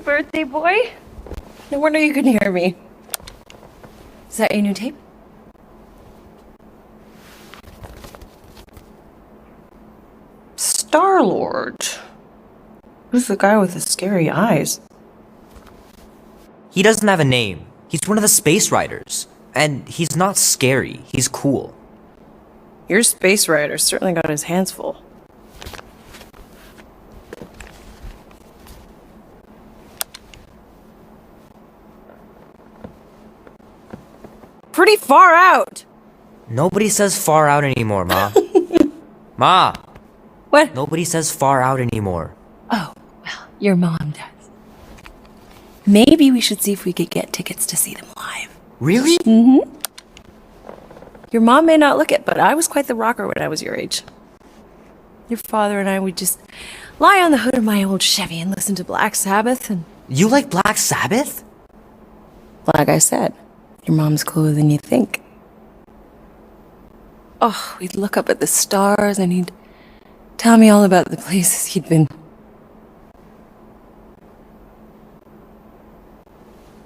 birthday boy. No wonder you couldn't hear me. Is that your new tape? Star-Lord. Who's the guy with the scary eyes? He doesn't have a name. He's one of the Space Riders. And he's not scary, he's cool. Your Space Rider certainly got his hands full. Pretty far out! Nobody says far out anymore, Ma. Ma! What? Nobody says far out anymore. Oh, well, your mom does. Maybe we should see if we could get tickets to see them live. Really? Mm-hmm. Your mom may not look it, but I was quite the rocker when I was your age. Your father and I would just lie on the hood of my old Chevy and listen to Black Sabbath and... You like Black Sabbath? Like I said, your mom's cooler than you think. Oh, we'd look up at the stars and he'd tell me all about the places he'd been.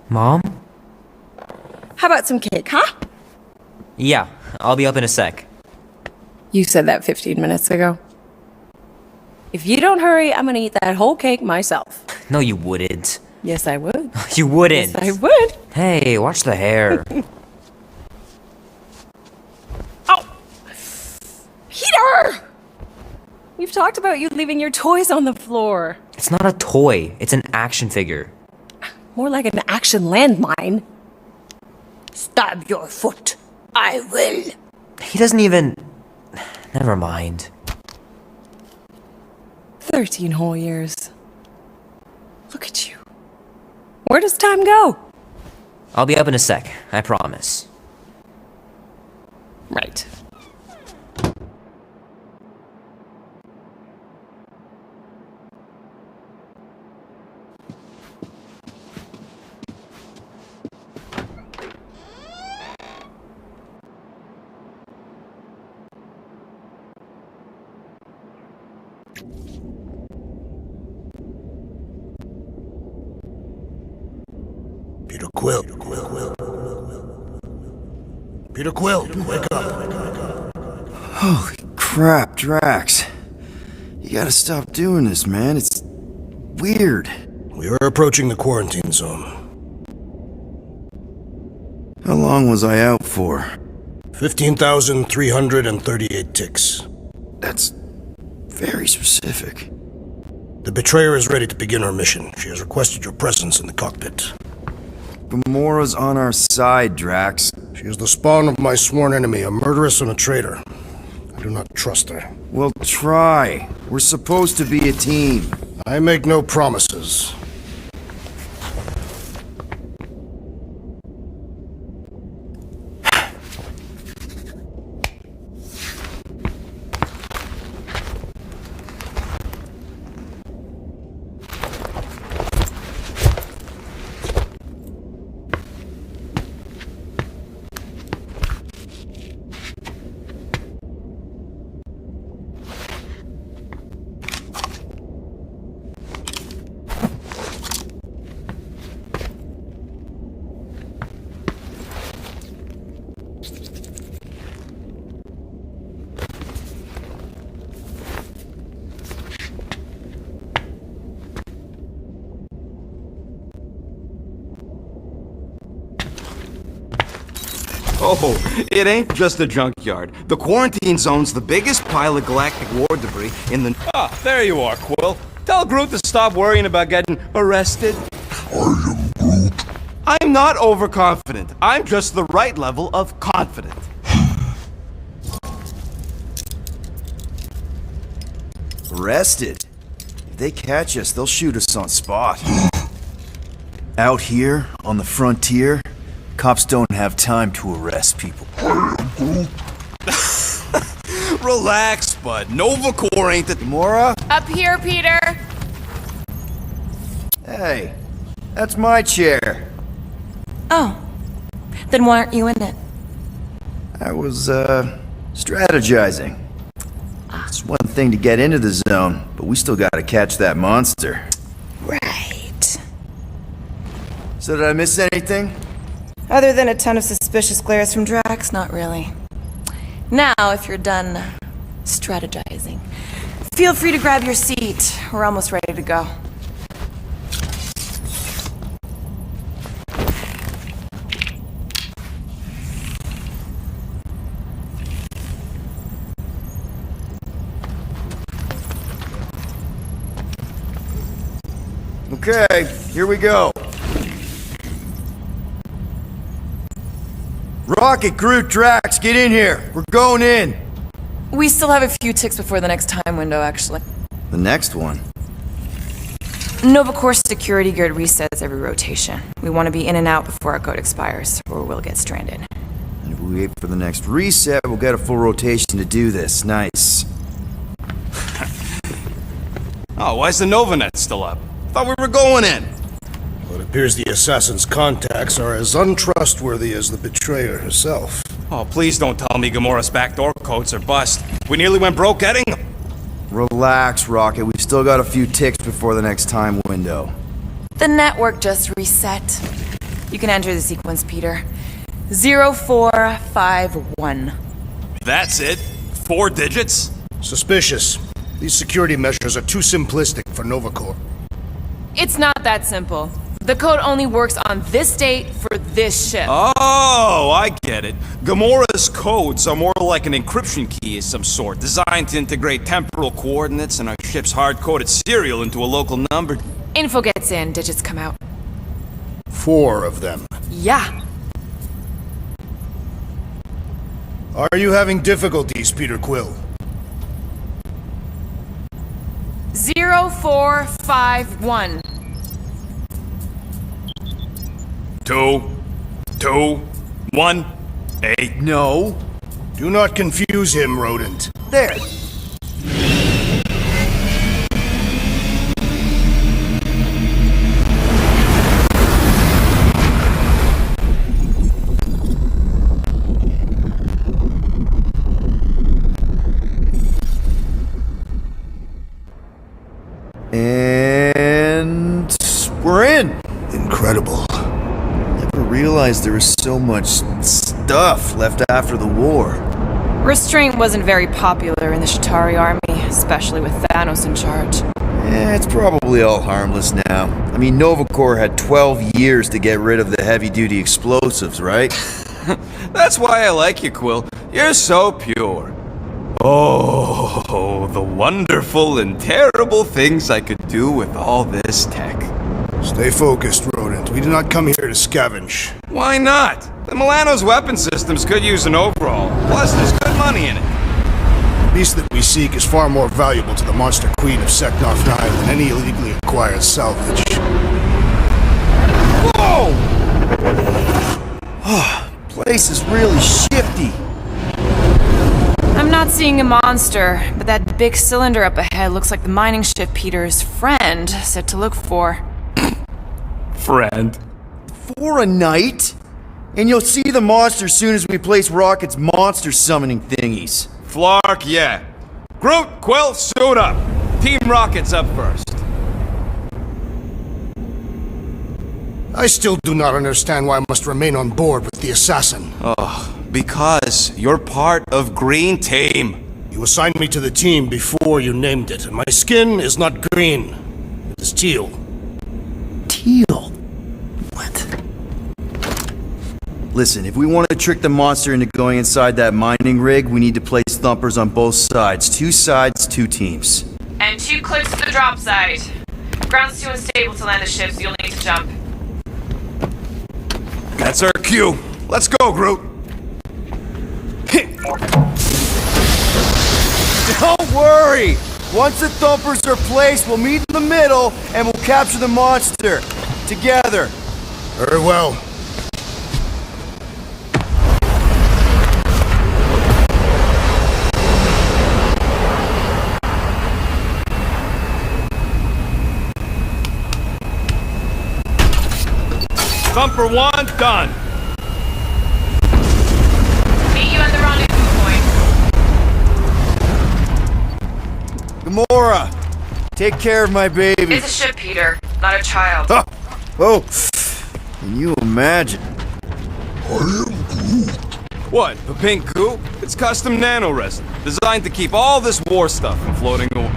Mom? How about some cake, huh? Yeah, I'll be up in a sec. You said that 15 minutes ago. If you don't hurry, I'm gonna eat that whole cake myself. No, you wouldn't. Yes, I would. You wouldn't. Yes, I would. Hey, watch the hair. Oh! Peter! We've talked about you leaving your toys on the floor. It's not a toy, it's an action figure. More like an action landmine. Stab your foot. I will. He doesn't even... Never mind. 13 whole years. Look at you. Where does time go? I'll be up in a sec, I promise. Right. Peter Quill, wake up. Holy crap, Drax. You gotta stop doing this, man. It's weird. We are approaching the quarantine zone. How long was I out for? 15,338 ticks. That's very specific. The betrayer is ready to begin her mission. She has requested your presence in the cockpit. Gamora's on our side, Drax. She is the spawn of my sworn enemy, a murderess and a traitor. I do not trust her. Well, try. We're supposed to be a team. I make no promises. Oh, it ain't just a junkyard. The quarantine zone's the biggest pile of galactic war debris in the... Ah, there you are, Quill. Tell Groot to stop worrying about getting arrested. I am Groot. I'm not overconfident. I'm just the right level of confident. Arrested? If they catch us, they'll shoot us on spot. Out here, on the frontier, cops don't have time to arrest people. Relax, bud. Nova Corps ain't the... Gamora? Up here, Peter! Hey, that's my chair. Oh. Then why aren't you in it? I was, strategizing. It's one thing to get into the zone, but we still gotta catch that monster. Right. So did I miss anything? Other than a ton of suspicious glares from Drax, not really. Now, if you're done strategizing, feel free to grab your seat. We're almost ready to go. Okay, here we go. Rocket, Groot, Drax, get in here. We're going in. We still have a few ticks before the next time window, actually. The next one? Nova Corps security grid resets every rotation. We want to be in and out before our code expires, or we'll get stranded. And if we wait for the next reset, we'll get a full rotation to do this. Nice. Oh, why's the Novanet still up? Thought we were going in. Well, it appears the assassin's contacts are as untrustworthy as the betrayer herself. Oh, please don't tell me Gamora's backdoor codes are bust. We nearly went broke getting them. Relax, Rocket. We've still got a few ticks before the next time window. The network just reset. You can enter the sequence, Peter. 0451. That's it? 4 digits? Suspicious. These security measures are too simplistic for Nova Corps. It's not that simple. The code only works on this date for this ship. Oh, I get it. Gamora's codes are more like an encryption key of some sort, designed to integrate temporal coordinates and our ship's hard-coded serial into a local number. Info gets in, digits come out. 4 of them. Yeah. Are you having difficulties, Peter Quill? 0451. 2, 2, 1, 8. No. Do not confuse him, rodent. There. And we're in. Incredible. Never realized there was so much stuff left after the war. Restraint wasn't very popular in the Shatari army, especially with Thanos in charge. It's probably all harmless now. I mean, Nova Corps had 12 years to get rid of the heavy-duty explosives, right? That's why I like you, Quill. You're so pure. Oh, the wonderful and terrible things I could do with all this tech. Stay focused, rodent. We did not come here to scavenge. Why not? The Milano's weapon systems could use an overhaul. Plus, there's good money in it. The beast that we seek is far more valuable to the monster queen of Seknarf 9 than any illegally acquired salvage. Whoa! Place is really shifty. I'm not seeing a monster, but that big cylinder up ahead looks like the mining ship Peter's friend said to look for. Friend. For a night? And you'll see the monster soon as we place Rocket's monster summoning thingies. Flark, yeah. Groot, Quill, suit up. Team Rocket's up first. I still do not understand why I must remain on board with the assassin. Because you're part of Green Team. You assigned me to the team before you named it, and my skin is not green. It is teal. Teal? What? Listen, if we want to trick the monster into going inside that mining rig, we need to place thumpers on both sides. 2 sides, 2 teams. And 2 clicks to the drop site. Ground's too unstable to land the ship, so you'll need to jump. That's our cue. Let's go, Groot. Don't worry! Once the thumpers are placed, we'll meet in the middle and we'll capture the monster. Together. Very well. Thumper 1, done. Meet you at the rendezvous point. Gamora, take care of my baby. It's a ship, Peter, not a child. Oh, Can you imagine? What, the pink goo? It's custom nanoresin, designed to keep all this war stuff from floating away.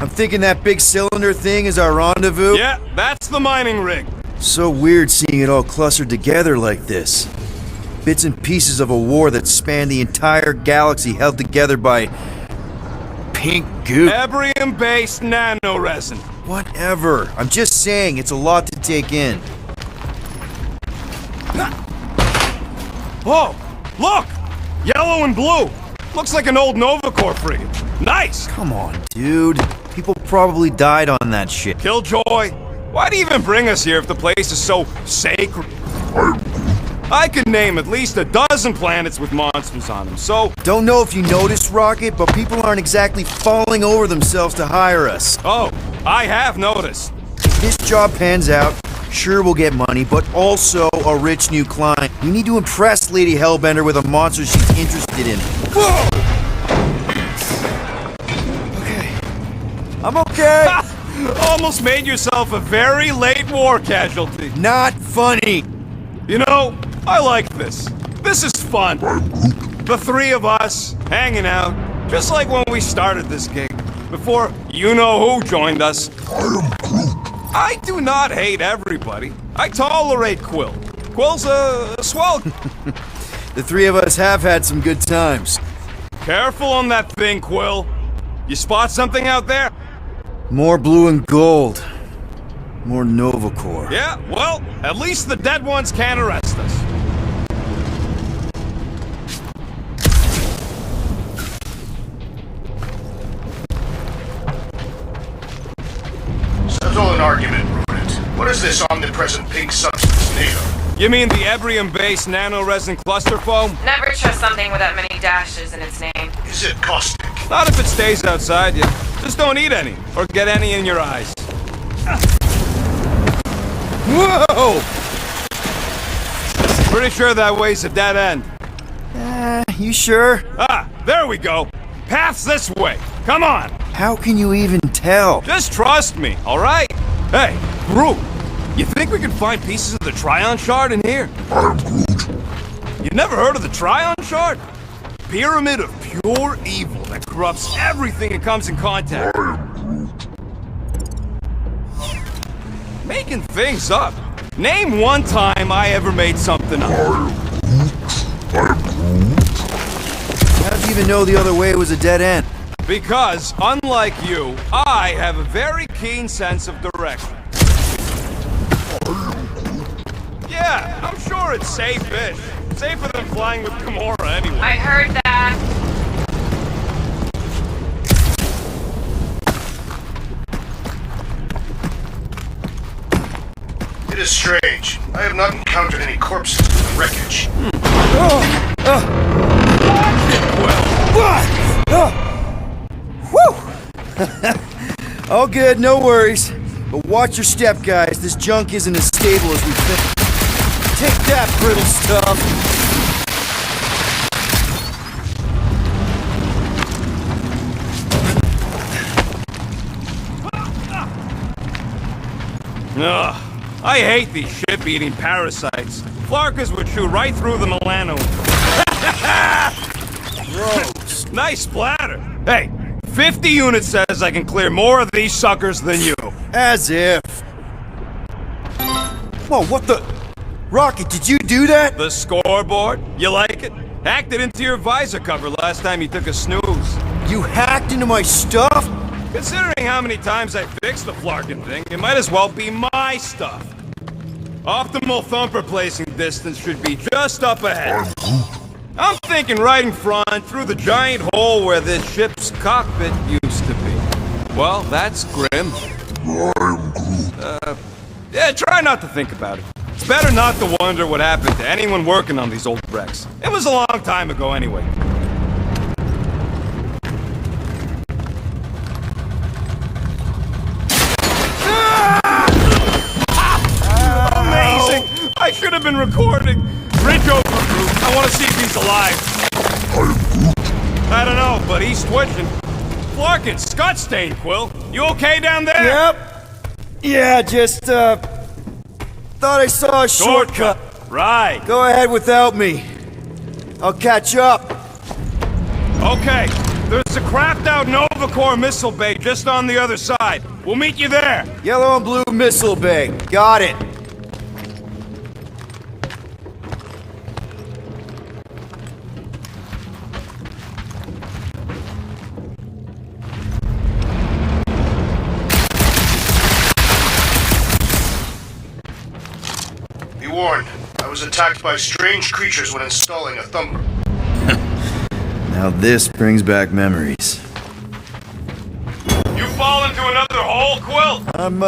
I'm thinking that big cylinder thing is our rendezvous. Yeah, that's the mining rig. So weird seeing it all clustered together like this. Bits and pieces of a war that spanned the entire galaxy held together by pink goo. Ebrium-based nanoresin. Whatever. I'm just saying, it's a lot to take in. Oh, look! Yellow and blue. Looks like an old Nova Corps frigate. Nice! Come on, dude. People probably died on that shit. Killjoy, why do you even bring us here if the place is so sacred? I could name at least a dozen planets with monsters on them, so... Don't know if you noticed, Rocket, but people aren't exactly falling over themselves to hire us. Oh, I have noticed. If this job pans out, sure we'll get money, but also a rich new client. We need to impress Lady Hellbender with a monster she's interested in. Whoa! I'm okay! Almost made yourself a very late war casualty. Not funny! You know, I like this. This is fun. The three of us, hanging out, just like when we started this gig, before you-know-who joined us. I do not hate everybody. I tolerate Quill. Quill's a swell... The three of us have had some good times. Careful on that thing, Quill. You spot something out there? More blue and gold. More Nova Corps. Yeah, well, at least the dead ones can't arrest us. Settle an argument, Rodent. What is this omnipresent pink substance made of? You mean the Ebrium-based nanoresin cluster foam? Never trust something with that many dashes in its name. Is it caustic? Not if it stays outside you. Just don't eat any, or get any in your eyes. Whoa! Pretty sure that way's a dead end. You sure? Ah, there we go. Path's this way. Come on. How can you even tell? Just trust me, all right? Hey, Groot, you think we can find pieces of the Trion Shard in here? I'm Groot. You never heard of the Trion Shard? Pyramid of pure evil that corrupts everything it comes in contact. Making things up. Name one time I ever made something up. I'm Groot. How do you even know the other way was a dead end? Because, unlike you, I have a very keen sense of direction. Yeah, I'm sure it's safe-ish. Safer than flying with Gamora anyway. I heard that. It is strange. I have not encountered any corpses in the wreckage. All good, no worries. But watch your step, guys. This junk isn't as stable as we think. Take that, brittle stuff! Ugh, I hate these ship-eating parasites. Flarkers would chew right through the Milano. Gross. Nice splatter. Hey, 50 units says I can clear more of these suckers than you. As if. Whoa, what the? Rocket, did you do that? The scoreboard? You like it? Hacked it into your visor cover last time you took a snooze. You hacked into my stuff? Considering how many times I fixed the Flarkin thing, it might as well be my stuff. Optimal thumper placing distance should be just up ahead. I'm thinking right in front, through the giant hole where this ship's cockpit used to be. Well, that's grim. I'm Groot. Yeah, try not to think about it. It's better not to wonder what happened to anyone working on these old wrecks. It was a long time ago anyway. Amazing! I should have been recording. Bridge over Groot. I want to see if he's alive. I don't know, but he's twitching. Flarkin, Scott stained, Quill. You okay down there? Yep. Yeah, just, thought I saw a shortcut. Right. Go ahead without me. I'll catch up. Okay. There's a crapped out Nova Corps missile bay just on the other side. We'll meet you there. Yellow and blue missile bay. Got it. Be warned, I was attacked by strange creatures when installing a thumper. Now this brings back memories. You fall into another hole, Quill? I'm,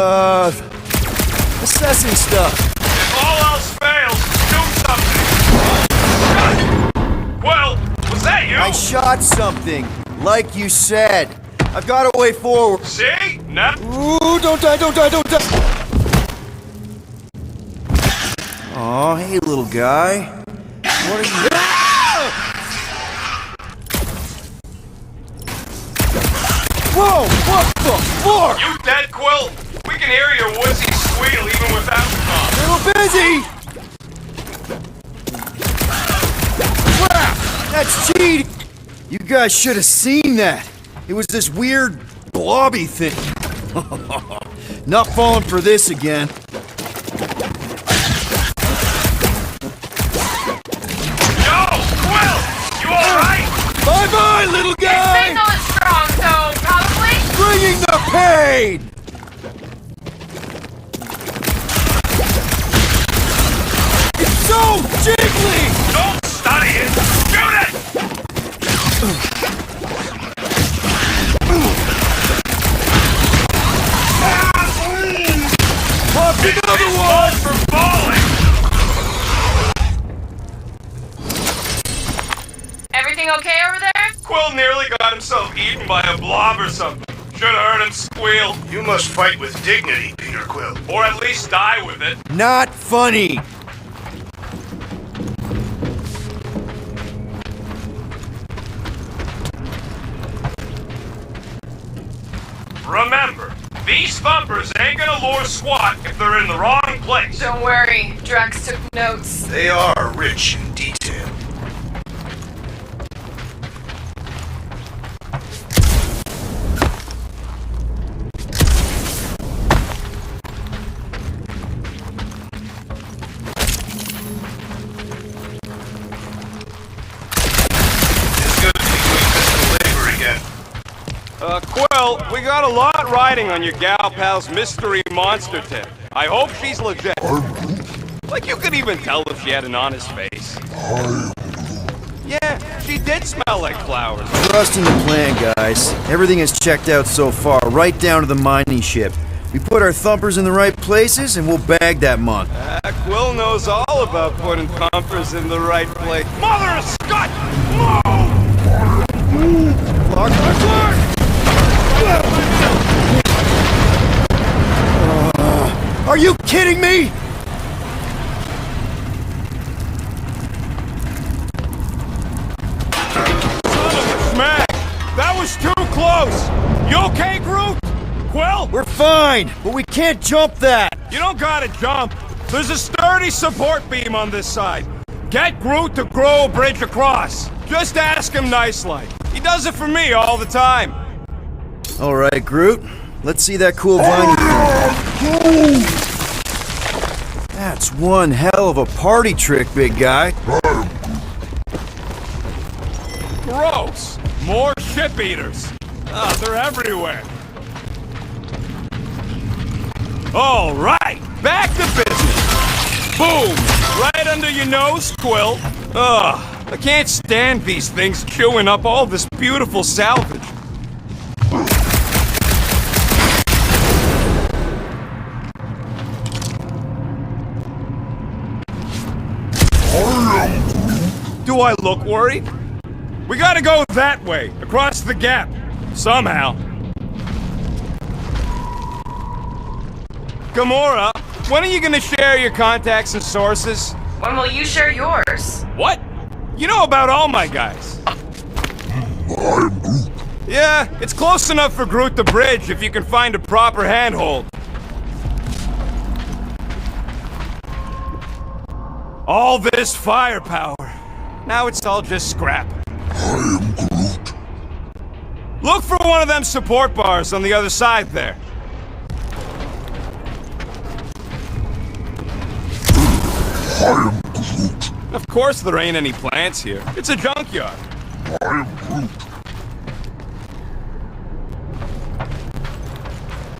assessing stuff. If all else fails, do something. Quill, was that you? I shot something, like you said. I've got a way forward. See? No. Ooh, don't die, don't die, don't die! Aw, hey little guy. What are you... Whoa! What the fuck? You dead, Quill? We can hear your woodsy squeal even without the bomb. Little busy! Crap! That's cheating! You guys should have seen that. It was this weird blobby thing. Not falling for this again. Yo, Quill! You alright? Bye-bye, little guy! Signal is strong, so probably. Bringing the pain! It's so jiggly! Don't study it! Shoot it! Pop another one! For falling! Everything okay over there? Quill nearly got himself eaten by a blob or something. Should have heard him squeal. You must fight with dignity, Peter Quill. Or at least die with it. Not funny! Remember, these thumpers ain't gonna lure SWAT if they're in the wrong place. Don't worry, Drax took notes. They are rich in detail. Quill, we got a lot riding on your gal pal's mystery monster tip. I hope she's legit. Like you could even tell if she had an honest face. Yeah, she did smell like flowers. Trust in the plan, guys. Everything is checked out so far, right down to the mining ship. We put our thumpers in the right places, and we'll bag that monk. Quill knows all about putting thumpers in the right place. Mother of Scott! Move! Clark! Are you kidding me? Smack! That was too close! You okay, Groot? Quill? We're fine, but we can't jump that. You don't gotta jump. There's a sturdy support beam on this side. Get Groot to grow a bridge across. Just ask him nice-like. He does it for me all the time. All right, Groot. Let's see that cool vine. That's one hell of a party trick, big guy. Gross! More ship eaters. They're everywhere. All right, back to business. Boom! Right under your nose, Quill. I can't stand these things chewing up all this beautiful salvage. Do I look worried? We gotta go that way, across the gap. Somehow. Gamora, when are you gonna share your contacts and sources? When will you share yours? What? You know about all my guys. I'm Groot. Yeah, it's close enough for Groot the Bridge if you can find a proper handhold. All this firepower. Now it's all just scrap. I am Groot. Look for one of them support bars on the other side there. I am Groot. Of course there ain't any plants here. It's a junkyard. I am Groot.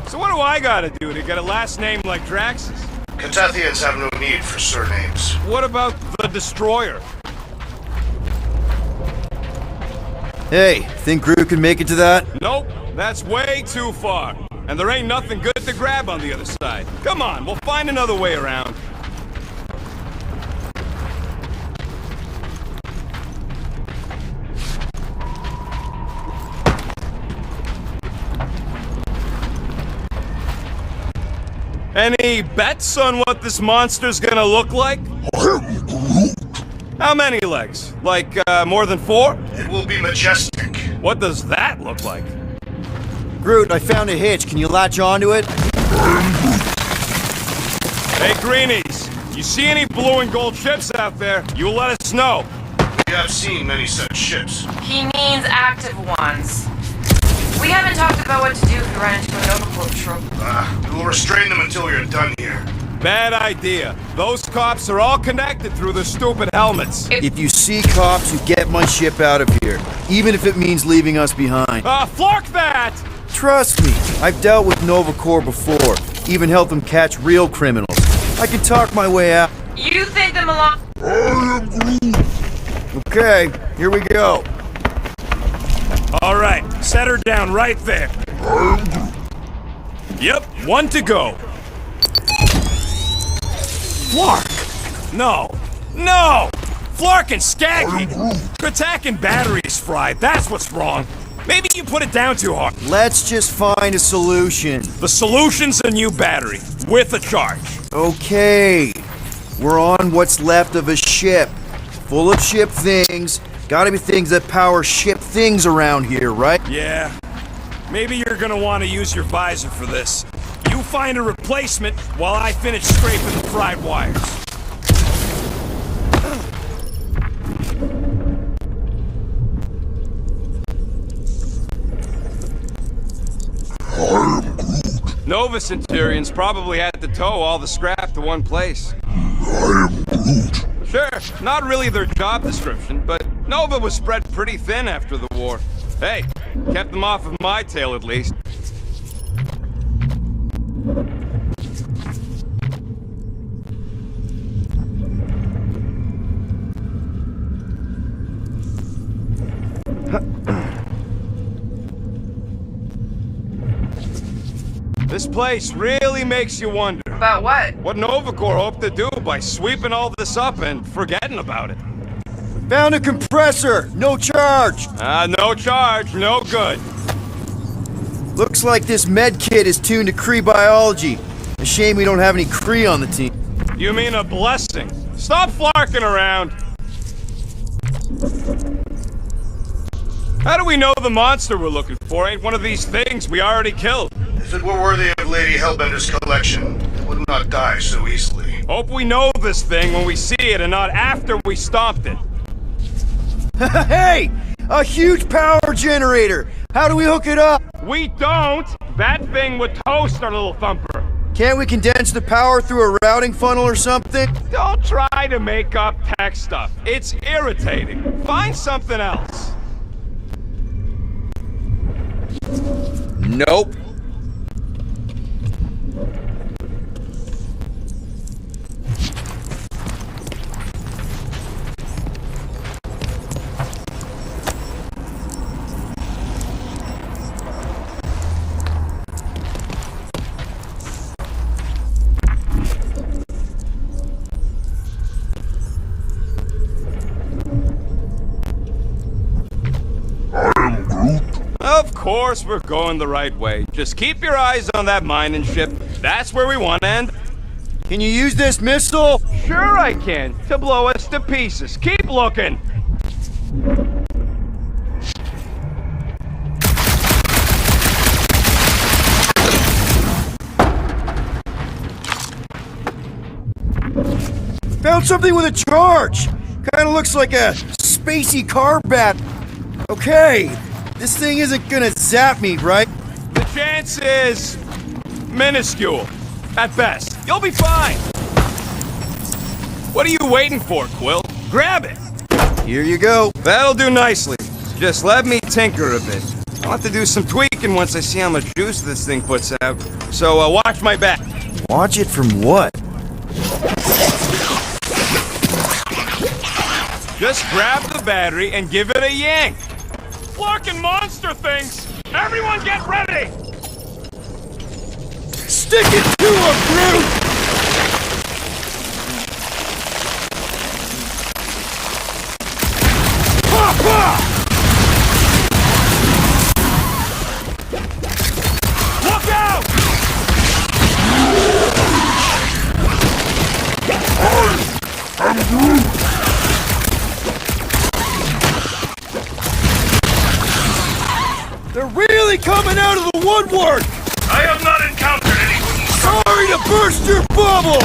So what do I gotta do to get a last name like Drax's? Catathians have no need for surnames. What about the Destroyer? Hey, think Groot can make it to that? Nope, that's way too far. And there ain't nothing good to grab on the other side. Come on, we'll find another way around. Any bets on what this monster's gonna look like? I am Groot. How many legs? Like, more than 4? It will be majestic. What does that look like? Groot, I found a hitch. Can you latch onto it? Hey, Greenies, you see any blue and gold ships out there, you let us know. We have seen many such ships. He means active ones. We haven't talked about what to do if we run into a Nova troop. We will restrain them until we are done here. Bad idea. Those cops are all connected through their stupid helmets. If you see cops, you get my ship out of here. Even if it means leaving us behind. Flark that! Trust me, I've dealt with Nova Corps before. Even helped them catch real criminals. I can talk my way out. You think them along? I am Groot. Okay, here we go. All right, set her down right there. I am Groot. Yep, 1 to go. Flark! No! No! Flark and Skaggy! Attack and batteries fried, that's what's wrong. Maybe you put it down too hard. Let's just find a solution. The solution's a new battery, with a charge. Okay, we're on what's left of a ship. Full of ship things. Gotta be things that power ship things around here, right? Yeah. Maybe you're gonna want to use your visor for this. You find a replacement while I finish scraping the fried wires. Nova Centurions probably had to tow all the scrap to one place. I am Groot. Sure, not really their job description, but Nova was spread pretty thin after the war. Hey, kept them off of my tail at least. This place really makes you wonder. About what? What Nova Corps hoped to do by sweeping all this up and forgetting about it. Found a compressor! No charge! No charge, no good. Looks like this med kit is tuned to Kree biology. A shame we don't have any Kree on the team. You mean a blessing? Stop flarking around. How do we know the monster we're looking for ain't one of these things we already killed? If it were worthy of Lady Hellbender's collection, it would not die so easily. Hope we know this thing when we see it and not after we stomped it. Hey! A huge power generator! How do we hook it up? We don't! That thing would toast our little thumper. Can't we condense the power through a routing funnel or something? Don't try to make up tech stuff. It's irritating. Find something else. Nope. Of course we're going the right way. Just keep your eyes on that mining ship. That's where we want to end. Can you use this missile? Sure I can, to blow us to pieces. Keep looking. Found something with a charge! Kinda looks like a spacey car bat. Okay, this thing isn't gonna zap me, right? The chance is minuscule, at best. You'll be fine. What are you waiting for, Quill? Grab it. Here you go. That'll do nicely. Just let me tinker a bit. I'll have to do some tweaking once I see how much juice this thing puts out. So watch my back. Watch it from what? Just grab the battery and give it a yank. Flarkin' monster things! Everyone get ready! Stick it to him, Groot! Look out! They're really coming out of the woodwork! I have not encountered anyone. Sorry to burst your bubble!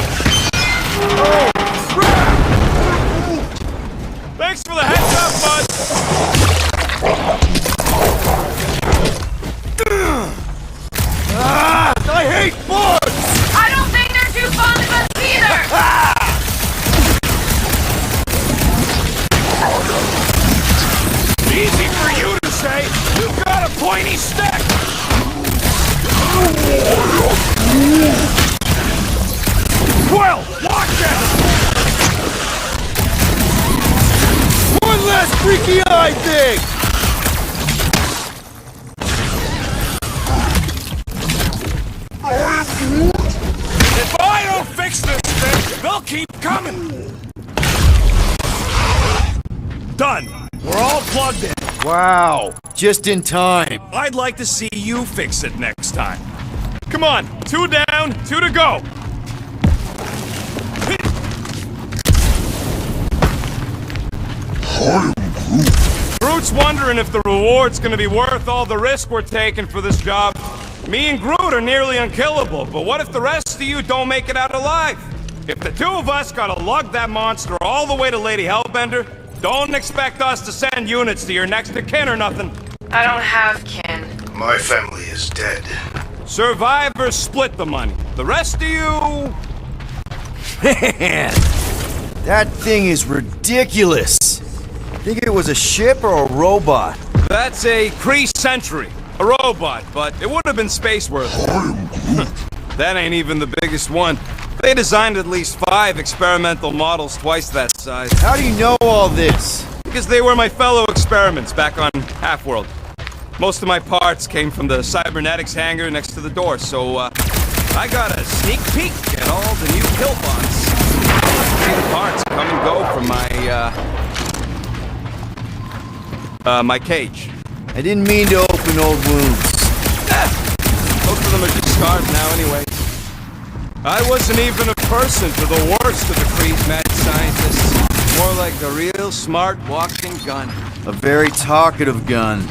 Oh, crap! Thanks for the heads up, bud. I hate bugs! I don't think they're too fond of us either! Easy for you to say. You've got a pointy stick. Quill, watch it! One last freaky eye thing! If I don't fix this thing, they'll keep coming. Done. We're all plugged in. Wow, just in time. I'd like to see you fix it next time. Come on, 2 down, 2 to go. Groot's wondering if the reward's gonna be worth all the risk we're taking for this job. Me and Groot are nearly unkillable, but what if the rest of you don't make it out alive? If the 2 of us gotta lug that monster all the way to Lady Hellbender, don't expect us to send units to your next of kin or nothing. I don't have kin. My family is dead. Survivors split the money. The rest of you... Man, that thing is ridiculous. Think it was a ship or a robot? That's a Kree Sentry. A robot, but it would have been space-worthy. That ain't even the biggest one. They designed at least 5 experimental models twice that size. How do you know all this? Because they were my fellow experiments back on Half-World. Most of my parts came from the cybernetics hangar next to the door, so I got a sneak peek at all the new kill bots. See the parts come and go from my cage. I didn't mean to open old wounds. Most of them are just scars now anyway. I wasn't even a person to the worst of the Kree's mad scientists. More like a real smart walking gun. A very talkative gun.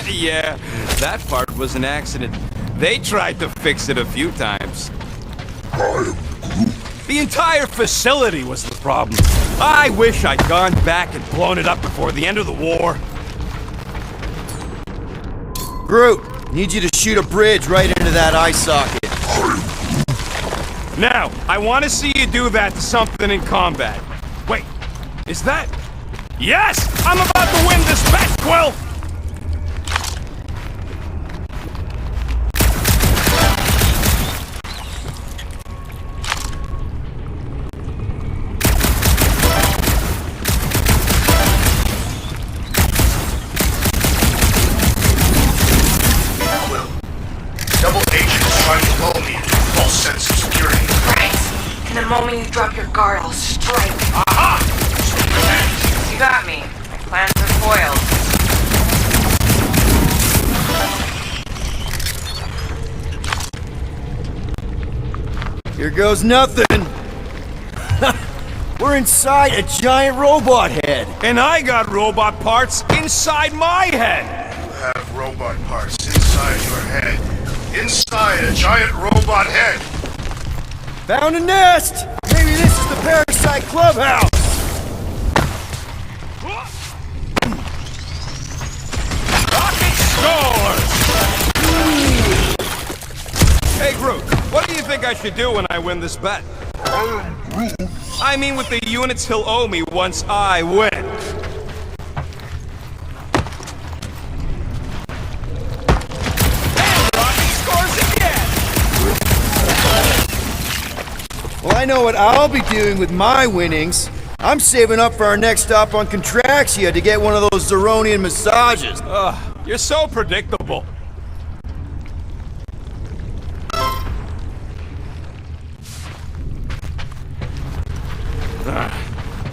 Yeah, that part was an accident. They tried to fix it a few times. The entire facility was the problem. I wish I'd gone back and blown it up before the end of the war. Groot, need you to shoot a bridge right into that eye socket. Now, I want to see you do that to something in combat. Wait, is that... Yes! I'm about to win this bet, Quill! The moment you drop your guard, I'll strike. Aha! You got me. My plans are foiled. Here goes nothing. We're inside a giant robot head. And I got robot parts inside my head. You have robot parts inside your head. Inside a giant robot head. Found a nest. Maybe this is the Parasite Clubhouse! Rocket scores! Hey, Groot, what do you think I should do when I win this bet? I mean with the units he'll owe me once I win. And Rocket scores again! Well, I know what I'll be doing with my winnings. I'm saving up for our next stop on Contraxia to get one of those Zeronian massages. Ugh, you're so predictable.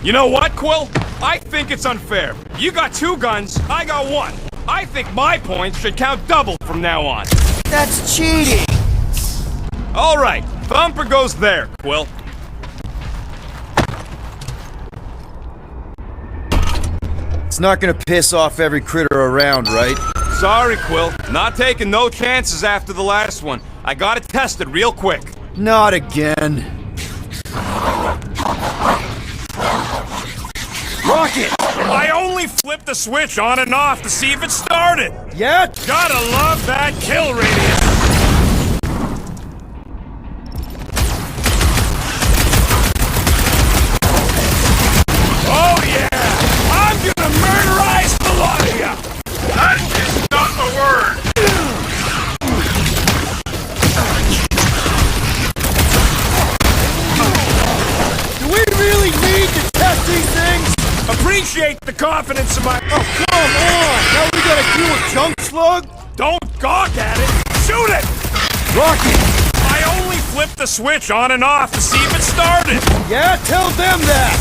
You know what, Quill? I think it's unfair. You got 2 guns, I got 1. I think my points should count double from now on. That's cheating! All right, Thumper goes there, Quill. It's not gonna piss off every critter around, right? Sorry, Quill. Not taking no chances after the last one. I got it tested real quick. Not again. Rocket! I only flipped the switch on and off to see if it started. Yeah? Gotta love that kill radius. Oh yeah! I'm gonna murderize the lot of ya! That is not the word! Do we really need to test these things? Appreciate the confidence of my... Oh, come on! Now we gotta deal with Junk Slug? Don't gawk at it! Shoot it! Rocket! I only flipped the switch on and off to see if it started! Yeah, tell them that!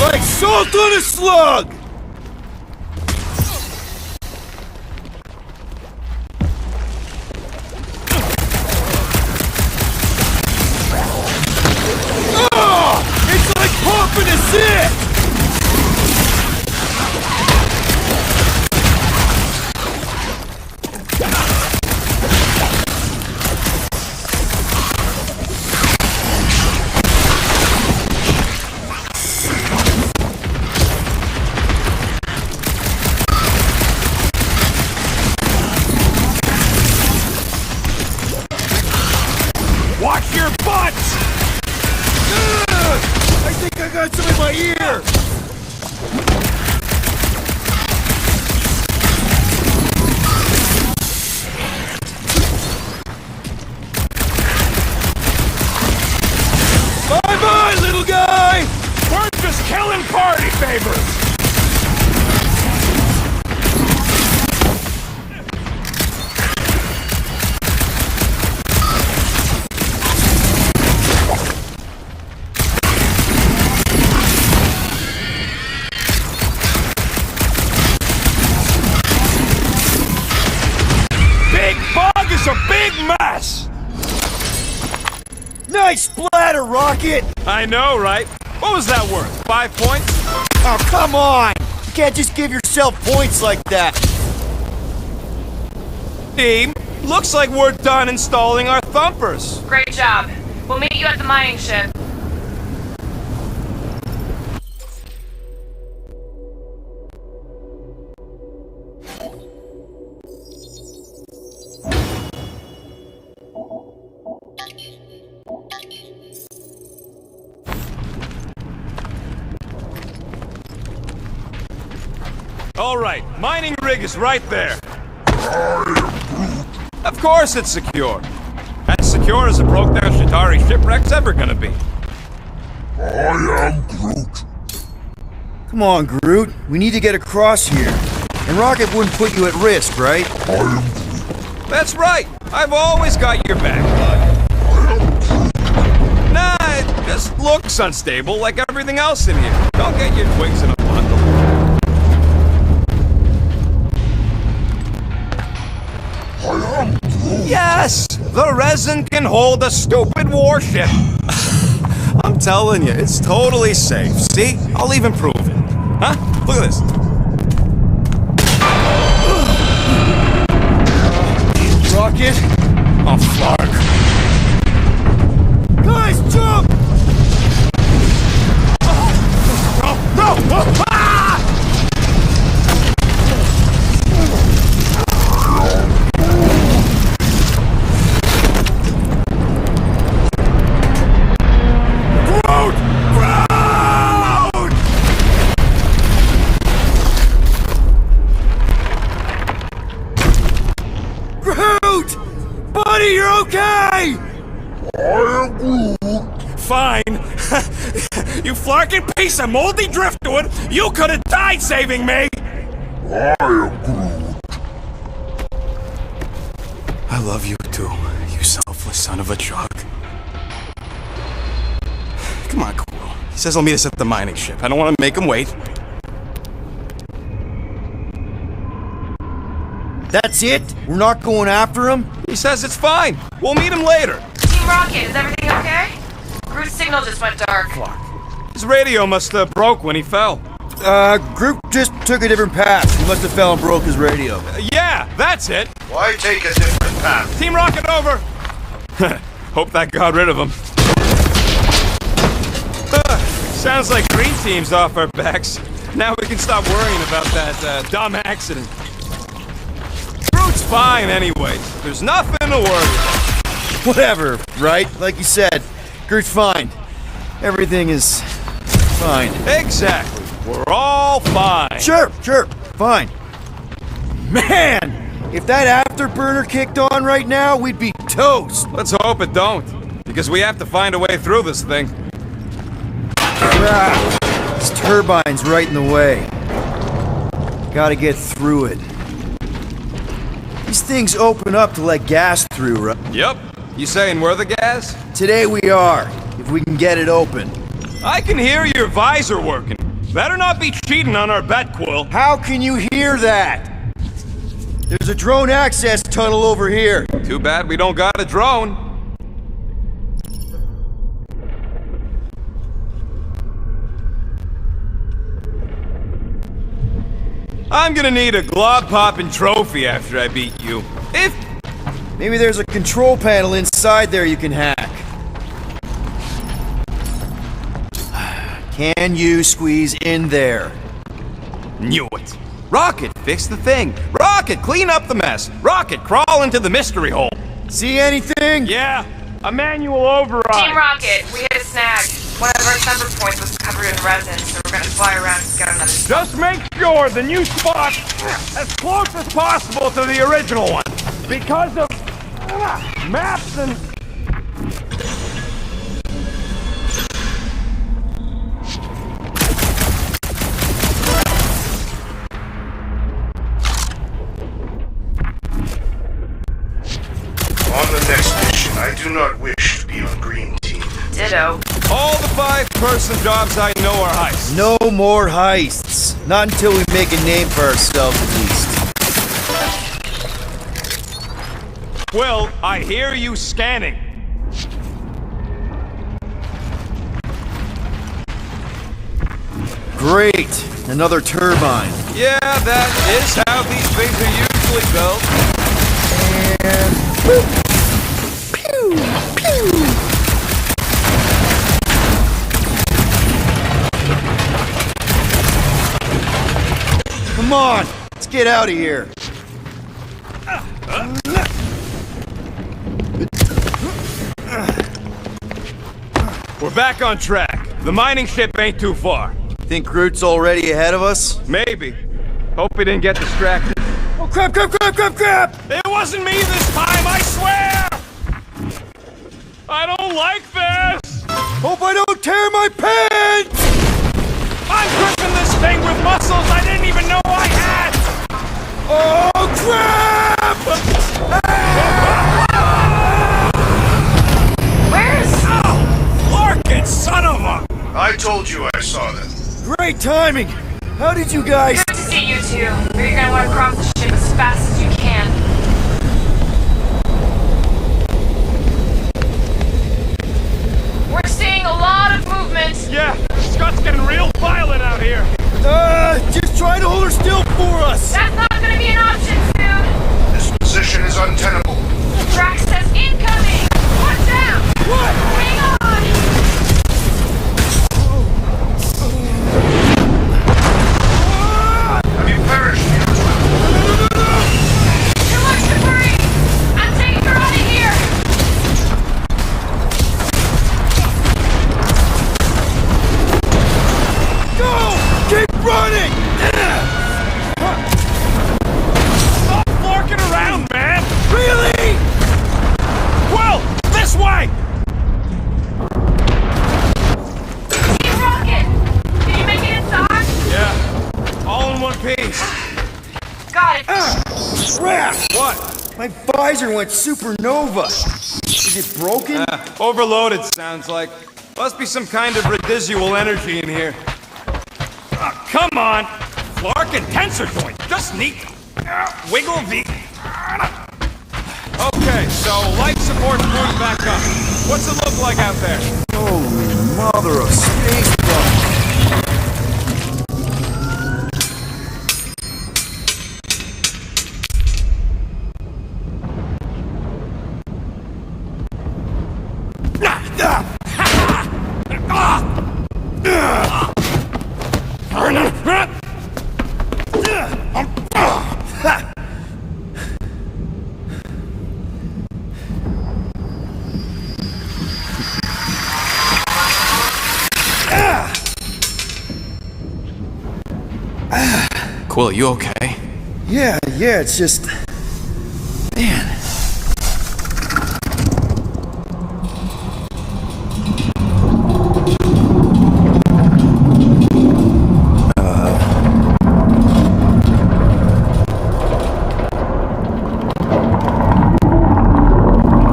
Like salt on a slug! It's like popping a zit! Watch your butts! I think I got some in my ear! Bye-bye, little guy! We're just killing party favors! A big mess! Nice splatter, Rocket! I know, right? What was that worth? 5 points? Oh, come on! You can't just give yourself points like that! Team, looks like we're done installing our thumpers. Great job. We'll meet you at the mining shed. All right, mining rig is right there. Of course it's secure. As secure as a broke-down Shatari shipwreck's ever gonna be. I am Groot. Come on, Groot. We need to get across here. And Rocket wouldn't put you at risk, right? I am Groot. That's right. I've always got your back. Nah, it just looks unstable like everything else in here. Don't get your twigs in a bundle. I am Groot. Yes! The resin can hold a stupid warship! I'm telling you, it's totally safe. See? I'll even prove it. Huh? Look at this. Rocket! Oh, Flark. Guys, jump! No! Ah! Groot! Buddy, you're okay! I am Groot. Fine. You flarking piece of moldy driftwood! You could have died saving me! I am Groot. I love you too, you selfless son of a truck. Come on, Quill. He says he'll meet us at the mining ship. I don't want to make him wait. That's it? We're not going after him? He says it's fine. We'll meet him later. Team Rocket, is everything okay? Groot's signal just went dark. His radio must have broke when he fell. Groot just took a different path. He must have fell and broke his radio. Yeah, that's it. Why take a different path? Team Rocket over. Hope that got rid of him. Sounds like Green Team's off our backs. Now we can stop worrying about that dumb accident. Groot's fine anyway. There's nothing to worry about. Whatever, right? Like you said, Groot's fine. Everything is fine. Exactly. We're all fine. Sure, fine. Man, if that afterburner kicked on right now, we'd be toast. Let's hope it don't. Because we have to find a way through this thing. Crap. This turbine's right in the way. Gotta get through it. These things open up to let gas through, right? Yep. You saying we're the gas? Today we are, if we can get it open. I can hear your visor working. Better not be cheating on our bet, Quill. How can you hear that? There's a drone access tunnel over here. Too bad we don't got a drone. I'm gonna need a glob-popping trophy after I beat you. If... Maybe there's a control panel inside there you can hack. Can you squeeze in there? Knew it. Rocket, fix the thing. Rocket, clean up the mess. Rocket, crawl into the mystery hole. See anything? Yeah, a manual override. Team Rocket, we hit a snag. One of our thumper points was covered in resin, so we're gonna fly around and get another. Just make sure the new spot's as close as possible to the original one. Because of maps and... On the next mission, I do not wish to be on Green Team. Ditto. All the 5-person jobs I know are heists. No more heists. Not until we make a name for ourselves, at least. Quill, I hear you scanning. Great. Another turbine. Yeah, that is how these things are usually built. And... Whoop. Pew! Pew! Come on! Let's get out of here. We're back on track. The mining ship ain't too far. Think Groot's already ahead of us? Maybe. Hope we didn't get distracted. Oh, crap! It wasn't me this time, I swear! I don't like this! Hope I don't tear my pants! I'm gripping this thing with muscles I didn't even know I had! Oh, crap! Where's... Ow! Larkin, son of a... I told you I saw that. Great timing! How did you guys... Good to see you two. But you're gonna want to cross the ship as fast as you can. We're seeing a lot of movement. Yeah, Scott's getting real violent out here. Just try to hold her still for us! That's not gonna be an option soon. This position is untenable. My visor went supernova. Is it broken? Overloaded, sounds like. Must be some kind of residual energy in here. Come on! Flark and tensor joint, just neat. Wiggle the... Okay, so life support's moving back up. What's it look like out there? Holy mother of spaceballs! Quill, you okay? Yeah, it's just... Man.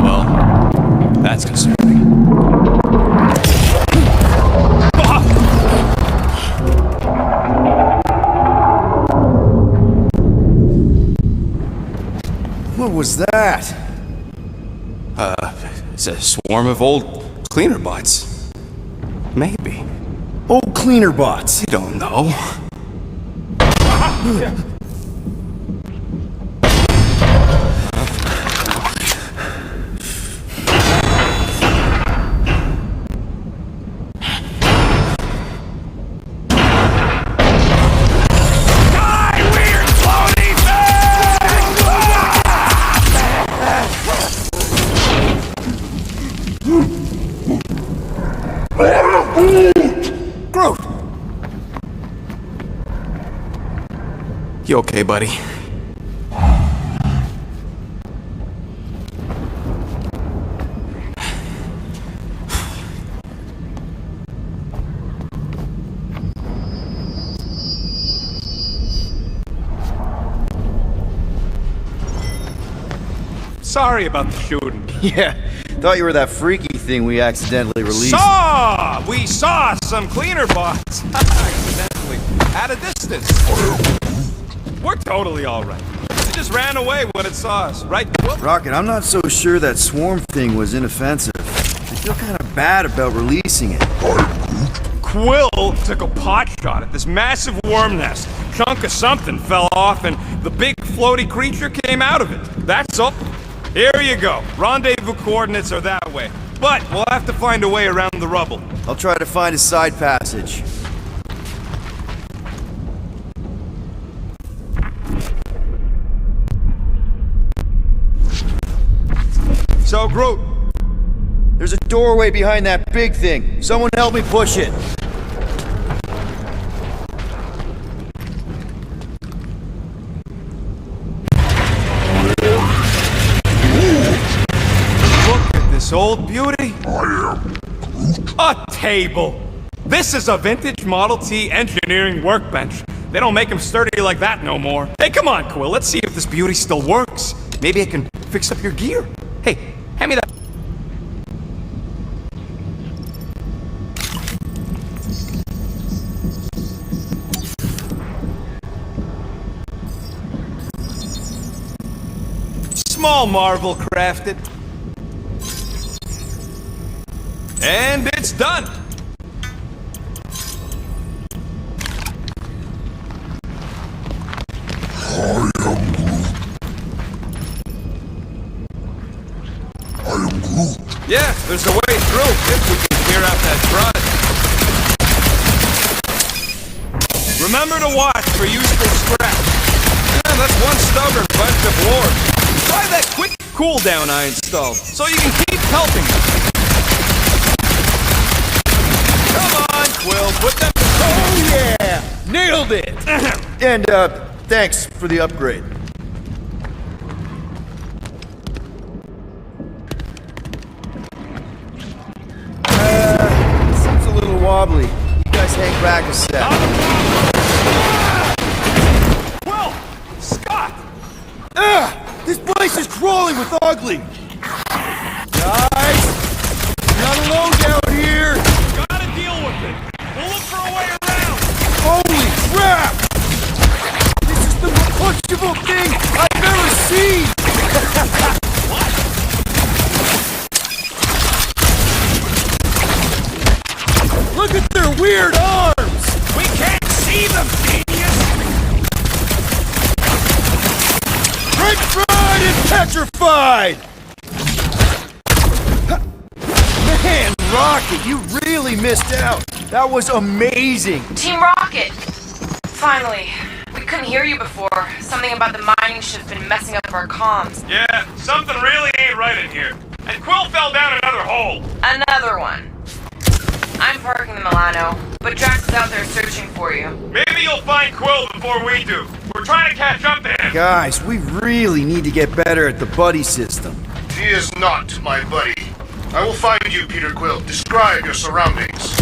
Well, that's concerning. What was that? It's a swarm of old cleaner bots. Maybe. Old cleaner bots. You don't know. You okay, buddy? Sorry about the shooting. Yeah, thought you were that freaky thing we accidentally released. We saw some cleaner bots. Accidentally. At a distance. We're totally alright. It just ran away when it saw us, right? Rocket, I'm not so sure that swarm thing was inoffensive. I feel kind of bad about releasing it. Quill took a pot shot at this massive worm nest. Chunk of something fell off and the big floaty creature came out of it. That's all. Here you go. Rendezvous coordinates are that way. But we'll have to find a way around the rubble. I'll try to find a side passage. So, Groot. There's a doorway behind that big thing. Someone help me push it. Look at this old beauty. A table. This is a vintage Model T engineering workbench. They don't make them sturdy like that no more. Hey, come on, Quill. Let's see if this beauty still works. Maybe I can fix up your gear. Hey, hand me that. Small marvel crafted. And it's done. Yeah, there's a way through if we can clear out that crud. Remember to watch for useful scrap. Yeah, that's one stubborn bunch of lords. Try that quick cooldown I installed, so you can keep helping them. Come on, Quill, put them... Oh yeah! Nailed it! And, thanks for the upgrade. Seems a little wobbly. You guys hang back a sec. Quill! Scott! This place place is crawling with ugly! Guys! You're not alone down here! Gotta deal with it. We'll look for a way around. Holy crap! This is the most punchable thing I've ever seen! Look at their weird arms! We can't see them, genius. French fried and petrified! Man, Rocket, you really missed out! That was amazing! Team Rocket! Finally. We couldn't hear you before. Something about the mining ship's been messing up our comms. Yeah, something really ain't right in here. And Quill fell down another hole. Another one. I'm parking the Milano, but Drax is out there searching for you. Maybe you'll find Quill before we do. We're trying to catch up to him. Guys, we really need to get better at the buddy system. He is not my buddy. I will find you, Peter Quill. Describe your surroundings.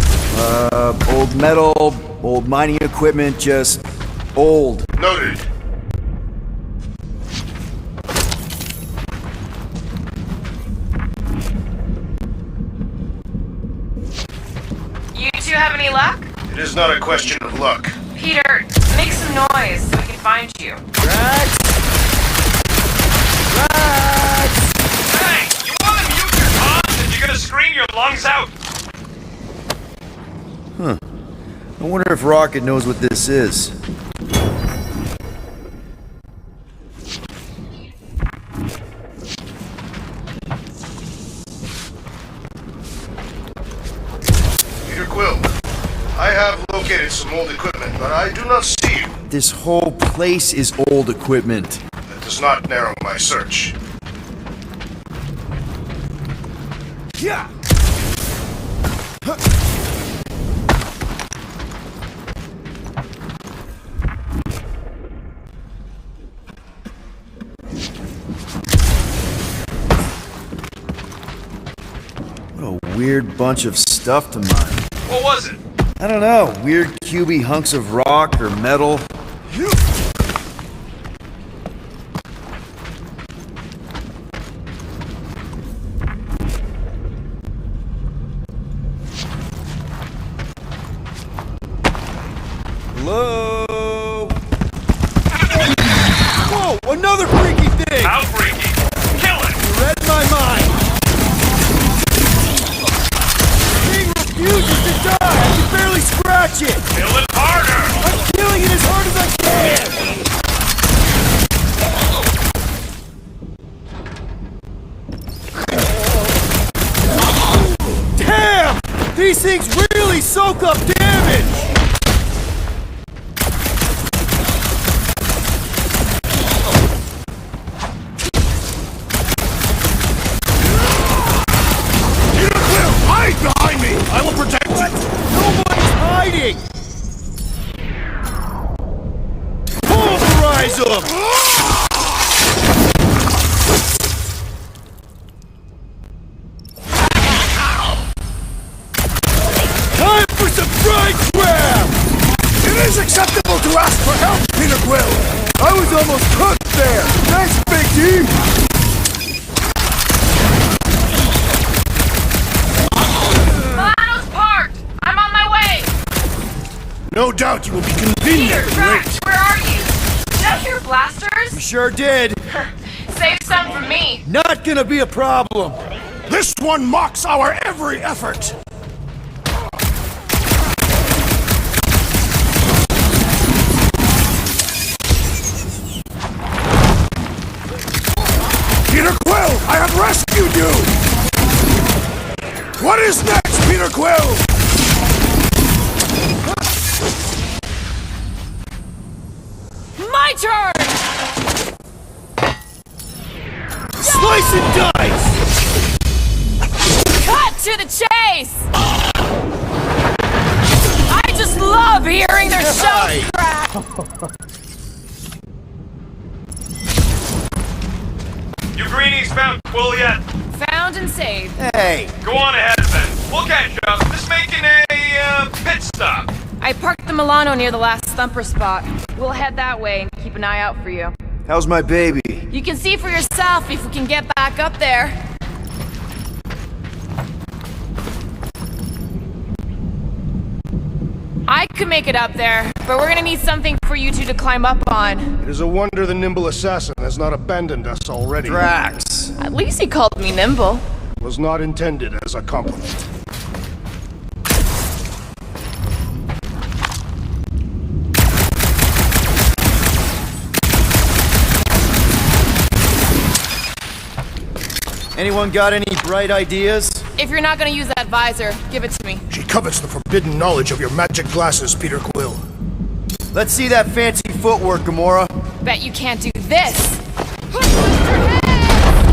Old metal, old mining equipment, just old. Noted. You two have any luck? It is not a question of luck. Peter, make some noise so we can find you. Drax! Drax! Hey, you want to mute your comms if you're gonna scream your lungs out? I wonder if Rocket knows what this is. Peter Quill, I have located some old equipment, but I do not see you. This whole place is old equipment. That does not narrow my search. Yeah! What a weird bunch of stuff to mine. What was it? I don't know, weird cubey hunks of rock or metal. Hello? Whoa, another freaky thing! How freaky? Kill it! You read my mind! Thing refuses to die! I can barely scratch it! Kill it harder! I'm killing it as hard as I can! Damn! These things really soak up damage! Behind me! I will protect you! Nobody's hiding! Pulverize them! Time for some fried crab! It is acceptable to ask for help, Peter Quill! I was almost cooked there! Thanks, Big D! Milano's parked! I'm on my way! No doubt you will be Peter, conveniently Drax, late. where are you? Did I hear blasters? Sure did! Save some for me. Not gonna be a problem! This one mocks our every effort! Peter Quill, I have rescued you! What is next, Peter Quill? My turn! Slice and dice! Cut to the chase! I just love hearing their shells crack! You greenies found Quill yet? Found and saved. Hey! Go on ahead then. We'll catch up. Just making a, pit stop. I parked the Milano near the last thumper spot. We'll head that way and keep an eye out for you. How's my baby? You can see for yourself if we can get back up there. I could make it up there, but we're gonna need something for you two to climb up on. It is a wonder the nimble assassin has not abandoned us already. Drax! At least he called me nimble. Was not intended as a compliment. Anyone got any bright ideas? If you're not gonna use that visor, give it to me. She covets the forbidden knowledge of your magic glasses, Peter Quill. Let's see that fancy footwork, Gamora. Bet you can't do this!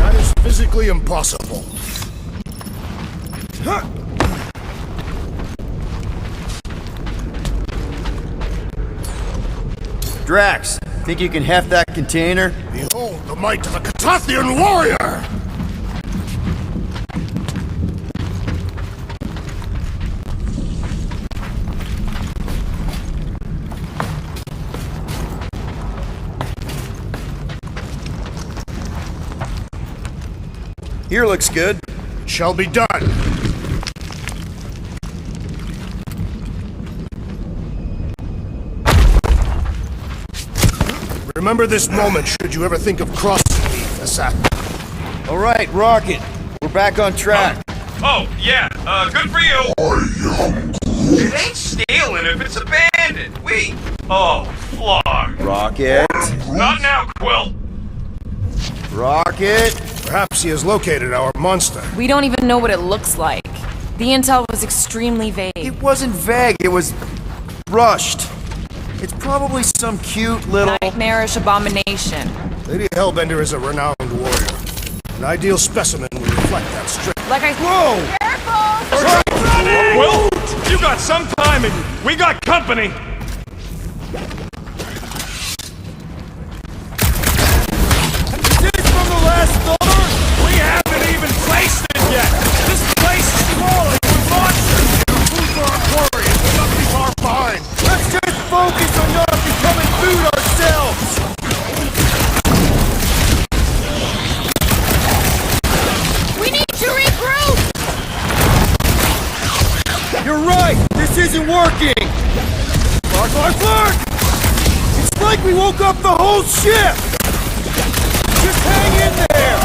That is physically impossible. Drax, think you can heft that container? Behold the might of a Catathian warrior! Here looks good. It shall be done. Remember this moment should you ever think of crossing me, assassin. All right, Rocket. We're back on track. Oh, yeah, good for you. It ain't stealing if it's abandoned. Oh, Flog. Rocket. Not now, Quill. Rocket. Perhaps he has located our monster. We don't even know what it looks like. The intel was extremely vague. It wasn't vague, it was rushed. It's probably some cute little... Nightmarish abomination. Lady Hellbender is a renowned warrior. An ideal specimen will reflect that strength. Like I... Whoa! Careful! Quill, you got some time and we got company. From the last thumper? We haven't even placed it yet. This place is crawling with monsters. Food for our warriors will not be far behind. Let's just focus on not becoming food ourselves! We need to regroup! You're right! This isn't working! Clark! It's like we woke up the whole ship! Just hang in there!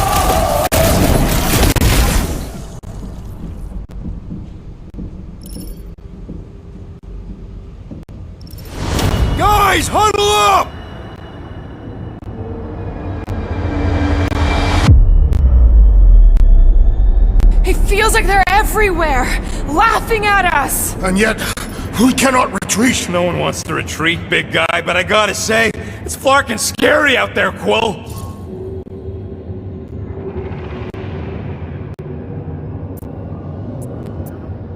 Guys, huddle up! It feels like they're everywhere, laughing at us! And yet, we cannot retreat. No one wants to retreat, big guy, but I gotta say, it's flarkin' scary out there, Quill.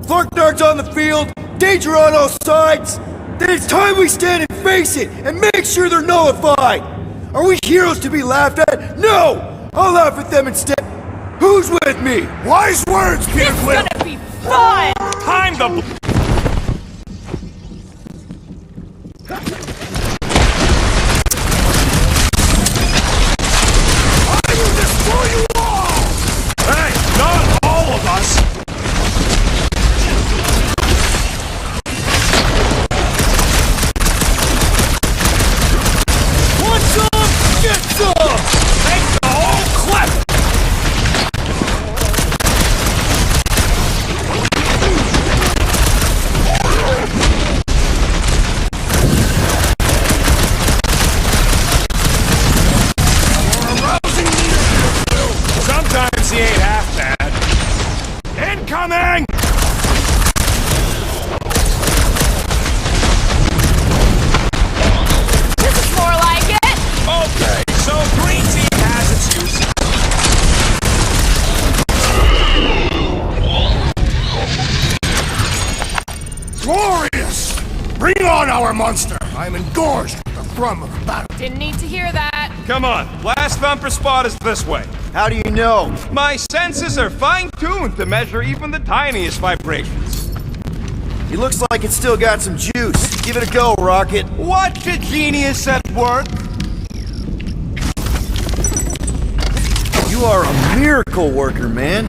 Flarknard's on the field, danger on all sides! Then it's time we stand and face it, and make sure they're nullified! Are we heroes to be laughed at? No! I'll laugh at them instead! Who's with me? Wise words, Peter It's Quill! gonna be fun! Time the... I will destroy you all! Hey, not all of us! Want some? Get some! Take the whole clip! Sometimes he ain't half bad. Incoming! This is more like it! Okay, so green team has its uses. Glorious! Bring on our monster! I am engorged with the thrum of battle. Didn't need to hear that. Come on, last thumper spot is this way. How do you know? My senses are fine-tuned to measure even the tiniest vibrations. He looks like it's still got some juice. Give it a go, Rocket. Watch a genius at work. You are a miracle worker, man.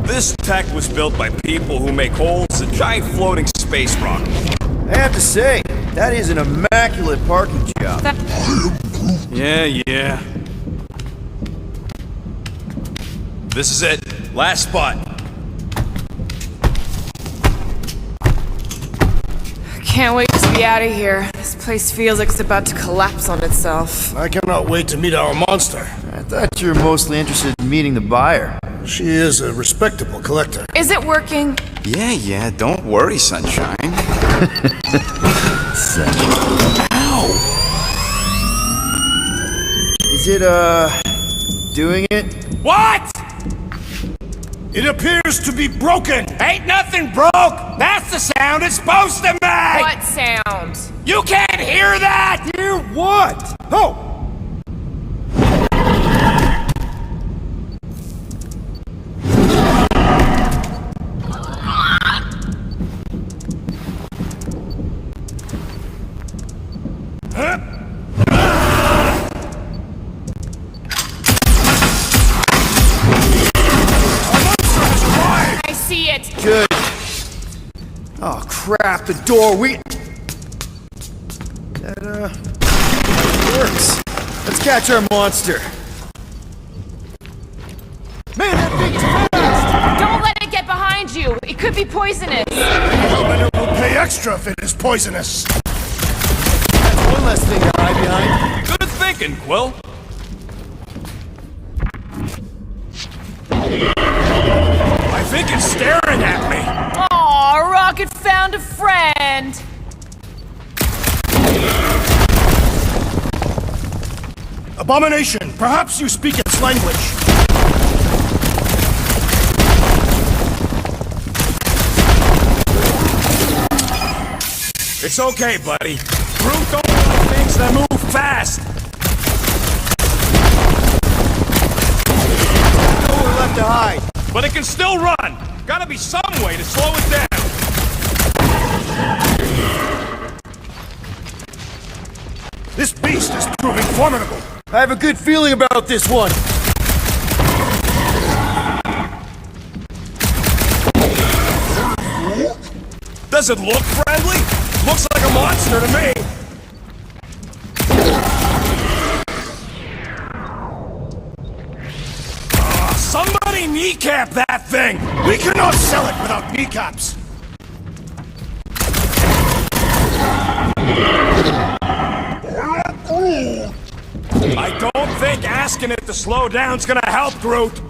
This tech was built by people who make holes in giant floating space rockets. I have to say, that is an immaculate parking job. Yeah. This is it. Last spot. Can't wait to be out of here. This place feels like it's about to collapse on itself. I cannot wait to meet our monster. I thought you were mostly interested in meeting the buyer. She is a respectable collector. Is it working? Yeah, don't worry, Sunshine. Ow! Is it, doing it? What? It appears to be broken! Ain't nothing broke! That's the sound it's supposed to make! What sound? You can't hear that! Hear what? Oh! I see it. Good. Oh, crap, the door, That, works. Let's catch our monster. Man, that thing's fast! Don't let it get behind you. It could be poisonous. Hellbender will pay extra if it is poisonous. That's one less thing to hide behind. Good thinking, Quill. I think it's staring at me. Aw, Rocket found a friend. Abomination, perhaps you speak its language. It's okay, buddy. Groot don't like things that move fast. Nowhere left to hide. But it can still run. Gotta be some way to slow it down. This beast is proving formidable. I have a good feeling about this one. Does it look friendly? Looks like a monster to me. Somebody kneecap that thing! We cannot sell it without kneecaps. I don't think asking it to slow down's gonna help, Groot.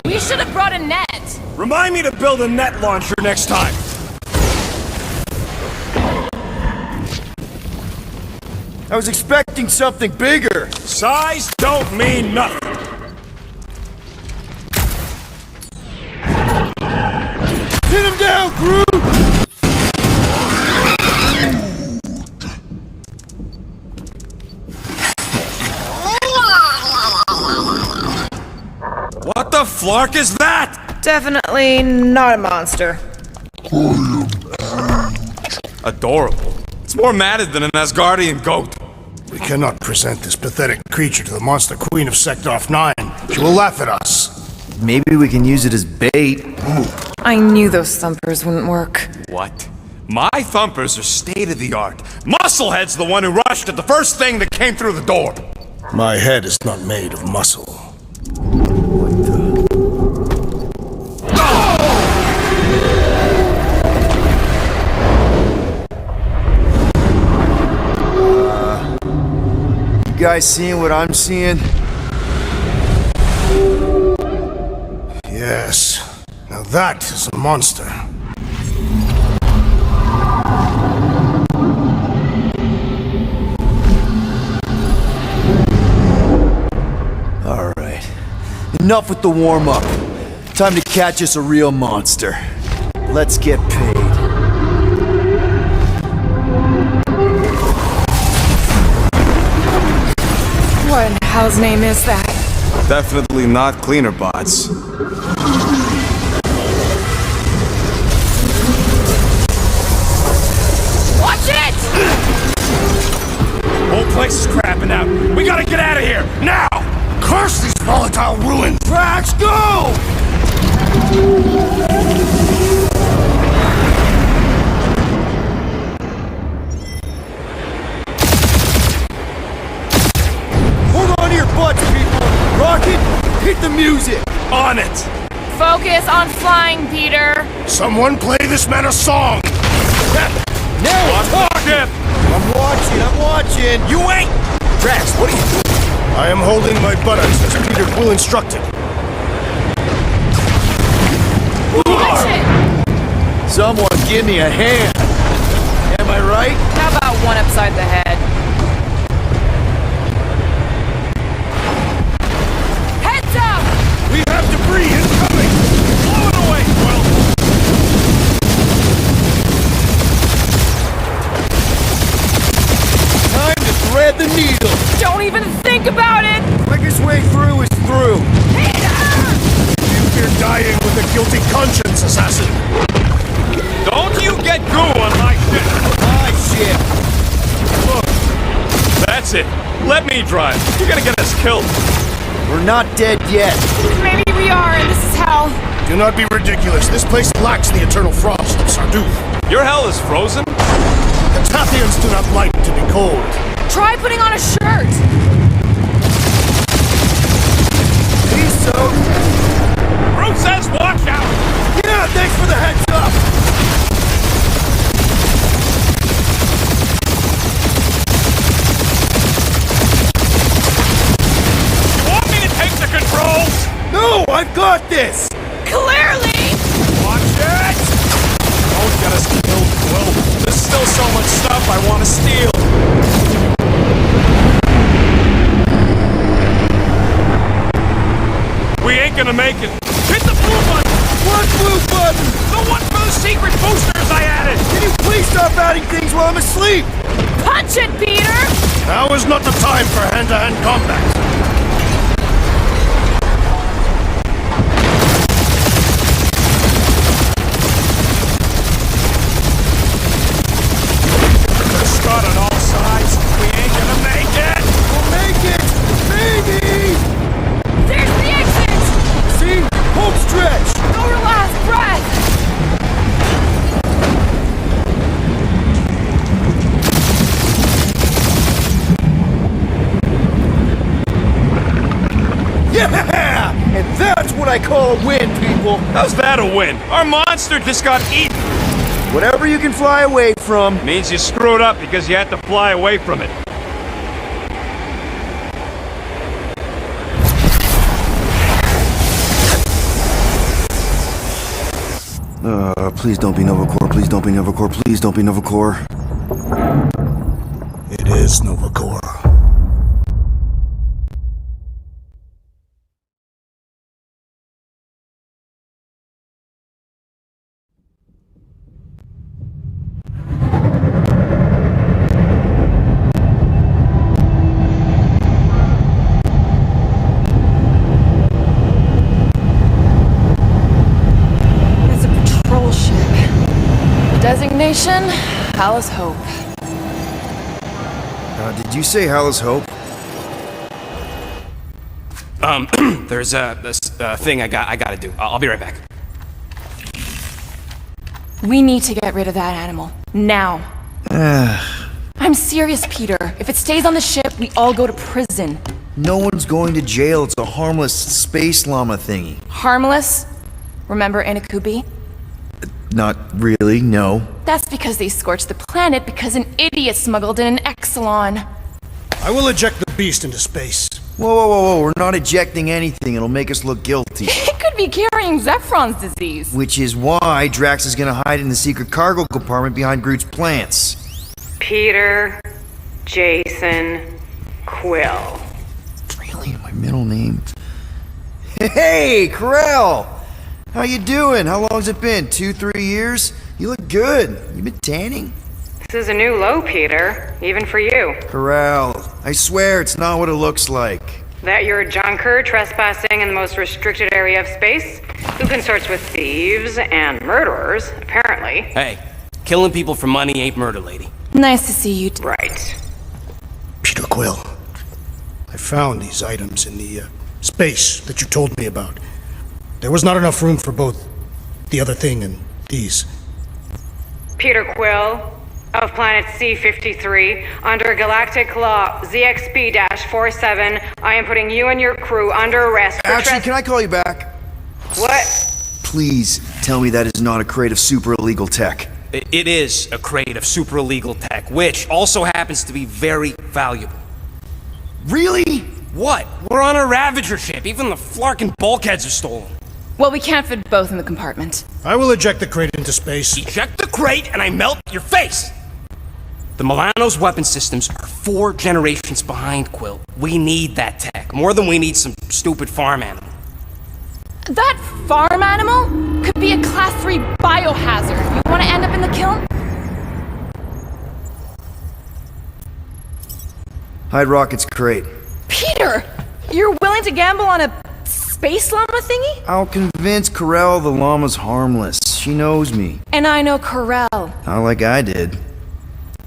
We should have brought a net. Remind me to build a net launcher next time. I was expecting something bigger. Size don't mean nothing. Pin him down, Groot! What the flark is that? Definitely not a monster. Adorable. It's more matted than an Asgardian goat. We cannot present this pathetic creature to the monster queen of Sector 9. She will laugh at us. Maybe we can use it as bait. I knew those thumpers wouldn't work. What? My thumpers are state-of-the-art. Musclehead's the one who rushed at the first thing that came through the door. My head is not made of muscle. You guys seeing what I'm seeing? Yes. Now that is a monster. All right. Enough with the warm-up. Time to catch us a real monster. Let's get paid. What in hell's name is that? Definitely not cleaner bots. Watch it! Hope Now! Curse these volatile ruins! Drax, go! Hold on to your butts, people! Rocket, hit the music! On it! Focus on flying, Peter. Someone play this man a song! Now On the ship! I'm watching! You ain't! Drax, what are you doing? I am holding my buttocks as Peter Quill instructed. Watch it! Someone give me a hand! Am I right? How about one upside the head? Heads up! We have debris incoming! Blow it away, Quill! Time to thread the needle! Don't even think about it! Quickest way through is through! You're dying with a guilty conscience, assassin! Don't you get goo on my ship! My shit! Look, that's it. Let me drive. You're gonna get us killed. We're not dead yet. Maybe we are, and this is hell. Do not be ridiculous. This place lacks the eternal frost of Sarduth. Your hell is frozen? The Tathians do not like to be cold. Try putting on a shirt. He's so... Bruce says watch out! Yeah, thanks for the heads up! You want me to take the controls? No, I've got this! Clearly! Watch it! Don't get us killed, Quill. There's still so much stuff I want to steal. We ain't gonna make it. Hit the blue button! What blue button? The one for the secret boosters I added! Can you please stop adding things while I'm asleep? Punch it, Peter! Now is not the time for hand-to-hand combat. There's Scott on all sides. We ain't gonna make it! We'll make it! Maybe! There's the exit! See? Home stretch! Our last breath! Yeah! And that's what I call a win, people! How's that a win? Our monster just got eaten! Whatever you can fly away from. Means you screwed up because you had to fly away from it. Please don't be Novacore, please don't be Novacore, please don't be Novacore. It is Novacore. It's a patrol ship. Designation, Hal's Hope. Did you say Hal's Hope? There's this thing I gotta do. I'll be right back. We need to get rid of that animal. Now. I'm serious, Peter. If it stays on the ship, we all go to prison. No one's going to jail. It's a harmless space llama thingy. Harmless? Remember Inakubi? Not really, no. That's because they scorched the planet because an idiot smuggled in an Exelon. I will eject the beast into space. Whoa, whoa, whoa, whoa. We're not ejecting anything. It'll make us look guilty. It could be carrying Zephron's disease. Which is why Drax is gonna hide in the secret cargo compartment behind Groot's plants. Peter, Jason, Quill. Really? My middle name? Hey, Corel! How you doing? How long's it been? 2-3 years? You look good. You been tanning? This is a new low, Peter, even for you. Corel, I swear it's not what it looks like. That you're a junker trespassing in the most restricted area of space, who consorts with thieves and murderers, apparently. Hey, killing people for money ain't murder, lady. Nice to see you. Right. Peter Quill. I found these items in the space that you told me about. There was not enough room for both the other thing and these. Peter Quill of planet C-53, under galactic law ZXP-47, I am putting you and your crew under arrest for Actually, can I call you back? What? Please tell me that is not a crate of super illegal tech. It is a crate of super illegal tech, which also happens to be very valuable. Really? What? We're on a Ravager ship. Even the Flarkin bulkheads are stolen. Well, we can't fit both in the compartment. I will eject the crate into space. Eject the crate and I melt your face! The Milano's weapon systems are 4 generations behind, Quill. We need that tech, more than we need some stupid farm animal. That farm animal could be a Class 3 biohazard. You want to end up in the kiln? Hide Rocket's crate. Peter! You're willing to gamble on a space llama thingy? I'll convince Corell the llama's harmless. She knows me. And I know Corell. Not like I did.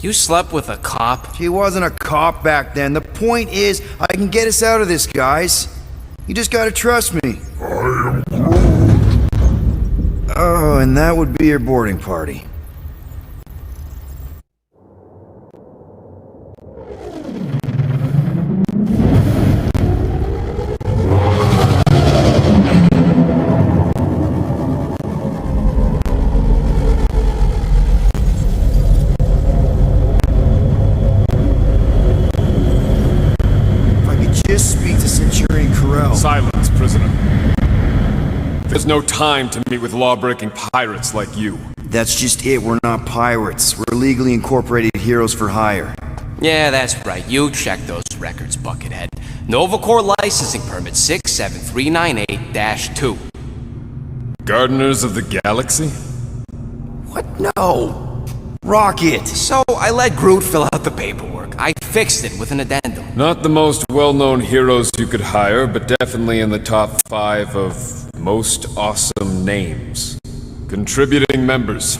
You slept with a cop? She wasn't a cop back then. The point is, I can get us out of this, guys. You just gotta trust me. I am Groot. Oh, and that would be your boarding party. Silence, prisoner. There's no time to meet with law-breaking pirates like you. That's just it. We're not pirates. We're legally incorporated heroes for hire. Yeah, that's right. You check those records, Buckethead. Novacore licensing permit 67398-2. Gardeners of the Galaxy? What? No! Rocket! So I let Groot fill out the paperwork. I fixed it with an addendum. Not the most well-known heroes you could hire, but definitely in the top 5 of most awesome names. Contributing members.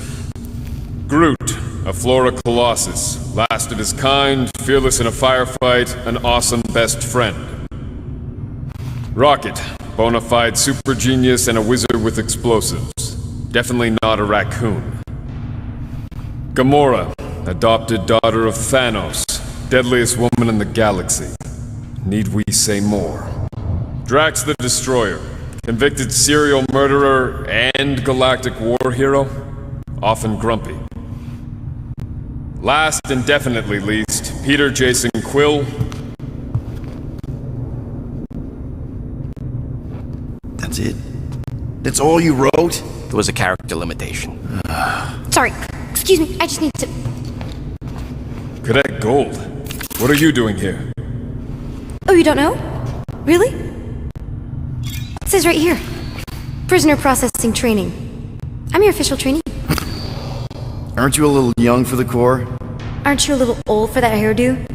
Groot, a Flora Colossus. Last of his kind, fearless in a firefight, an awesome best friend. Rocket, bona fide super genius and a wizard with explosives. Definitely not a raccoon. Gamora, adopted daughter of Thanos. Deadliest woman in the galaxy. Need we say more? Drax the Destroyer. Convicted serial murderer and galactic war hero. Often grumpy. Last and definitely least, Peter Jason Quill. That's it? That's all you wrote? There was a character limitation. Sorry, excuse me, I just need to... Cadet Gold. What are you doing here? Oh, you don't know? Really? It says right here. Prisoner processing training. I'm your official trainee. Aren't you a little young for the Corps? Aren't you a little old for that hairdo?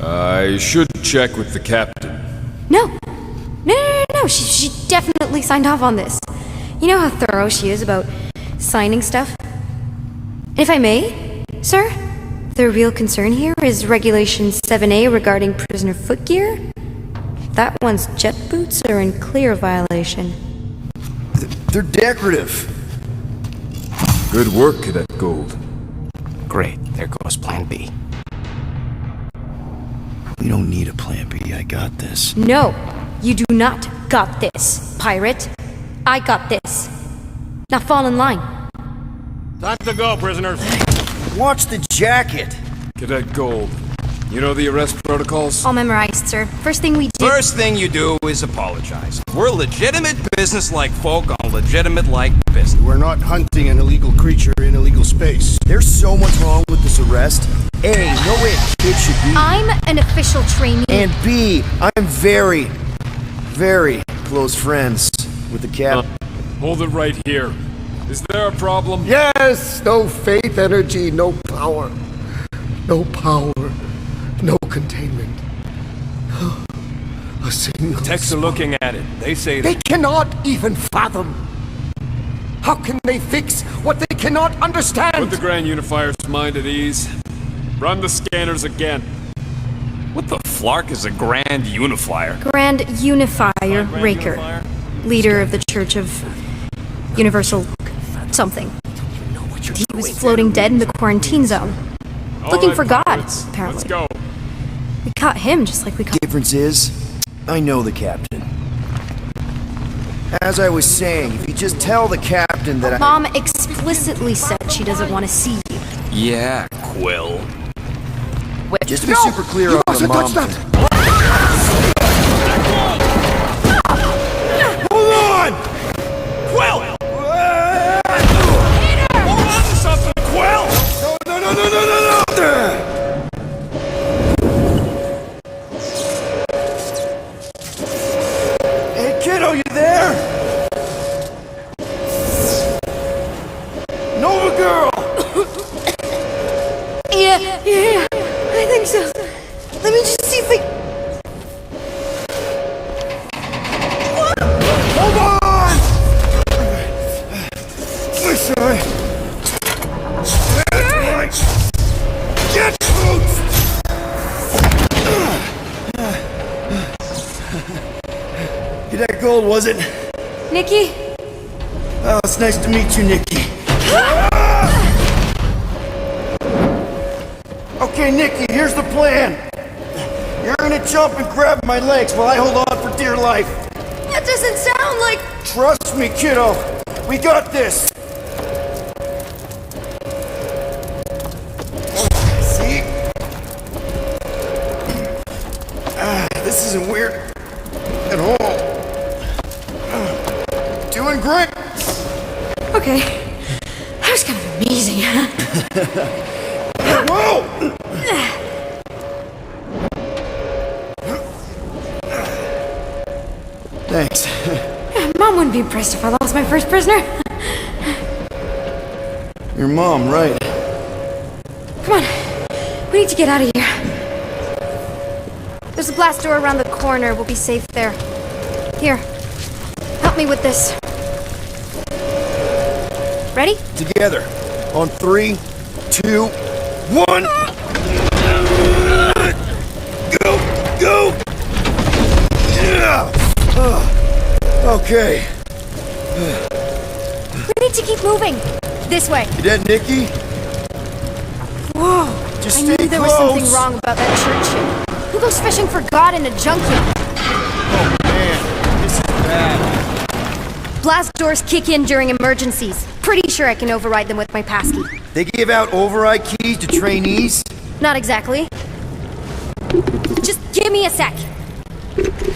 I should check with the captain. No. No. She definitely signed off on this. You know how thorough she is about signing stuff? And if I may, sir? The real concern here is Regulation 7A regarding prisoner footgear. That one's jet boots are in clear violation. They're decorative. Good work, Cadet Gold. Great, there goes Plan B. We don't need a Plan B, I got this. No, you do not got this, pirate. I got this. Now fall in line. Time to go, prisoners. Watch the jacket! Cadet Gold, you know the arrest protocols? All memorized, sir. First thing we do... First thing you do is apologize. We're legitimate business-like folk on legitimate-like business. We're not hunting an illegal creature in illegal space. There's so much wrong with this arrest. A, no way a kid should be. I'm an official trainee. And B, I'm very, very close friends with the captain. Hold it right here. Is there a problem? Yes! No faith energy, no power. No power, no containment. A single... Techs are looking at it. They say They cannot even fathom. How can they fix what they cannot understand? Put the Grand Unifier's mind at ease. Run the scanners again. What the flark is a Grand Unifier? Grand Unifier Raker. Leader of the Church of Universal something. He was floating dead in the quarantine zone. Looking for God, apparently. Let's go. We caught him just like we caught... Difference is, I know the captain. As I was saying, if you just tell the captain that Mom explicitly said she doesn't want to see you. Yeah, Quill. Just to be super clear on the mom thing. Hold on! Quill! Hold on to something, Quill! No! Hey, kiddo, you there? Nova girl! Yeah, I think so. Let me just see if I... Hold on! Listen, that's right. Get boots! Get that gold, was it? Nikki? Oh, it's nice to meet you, Nikki. Okay, Nikki, here's the plan. You're gonna jump and grab my legs while I hold on for dear life. That doesn't sound like... Trust me, kiddo. We got this. See? This isn't weird at all. Doing great. Okay. That was kind of amazing. Whoa! Thanks. Mom wouldn't be impressed if I lost my first prisoner. Your mom, right? Come on. We need to get out of here. There's a blast door around the corner. We'll be safe there. Here. Help me with this. Ready? Together. On 3, 2, 1. Go! Yeah! Okay. We need to keep moving. This way. You dead, Nikki? Whoa. Just I knew stay there was close. something wrong about that church shit. Who goes fishing for God in a junkyard? Oh, man. This is bad. Blast doors kick in during emergencies. Pretty sure I can override them with my passkey. They give out override keys to trainees? Not exactly. Just give me a sec.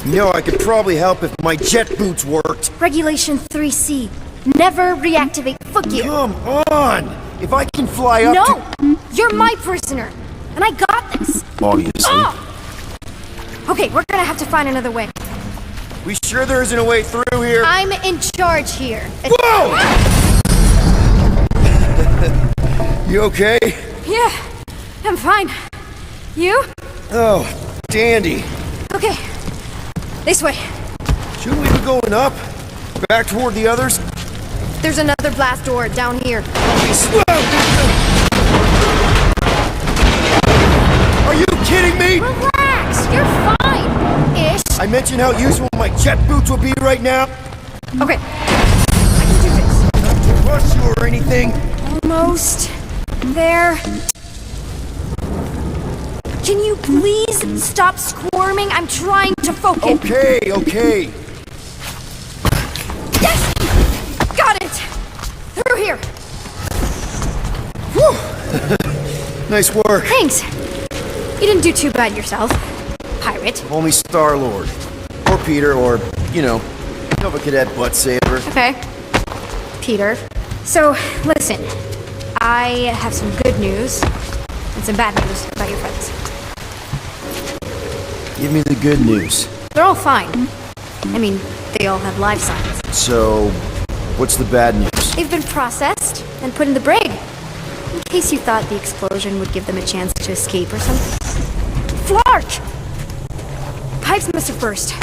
You know, I could probably help if my jet boots worked. Regulation 3C. Never reactivate footgear. Come on! If I can fly up No! You're my prisoner. And I got this. Obviously. Oh! Okay, we're gonna have to find another way. We sure there isn't a way through here? I'm in charge here. Whoa! You okay? Yeah, I'm fine. You? Oh, dandy. Okay. This way. Shouldn't we be going up? Back toward the others? There's another blast door down here. Are you kidding me? Relax, you're fine. Ish. I mentioned how useful my jet boots will be right now. Okay. I can do this. Not to rush you or anything. Almost there. Can you please stop squirming? I'm trying to focus. Okay. Yes! Got it! Through here. Whew. Nice work. Thanks. You didn't do too bad yourself, pirate. Only Star-Lord. Or Peter, or, you know, Nova Cadet butt saver. Okay. Peter. So, listen. I have some good news and some bad news about your friends. Give me the good news. They're all fine. I mean, they all have life signs. So, what's the bad news? They've been processed and put in the brig. In case you thought the explosion would give them a chance to escape or something. Flark! Pipes must have burst.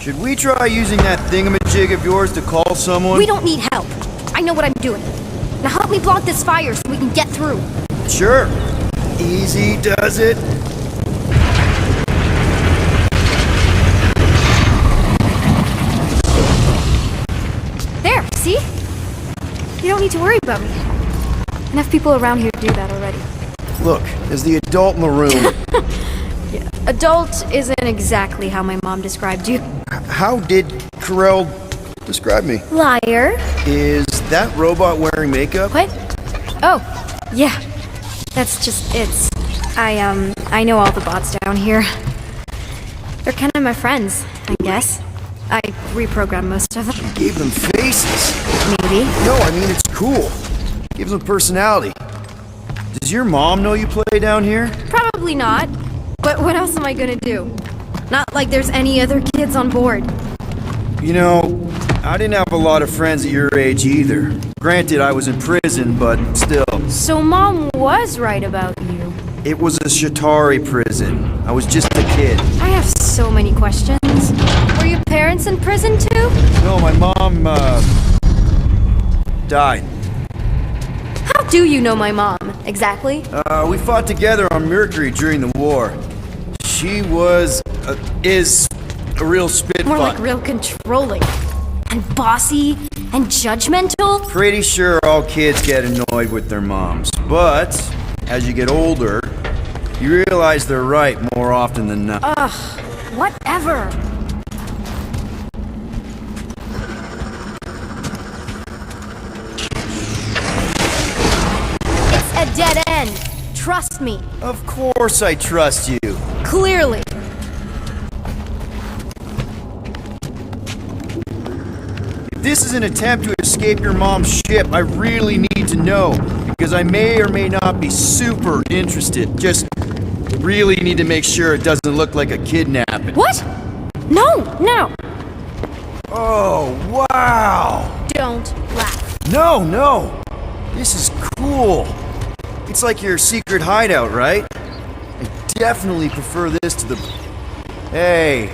Should we try using that thingamajig of yours to call someone? We don't need help. I know what I'm doing. Now help me block this fire so we can get through. Sure. Easy does it. to worry about me. Enough people around here do that already. Look, as the adult in the room... Yeah. Adult isn't exactly how my mom described you. How did Karel describe me? Liar. Is that robot wearing makeup? What? Oh, yeah. That's just it. I know all the bots down here. They're kind of my friends, I guess. I reprogrammed most of them. You gave them faces. Maybe. No, I mean, it's cool. Gives them personality. Does your mom know you play down here? Probably not. But what else am I gonna do? Not like there's any other kids on board. You know, I didn't have a lot of friends at your age either. Granted, I was in prison, but still. So Mom was right about you. It was a Shatari prison. I was just a kid. I have so many questions. Were your parents in prison too? No, my mom, died. How do you know my mom, exactly? We fought together on Mercury during the war. She was, is a real spitfire. More like real controlling. And bossy. And judgmental. Pretty sure all kids get annoyed with their moms. But, as you get older, you realize they're right more often than not. Ugh, whatever. It's a dead end. Trust me. Of course I trust you. Clearly. If this is an attempt to escape your mom's ship, I really need to know. Because I may or may not be super interested. Just really need to make sure it doesn't look like a kidnapping. What? No, no. Oh, wow. Don't laugh. No. This is cool. It's like your secret hideout, right? I definitely prefer this to the... Hey,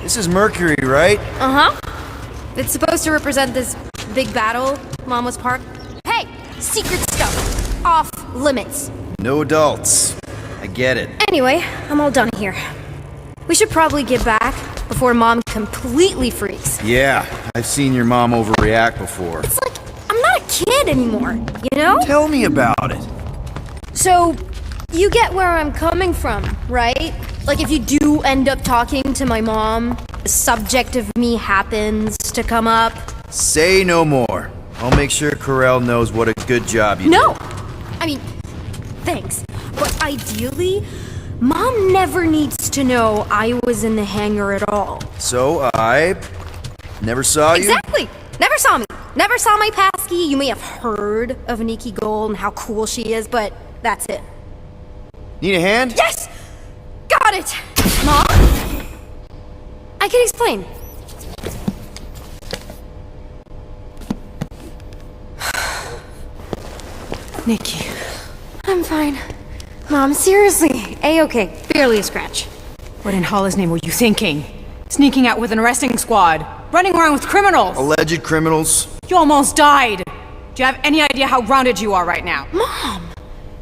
this is Mercury, right? Uh-huh. It's supposed to represent this big battle Mom was part. Hey, secret stuff. Off limits. No adults. I get it. Anyway, I'm all done here. We should probably get back before Mom completely freaks. Yeah, I've seen your mom overreact before. It's like, I'm not a kid anymore, you know? Tell me about it. So, you get where I'm coming from, right? Like if you do end up talking to my mom, the subject of me happens to come up. Say no more. I'll make sure Karel knows what a good job you No! did. I mean, thanks. But ideally, Mom never needs to know I was in the hangar at all. So, I never saw you? Exactly! Never saw me. Never saw my passkey. You may have heard of Nikki Gold and how cool she is, but that's it. Need a hand? Yes! Got it! Mom? I can explain. Nikki. I'm fine. Mom, seriously. A-okay. Barely a scratch. What in Hall's name were you thinking? Sneaking out with an arresting squad? Running around with criminals? Alleged criminals? You almost died! Do you have any idea how grounded you are right now? Mom!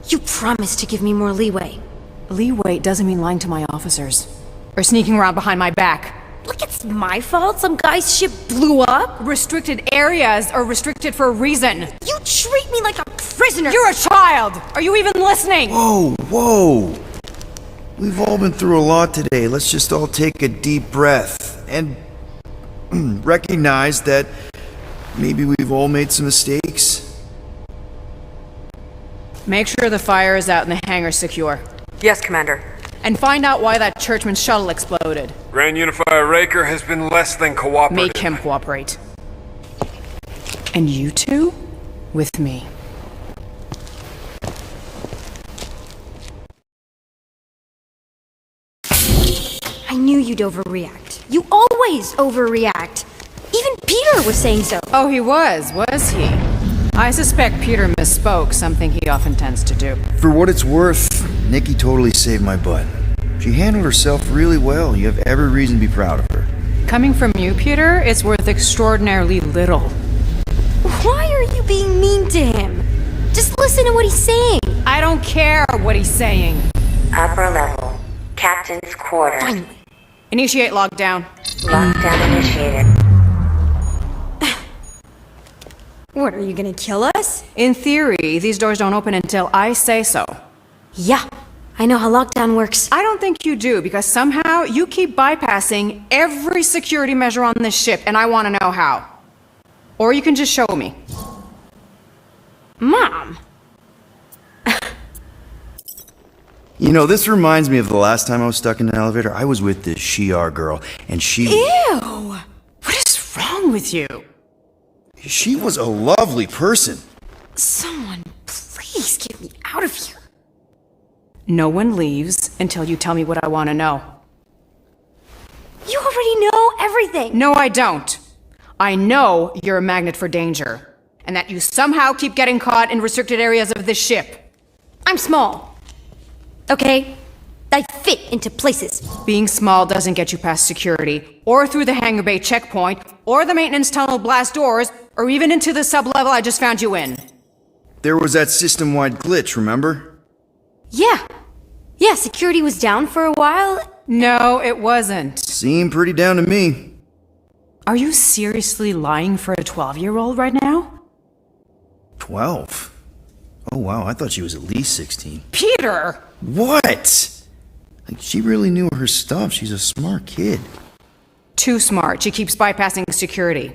You promised to give me more leeway. Leeway doesn't mean lying to my officers. Or sneaking around behind my back. Look, it's my fault some guy's ship blew up. Restricted areas are restricted for a reason. You treat me like a prisoner! You're a child! Are you even listening? Whoa! We've all been through a lot today. Let's just all take a deep breath and recognize that maybe we've all made some mistakes. Make sure the fire is out and the hangar secure. Yes, Commander. And find out why that churchman's shuttle exploded. Grand Unifier Raker has been less than cooperative. Make him cooperate. And you two, with me. I knew you'd overreact. You always overreact. Even Peter was saying so. Oh, he was he? I suspect Peter misspoke, something he often tends to do. For what it's worth, Nikki totally saved my butt. She handled herself really well. You have every reason to be proud of her. Coming from you, Peter, it's worth extraordinarily little. Why are you being mean to him? Just listen to what he's saying. I don't care what he's saying. Upper level. Captain's quarters. Finally. Initiate lockdown. Lockdown initiated. What, are you gonna kill us? In theory, these doors don't open until I say so. Yeah, I know how lockdown works. I don't think you do, because somehow you keep bypassing every security measure on this ship, and I want to know how. Or you can just show me. Mom! You know, this reminds me of the last time I was stuck in an elevator. I was with this Shi'ar girl, and she... Ew! What is wrong with you? She was a lovely person. Someone, please get me out of here. No one leaves until you tell me what I want to know. You already know everything! No, I don't. I know you're a magnet for danger, and that you somehow keep getting caught in restricted areas of this ship. I'm small. Okay? I fit into places. Being small doesn't get you past security, or through the hangar bay checkpoint, or the maintenance tunnel blast doors, or even into the sub-level I just found you in. There was that system-wide glitch, remember? Yeah. Yeah, security was down for a while. No, it wasn't. Seemed pretty down to me. Are you seriously lying for a 12-year-old right now? 12? Oh wow, I thought she was at least 16. Peter! What? Like, she really knew her stuff. She's a smart kid. Too smart. She keeps bypassing security.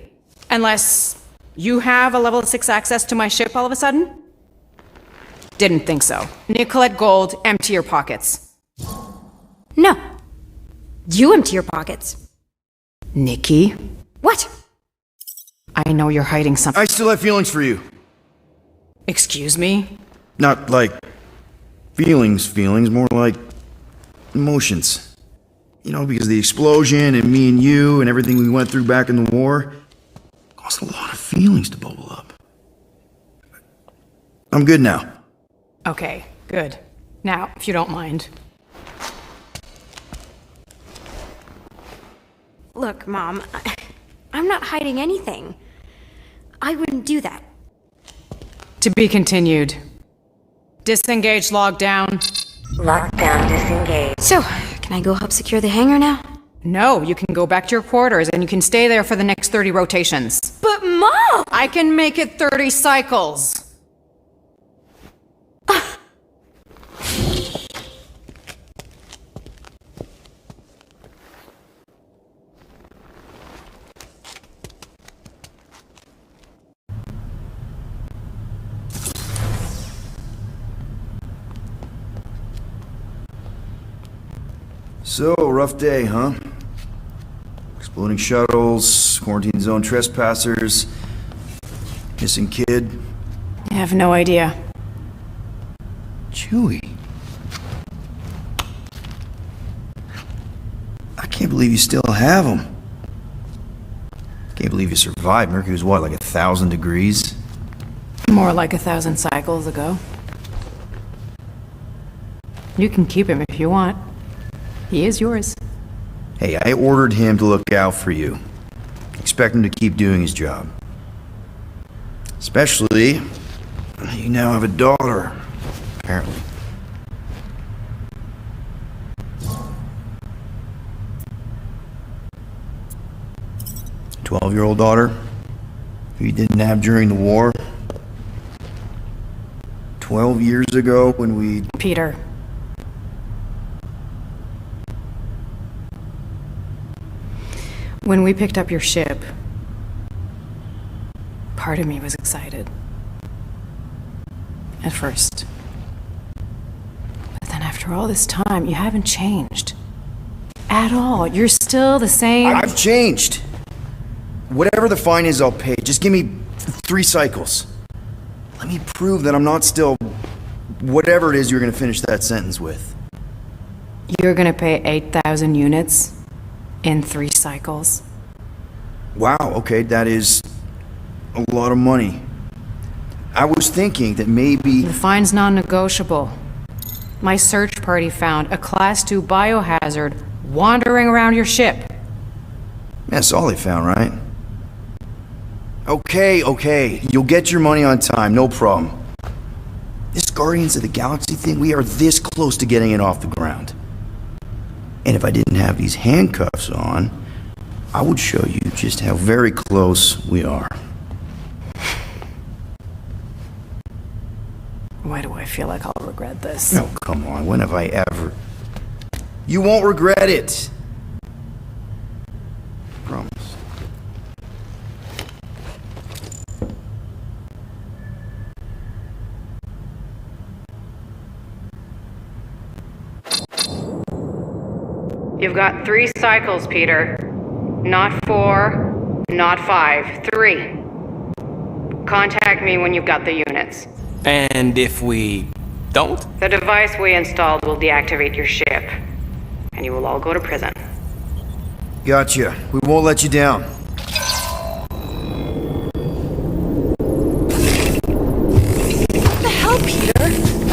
Unless you have a level 6 access to my ship all of a sudden? Didn't think so. Nicolette Gold, empty your pockets. No. You empty your pockets. Nikki? What? I know you're hiding something. I still have feelings for you. Excuse me? Not like feelings, more like emotions. You know, because the explosion and me and you and everything we went through back in the war caused a lot of feelings to bubble up. I'm good now. Okay, good. Now, if you don't mind. Look, Mom, I'm not hiding anything. I wouldn't do that. To be continued. Disengage lockdown. Lockdown disengaged. So, can I go help secure the hangar now? No, you can go back to your quarters and you can stay there for the next 30 rotations. But Mom! I can make it 30 cycles. So, rough day, huh? Exploding shuttles, quarantine zone trespassers, missing kid. I have no idea. Chewie. I can't believe you still have him. Can't believe you survived. Mercury was what, like 1,000 degrees? More like 1,000 cycles ago. You can keep him if you want. He is yours. Hey, I ordered him to look out for you. Expect him to keep doing his job. Especially, you now have a daughter, apparently. A 12-year-old daughter who you didn't have during the war. 12 years ago when we... Peter. When we picked up your ship, part of me was excited. At first. But then after all this time, you haven't changed. At all. You're still the same... I've changed. Whatever the fine is, I'll pay. Just give me 3 cycles. Let me prove that I'm not still... whatever it is you're gonna finish that sentence with. You're gonna pay 8,000 units? In 3 cycles. Wow, okay, that is a lot of money. I was thinking that maybe... The fine's non-negotiable. My search party found a Class 2 biohazard wandering around your ship. That's all they found, right? Okay, you'll get your money on time, no problem. This Guardians of the Galaxy thing, we are this close to getting it off the ground. And if I didn't have these handcuffs on, I would show you just how very close we are. feel like I'll regret this. No, come on. When have I ever? You won't regret it. Promise. You've got 3 cycles, Peter. Not 4, not 5, 3. Contact me when you've got the units. And if we don't? The device we installed will deactivate your ship, and you will all go to prison. Gotcha. We won't let you down. What the hell, Peter?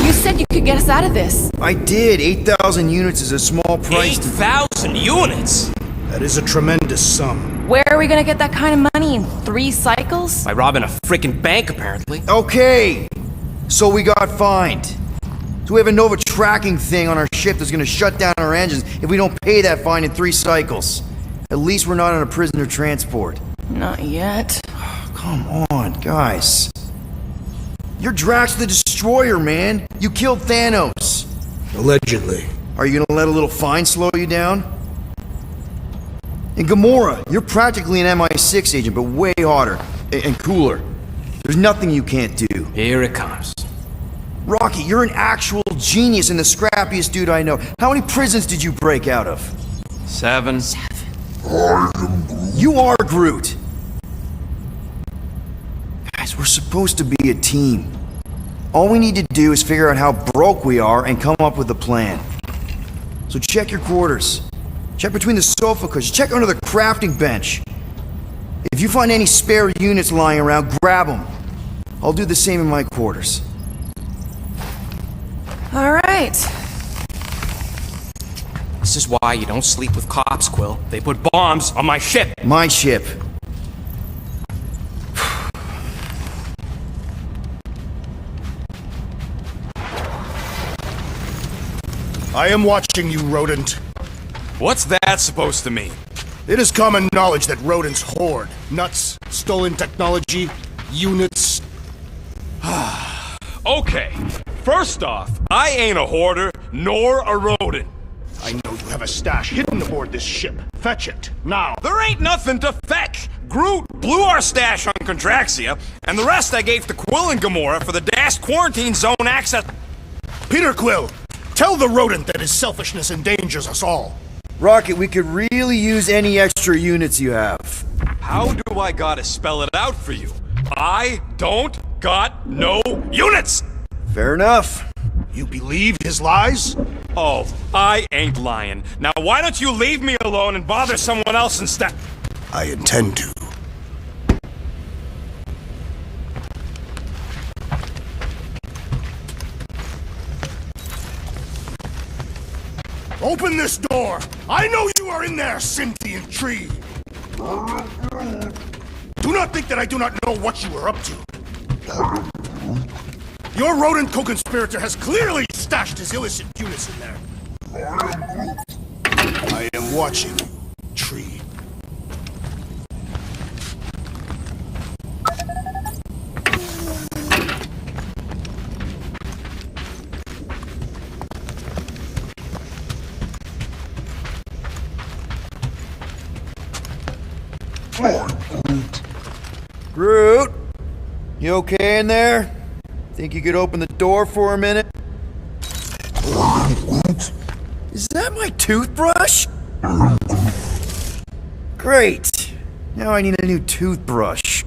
You said you could get us out of this. I did. 8,000 units is a small price. 8,000 units? That is a tremendous sum. Where are we gonna get that kind of money in 3 cycles? By robbing a freaking bank, apparently. Okay. So we got fined. So we have a Nova tracking thing on our ship that's gonna shut down our engines if we don't pay that fine in 3 cycles. At least we're not on a prisoner transport. Not yet. Come on, guys. You're Drax the Destroyer, man. You killed Thanos. Allegedly. Are you gonna let a little fine slow you down? And Gamora, you're practically an MI6 agent, but way hotter and cooler. There's nothing you can't do. Here it comes. Rocky, you're an actual genius and the scrappiest dude I know. How many prisons did you break out of? 7. You are Groot. Guys, we're supposed to be a team. All we need to do is figure out how broke we are and come up with a plan. So check your quarters. Check between the sofa cushions. Check under the crafting bench. If you find any spare units lying around, grab them. I'll do the same in my quarters. All right. This is why you don't sleep with cops, Quill. They put bombs on my ship. My ship. I am watching you, rodent. What's that supposed to mean? It is common knowledge that rodents hoard nuts, stolen technology, units. Okay, first off, I ain't a hoarder, nor a rodent. I know you have a stash hidden aboard this ship. Fetch it, now. There ain't nothing to fetch. Groot blew our stash on Contraxia, and the rest I gave to Quill and Gamora for the dashed quarantine zone access. Peter Quill, tell the rodent that his selfishness endangers us all. Rocket, we could really use any extra units you have. How do I gotta spell it out for you? I don't got no units! Fair enough. You believe his lies? Oh, I ain't lying. Now why don't you leave me alone and bother someone else instead? I intend to. Open this door! I know you are in there, sentient tree! Do not think that I do not know what you are up to. Your rodent co-conspirator has clearly stashed his illicit units in there. I am watching you, tree. Groot, you okay in there? Think you could open the door for a minute? Is that my toothbrush? Great. Now I need a new toothbrush.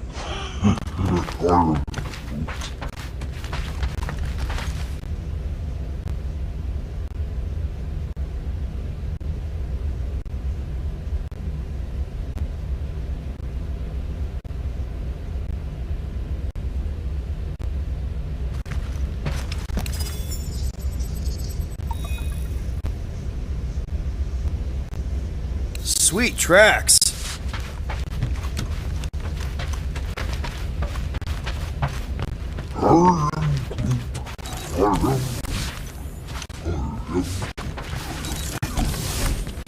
Sweet tracks.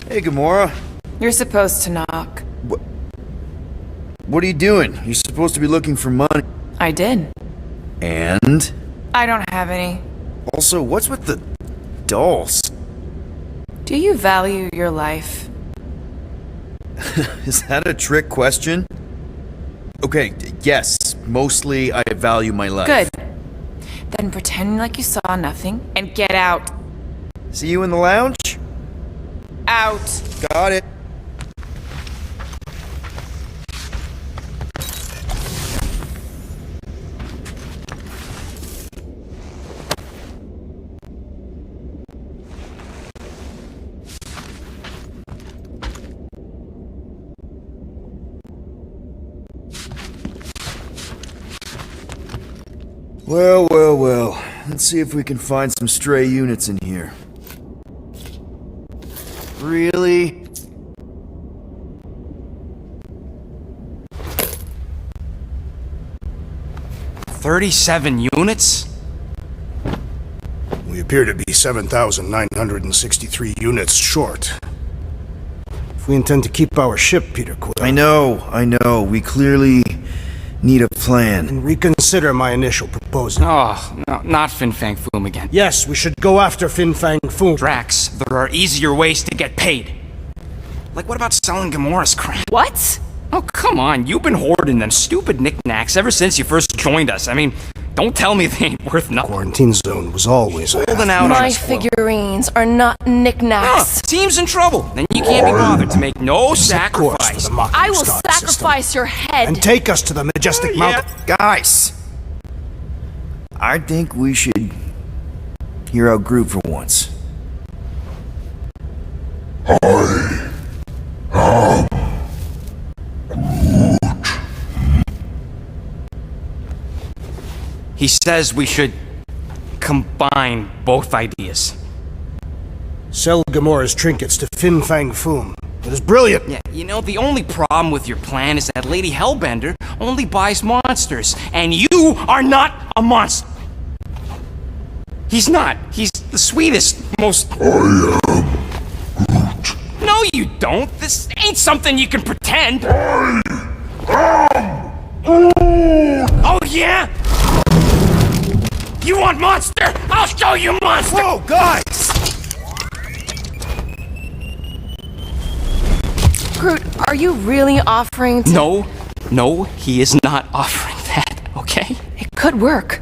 Hey, Gamora. You're supposed to knock. What are you doing? You're supposed to be looking for money. I did. And? I don't have any. Also, what's with the dolls? Do you value your life? Is that a trick question? Okay, yes, mostly I value my life. Good. Then pretend like you saw nothing and get out. See you in the lounge? Out. Got it. Well, well, well. Let's see if we can find some stray units in here. Really? $37 units? We appear to be 7,963 units short. If we intend to keep our ship, Peter Quill... I know. We clearly need a plan. And reconsider my initial proposal. Oh, no, not Fin Fang Foom again. Yes, we should go after Fin Fang Foom. Drax, there are easier ways to get paid. Like, what about selling Gamora's crap? What? Oh, come on. You've been hoarding them stupid knickknacks ever since you first joined us. I mean, don't tell me they ain't worth nothing. Quarantine zone was always holding out on My us. figurines are not knickknacks. Team's in trouble. Then you can't be bothered to make no sacrifice. I will sacrifice your head. And take us to the majestic mountain. Guys! I think we should hear out Groot for once. He says we should combine both ideas. Sell Gamora's trinkets to Fin Fang Foom. It is brilliant. Yeah, you know, the only problem with your plan is that Lady Hellbender only buys monsters, and you are not a monster. He's not. He's the sweetest, most... I am Groot. No, you don't. This ain't something you can pretend. I am Groot. Oh, yeah? You want monster? I'll show you monster! Whoa, guys! Groot, are you really offering to... No, he is not offering that, okay? It could work.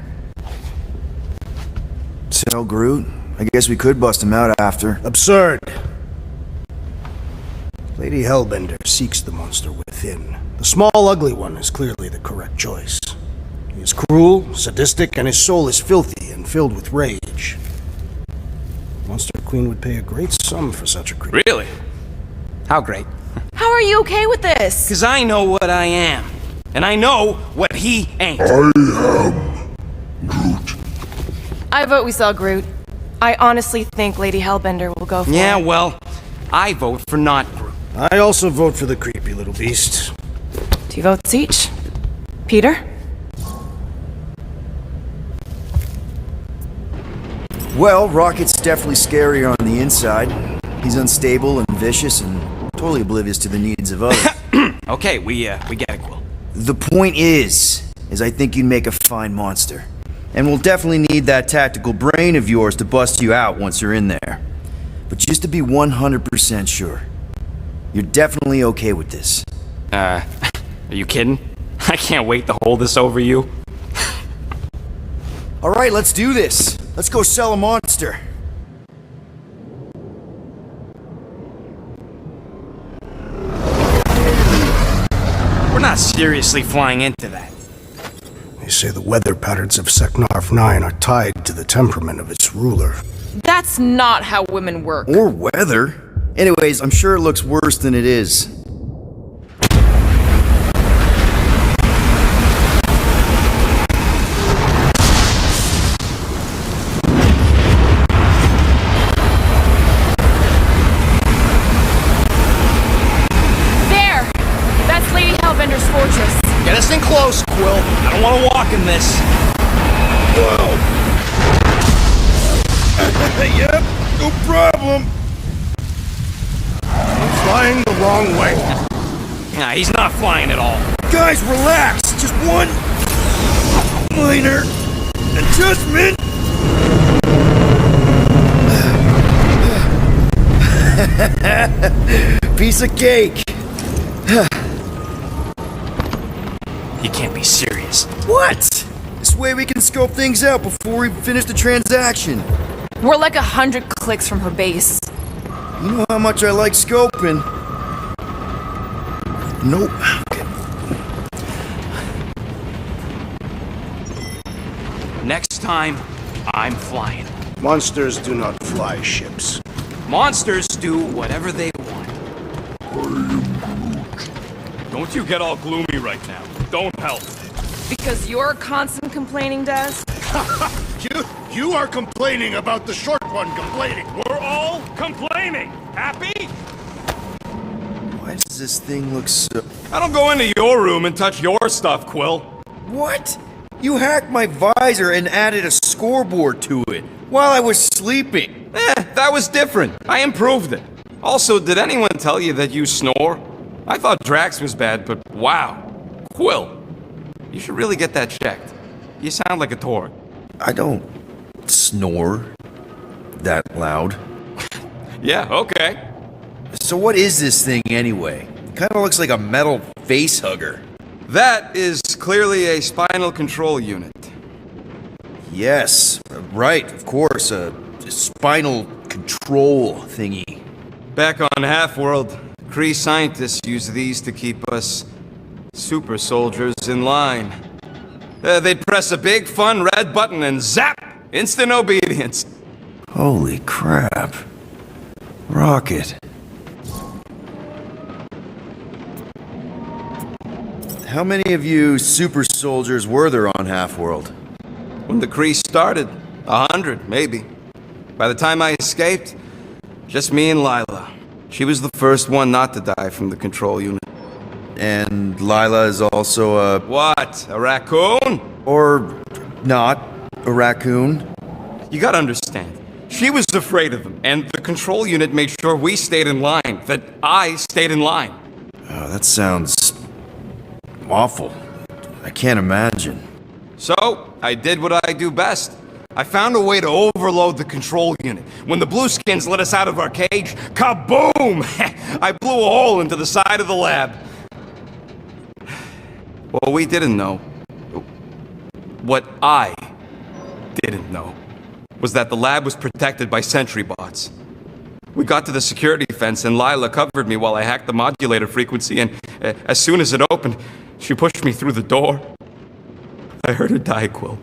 So, Groot, I guess we could bust him out after. Absurd. Lady Hellbender seeks the monster within. The small, ugly one is clearly the correct choice. He is cruel, sadistic, and his soul is filthy and filled with rage. Monster Queen would pay a great sum for such a creature. Really? How great? How are you okay with this? Because I know what I am. And I know what he ain't. I am Groot. I vote we sell Groot. I honestly think Lady Hellbender will go for Yeah, it. well, I vote for not Groot. I also vote for the creepy little beast. 2 votes each. Peter? Well, Rocket's definitely scarier on the inside. He's unstable and vicious and totally oblivious to the needs of others. Okay, we get it, Quill. The point is I think you'd make a fine monster. And we'll definitely need that tactical brain of yours to bust you out once you're in there. But just to be 100% sure, you're definitely okay with this. Are you kidding? I can't wait to hold this over you. Alright, let's do this. Let's go sell a monster. We're not seriously flying into that. They say the weather patterns of Seknarf 9 are tied to the temperament of its ruler. That's not how women work. Or weather. Anyways, I'm sure it looks worse than it is. There! That's Lady Hellbender's fortress. Get us in close, Quill. I don't want to walk in this. Whoa! Yep, no problem. I'm flying the wrong way. Nah, he's not flying at all. Guys, relax. Just one minor adjustment. Piece of cake! You can't be serious. What? This way we can scope things out before we finish the transaction. We're like 100 clicks from her base. You know how much I like scoping. Nope. Next time, I'm flying. Monsters do not fly ships. Monsters do whatever they want. Don't you get all gloomy right now. Don't help. Because your constant complaining does? You are complaining about the short one complaining. We're all complaining. Happy? Why does this thing look so... I don't go into your room and touch your stuff, Quill. What? You hacked my visor and added a scoreboard to it while I was sleeping. That was different. I improved it. Also, did anyone tell you that you snore? I thought Drax was bad, but wow. Quill, you should really get that checked. You sound like a Torg. I don't snore that loud. Yeah, okay. So what is this thing anyway? It kind of looks like a metal face hugger. That is clearly a spinal control unit. Yes, right, of course, a spinal control thingy. Back on Half-World, Kree scientists use these to keep us super soldiers in line. They'd press a big, fun red button and zap! Instant obedience. Holy crap. Rocket. How many of you super soldiers were there on Half-World? When the Kree started, 100, maybe. By the time I escaped, just me and Lila. She was the first one not to die from the control unit. And Lila is also a... What? A raccoon? Or not a raccoon? You gotta understand. She was afraid of them, and the control unit made sure we stayed in line, that I stayed in line. Oh, that sounds... awful. I can't imagine. So, I did what I do best. I found a way to overload the control unit. When the Blueskins let us out of our cage, kaboom! I blew a hole into the side of the lab. What we didn't know, what I didn't know, was that the lab was protected by sentry bots. We got to the security fence and Lila covered me while I hacked the modulator frequency, and as soon as it opened, she pushed me through the door. I heard her die, Quill.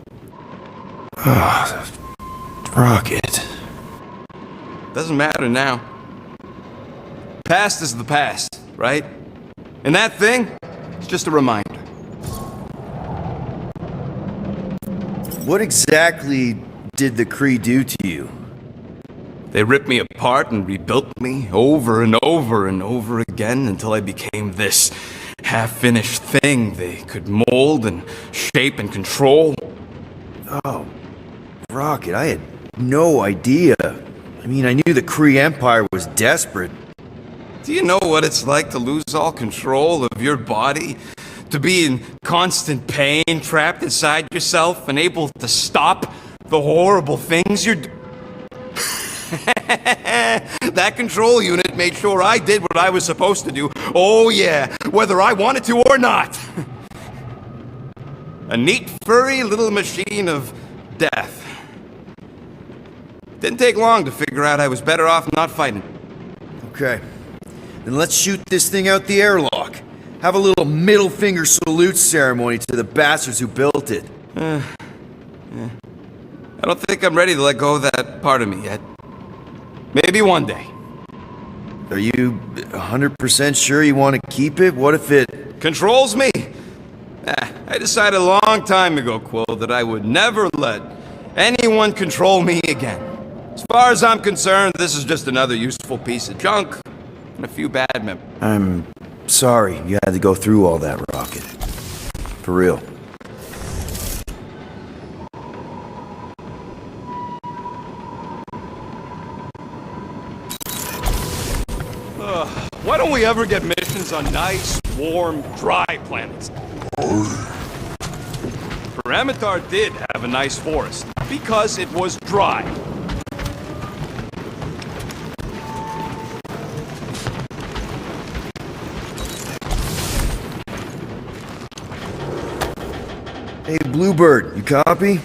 Rocket. Doesn't matter now. Past is the past, right? And that thing, it's just a reminder. What exactly did the Kree do to you? They ripped me apart and rebuilt me over and over and over again until I became this half-finished thing they could mold and shape and control. Oh, Rocket, I had no idea. I mean, I knew the Kree Empire was desperate. Do you know what it's like to lose all control of your body? To be in constant pain, trapped inside yourself, unable to stop the horrible things you're doing? That control unit made sure I did what I was supposed to do. Oh yeah, whether I wanted to or not. A neat, furry little machine of death. Didn't take long to figure out I was better off not fighting. Okay, then let's shoot this thing out the airlock. Have a little middle finger salute ceremony to the bastards who built it. Yeah. I don't think I'm ready to let go of that part of me yet. Maybe one day. Are you 100% sure you want to keep it? What if it... controls me? I decided a long time ago, Quill, that I would never let anyone control me again. As far as I'm concerned, this is just another useful piece of junk and a few bad memories. I'm sorry you had to go through all that, Rocket. For real. Why don't we ever get missions on nice, warm, dry planets? Paramitar did have a nice forest, because it was dry. Hey, Bluebird, you copy?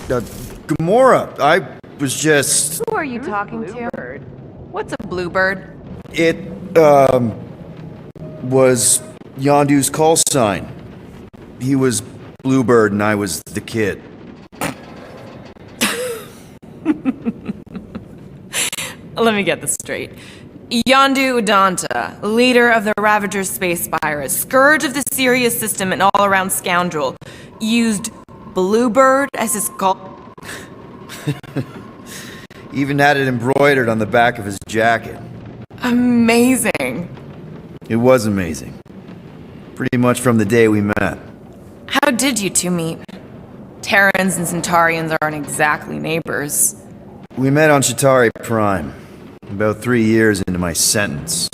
Gamora, I was just... Who are you talking to? What's a bluebird? It, was Yondu's call sign. He was Bluebird and I was the kid. Let me get this straight. Yondu Udanta, leader of the Ravager's space virus, scourge of the Sirius system and all-around scoundrel, used Bluebird as his call... Even had it embroidered on the back of his jacket. Amazing. It was amazing. Pretty much from the day we met. How did you two meet? Terrans and Centaurians aren't exactly neighbors. We met on Chitauri Prime, about 3 years into my sentence.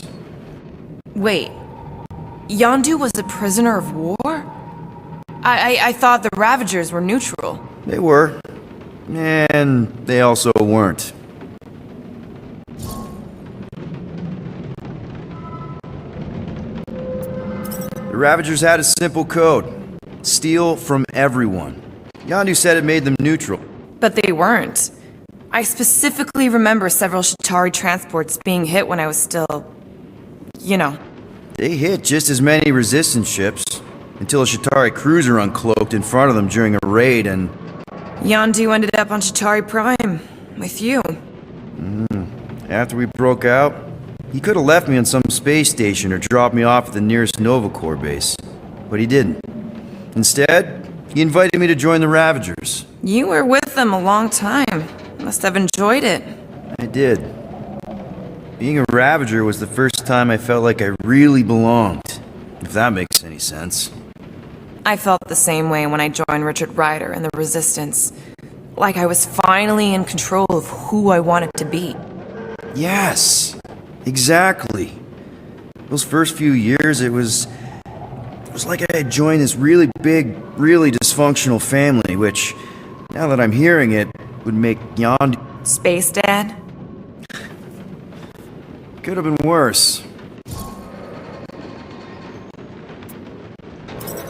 Wait, Yondu was a prisoner of war? I thought the Ravagers were neutral. They were. And they also weren't. The Ravagers had a simple code. Steal from everyone. Yondu said it made them neutral. But they weren't. I specifically remember several Chitauri transports being hit when I was still... you know. They hit just as many resistance ships, until a Chitauri cruiser uncloaked in front of them during a raid and... Yondu ended up on Chitauri Prime, with you. After we broke out, he could have left me on some space station or dropped me off at the nearest Nova Corps base. But he didn't. Instead, he invited me to join the Ravagers. You were with them a long time. Must have enjoyed it. I did. Being a Ravager was the first time I felt like I really belonged, if that makes any sense. I felt the same way when I joined Richard Ryder and the Resistance. Like I was finally in control of who I wanted to be. Yes, exactly. Those first few years, it was like I had joined this really big, really dysfunctional family, which, now that I'm hearing it, would make Yondu... Space Dad? Could have been worse.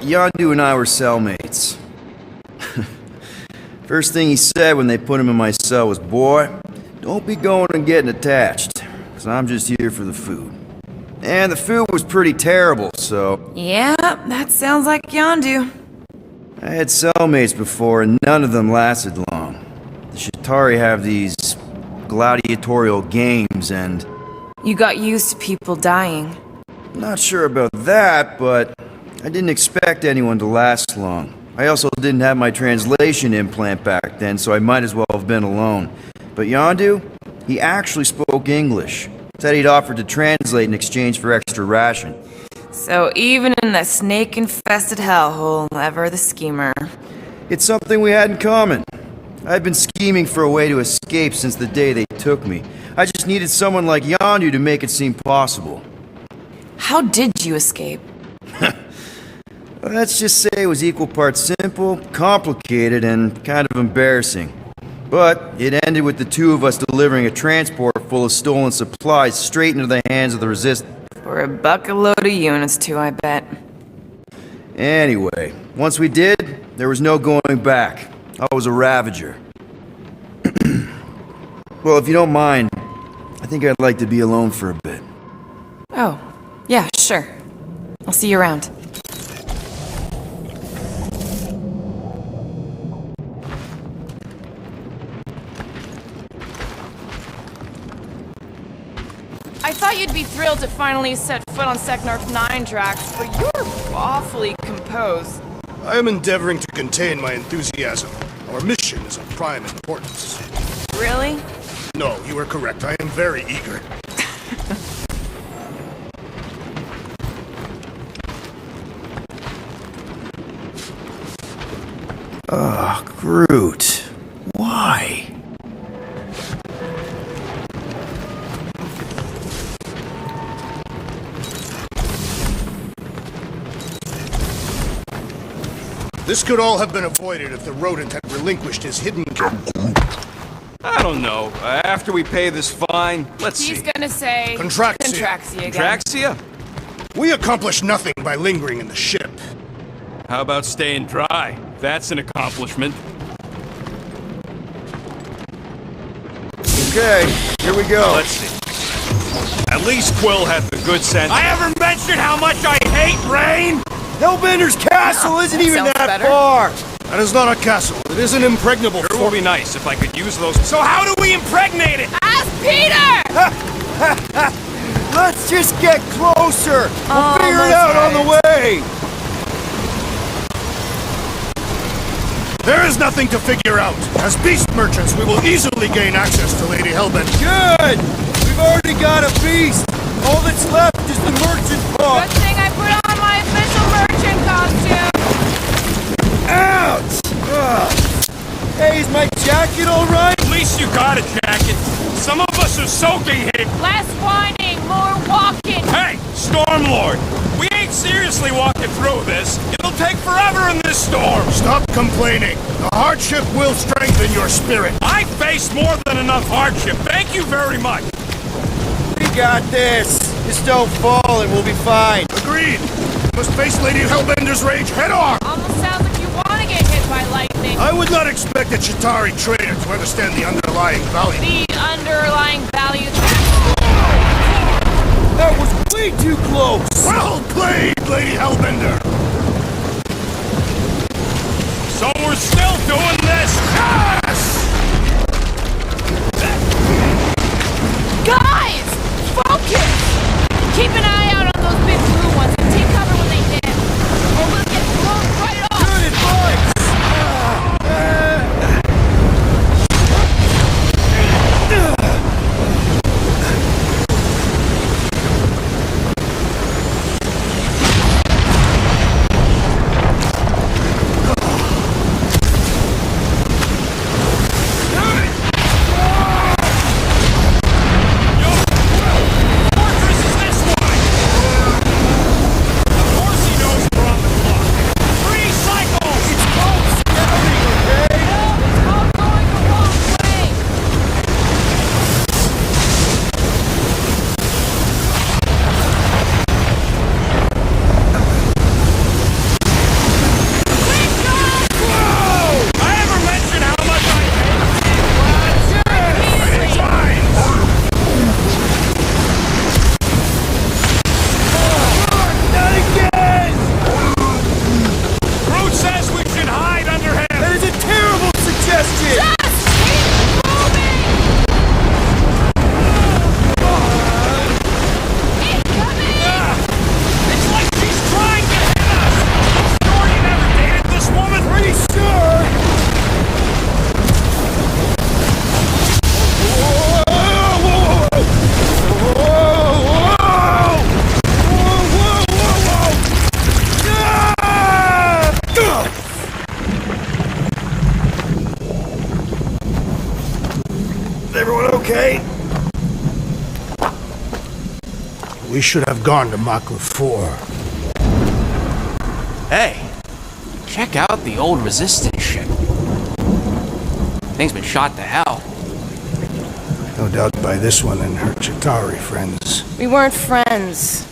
Yondu and I were cellmates. First thing he said when they put him in my cell was, "Boy, don't be going and getting attached, because I'm just here for the food." And the food was pretty terrible, so... Yeah, that sounds like Yondu. I had cellmates before, and none of them lasted long. The Chitauri have these gladiatorial games, and... You got used to people dying. Not sure about that, but I didn't expect anyone to last long. I also didn't have my translation implant back then, so I might as well have been alone. But Yondu, he actually spoke English. Said he'd offered to translate in exchange for extra ration. So even in that snake-infested hellhole, ever the schemer. It's something we had in common. I've been scheming for a way to escape since the day they took me. I just needed someone like Yondu to make it seem possible. How did you escape? Let's just say it was equal parts simple, complicated, and kind of embarrassing. But it ended with the two of us delivering a transport full of stolen supplies straight into the hands of the Resistance. For a bucket-load of units too, I bet. Anyway, once we did, there was no going back. I was a Ravager. Well, if you don't mind, I think I'd like to be alone for a bit. Oh, yeah, sure. I'll see you around. I thought you'd be thrilled to finally set foot on Seknarf's 9 tracks, but you're awfully composed. I am endeavoring to contain my enthusiasm. Our mission is of prime importance. Really? No, you are correct. I am very eager. Ugh, Groot. Why? This could all have been avoided if the rodent had relinquished his hidden... I don't know. After we pay this fine, let's see. He's gonna say... Contraxia. Contraxia again. Contraxia? We accomplished nothing by lingering in the ship. How about staying dry? That's an accomplishment. Okay, here we go. Let's see. At least Quill had the good sense. I ever mentioned how much I hate rain? Hellbender's castle isn't even sounds that better. far. That is not a castle. It is an impregnable Sure would be nice if I could use those. So how do we impregnate it? Ask Peter! Let's just get closer. We'll Oh, figure it almost out on the way. There is nothing to figure out. As beast merchants, we will easily gain access to Lady Hellbender. Good. We've already got a beast. All that's left is the merchant part. Good thing I put on my official merchant costume. Ouch! Ugh. Hey, is my jacket all right? At least you got a jacket. Some of us are soaking here. Less whining, more walking. Hey, Stormlord! We ain't seriously walking through this. It'll take forever in this storm. Stop complaining. The hardship will strengthen your spirit. I faced more than enough hardship. Thank you very much. We got this. Just don't fall and we'll be fine. Agreed. We must face Lady Hellbender's rage head on. Almost sounds like you want to get hit by lightning. I would not expect a Chitauri trader to understand the underlying value. The underlying value. That was way too close. Well played, Lady Hellbender. So we're still doing this? Yes! Guys! Focus! Keep an eye out on those big blue ones and take cover when they hit. Or we'll get blown right off! Good advice. We should have gone to Mach 4. Hey, check out the old resistance ship. Thing's been shot to hell. No doubt by this one and her Chitauri friends. We weren't friends.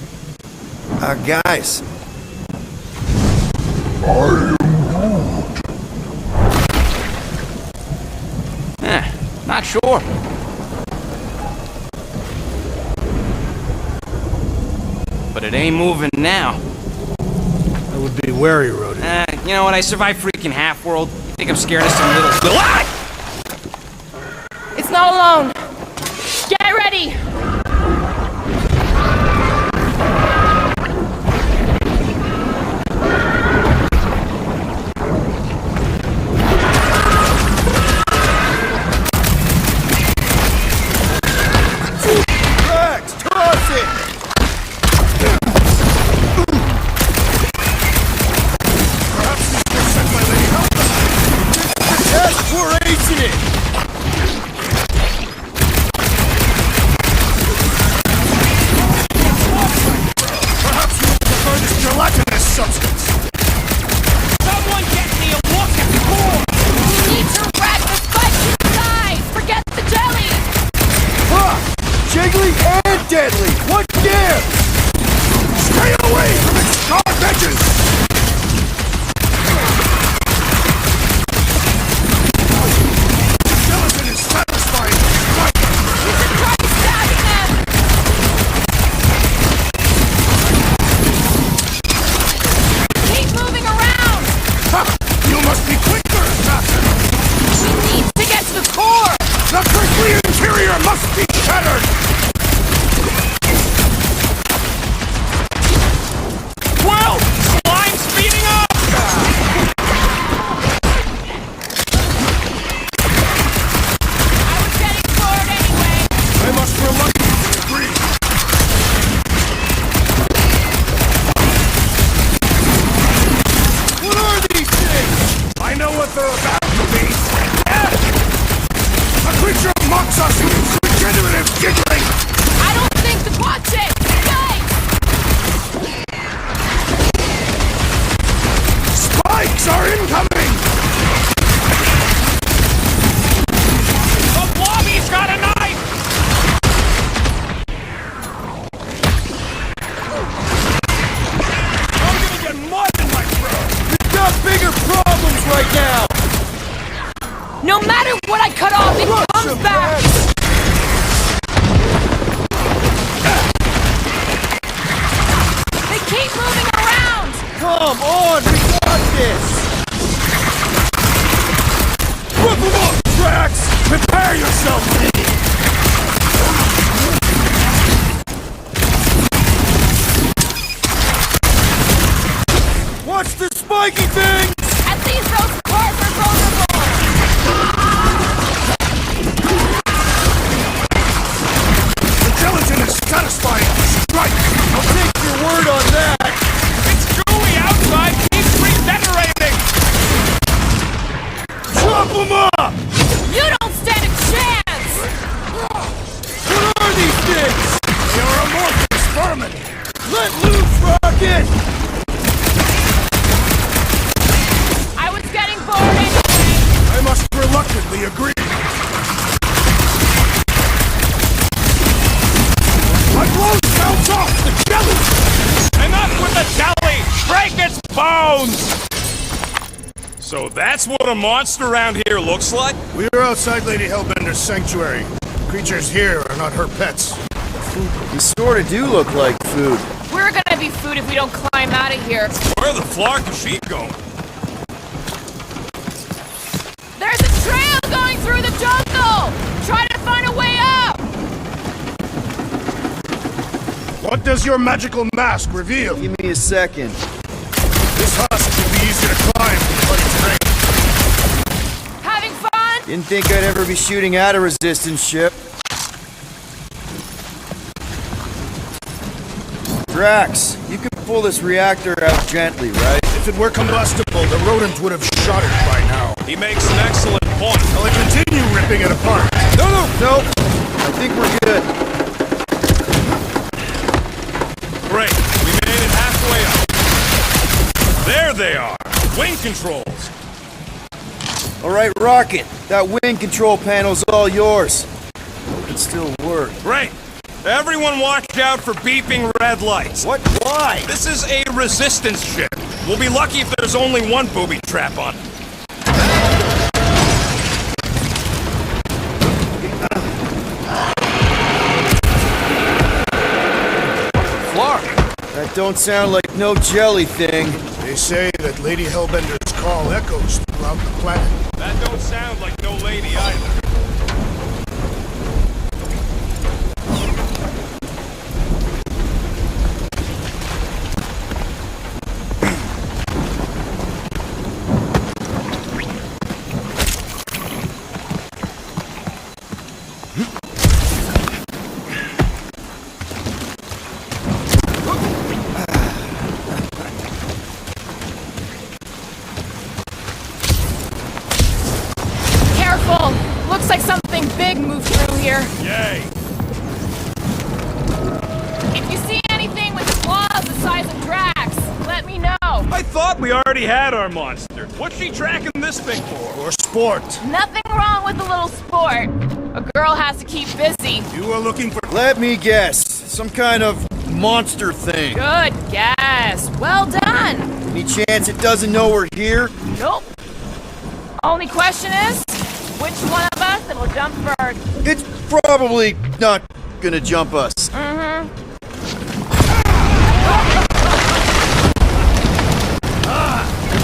Guys. Not sure. But it ain't moving now. That would be wary roaded. You know what? I survived freaking Half-World. Think I'm scared of some little... Ah! It's not alone. Get ready! Rex, toss it! Perhaps this will send my Lady Hellbender. Yes, we're acing it! Perhaps you will prefer this gelatinous substance. Someone get me a look at the core! Need to rack the spike inside! Forget the jelly! Ha! Jiggly and deadly! What gives? Stay away from its sharp edges! Who's back? They keep moving around! Come on, we got this! Whip them up, Drax! Prepare yourself! Watch the spiky thing! At least those cars are vulnerable! The gelatin is satisfying! Strike! I'll take your word on that! It's gooey outside! Keeps regenerating! Chop them up! You don't stand a chance! What are these things? You're amorphous vermin! Let loose, Rocket! I was getting bored anyway! I must reluctantly agree. My blows bounce off the jelly! Enough with the jelly! Break its bones! So that's what a monster around here looks like? We are outside Lady Hellbender's sanctuary. Creatures here are not her pets. You sorta do look like food. We're gonna be food if we don't climb out of here. Where the flark is she going? There's a trail going through the jungle! Try to find a way up! What does your magical mask reveal? Give me a second. This husk should be easy to climb from muddy terrain. Having fun? Didn't think I'd ever be shooting at a resistance ship. Drax, you could pull this reactor out gently, right? If it were combustible, the rodent would have shot it by now. He makes an excellent point. Shall I continue ripping it apart? Nope. I think we're good. Great, we made it halfway up. There they are, wing controls. All right, Rocket. That wing control panel's all yours. Hope it still works. Great. Everyone watch out for beeping red lights. What? Why? This is a resistance ship. We'll be lucky if there's only one booby trap on it. Flark. That don't sound like no jelly thing. They say that Lady Hellbender's call echoes throughout the planet. That don't sound like no lady either. Looks like something big moved through here. Yay! If you see anything with claws the size of Drax, let me know. I thought we already had our monster. What's she tracking this thing for? Or sport. Nothing wrong with a little sport. A girl has to keep busy. You are looking for... Let me guess. Some kind of monster thing. Good guess. Well done. Any chance it doesn't know we're here? Nope. Only question is, which one of us it'll jump first? It's probably not gonna jump us.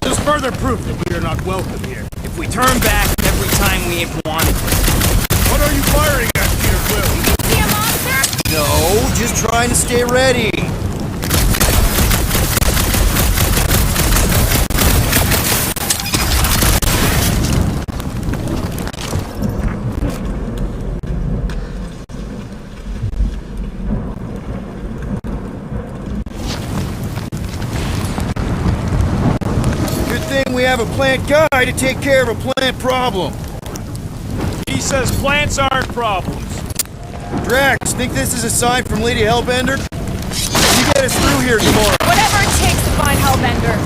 Just further proof that we are not welcome here. If we turn back every time we ain't wanted. What are you firing at, Peter Quill? See a monster? No, just trying to stay ready. We have a plant guy to take care of a plant problem. He says plants aren't problems. Drax, think this is a sign from Lady Hellbender? You get us through here tomorrow. Whatever it takes to find Hellbender.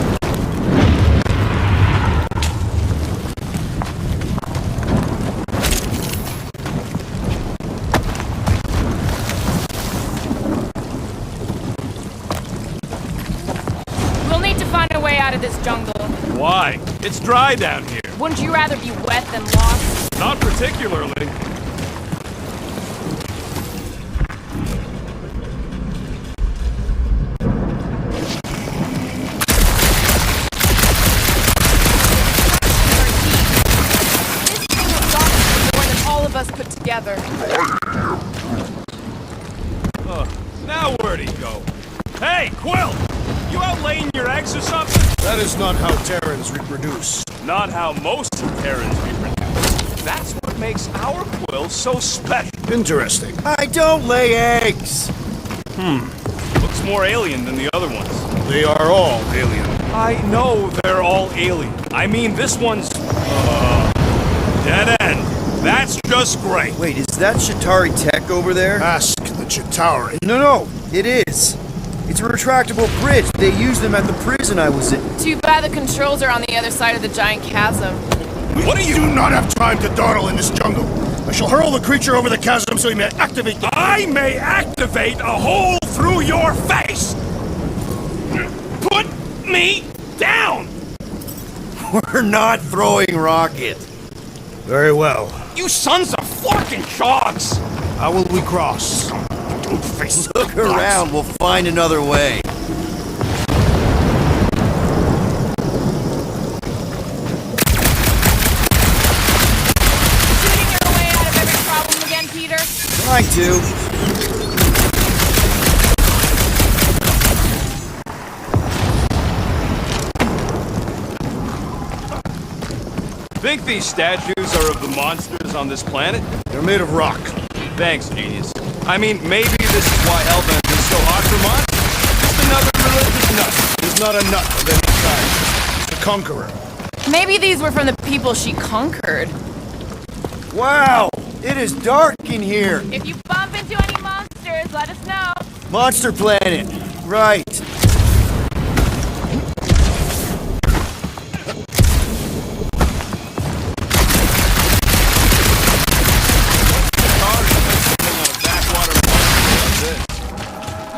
We'll need to find a way out of this jungle. Why? It's dry down here. Wouldn't you rather be wet than lost? Not particularly. sex or something? That is not how Terrans reproduce. Not how most Terrans reproduce. That's what makes our quill so special. Interesting. I don't lay eggs! Looks more alien than the other ones. They are all alien. I know they're all alien. I mean, this one's, dead end. That's just great. Wait, is that Shatari tech over there? Ask the Chitauri. No, it is. It's a retractable bridge. They used them at the prison I was in. Too bad the controls are on the other side of the giant chasm. What do you do not have time to dawdle in this jungle? I shall hurl the creature over the chasm so he may activate the... I may activate a hole through your face! Put me down! We're not throwing rockets. Very well. You sons of flarkin' shogs! How will we cross? Look around, we'll find another way. Shooting your way out of every problem again, Peter? Trying to. Think these statues are of the monsters on this planet? They're made of rock. Thanks, genius. I mean, maybe this is why Hellbender is so hot for monsters. Just another religious nut. He's not a nut of any kind. He's a conqueror. Maybe these were from the people she conquered. Wow, it is dark in here. If you bump into any monsters, let us know. Monster Planet, right.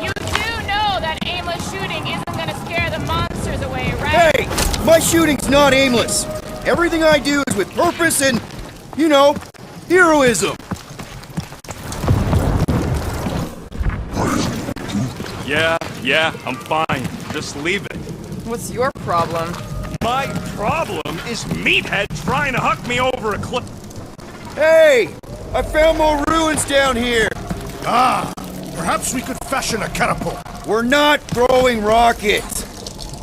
You do know that aimless shooting isn't gonna scare the monsters away, right? Hey, my shooting's not aimless. Everything I do is with purpose and, you know, heroism. Yeah, I'm fine. Just leave it. What's your problem? My problem is Meathead trying to huck me over a cliff. Hey, I found more ruins down here. Ah, perhaps we could fashion a catapult. We're not throwing rockets.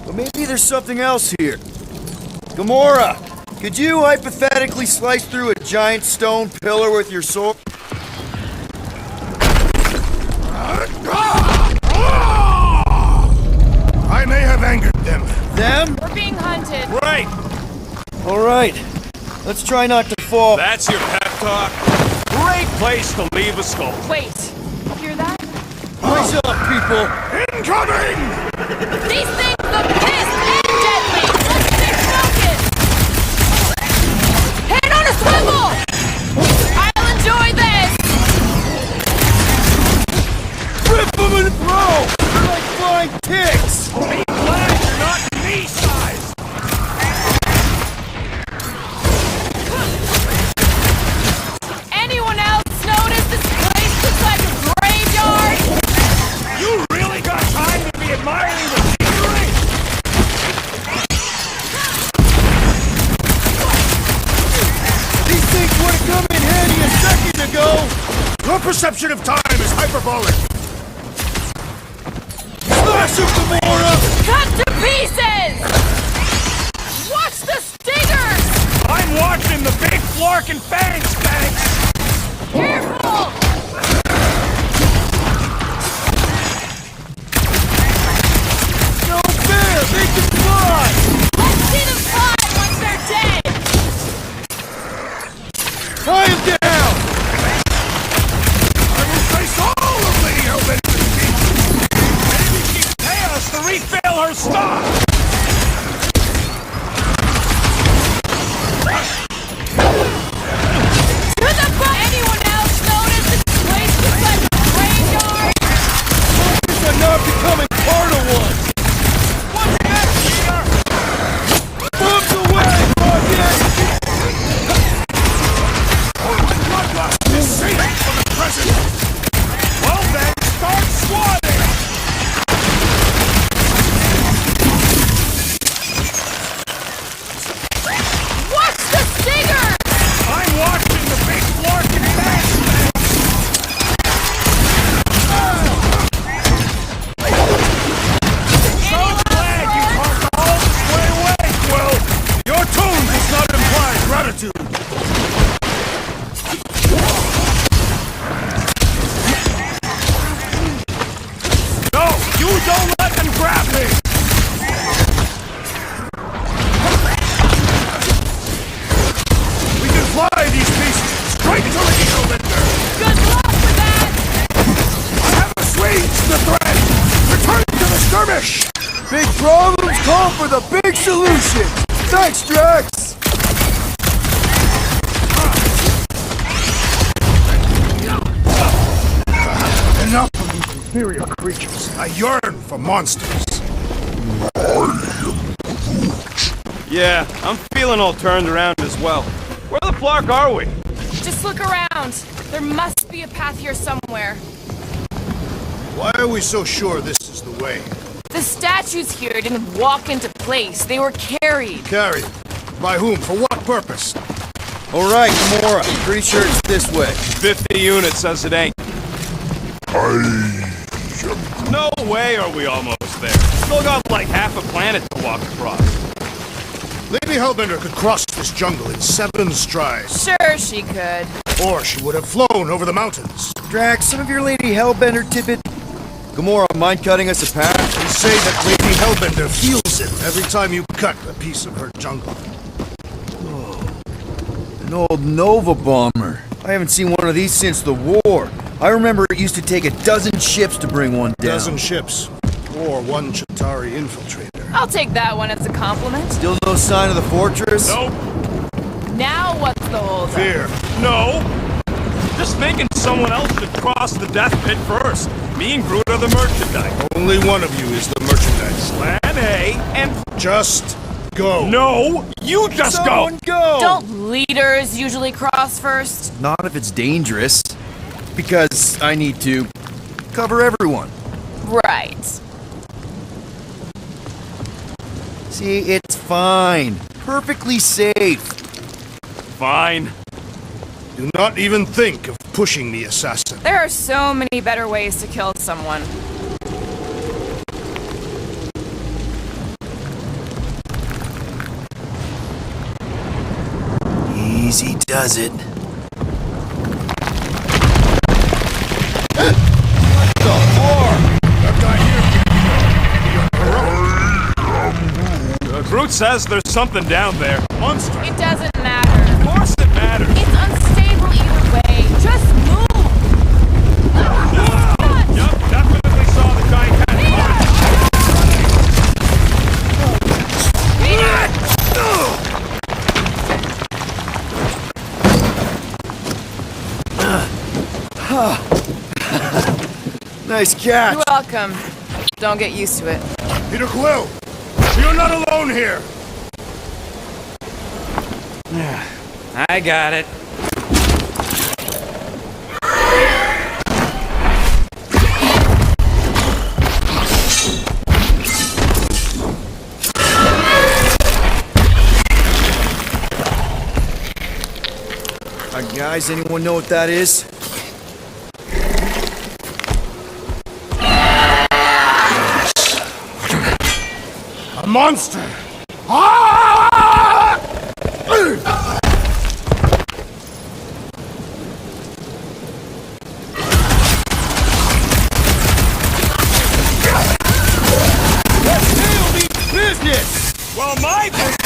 But maybe there's something else here. Gamora, could you hypothetically slice through a giant stone pillar with your sword? I may have angered them. Them? We're being hunted. Right! Alright, let's try not to fall. That's your pep talk? Great place to leave a skull. Wait, hear that? What's up, people? Incoming! These things look pissed and deadly! Let's get smoking! Head on a swivel! I'll enjoy this! Rip them in a row! They're like flying ticks! Be glad you're not knee-sized! Anyone else notice this place looks like a graveyard? You really got time to be admiring the scenery? These things would have come in handy a second ago! Your perception of time is hyperbolic. Slash him, Gamora! Cut to pieces! Watch the stingers! I'm watching the big flarkin' fangs, thanks! Careful! No fair! Make them fly! Let's see them fly once they're dead! Tie him down! I will face all of Lady Hellbender's feet. Maybe she can pay us to refill her stock! To the front! Anyone else notice this place looks like a graveyard? Focus on not becoming part of one! What's next, Peter? Bombs away, Rocket! Bloodlust is safe for the present. Well then, start swatting! Problems call for the big solution! Thanks, Drax! Enough of these inferior creatures. I yearn for monsters. Yeah, I'm feeling all turned around as well. Where the flark are we? Just look around. There must be a path here somewhere. Why are we so sure this is the way? The statues here didn't walk into place. They were carried. Carried? By whom? For what purpose? Alright, Gamora. Pretty sure it's this way. 50 units says it ain't. No way are we almost there. Still got like half a planet to walk across. Lady Hellbender could cross this jungle in 7 strides. Sure she could. Or she would have flown over the mountains. Drax, some of your Lady Hellbender tippet. Gamora, mind cutting us a path? They say that Lady Hellbender feels it every time you cut a piece of her jungle. An old Nova bomber. I haven't seen one of these since the war. I remember it used to take 12 ships to bring one down. 12 ships. Or 1 Chitauri infiltrator. I'll take that one as a compliment. Still no sign of the fortress? Nope. Now what's the holdup? Fear. No. Just thinking someone else should cross the death pit first. Me and Groot are the merchandise. Only one of you is the merchandise. Plan A and... Just go. No! You just Someone go! Don't leaders usually cross first? Not if it's dangerous. Because I need to cover everyone. Right. See, it's fine. Perfectly safe. Fine. Do not even think of pushing the assassin. There are so many better ways to kill someone. Easy does it. Groot says there's something down there. Monster! It doesn't matter. Of course it matters. It's unstable either way. Just move! Yup, definitely saw the giant cat. Nice catch. You're welcome. Don't get used to it. Peter Quill! You're not alone here! I got it. Guys, anyone know what that is? A monster! Business! Well, my business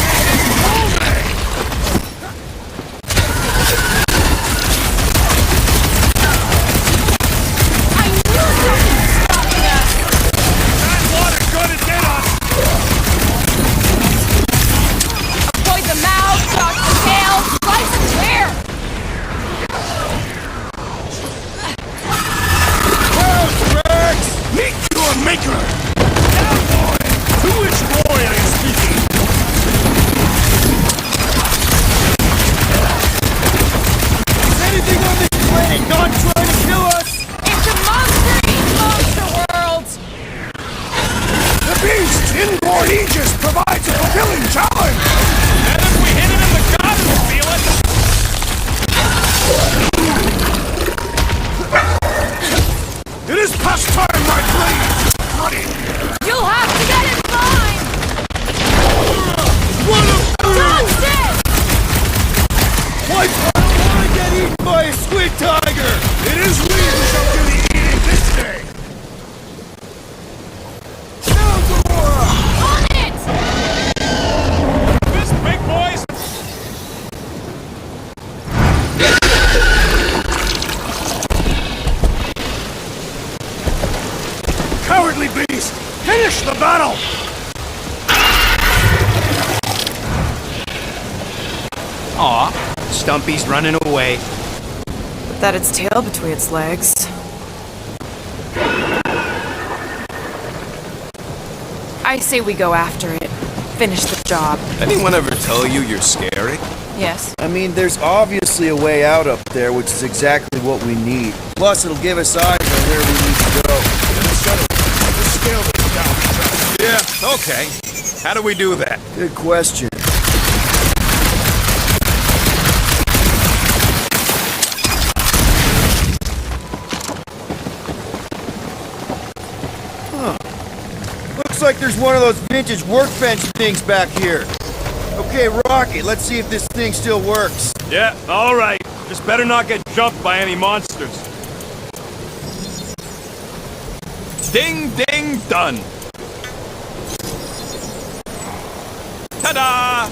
Aw, Stumpy's running away. Put that its tail between its legs. I say we go after it. Finish the job. Anyone ever tell you you're scary? Yes. I mean, there's obviously a way out up there, which is exactly what we need. Plus, it'll give us eyes on where we need to go. Let's scale this down. Yeah, okay. How do we do that? Good question. Looks like there's one of those vintage workbench things back here. Okay, Rocky, let's see if this thing still works. Yeah, alright. Just better not get jumped by any monsters. Ding, ding, done. Ta-da!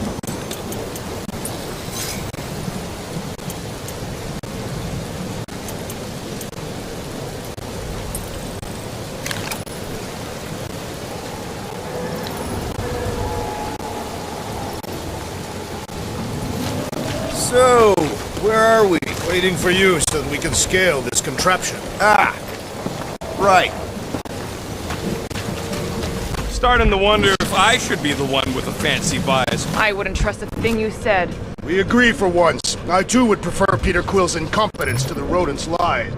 So, where are we? Waiting for you so that we can scale this contraption. Ah, right. Starting to wonder if I should be the one with a fancy bias. I wouldn't trust a thing you said. We agree for once. I too would prefer Peter Quill's incompetence to the rodent's lie.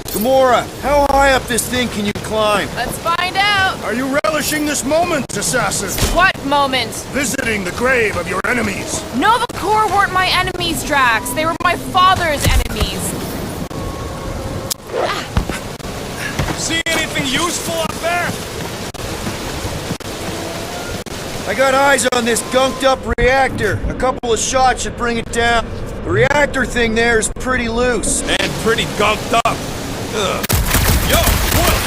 Gamora, how high up this thing can you climb? Let's find out! Are you relishing this moment, assassin? What moment? Visiting the grave of your enemies. Nova Corps weren't my enemies, Drax. They were my father's enemies. See anything useful up there? I got eyes on this gunked up reactor. A couple of shots should bring it down. The reactor thing there is pretty loose. And pretty gunked up. Ugh. Yo, Will!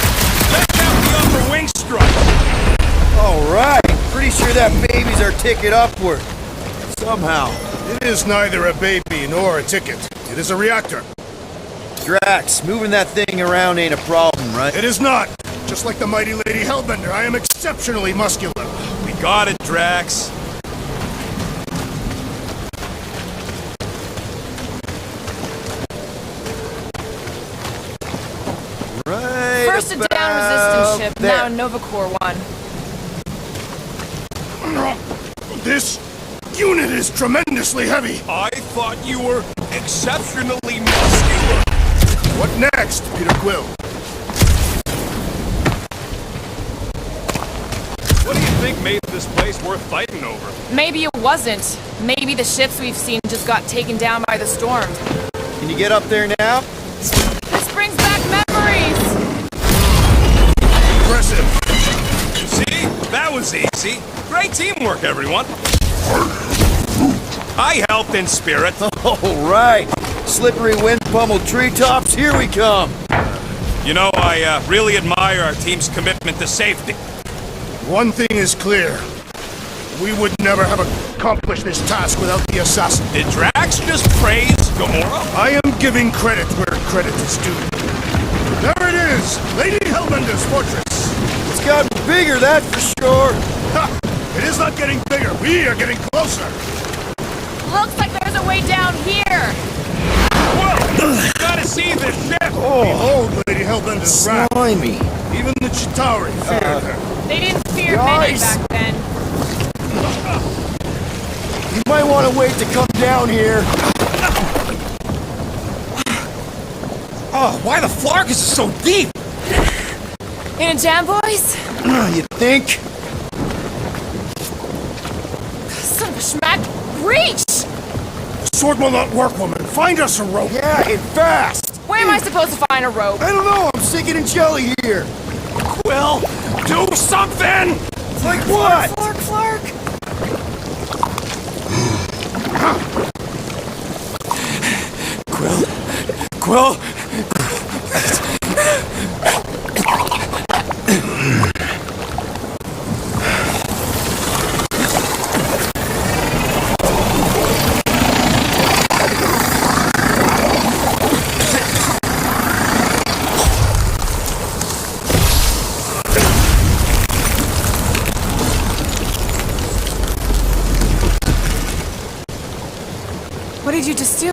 Check out the upper wing strut! Alright, pretty sure that baby's our ticket upward. Somehow. It is neither a baby nor a ticket. It is a reactor. Drax, moving that thing around ain't a problem, right? It is not. Just like the mighty Lady Hellbender, I am exceptionally muscular. We got it, Drax. Right. First a down resistance ship, there. now a Nova Corps one. This unit is tremendously heavy. I thought you were exceptionally muscular. What next, Peter Quill? What do you think made this place worth fighting over? Maybe it wasn't. Maybe the ships we've seen just got taken down by the storms. Can you get up there now? This brings back memories! Impressive. See? That was easy. Great teamwork, everyone. I helped in spirit. All right. Slippery wind pummeled treetops, here we come. You know, I really admire our team's commitment to safety. One thing is clear. We would never have accomplished this task without the assassin. Did Drax just praise Gamora? I am giving credit where credit is due. There it is! Lady Hellbender's fortress! It's gotten bigger, that's for sure. Ha! It is not getting bigger, we are getting closer! Looks like there's a way down here! Whoa! You gotta see this ship! Behold Lady Hellbender's wrath. Slimy. Even the Chitauri feared her. They didn't fear many back then. You might want to wait to come down here. Oh, why the Flark is so deep? In a jam, boys? You think? Son of a schmack! Reach! The sword will not work, woman. Find us a rope. Yeah, and fast. Where am I supposed to find a rope? I don't know, I'm sinking in jelly here. Quill, do something! Like what? Flark, Flark! Quill! did you just do?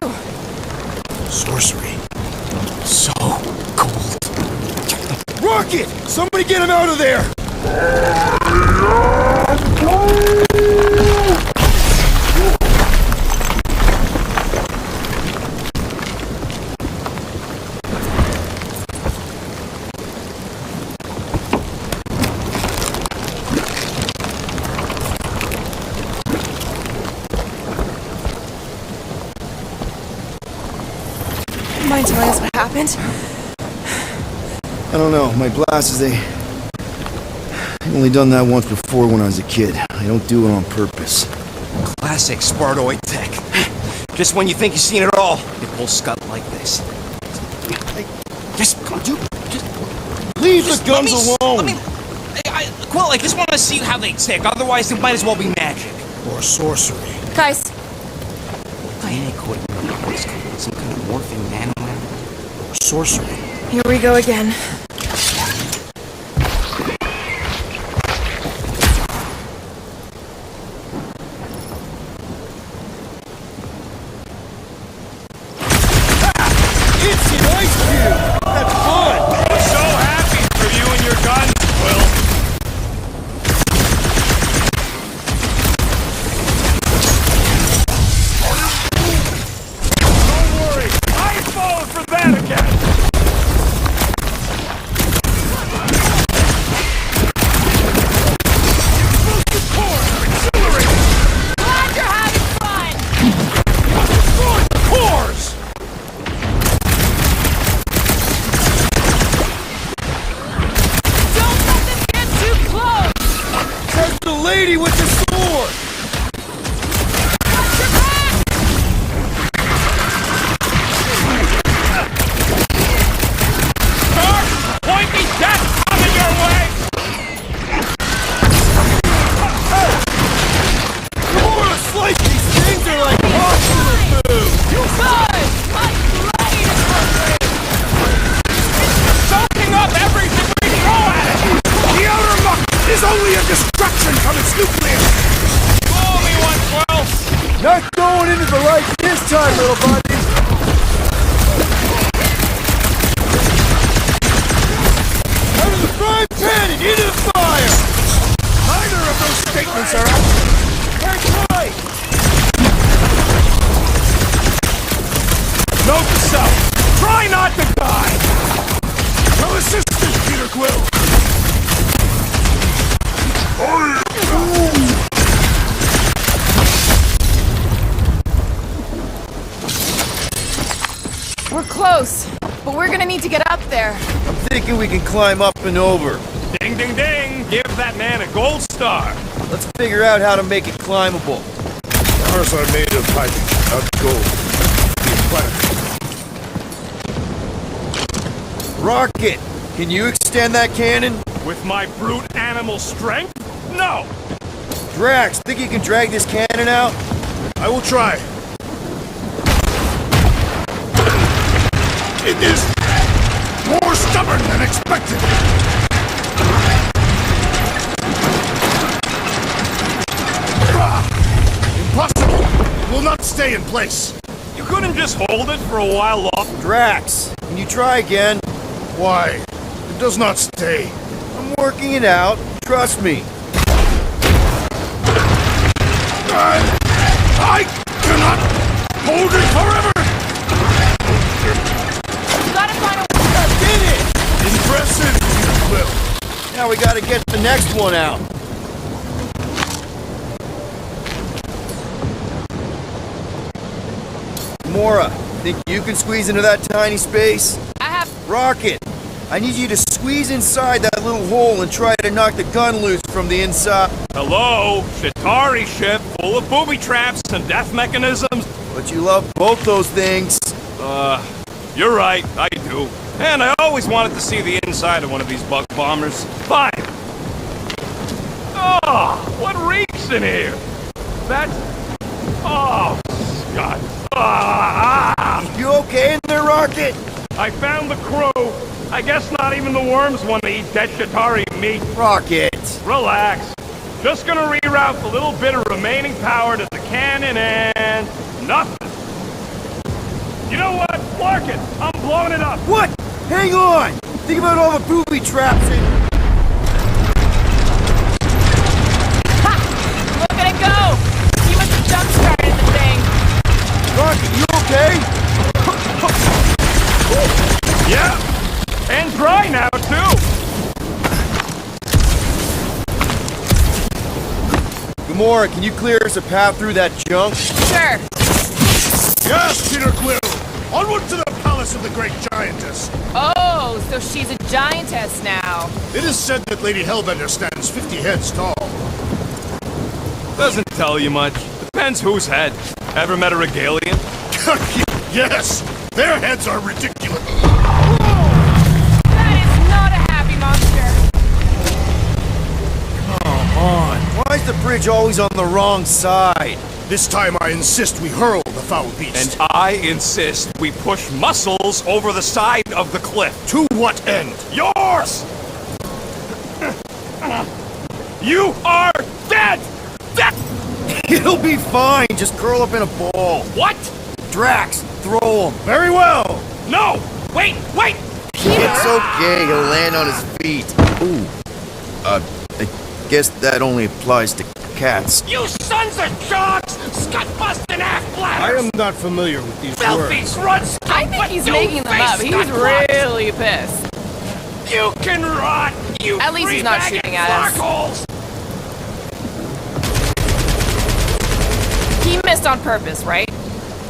Sorcery. So cold. Rocket! Somebody get him out of there! Mind telling us what happened? I don't know. My glasses, I've only done that once before when I was a kid. I don't do it on purpose. Classic Spartoid tech. Just when you think you've seen it all, it pulls scut like this. Just, come on, leave the guns alone! Quill, I just want to see how they tick. Otherwise, it might as well be magic. Or sorcery. Guys. Some kind of morphing nano. Or sorcery. Here we go again. It's an ice cube! That's fun! We're so happy for you and your guns, Quill. Don't worry, I ain't falling for that again! Lady with the sword! Sir, pointy death coming your way! You wanna slice these things are like popular food! You guys! My blade is hungry! It's soaking up everything we throw at it! The outer muck is only a distraction from its nucleus! Blow me one, Quill! Not going into the light this time, little buddy! Out of the frying pan and into the fire! Neither of those statements are accurate! That's right! Note to self, try not to die! No assistance, Peter Quill! We're close, but we're gonna need to get up there. I'm thinking we can climb up and over. Ding, ding, ding! Give that man a gold star! Let's figure out how to make it climbable. Stars are made of hydrogen, not gold. The planet. Rocket! Can you extend that cannon? With my brute animal strength? No! Drax, think you can drag this cannon out? I will try. It is more stubborn than expected. Impossible! It will not stay in place. You couldn't just hold it for a while longer? Drax, can you try again? Why? It does not stay. I'm working it out. Trust me. I cannot hold it forever! You gotta find a I did it! Impressive, Peter Quill. Now we gotta get the next one out. Mora, think you can squeeze into that tiny space? I have... Rocket, I need you to squeeze inside that little hole and try to knock the gun loose from the inside. Hello? Shatari ship full of booby traps and death mechanisms? But you love both those things. You're right, I do. And I always wanted to see the inside of one of these bug bombers. Fine. Oh, what reeks in here? That's... Oh, Scott. You okay in there, Rocket? I found the crew. I guess not even the worms want to eat dead Shatari meat. Rocket. Relax. Just gonna reroute the little bit of remaining power to the cannon and... nothing. You know what? Mark it! I'm blowing it up! What? Hang on! Think about all the booby traps and... Ha! Look at it go! He must have jump-started the thing. Rocky, you okay? Yeah! And dry now, too! Gamora, can you clear us a path through that junk? Sure. Yes, Peter Quill! Onward to the palace of the great giantess! Oh, so she's a giantess now. It is said that Lady Hellbender stands 50 heads tall. Doesn't tell you much. Depends whose head. Ever met a regalian? Yes! Their heads are ridiculous! That is not a happy monster. Come on. Why is the bridge always on the wrong side? This time I insist we hurl the foul beast. And I insist we push muscles over the side of the cliff. To what end? Yours! You are dead! Dead! It'll be fine. Just curl up in a ball. What? Drax, throw him. Very well. No! Wait! Wait! It's okay. He'll land on his feet. Ooh. I guess that only applies to cats. You sons of dogs! Scut-busting half-bladders! I am not familiar with these Filthy words. grunts! I think he's making them up. He's really pissed. You can rot! You At least he's not three-bagged shooting at us. fuckholes! He missed on purpose, right?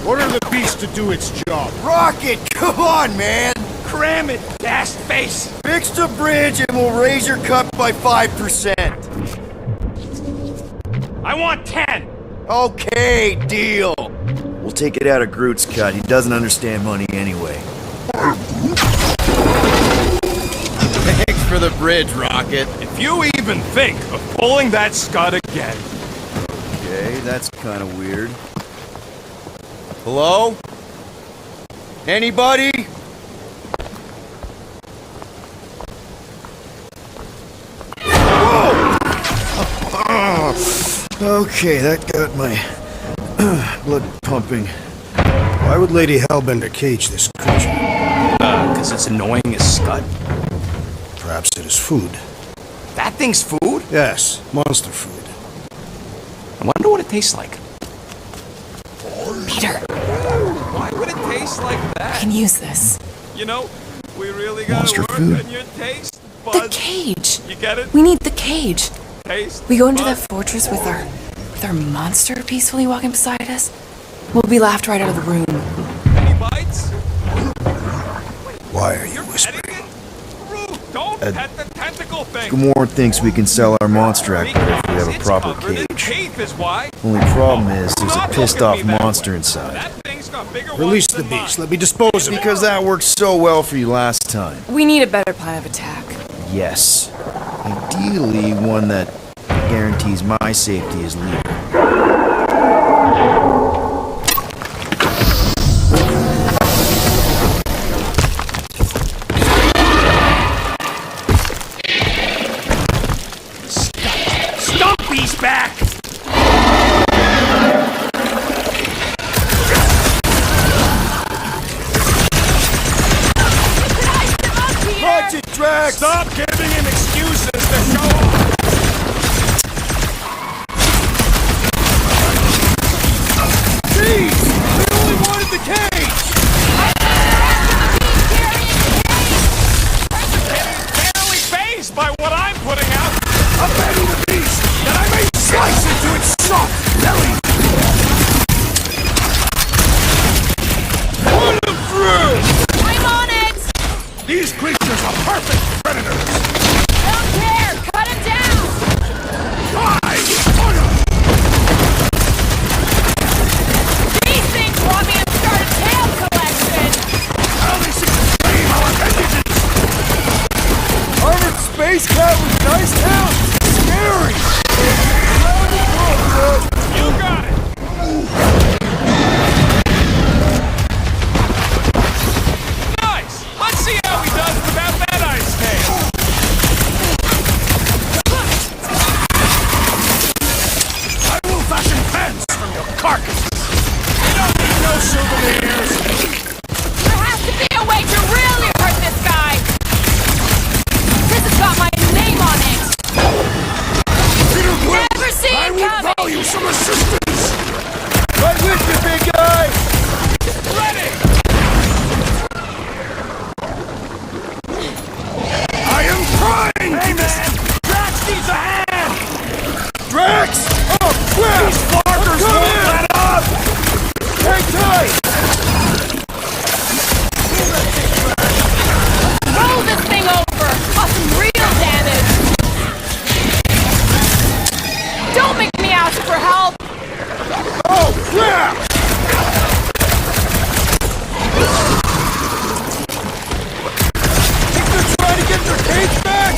Order the beast to do its job. Rocket, come on, man. Cram it, ass face! Fix the bridge and we'll raise your cut by 5%. I want 10! Okay, deal. We'll take it out of Groot's cut. He doesn't understand money anyway. Thanks for the bridge, Rocket. If you even think of pulling that scud again. Okay, that's kind of weird. Hello? Anybody? Whoa! Okay, that got my blood pumping. Why would Lady Hellbender cage this creature? Because it's annoying as scud. Perhaps it is food. That thing's food? Yes, monster food. I wonder what it tastes like. Peter, Why would it taste like I that? can use this. You know, we really gotta Monster work food. on your taste The buds. cage. You get it? We need the cage. Taste We go into that buds. fortress with our monster peacefully walking beside us. We'll be laughed right out of the room. Any bites? Why are you You're whispering? petting it? Rude, don't pet the tentacle thing. Gamora thinks we can sell our monster actor if we have a It's proper covered in cage. teeth is why. Only problem is there's a Not pissed look at off me that monster way. inside. That thing's got bigger Release ones the than beast. mine. Let me dispose of it. Because that worked so well for you last time. We need a better plan of attack. Yes. Ideally, one that guarantees my safety as leader. Stumpy's back! Watch it, Drax! Stop giving him excuses to show off. Jeez! We only wanted the cage! Barely fazed by what I'm putting out. Abandon the beast, that I may slice into its soft belly! Put him through! I'm on it! These creatures are perfect predators! Don't care! Cut him down! These things want me to start a tail collection! Armored space cat with nice tail? Scary! You got it. Nice. Let's see how he does without that ice tail. I will fashion fans from your carcass! We don't need no souvenirs! some assistance! Right with you, big guy! Ready! I am trying! Hey, man! Drax needs a hand! Drax! Oh, crap! These Flarkers won't let up! Hang tight! Roll this thing over! Cause some real damage! Don't make me ask for help! Oh, crap! Think they're trying to get their cage back?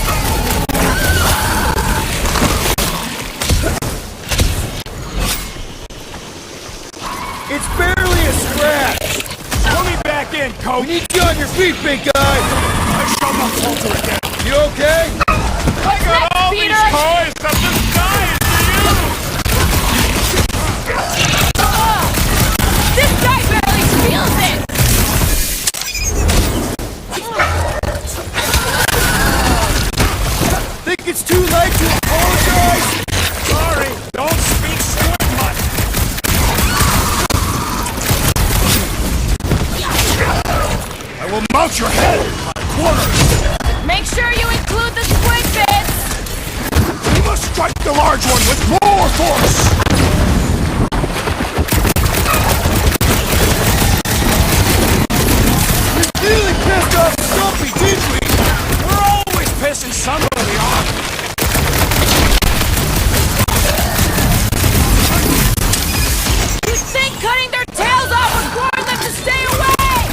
It's barely a scratch! Put me back in, We coach! need you on your feet, big guy! I shall not falter again. You okay? I got Next, all Peter. these toys! I'm just dying for you! This guy barely feels it! Think it's too late to apologize? Sorry, don't speak swear much! I will mount your head in my quarters! Make sure you include the squid bits! We must strike the large one with more force! Really pissed off Stumpy, didn't we? We're always pissing somebody off! You'd think cutting their tails off would warn them to stay away!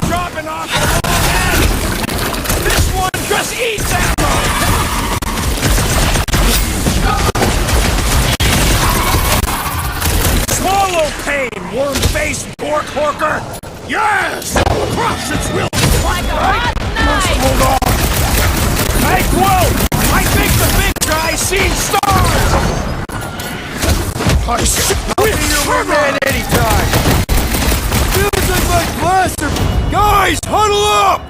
Dropping off the wrong end! This one just eats ammo! Swallow pain, worm-faced pork horker! Yes! Crush its will! Like a hot knife! Hold on! Hey, Quill! I think the big guy's seen stars! I see I'll be your wingman anytime! Feels like my blaster! Guys, huddle up!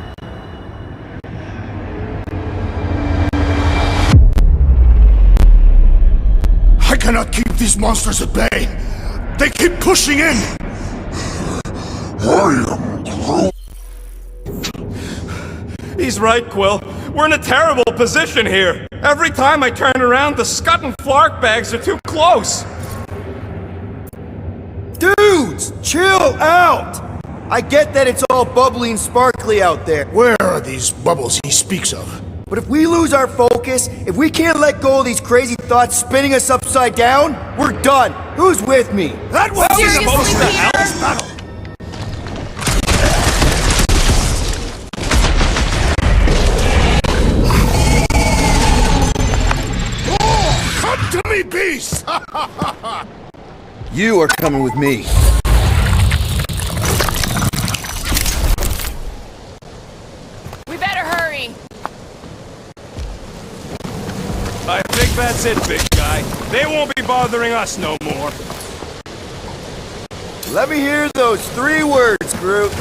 I cannot keep these monsters at bay! They keep pushing in! He's right, Quill. We're in a terrible position here. Every time I turn around, the Scut and Flark bags are too close. Dudes, chill out! I get that it's all bubbly and sparkly out there. Where are these bubbles he speaks of? But if we lose our focus, if we can't let go of these crazy thoughts spinning us upside down, we're done. Who's with me? That was Seriously, supposed to Peter? Hell's battle! Come to me, beast! You are coming with me. We better hurry! I think that's it, big guy. They won't be bothering us no more. Let me hear those 3 words, Groot.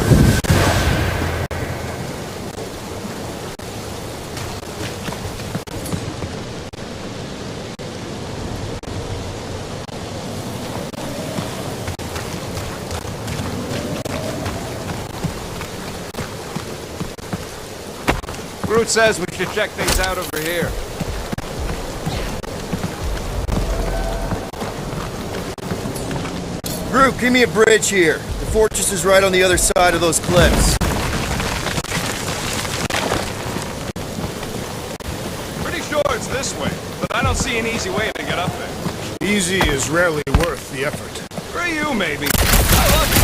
Groot says we should check things out over here. Groot, give me a bridge here. The fortress is right on the other side of those cliffs. Pretty sure it's this way, but I don't see an easy way to get up there. Easy is rarely worth the effort. For you, maybe. I love you.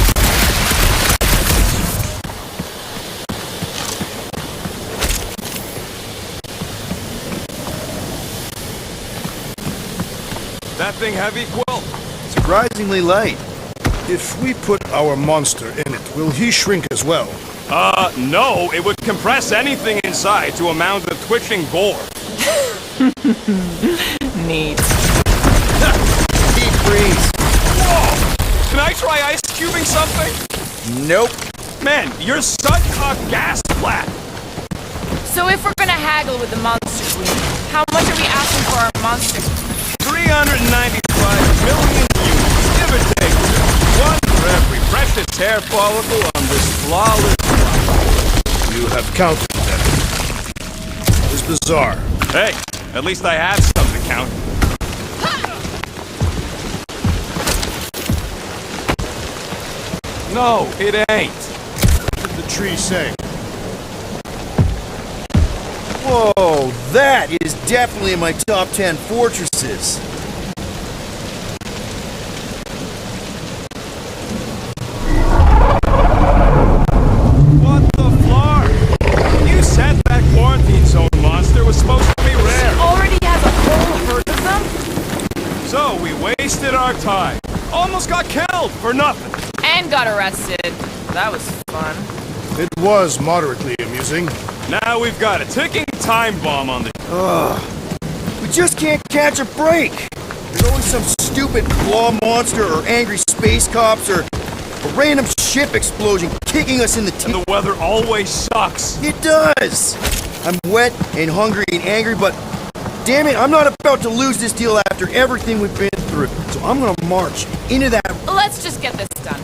That thing heavy, Quill? Surprisingly light. If we put our monster in it, will he shrink as well? No. It would compress anything inside to a mound of twitching gore. Neat. Deep freeze. Whoa! Can I try ice cubing something? Nope. Man, you're such a gas plat! So if we're gonna haggle with the monster queen, how much are we asking for our monster? 395 freshest hair follicle on this flawless body. You have counted them. It is bizarre. Hey, at least I have some to count. No, it ain't. What did the tree say? Whoa, that is definitely in my top 10 fortresses. What the flark? You said that quarantine zone monster was supposed to be rare. Already has a whole herd of them? So we wasted our time. Almost got killed for nothing. And got arrested. That was fun. It was moderately amusing. Now we've got a ticking time bomb on the... Ugh. We just can't catch a break. There's always some stupid claw monster or angry space cops or a random ship explosion kicking us in the teeth. And the weather always sucks. It does. I'm wet and hungry and angry, but damn it, I'm not about to lose this deal after everything we've been through. So I'm gonna march into that... Let's just get this done.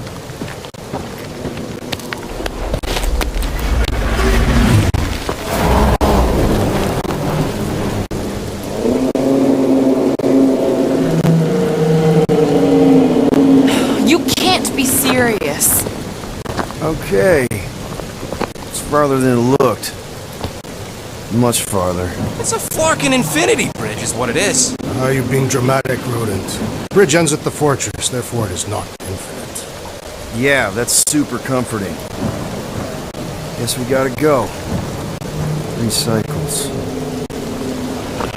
You can't be serious. Okay. It's farther than it looked. Much farther. It's a flarkin' infinity bridge is what it is. Are you being dramatic, Rodent? Bridge ends at the fortress, therefore it is not infinite. Yeah, that's super comforting. Guess we gotta go. 3 cycles.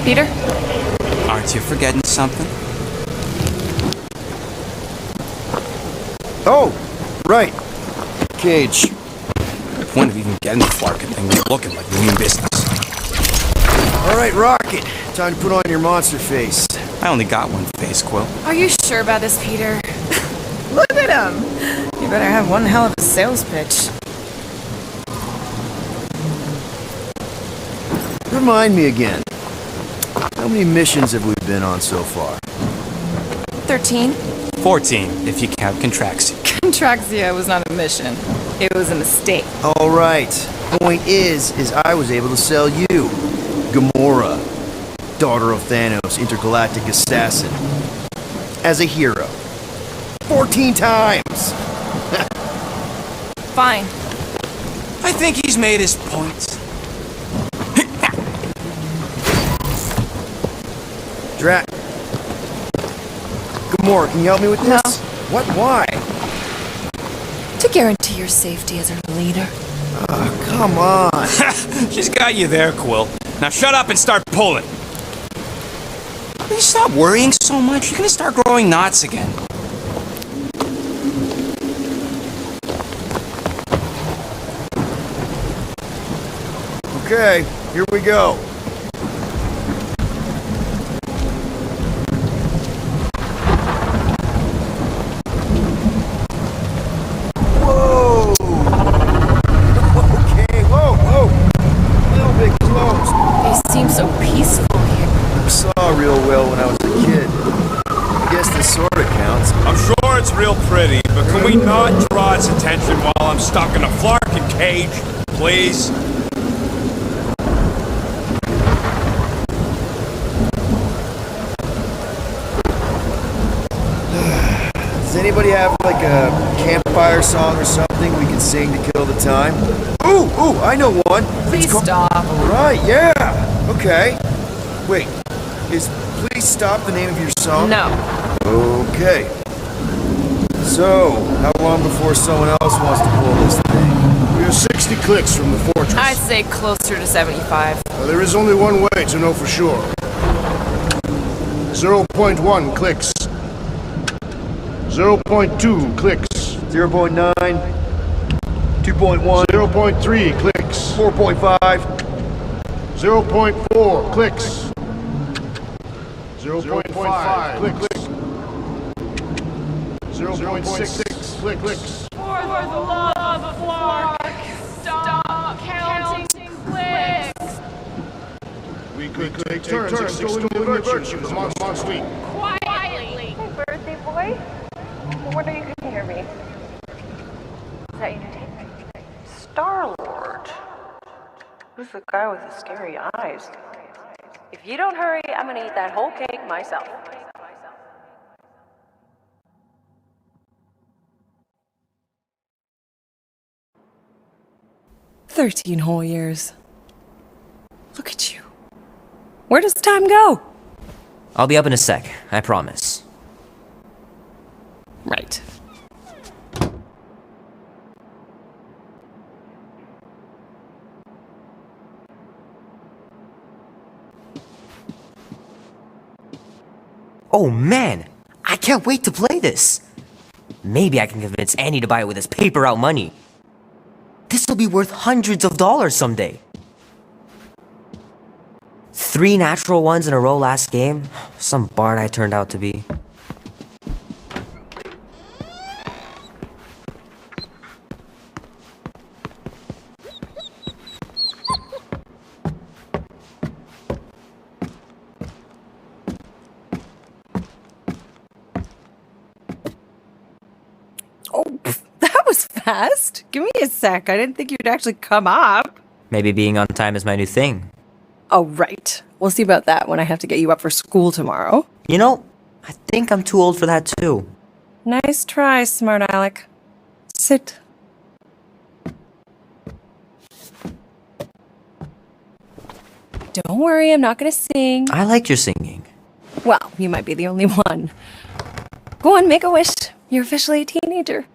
Peter? Aren't you forgetting something? Oh, right. Cage. The point of even getting the flarkin' thing was looking like you mean business. All right, Rocket. Time to put on your monster face. I only got one face, Quill. Are you sure about this, Peter? Look at him! You better have one hell of a sales pitch. Remind me again. How many missions have we been on so far? 13? 14, if you count Contraxia. Contraxia was not a mission. It was a mistake. All right. Point is I was able to sell you, Gamora, daughter of Thanos, intergalactic assassin, as a hero. 14 times! Fine. I think he's made his point. Drat. Gamora, can you help me with this? No. What? Why? To guarantee your safety as our leader. Oh, come on. She's got you there, Quill. Now shut up and start pulling. Will you stop worrying so much? You're gonna start growing knots again. Okay, here we go. Whoa! Okay, whoa! A little bit close. They seem so peaceful here. I saw real well when I was a kid. I guess this sorta counts. I'm sure it's real pretty, but can we not draw its attention while I'm stuck in a flarkin' cage, please? Does anybody have like a campfire song or something we can sing to kill the time? Ooh, I know one. Please stop. Right, yeah. Okay. Wait, is Please Stop the name of your song? No. Okay. So, how long before someone else wants to pull this thing? We are 60 clicks from the fortress. I'd say closer to 75. There is only one way to know for sure. 0.1 clicks. 0.2 clicks. 0.9. 2.1. 0.3 clicks. 4.5. 0.4 clicks. 0.5 clicks. 0.6 clicks. For the love of Flark, stop counting clicks. We could take turns extolling the virtues of the monster week. Quietly. Hey, birthday boy. I wonder you can hear me. Star-Lord. Who's the guy with the scary eyes? If you don't hurry, I'm gonna eat that whole cake myself. "13 whole years. Look at you. Where does time go?" I'll be up in a sec, I promise. Right. Oh man, I can't wait to play this. Maybe I can convince Annie to buy it with his paper out money. This will be worth hundreds of dollars someday. 3 natural ones in a row last game. Some bard I turned out to be. Fast? Give me a sec. I didn't think you'd actually come up. Maybe being on time is my new thing. Oh, right. We'll see about that when I have to get you up for school tomorrow. You know, I think I'm too old for that too. Nice try, smart Alec. Sit. Don't worry, I'm not gonna sing. I liked your singing. Well, you might be the only one. Go on, make a wish. You're officially a teenager.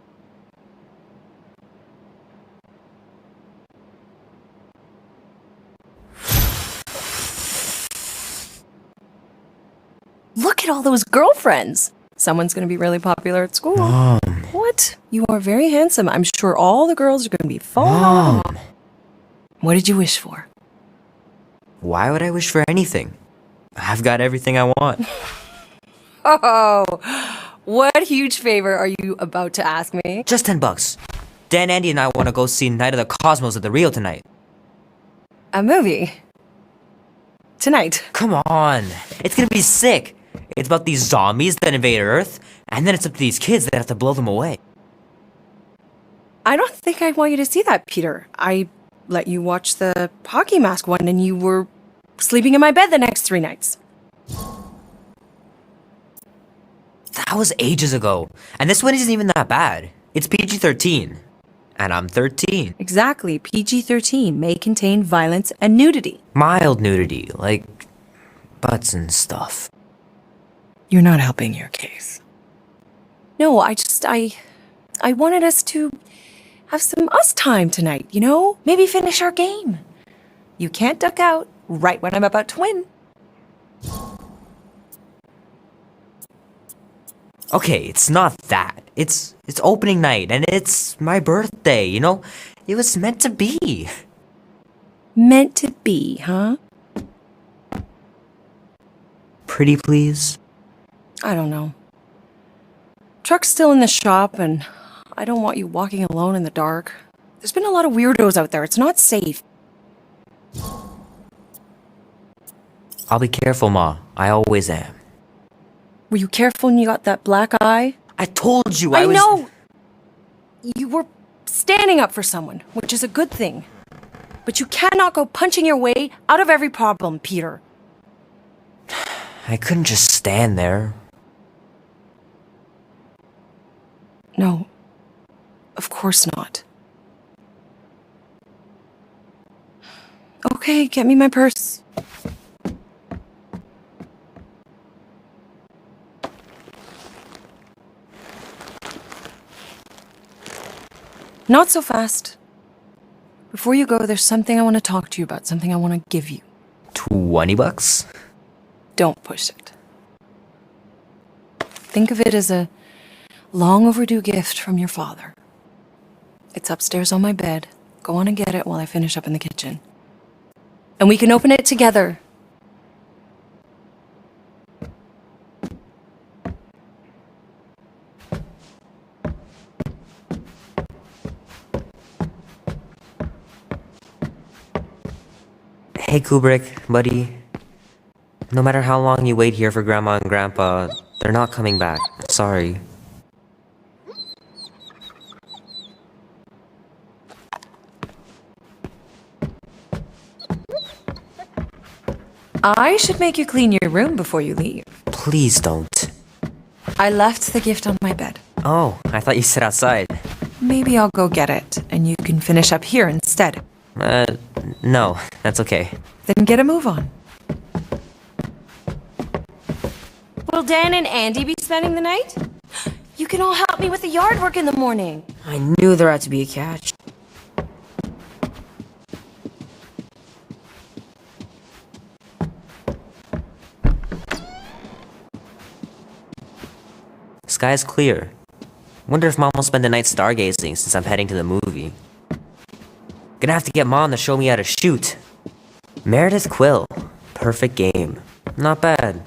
Look at all those girlfriends. Someone's going to be really popular at school. Mom. What? You are very handsome. I'm sure all the girls are going to be fun. Mom. What did you wish for? Why would I wish for anything? I've got everything I want. Oh, what huge favor are you about to ask me? Just $10. Dan, Andy, and I want to go see Night of the Cosmos at the Rio tonight. A movie? Tonight? Come on. It's gonna be sick. It's about these zombies that invade Earth, and then it's up to these kids that have to blow them away. I don't think I want you to see that, Peter. I let you watch the hockey mask one and you were sleeping in my bed the next 3 nights. That was ages ago. And this one isn't even that bad. It's PG-13. And I'm 13. Exactly. PG-13 may contain violence and nudity. Mild nudity, like butts and stuff. You're not helping your case. No, I wanted us to have some us time tonight, you know? Maybe finish our game. You can't duck out right when I'm about to win. Okay, it's not that. It's opening night, and it's my birthday, you know? It was meant to be. Meant to be, huh? Pretty please? I don't know. Truck's still in the shop, and I don't want you walking alone in the dark. There's been a lot of weirdos out there. It's not safe. I'll be careful, Ma. I always am. Were you careful when you got that black eye? I told you I know! You were standing up for someone, which is a good thing. But you cannot go punching your way out of every problem, Peter. I couldn't just stand there. No. Of course not. Okay, get me my purse. Not so fast. Before you go, there's something I want to talk to you about, something I want to give you. $20? Don't push it. Think of it as a long overdue gift from your father. It's upstairs on my bed. Go on and get it while I finish up in the kitchen. And we can open it together. Hey Kubrick, buddy. No matter how long you wait here for Grandma and Grandpa, they're not coming back. Sorry. I should make you clean your room before you leave. Please don't. I left the gift on my bed. Oh, I thought you said outside. Maybe I'll go get it, and you can finish up here instead. No, that's okay. Then get a move on. Will Dan and Andy be spending the night? You can all help me with the yard work in the morning. I knew there had to be a catch. Sky's clear. Wonder if Mom will spend the night stargazing since I'm heading to the movie. Gonna have to get Mom to show me how to shoot. Meredith Quill. Perfect game. Not bad.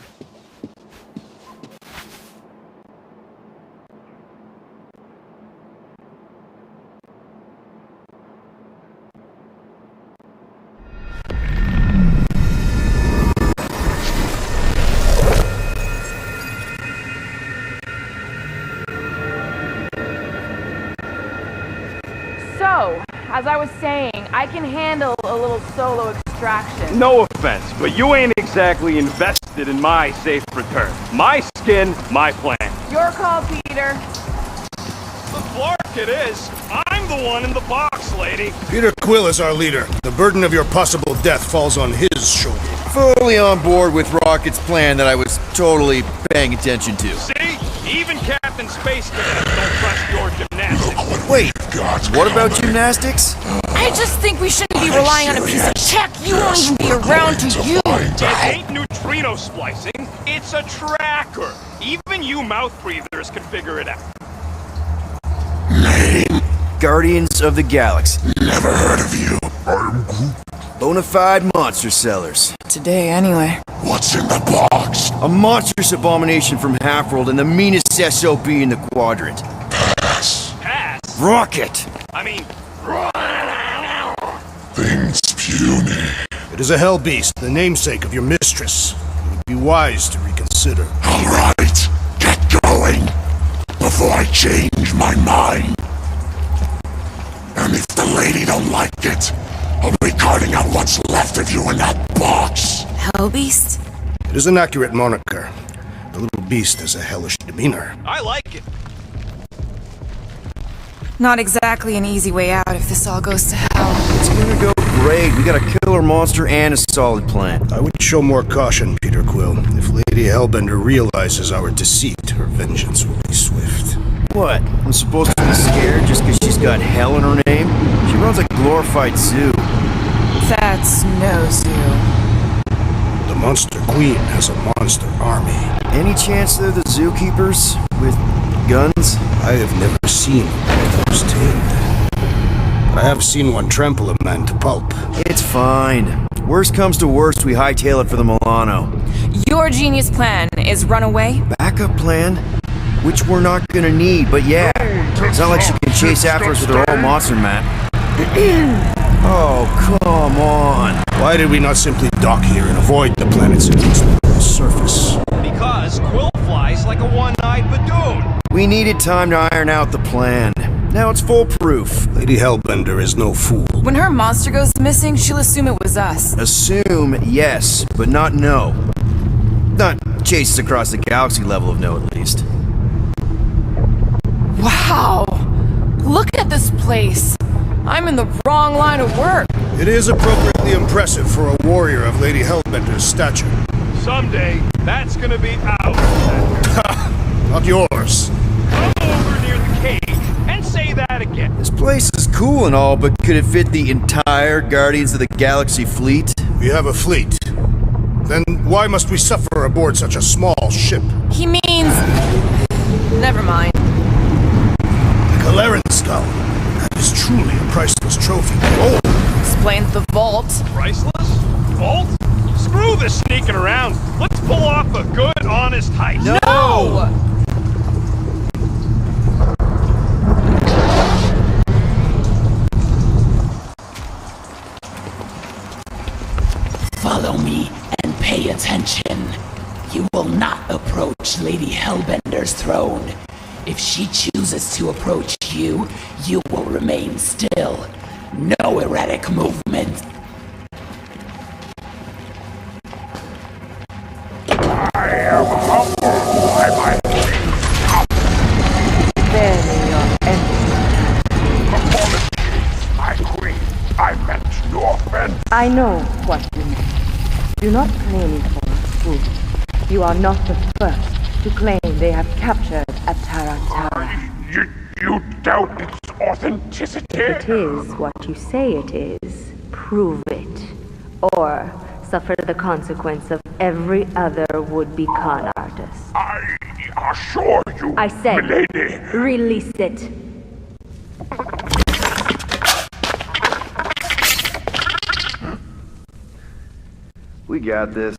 So, as I was saying, I can handle a little solo extraction. No offense, but you ain't exactly invested in my safe return. My skin, my plan. Your call, Peter. The Flark it is. I'm the one in the box, lady. Peter Quill is our leader. The burden of your possible death falls on his shoulder. Fully on board with Rocket's plan that I was totally paying attention to. See? Even Captain Space Cadets don't trust your gymnastics. Wait, what about gymnastics? I just think we shouldn't be relying on a piece of tech you won't even be around to use. It ain't neutrino splicing, it's a tracker. Even you mouth breathers can figure it out. Guardians of the Galaxy. Never heard of you. I'm Groot. Bonafide monster sellers. Today, anyway. What's in the box? A monstrous abomination from Half-World and the meanest SOB in the quadrant. Pass. Pass? Rocket! I mean... Things puny. It is a hell beast, the namesake of your mistress. It would be wise to reconsider. All right, get going before I change my mind. And if the lady don't like it, I'll be carting out what's left of you in that box. Hellbeast? It is an accurate moniker. The little beast has a hellish demeanor. I like it. Not exactly an easy way out if this all goes to hell. It's gonna go great. We got a killer monster and a solid plan. I would show more caution, Peter Quill. If Lady Hellbender realizes our deceit, her vengeance will be swift. What? I'm supposed to be scared just because she's got hell in her name? She runs a glorified zoo. That's no zoo. The Monster Queen has a monster army. Any chance they're the zookeepers? With guns? I have never seen those tamed. But I have seen one trample a man to pulp. It's fine. Worst comes to worst, we hightail it for the Milano. Your genius plan is run away? Backup plan? Which we're not gonna need, but yeah. It's not like she can chase after us with her own monster map. Oh, come on. Why did we not simply dock here and avoid the planet's inexplicable surface? Because Quill flies like a one-eyed badoon. We needed time to iron out the plan. Now it's foolproof. Lady Hellbender is no fool. When her monster goes missing, she'll assume it was us. Assume, yes, but not no. Not chase us across the galaxy level of no, at least. Wow! Look at this place! I'm in the wrong line of work! It is appropriately impressive for a warrior of Lady Hellbender's stature. Someday, that's gonna be ours. Not yours. Come over near the cage and say that again. This place is cool and all, but could it fit the entire Guardians of the Galaxy fleet? We have a fleet. Then why must we suffer aboard such a small ship? He means... Never mind. The Galarian skull. That is truly a priceless trophy. Oh! Explains the vault. Priceless? Vault? Screw this sneaking around. Let's pull off a good, honest heist. No! Follow me and pay attention. You will not approach Lady Hellbender's throne. If she chooses to approach you, you will remain still. No erratic movement. am humbled by my Bury your enemy. Apologies, my queen. I meant no offense. I know what you mean. Do not play me for a fool. You are not the first to claim they have captured a Tarantara. You doubt its authenticity? If it is what you say it is, prove it. Or suffer the consequence of every other would-be con artist. I assure you, I said, milady. Release it. We got this.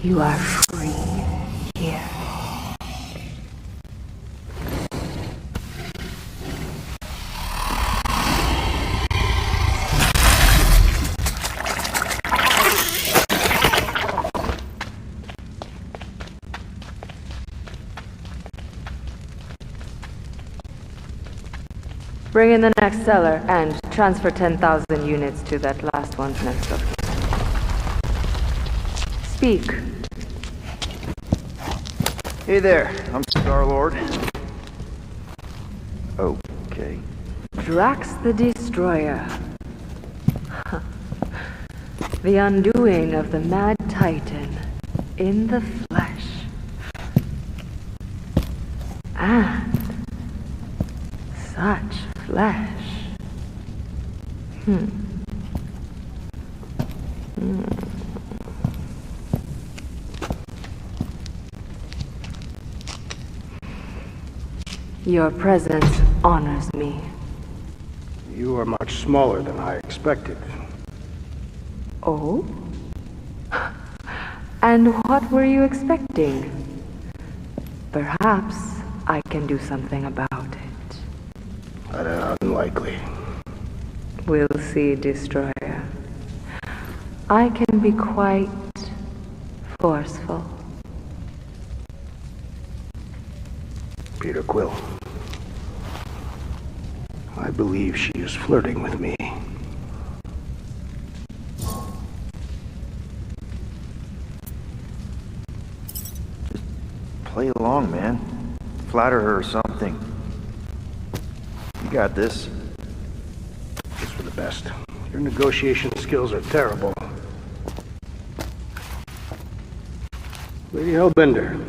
You are free here. Bring in the next seller and transfer 10,000 units to that last one's next location. Speak. Hey there, I'm Star-Lord. Okay. Drax the Destroyer. The undoing of the Mad Titan in the flesh. And such flesh. Your presence honors me. You are much smaller than I expected. Oh? And what were you expecting? Perhaps I can do something about it. Unlikely. We'll see, Destroyer. I can be quite forceful. Peter Quill. I believe she is flirting with me. Play along, man. Flatter her or something. You got this. Just for the best. Your negotiation skills are terrible. Lady Hellbender,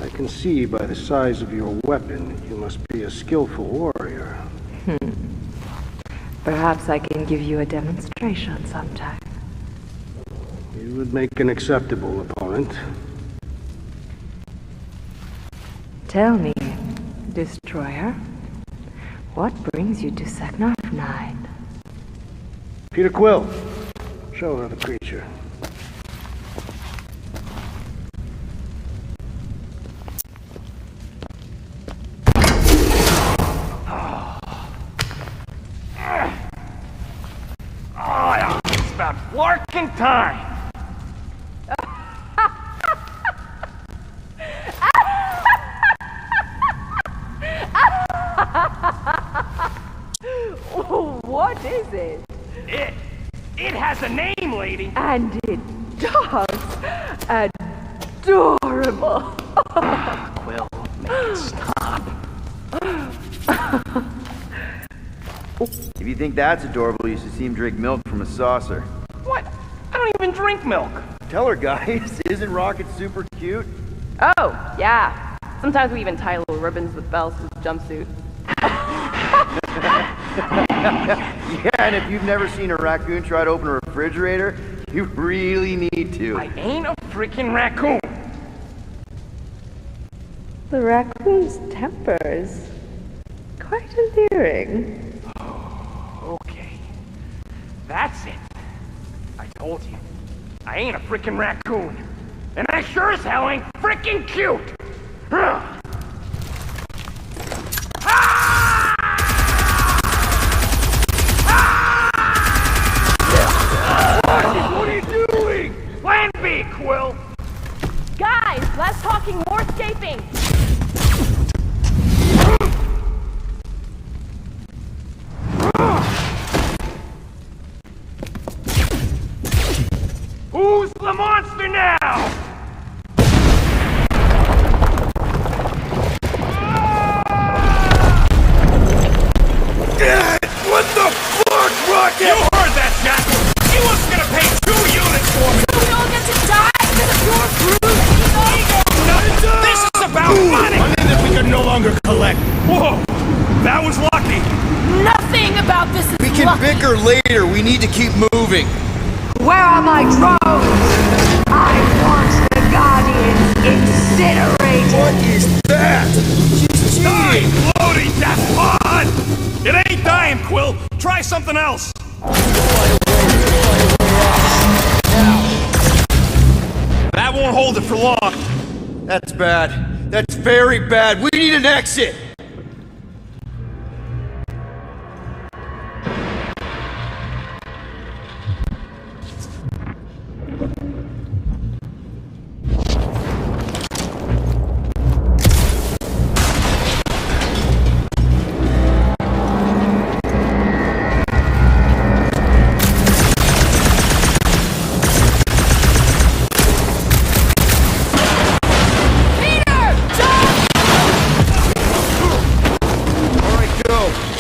I can see by the size of your weapon you must be a skillful warrior. Perhaps I can give you a demonstration sometime. You would make an acceptable opponent. Tell me, Destroyer, what brings you to Sector 9? Peter Quill, show her the creature. It's about working time. What is it? It has a name, lady. And it does. Adorable. Quill, make it stop. If you think that's adorable, you should see him drink milk from a saucer. What? I don't even drink milk. Tell her, guys. Isn't Rocket super cute? Oh, yeah. Sometimes we even tie little ribbons with bells to his jumpsuit. Yeah, and if you've never seen a raccoon try to open a refrigerator, You really need to. I ain't a freaking raccoon. The raccoon's tempers. Quite endearing. Oh, okay. That's it. I told you. I ain't a freaking raccoon. And I sure as hell ain't freaking cute. Ugh. What are you doing? Plan B, Quill! Guys, less talking, more escaping! Who's the monster now? What the fuck, Rocket? You heard that, Jack! He was gonna pay 2 units for me! We all get to die because of your crude ego! This is about money! Money that we can no longer collect. Whoa! That was lucky! Nothing about this is We can lucky. bicker later. We need to keep moving. Where are my drones? I want the Guardians incinerated. What is that? She's Die, cheating! bloody death pod! It ain't dying, Quill! Try something else! That won't hold it for long. That's bad. That's very bad. We need an exit.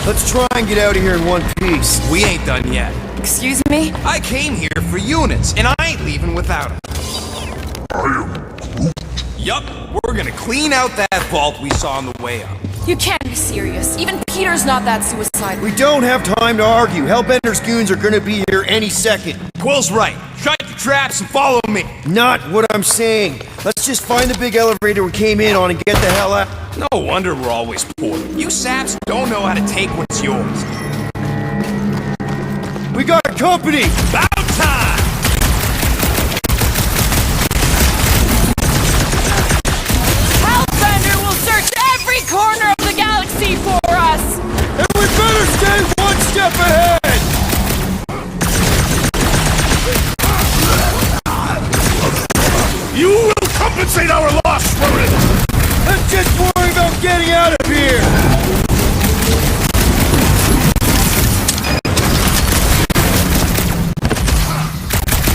Let's try and get out of here in one piece. We ain't done yet. Excuse me? I came here for units, and I ain't leaving without them. Yup, we're gonna clean out that vault we saw on the way up. You can't be serious. Even Peter's not that suicidal. We don't have time to argue. Hellbender's goons are gonna be here any second. Quill's right. Shut your traps and follow me. Not what I'm saying. Let's just find the big elevator we came in on and get the hell out. No wonder we're always poor. You saps don't know how to take what's yours. We got company! About time! Hellbender will search every corner of the galaxy for us! And we better stay one step ahead! You will compensate our loss, Ronan! Let's just worry about getting out of here!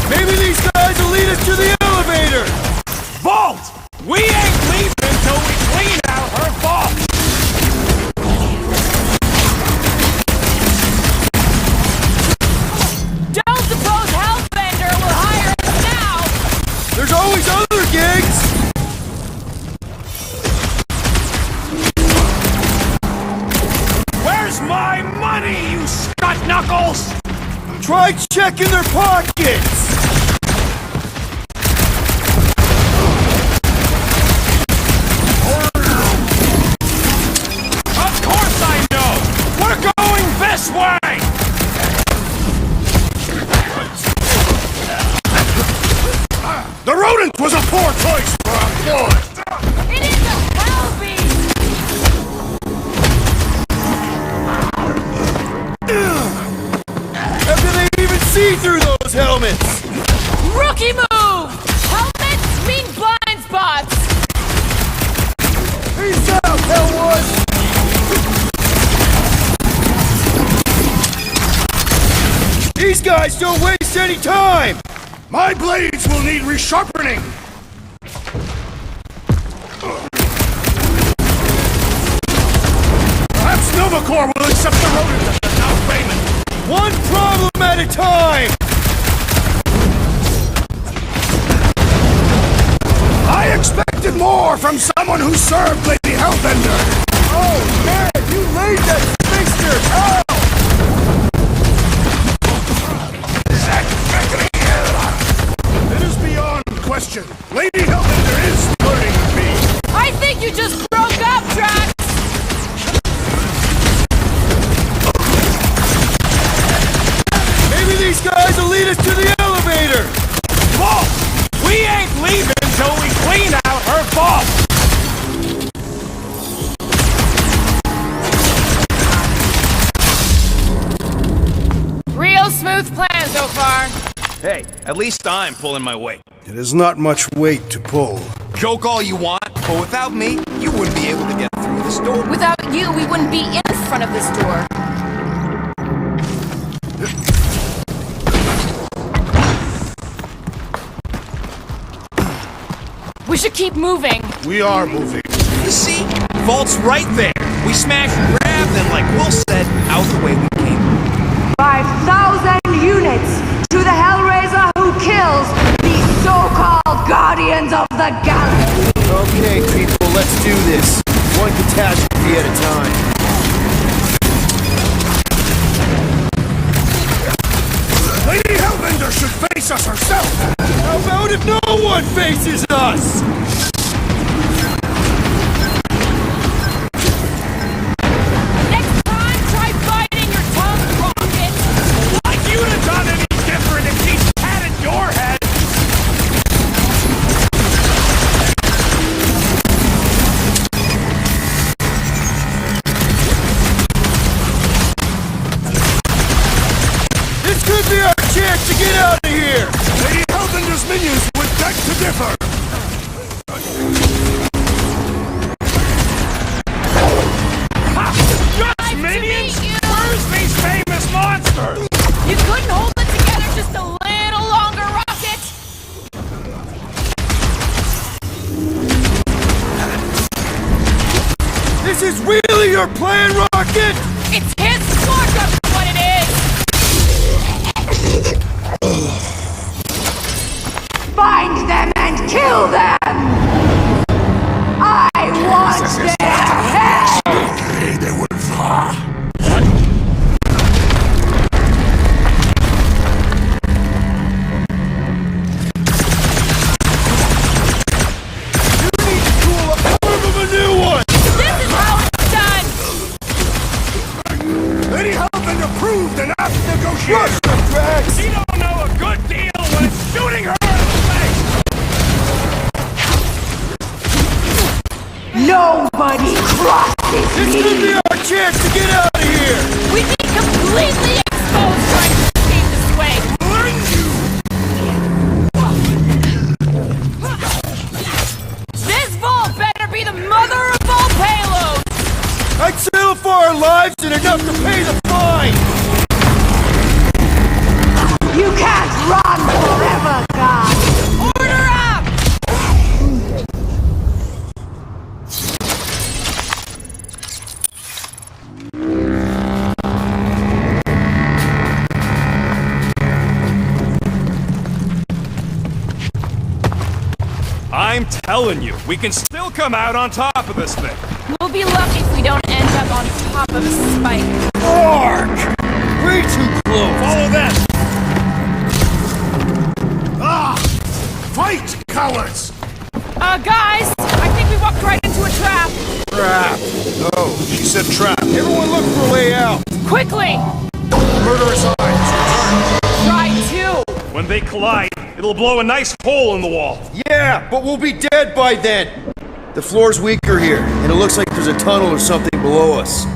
Maybe these guys will lead us to the elevator! Vault! We ain't leaving until we clean out her vault! Don't suppose Hellbender will hire us now! There's always other gigs! Where's my money, you scut knuckles? Try checking their pockets! Of course I know! We're going this way! The rodent was a poor choice for our boy! It is a hell beast! How can they even see through those helmets? Rookie move! Helmets mean blind spots! Peace out, Hellwood! These guys don't waste any time! My blades will need resharpening! Perhaps Novacore will accept the rodent as a down payment! One problem at a time! I expected more from someone who served Lady Hellbender! Oh man, you laid that spinster! Oh! That beckoning hell question. Lady Hellbender is flirting with me. I think you just broke up, Drax! Maybe these guys will lead us to the elevator! Vault! We ain't leaving until we clean out her vault! Real smooth plan so far. Hey, at least I'm pulling my weight. It is not much weight to pull. Joke all you want, but without me, you wouldn't be able to get through this door. Without you, we wouldn't be in front of this door. We should keep moving. We are moving. You see? Vault's right there. We smash and grab, then like Will said, out the way we came. 5,000 units to the Hellraiser who kills these so-called Guardians of the Galaxy. Okay, people, let's do this. One catastrophe at a time. Lady Hellbender should face us herself! How about if no one faces us? Next time, try biting your tongue, Rocket! Like you'd have done any different if she patted your head! This could be our chance to get out of here! Lady Hellbender's minions would beg to differ! Just minions? Where's these famous monsters? You couldn't hold it together just a little longer, Rocket? This is really your plan, Rocket? It's his markup is what it is! Find them and kill them! I want their head! A new one! This is how it's done! Lady Hellbender proved an apt negotiator! Rush them, Drax! She don't know a good deal when it's shooting her in the face! Nobody crosses This me! could be our chance to get out of here! We'd be completely exposed trying to escape this way! This vault better be the mother of all payloads! I'd settle for our lives and enough to pay the fine! You can't run forever, God! Order up! I'm telling you, we can still come out on top of this thing. We'll be lucky if we don't end up on top of a spike. Mark! Way too close! Follow them! Ah! Fight, cowards! Guys, I think we walked right into a trap. Trap. No, she said trap. Everyone look for a way out! Quickly! Murderous eyes. Try two. When they collide, it'll blow a nice hole in the wall. Yeah, but we'll be dead by then! The floor's weaker here, and it looks like there's a tunnel or something below us.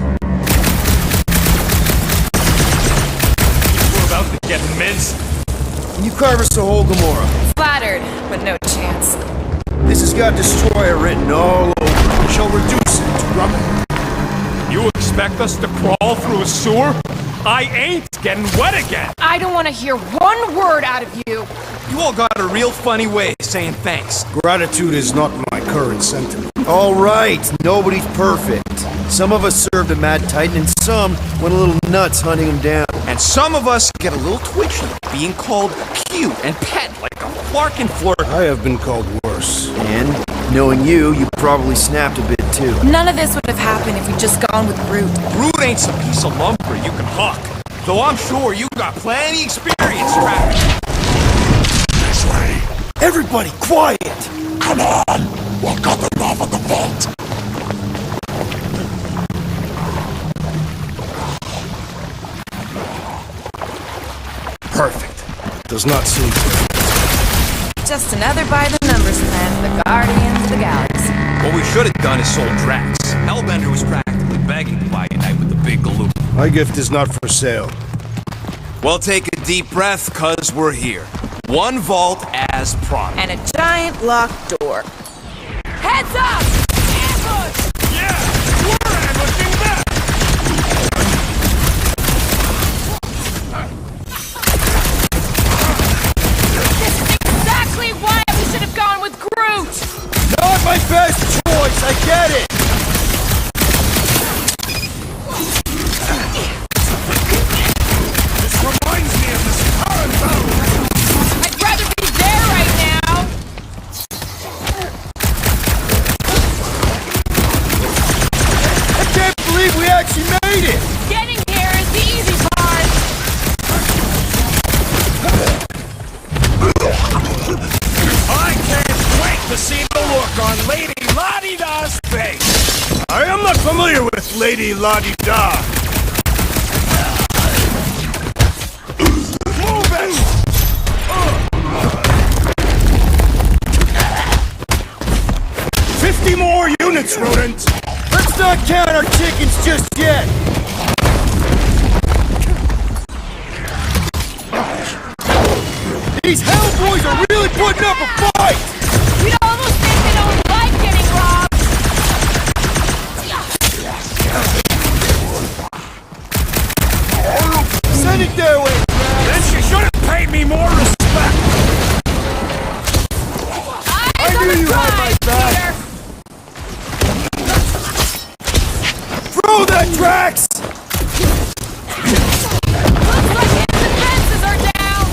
We're about to get minced. Can you carve us a hole, Gamora? Flattered, but no chance. This has got Destroyer written all over it. Shall reduce it to rubble. You expect us to crawl through a sewer? I ain't getting wet again! I don't want to hear one word out of you. You all got a real funny way of saying thanks. Gratitude is not my current sentiment. All right, nobody's perfect. Some of us served a Mad Titan, and some went a little nuts hunting him down. And some of us get a little twitchy, being called cute and pet like a Flarkin flirt. I have been called worse. And, knowing you, you probably snapped a bit too. None of this would have happened if we'd just gone with Groot. Groot ain't some piece of lumber you can huck. Though I'm sure you got plenty experience trapping. This way. Everybody, quiet! Come on! We'll cut them off at the vault! Perfect. It does not seem fair. Just another by-the-numbers plan for the Guardians of the Galaxy. What we should have done is sold Drax. Hellbender was practically begging to buy Unite with the big galoot. My gift is not for sale. Well, take a deep breath, cause we're here. One vault as promised. And a giant locked door. Heads up! Ambush! Yeah! We're ambushing back! This is exactly why we should have gone with Groot! Not my best choice, I get it! This reminds me of this current battle! I'd rather be there right now! I can't believe we actually made it! Getting here is the easy part! I can't wait to see the look on Lady La-Di-Da's face! I am not familiar with Lady La-Di-Da! Move it! 50 more units, rodent! Let's not count our chickens just yet! These Hellboys are really putting up a fight! You'd almost think they don't like getting robbed! Send it their way! Then she should have paid me more respect! I knew you had my back! Throw that, Drax! Looks like his defenses are down!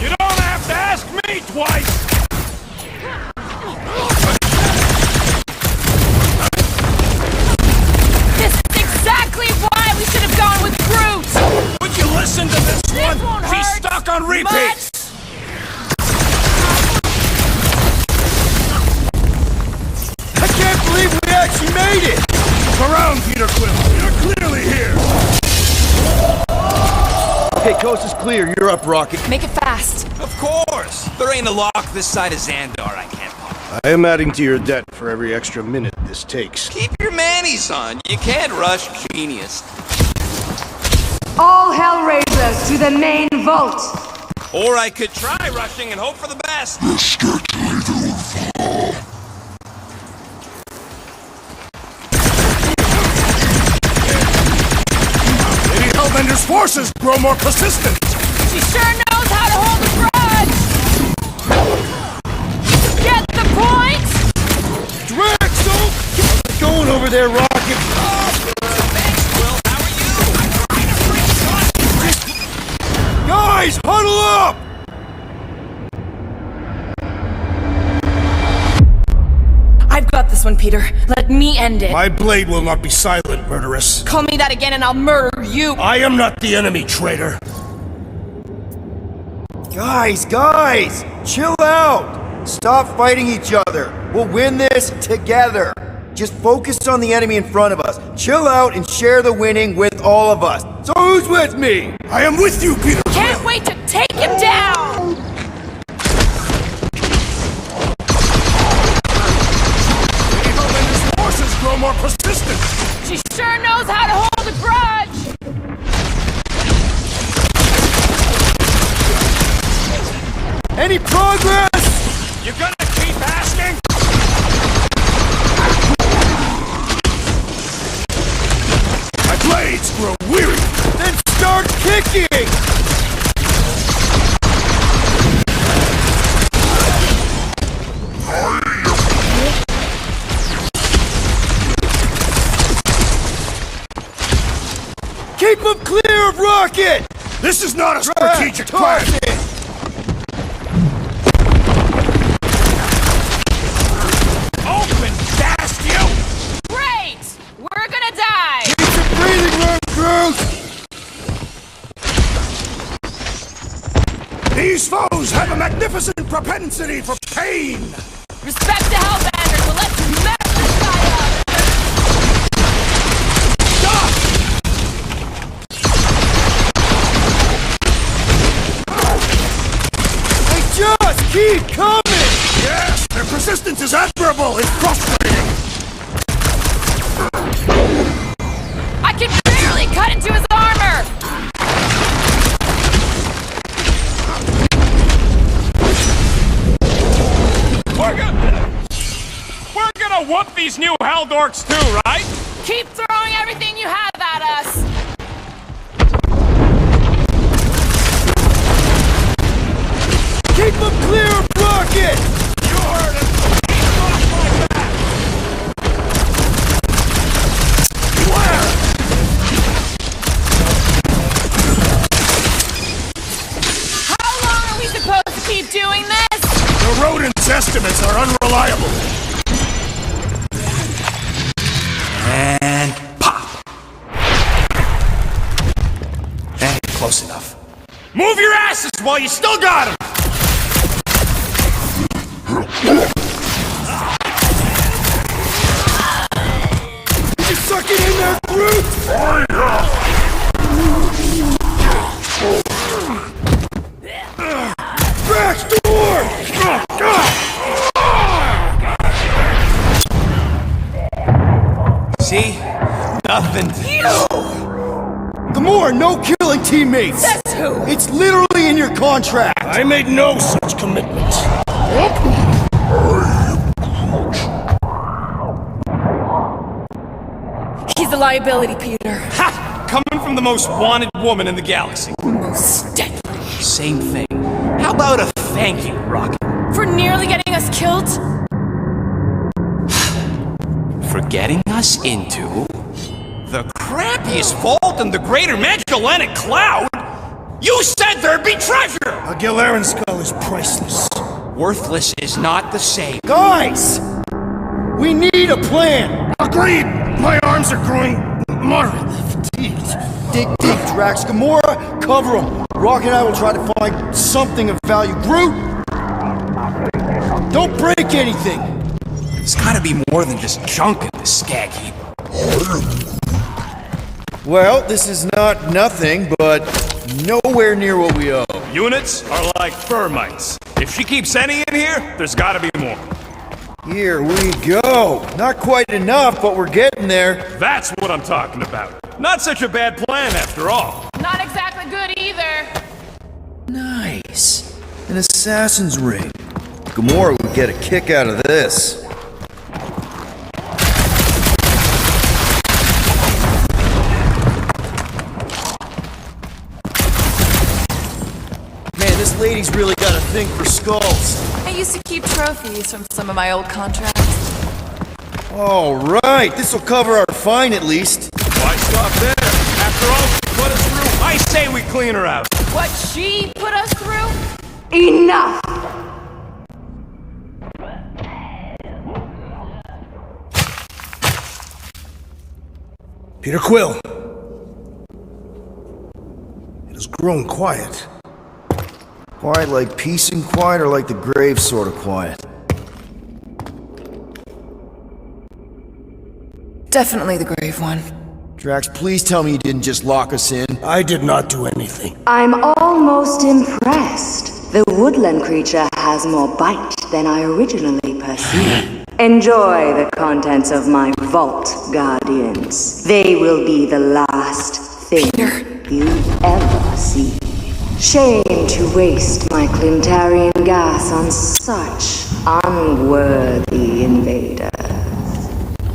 You don't have to ask me twice! This is exactly why we should have gone with Groot! Would you listen to this one? Won't She's hurt stuck on repeat! much. I can't believe we actually made it! Look around, Peter Quill. You're clearly here! Okay, coast is clear. You're up, Rocket. Make it fast. Of course! There ain't a lock this side of Xandar I can't pop. I am adding to your debt for every extra minute this takes. Keep your manis on. You can't rush genius. All Hellraisers to the main vault! Or I could try rushing and hope for the best. Lady Hellbender's forces grow more persistent! She sure knows how to hold a grudge! Get the point? Drax, don't! How's it going over there, Rocket? Guys, huddle up! I've got this one, Peter. Let me end it. My blade will not be silent, murderess. Call me that again and I'll murder you! I am not the enemy, traitor. Guys, chill out! Stop fighting each other. We'll win this together. Just focus on the enemy in front of us. Chill out and share the winning with all of us. So who's with me? I am with you, Peter. Can't wait to take him down! Lady Hellbender's forces grow more persistent. She sure knows how to hold a grudge! Any progress? You gonna keep asking? My blades grow weary. Then start kicking! Keep them clear of Rocket! This is not a strategic plan. Open, blast you! Great! We're gonna die! Keep some breathing room, Groot! These foes have a magnificent propensity for pain! Respect the Hellbender, but let's mess this guy up! Stop! They just keep coming! Yes, their persistence is admirable! It's frustrating! I can barely cut into his armor! We're gonna whoop these new Helldorks too, right? Keep throwing everything you have at us! Keep them clear of Rocket! You heard it! Keep off my back! Where? How long are we supposed to keep doing this? The rodent's estimates are unreliable. And pop! Eh, close enough. Move your asses while you still got him! You suck it in there, Groot! Drax, door! See? Nothing. Gamora, no killing teammates! Says who? It's literally in your contract! I made no such commitment. He's a liability, Peter. Ha! Coming from the most wanted woman in the galaxy. Most deadly. Same thing. How about a thank you, Rocket? For nearly getting us killed? For getting us into... The crappiest vault in the greater Magellanic Cloud? You said there'd be treasure! A Gilarian skull is priceless. Worthless is not the same. Guys! We need a plan! Agreed! My arms are growing moderately fatigued. Dig deep, Drax. Gamora, cover him. Rocket and I will try to find something of value. Groot! Don't break anything! There's gotta be more than just junk in this skag heap. Well, this is not nothing, but nowhere near what we owe. Units are like termites. If she keeps any in here, there's gotta be more. Here we go. Not quite enough, but we're getting there. That's what I'm talking about. Not such a bad plan after all. Not exactly good either. Nice. An assassin's ring. Gamora would get a kick out of this. Man, this lady's really got a thing for skulls. I used to keep trophies from some of my old contracts. All right, this'll cover our fine at least. Why stop there? After all she put us through, I say we clean her out. What she put us through? Enough! Peter Quill. It has grown quiet. Quiet like peace and quiet, or like the grave sort of quiet? Definitely the grave one. Drax, please tell me you didn't just lock us in. I did not do anything. I'm almost impressed. The woodland creature has more bite than I originally perceived. Enjoy the contents of my vault, Guardians. They will be the last thing you ever see. Shame to waste my Clintarian gas on such unworthy invaders.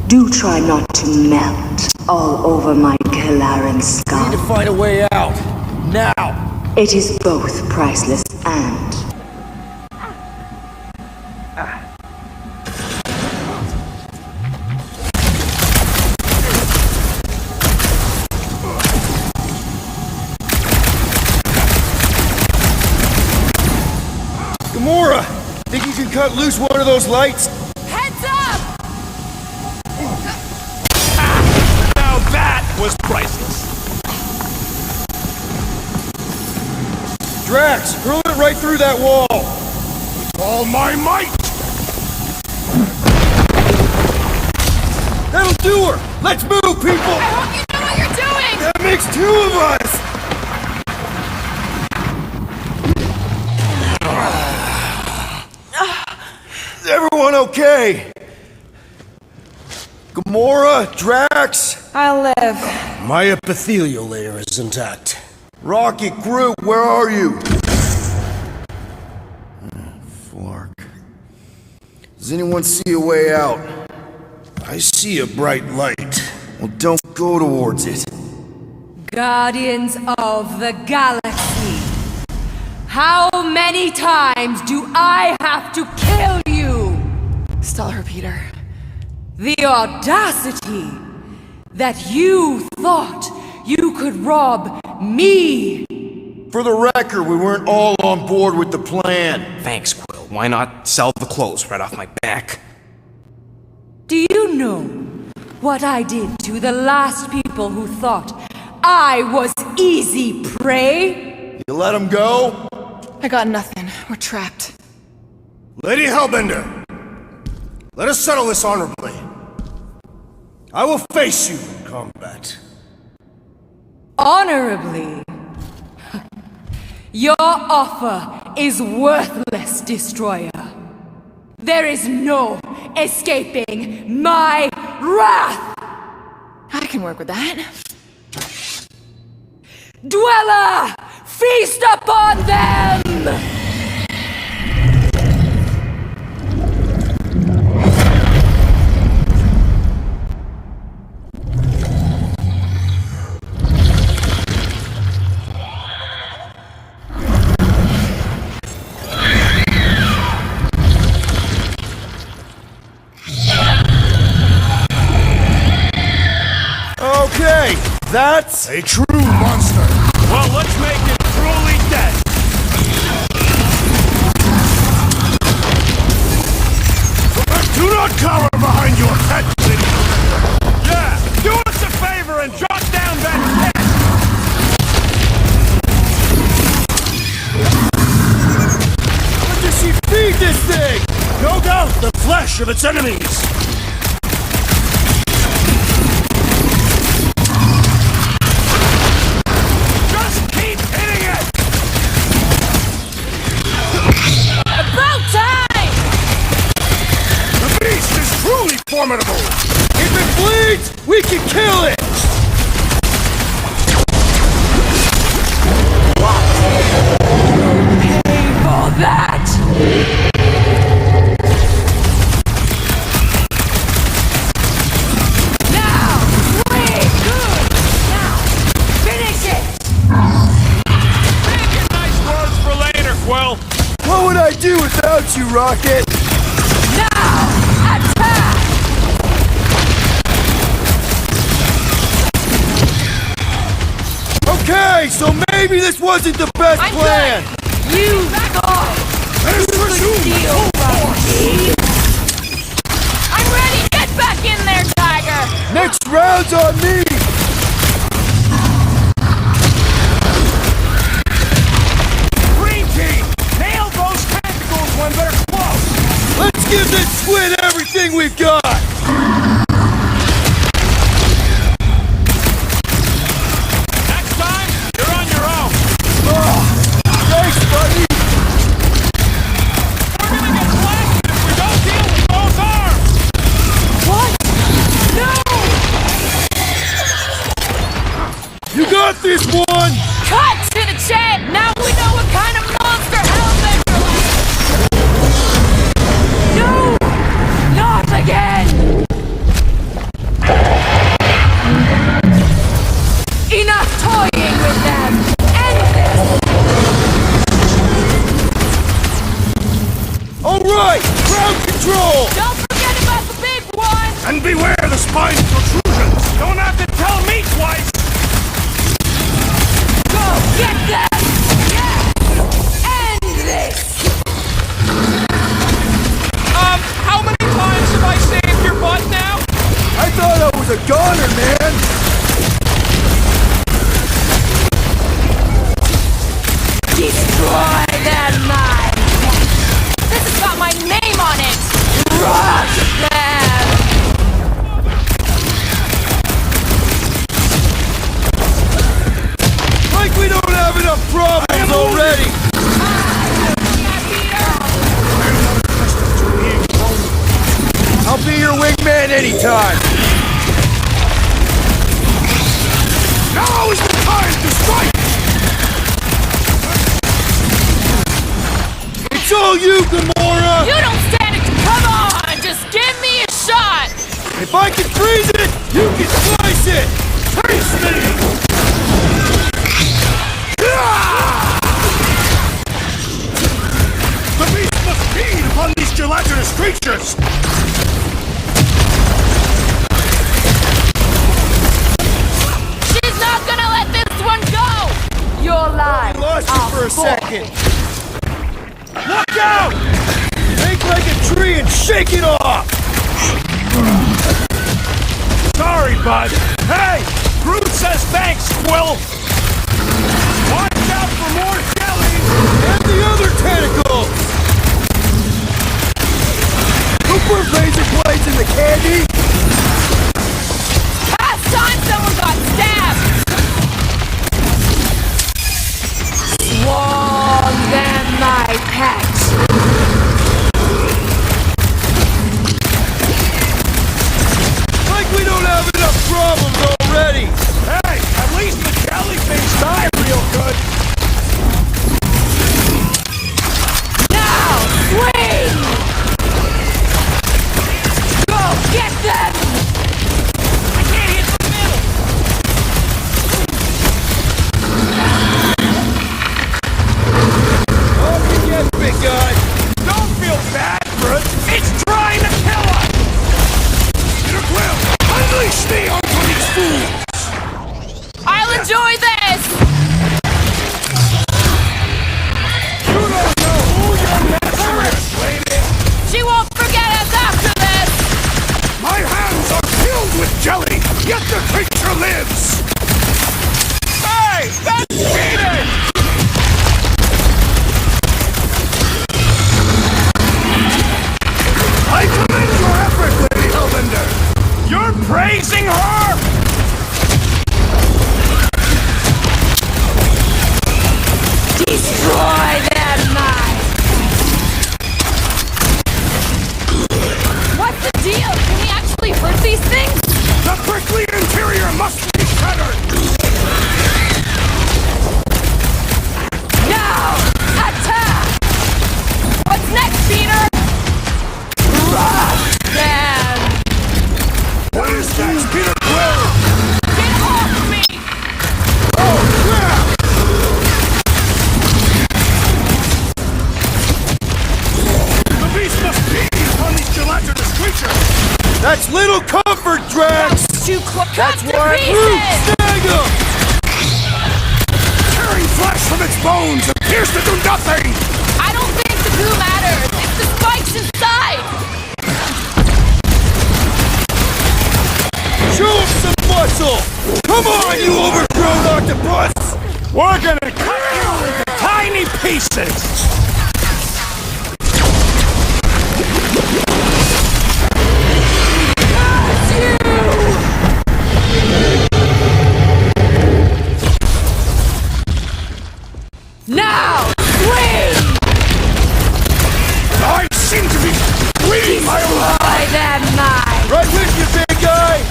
Do try not to melt all over my Gilarian skull. We need to find a way out. Now! It is both priceless and... Gamora! Think you can cut loose one of those lights? Heads up! Now that was priceless. Drax, hurl it right through that wall! all my might! That'll do her! Let's move, people! I hope you know what you're doing! That makes two of us! Is everyone okay? Gamora? Drax? I'll live. My epithelial layer is intact. Rocket, Groot, where are you? Flark. Does anyone see a way out? I see a bright light. Well, don't go towards it. Guardians of the Galaxy. How many times do I have to kill you? Stall her, Peter. The audacity that you thought you could rob me. For the record, we weren't all on board with the plan. Thanks, Quill. Why not sell the clothes right off my back? Do you know what I did to the last people who thought I was easy prey? You let him go? I got nothing. We're trapped. Lady Hellbender, let us settle this honorably. I will face you in combat. Honorably? Your offer is worthless, Destroyer. There is no escaping my wrath! I can work with that. Dweller! Feast upon them! Okay, that's a true monster. Well, let's make it truly dead! Do not cower behind your pet, lady! Yeah, do us a favor and jot down that text! What does she feed this thing? No doubt the flesh of its enemies. Formidable! If it bleeds, we can kill it! Pay for that! Now! Great! Good! Now! Finish it! Making nice words for later, Quill! What would I do without you, Rocket? Now! Attack! Okay, so maybe this wasn't the best plan. You thought you could steal from me? I'm ready! Get back in there, Tiger! Next round's on me! Green team! Nail those tentacles when they're close! Let's give this squid everything we've got! This one! Cut to the chat! Now we know what kind of monster Hellbender is! No! Not again! Enough toying with them! End this! Alright! Ground control! Don't forget about the big one! And beware the spine protrusions! Don't have to tell me twice! Get them! Yes! End this! How many times have I saved your butt now? I thought I was a goner, man! Destroy their minds! This is any time! Now is the time to strike! It's all you, Gamora! You don't stand it! Come on! Just give me a shot! If I can freeze it, you can slice it! Face me! The beast must feed upon these gelatinous creatures! She's not gonna let this one go! You're alive! I lost you for a second! Look out! Make like a tree and shake it off! Sorry, bud. Hey! Groot says thanks, Quill! Watch out for more jellies! And the other tentacles! Who put razor blades in the candy? Last time someone got stabbed! Swung them, my pet! Like we don't have enough problems already! Hey, at least the jelly things die real good! Now, swing! Go, get them! I can't hit the middle! Off you get, big guy! Don't feel bad, Groot! It's trying to kill us! Peter Quill, unleash me onto these fools! I'll enjoy this! You don't know who your master is, lady! She won't forget us after this! My hands are filled with jelly, yet the creature lives! Hey! That's cheating! I commend your effort, Lady Hellbender! You're praising her?! Destroy them, mine! What's the deal? Can we actually hurt these things? The prickly interior must be shattered! Now! Attack! What's next, Peter? Rush them! What is next, Peter Quill? Get off me! Oh, crap! The beast must feed upon these gelatinous creatures! That's little comfort, Drax! Too close! That's Cut to why pieces! snag him! Tearing flesh from its bones appears to do nothing! I don't think the goo matters! It's the spikes inside! Show him some muscle! Come on, you overgrown octopus! We're gonna cut you into tiny pieces! Now! Swing! I seem to be bleeding my own life! Destroy them, mine! Right with you, big guy!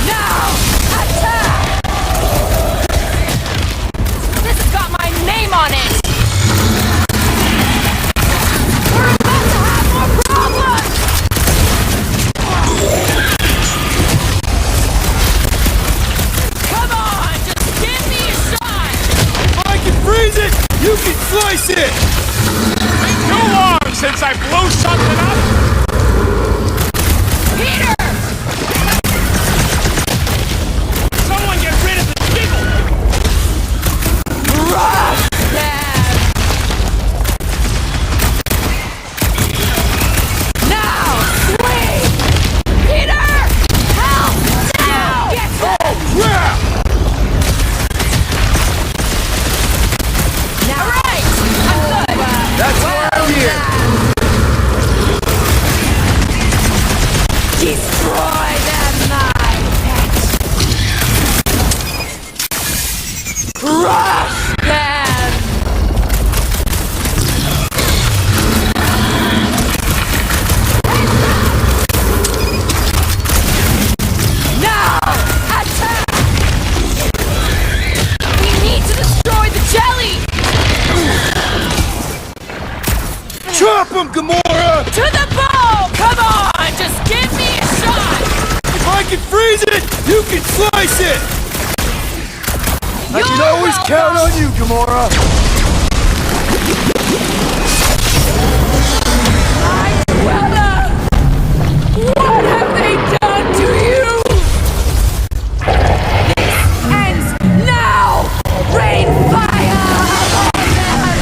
Now! Attack! This has got my name on it! We're about to have more problems! Come on! Just give me a shot! If I can freeze it, you can slice it! Too long since I blew something up! Peter! Someone get rid of the jiggle! Rush them! Now! Swing! Peter! Help! Now! Get them! Crap! Now, right! I'm good! That's why I'm here! Destroy them, my pet! Crush them! always count on you, Gamora! What have they done to you? This ends now! Rain fire upon them!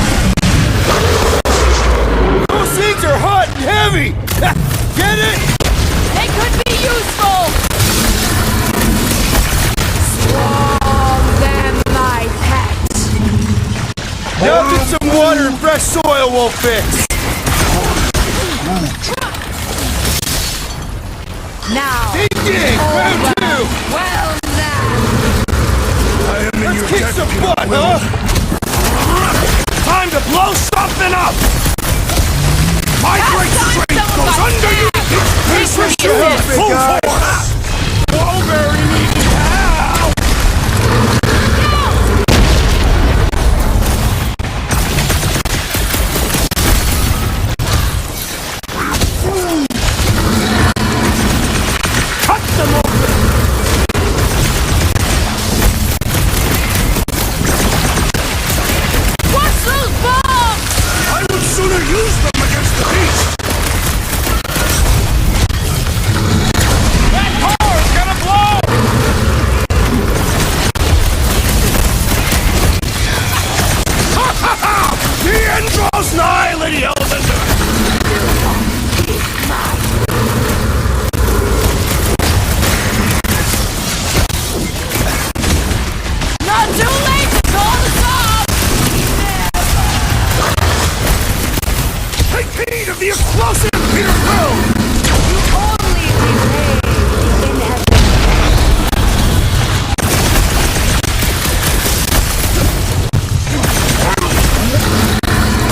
Those things are hot and heavy! Get it? They could be useful! Swarm them, my pet! Nothing some water and fresh soil won't fix! Now! Ding ding! Round two! Well then! Let's kick some butt, huh? Time to blow something up! My great strength goes under you! This is full force! Wallberry needs help! Cut them open! What's those bombs? I would sooner use them against the beast! That car's gonna blow! Ha ha ha! The end draws nigh, Lady Hellbender! Not too late to call the stop! Take heed of the explosive, Peter Quill! You only delay inevitable.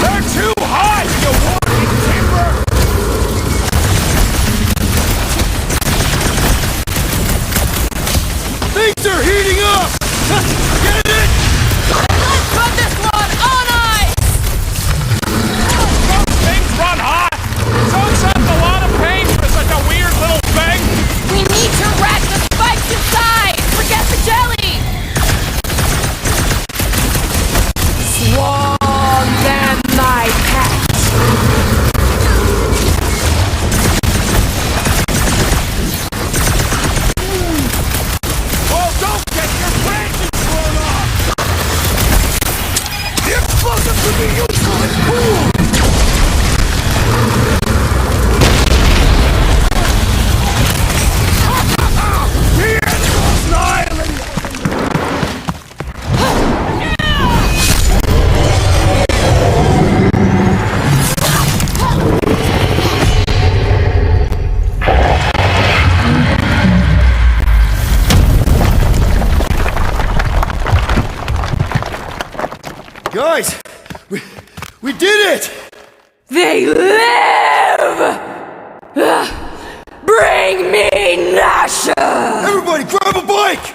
They're too high, you walking timber! Things are heating up! Get it? Let's put this one on ice! Those things run hot! Soaks up a lot of pain for such a weird little thing! We need to rack the spikes inside! Forget the jelly! Swarm them, my pet! Oh, don't get your branches blown off! The explosive could be useful as cool! The end draws nigh, Lady Guys, we did it! They live! Bring me Nasha! Everybody grab a bike!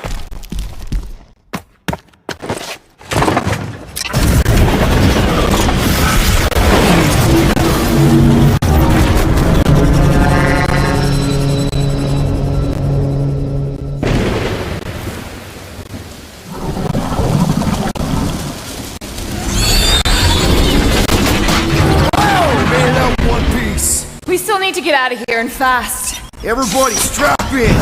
We still need to get out of here and fast. Everybody strap in!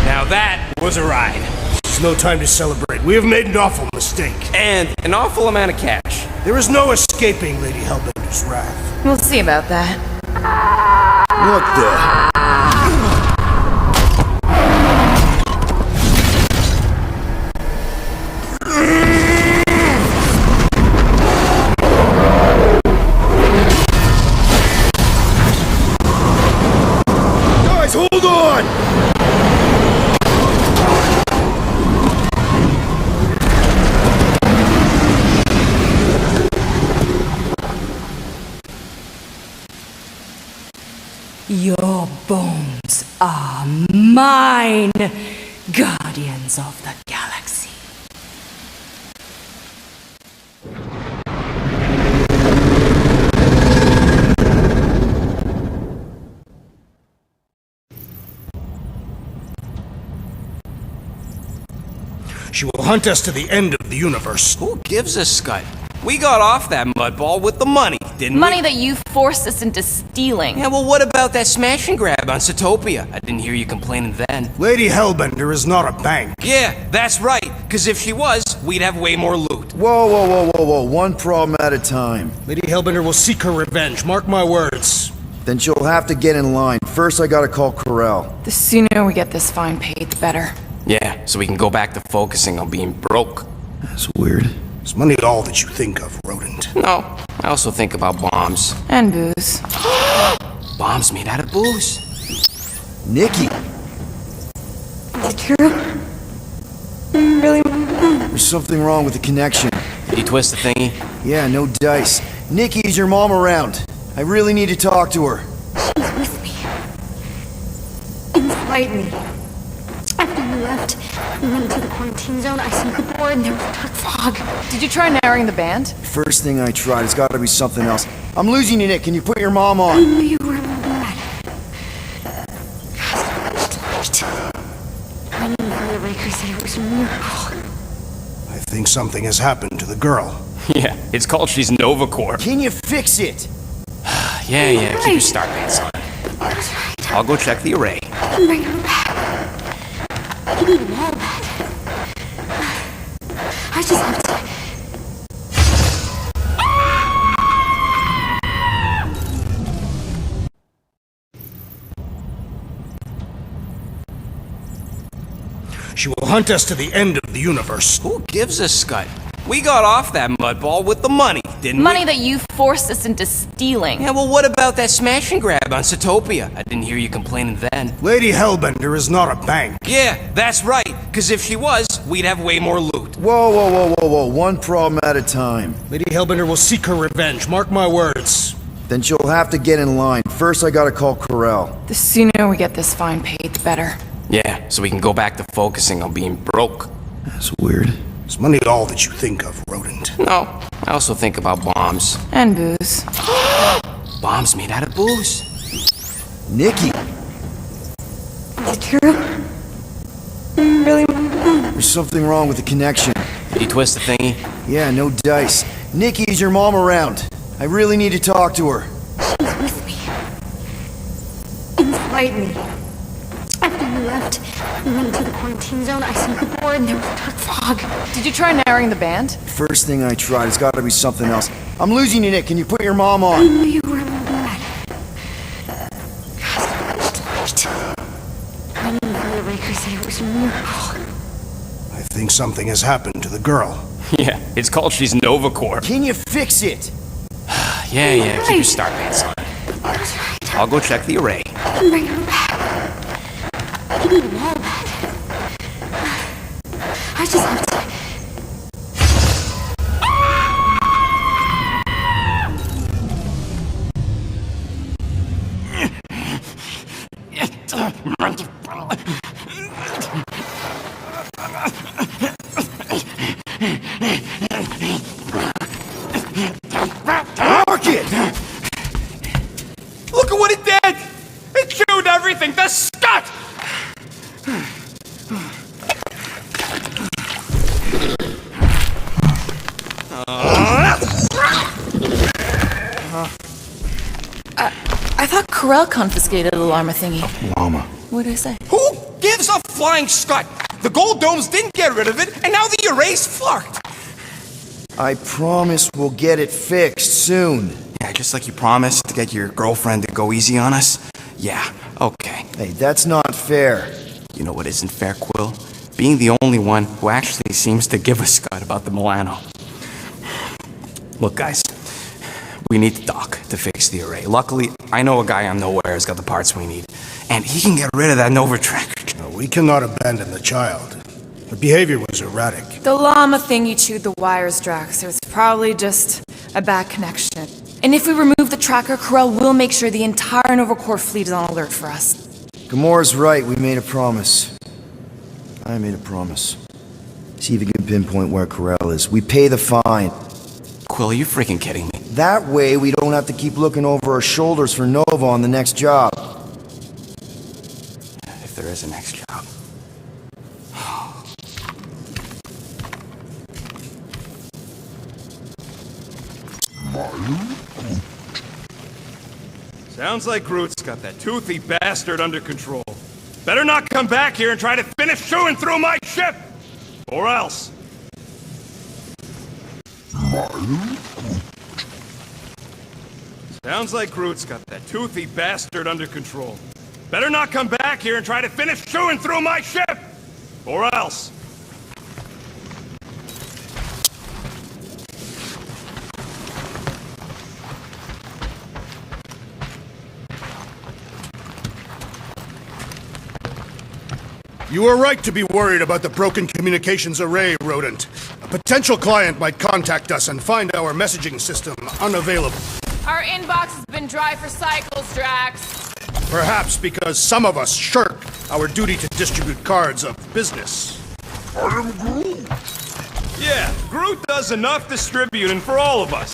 Now that was a ride. There's no time to celebrate. We have made an awful mistake. And an awful amount of cash. There is no escaping Lady Hellbender's wrath. We'll see about that. What the? Guys, hold on! Your bones are mine, guardians of the galaxy. She will hunt us to the end of the universe. Who gives a scut? We got off that mudball with the money, didn't Money we? that you forced us into stealing. Yeah, well, what about that smash and grab on Zootopia? I didn't hear you complaining then. Lady Hellbender is not a bank. Yeah, that's right. Because if she was, we'd have way more loot. Whoa, whoa, whoa, whoa, whoa. One problem at a time. Lady Hellbender will seek her revenge, mark my words. Then she'll have to get in line. First, I gotta call Corel. The sooner we get this fine paid, the better. Yeah, so we can go back to focusing on being broke. That's weird. Is money all that you think of, rodent? No, I also think about bombs. And booze. Bombs made out of booze. Nikki! Is it true? Really? There's something wrong with the connection. Did you twist the thingy? Yeah, no dice. Nikki, is your mom around? I really need to talk to her. She's with me. Inside me. After you left, we went into the quarantine zone. I seen the board and there was dark fog. Did you try narrowing the band? First thing I tried, it's gotta be something else. I'm losing you, Nick. Can you put your mom I on? knew you were bad. I knew the Raker said it was a miracle. I think something has happened to the girl. Yeah, it's called she's Nova Corps. Can you fix it? Yeah, keep your start pants on. Alright, I'll go check the array. Bring her back. You need them all back. I just have to... She will hunt us to the end of the universe. Who gives a scut? We got off that mudball with the money, didn't we? Money that you forced us into stealing. Yeah, well, what about that smash and grab on Zootopia? I didn't hear you complaining then. Lady Hellbender is not a bank. Yeah, that's right. Because if she was, we'd have way more loot. Whoa, whoa, whoa, whoa, whoa. One problem at a time. Lady Hellbender will seek her revenge, mark my words. Then she'll have to get in line. First, I gotta call Corel. The sooner we get this fine paid, the better. Yeah, so we can go back to focusing on being broke. That's weird. Is money all that you think of, rodent? No, I also think about bombs. And booze. Bombs made out of booze. Nikki! Is it true? Really? There's something wrong with the connection. Did you twist the thingy? Yeah, no dice. Nikki, is your mom around? I really need to talk to her. She's with me. Inside me. After you left, we went into the quarantine zone. I seen the board and there was dark fog. Did you try narrowing the band? First thing I tried, it's gotta be something else. I'm losing you, Nick. Can you put your mom I on? knew you were bad. I knew the Raker said it was a miracle. I think something has happened to the girl. Yeah, it's called she's Nova Corps. Can you fix it? Yeah, keep your start pants on. Alright, I'll go check the array. Bring her back. You need them all back. I just have to... Rocket! Look at what it did! It chewed everything! The scut! I thought Corel confiscated the llama thingy. Llama. What did I say? Who gives a flying scut? The gold domes didn't get rid of it, and now the array's fucked. I promise we'll get it fixed soon. Yeah, just like you promised to get your girlfriend to go easy on us? Yeah, okay. Hey, that's not fair. You know what isn't fair, Quill? Being the only one who actually seems to give a scut about the Milano. Look, guys, we need to dock to fix the array. Luckily, I know a guy on Knowhere has got the parts we need, and he can get rid of that Nova tracker. No, we cannot abandon the child. Her behavior was erratic. The llama thingy chewed the wires, Drax. It was probably just a bad connection. And if we remove the tracker, Corel will make sure the entire Nova Corps fleet is on alert for us. Gamora's right, we made a promise. I made a promise. See if you can pinpoint where Corel is. We pay the fine. Quill, are you freaking kidding me? That way, we don't have to keep looking over our shoulders for Nova on the next job. If there is a next job. Sounds like Groot's got that toothy bastard under control. Better not come back here and try to finish chewing through my ship! Or else. Sounds like Groot's got that toothy bastard under control. Better not come back here and try to finish chewing through my ship! Or else. You are right to be worried about the broken communications array, Rodent. A potential client might contact us and find our messaging system unavailable. Our inbox has been dry for cycles, Drax. Perhaps because some of us shirk our duty to distribute cards of business. I am Groot. Yeah, Groot does enough distributing for all of us.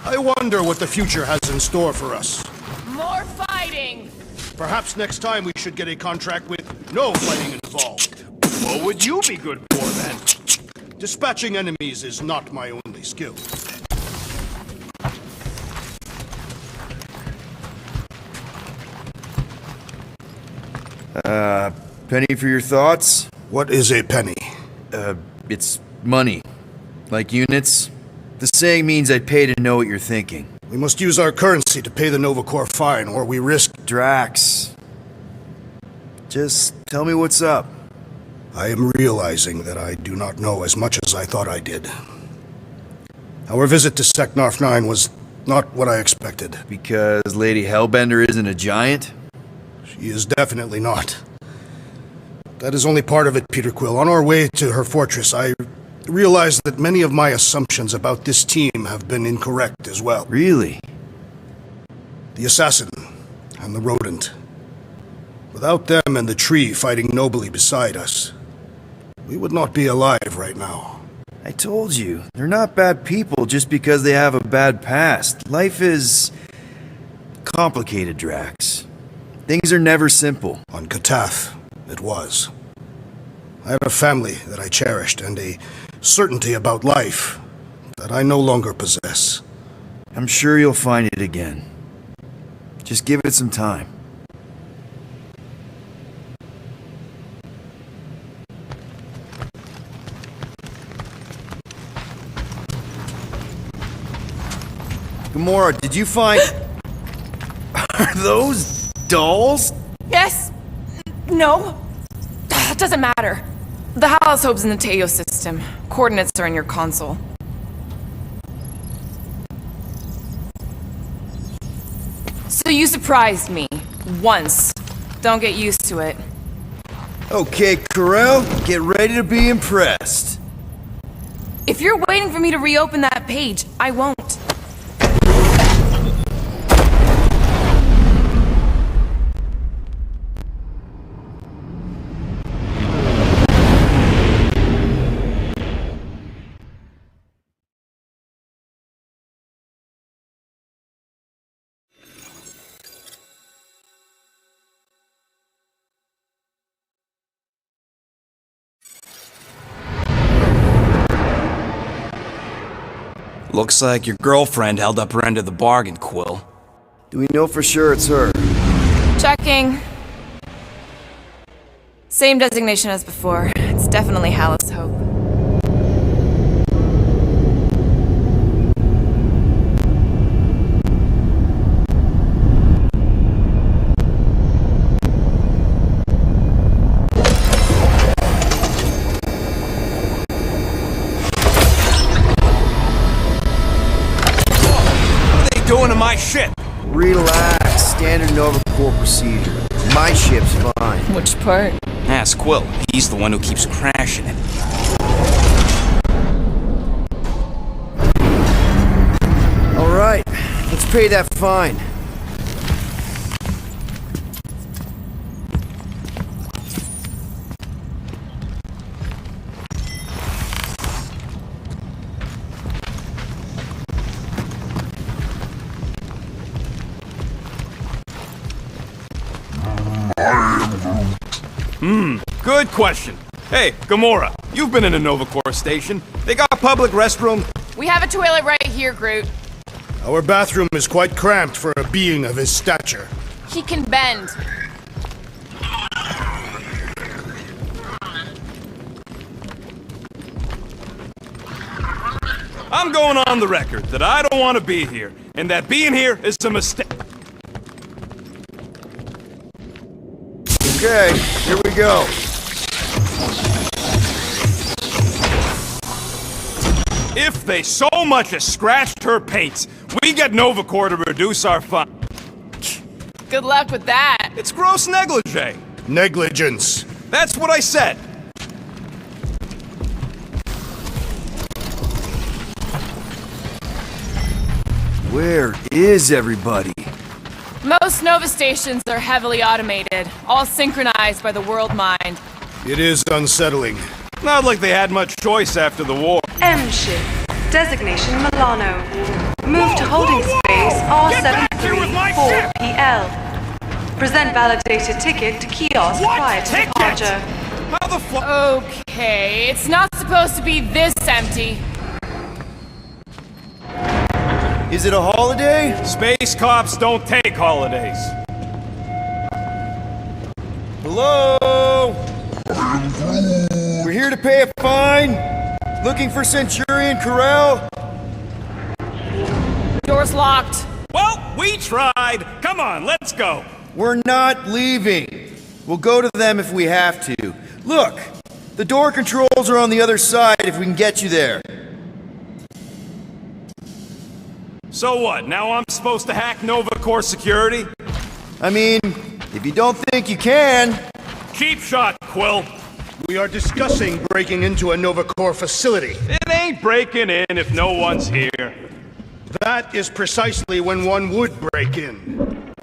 I wonder what the future has in store for us. More fighting! Perhaps next time we should get a contract with no fighting involved. What would you be good for, then? Dispatching enemies is not my only skill. Penny for your thoughts? What is a penny? It's money. Like units. The saying means I'd pay to know what you're thinking. We must use our currency to pay the Nova Corps fine, or we risk... Drax. Just tell me what's up. I am realizing that I do not know as much as I thought I did. Our visit to Seknarf 9 was not what I expected. Because Lady Hellbender isn't a giant? She is definitely not. That is only part of it, Peter Quill. On our way to her fortress, I realized that many of my assumptions about this team have been incorrect as well. Really? The assassin and the rodent. Without them and the tree fighting nobly beside us, we would not be alive right now. I told you, they're not bad people just because they have a bad past. Life is complicated, Drax. Things are never simple. On Katath, it was. I had a family that I cherished and a certainty about life that I no longer possess. I'm sure you'll find it again. Just give it some time. Gamora, did you find... Are those dolls? Yes. No. Doesn't matter. The Holosope's in the Teo system. Coordinates are in your console. So you surprised me. Once. Don't get used to it. Okay, Corel, get ready to be impressed. If you're waiting for me to reopen that page, I won't. Looks like your girlfriend held up her end of the bargain, Quill. Do we know for sure it's her? Checking. Same designation as before. It's definitely Holosope. Doing to my ship? Relax. Standard Nova Corps procedure. My ship's fine. Which part? Ask Quill. He's the one who keeps crashing it. All right. Let's pay that fine. I Good question. Hey, Gamora, you've been in a Nova Corps station. They got a public restroom. We have a toilet right here, Groot. Our bathroom is quite cramped for a being of his stature. He can bend. I'm going on the record that I don't want to be here, and that being here is a mistake. Okay, here we go. If they so much as scratched her paints, we get Nova Corps to reduce our fine. Good luck with that. It's gross negligee. Negligence. That's what I said. Where is everybody? Most Nova stations are heavily automated, all synchronized by the world mind. It is unsettling. Not like they had much choice after the war. M ship. Designation Milano. Move to holding space R734PL. Present validated ticket to kiosk prior to departure. How the fuck? Okay, it's not supposed to be this empty. Is it a holiday? Space cops don't take holidays. Hello? We're here to pay a fine. Looking for Centurion Corral? Door's locked. Well, we tried. Come on, let's go. We're not leaving. We'll go to them if we have to. Look, the door controls are on the other side if we can get you there. So what, now I'm supposed to hack Nova Corps security? I mean, if you don't think you can... Cheap shot, Quill. We are discussing breaking into a Nova Corps facility. It ain't breaking in if no one's here. That is precisely when one would break in.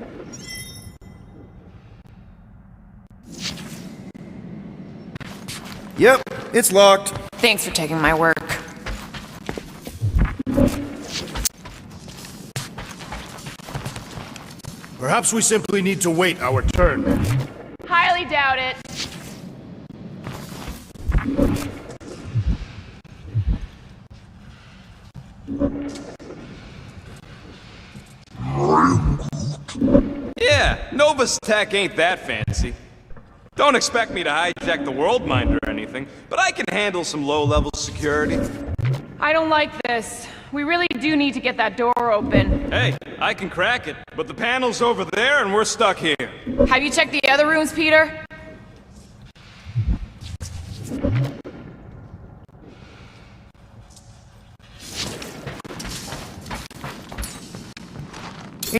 Yep, it's locked. Thanks for taking my work. Perhaps we simply need to wait our turn. Highly doubt it. Yeah, Nova's tech ain't that fancy. Don't expect me to hijack the world mind or anything, but I can handle some low-level security. I don't like this. We really do need to get that door open. Hey, I can crack it, but the panel's over there and we're stuck here. Have you checked the other rooms, Peter?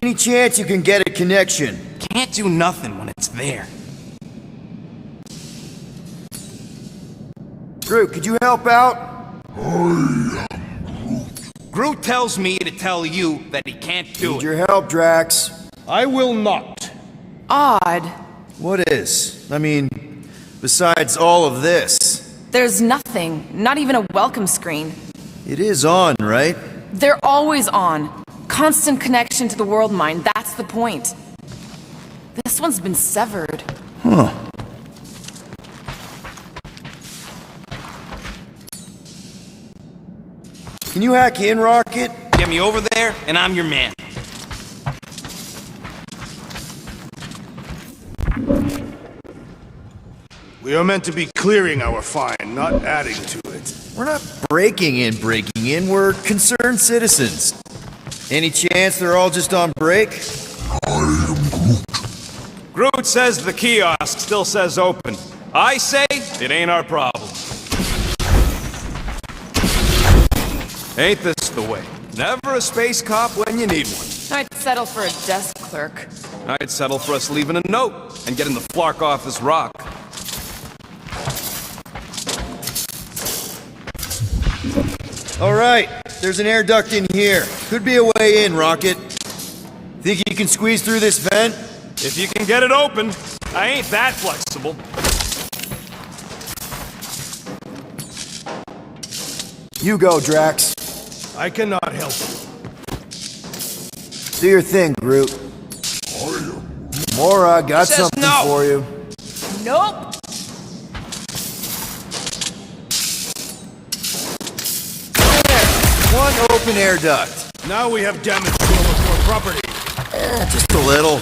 Any chance you can get a connection? Can't do nothing when it's there. Groot, could you help out? Groot tells me to tell you that he can't do Need it. your help, Drax. I will not. Odd. What is? I mean, besides all of this. There's nothing. Not even a welcome screen. It is on, right? They're always on. Constant connection to the world mind, that's the point. This one's been severed. Huh. Can you hack in, Rocket? Get me over there, and I'm your man. We are meant to be clearing our fine, not adding to it. We're not breaking in, we're concerned citizens. Any chance they're all just on break? Groot says the kiosk still says open. I say it ain't our problem. Ain't this the way? Never a space cop when you need one. I'd settle for a desk clerk. I'd settle for us leaving a note and getting the flark off this rock. All right, there's an air duct in here. Could be a way in, Rocket. Think you can squeeze through this vent? If you can get it open, I ain't that flexible. You go, Drax. I cannot help you. Do your thing, Groot. Mora, got something no. for you. Nope. one open air duct. Now we have damage to our property. Just a little.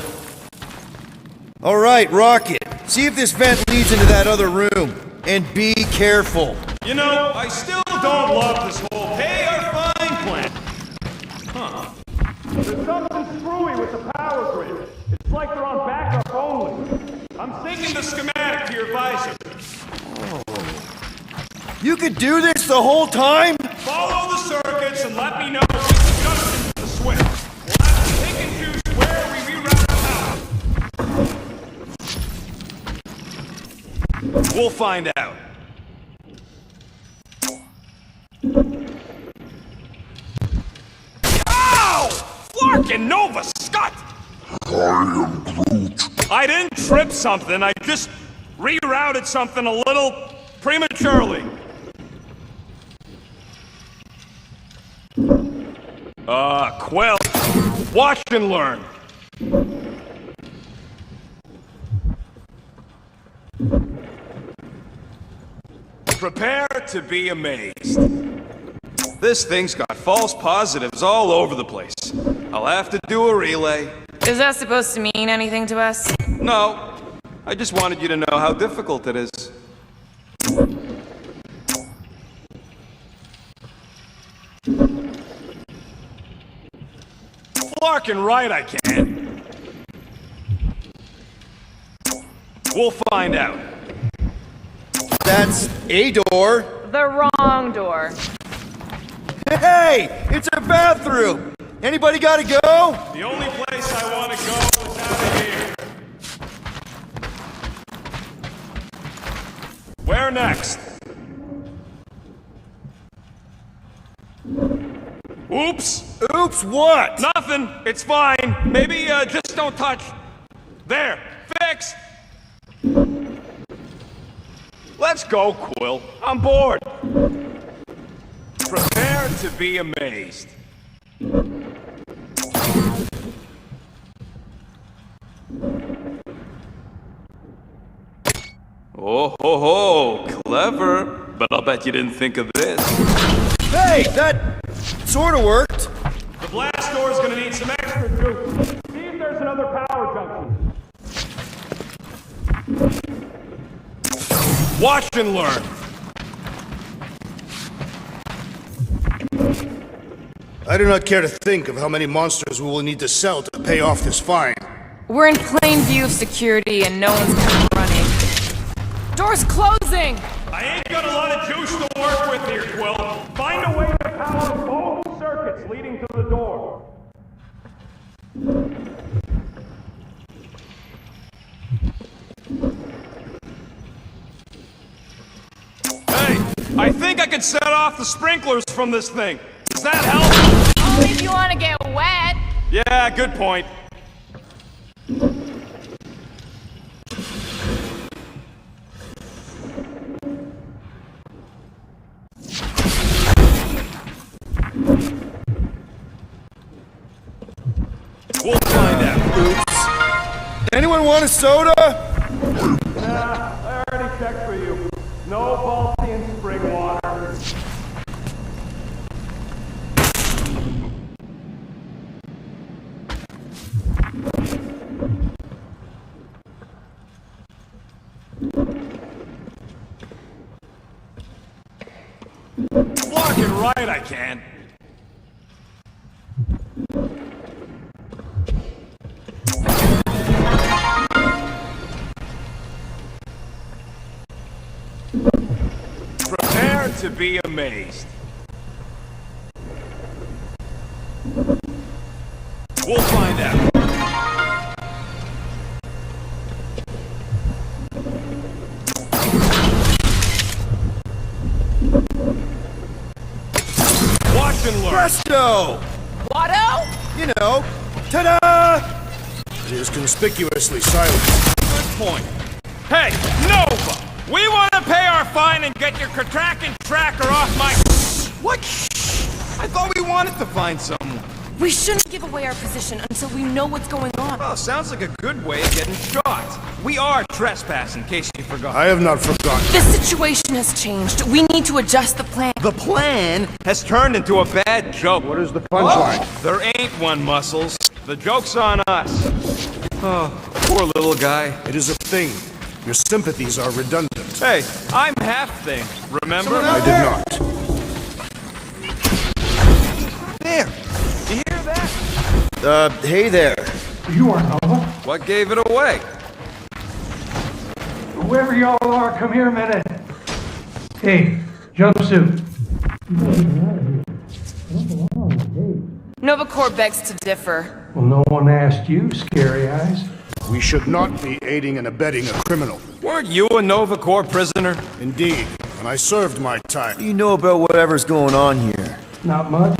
All right, Rocket. See if this vent leads into that other room. And be careful. You know, I still don't love this whole pay or fine plan. Huh. There's something screwy with the power grid. It's like they're on backup only. I'm thinking the schematic to your visor. You could do this the whole time? Follow the circuits and let me know which junctions to switch. We'll have to pick and choose where we reroute the power. We'll find out. Ow! Flarkin' Nova Scott! I am Groot. I didn't trip something, I just rerouted something a little prematurely. Quill. Watch and learn. Prepare to be amazed. This thing's got false positives all over the place. I'll have to do a relay. Is that supposed to mean anything to us? No. I just wanted you to know how difficult it is. Flarkin' right I can. We'll find out. That's a door. The wrong door. Hey! It's a bathroom! Anybody gotta go? The only place I want to go is out of here. Where next? Oops! Oops, what? Nothing. It's fine. Maybe, just don't touch. There. Fix! Let's go, Quill. I'm bored. Prepare to be amazed. Oh ho ho, clever. But I'll bet you didn't think of this. Hey, that sort of worked. The blast door's gonna need some extra juice. See if there's another power junction. Watch and learn. I do not care to think of how many monsters we will need to sell to pay off this fine. We're in plain view of security and no one's coming running. Door's closing! I ain't got a lot of juice to work with here, Quill. Find a way to power both circuits leading to the door. Hey, I think I could set off the sprinklers from this thing. Does that help? Only if you want to get wet. Yeah, good point. We'll find out. Oops. Anyone want a soda? Nah, I already checked for you. No Baltian spring water. Blocking right I can. Prepare to be amazed. We'll find out. Watch and learn. Presto! Watto? You know, ta-da! It is conspicuously silent. Good point. Hey, Nova! We want to pay our fine and get your Kraken tracker off my... What? I thought we wanted to find someone. We shouldn't give away our position until we know what's going on. Oh, sounds like a good way of getting shot. We are trespassing, in case you forgot. I have not forgotten. The situation has changed. We need to adjust the plan. The plan has turned into a bad joke. What is the punchline? Oh, there ain't one, Muscles. The joke's on us. Oh, poor little guy. It is a thing. Your sympathies are redundant. Hey, I'm half thing, remember? I did not. There. You hear that? Hey there. You are Nova? What gave it away? Whoever y'all are, come here a minute. Hey, jumpsuit. Nova Corps begs to differ. Well, no one asked you, Scary Eyes. We should not be aiding and abetting a criminal. Weren't you a Nova Corps prisoner? Indeed, and I served my time. What do you know about whatever's going on here? Not much.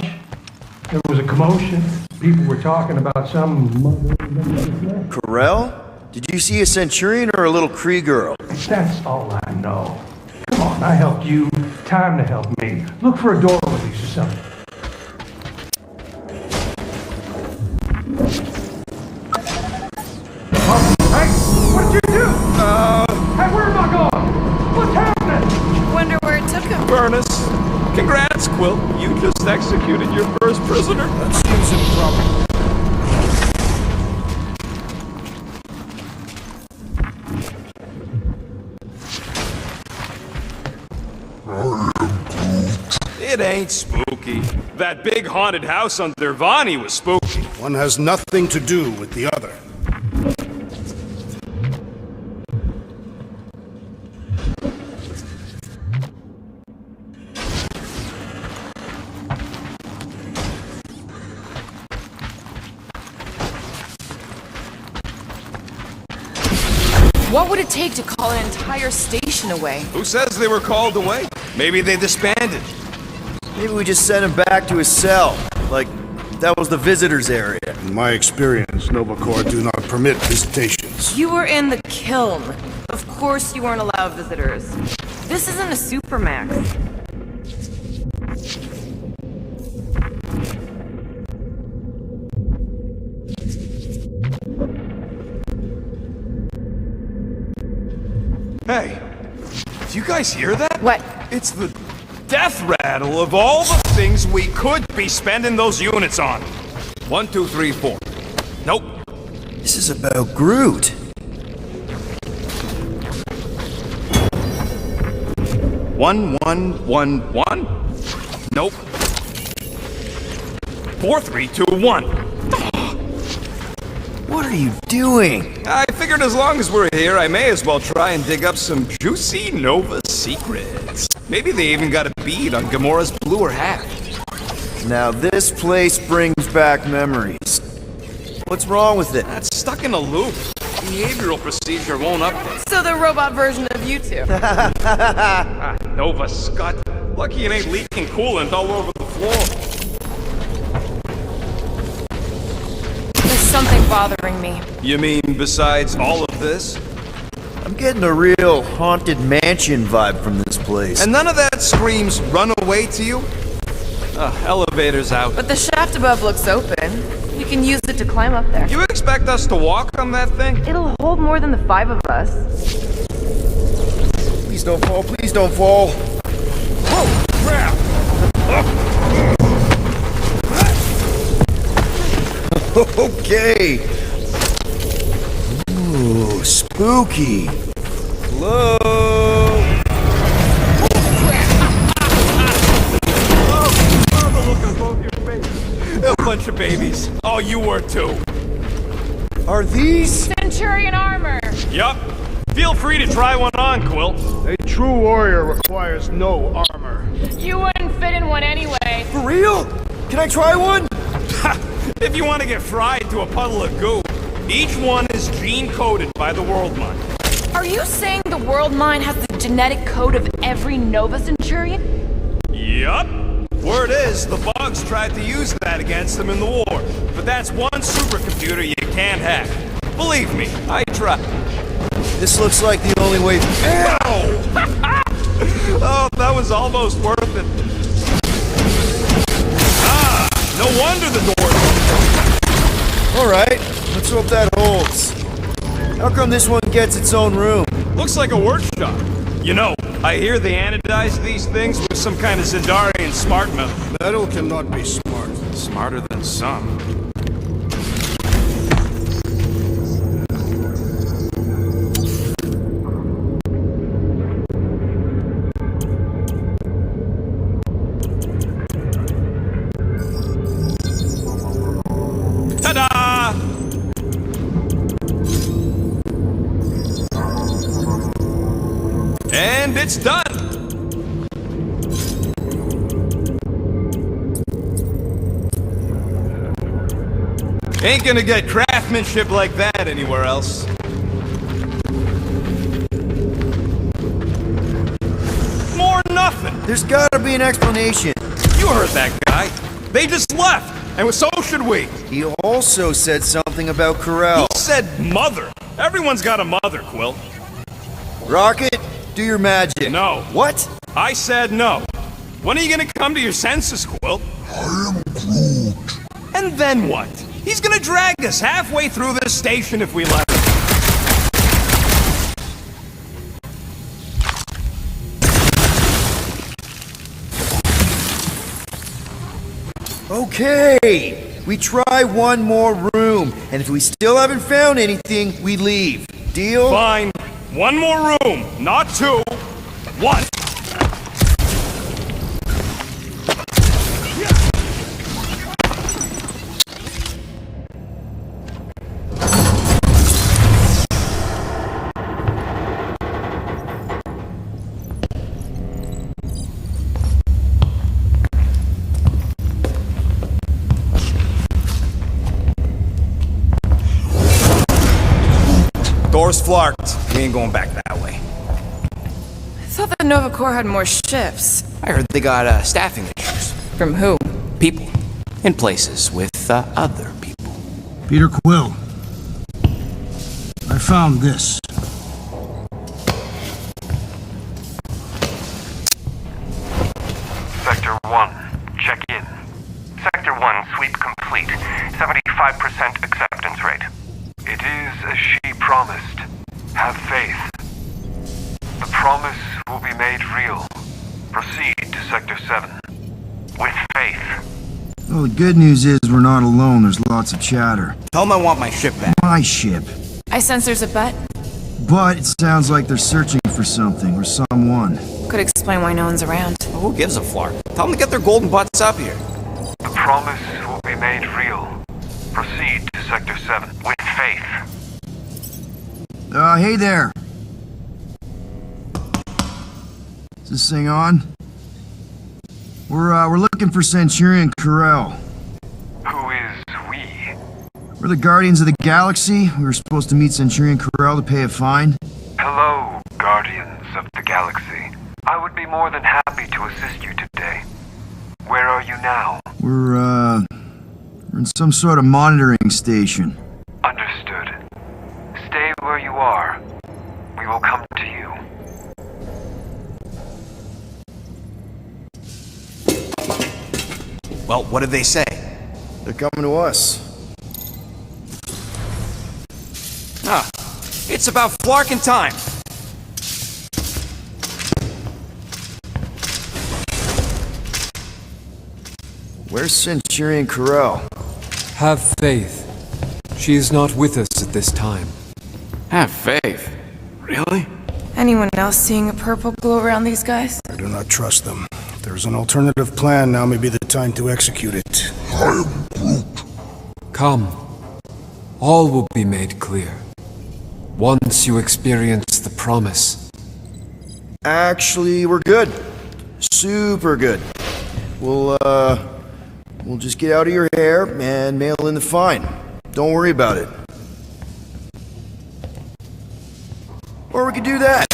There was a commotion. People were talking about some... Corel? Did you see a Centurion or a little Kree girl? That's all I know. Come on, I helped you. Time to help me. Look for a door release or something. Hey, what'd you do? Hey, where am I going? What's happening? Wonder where it took him. Furnace. Congrats, Quill. You just executed your first prisoner. That seems improbable. It ain't spooky. That big haunted house under Vani was spooky. One has nothing to do with the other. What would it take to call an entire station away? Who says they were called away? Maybe they disbanded. Maybe we just sent him back to his cell. Like, that was the visitor's area. In my experience, Nova Corps do not permit visitations. You were in the kiln. Of course you weren't allowed visitors. This isn't a supermax. Hey, do you guys hear that? What? It's the death rattle of all the things we could be spending those units on. 1, 2, 3, 4. Nope. This is about Groot. One, 1. Nope. 4, 3, 2, 1. What are you doing? I figured as long as we're here, I may as well try and dig up some juicy Nova secrets. Maybe they even got a bead on Gamora's bluer hat. Now this place brings back memories. What's wrong with it? That's stuck in a loop. Behavioral procedure won't update. So the robot version of you two. Nova Scud. Lucky it ain't leaking coolant all over the floor. There's something bothering me. You mean besides all of this? I'm getting a real haunted mansion vibe from this place. And none of that screams run away to you? Elevator's out. But the shaft above looks open. We can use it to climb up there. You expect us to walk on that thing? It'll hold more than the 5 of us. Please don't fall, please don't fall. Oh, crap! Okay. Ooh, spooky. Hello? The look on both your faces. A bunch of babies. Oh, you were too. Are these? Centurion armor! Yup. Feel free to try one on, Quill. A true warrior requires no armor. You wouldn't fit in one anyway. For real? Can I try one? If you want to get fried to a puddle of goo, each one is gene-coded by the World Mind. Are you saying the World Mind has the genetic code of every Nova Centurion? Yup. Word is, the bugs tried to use that against them in the war. But that's one supercomputer you can't hack. Believe me, I tried. This looks like the only way. Ow! Oh, that was almost worth it. No wonder the door Alright, let's hope that holds. How come this one gets its own room? Looks like a workshop. You know, I hear they anodize these things with some kind of Zendarian smart metal. Metal cannot be smart. Smarter than some. Ta-da! And it's done! Ain't gonna get craftsmanship like that anywhere else. More nothing! There's gotta be an explanation. You heard that guy. They just left, and so should we. He also said something about Corel. He said mother. Everyone's got a mother, Quill. Rocket, do your magic. No. What? I said no. When are you gonna come to your senses, Quill? I am Groot. And then what? He's gonna drag us halfway through this station if we let him. Okay, we try one more room, and if we still haven't found anything, we leave. Deal? Fine. One more room, not two. One. Door's flarked. We ain't going back that way. I thought the Nova Corps had more shifts. I heard they got staffing issues. From who? People. In places with other people. Peter Quill. I found this. Sector 1, check in. Sector 1, sweep complete. 75% acceptance rate. It is as she promised. Have faith. The promise will be made real. Proceed to Sector 7. With faith. Well, the good news is we're not alone. There's lots of chatter. Tell them I want my ship back. My ship. I sense there's a bet. But it sounds like they're searching for something or someone. Could explain why no one's around. Well, who gives a flark? Tell them to get their golden butts up here. The promise will be made real. Proceed to Sector 7. With faith. Hey there. Is this thing on? We're looking for Centurion Corel. Who is we? We're the Guardians of the Galaxy. We were supposed to meet Centurion Corel to pay a fine. Hello, Guardians of the Galaxy. I would be more than happy to assist you today. Where are you now? We're in some sort of monitoring station. Understood. Stay where you are. We will come to you. Well, what did they say? They're coming to us. Ah, it's about flarking time. Where's Centurion Corel? Have faith. She is not with us at this time. Have faith? Really? Anyone else seeing a purple glow around these guys? I do not trust them. If there's an alternative plan, now may be the time to execute it. I am Groot. Come. All will be made clear. Once you experience the promise. Actually, we're good. Super good. We'll just get out of your hair and mail in the fine. Don't worry about it. Or we could do that.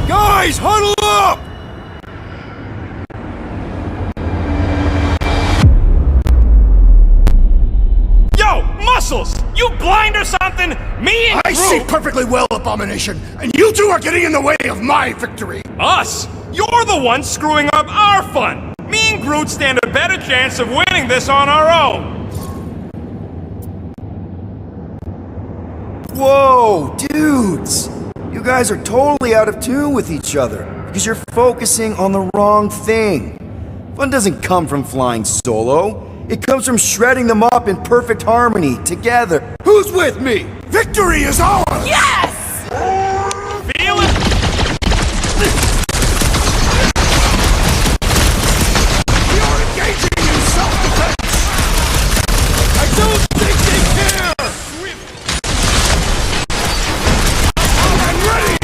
Guys, huddle up! Yo, Muscles! You blind or something? Me and I see perfectly well, Abomination, and you two are getting in the way of my victory. Us? You're the one screwing up our fun! Me and Groot stand a better chance of winning this on our own. Whoa, dudes! You guys are totally out of tune with each other because you're focusing on the wrong thing. Fun doesn't come from flying solo. It comes from shredding them up in perfect harmony together. Who's with me? Victory is ours! Yes! Feel it? We are engaging in self-defense! I don't think they care! I'm ready!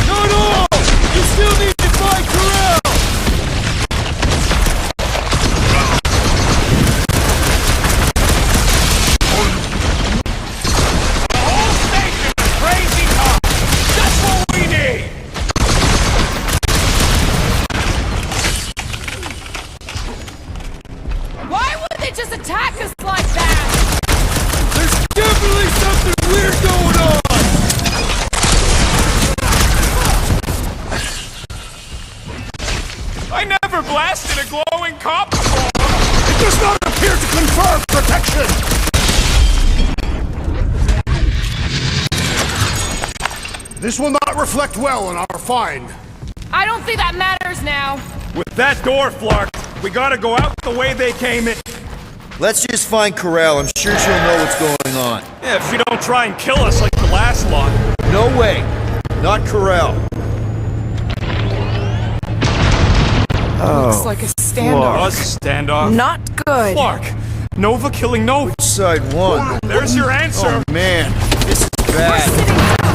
Not all! You still need to find Corral! The whole station is crazy talk. Just what we need. Why would they just attack us like that? There's definitely something weird going on! I never blasted a glowing cop before. It does not appear to confer protection! This will not reflect well on our find. I don't think that matters now. With that door, Flark, we gotta go out the way they came in. Let's just find Corral. I'm sure she'll know what's going on. Yeah, if she don't try and kill us like the last lot. No way. Not Corral. Looks like a standoff. Was a standoff. Not good. Flark, Nova killing Nova. Side one. There's your answer. Oh man, this is bad.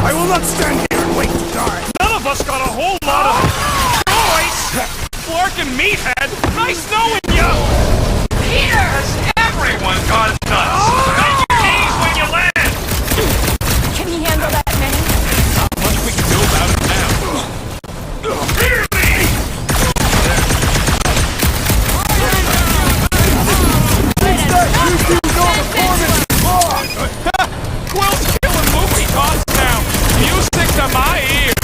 I will not stand here and wait to die. None of us got a whole lot of choice. Flark and Meathead, nice knowing you. Peter, everyone got nuts. Bend your knees when you land. Can he handle that many? Not much we can do about it now. Hear me! Quill's killing movie cops now. Music to my ears.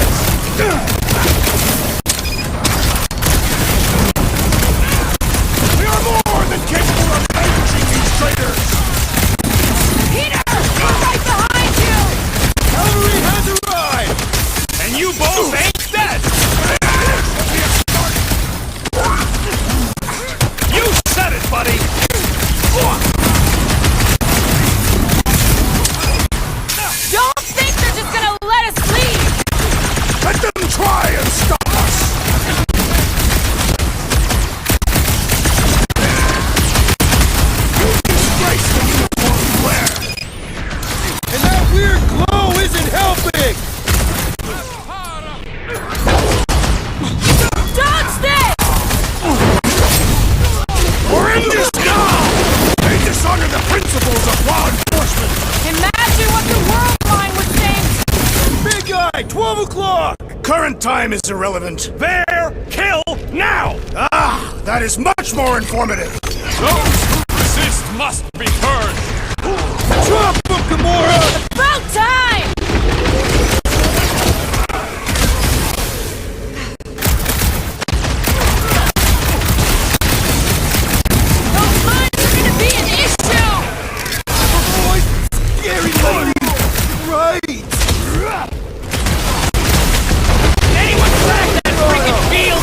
We are more than capable of vanquishing these traitors! Peter, we're right behind you. Cavalry has arrived! And you both ain't dead. You said it, buddy. Don't think they're just gonna let us leave. Let them try and stop us! You disgrace the uniform you wear! And that weird glow isn't helping! Dodge this! We're in this now! They dishonor the principles of law enforcement! Imagine what the world line would think. Big guy, 12 o'clock! Current time is irrelevant. There, kill now. Ah, that is much more informative. Those who resist must be heard. Drop him, Gamora! About time! Those mines are gonna be an issue! Oh, scary lady! Right! Anyone flag that freaking field?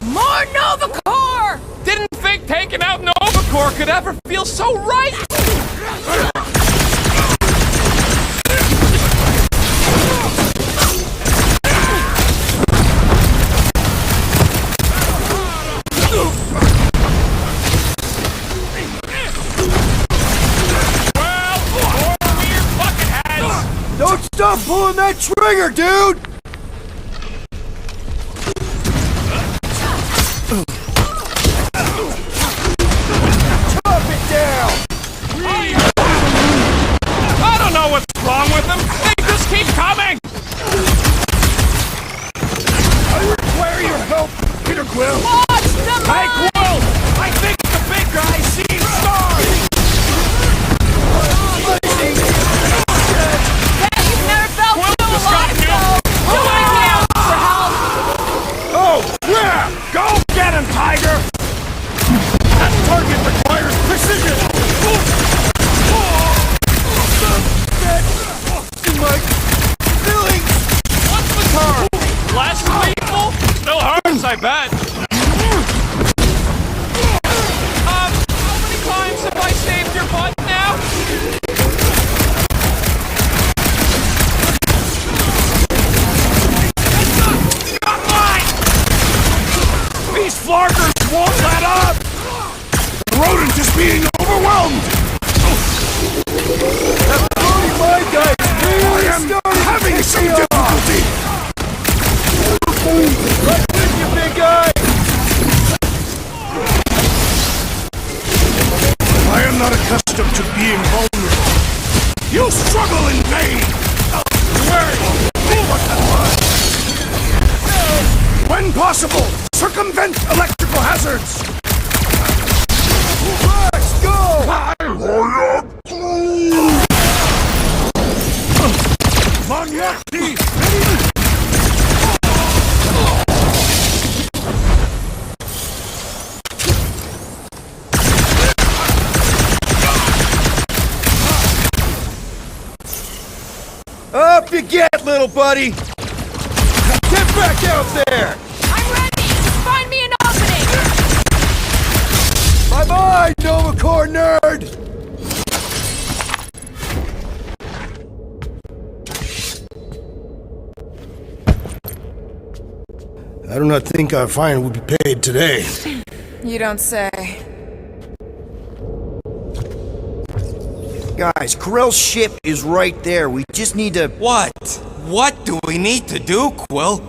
More Nova Corps! Didn't think taking out Nova Corps could ever feel so right. Don't stop pulling that trigger, dude! Chop it down! I don't know what's wrong with them. They just keep coming. I require your help, Peter vulnerable. You struggle in vain. When possible, circumvent electrical hazards. Let's go! Maniaci, Up you get, little buddy! Get back out there! I'm ready! Find me an opening! Bye-bye, Nova Corps nerd! I do not think our fine will be paid today. You don't say. Guys, Corell's ship is right there. We just need to... What? What do we need to do, Quill?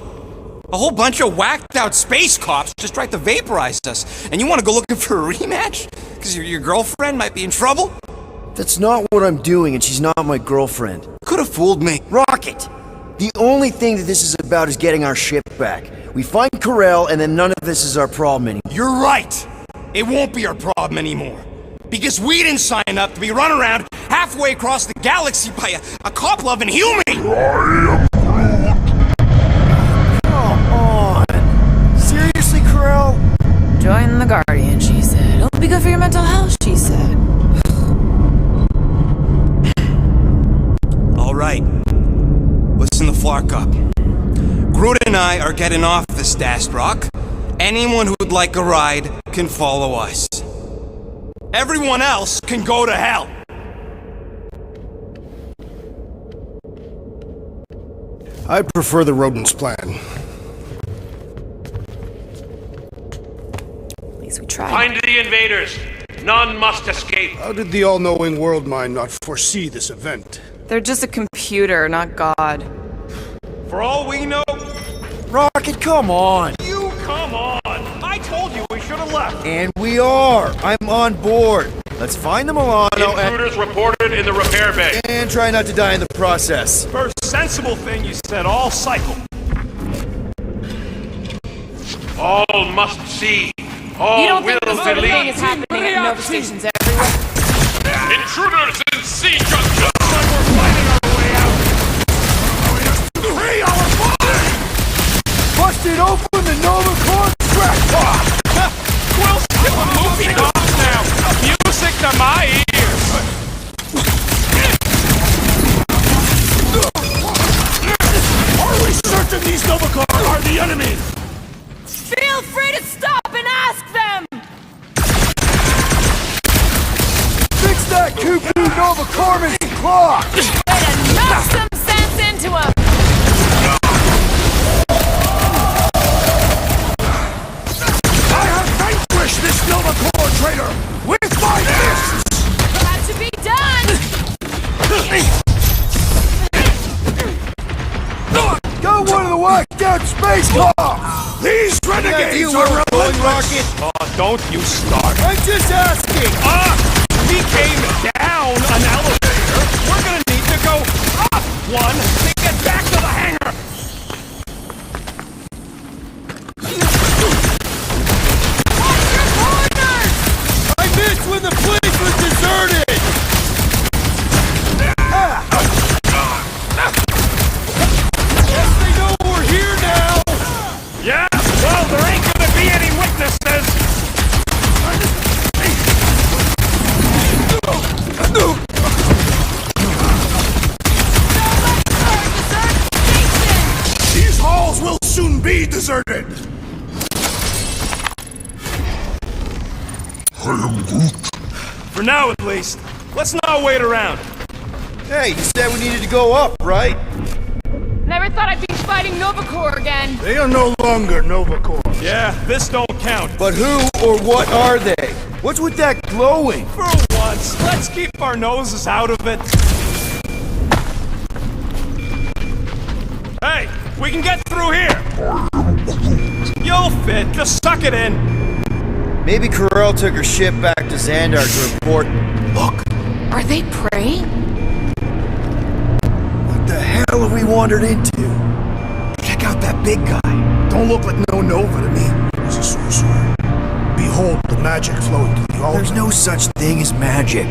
A whole bunch of whacked out space cops just tried to vaporize us, and you want to go looking for a rematch? Because your girlfriend might be in trouble? That's not what I'm doing, and she's not my girlfriend. Could have fooled me. Rocket! The only thing that this is about is getting our ship back. We find Corell, and then none of this is our problem anymore. You're right! It won't be our problem anymore. Because we didn't sign up to be run around halfway across the galaxy by a cop-loving human! Come on! Seriously, Corell? Join the Guardian, she said. It'll be good for your mental health, she said. Alright. Listen the Flark up. Groot and I are getting off the Stashed Rock. Anyone who'd like a ride can follow us. Everyone else can go to hell. I prefer the rodent's plan. At least we tried. Find the invaders. None must escape. How did the all-knowing world mind not foresee this event? They're just a computer, not God. For all we know... Rocket, come on! You come on! I told you we should have left! And we are! I'm on board! Let's find the Milano Intruders reported in the repair bay. and try not to die in the process. First sensible thing you said, all cycle. All must see. All You don't will think this sort of thing believe. is happening at Nova stations everywhere? Intruders in C junction. Busted open the Nova Corps crackpot! Quill's moving off now! Music to my ears! Are we certain these Nova Corps are the enemy? Feel free to stop and ask them! Fix that cuckoo Nova Corps clock! Better knock some sense into him! This Nova Corps traitor with my fists! Got to be done! Got one of the whacked out space cops! These renegades are relentless! Oh, don't you start. I'm just asking! We came down an elevator. We're gonna need to go up one to get back to the hangar. I missed when the place was deserted! Guess they know we're here now! Yeah, well, there ain't gonna be any witnesses. These halls will soon be deserted! For now, at least. Let's not wait around. Hey, you said we needed to go up, right? Never thought I'd be fighting Nova Corps again. They are no longer Nova Corps. Yeah, this don't count. But who or what are they? What's with that glowing? For once, let's keep our noses out of it. Hey, we can get through here. You'll fit. Just suck it in. Maybe Corell took her ship back to Xandar to report. Look! Are they praying? What the hell have we wandered into? Check out that big guy. Don't look like no Nova to me. He's a sorcerer. Behold the magic flowing to the altar. There's no such thing as magic.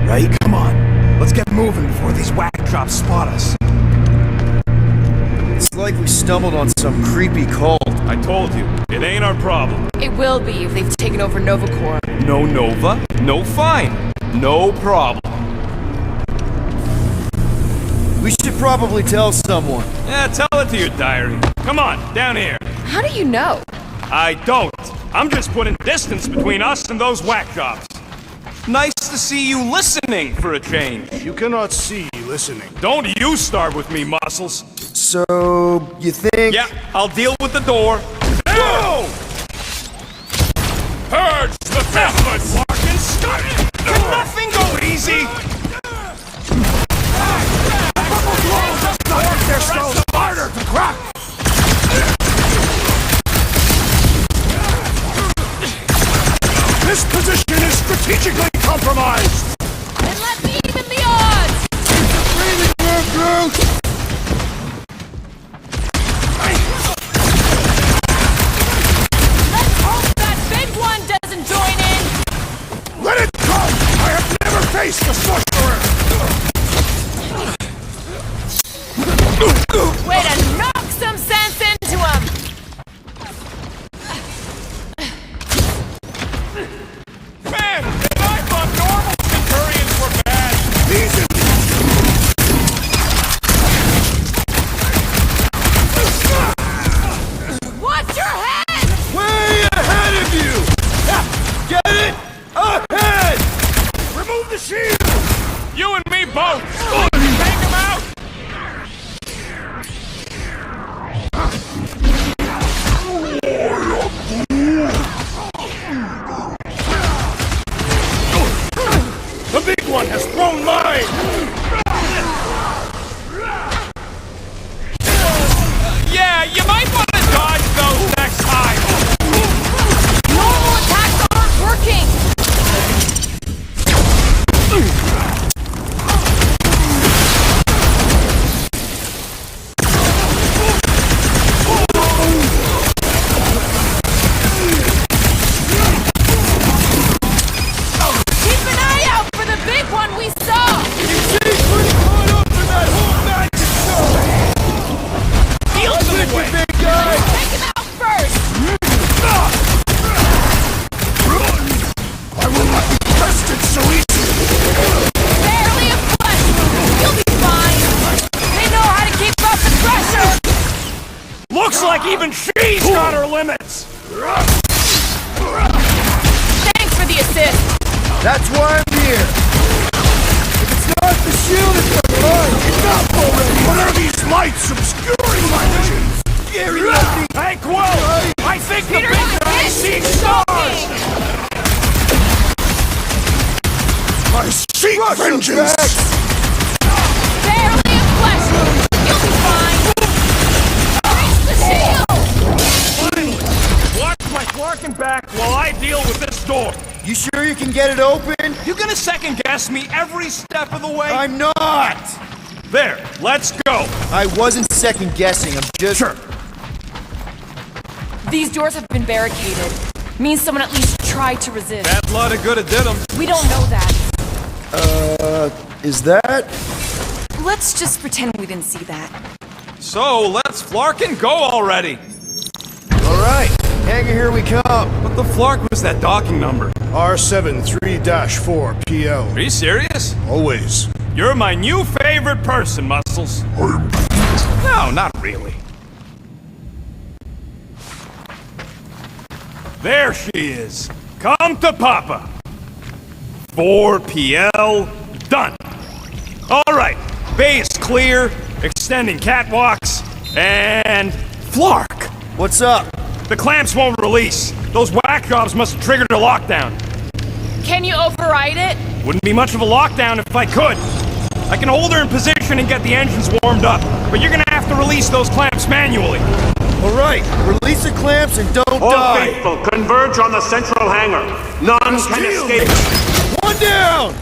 Right? Come on. Let's get moving before these whack drops spot us. It's like we stumbled on some creepy cult. I told you, it ain't our problem. It will be if they've taken over Nova Corps. No Nova, no fine. No problem. We should probably tell someone. Yeah, tell it to your diary. Come on, down here. How do you know? I don't. I'm just putting distance between us and those whack jobs. Nice to see you listening for a change. You cannot see listening. Don't you start with me, Muscles. So, you think... Yeah, I'll deal with the door. Go! Purge the Deathwood! Fucking Scott! Can nothing go easy? They're so harder to crack! This position is strategically compromised! Then let me even the odds! Breathing room, Groot! Let's hope that big one doesn't join in! Let it come! I have never faced a sorcerer! Way to knock some sense into him! Man, I thought normal Centurions were bad. These Watch your head! Way ahead of you! Get it? Ahead! remove the shield! You and me both! Take him out! The big one has thrown mine! Yeah, you might want to dodge those next time! Normal attacks aren't working! Keep an eye out for the big one we saw! You seem pretty caught up in that whole magic show! Deal to the way! Big guy! Take him out first! I will not be bested so easy! Barely a flesh wound! You'll be fine! They know how to keep up the pressure! Looks like even she's got her limits! Thanks for the assist! That's why I'm here! If it's not the shield, it's the blood! Enough already! What are these lights obscuring my vision? Gary, let me... Hey, Quill! I think the Peter big got guy hit! sees He's stars! shocking! I seek vengeance! Barely a flesh wound! You'll be fine! Reach the shield! Finally! Watch my Clarkin back while I deal with this door! You sure you can get it open? You gonna second guess me every step of the way? I'm not! There, let's go! I wasn't second guessing, I'm just... Sure. These doors have been barricaded. Means someone at least tried to resist. That lot of good it did them. We don't know that. Is that... Let's just pretend we didn't see that. So, let's Flarkin go already! Alright, hangar, here we come. What the Flark was that docking number? R73-4 PL. Are you serious? Always. You're my new favorite person, Muscles. No, not really. There she is. Come to Papa. 4 PL, done. All right, bay is clear, extending catwalks, and Flark. What's up? The clamps won't release. Those whack jobs must have triggered a lockdown. Can you override it? Wouldn't be much of a lockdown if I could. I can hold her in position and get the engines warmed up, but you're gonna have to release those clamps manually. Alright, release the clamps and don't All die! faithful, converge on the central hangar. None can escape. One down!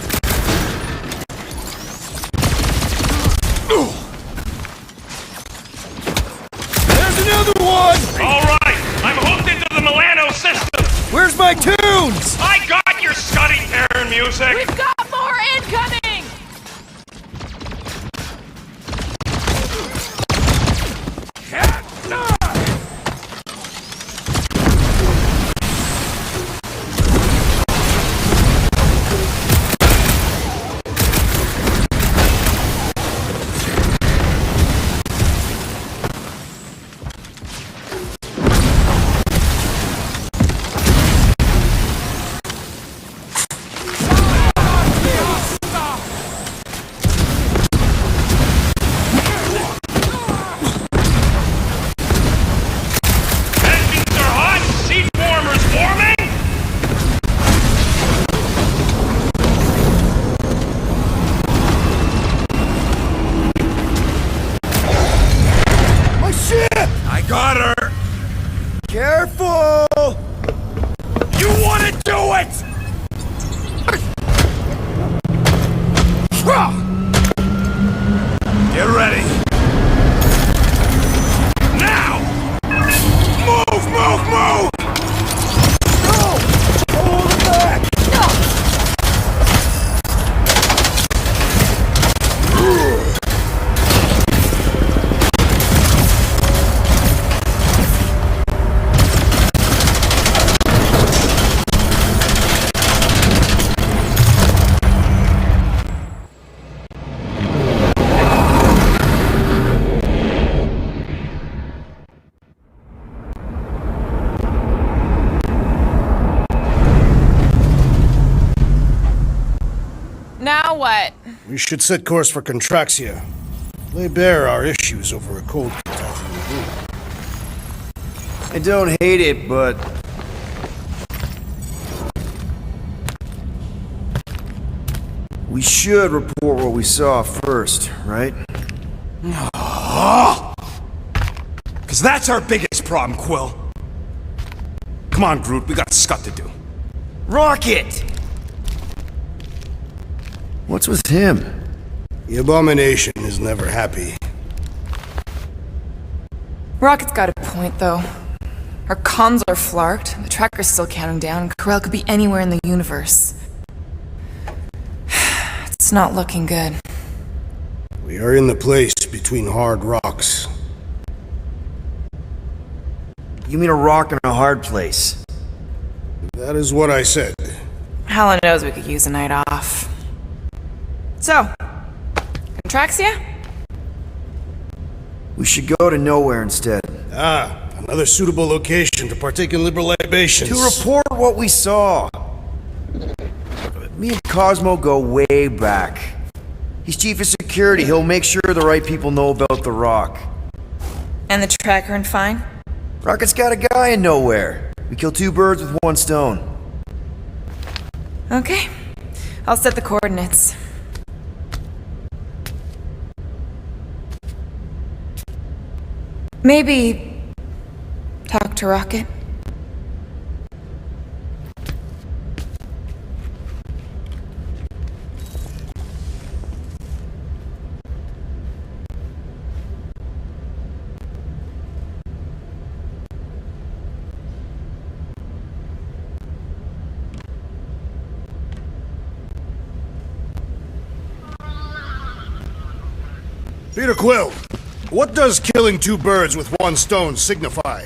We should set course for Contraxia. Lay bare our issues over a cold catastrophe. I don't hate it, but... we should report what we saw first, right? Because that's our biggest problem, Quill. Come on, Groot, we got scut to do. Rocket! What's with him? The Abomination is never happy. Rocket's got a point, though. Our comms are flarked, the tracker's still counting down, and Corel could be anywhere in the universe. It's not looking good. We are in the place between hard rocks. You mean a rock and a hard place? That is what I said. Helen knows we could use a night off. So, Contraxia? We should go to Knowhere instead. Ah, another suitable location to partake in liberal libations. To report what we saw. Me and Cosmo go way back. He's chief of security. He'll make sure the right people know about the rock. And the tracker and fine? Rocket's got a guy in Knowhere. We kill two birds with one stone. Okay. I'll set the coordinates. Maybe talk to Rocket? Peter Quill, what does killing two birds with one stone signify?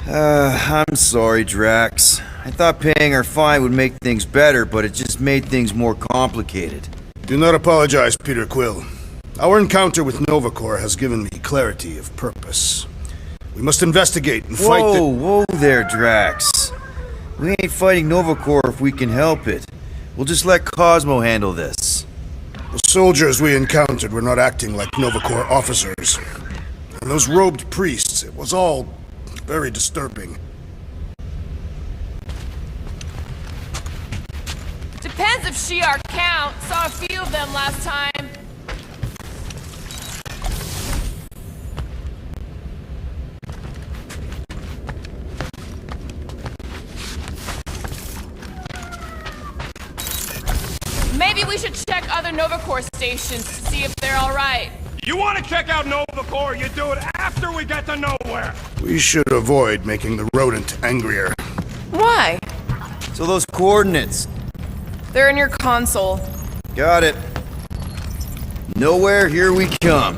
I'm sorry, Drax. I thought paying our fine would make things better, but it just made things more complicated. Do not apologize, Peter Quill. Our encounter with Nova Corps has given me clarity of purpose. We must investigate and fight the— Whoa there, Drax. We ain't fighting Nova Corps if we can help it. We'll just let Cosmo handle this. The soldiers we encountered were not acting like Nova Corps officers. And those robed priests, it was all very disturbing. Depends if Shi'ar count. Saw a few of them last time. Maybe we should check other Nova Corps stations to see if they're alright. You want to check out Nova Corps, you do it after we get to Knowhere. We should avoid making the rodent angrier. Why? So those coordinates. They're in your console. Got it. Knowhere, here we come.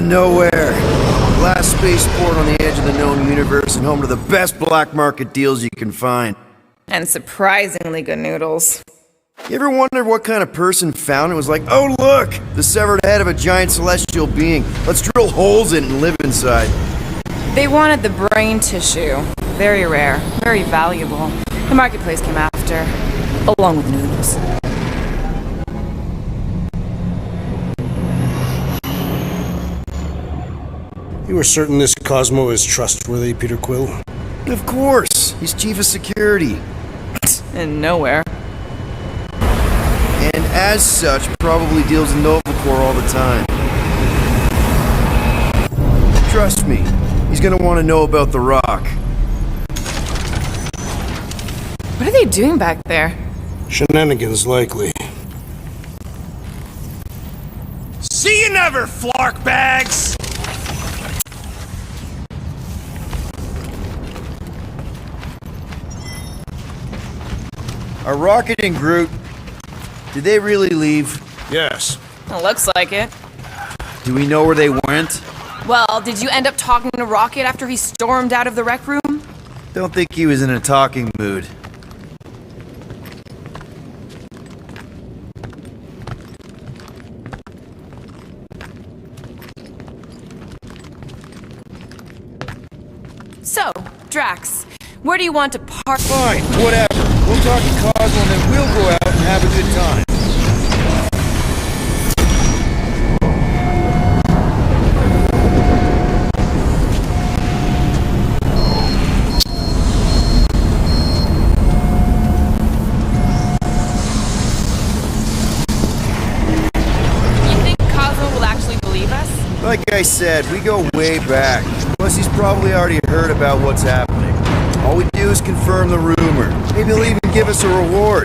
Knowhere. Last spaceport on the edge of the known universe and home to the best black market deals you can find. And surprisingly good noodles. You ever wondered what kind of person found it? Was like, oh look, the severed head of a giant celestial being. Let's drill holes in it and live inside. They wanted the brain tissue. Very rare, very valuable. The marketplace came after, along with noodles. You are certain this Cosmo is trustworthy, Peter Quill? Of course. He's chief of security. And Knowhere. And as such, probably deals in Nova Corps all the time. Trust me, he's gonna want to know about the rock. What are they doing back there? Shenanigans, likely. See you never, flark bags! Are Rocket and Groot, did they really leave? Yes. It looks like it. Do we know where they went? Well, did you end up talking to Rocket after he stormed out of the rec room? Don't think he was in a talking mood. So, Drax, where do you want to park? Fine, whatever. We'll talk to Cosmo and then we'll go out and have a good time. You think Cosmo will actually believe us? Like I said, we go way back. Plus, he's probably already heard about what's happening. All we do is confirm the rumor. Maybe he'll even give us a reward.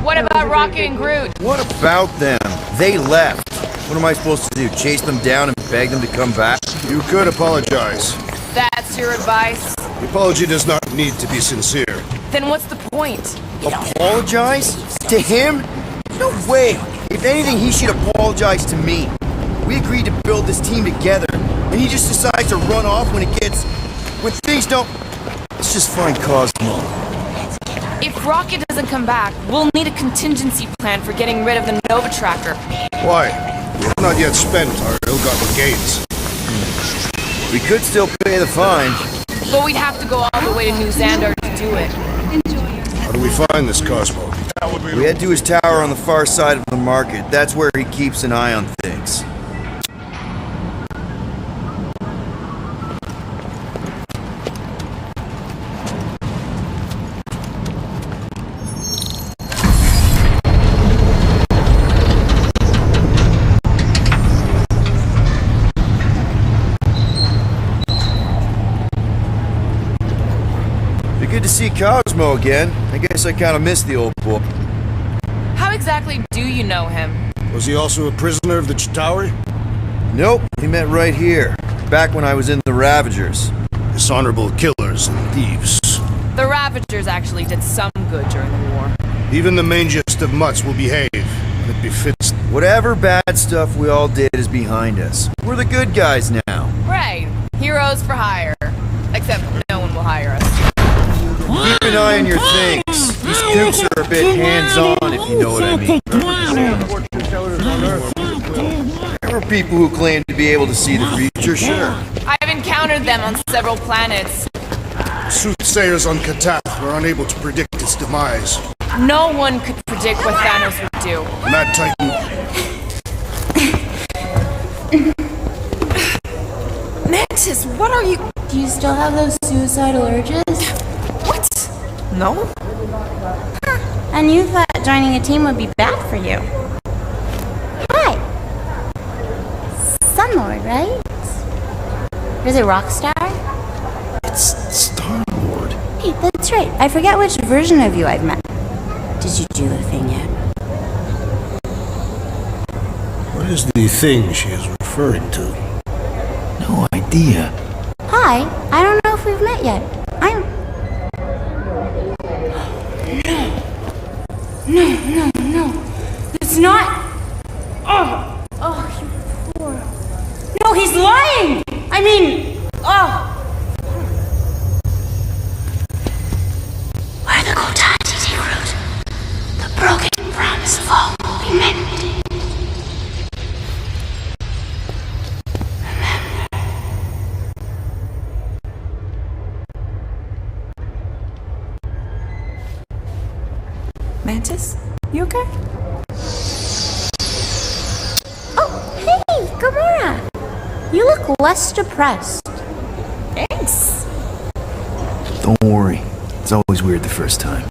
What about Rocket and Groot? What about them? They left. What am I supposed to do? Chase them down and beg them to come back? You could apologize. That's your advice? The apology does not need to be sincere. Then what's the point? Apologize? To him? No way! If anything, he should apologize to me. We agreed to build this team together, and he just decides to run off when things don't... Let's just find Cosmo. If Rocket doesn't come back, we'll need a contingency plan for getting rid of the Nova Tracker. Why? We have not yet spent our ill-gotten gains. We could still pay the fine. But we'd have to go all the way to New Xandar to do it. How do we find this Cosmo? We head to his tower on the far side of the market. That's where he keeps an eye on things. Good to see Cosmo again. I guess I kind of missed the old boy. How exactly do you know him? Was he also a prisoner of the Chitauri? Nope, we met right here, back when I was in the Ravagers. Dishonorable killers and thieves. The Ravagers actually did some good during the war. Even the mangiest of mutts will behave when it befits. Whatever bad stuff we all did is behind us. We're the good guys now. Right. Heroes for hire. Except no one will hire us. Keep an eye on your things. These kooks are a bit hands-on, if you know what I mean. There are people who claim to be able to see the future, sure. I've encountered them on several planets. Soothsayers on Katath were unable to predict its demise. No one could predict what Thanos would do. Mad Titan. Mantis, what are you... Do you still have those suicidal urges? What? No? And you thought joining a team would be bad for you. Hi! Sunlord, right? Or is it Rockstar? It's Star-Lord. Hey, that's right. I forget which version of you I've met. Did you do the thing yet? What is the thing she is referring to? No idea. Hi, I don't know if we've met yet. No. It's not. Oh, you poor. No, he's lying! I mean, Where the Kotati take root, the broken promise of all will be mended. Mantis? You okay? Oh, hey, Gamora! You look less depressed. Thanks. Don't worry. It's always weird the first time.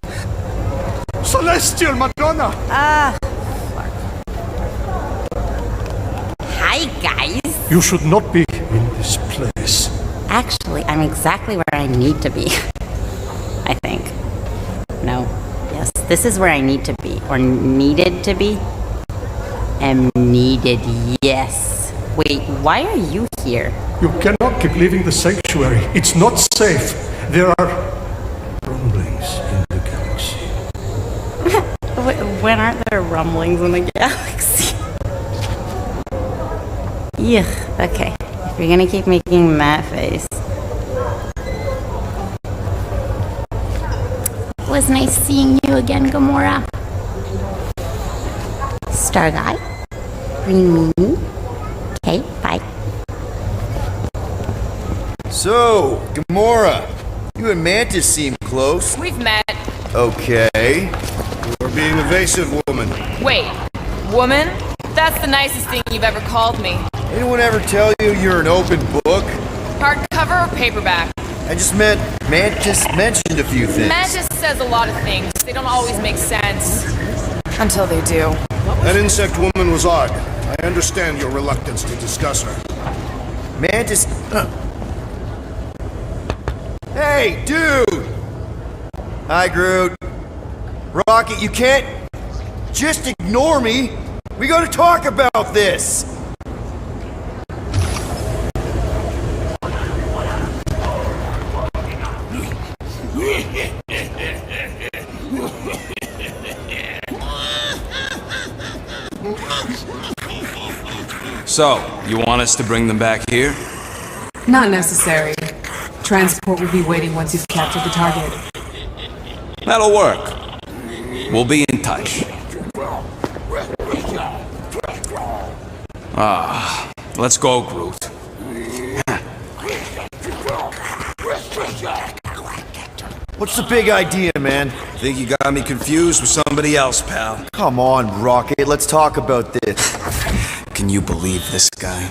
Celestial Madonna! Hi, guys. You should not be in this place. Actually, I'm exactly where I need to be. I think. No. Yes, this is where I need to be. Or needed to be. Am needed, yes. Wait, why are you here? You cannot keep leaving the sanctuary. It's not safe. There are rumblings in the galaxy. When aren't there rumblings in the galaxy? Yuck, okay. If you're gonna keep making that face. It was nice seeing you again, Gamora. Star Guy. Green Meanie. Okay, bye. So, Gamora, you and Mantis seem close. We've met. Okay. You're being evasive, woman. Wait, woman? That's the nicest thing you've ever called me. Anyone ever tell you you're an open book? Hardcover or paperback? I just meant Mantis mentioned a few things. Mantis says a lot of things. They don't always make sense. Until they do. That insect woman was odd. I understand your reluctance to discuss her. Mantis... Hey, dude! Hi, Groot. Rocket, you can't just ignore me. We gotta talk about this. So, you want us to bring them back here? Not necessary. Transport will be waiting once you've captured the target. That'll work. We'll be in touch. Let's go, Groot. What's the big idea, man? Think you got me confused with somebody else, pal. Come on, Rocket, let's talk about this. Can you believe this guy?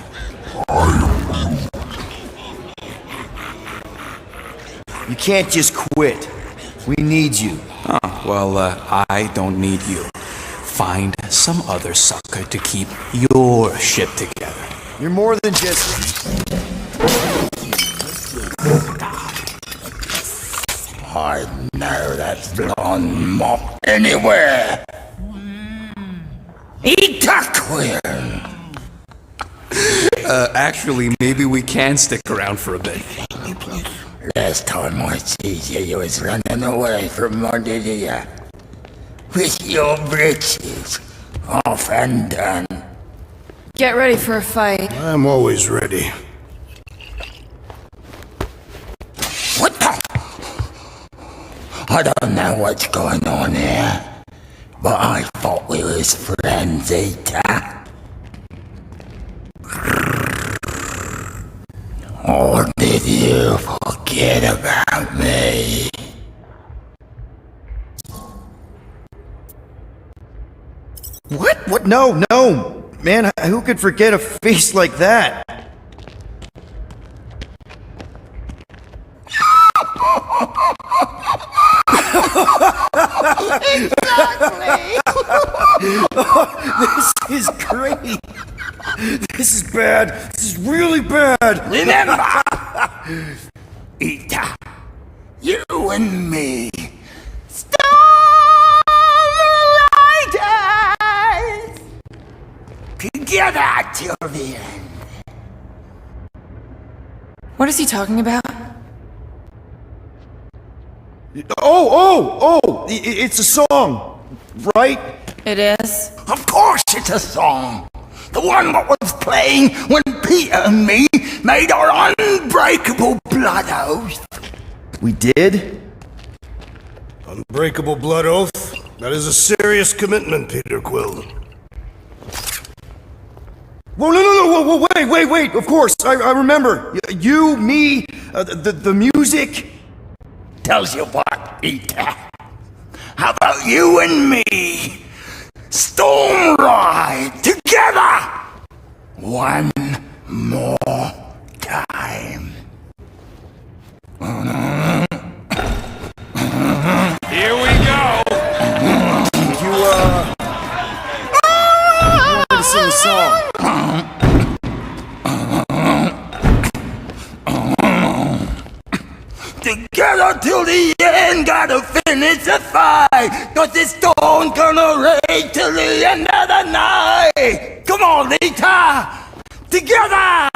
You can't just quit. We need you. Oh, well, I don't need you. Find some other sucker to keep your ship together. You're more than just... I know that blonde mop anywhere. Evacuation. Actually, maybe we can stick around for a bit. Last time I see you was running away from under you. With your britches off and done. Get ready for a fight. I'm always ready. What the? I don't know what's going on here, but I thought we was friends, Eta. Or did you forget about me? What? No. Man, who could forget a face like that? Exactly! Oh, this is great! This is bad! This is really bad! Remember! Eta, you and me. Starlighters! Together till the end. What is he talking about? Oh! It's a song, right? It is. Of course it's a song. The one that was playing when Peter and me made our unbreakable blood oath. We did? Unbreakable blood oath? That is a serious commitment, Peter Quill. Whoa, no, wait, of course, I remember. You, me, the music. Tells you what, Peter. How about you and me? Storm ride together! One more time. Here we go! You wanted to sing a song. Together till the end, gotta finish the fight. Cause this storm's gonna rage till the end of the night. Come on, Lita! Together!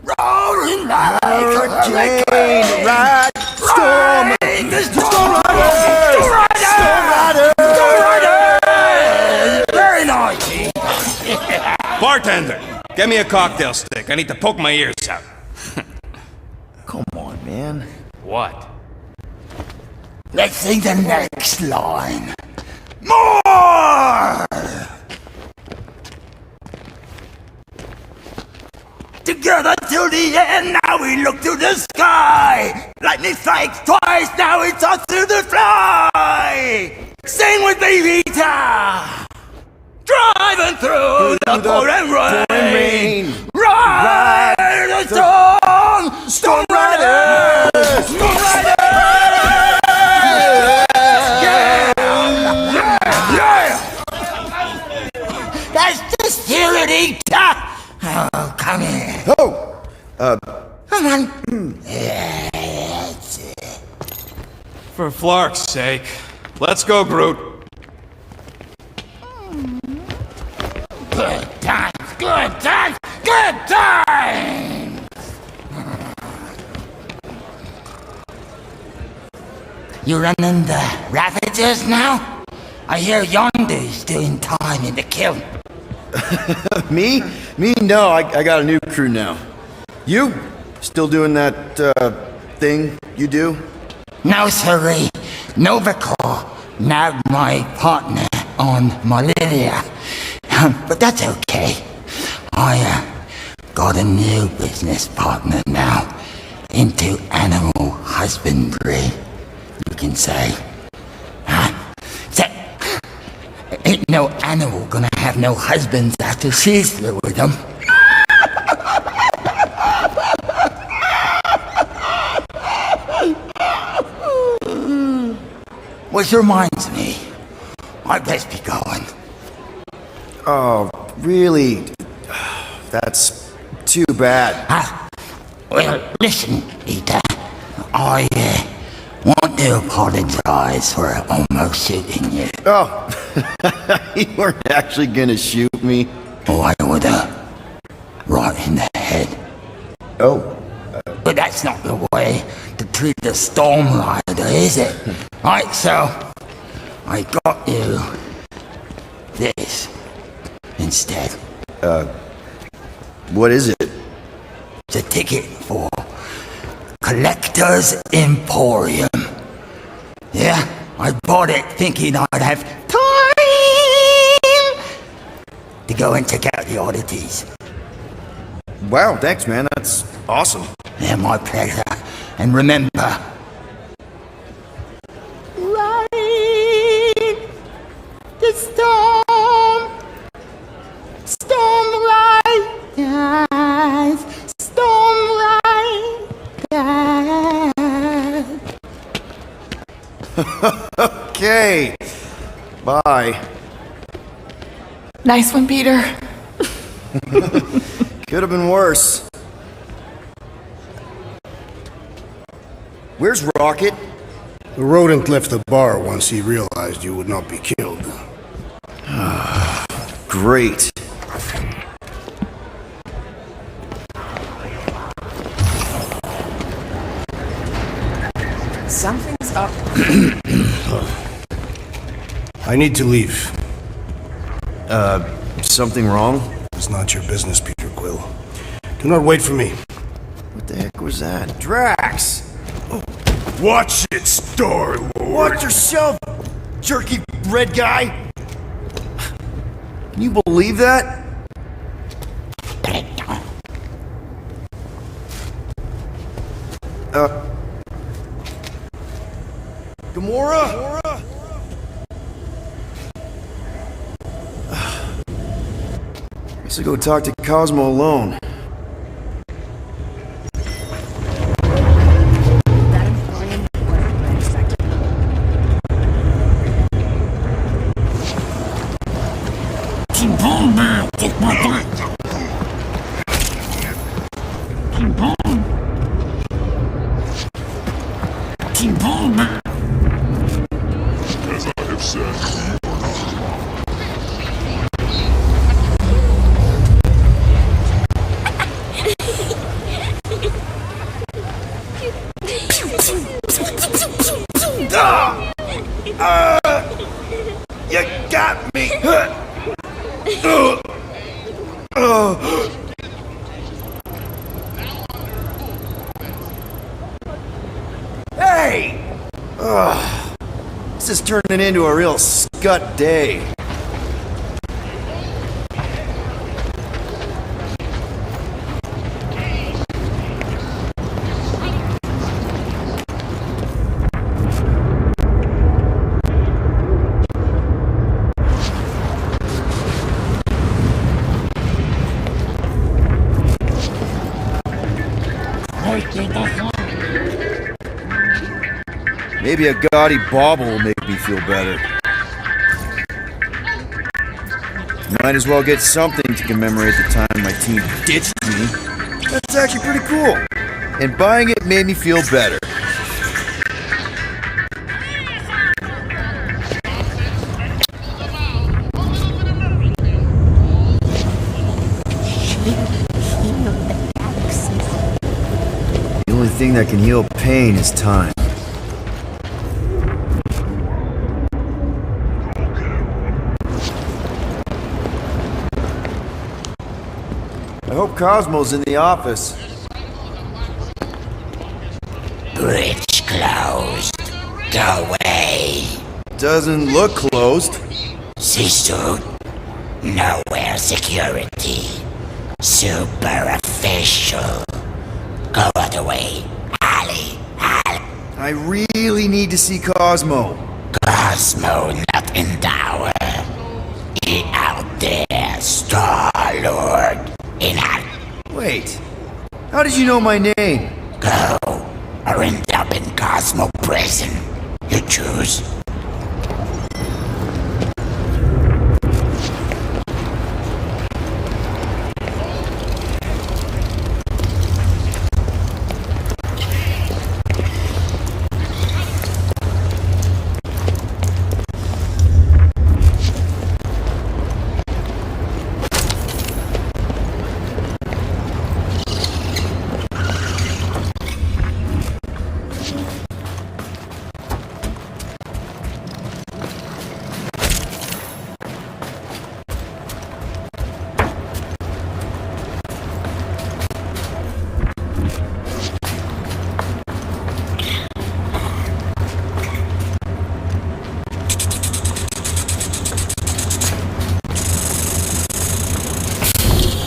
Rolling like Hurricane, ride, storm, Storm Rider! Very nice! Bartender, get me a cocktail stick. I need to poke my ears out. Come on, man. What? Let's sing the next line. More! Together till the end, now we look to the sky. Lightning strikes twice, now it's us through the fly. Sing with me, Rita. Driving through the pouring rain. Ride the storm, Storm Rider. Storm Rider. That's the spirit, Rita. Oh, come here. Oh! Come on. That's it. For Flark's sake. Let's go, Groot. Good times, good times, good times! You running the Ravagers now? I hear Yondu's doing time in the kiln. Me? Me? No, I got a new crew now. You? Still doing that, thing you do? No, sirree. Novicore, nabbed my partner on Molilia. But that's okay. I got a new business partner now. Into animal husbandry, you can say. Ain't no animal gonna have no husbands after she's through with them. Which reminds me, I best be going. Oh, really? That's too bad. Well, listen, Rita. I want to apologize for almost shooting you. Oh, you weren't actually gonna shoot me? Oh, I would've. Right in the head. Oh. But that's not the way to treat a Storm Rider, is it? Right, so I got you this instead. What is it? It's a ticket for Collector's Emporium. Yeah, I bought it thinking I'd have time to go and check out the oddities. Wow, thanks, man. That's awesome. Yeah, my pleasure. And remember, ride the storm, storm riders, storm riders. Okay. Bye. Nice one, Peter. Could have been worse. Where's Rocket? The rodent left the bar once he realized you would not be killed. Great. Something's up. I need to leave. Something wrong? It's not your business, Peter Quill. Do not wait for me. What the heck was that? Drax! Watch it, Star-Lord! Watch yourself, jerky red guy! Can you believe that? Gamora? Guess I'll go talk to Cosmo alone. Take my gun. As I have said, Hey! Ugh. This is turning into a real scut day. Maybe a gaudy bauble will make me feel better. Might as well get something to commemorate the time my team ditched me. That's actually pretty cool. And buying it made me feel better. The only thing that can heal pain is time. I hope Cosmo's in the office. Bridge closed. Go away. Doesn't look closed. C-suit. Knowhere security. Super official. Go other way. Ali. I really need to see Cosmo. Cosmo not in tower. He out there, Star-Lord. Wait, how did you know my name? Go, or end up in Cosmo prison. You choose.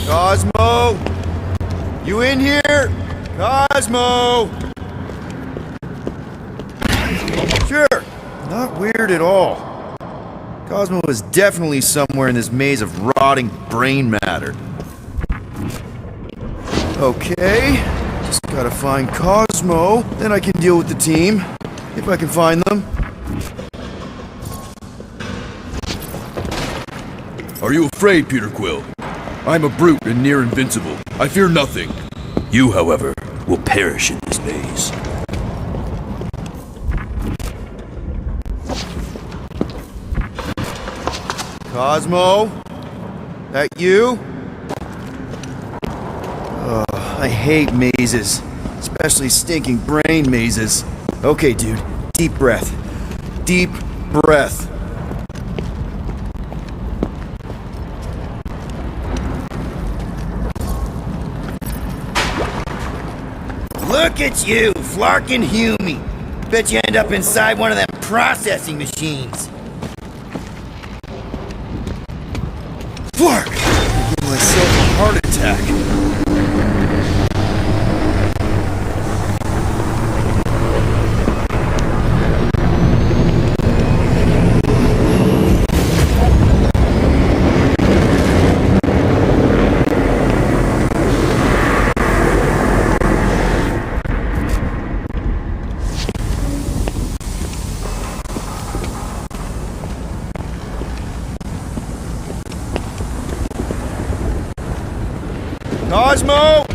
Cosmo! You in here? Cosmo! Sure, not weird at all. Cosmo is definitely somewhere in this maze of rotting brain matter. Okay, just gotta find Cosmo, then I can deal with the team, if I can find them. Are you afraid, Peter Quill? I'm a brute and near invincible. I fear nothing. You, however, will perish in this maze. Cosmo? That you? Oh, I hate mazes. Especially stinking brain mazes. Okay, dude. Deep breath. Deep breath. Look at you, Flarkin' Hume. Bet you end up inside one of them processing machines. Flark! I give myself a heart attack. Cosmo!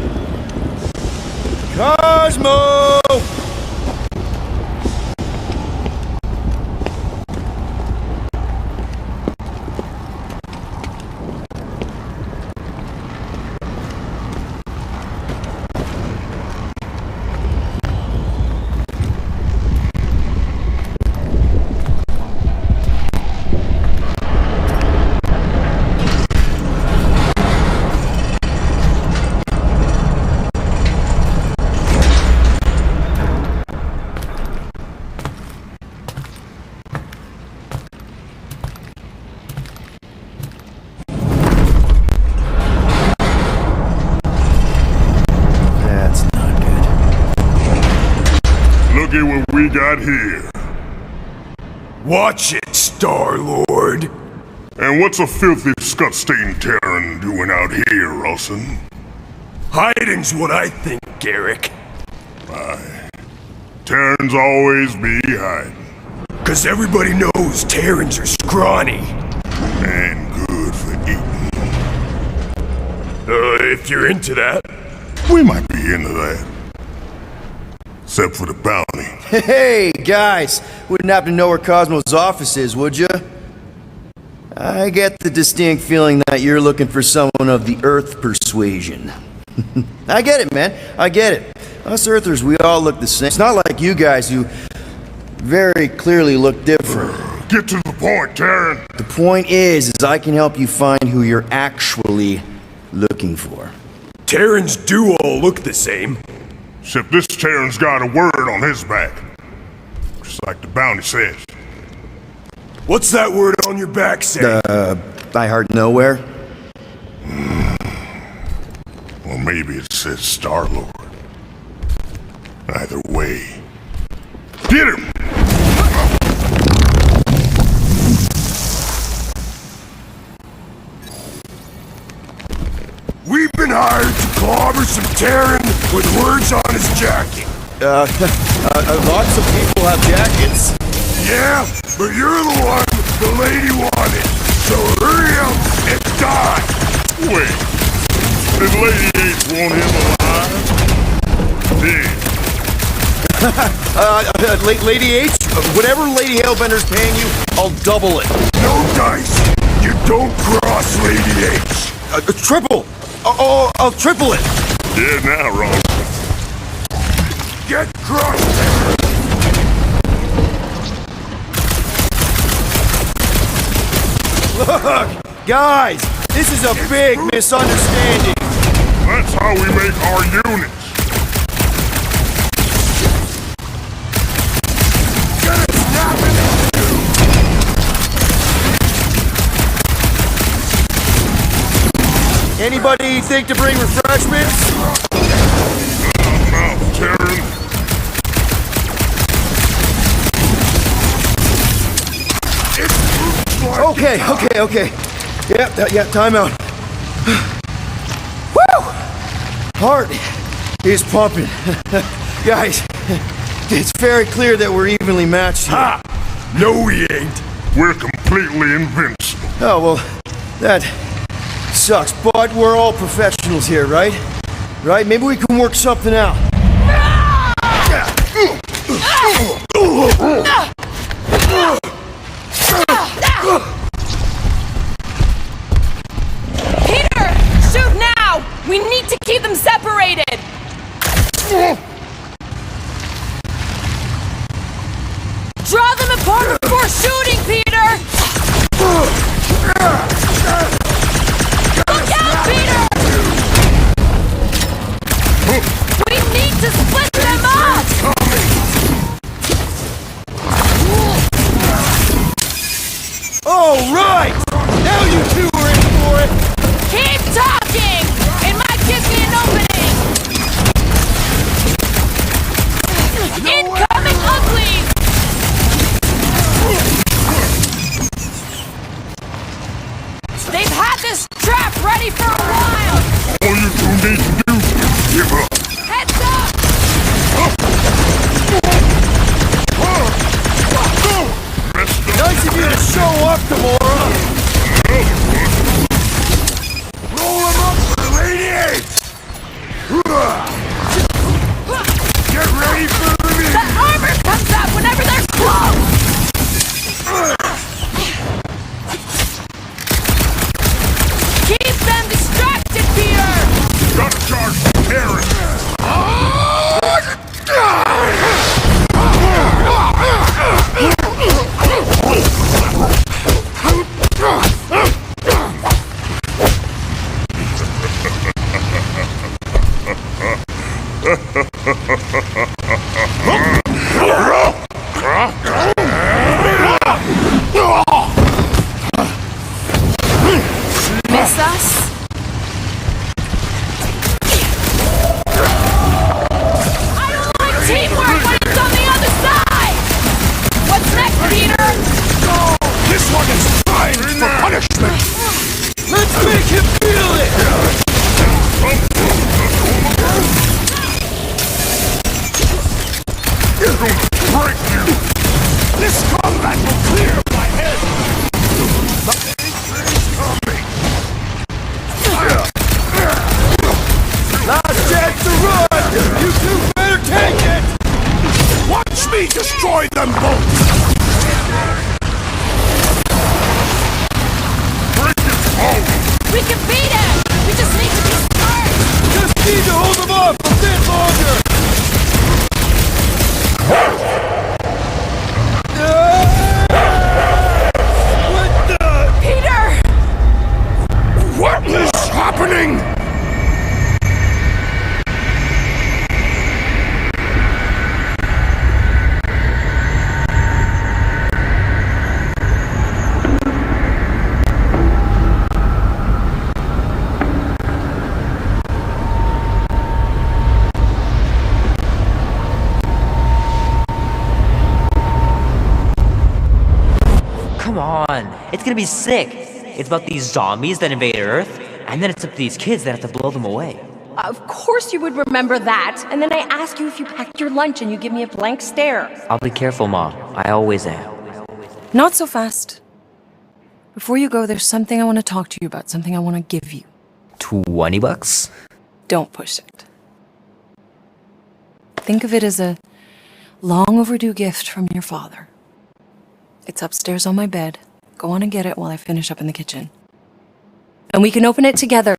Cosmo! we got here? Watch it, Star-Lord. And what's a filthy, scut-stained Terran doing out here, Rawson? Hiding's what I think, Garrick. Aye. Terrans always be hiding. 'Cause everybody knows Terrans are scrawny. And good for eating. If you're into that. We might be into that. Except for the bounty. Hey, guys! Wouldn't happen to know where Cosmo's office is, would you? I get the distinct feeling that you're looking for someone of the Earth persuasion. I get it, man. I get it. Us Earthers, we all look the same. It's not like you guys who very clearly look different. Get to the point, Terran. The point is I can help you find who you're actually looking for. Terrans do all look the same. Except this Terran's got a word on his back. Just like the bounty says. What's that word on your back say? I heard Knowhere. Well, maybe it says Star-Lord. Either way. Get him! We've been hired to clobber some Terran with words on his jacket. Lots of people have jackets. Yeah, but you're the one the lady wanted. So hurry up and die. Wait. Did Lady H want him alive? Dead. Lady H, whatever Lady Hellbender's paying you, I'll double it. No dice. You don't cross Lady H. Triple. I'll triple it. Yeah, now, Ron. Get crushed. Look, guys, this is a big misunderstanding. That's how we make our units. Anybody think to bring refreshments? Mouth, Terran. Okay. Yeah, time out. Woo! Heart is pumping. Guys, it's very clear that we're evenly matched here. Ha! No, we ain't. We're completely invincible. Oh, well, that sucks, but we're all professionals here, right? Right? Maybe we can work something out. Peter! Shoot now! We need to keep them separated! Draw them apart before shooting, Peter! Look out, Peter! We need to split them up! All right! Now you two are in for it! Keep talking! It might give me an opening! Incoming uglies! They've had this trap ready for a while! All you two need to do is give up. Heads up! Nice of you to show up, Gamora! Roll him up for Lady H! Get ready for the meeting! The armor comes out whenever they're close! Keep them distracted, Peter! Gotta charge the Terran. Miss us? I don't like teamwork when it's on the other side! you feel it? Break you! This combat will clear my head! Last chance to run! You two better take it! Watch me destroy them both! Break it home! We can beat him! We just need to be smart! Just need to hold them off a bit longer! What the? Peter! What is happening? Come on, it's gonna be sick. It's about these zombies that invade Earth, and then it's up to these kids that have to blow them away. Of course you would remember that. And then I ask you if you packed your lunch and you give me a blank stare. I'll be careful, Mom. I always am. Not so fast. Before you go, there's something I want to talk to you about, something I want to give you. $20? Don't push it. Think of it as a long overdue gift from your father. It's upstairs on my bed. Go on and get it while I finish up in the kitchen. And we can open it together.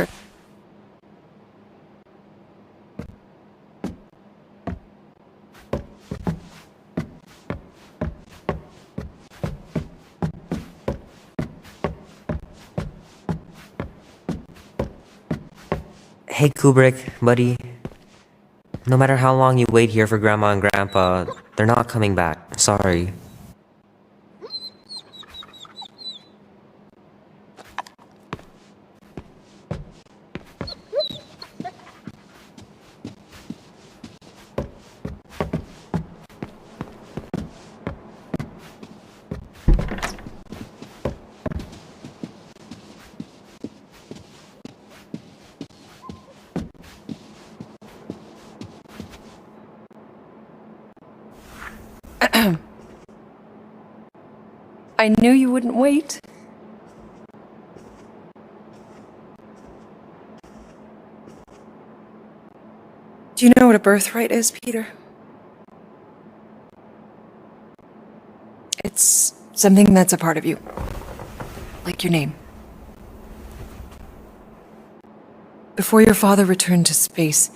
Hey, Kubrick, buddy. No matter how long you wait here for Grandma and Grandpa, they're not coming back. Sorry. I knew you wouldn't wait. Do you know what a birthright is, Peter? It's something that's a part of you. Like your name. Before your father returned to space...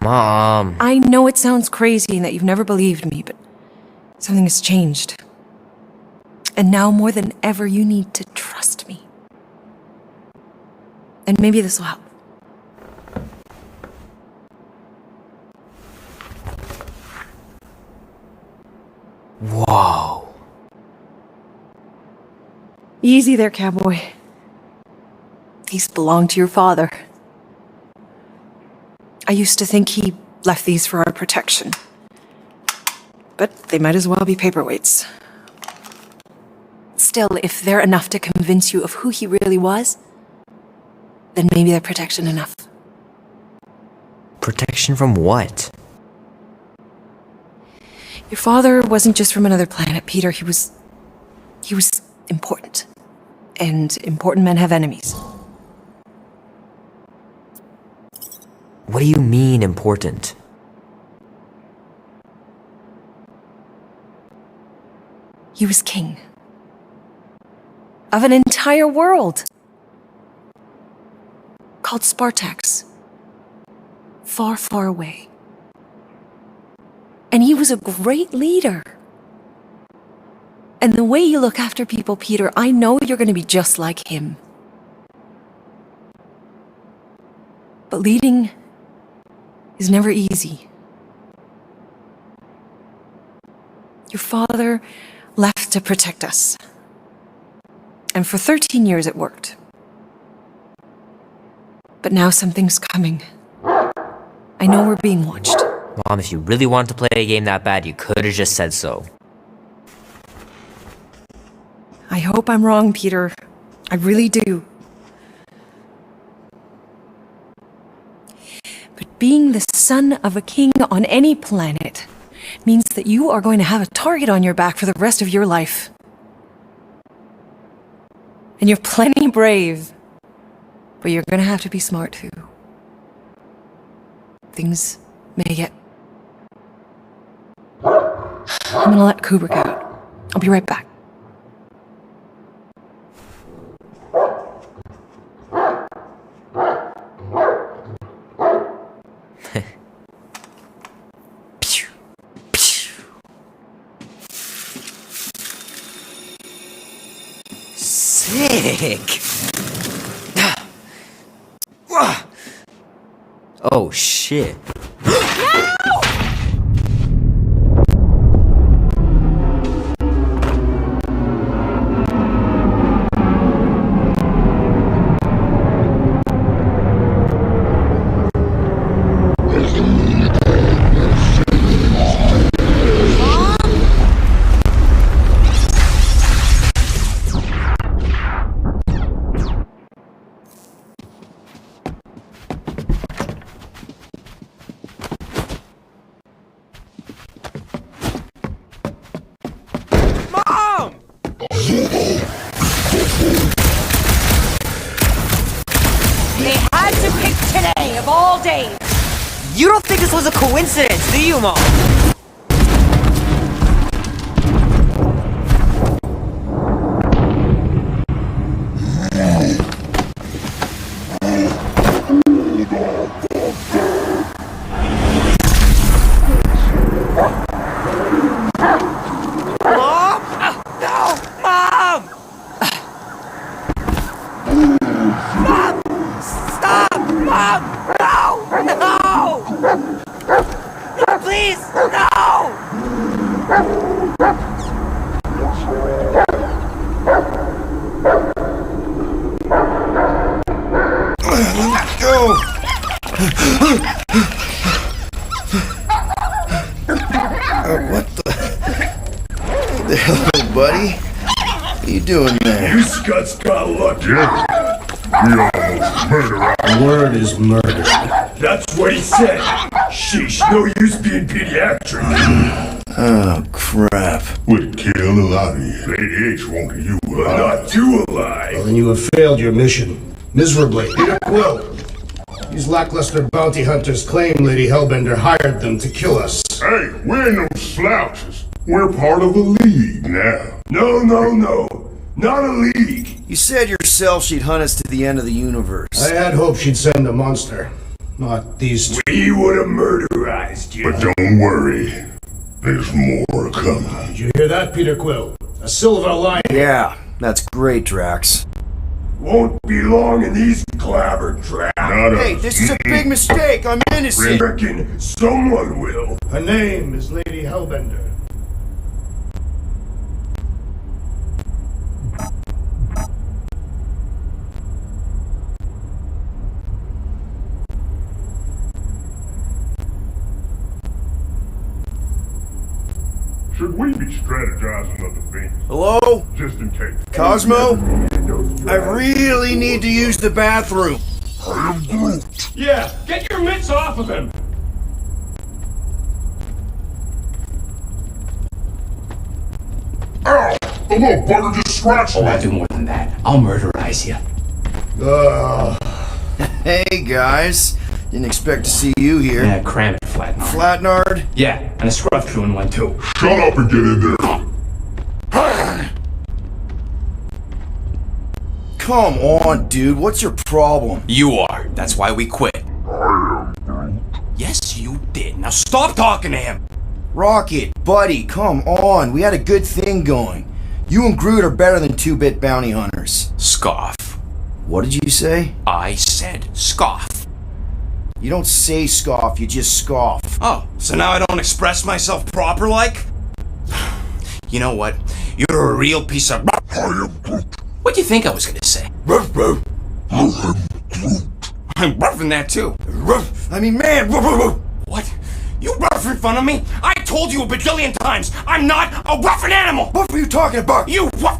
Mom... I know it sounds crazy and that you've never believed me, but something has changed. And now more than ever, you need to trust me. And maybe this will help. Whoa. Easy there, cowboy. These belong to your father. I used to think he left these for our protection. But they might as well be paperweights. Still, if they're enough to convince you of who he really was, then maybe they're protection enough. Protection from what? Your father wasn't just from another planet, Peter. He was important. And important men have enemies. What do you mean, important? He was king. Of an entire world. Called Spartax. Far, far away. And he was a great leader. And the way you look after people, Peter, I know you're going to be just like him. But leading is never easy. Your father left to protect us. And for 13 years it worked. But now something's coming. I know we're being watched. Mom, if you really wanted to play a game that bad, you could have just said so. I hope I'm wrong, Peter. I really do. But being the son of a king on any planet means that you are going to have a target on your back for the rest of your life. And you're plenty brave, but you're gonna have to be smart too. Things may get... I'm gonna let Kubrick out. I'll be right back. Sick! Oh shit. You don't think this was a coincidence, do you, Mom? You scuts got lucky. We almost murdered. The word is murder. That's what he said. Sheesh, no use being pediatric. Oh, crap. We'd kill a lot of you. Lady H wanted you alive. But not too alive. Well, then you have failed your mission. Miserably. Peter Quill. These lackluster bounty hunters claim Lady Hellbender hired them to kill us. Hey, we're no slouches. We're part of a league now. No. Not a league. You said yourself she'd hunt us to the end of the universe. I had hoped she'd send a monster. Not these two. We would have murderized you. But don't worry. There's more coming. Did you hear that, Peter Quill? A silver lion. Yeah, that's great, Drax. Won't be long in these clabber traps. Hey, this is a big mistake. I'm innocent. Reckon someone will. Her name is Lady Hellbender. Should we be strategizing other things? Hello? Just in case. Cosmo? I really need to use the bathroom. I am Groot. Yeah, get your mitts off of him! Ow! The little bugger just scratched me. Oh, I'll do more than that. I'll murderize you. Hey, guys. Didn't expect to see you here. Yeah, cram it, Flatnard. Flatnard? Yeah, and a scruff crew in one too. Shut up and get in there. Come on, dude. What's your problem? You are. That's why we quit. Yes, you did. Now stop talking to him. Rocket, buddy, come on. We had a good thing going. You and Groot are better than 2-bit bounty hunters. Scoff. What did you say? I said scoff. You don't say scoff, you just scoff. Oh, so now I don't express myself proper like? You know what? You're a real piece of... What do you think I was gonna say? I'm roughing that too. I mean, man. What? You rough in front of me? I told you a bajillion times, I'm not a roughing animal! What were you talking about? You rough...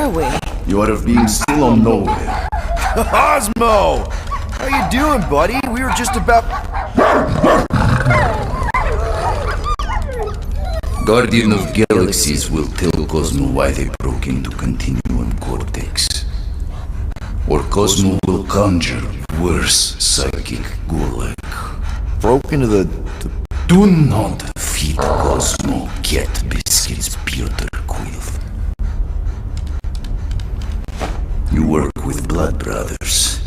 are we? You are being still on Knowhere. Osmo! How you doing, buddy? We were just about... Guardian of Galaxies will tell Cosmo why they broke into Continuum Cortex. Or Cosmo will conjure worse psychic gulag. Broke into the... Do not feed Cosmo cat biscuits, Peter Quill. You work with Blood Brothers.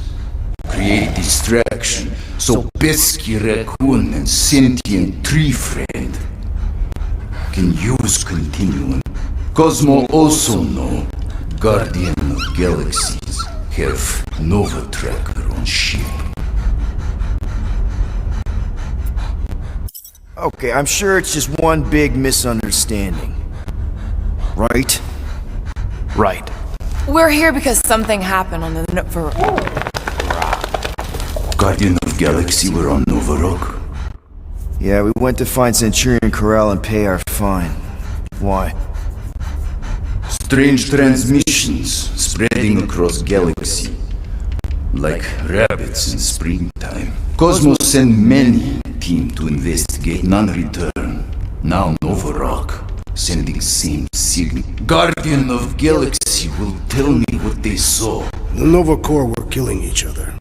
Create distraction so pesky raccoon and sentient tree friend can use Continuum. Cosmo also know Guardian of Galaxies have Nova Tracker on ship. Okay, I'm sure it's just one big misunderstanding. Right? Right. We're here because something happened on the Knowhere. Guardian of Galaxy were on Nova Rock. Yeah, we went to find Centurion Corral and pay our fine. Why? Strange transmissions spreading across galaxy. Like rabbits in springtime. Cosmos sent many team to investigate, none return. Now Nova Rock, sending same signal. Guardian of Galaxy will tell me what they saw. The Nova Corps were killing each other.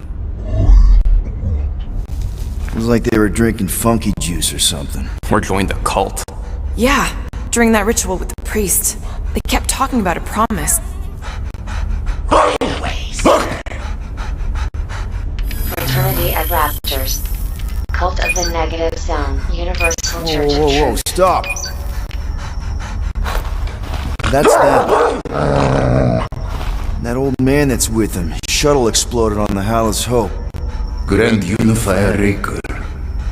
It was like they were drinking funky juice or something. Or joined the cult. Yeah, during that ritual with the priest. They kept talking about a promise. Fraternity of Raptors. Cult of the Negative Zone. Universal Church of Whoa, Truth. stop! That's them. That old man that's with him. His shuttle exploded on the Hallows Hope. Grand Unifier Raker,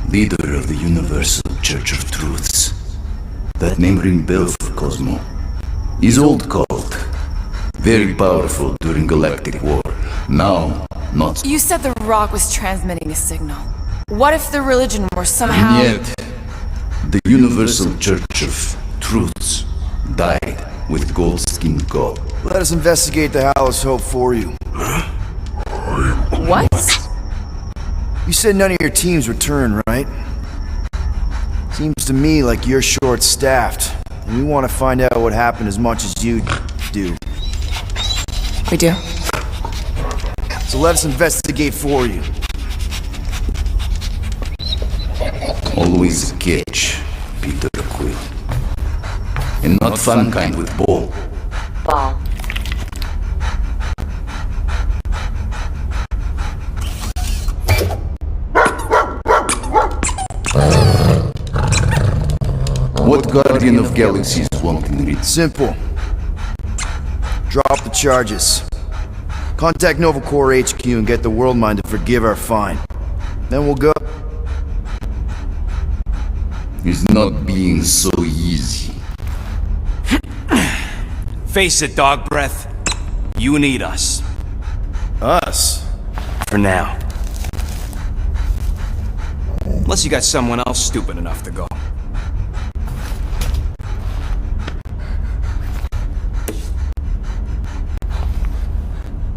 leader of the Universal Church of Truths. That name ring bell for Cosmo. His old cult. Very powerful during Galactic War. Now, not... You said the rock was transmitting a signal. What if the religion were somehow... Yet, the Universal Church of Truths died with gold-skinned God. Let us investigate the Hallows Hope for you. What? You said none of your teams return, right? Seems to me like you're short-staffed, and we want to find out what happened as much as you do. We do. So let us investigate for you. Always a catch, Peter Quill. And not fun kind with ball. Ball. What Guardian of Galaxies wanting read? Simple. Drop the charges. Contact Nova Corps HQ and get the World Mind to forgive our fine. Then we'll go. It's not being so easy. Face it, dog breath. You need us. Us? For now. Unless you got someone else stupid enough to go.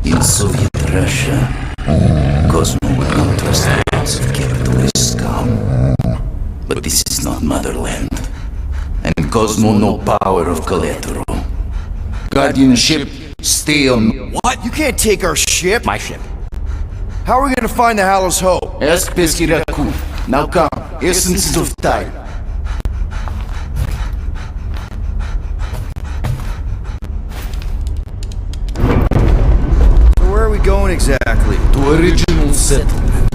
In Soviet Russia, Cosmo would not trust the laws of capitalist scum. But this is not motherland. And Cosmo no power of collateral. Guardianship, stay on... What? You can't take our ship? My ship. How are we gonna find the Hallows Hope? Ask Pesky Raccoon. Now come, essences of time. Where are we going exactly? To original settlement.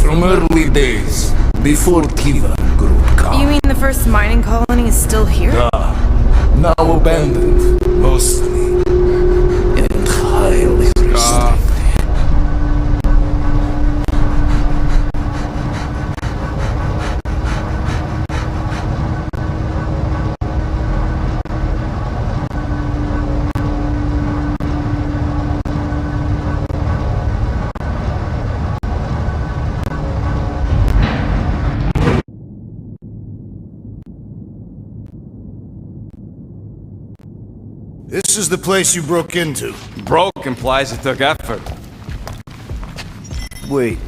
From early days, before Tiva Group come. You mean the first mining colony is still here? Now abandoned, mostly. And highly restricted. This This is the place you broke into. Broke implies it took effort. Wait,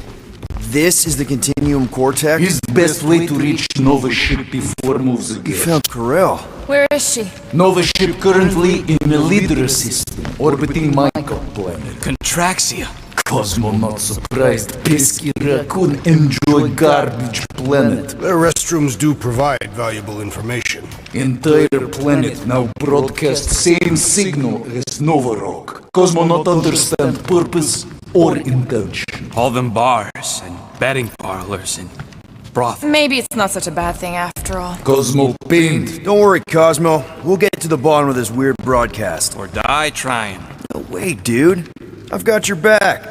this is the Continuum Cortex? Is the best way to reach Nova ship before moves again. You found Corel. Where is she? Nova ship currently in the leader system, orbiting Michael planet. Contraxia. Cosmo not surprised. Pesky raccoon enjoy garbage planet. Their restrooms do provide valuable information. Entire planet now broadcast same signal as Nova Rock. Cosmo not understand purpose or intention. All them bars and betting parlors and brothels. Maybe it's not such a bad thing after all. Cosmo pained. Don't worry, Cosmo. We'll get to the bottom of this weird broadcast. Or die trying. No way, dude. I've got your back.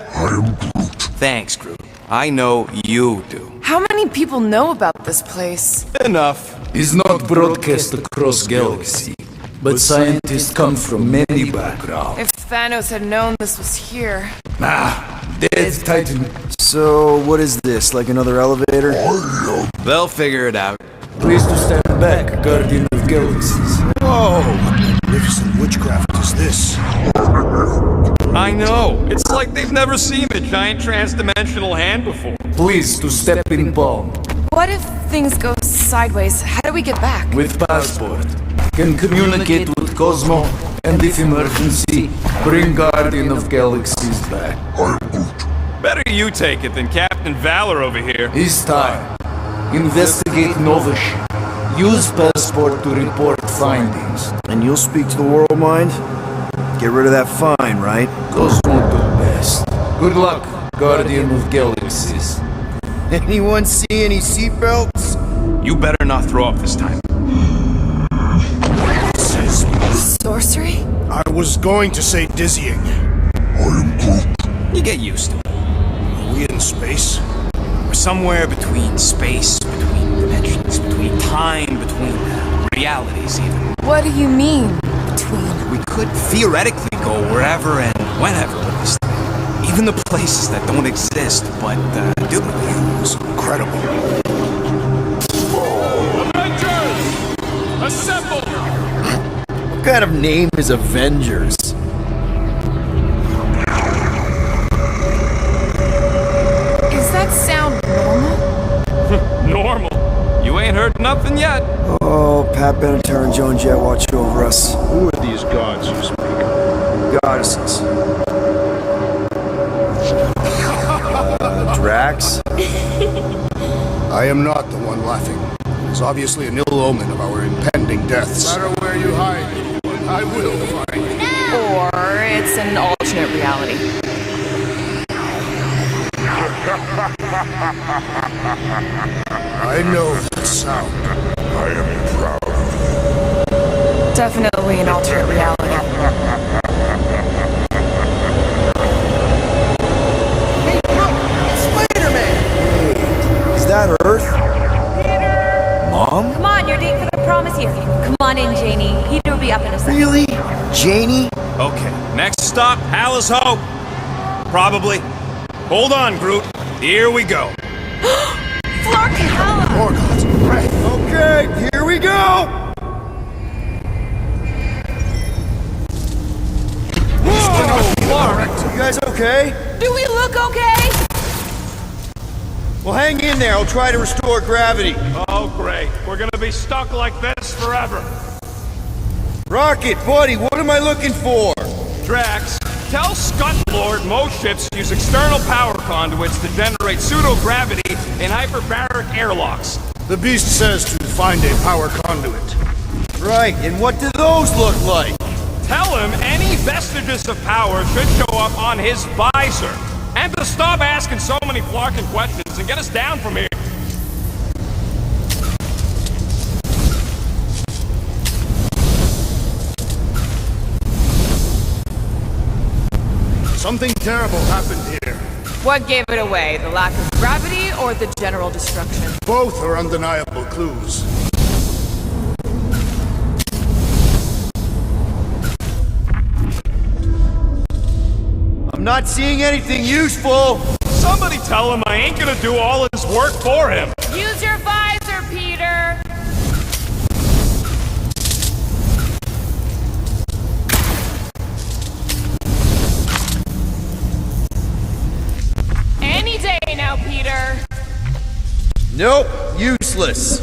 Thanks, Groot. I know you do. How many people know about this place? Enough. Is not broadcast across galaxy, but scientists come from many backgrounds. If Thanos had known this was here. Dead Titan. So, what is this? Like another elevator? They'll figure it out. Please to stand back, Guardian of Galaxies. Whoa! What magnificent witchcraft is this? I know. It's like they've never seen a giant trans-dimensional hand before. Please to step in palm. What if things go sideways? How do we get back? With passport. Can communicate with Cosmo, and if emergency, bring Guardian of Galaxies back. Better you take it than Captain Valor over here. It's time. Investigate Nova ship. Use passport to report findings. And you'll speak to the world mind? Get rid of that fine, right? Cosmo do best. Good luck, Guardian of Galaxies. Anyone see any seatbelts? You better not throw up this time. Sorcery? I was going to say dizzying. You get used to it. Are we in space? We're somewhere between space, between dimensions, between time, between realities even. What do you mean, between? We could theoretically go wherever and whenever with this thing. Even the places that don't exist, but do. It's incredible. Avengers! Assemble! What kind of name is Avengers? Is that sound normal? Normal? You ain't heard nothing yet. Oh, Pat Benatar and Joan Jett watch over us. Who are these gods you speak of? Goddesses. Drax? I am not the one laughing. It's obviously an ill omen of our impending deaths. No matter where you hide, I will find you. Or it's an alternate reality. I know that sound. I am proud. Definitely an alternate reality. Hey, look! Spider-Man! Is that Earth? Mom? Come on, your date for the prom is here. Come on in, Janie. Peter will be up in a second. Really? Janie? Okay, next stop, Palace Hope. Probably. Hold on, Groot. Here we go. Okay, here we go! Whoa! You guys okay? Do we look okay? Well, hang in there. I'll try to restore gravity. Oh, great. We're gonna be stuck like this forever. Rocket, buddy, what am I looking for? Drax, tell Scud Lord most ships use external power conduits to generate pseudo-gravity in hyperbaric airlocks. The beast says to find a power conduit. Right, and what do those look like? Tell him any vestiges of power should show up on his visor. And to stop asking so many flarkin' questions and get us down from here. Something terrible happened here. What gave it away? The lack of gravity or the general destruction? Both are undeniable clues. I'm not seeing anything useful. Somebody tell him I ain't gonna do all his work for him. Use your visor, Peter! Nope, useless.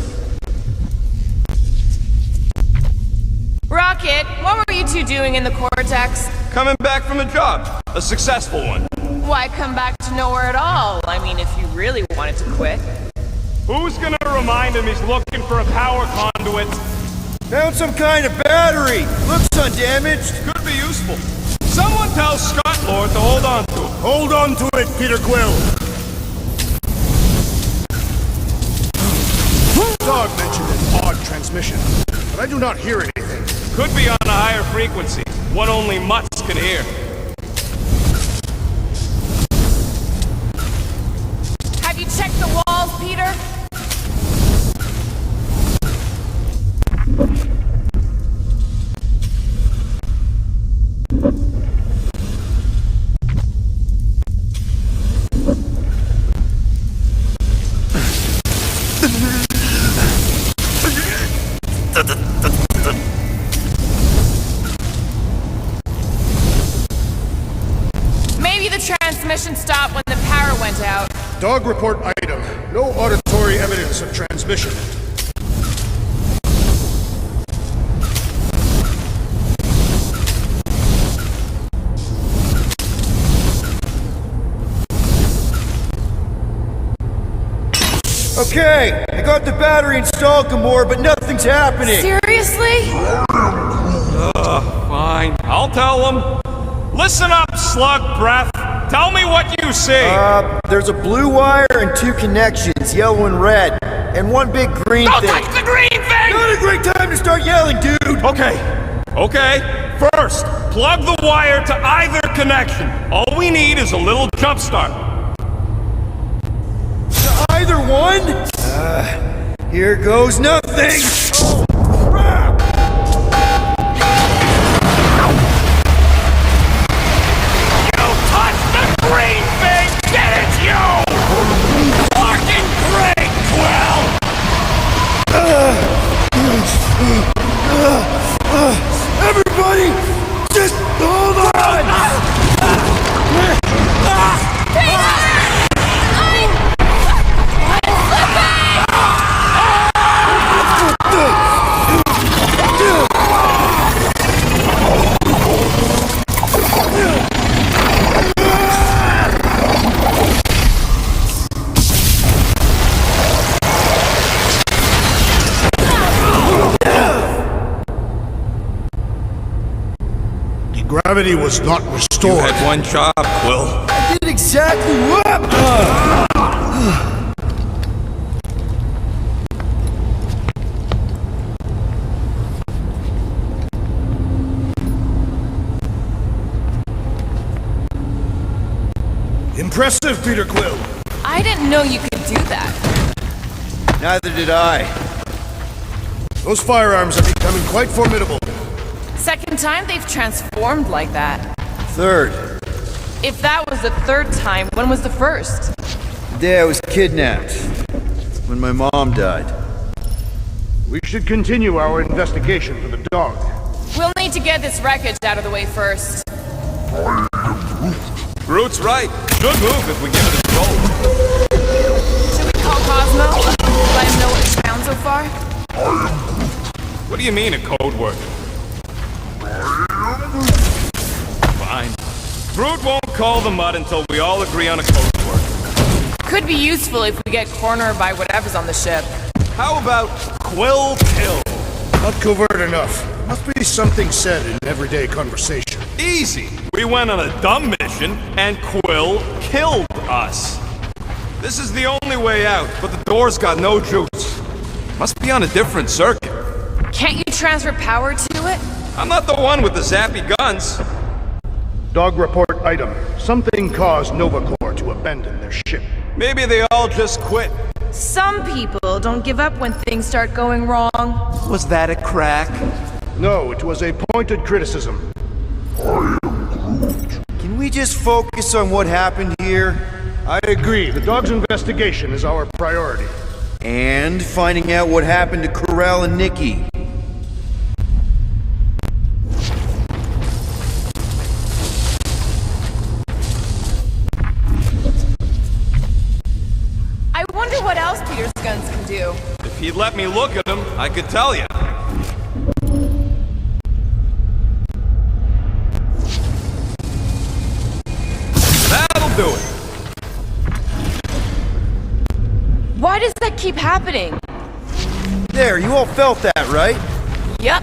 Rocket, what were you two doing in the Cortex? Coming back from a job. A successful one. Why come back to Knowhere at all? I mean, if you really wanted to quit. Who's gonna remind him he's looking for a power conduit? Found some kind of battery. Looks undamaged. Could be useful. Someone tell Scott Lord to hold on to it. Hold on to it, Peter Quill. Dog mentioned an odd transmission, but I do not hear anything. Could be on a higher frequency, one only mutts can hear. Have you checked the walls, Peter? Maybe the transmission stopped when the power went out. Dog report item. No auditory evidence of transmission. Okay, I got the battery installed, Glimmer, but nothing's happening. Seriously? Fine. I'll tell them. Listen up, slug breath. Tell me what you see. There's a blue wire and two connections, yellow and red, and one big green thing. Don't touch the green thing! Not a great time to start yelling, dude! Okay. First, plug the wire to either connection. All we need is a little jump start. To either one? Here goes nothing! Oh, crap! Green thing! Get it, you! Fucking great, Quill! Everybody, just hold on! Gravity was not restored. You had one job, Quill. I did exactly what? Impressive, Peter Quill. I didn't know you could do that. Neither did I. Those firearms are becoming quite formidable. Second time they've transformed like that. Third. If that was the third time, when was the first? The day I was kidnapped. When my mom died. We should continue our investigation for the dog. We'll need to get this wreckage out of the way first. Groot's right. Good move if we give it a go. Should we call Cosmo? Let him know what we found so far? What do you mean, a code word? Fine. Groot won't call the mud until we all agree on a code word. Could be useful if we get cornered by whatever's on the ship. How about Quill Kill? Not covert enough. Must be something said in everyday conversation. Easy. We went on a dumb mission, and Quill killed us. This is the only way out, but the door's got no juice. Must be on a different circuit. Can't you transfer power to it? I'm not the one with the zappy guns. Dog report item. Something caused Nova Corps to abandon their ship. Maybe they all just quit. Some people don't give up when things start going wrong. Was that a crack? No, it was a pointed criticism. Can we just focus on what happened here? I agree. The dog's investigation is our priority. And finding out what happened to Corell and Nikki. I wonder what else Peter's gonna do? If he'd let me look at him, I could tell you. That'll do it. Why does that keep happening? There, you all felt that, right? Yep.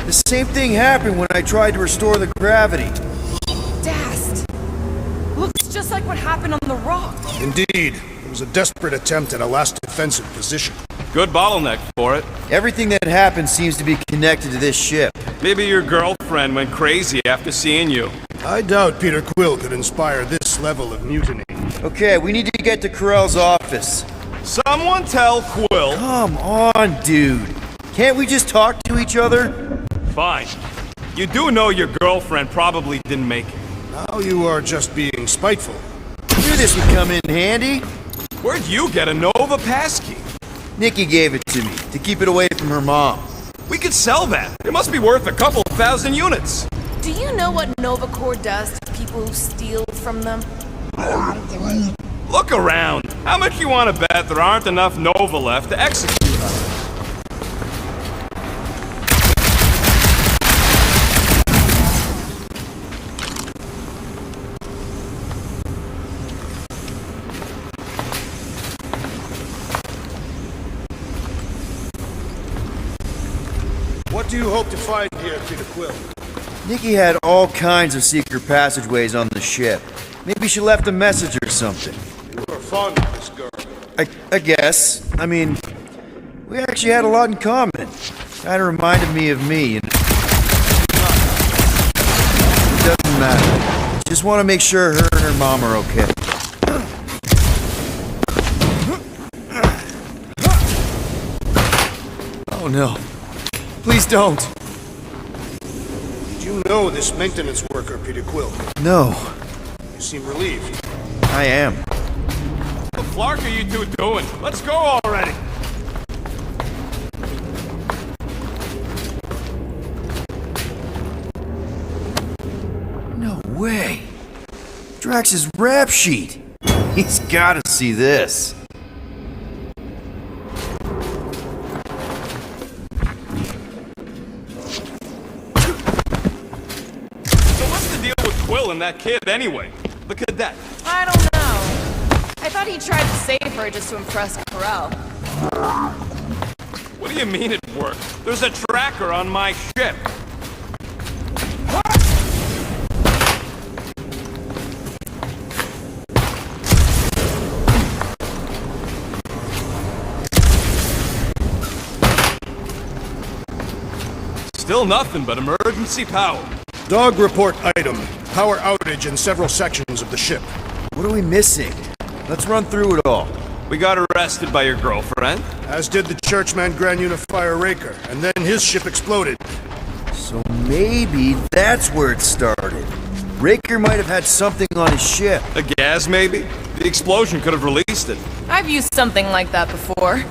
The same thing happened when I tried to restore the gravity. Dast. Looks just like what happened on the rock. Indeed. It was a desperate attempt at a last defensive position. Good bottleneck for it. Everything that happened seems to be connected to this ship. Maybe your girlfriend went crazy after seeing you. I doubt Peter Quill could inspire this level of mutiny. Okay, we need to get to Corell's office. Someone tell Quill. Come on, dude. Can't we just talk to each other? Fine. You do know your girlfriend probably didn't make it. Now you are just being spiteful. Knew this would come in handy. Where'd you get a Nova passkey? Nikki gave it to me, to keep it away from her mom. We could sell that. It must be worth a couple thousand units. Do you know what Nova Corps does to people who steal from them? Look around. How much you want to bet there aren't enough Nova left to execute us? What do you hope to find here, Peter Quill? Nikki had all kinds of secret passageways on the ship. Maybe she left a message or something. You are fond of this girl. I guess. I mean, we actually had a lot in common. Kinda reminded me of me, you know. It doesn't matter. Just want to make sure her and her mom are okay. Oh no. Please don't. Did you know this maintenance worker, Peter Quill? No. You seem relieved. I am. What the flark are you two doing? Let's go already. No way. Drax's rap sheet. He's gotta see this. Quill and that kid anyway. The cadet. I don't know. I thought he tried to save her just to impress Corell. What do you mean it worked? There's a tracker on my ship. Still nothing but emergency power. Dog report item. Power outage in several sections of the ship. What are we missing? Let's run through it all. We got arrested by your girlfriend. As did the churchman Grand Unifier Raker, and then his ship exploded. So maybe that's where it started. Raker might have had something on his ship. A gas, maybe? The explosion could have released it. I've used something like that before.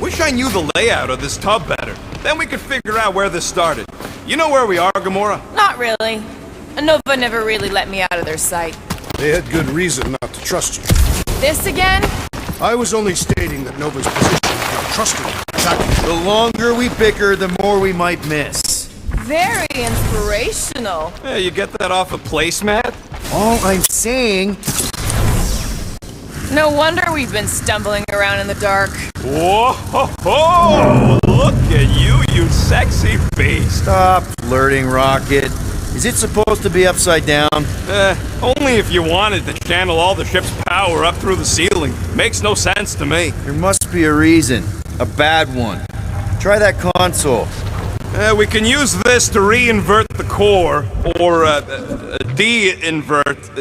Wish I knew the layout of this tub better. Then we could figure out where this started. You know where we are, Gamora? Not really. Nova never really let me out of their sight. They had good reason not to trust you. This again? I was only stating that Nova's position is not trustworthy. Exactly. The longer we bicker, the more we might miss. Very inspirational. Yeah, you get that off a placemat? All I'm saying... No wonder we've been stumbling around in the dark. Whoa! Ho, ho. Look at you, you sexy beast! Stop flirting, Rocket. Is it supposed to be upside down? Only if you wanted to channel all the ship's power up through the ceiling. Makes no sense to me. There must be a reason. A bad one. Try that console. We can use this to re-invert the core, or de-invert...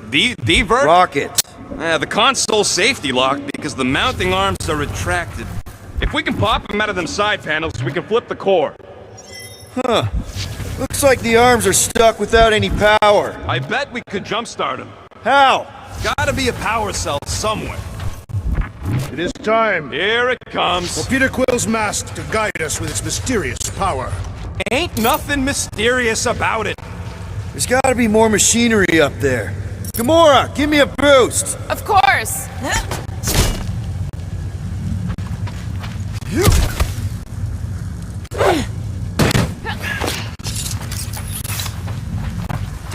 Divert? Rocket. The console's safety locked because the mounting arms are retracted. If we can pop them out of them side panels, we can flip the core. Huh. Looks like the arms are stuck without any power. I bet we could jumpstart them. How? Gotta be a power cell somewhere. It is time. Here it comes. For Peter Quill's mask to guide us with its mysterious power. Ain't nothing mysterious about it. There's gotta be more machinery up there. Gamora, give me a boost! Of course!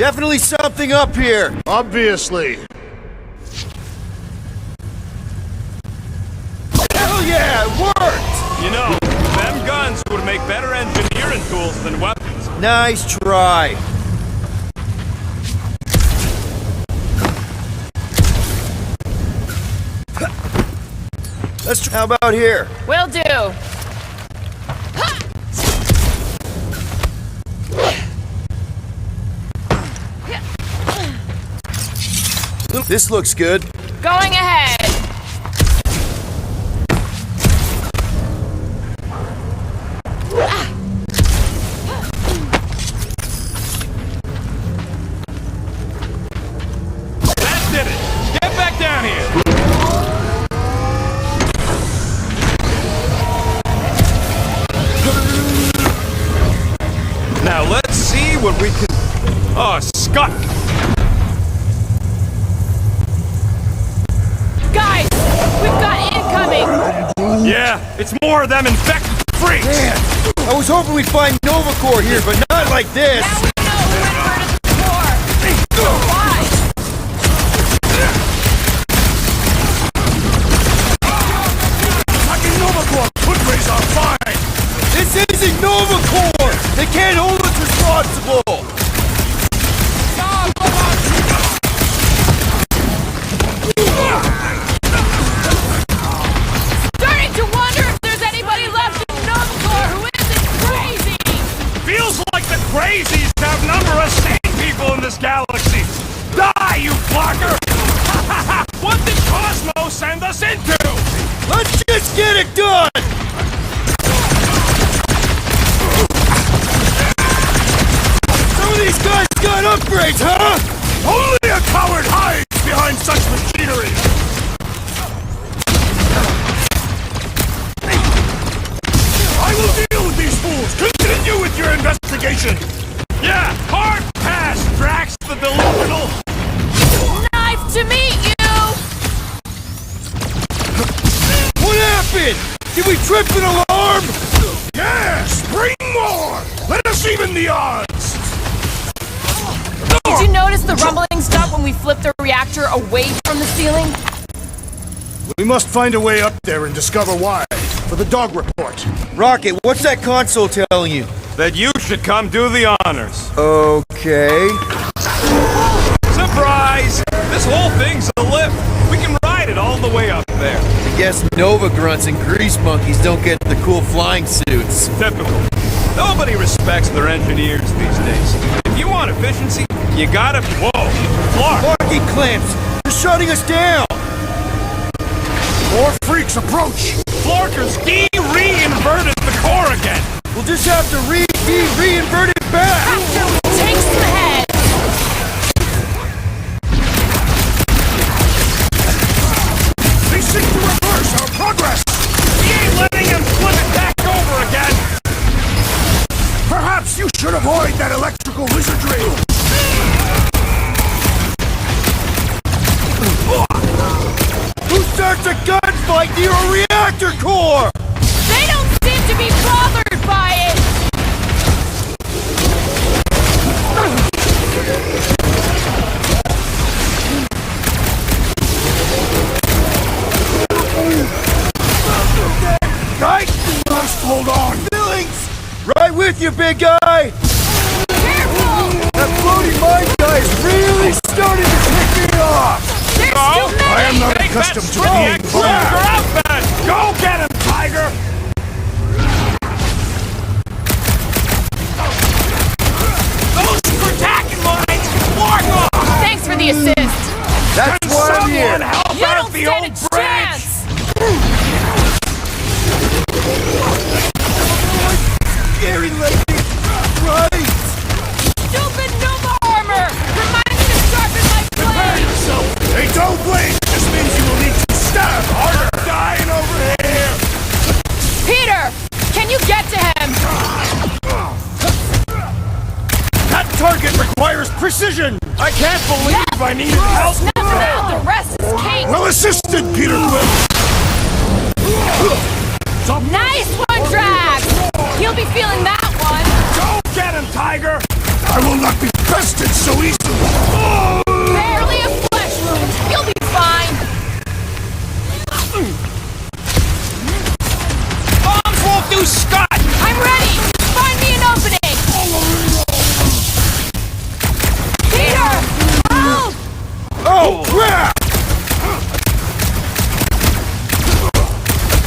Definitely something up here. Obviously. Hell yeah, it worked! You know, them guns would make better engineering tools than weapons. Nice try. Let's try. How about here? Will do. This looks good. Going ahead. That did it! Get back down here! Now let's see what we can... Oh, Scott! Guys, we've got incoming! Yeah, it's more of them infected freaks! Man, I was hoping we'd find Nova Corps here, but not like this! Now we know who inverted the core! Why? Fucking Nova Corps foot rays are fine! This isn't Nova Corps! They can't hold us responsible! Starting to wonder if there's anybody left in Nova Corps who isn't crazy! Feels like the crazies outnumber us sane people in this galaxy! Die, you blocker! What did Cosmo send us into? Let's just get it done! Some of these guys got upgrades, huh? Only a coward hides behind such machinery! I will deal with these fools! Continue with your investigation! Yeah, hard pass, Drax the delusional! Nice to meet you! What happened? Did we trip an alarm? Yes! Bring more! Let us even the odds! Did you notice the rumbling stopped when we flipped the reactor away from the ceiling? We must find a way up there and discover why. For the dog report. Rocket, what's that console telling you? That you should come do the honors. Okay. Surprise! This whole thing's a lift. We can ride it all the way up there. I guess Nova grunts and grease monkeys don't get the cool flying suits. Typical. Nobody respects their engineers these days. If you want efficiency, you gotta... Whoa! Clark! Parking clamps! You're shutting us down! More freaks approach! Florker's de-reinverted the core again! We'll just have to re-reinvert it back! Take some head! They seek to reverse our progress! We ain't letting him flip it back over again! Perhaps you should avoid that electrical wizardry! Who starts a gunfight near a reactor core? They don't seem to be bothered by it! Right? Must hold on! Billings! Right with you, big guy! Careful! That floating mine guy is really starting to tick me off! There's too many! I am not accustomed to being You're out, man! Go get him, Tiger! Those attacking mines! Mark off! Thanks for the assist! That's why I'm here! Help You out don't the stand old a branch! chance! Scary lady! Right! Stupid Nova armor! Remind me to sharpen my blade! Hey, don't blink! This means you will need to stab harder! Dying over here! Peter! Can you get to him? That target requires precision! I can't believe I needed help! Never know, the rest is cake! Well assisted, Peter Quill! Nice one, Drax! He'll be feeling that one! Go get him, Tiger! I will not be bested so easily! Barely a flesh wound. You'll be fine. Bombs won't do Scott! I'm ready. Find me an opening. Peter! Help! Oh, crap!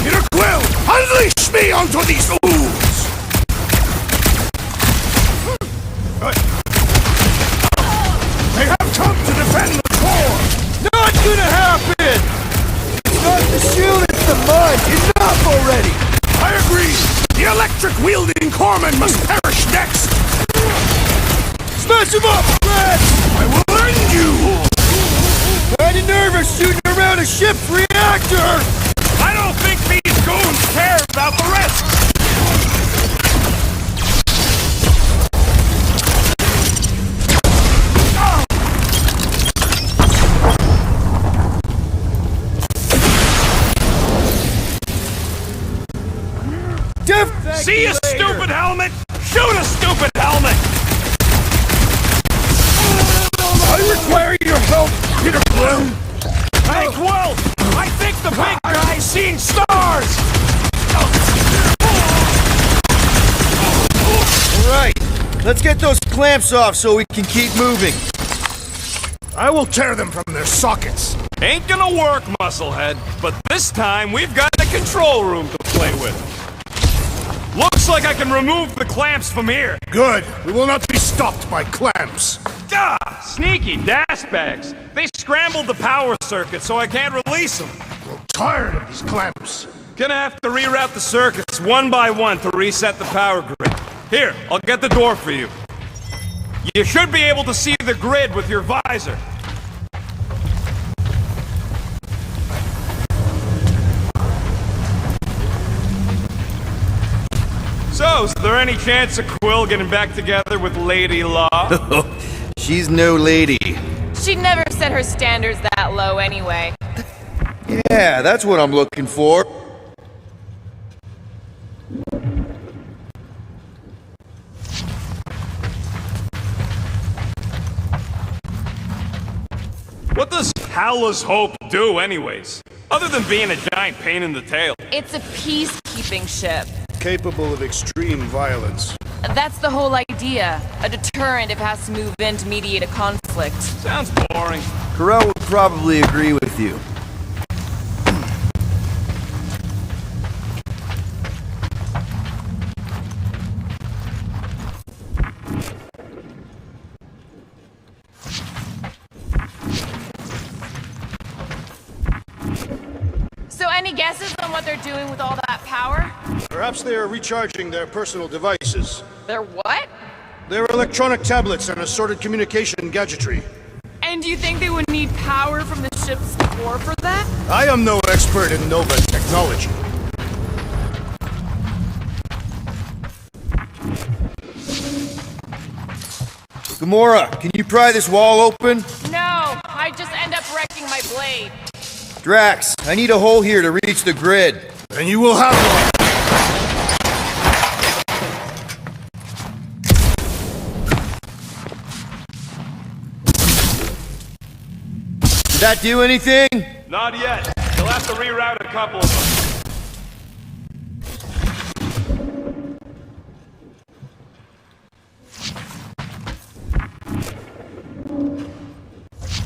Peter Quill, unleash me onto these fools! They have come to defend the core! Not gonna happen! It's not the shield, it's the mud! Enough already! I agree! The electric-wielding corpsman must perish next! Smash him up, Red! I will end you! Kinda nervous shooting around a ship's reactor! I don't think these goons care about the rest! See a stupid helmet? Shoot a stupid helmet! I require your help, Peter Quill! Hey, Quill! I think the big guy's seen stars! Alright, let's get those clamps off so we can keep moving. I will tear them from their sockets. Ain't gonna work, Musclehead, but this time we've got a control room to play with. Looks like I can remove the clamps from here. Good. We will not be stopped by clamps. Gah! Sneaky dash bags. They scrambled the power circuit so I can't release them. I'm tired of these clamps. Gonna have to reroute the circuits one by one to reset the power grid. Here, I'll get the door for you. You should be able to see the grid with your visor. So, is there any chance of Quill getting back together with Lady Law? She's no lady. She'd never set her standards that low anyway. Yeah, that's what I'm looking for. What does Howler's Hope do anyways? Other than being a giant pain in the tail. It's a peacekeeping ship. Capable of extreme violence. That's the whole idea. A deterrent if it has to move in to mediate a conflict. Sounds boring. Carell would probably agree with you. So any guesses on what they're doing with all that power? Perhaps they are recharging their personal devices. They're what? Their electronic tablets and assorted communication gadgetry. And do you think they would need power from the ship's core for that? I am no expert in Nova technology. Gamora, can you pry this wall open? No, I just end up wrecking my blade. Drax, I need a hole here to reach the grid. And you will have one. Did that do anything? Not yet. You'll have to reroute a couple of them.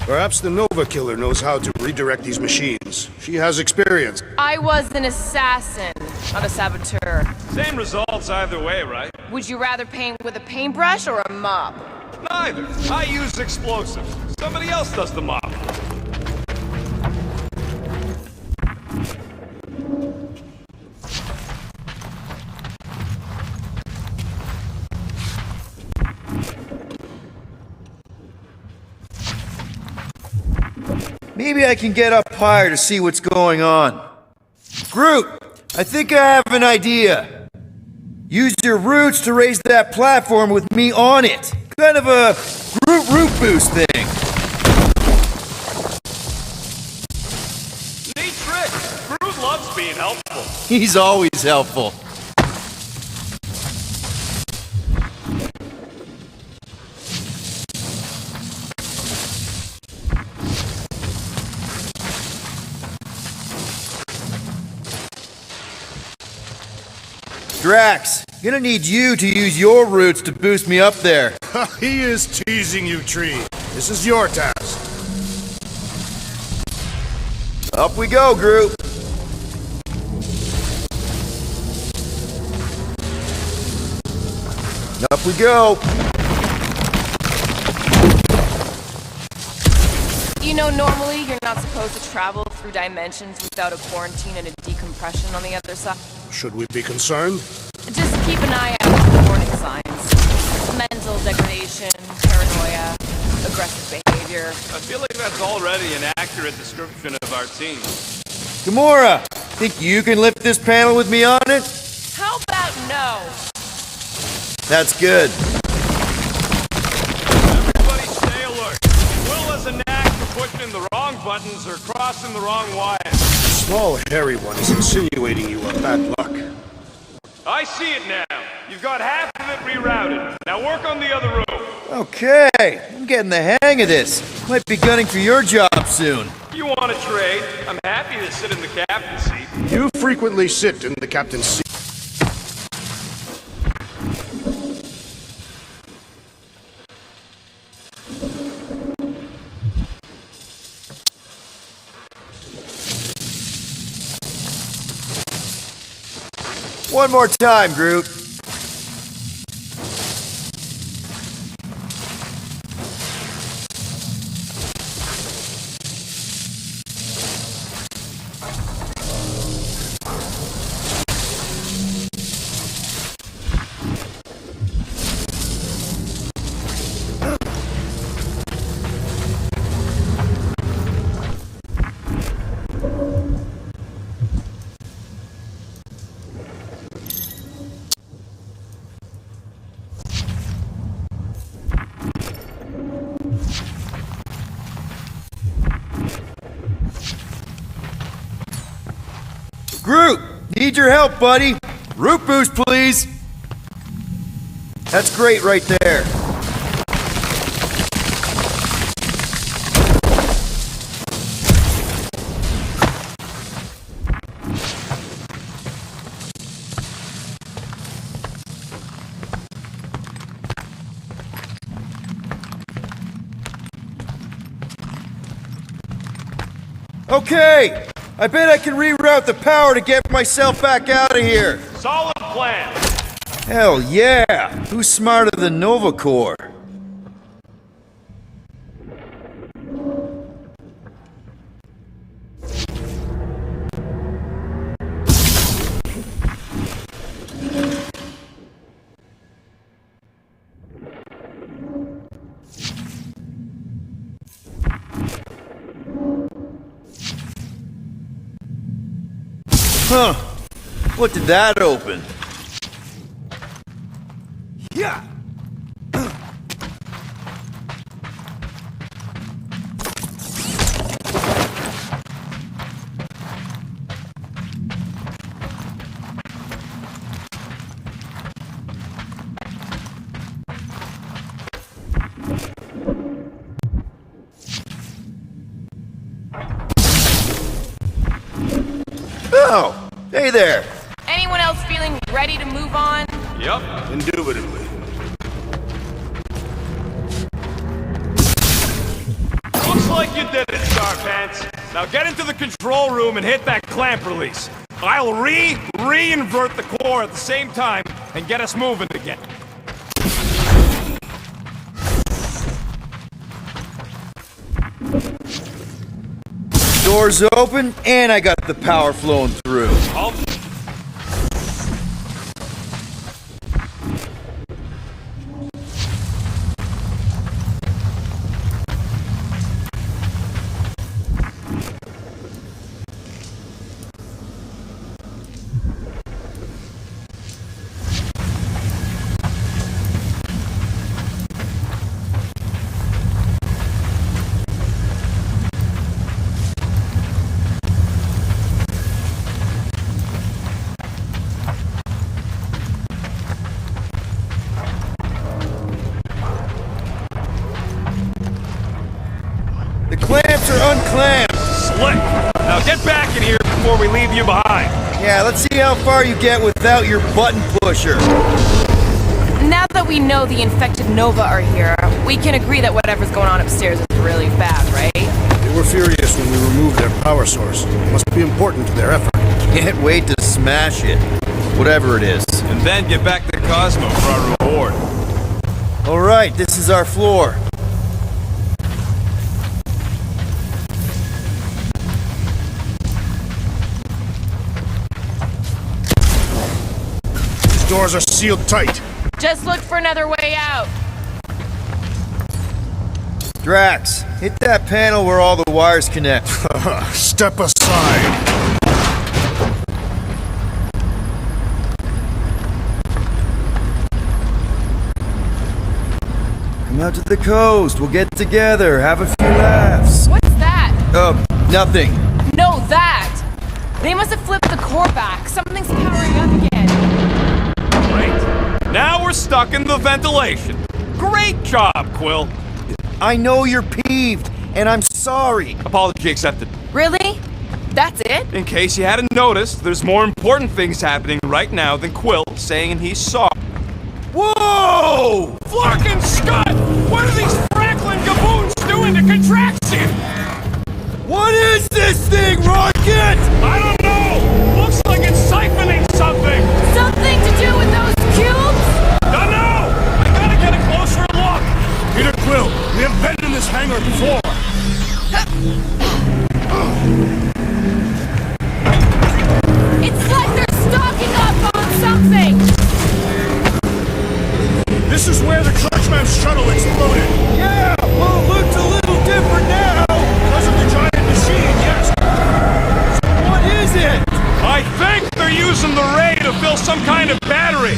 Perhaps the Nova Killer knows how to redirect these machines. She has experience. I was an assassin, not a saboteur. Same results either way, right? Would you rather paint with a paintbrush or a mop? Neither. I use explosives. Somebody else does the mop. Maybe I can get up higher to see what's going on. Groot, I think I have an idea. Use your roots to raise that platform with me on it. Kind of a Groot root boost thing. Neat trick. Groot loves being helpful. He's always helpful. Drax, gonna need you to use your roots to boost me up there. He is teasing you, Tree. This is your task. Up we go, group. Up we go. You know, normally you're not supposed to travel through dimensions without a quarantine and a decompression on the other side. Should we be concerned? Just keep an eye out for warning signs. Mental degradation, paranoia, aggressive behavior. I feel like that's already an accurate description of our team. Gamora, think you can lift this panel with me on it? How about no? That's good. Everybody stay alert. Will has a knack for pushing the wrong buttons or crossing the wrong wires. The small, hairy one is insinuating you are bad luck. I see it now. You've got half of it rerouted. Now work on the other room. Okay, I'm getting the hang of this. Might be gunning for your job soon. You want to trade? I'm happy to sit in the captain's seat. You frequently sit in the captain's seat. One more time, Groot. Groot, need your help, buddy. Root boost, please. That's great right there. Okay, I bet I can reroute the power to get myself back out of here. Solid plan. Hell yeah! Who's smarter than Nova Corps? Huh. What did that open? Yeah. Oh, hey there. Anyone else feeling ready to move on? Yep. Indubitably. Looks like you did it, Starpants. Now get into the control room and hit that clamp release. I'll re-invert the core at the same time and get us moving again. Doors open, and I got the power flowing through. The clamps are unclamped. Slick. Now get back in here before we leave you behind. Yeah, let's see how far you get without your button pusher. Now that we know the infected Nova are here, we can agree that whatever's going on upstairs is really bad, right? They were furious when we removed their power source. It must be important to their effort. Can't wait to smash it. Whatever it is. And then get back to Cosmo for our reward. Alright, this is our floor. These doors are sealed tight. Just look for another way out. Drax, hit that panel where all the wires connect. Step aside. Come out to the coast. We'll get together, have a few laughs. What's that? Nothing. No, that! They must have flipped the core back. Something's powering up again. Great. Now we're stuck in the ventilation. Great job, Quill. I know you're peeved, and I'm sorry. Apology accepted. Really? That's it? In case you hadn't noticed, there's more important things happening right now than Quill saying he's sorry. Whoa! Flark and Scott! What are these Franklin gaboons doing to Contraction? What is this thing, Rocket? I don't know! Looks like it's siphoning something! Something to do with those cubes? Don't know! I gotta get a closer look! Peter Quill, we have been in this hangar before. It's like they're stocking up on something! This is where the Clutchman's shuttle exploded. Yeah, well, it looks a little different now. Because of the giant machine, yes. So what is it? I think they're using the ray to fill some kind of battery.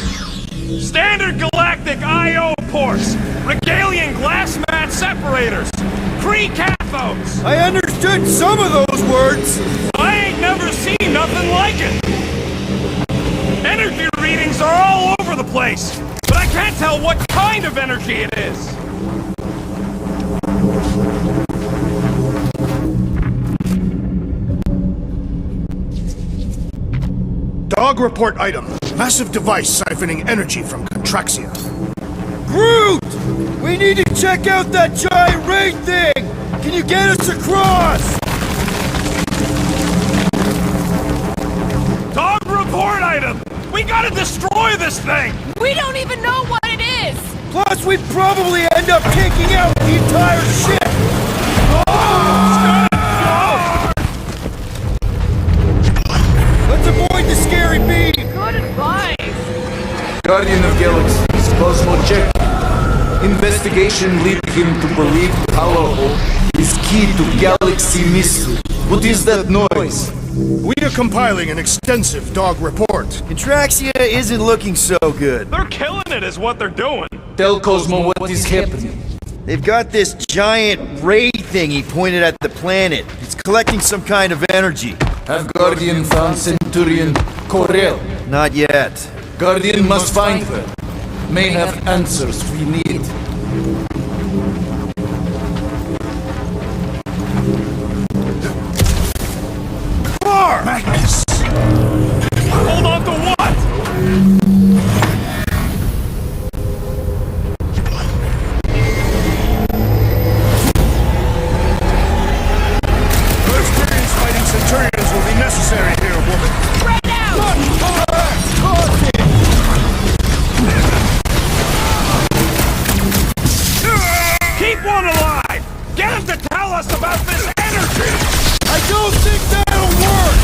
Standard galactic I.O. ports, Regalian glass mat separators, Kree cathodes. I understood some of those words. I ain't never seen nothing like it. Energy readings are all over the place, but I can't tell what kind of energy it is. Dog report item. Massive device siphoning energy from Contraxia. Groot! We need to check out that giant ray thing! Can you get us across? Dog report item! We gotta destroy this thing! We don't even know what it is! Plus, we'd probably end up taking out the entire ship! Let's avoid the scary beam! Good advice! Guardian of Galaxies, Cosmo check. Investigation lead him to believe power is key to galaxy mystery. What is that noise? We are compiling an extensive dog report. Contraxia isn't looking so good. They're killing it is what they're doing. Tell Cosmo what is happening. They've got this giant ray thingy pointed at the planet. It's collecting some kind of energy. Have Guardian found Centurion Corel? Not yet. Guardian must find her. May have answers we need. Magus! Hold on to what? Your experience fighting Centurions will be necessary here, woman. Right now! Keep one alive! Get him to tell us about this energy! I don't think that'll work!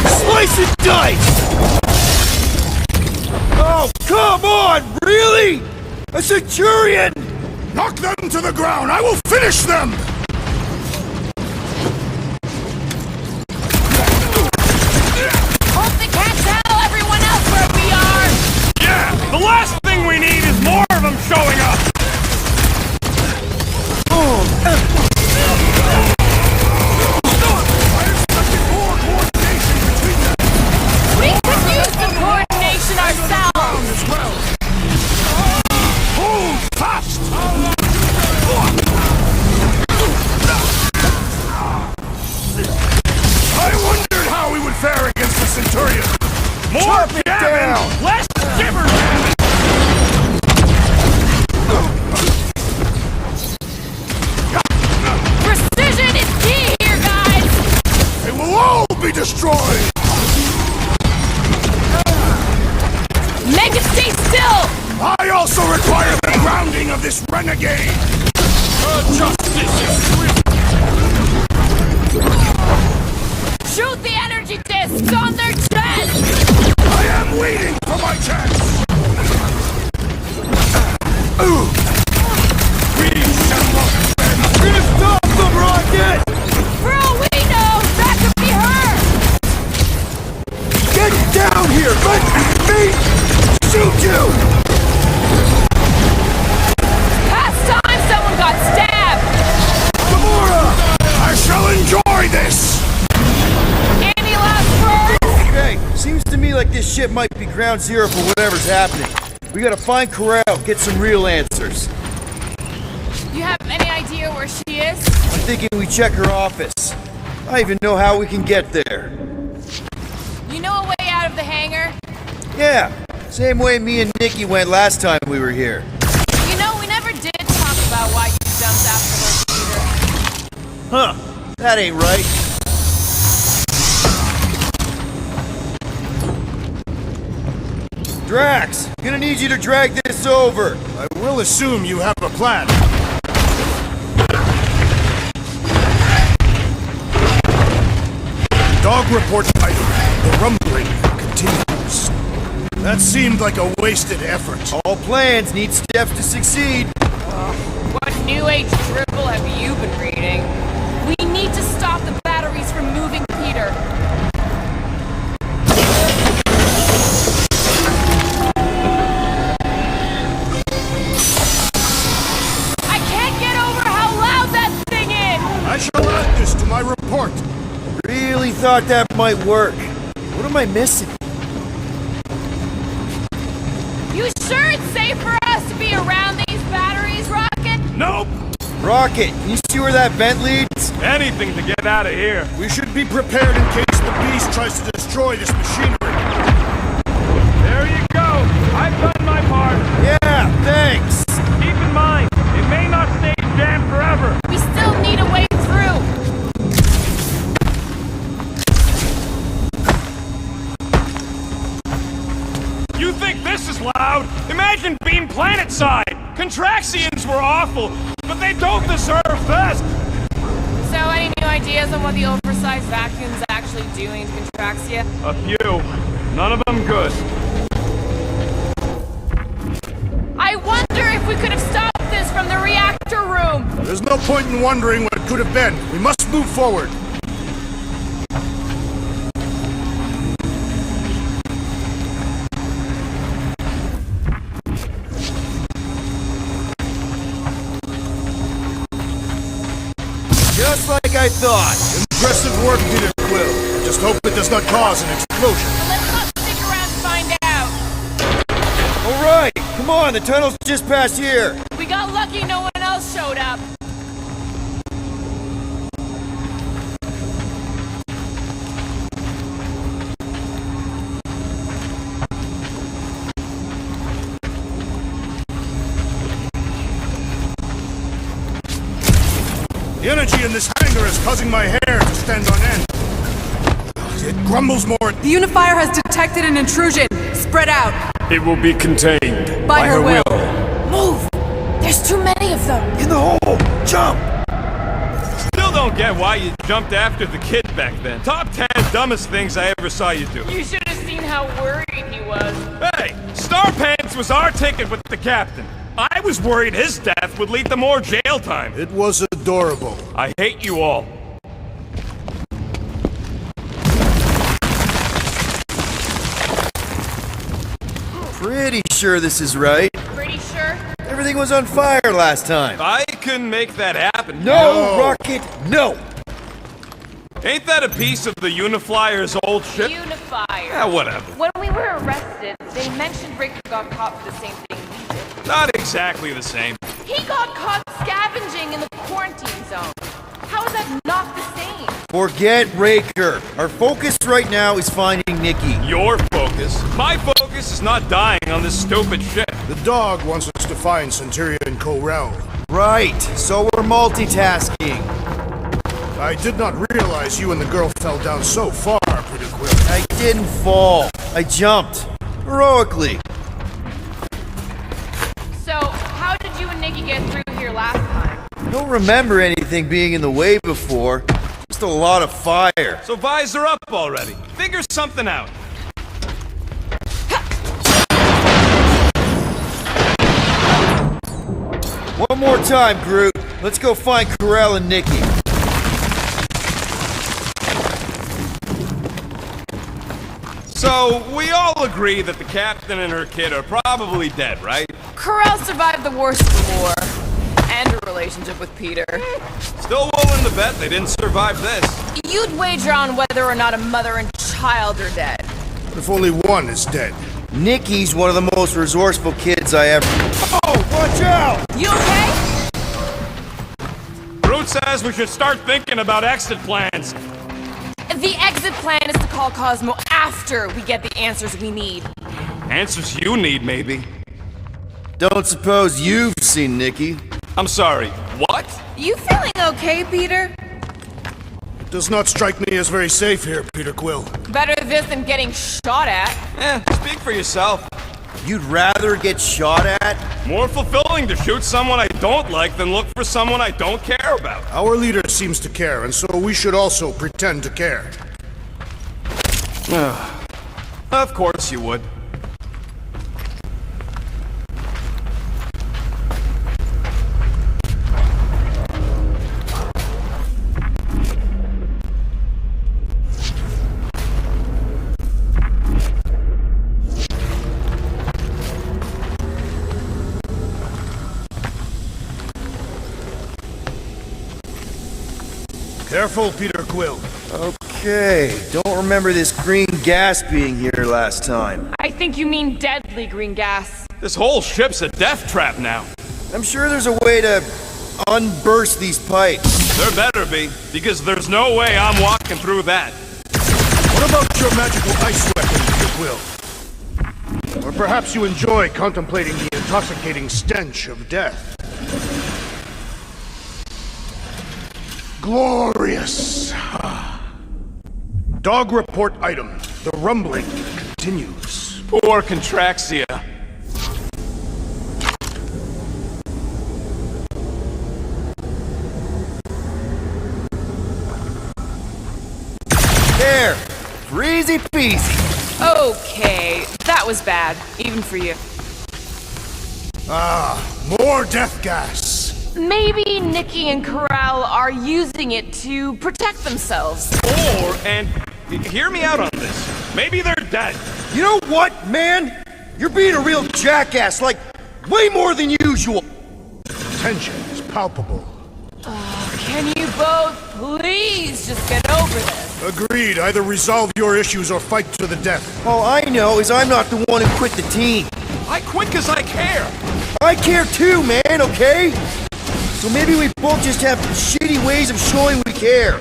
Slice and dice! Oh, come on! Really? A Centurion? Knock them to the ground! I will finish them! Hope the cats tell everyone else where we are! Yeah! The last thing we need is more of them showing up! We could use some coordination ourselves! Hold fast! of this renegade! Justice is swift! Shoot the energy discs on their chest! I am waiting for my chance! We shall not bend! Gonna stop them, Rocket! For all we know, that could be her! Get down here! Let me shoot you! Past time someone got stabbed! Gamora! I shall enjoy this! Any last words? Okay, seems to me like this ship might be ground zero for whatever's happening. We gotta find Corral, get some real answers. You have any idea where she is? I'm thinking we check her office. I don't even know how we can get there. You know a way out of the hangar? Yeah, same way me and Nikki went last time we were here. You know, we never did talk about why you jumped after her, Peter. Huh, that ain't right. Drax, gonna need you to drag this over. I will assume you have a plan. Dog report item. The rumbling continues. That seemed like a wasted effort. All plans need Steph to succeed. What new age dribble have you been reading? We need to stop the batteries from moving, Peter. I can't get over how loud that thing is! I shall add this to my report. Really thought that might work. What am I missing? You sure it's safe for us to be around these batteries, Rocket? Nope! Rocket, can you see where that vent leads? Anything to get out of here. We should be prepared in case the beast tries to destroy this machinery. There you go. I've done my part. Yeah, thanks. Keep in mind, it may not stay jammed forever. We still need a way through. You think this is loud? Imagine being planet-side! Contraxians were awful, but they don't deserve this! So, any new ideas on what the oversized vacuum's actually doing to Contraxia? A few. None of them good. I wonder if we could have stopped this from the reactor room! There's no point in wondering what it could have been. We must move forward. Just like I thought. Impressive work, Peter Quill. Just hope it does not cause an explosion. But let's not stick around to find out. Alright, come on, the tunnel's just past here. We got lucky no one else showed up. The energy in this hangar is causing my hair to stand on end. It grumbles more. The unifier has detected an intrusion. Spread out. It will be contained. By her will. Move! There's too many of them. In the hole! Jump! Still don't get why you jumped after the kid back then. Top 10 dumbest things I ever saw you do. You should have seen how worried he was. Hey, Star Pants was our ticket with the captain. I was worried his death would lead to more jail time. It was adorable. I hate you all. Pretty sure this is right. Pretty sure? Everything was on fire last time. I couldn't make that happen. No, Rocket, no! Ain't that a piece of the Uniflyer's old ship? Unifier. Yeah, whatever. When we were arrested, they mentioned Rick got caught for the same thing we did. Not exactly the same. He got caught scavenging in the quarantine zone. How is that not the same? Forget Raker. Our focus right now is finding Nikki. Your focus. My focus is not dying on this stupid ship. The dog wants us to find Centurion Corral. Right, so we're multitasking. I did not realize you and the girl fell down so far, Peter Quill. I didn't fall. I jumped. Heroically. So, how did did you and Nikki get through here last time? I don't remember anything being in the way before. Just a lot of fire. So visor up already. Figure something out. One more time, Groot. Let's go find Corell and Nikki. So, we all agree that the captain and her kid are probably dead, right? Corell survived the worst of the war. And a relationship with Peter. Still willing to bet they didn't survive this. You'd wager on whether or not a mother and child are dead. What if only one is dead? Nikki's one of the most resourceful kids I ever... Oh, watch out! You okay? Groot says we should start thinking about exit plans. The exit plan is to call Cosmo after we get the answers we need. Answers you need, maybe. Don't suppose you've seen Nikki? I'm sorry, what? You feeling okay, Peter? It does not strike me as very safe here, Peter Quill. Better this than getting shot at. Speak for yourself. You'd rather get shot at? More fulfilling to shoot someone I don't like than look for someone I don't care about. Our leader seems to care, and so we should also pretend to care. Of course you would. Careful, Peter Quill. Okay, don't remember this green gas being here last time. I think you mean deadly green gas. This whole ship's a death trap now. I'm sure there's a way to unburst these pipes. There better be, because there's no way I'm walking through that. What about your magical ice weapon, Peter Quill? Or perhaps you enjoy contemplating the intoxicating stench of death. Glorious! Dog report item. The rumbling continues. Poor Contraxia. There! Easy peasy. Okay, that was bad, even for you. More death gas. Maybe Nikki and Corral are using it to protect themselves. And hear me out on this. Maybe they're dead. You know what, man? You're being a real jackass, like, way more than usual. Tension is palpable. Can you both please just get over this? Agreed. Either resolve your issues or fight to the death. All I know is I'm not the one who quit the team. I quit because I care. I care too, man, okay? So maybe we both just have shitty ways of showing we care.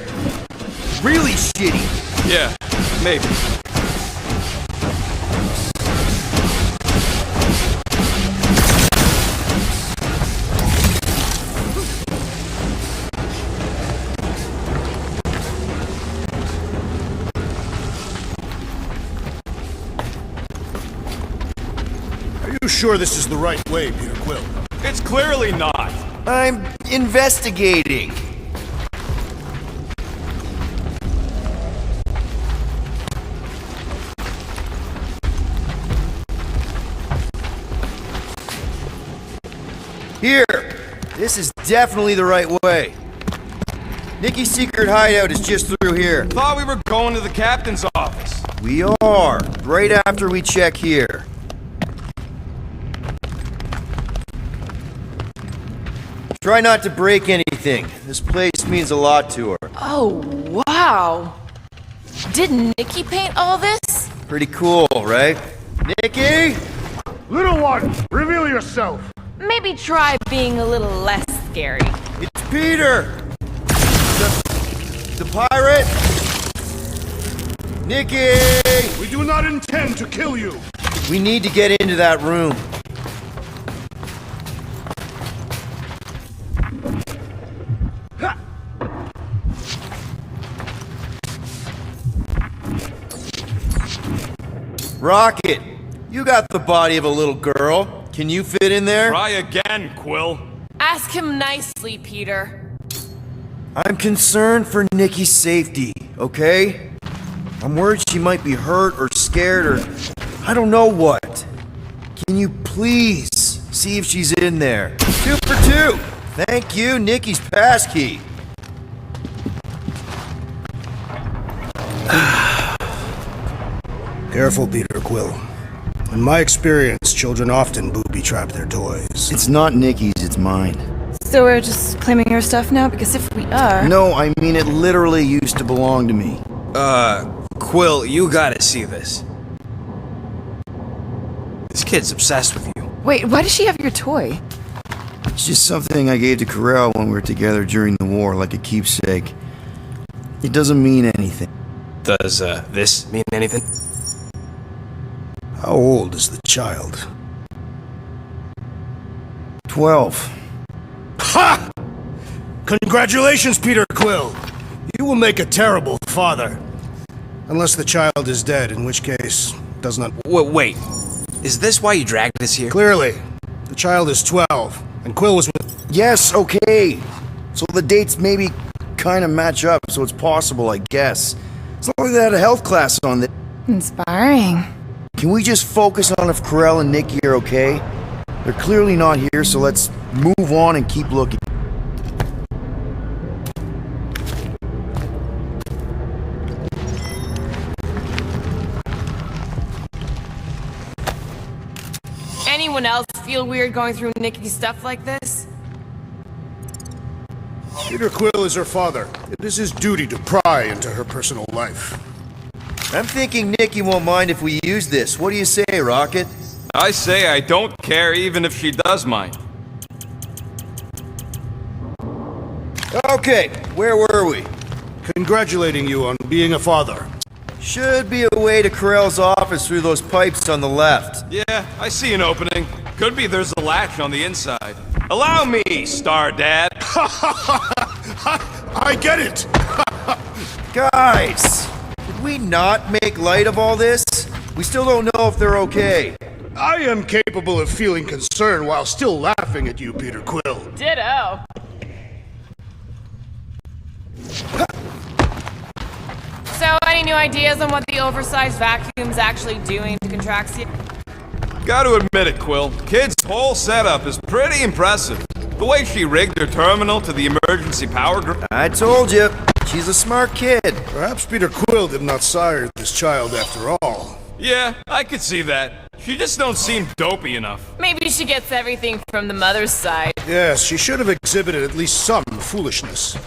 Really shitty. Yeah, maybe. Are you sure this is the right way, Peter Quill? It's clearly not. I'm investigating. Here! This is definitely the right way. Nikki's secret hideout is just through here. Thought we were going to the captain's office. We are, right after we check here. Try not to break anything. This place means a lot to her. Oh, wow. Did Nikki paint all this? Pretty cool, right? Nikki? Little one, reveal yourself. Maybe try being a little less scary. It's Peter! The pirate? Nikki! We do not intend to kill you. We need to get into that room. Rocket, you got the body of a little girl. Can you fit in there? Try again, Quill. Ask him nicely, Peter. I'm concerned for Nikki's safety, okay? I'm worried she might be hurt or scared or I don't know what. Can you please see if she's in there? 2 for 2! Thank you, Nikki's passkey. Careful, Peter Quill. In my experience, children often booby-trap their toys. It's not Nikki's, it's mine. So we're just claiming her stuff now? Because if we are... No, I mean it literally used to belong to me. Quill, you gotta see this. This kid's obsessed with you. Wait, why does she have your toy? It's just something I gave to Corell when we were together during the war, like a keepsake. It doesn't mean anything. Does, this mean anything? How old is the child? 12. Ha! Congratulations, Peter Quill! You will make a terrible father. Unless the child is dead, in which case, does not... Wait. Is this why you dragged us here? Clearly. The child is 12, and Quill was with... Yes, okay. So the dates maybe kind of match up, so it's possible, I guess. It's not like they had a health class on this. Inspiring. Can we just focus on if Corell and Nikki are okay? They're clearly not here, so let's move on and keep looking. Anyone else feel weird going through Nikki's stuff like this? Peter Quill is her father. It is his duty to pry into her personal life. I'm thinking Nikki won't mind if we use this. What do you say, Rocket? I say I don't care even if she does mind. Okay, where were we? Congratulating you on being a father. Should be a way to Corell's office through those pipes on the left. Yeah, I see an opening. Could be there's a latch on the inside. Allow me, Star Dad. I get it! Guys, did we not make light of all this? We still don't know if they're okay. I am capable of feeling concern while still laughing at you, Peter Quill. Ditto. So, any new ideas on what the oversized vacuum's actually doing to Contraxia? Gotta admit it, Quill. Kid's whole setup is pretty impressive. The way she rigged her terminal to the emergency power grid. I told you, she's a smart kid. Perhaps Peter Quill did not sire this child after all. Yeah, I could see that. She just don't seem dopey enough. Maybe she gets everything from the mother's side. Yes, she should have exhibited at least some foolishness.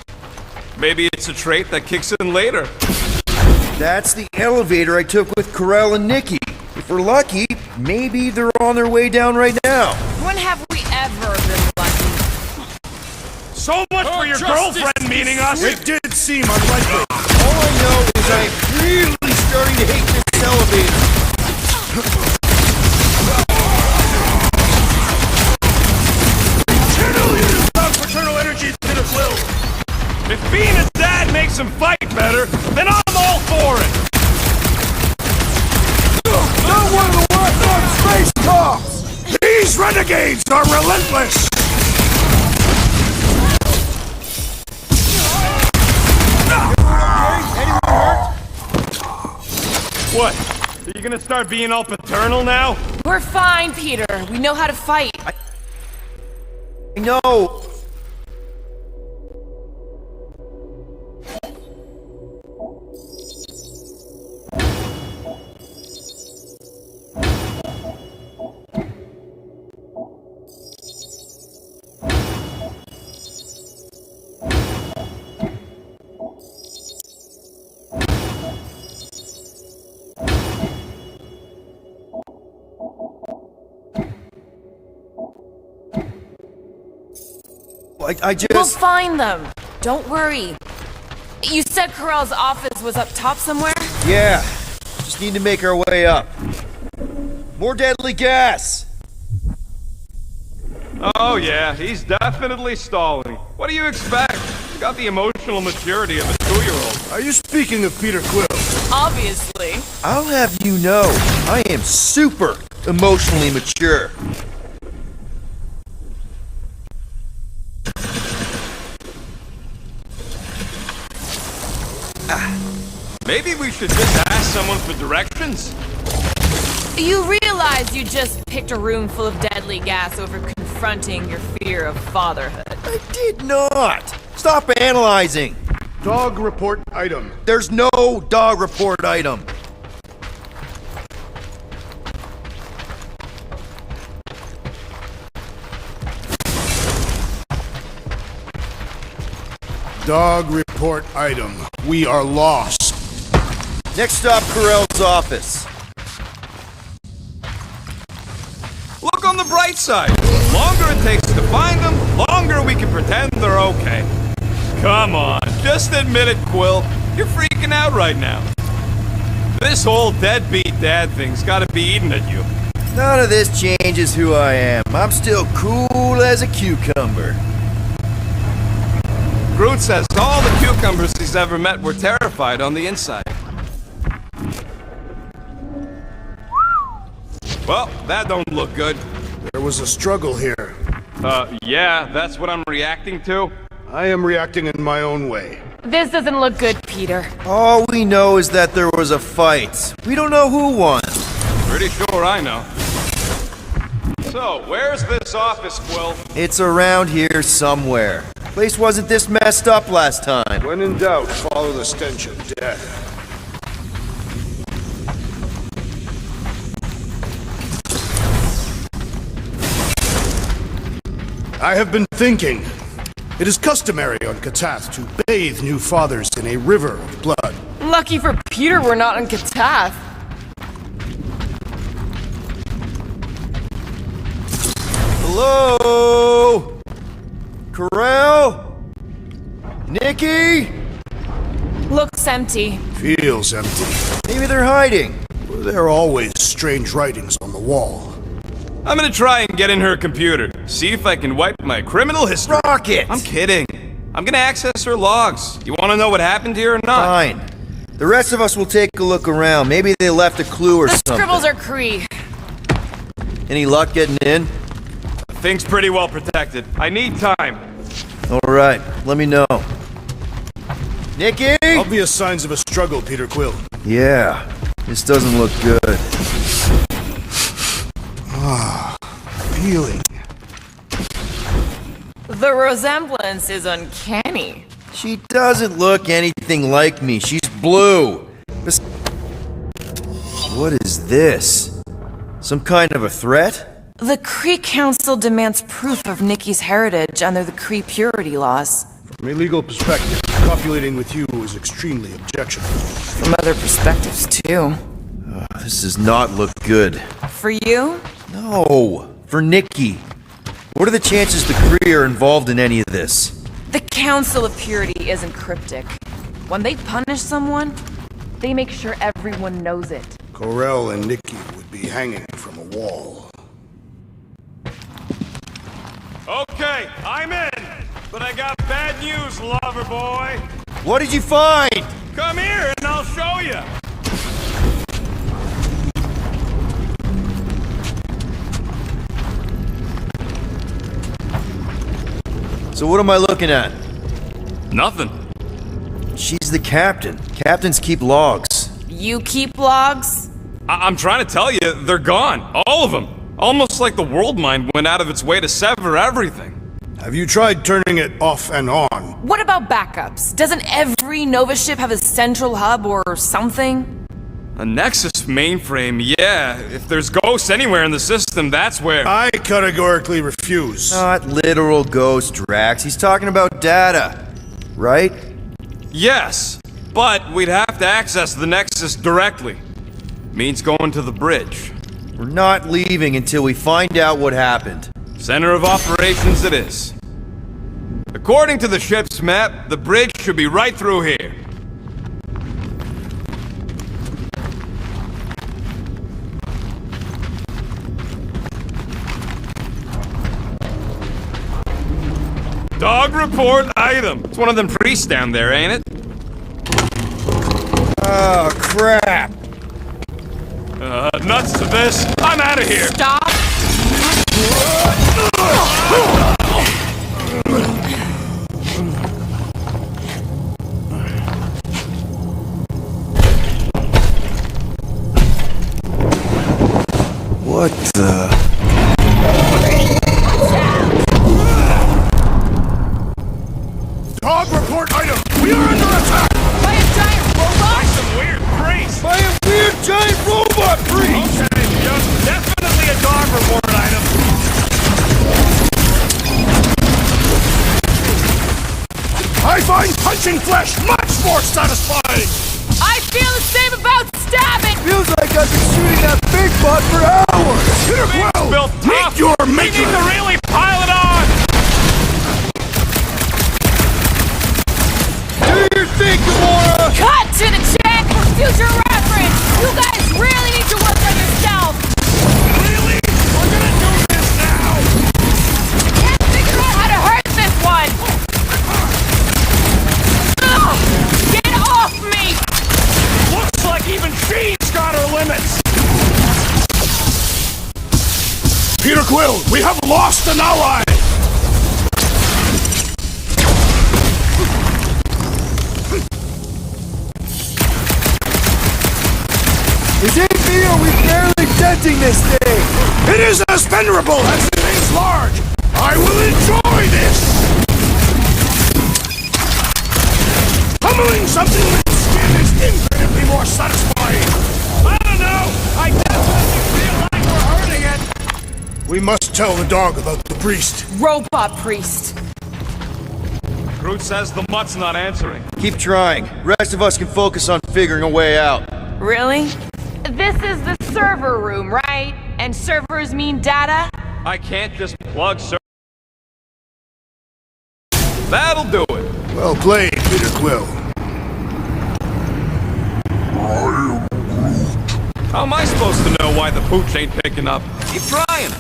Maybe it's a trait that kicks in later. That's the elevator I took with Corell and Nikki. If we're lucky, maybe they're on their way down right now. When have we ever been lucky? So much for your girlfriend meeting us! It did seem unlikely. All I know is I'm really starting to hate this elevator. Fraternal energy, Peter Quill. If being a dad makes him fight better, then I'm all for it! Not one of the worst on space cops! These renegades are relentless! Anyone hurt? What? Are you gonna start being all paternal now? We're fine, Peter. We know how to fight. I know. I just... We'll find them. Don't worry. You said Corell's office was up top somewhere? Yeah. Just need to make our way up. More deadly gas! Oh yeah, he's definitely stalling. What do you expect? Got the emotional maturity of a 2-year-old. Are you speaking of Peter Quill? Obviously. I'll have you know, I am super emotionally mature. Maybe we should just ask someone for directions? You realize you just picked a room full of deadly gas over confronting your fear of fatherhood. I did not! Stop analyzing! Dog report item. There's no dog report item. Dog report item. We are lost. Next stop, Carell's office. Look on the bright side. The longer it takes to find them, longer we can pretend they're okay. Come on, just admit it, Quill. You're freaking out right now. This whole deadbeat dad thing's gotta be eating at you. None of this changes who I am. I'm still cool as a cucumber. Groot says all the cucumbers he's ever met were terrified on the inside. Well, that don't look good. There was a struggle here. Yeah, that's what I'm reacting to. I am reacting in my own way. This doesn't look good, Peter. All we know is that there was a fight. We don't know who won. Pretty sure I know. So, where's this office, Quill? It's around here somewhere. Place wasn't this messed up last time. When in doubt, follow the stench of death. I have been thinking. It is customary on Katath to bathe new fathers in a river of blood. Lucky for Peter we're not on Katath. Hello? Carell? Nikki? Looks empty. Feels empty. Maybe they're hiding. There are always strange writings on the wall. I'm gonna try and get in her computer. See if I can wipe my criminal history. Rocket! I'm kidding. I'm gonna access her logs. You wanna know what happened here or not? Fine. The rest of us will take a look around. Maybe they left a clue or The something. scribbles are Cree. Any luck getting in? Thing's pretty well protected. I need time. Alright, let me know. Nikki? Obvious signs of a struggle, Peter Quill. Yeah, this doesn't look good. Feeling. The resemblance is uncanny. She doesn't look anything like me. She's blue. What is this? Some kind of a threat? The Cree Council demands proof of Nikki's heritage under the Cree purity laws. From a legal perspective, copulating with you is extremely objectionable. From other perspectives, too. This does not look good. For you? No, for Nikki. What are the chances the Cree are involved in any of this? The Council of Purity isn't cryptic. When they punish someone, they make sure everyone knows it. Corell and Nikki would be hanging from a wall. Okay, I'm in. But I got bad news, lover boy. What did you find? Come here and I'll show you. So what am I looking at? Nothing. She's the captain. Captains keep logs. You keep logs? I'm trying to tell you, they're gone. All of them. Almost like the world mind went out of its way to sever everything. Have you tried turning it off and on? What about backups? Doesn't every Nova ship have a central hub or something? A Nexus mainframe, yeah. If there's ghosts anywhere in the system, that's where... I categorically refuse. Not literal ghost, Drax. He's talking about data, right? Yes, but we'd have to access the Nexus directly. Means going to the bridge. We're not leaving until we find out what happened. Center of operations it is. According to the ship's map, the bridge should be right through here. Dog report item. It's one of them priests down there, ain't it? Oh, crap. Nuts to this. I'm out of here. Stop. find punching flesh much more satisfying! I feel the same about stabbing! Feels like I've been shooting that big butt for hours! Peter Quill, built meet tough. your We maker! need to really pile it on! Do your thing, Gamora! Cut to the chat for future reference! You guys really need to work on yourself! Really? We're gonna do this now! Can't figure out how to hurt this one! Ugh! Get off me! Looks like even she's got her limits! Peter Quill, we have lost an ally! Is it me or are we barely denting this thing? It is as venerable as it is large! I will enjoy this! Pummeling something with skin is infinitely more satisfying! I don't know! I definitely feel like we're hurting it! We must tell the dog about the priest. Robot priest. Groot says the mutt's not answering. Keep trying. Rest of us can focus on figuring a way out. Really? This is the server room, right? And servers mean data? I can't just plug That'll do it. Well played, Peter Quill. How am I supposed to know why the pooch ain't picking up? Keep trying.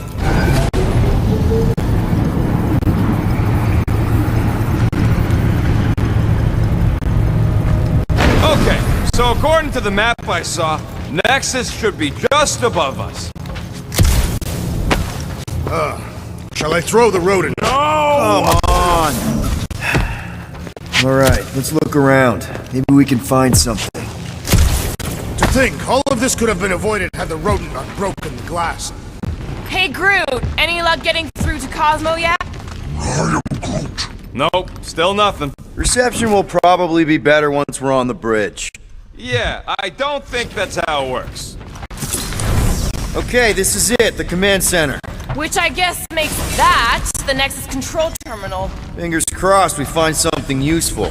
Okay, so according to the map I saw, Nexus should be just above us. Shall I throw the rodent? No! Come on! Alright, let's look around. Maybe we can find something. To think, all of this could have been avoided had the rodent not broken the glass. Hey Groot, any luck getting through to Cosmo yet? Nope, still nothing. Reception will probably be better once we're on the bridge. Yeah, I don't think that's how it works. Okay, this is it, the command center. Which I guess makes that the Nexus control terminal. Fingers crossed we find something useful.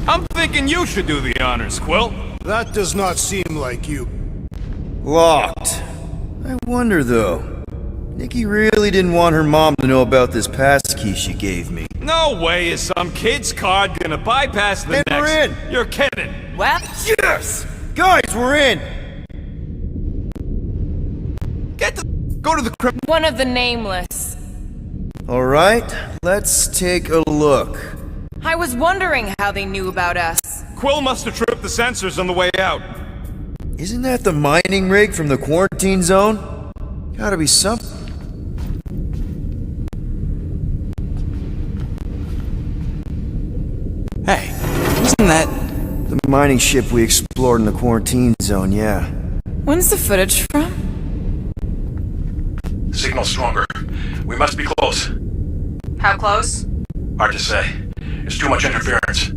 I'm thinking you should do the honors, Quill. That does not seem like you. Locked. I wonder though. Nikki really didn't want her mom to know about this passkey she gave me. No way is some kid's card gonna bypass the And we're Nexus. in. You're kidding. Well, Yes! Guys, we're in! Go to the crypt. one of the nameless. Alright, let's take a look. I was wondering how they knew about us. Quill must have tripped the sensors on the way out. Isn't that the mining rig from the quarantine zone? Gotta be something. Hey, isn't that... The mining ship we explored in the quarantine zone, yeah. When's the footage from? Signal stronger. We must be close. How close? Hard to say. There's too much interference.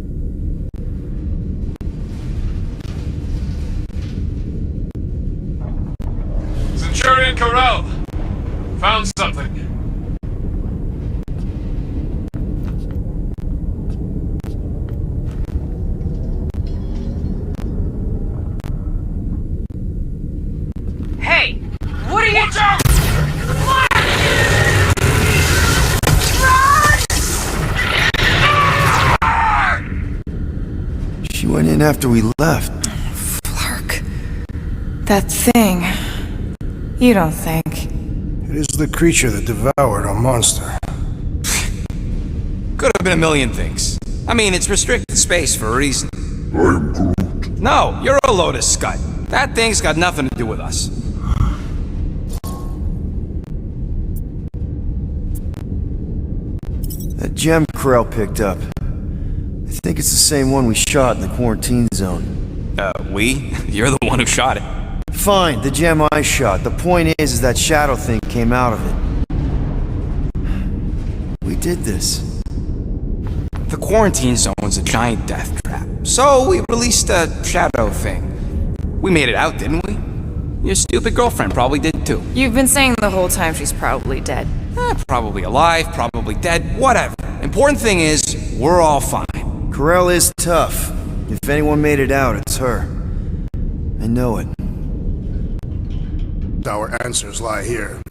Centurion Corral. Found something. Hey! What are you— Watch out! She went in after we left. Flark. That thing. You don't think. It is the creature that devoured our monster. Could have been a million things. I mean, it's restricted space for a reason. I'm Groot. No, you're a Lotus Scud. That thing's got nothing to do with us. That gem Krell picked up. I think it's the same one we shot in the quarantine zone. We? You're the one who shot it. Fine, the gem I shot. The point is that shadow thing came out of it. We did this. The quarantine zone's a giant death trap. So we released a shadow thing. We made it out, didn't we? Your stupid girlfriend probably did too. You've been saying the whole time she's probably dead. Probably alive, probably dead, whatever. Important thing is, we're all fine. Corel is tough. If anyone made it out, it's her. I know it. Our answers lie here.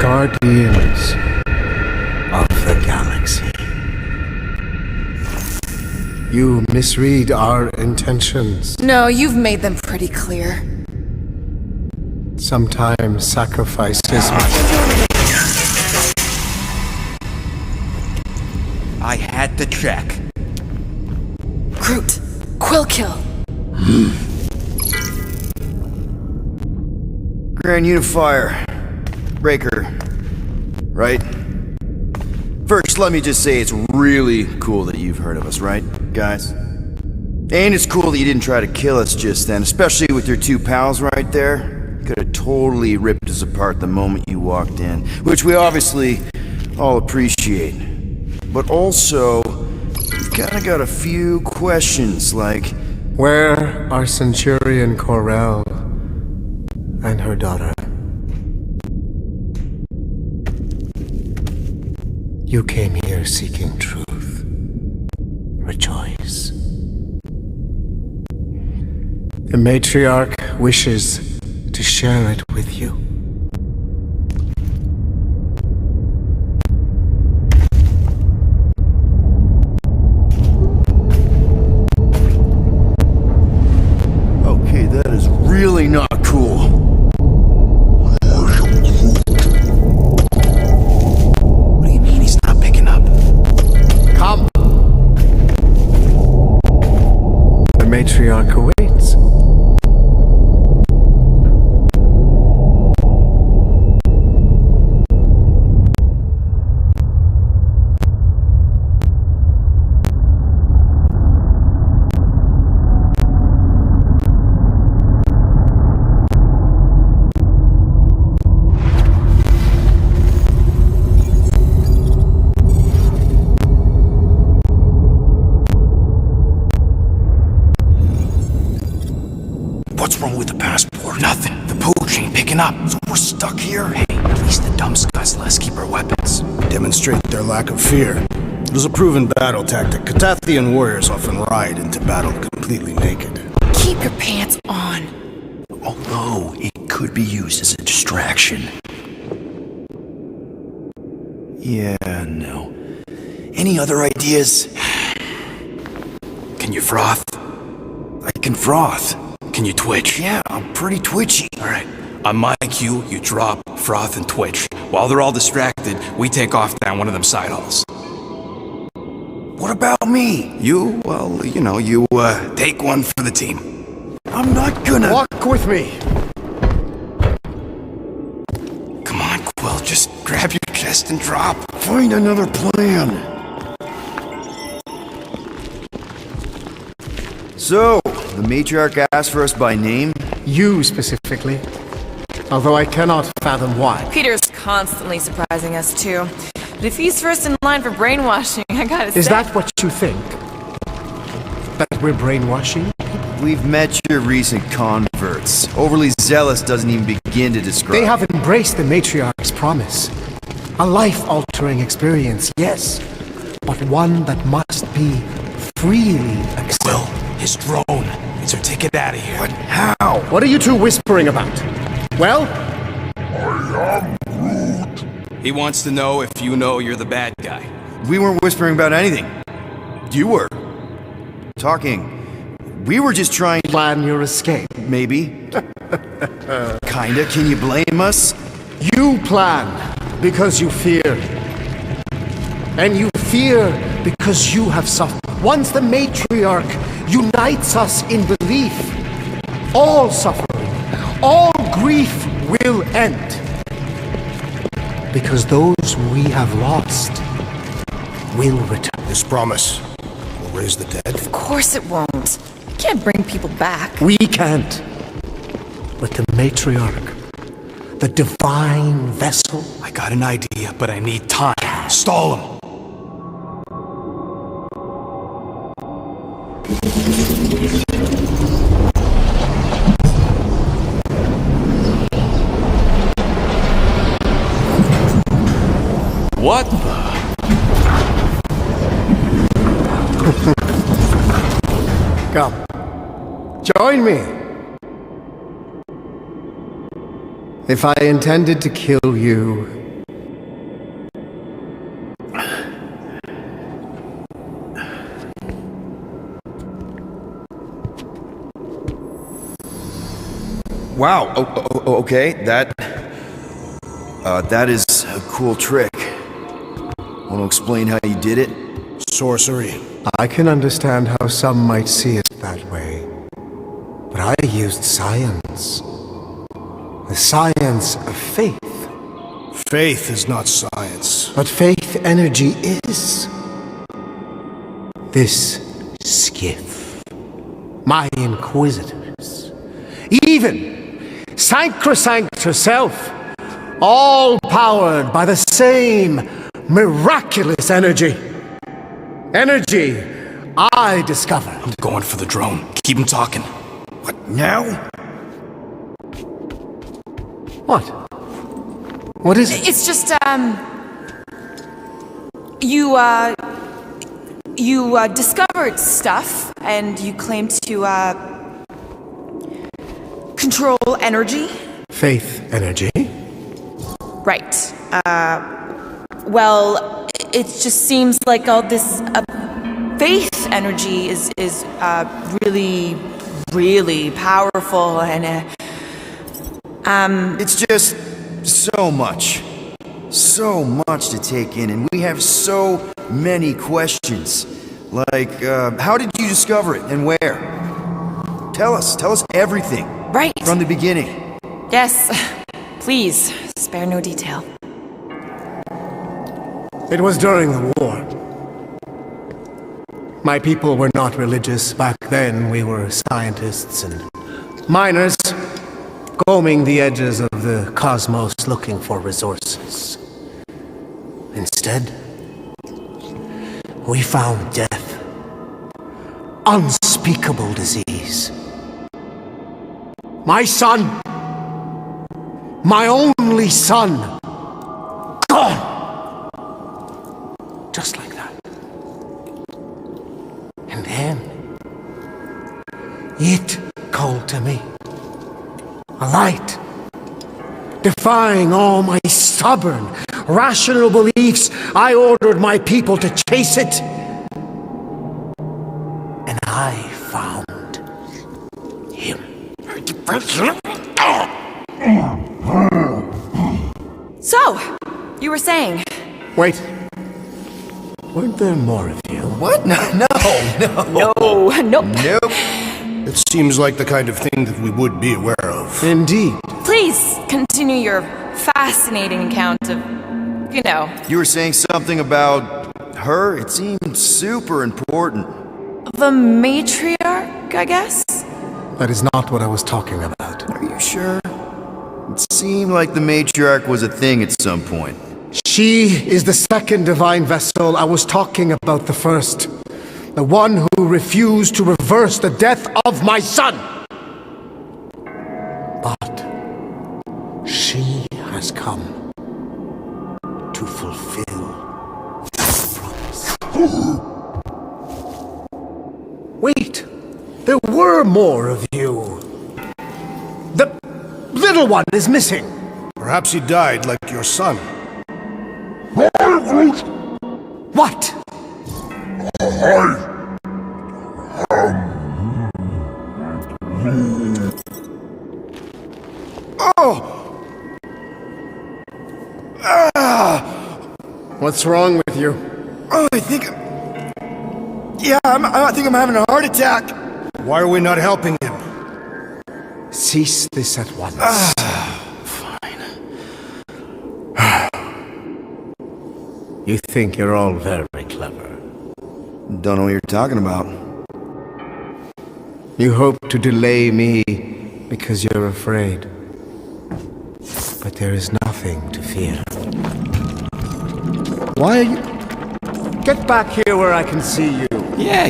Guardians of the galaxy. You misread our intentions. No, you've made them pretty clear. Sometimes sacrifices I had to check. Groot, Quill kill. Grand Unifier. Breaker. Right? First, let me just say it's really cool that you've heard of us, right, guys? And it's cool that you didn't try to kill us just then, especially with your two pals right there. Could have totally ripped us apart the moment you walked in, which we obviously all appreciate. But also, we've kind of got a few questions, like... Where are Centurion Corel and her daughter? You came here seeking truth. Rejoice. The Matriarch wishes to share it with you. Okay, that is really not cool. Matriarch awaits. What's wrong with the passport? Nothing. The pooch ain't picking up. So we're stuck here. Hey, at least the dumb scuds let us keep our weapons. Demonstrate their lack of fear. It was a proven battle tactic. Catathian warriors often ride into battle completely naked. Keep your pants on. Although it could be used as a distraction. Yeah, no. Any other ideas? Can you froth? I can froth. Can you twitch? Yeah, I'm pretty twitchy. Alright. On my cue, you drop, froth, and twitch. While they're all distracted, we take off down one of them side halls. What about me? You, well, you take one for the team. I'm not gonna... Walk with me. Come on, Quill, just grab your chest and drop. Find another plan. So, the Matriarch asked for us by name? You specifically. Although I cannot fathom why. Peter's constantly surprising us too. But if he's first in line for brainwashing, I gotta say... Is that what you think? That we're brainwashing? We've met your recent converts. Overly zealous doesn't even begin to describe. They have embraced the Matriarch's promise. A life-altering experience, yes. But one that must be freely accepted. Quill, his drone. It's our ticket out of here. But how? What are you two whispering about? Well? I am Groot. He wants to know if you know you're the bad guy. We weren't whispering about anything. You were. Talking. We were just trying to plan your escape. Maybe. Kinda. Can you blame us? You plan because you fear. And you fear because you have suffered. Once the Matriarch unites us in belief, all suffering, all grief will end. Because those we have lost will return. This promise will raise the dead? Of course it won't. You can't bring people back. We can't. But the Matriarch, the divine vessel... I got an idea, but I need time. Stall him. What Come. Join me. If I intended to kill you, Wow. Okay. That is a cool trick. Want to explain how you did it? Sorcery. I can understand how some might see it that way. But I used science. The science of faith. Faith is not science. But faith energy is. This skiff. My inquisitors. Even Sacrosanct herself. All powered by the same miraculous energy. Energy I discovered. I'm going for the drone. Keep him talking. What, now? What? What is it? It's just, you discovered stuff, and you claim to, control energy? Faith energy? Right. Well, it just seems like all this, faith energy is really, really powerful, and, It's just so much. So much to take in, and we have so many questions. Like, how did you discover it, and where? Tell us everything. Right. From the beginning. Yes. Please, spare no detail. It was during the war. My people were not religious. Back then, we were scientists and miners, combing the edges of the cosmos looking for resources. Instead, we found death. Unspeakable disease. My son, my only son, gone! Just like that. And then, it called to me. A light. Defying all my stubborn, rational beliefs, I ordered my people to chase it. And I found him. So, you were saying... Wait. Weren't there more of you? What? No. Nope. It seems like the kind of thing that we would be aware of. Indeed. Please continue your fascinating account of, You were saying something about her? It seemed super important. the matriarch, I guess? That is not what I was talking about. Are you sure? It seemed like the matriarch was a thing at some point. She is the second divine vessel. I was talking about the first. The one who refused to reverse the death of my son. But she has come to fulfill that promise. Wait, there were more of you. The little one is missing. Perhaps he died like your son. What? What's wrong with you? Oh, I think I'm having a heart attack. Why are we not helping him? Cease this at once. You think you're all very clever. Don't know what you're talking about. You hope to delay me because you're afraid. But there is nothing to fear. Why are you... Get back here where I can see you. Yeah.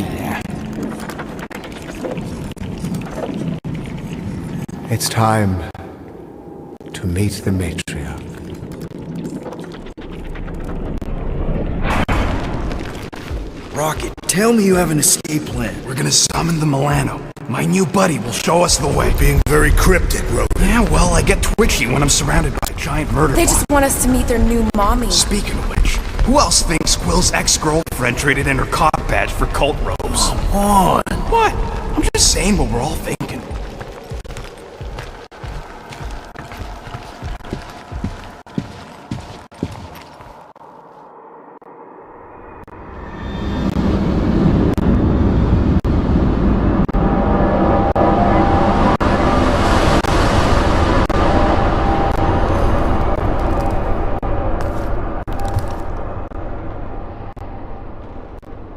It's time to meet the Matriarch. Rocket, tell me you have an escape plan. We're gonna summon the Milano. My new buddy will show us the way. Being very cryptic, Rogan. Yeah, well, I get twitchy when I'm surrounded by giant murder They just want us to meet their new mommy. Speaking of which, who else thinks Quill's ex-girlfriend traded in her cop badge for cult robes? Come on. What? I'm just saying what we're all thinking.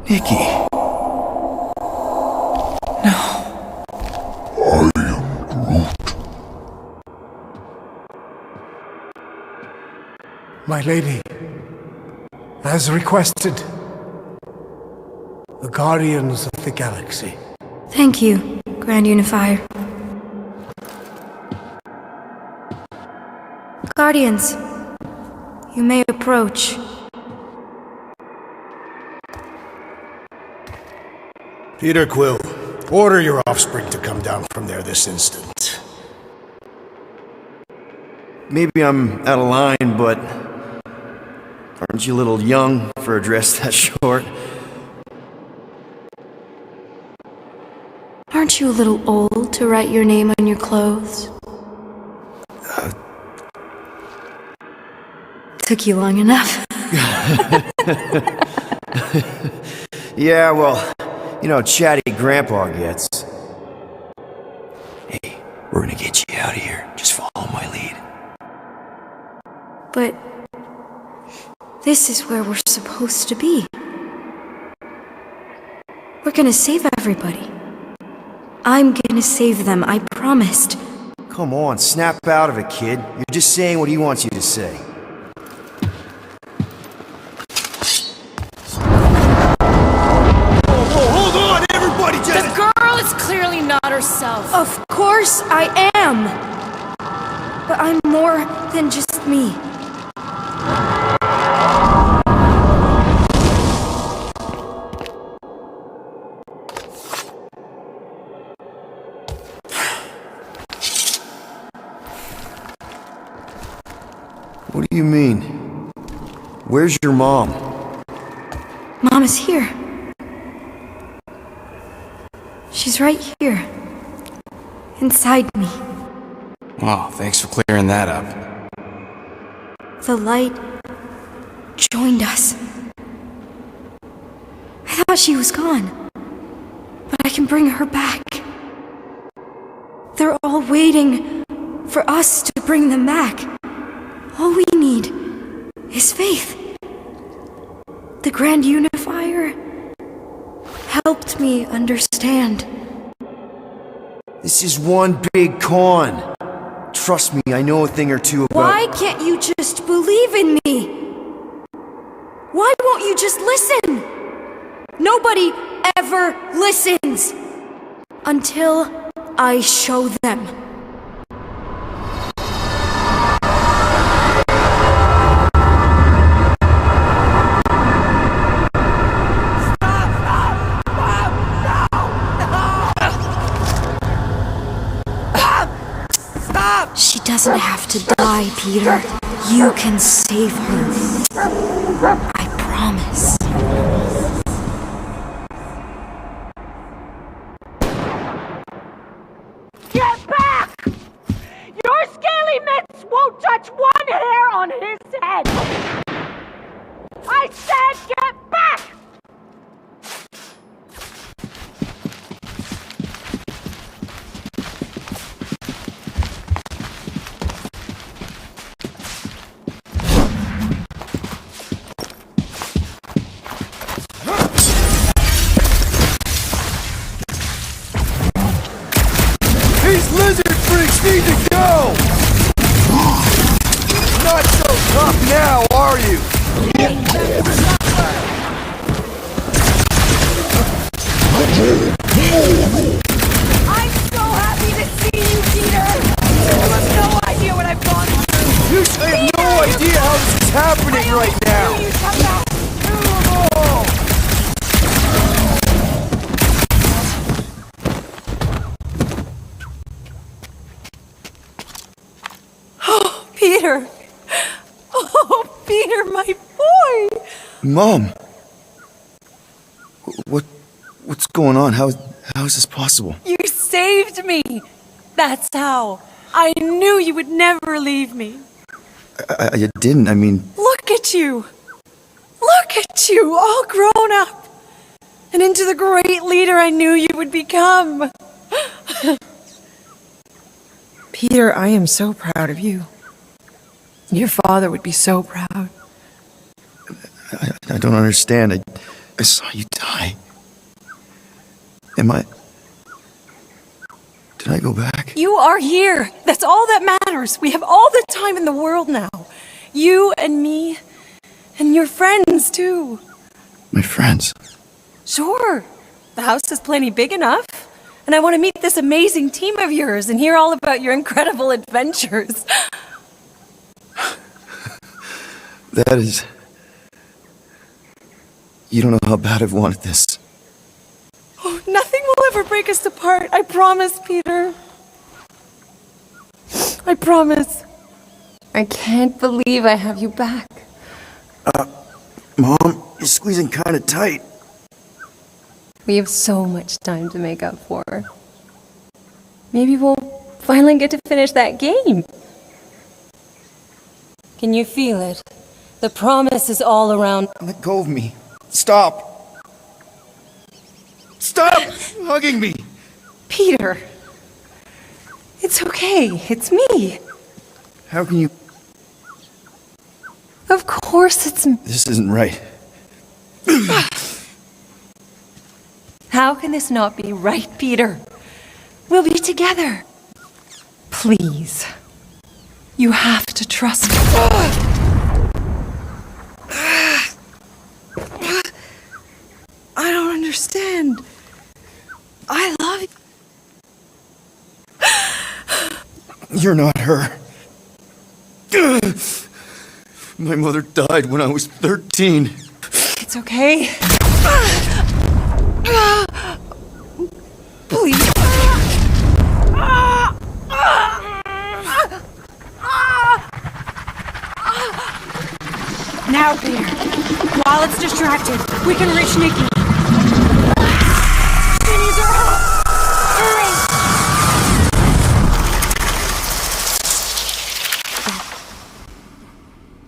Nikki. My lady, as requested, the Guardians of the Galaxy. Thank you, Grand Unifier. Guardians, you may approach. Peter Quill, order your offspring to come down from there this instant. Maybe I'm out of line, but aren't you a little young for a dress that short? Aren't you a little old to write your name on your clothes? Took you long enough. Yeah, well, you know how chatty Grandpa gets. Hey, we're gonna get you out of here. Just follow my lead. But this is where we're supposed to be. We're gonna save everybody. I'm gonna save them, I promised. Come on, snap out of it, kid. You're just saying what he wants you to say. Hold on, everybody just... The girl is clearly not herself. Of course I am! But I'm more than just me. What do you mean? Where's your mom? Mom is here. She's right here. Inside me. Oh, thanks for clearing that up. The light joined us. I thought she was gone, but I can bring her back. They're all waiting for us to bring them back. All we need is faith. The Grand Unifier helped me understand. This is one big con. Trust me, I know a thing or two about... Why can't you just believe in me? Why won't you just listen? Nobody ever listens until I show them. She doesn't have to die, Peter. You can save her. I promise. Get back! Your scaly mitts won't touch one hair on his head! I said get back! These lizard freaks need to go! Not so tough now, are you? hell this is happening right now? Oh, Peter! Oh, Peter, my boy! Mom! What's going on? How is this possible? You saved me! That's how. I knew you would never leave me. I didn't, I mean... Look at you! Look at you, all grown up! And into the great leader I knew you would become! Peter, I am so proud of you. Your father would be so proud. I don't understand. I saw you die. Did I go back? You are here! That's all that matters! We have all the time in the world now. You and me, and your friends, too. My friends? Sure. The house is plenty big enough. And I want to meet this amazing team of yours and hear all about your incredible adventures. That is... You don't know how bad I've wanted this. Oh, nothing will ever break us apart. I promise, Peter. I promise. I can't believe I have you back. Mom, you're squeezing kind of tight. We have so much time to make up for. Maybe we'll finally get to finish that game. Can you feel it? The promise is all around. Let go of me. Stop! Stop hugging me! Peter! It's okay. It's me. How can you... Of course it's me. This isn't right. How can this not be right, Peter? We'll be together. Please. You have to trust me. I don't understand. I love you. You're not her. My mother died when I was 13. It's okay. Please. Now, Peter. While it's distracted, we can reach Nikki. She needs our help. Hurry!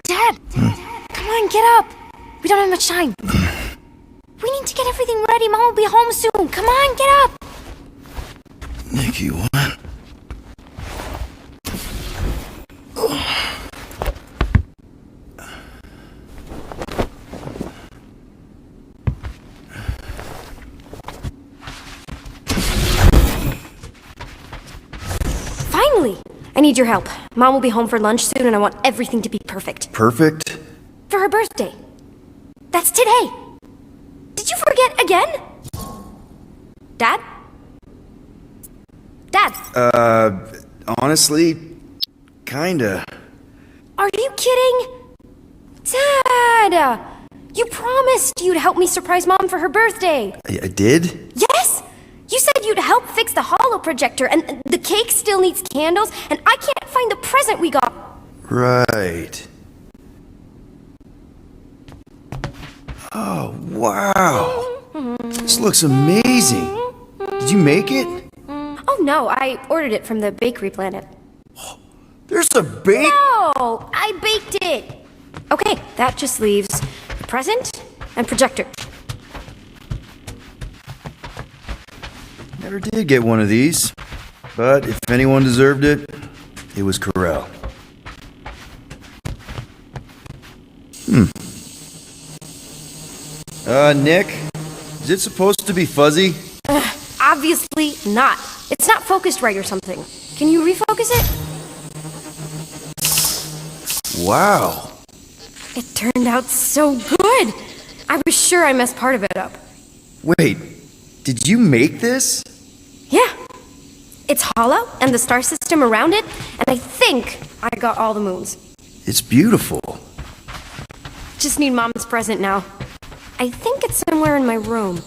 Dad! Come on, get up! We don't have much time. We need to get everything ready. Mom will be home soon. Come on, get up! Nikki, what? Finally! I need your help. Mom will be home for lunch soon and I want everything to be perfect. Perfect? For her birthday. That's today. Did you forget again? Dad? Dad? Honestly, kinda. Are you kidding? Dad! You promised you'd help me surprise Mom for her birthday. I did? Yes! You said you'd help fix the holo projector, and the cake still needs candles, and I can't find the present we got. Right. Oh, wow. This looks amazing. Did you make it? Oh no, I ordered it from the bakery planet. There's a bake? No, I baked it. Okay, that just leaves the present and projector. Never did get one of these. But if anyone deserved it, it was Corel. Nick? Is it supposed to be fuzzy? Obviously not. It's not focused right or something. Can you refocus it? Wow. It turned out so good. I was sure I messed part of it up. Wait, did you make this? Yeah. It's hollow, and the star system around it, and I think I got all the moons. It's beautiful. just need Mom's present now. I think it's somewhere in my room.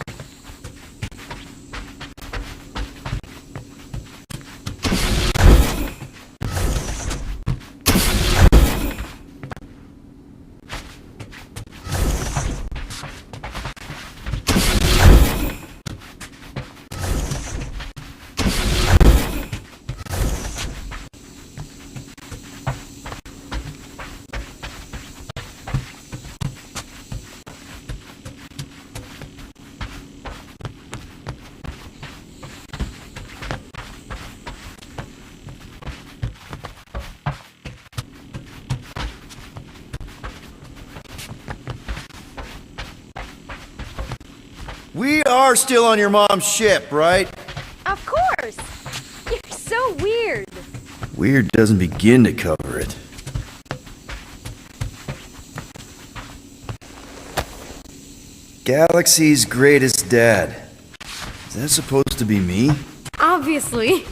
We are still on your mom's ship, right? Of course! You're so weird. Weird doesn't begin to cover it. Galaxy's greatest dad. Is that supposed to be me? Obviously.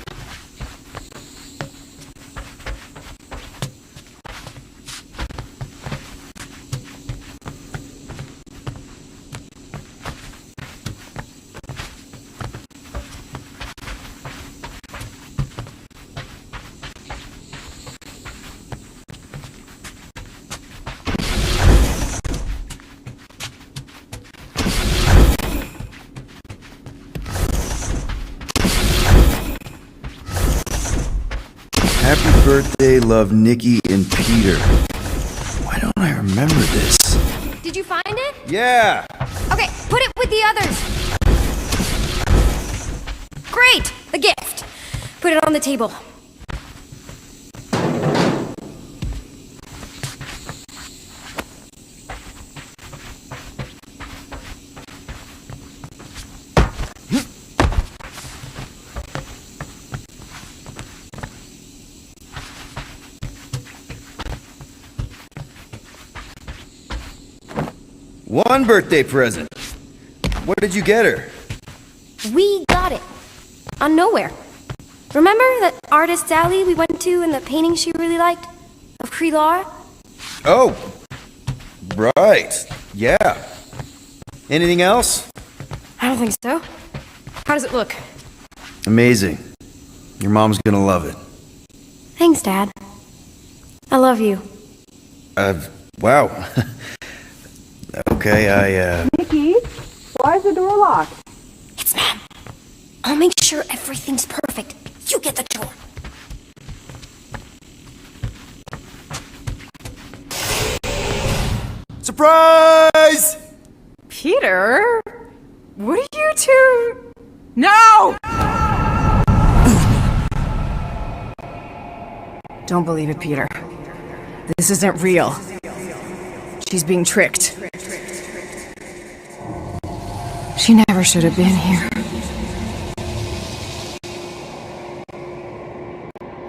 Happy birthday, love Nikki and Peter. Why don't I remember this? Did you find it? Yeah! Okay, put it with the others. Great! The gift. Put it on the table. One birthday present. What did you get her? We got it. On Knowhere. Remember that artist's alley we went to and the painting she really liked? Of Crelar? Oh, right. Yeah. Anything else? I don't think so. How does it look? Amazing. Your mom's gonna love it. Thanks, Dad. I love you. Wow. Okay, Nikki, why is the door locked? It's Mom. I'll make sure everything's perfect. You get the door. Surprise! Peter? What are you two... No! Don't believe it, Peter. This isn't real. She's being tricked. She never should have been here.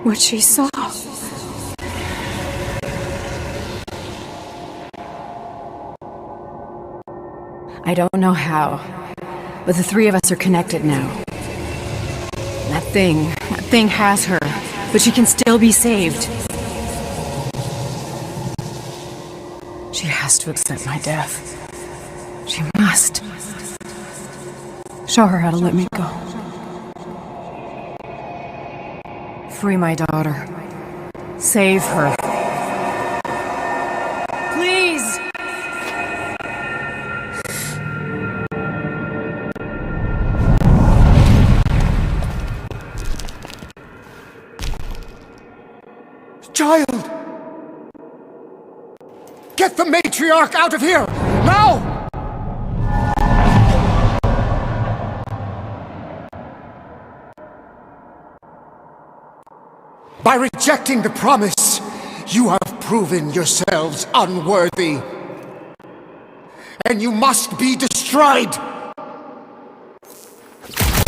What she saw. I don't know how, but the three of us are connected now. That thing has her, but she can still be saved. She has to accept my death. She must. Show her how to let me go. Free my daughter. Save her. Please! Child! Get the Matriarch out of here! Now! By rejecting the promise, you have proven yourselves unworthy. And you must be destroyed!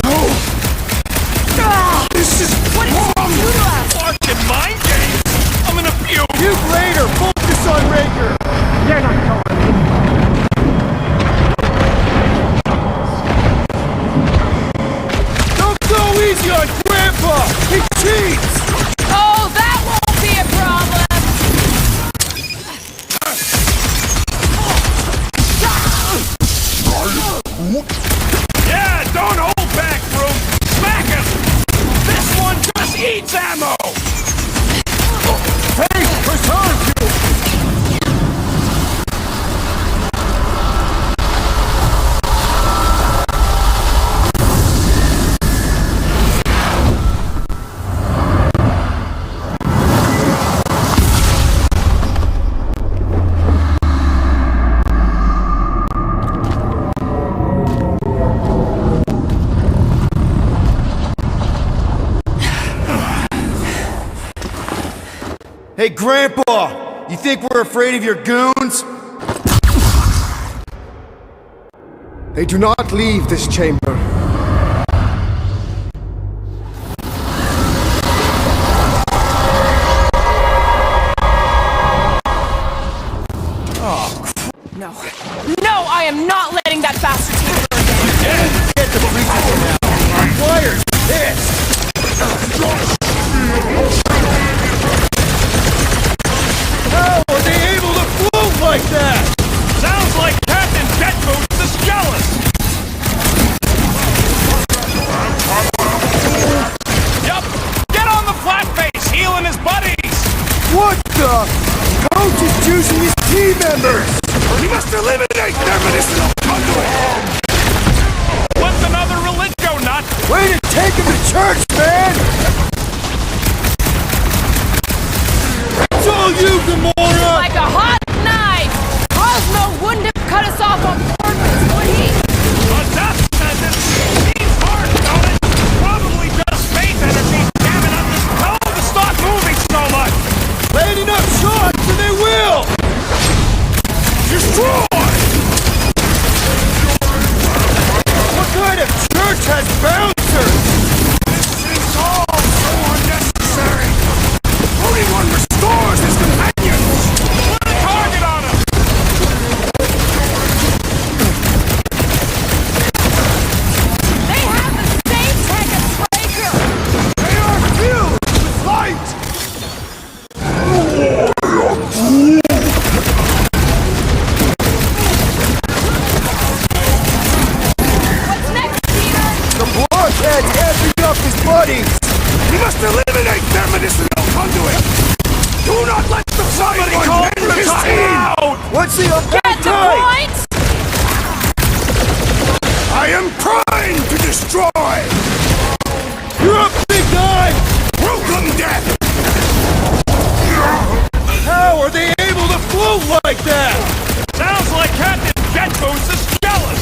No! This is What did you do to us? Fucking mind games! I'm gonna puke! Puke later! Focus on Raker! You're not going Don't go easy on Grandpa! He cheats! Oh, that won't be a problem! Hey, Grandpa! You think we're afraid of your goons? They do not leave this chamber. No. No, I am not letting that bastard take her again. Get the preacher now. Fire's pissed. How are they able to float like that? Sounds like Captain Jetboots is jealous. Yup. Get on the flat face, healing his buddies. What the? Coach is juicing his team members. We must eliminate their medicinal conduit! What's another religio nut? Way to take him to church, man! It's all you, Gamora! Like a hot knife! Cosmo wouldn't have cut us off on purpose, would he? A death sentence seems harsh, don't it? Probably just space energy jamming up this hell to stop moving so much! Land enough shots and they will! Destroy! What kind of church has bouncers? This is all so unnecessary! Only one restores his companions! Put a target on him! They have the same tech as Breaker! They are filled with light! Blockhead's amping up his buddies! We must eliminate their medicinal conduit! Do not let the somebody call for his team! What's the Get the point! I am primed to destroy! You're up, big guy! Welcome, death! How are they able to float like that? Sounds like Captain Jetboots is jealous!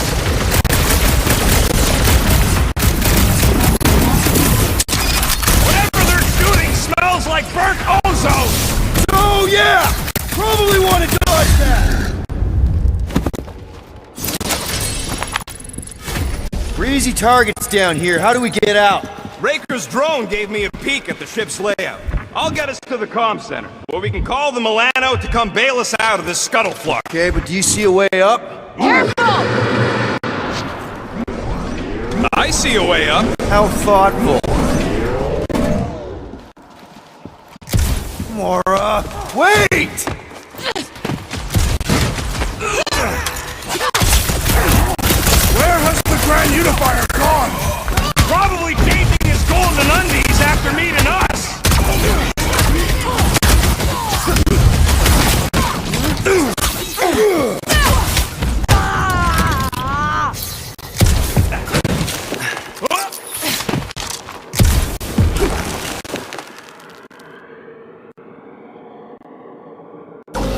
Whatever they're shooting smells like burnt ozone! Oh yeah! Probably want to dodge that! Breezy targets down here. How do we get out? Raker's drone gave me a peek at the ship's layout. I'll get us to the comm center, where we can call the Milano to come bail us out of this scuttlefluck. Okay, but do you see a way up? Careful! I see a way up. How thoughtful. Mora, wait! Where has the Grand Unifier gone? Probably changing his golden undies after meeting us.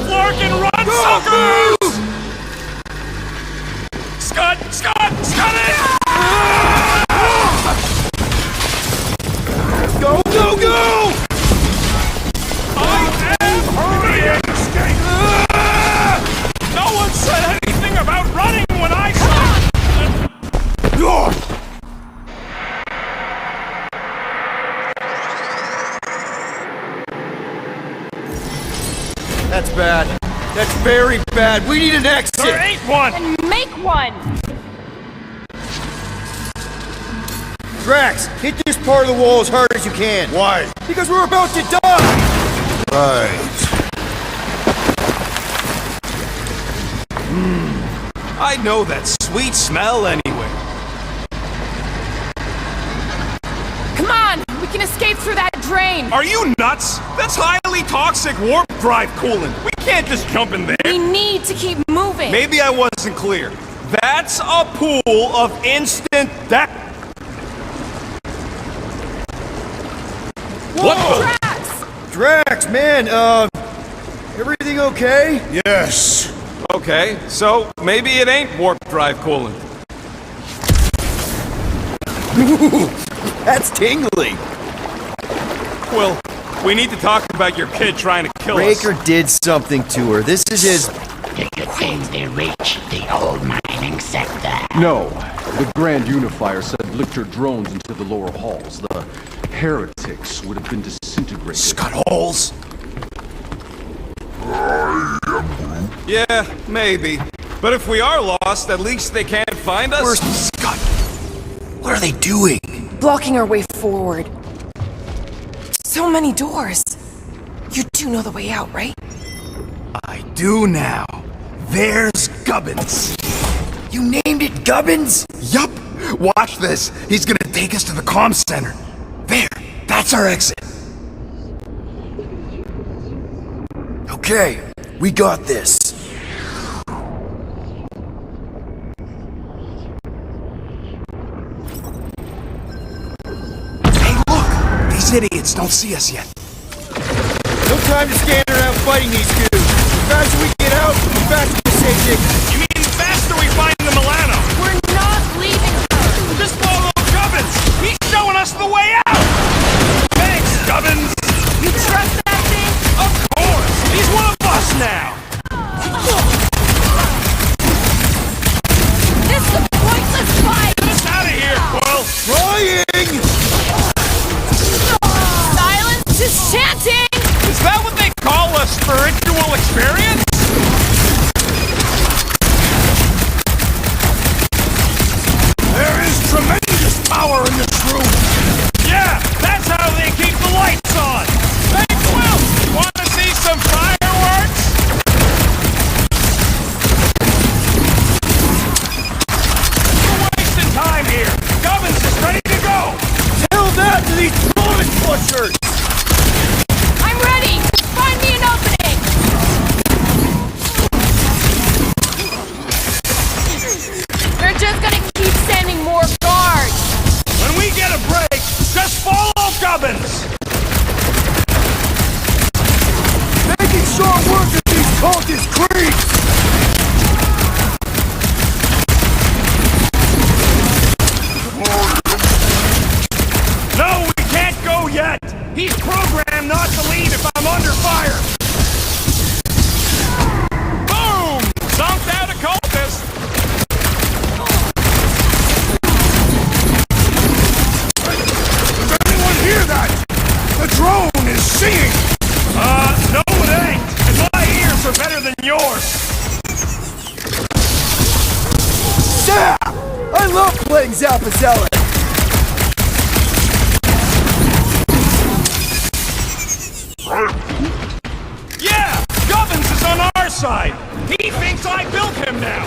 Larkin, run, suckers! Scud! Scud it! Go, go, go! I am hurrying! No one said anything about running when I said... That's bad. That's very bad. We need an exit! There ain't one! And make one! Drax, hit this part of the wall as hard as you can. Why? Because we're about to die! Right. I know that sweet smell anyway. Come on! We can escape through that drain! Are you nuts? That's highly toxic warp drive coolant. We can't just jump in there. We need to keep moving! Maybe I wasn't clear. That's a pool of instant death. What the? Drax! Drax, man, everything okay? Yes. Okay, so maybe it ain't warp drive coolant. That's tingly. Well, We need to talk about your kid trying to kill us. Raker did something to her. This is his... Do you think they reached the old mining sector? No. The Grand Unifier said licked drones into the lower halls. The heretics would have been disintegrated. Scott holes! Yeah, maybe. But if we are lost, at least they can't find us. Where's Scott? What are they doing? Blocking our way forward. So many doors. You do know the way out, right? I do now. There's Gubbins. You named it Gubbins? Yup. Watch this. He's gonna take us to the comm center. There. That's our exit. Okay. We got this. Hey, look! These idiots don't see us yet. No time to stand around fighting these dudes. The faster we get out, the faster we save Dick. You mean the faster we find the Milano? We're not leaving her! Just follow Gubbins! He's showing us the way out! Thanks, Gubbins! You trust that thing? Of course! He's one of us now! This is a pointless fight! Get us out of here, Quill! Trying! Silence is chanting! Is that what they call a spiritual experience? There is tremendous power in this room! Yeah, that's how they keep the lights on! Hey, Quill! Want to see some fireworks? We're wasting time here! Gubbins is ready to go! Tell that to these bullet pushers! I'm ready! Find me an opening! They're just gonna keep sending more guards! When we get a break, just follow Gubbins! Making short work of these cultist creeps! No, we can't go yet! He's programmed not to leave if I'm under fire! Boom! Zonked out a cultist! Does anyone hear that? The drone is singing! No it ain't! And my ears are better than yours! Yeah! I love playing Zappazella! Yeah! Gubbins is on our side! He thinks I built him now!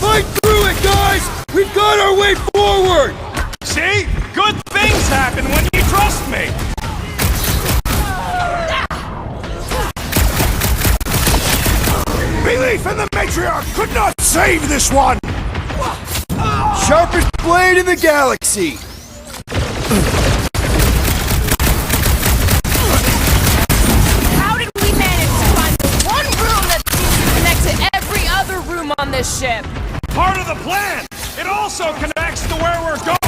Fight through it, guys! We've got our way forward! See? Good things happen when you trust me! Belief in the Matriarch could not save this one! Sharpest blade in the galaxy! How did we manage to find the one room that seems to connect to every other room on this ship? Part of the plan! It also connects to where we're going!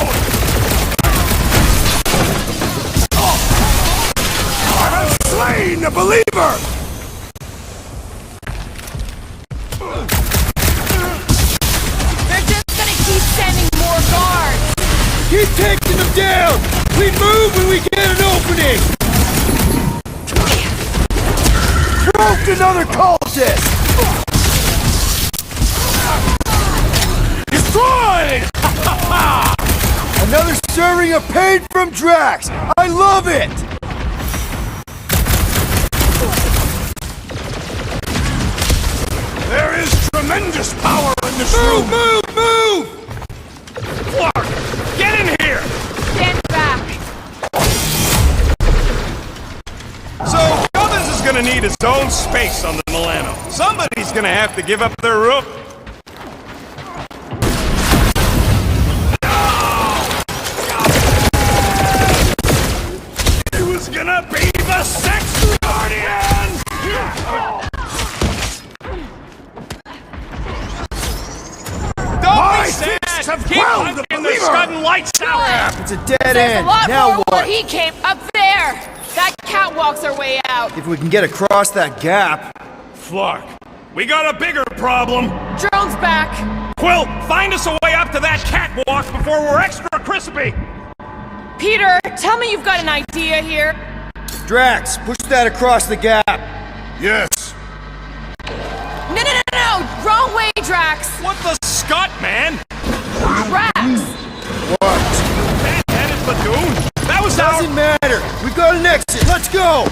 I have slain the believer! They're just gonna keep sending more guards! Keep taking them down! We move when we get an opening! Broke another cultist! Destroyed! Another serving of pain from Drax! I love it! There is tremendous power in this Move, room! move, move! Clark! Get in here! Stand back! So, Gubbins is gonna need his own space on the Milano. Somebody's gonna have to give up their roof. It was gonna be the Sex Guardian! Don't My be sad! fists have Keep quelled the punching the believer! scud and lights out! It's a dead There's end. a lot Now more what? where he came up there. That catwalk's our way out. If we can get across that gap. Flark, we got a bigger problem. Drone's back. Quill, find us a way up to that catwalk before we're extra crispy. Peter, tell me you've got an idea here. Drax, push that across the gap. Yes. No! Wrong way, Drax. What the scut, man? Drax. What? Headed platoon? That was Doesn't matter. We got an exit. Let's go.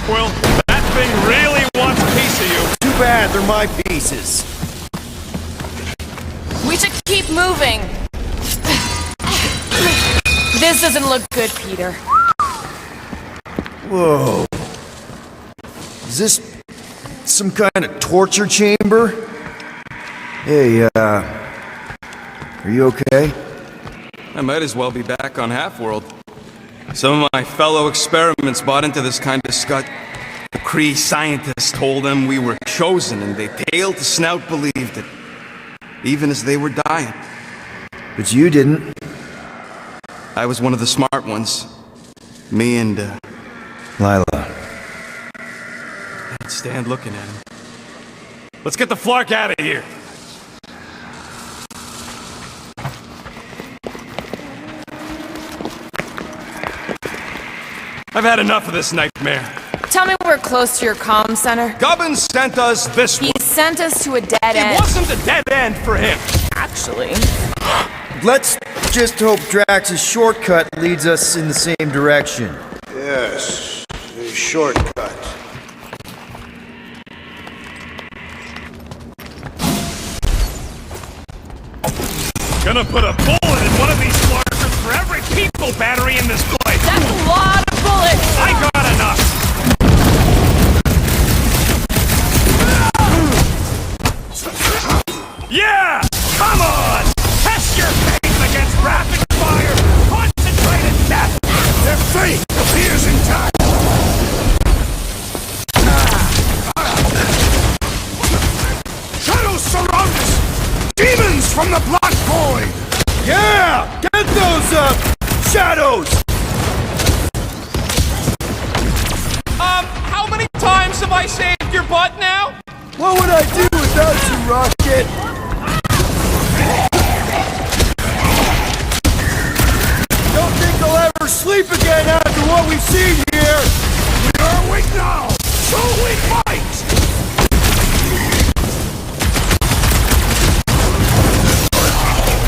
Quill, that thing really wants a piece of you. Too bad they're my pieces. We should keep moving. This doesn't look good, Peter. Whoa. Is this some kind of torture chamber? Hey, are you okay? I might as well be back on Half-World. Some of my fellow experiments bought into this kind of scut. The Kree scientists told them we were chosen, and they tailed to snout believed it. Even as they were dying. But you didn't. I was one of the smart ones. Me and, Lila. I'd stand looking at him. Let's get the Flark out of here. I've had enough of this nightmare. Tell me we're close to your comm center. Gubbins sent us this way. He sent us to a dead end. It wasn't a dead end for him. Actually. Let's just hope Drax's shortcut leads us in the same direction. Yes, a shortcut. Gonna put a bullet in one of these flarkers for every people battery in this place. That's a lot of bullets. I got enough. Yeah! Come on! Test your faith against rapid fire! Concentrated death! Their faith appears in time. Shadows surround us! Demons from the black void! Yeah! Get those, shadows! How many times have I saved your butt now? What would I do without you, Rocket? Don't think I'll ever sleep again after what we've seen here! We are weak now, so we fight!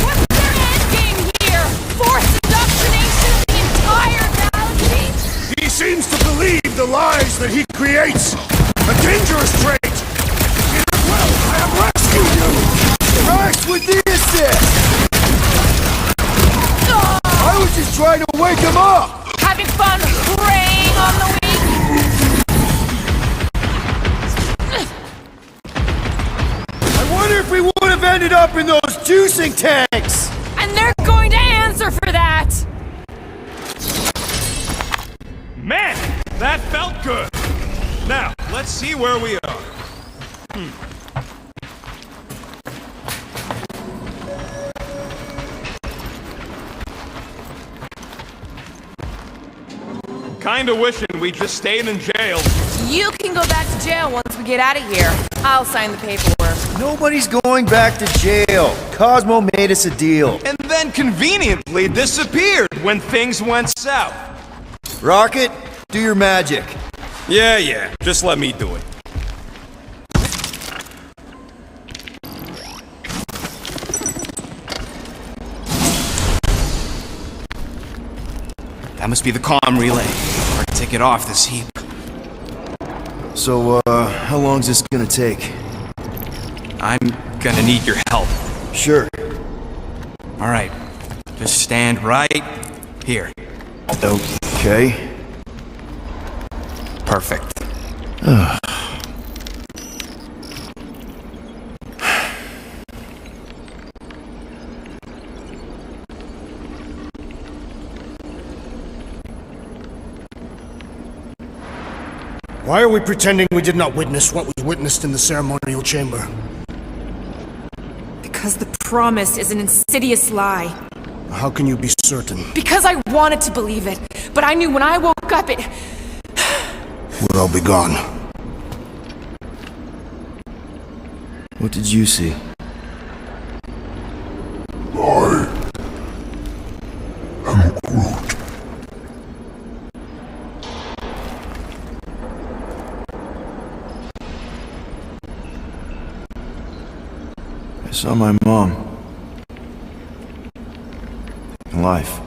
What's their endgame here? Forced indoctrination of the entire galaxy? He seems to believe the lies that he creates. A dangerous trait. Peter Quill, I have rescued you. Drax with the assist! I was just trying to wake him up! Having fun preying on the weak? I wonder if we would have ended up in those juicing tanks! And they're going to answer for that! Man, that felt good. Now, let's see where we are. Kinda wishing we just stayed in jail. You can go back to jail once we get out of here. I'll sign the paperwork. Nobody's going back to jail. Cosmo made us a deal. And then conveniently disappeared when things went south. Rocket, do your magic. Yeah, just let me do it. That must be the comm relay. Hard to take it off this heap. So, how long's this gonna take? I'm gonna need your help. Sure. Alright. Just stand right here. Okay. Perfect. Why are we pretending we did not witness what we witnessed in the ceremonial chamber? Because the promise is an insidious lie. How can you be certain? Because I wanted to believe it, but I knew when I woke up it... We'll all be gone. What did you see? I saw my mom. Alive.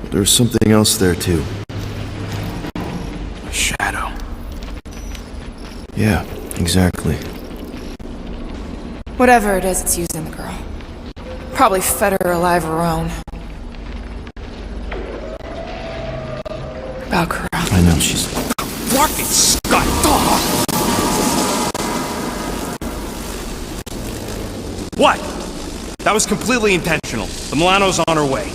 But there was something else there too. A shadow. Yeah, exactly. Whatever it is, it's using the girl. Probably fed her alive her own. Valkyra. I know, she's... Fucking Scott! What? That was completely intentional. The Milano's on her way.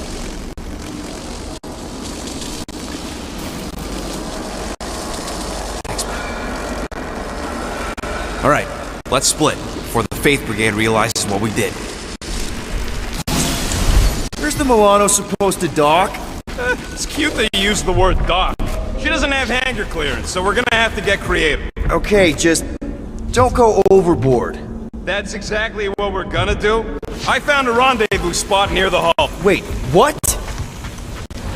Alright, let's split before the Faith Brigade realizes what we did. Where's the Milano supposed to dock? It's cute that you use the word dock. She doesn't have hangar clearance, so we're gonna have to get creative. Okay, just don't go overboard. That's exactly what we're gonna do. I found a rendezvous spot near the hull. Wait, what?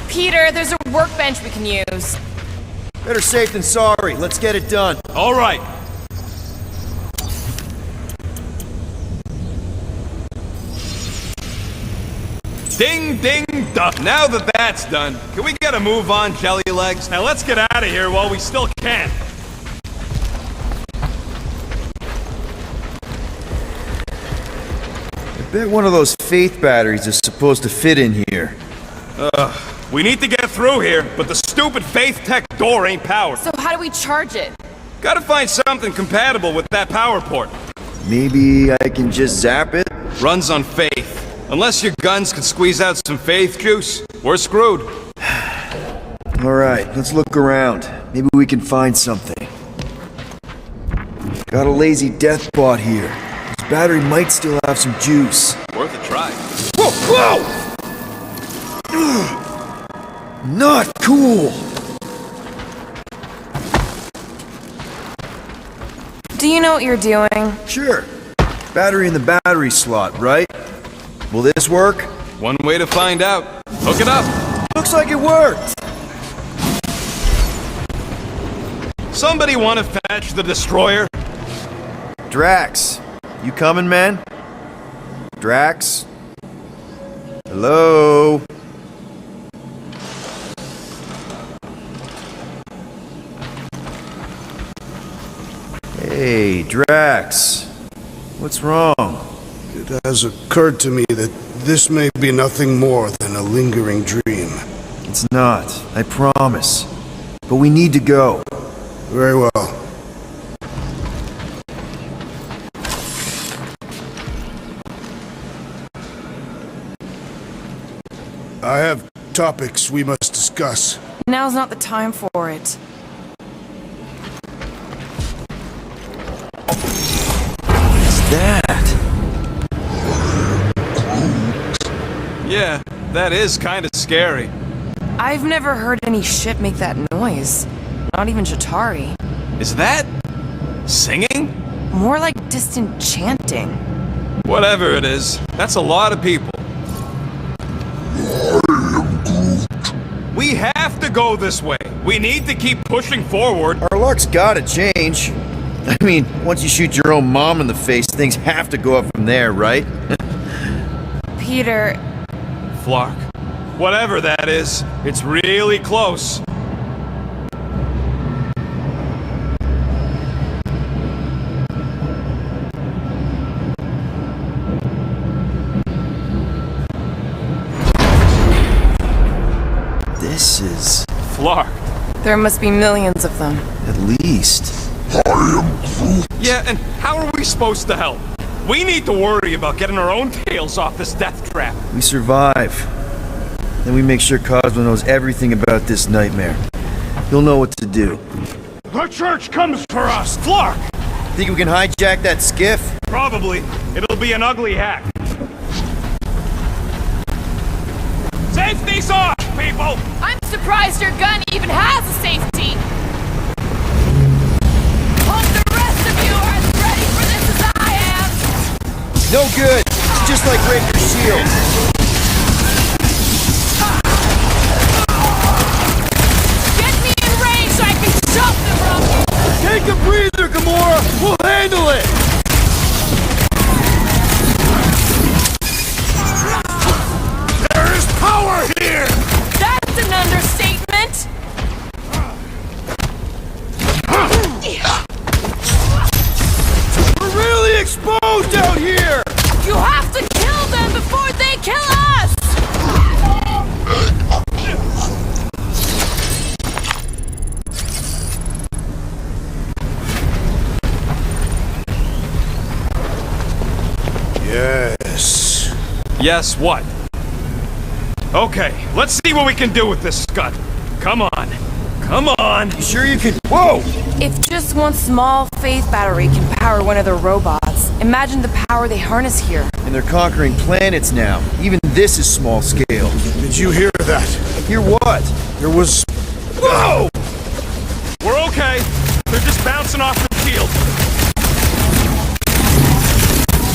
Peter, there's a workbench we can use. Better safe than sorry. Let's get it done. All right. Ding, ding, duck. Now that that's done, can we get a move on, Jelly Legs? Now let's get out of here while we still can. I bet one of those Faith batteries is supposed to fit in here. We need to get through here, but the stupid Faith Tech door ain't powered. So how do we charge it? Gotta find something compatible with that power port. Maybe I can just zap it? Runs on Faith. Unless your guns can squeeze out some Faith juice, we're screwed. Alright, let's look around. Maybe we can find something. Got a lazy death bot here. This battery might still have some juice. Worth a try. Whoa! Whoa! Not cool! Do you know what you're doing? Sure. Battery in the battery slot, right? Will this work? One way to find out. Hook it up. Looks like it worked. Somebody want to fetch the destroyer? Drax, you coming, man? Drax? Hello? Hey, Drax. What's wrong? It has occurred to me that this may be nothing more than a lingering dream. It's not, I promise. But we need to go. Very well. I have topics we must discuss. Now's not the time for it. That? Yeah, that is kind of scary. I've never heard any ship make that noise. Not even Chitauri. Is that singing? More like distant chanting. Whatever it is, that's a lot of people. We have to go this way. We need to keep pushing forward. Our luck's gotta change. I mean, once you shoot your own mom in the face, things have to go up from there, right? Peter... Flark. Whatever that is, it's really close. This is... Flark. There must be millions of them. At least. Yeah, and how are we supposed to help? We need to worry about getting our own tails off this death trap. We survive. Then we make sure Cosmo knows everything about this nightmare. He'll know what to do. The church comes for us, Flark! Think we can hijack that skiff? Probably. It'll be an ugly hack. Safety's off, people! I'm surprised your gun even has a safety! Hope the rest of you are as ready for this as I am! No good! It's just like Raker's shield. Get me in range so I can shove them, Rocky! Take a breather, Gamora! We'll handle it! There is power here! That's an understatement! We're really exposed out here! You have to kill them before they kill us! Yes. Yes, what? Okay, let's see what we can do with this scud. Come on. Come on! You sure you can— Whoa! If just one small faith battery can power one of their robots, imagine the power they harness here. And they're conquering planets now. Even this is small scale. Did you hear that? Hear what? There was... Whoa! We're okay. They're just bouncing off the shield.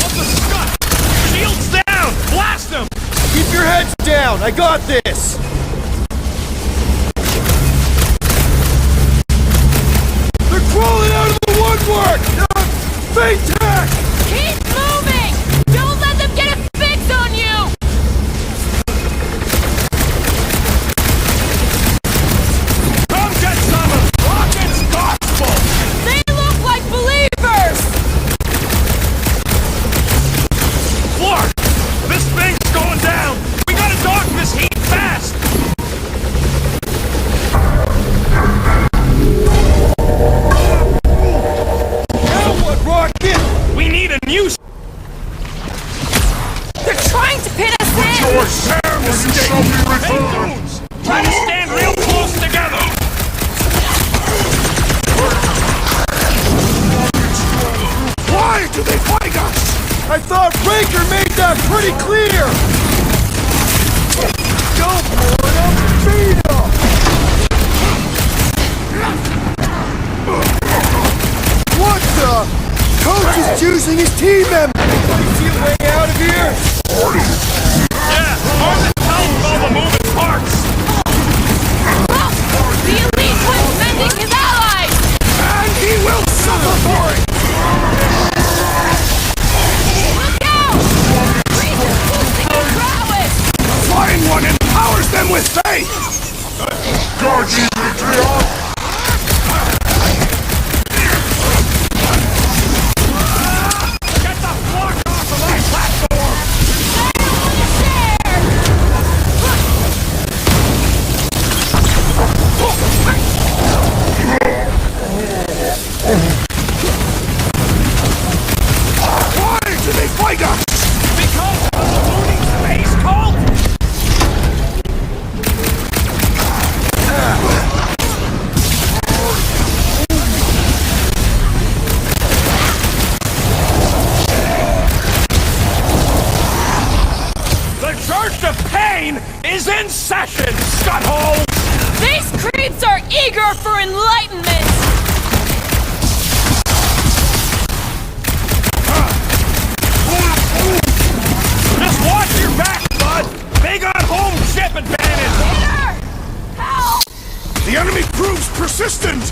Of the scud! Shield's down! Blast them! Keep your heads down! I got this! They're crawling out of the woodwork! Fake tack! Keep moving! Don't let them get a fix on you! Come get some of Rocket's gospel! They look like believers! Clark! This thing's going down! We gotta dodge this heat fast! Now what, Rocket? We need a new... They're trying to pin us in! Your Samus shall be returned! Try to stand real close together! Why do they fight us? I thought Raker made that pretty clear! Go for it! Beat him! What the? Coach is choosing his team members! Anybody see a way out of here? Yeah, hard to tell with all the moving parts! The elite was mending his allies! And he will suffer for it! Look out! Reese is boosting his prowess! The flying one empowers them with faith! Georgie Matriarch! Get the flock off of my platform! Why do they fight us? Because of the ballooning space cult? The Church of Pain is in session, scuthole! These creeps are eager for enlightenment! Just watch your back, bud! They got home ship advantage! Peter! Help! The enemy proves persistent!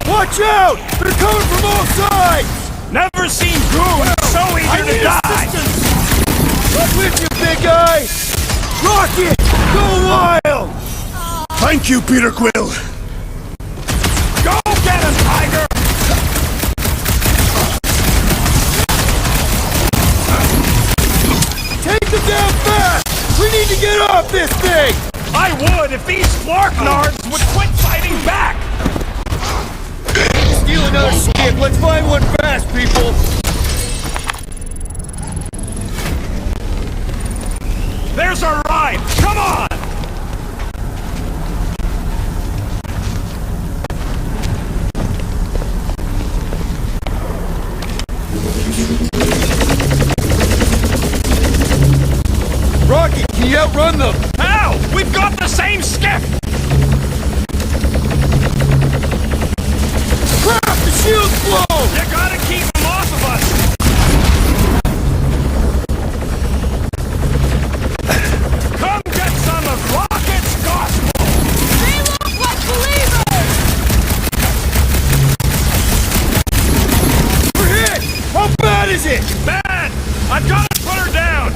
Watch out! They're coming from all sides! Never seen goons so eager to die! I'm with you, big guy! Rocket! Go wild! Thank you, Peter Quill! Go get him, Tiger! Take them down fast! We need to get off this thing! I would if these Flarknards would quit fighting back! Steal another skip! Let's find one fast, people! There's our ride! Come on! Rocky, can you outrun them? How? We've got the same skiff! Crap! The shield's blown! You gotta keep them off of us! Come get some of Rocket's gospel! They look like believers! We're hit! How bad is it? Bad! I've gotta put her down!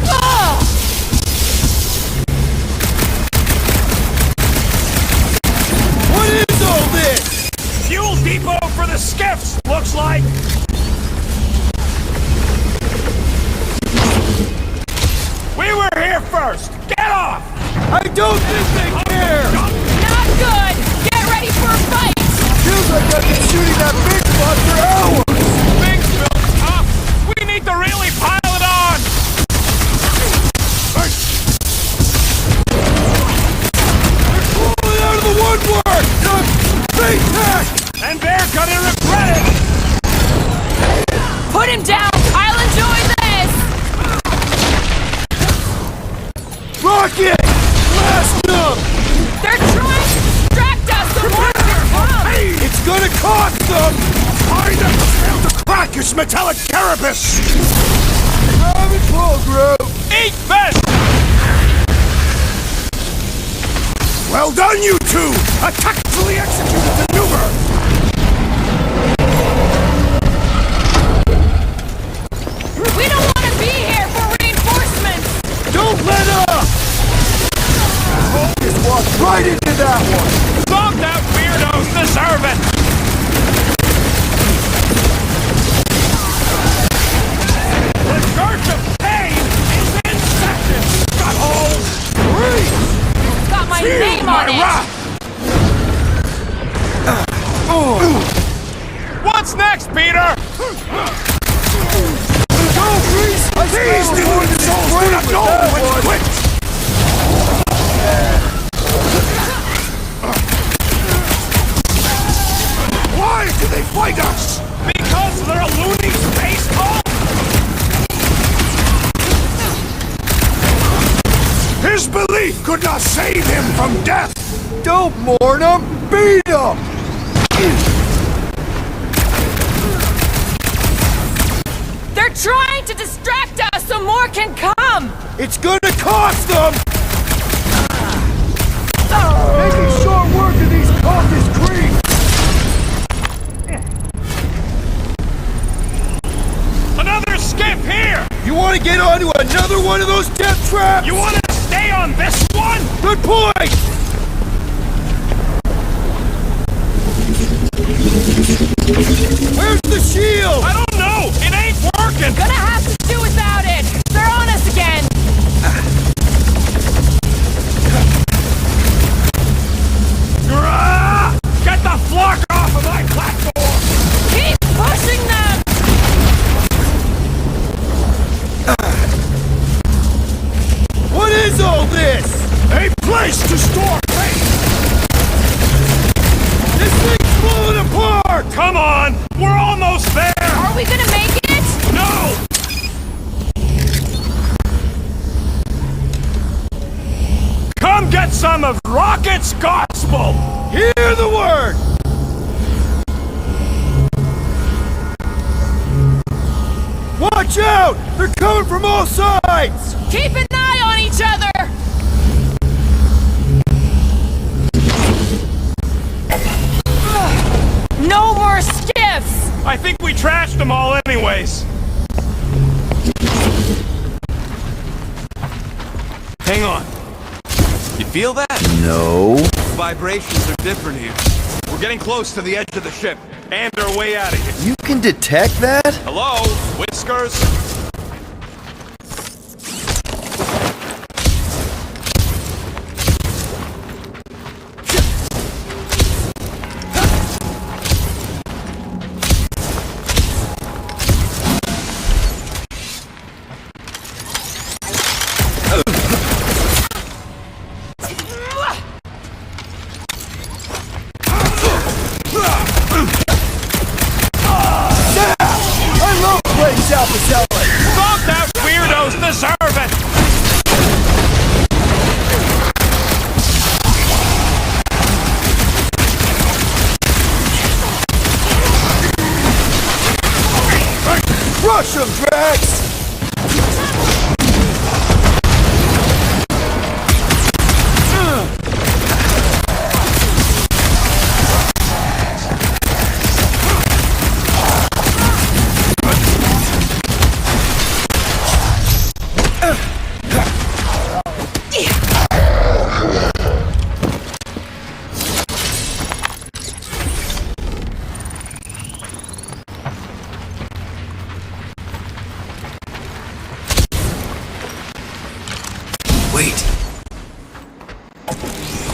What is all this? Fuel depot for the skiffs, looks like! We were here first! Get off! I don't think they care! Not good! Get ready for a fight! Feels like I've been shooting that big spot for hours! Big built up! We need to really pile it on! They're pulling out of the woodwork! Big pack! And they're gonna regret it! Put him down! I'll enjoy this! Rocket! Blast them! They're trying to distract us so more can come! It's gonna cost them! Find them! Fail to crack his metallic carapace! I'm in progress! Eat this! Well done, you two! A tactfully executed maneuver! We don't want to be here for reinforcements! Don't let up! Just walk right into that one! Some that weirdos deserve it! The Church of Pain is in session, buttholes! It's got my name on it! What's next, Peter? These demon souls do not know when to quit! Why do they fight us? Because they're a loony space cult? His belief could not save him from death! Don't mourn him! Beat him! They're trying to distract us so more can come! It's gonna cost them! Making short work of these cultist creeps! Another skiff here! You want to get onto another one of those death traps? You want to stay on this one? Good point! Where's the shield? I don't know! It ain't working! Gonna have to do without it! They're on us again! Get the flock off of my platform! Keep pushing them! What is all this? A place to store faith! This thing's falling apart! Come on! We're almost there! Are we gonna make it? No! Come get some of Rocket's gospel! Hear the word! Watch out! They're coming from all sides! Keep an eye on each other! No more skiffs! I think we trashed them all anyways. Hang on. You feel that? No. Vibrations are different here. We're getting close to the edge of the ship, and our way out of here. You can detect that? Hello? Whiskers? I love playing South to South Crush him, Drax!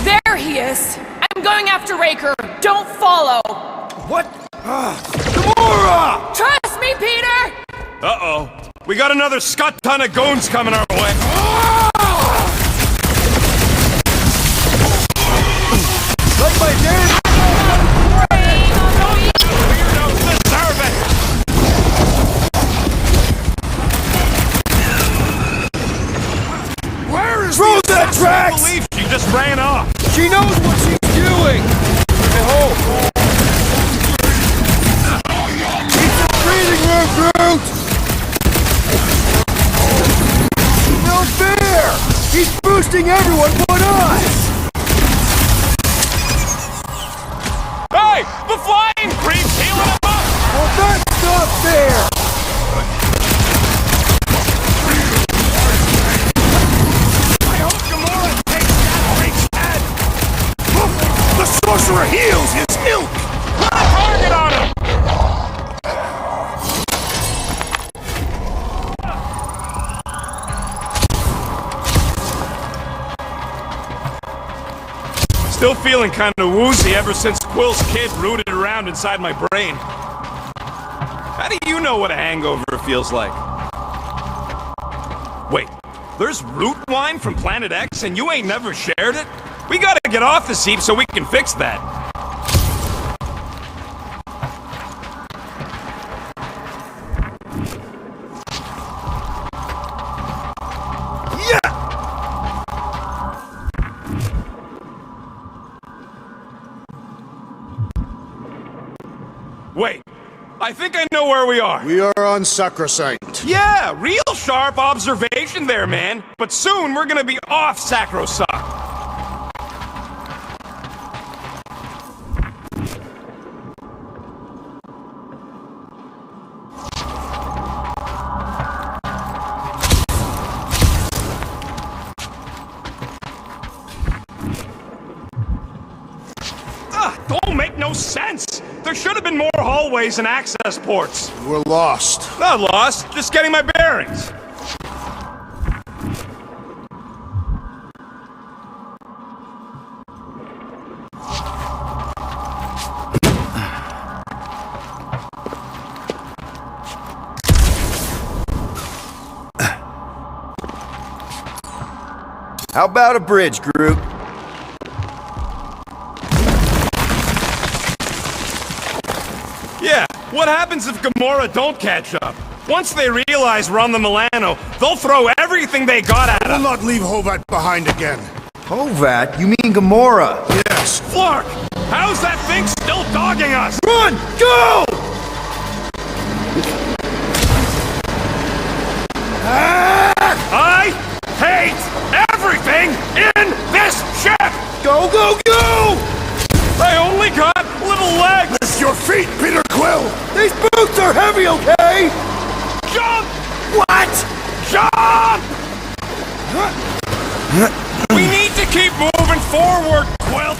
There he is! I'm going after Raker! Don't follow! What? Gamora! Trust me, Peter! Uh-oh. We got another scut ton of goons coming our way. Like my dad! Weirdos deserve it! Where is Throw that I Drax! believe she just ran off. She knows what she's doing! Oh! It's a breathing room, Groot! No fair! He's boosting everyone but us! Hey! The flying creep's healing him up! Well, that's not fair! I hope Gamora takes that freak's head! The sorcerer heals his ilk! Put a target on him! Still feeling kind of woozy ever since Quill's kid rooted around inside my brain. How do you know what a hangover feels like? Wait, there's root wine from Planet X and you ain't never shared it? We gotta get off the heap so we can fix that. Wait, I think I know where we are. We are on Sacrosanct. Yeah, real sharp observation there, man. But soon we're gonna be off Sacrosanct. Don't make no sense! There should have been more hallways and access ports. We're lost. Not lost, just getting my bearings. How about a bridge, Groot? Yeah, what happens if Gamora don't catch up? Once they realize we're on the Milano, they'll throw everything they got at us. We'll not leave Hovat behind again. Hovat? You mean Gamora? Yes. Flark, how's that thing still dogging us? Run! Go! I hate everything in this ship! Go, go, go! I only got little legs! Lift your feet, Peter Quill! These boots are heavy, okay? Jump! What? Jump! We need to keep moving forward, Quill!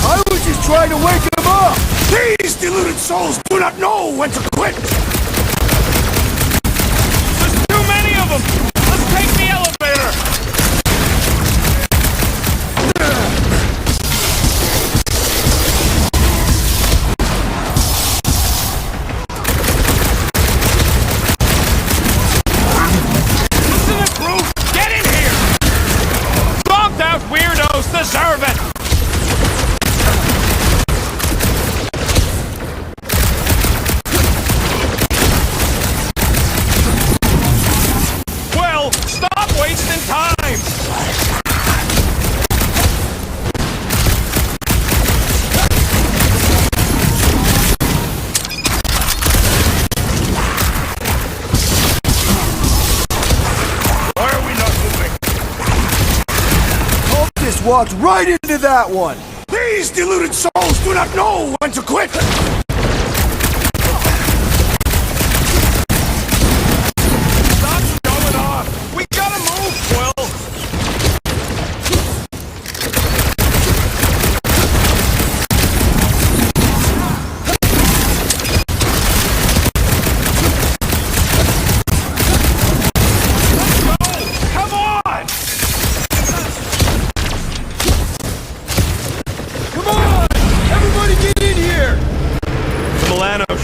I was just trying to wake him up! These deluded souls do not know when to quit! There's too many of them! Let's take the elevator! Listen to Groot! Get in here! Bombed out weirdos deserve it! walked right into that one! These deluded souls do not know when to quit! Stop showing off! We gotta move, Quill!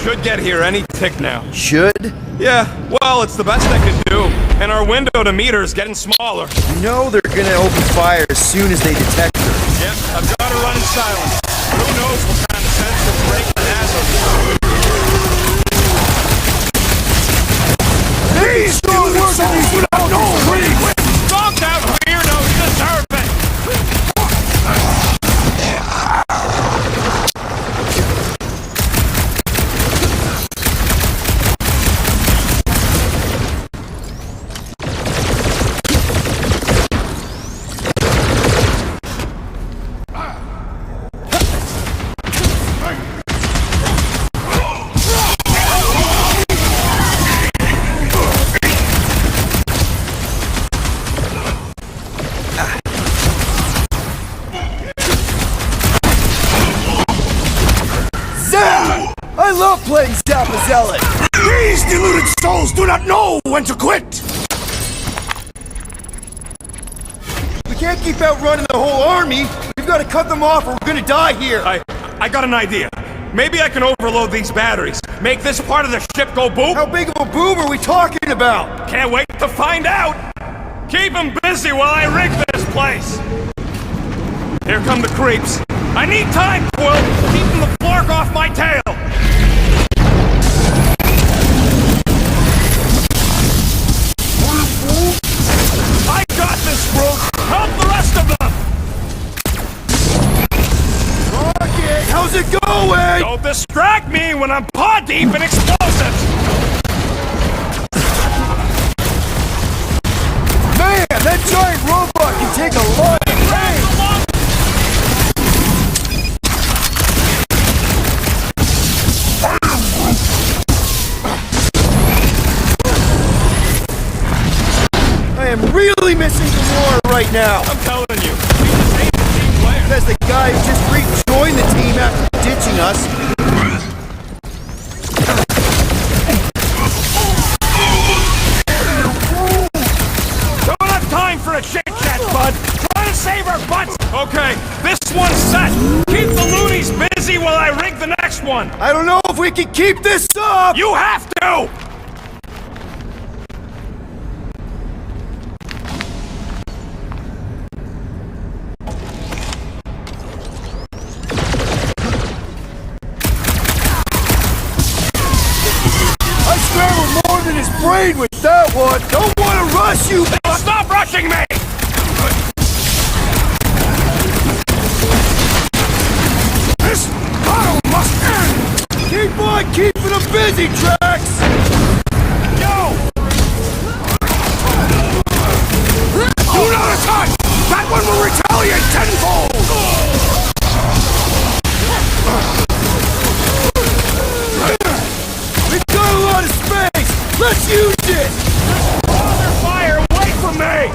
Should get here any tick now. Should? Yeah, well, it's the best I can do. And our window to meet her is getting smaller. You know they're gonna open fire as soon as they detect her. Yep, I've got her running silent. Who knows what kind of sensitive break it has of These deluded souls do not know when to quit! Stomped out weirdos deserve it! I love playing Zappa Zealot! These deluded souls do not know when to quit! We can't keep outrunning the whole army! We've got to cut them off or we're gonna die here! I got an idea. Maybe I can overload these batteries. Make this part of the ship go boom? How big of a boom are we talking about? Can't wait to find out! Keep them busy while I rig this place! Here come the creeps. I need time, Quill! Keeping the flark off my tail! I got this, Brooke! Help the rest of them! Rocket, how's it going? Don't distract me when I'm paw deep in explosives! Man, that giant robot can take a lot of pain! I am really missing Knowhere right now! I'm telling you, we just ain't the team player. Says the guy who just rejoined the team after ditching us. Don't have time for a chit-chat, bud! Try to save our butts! Okay, this one's set! Keep the loonies busy while I rig the next one! I don't know if we can keep this up! You have to! I scrambled more than his brain with that one! Don't want to rush you! Stop rushing me! This battle must end! Keep on keeping them busy, Drax! Yo! Do not attack! That one will retaliate tenfold! We've got a lot of space! Let's use it! Under fire, away from me!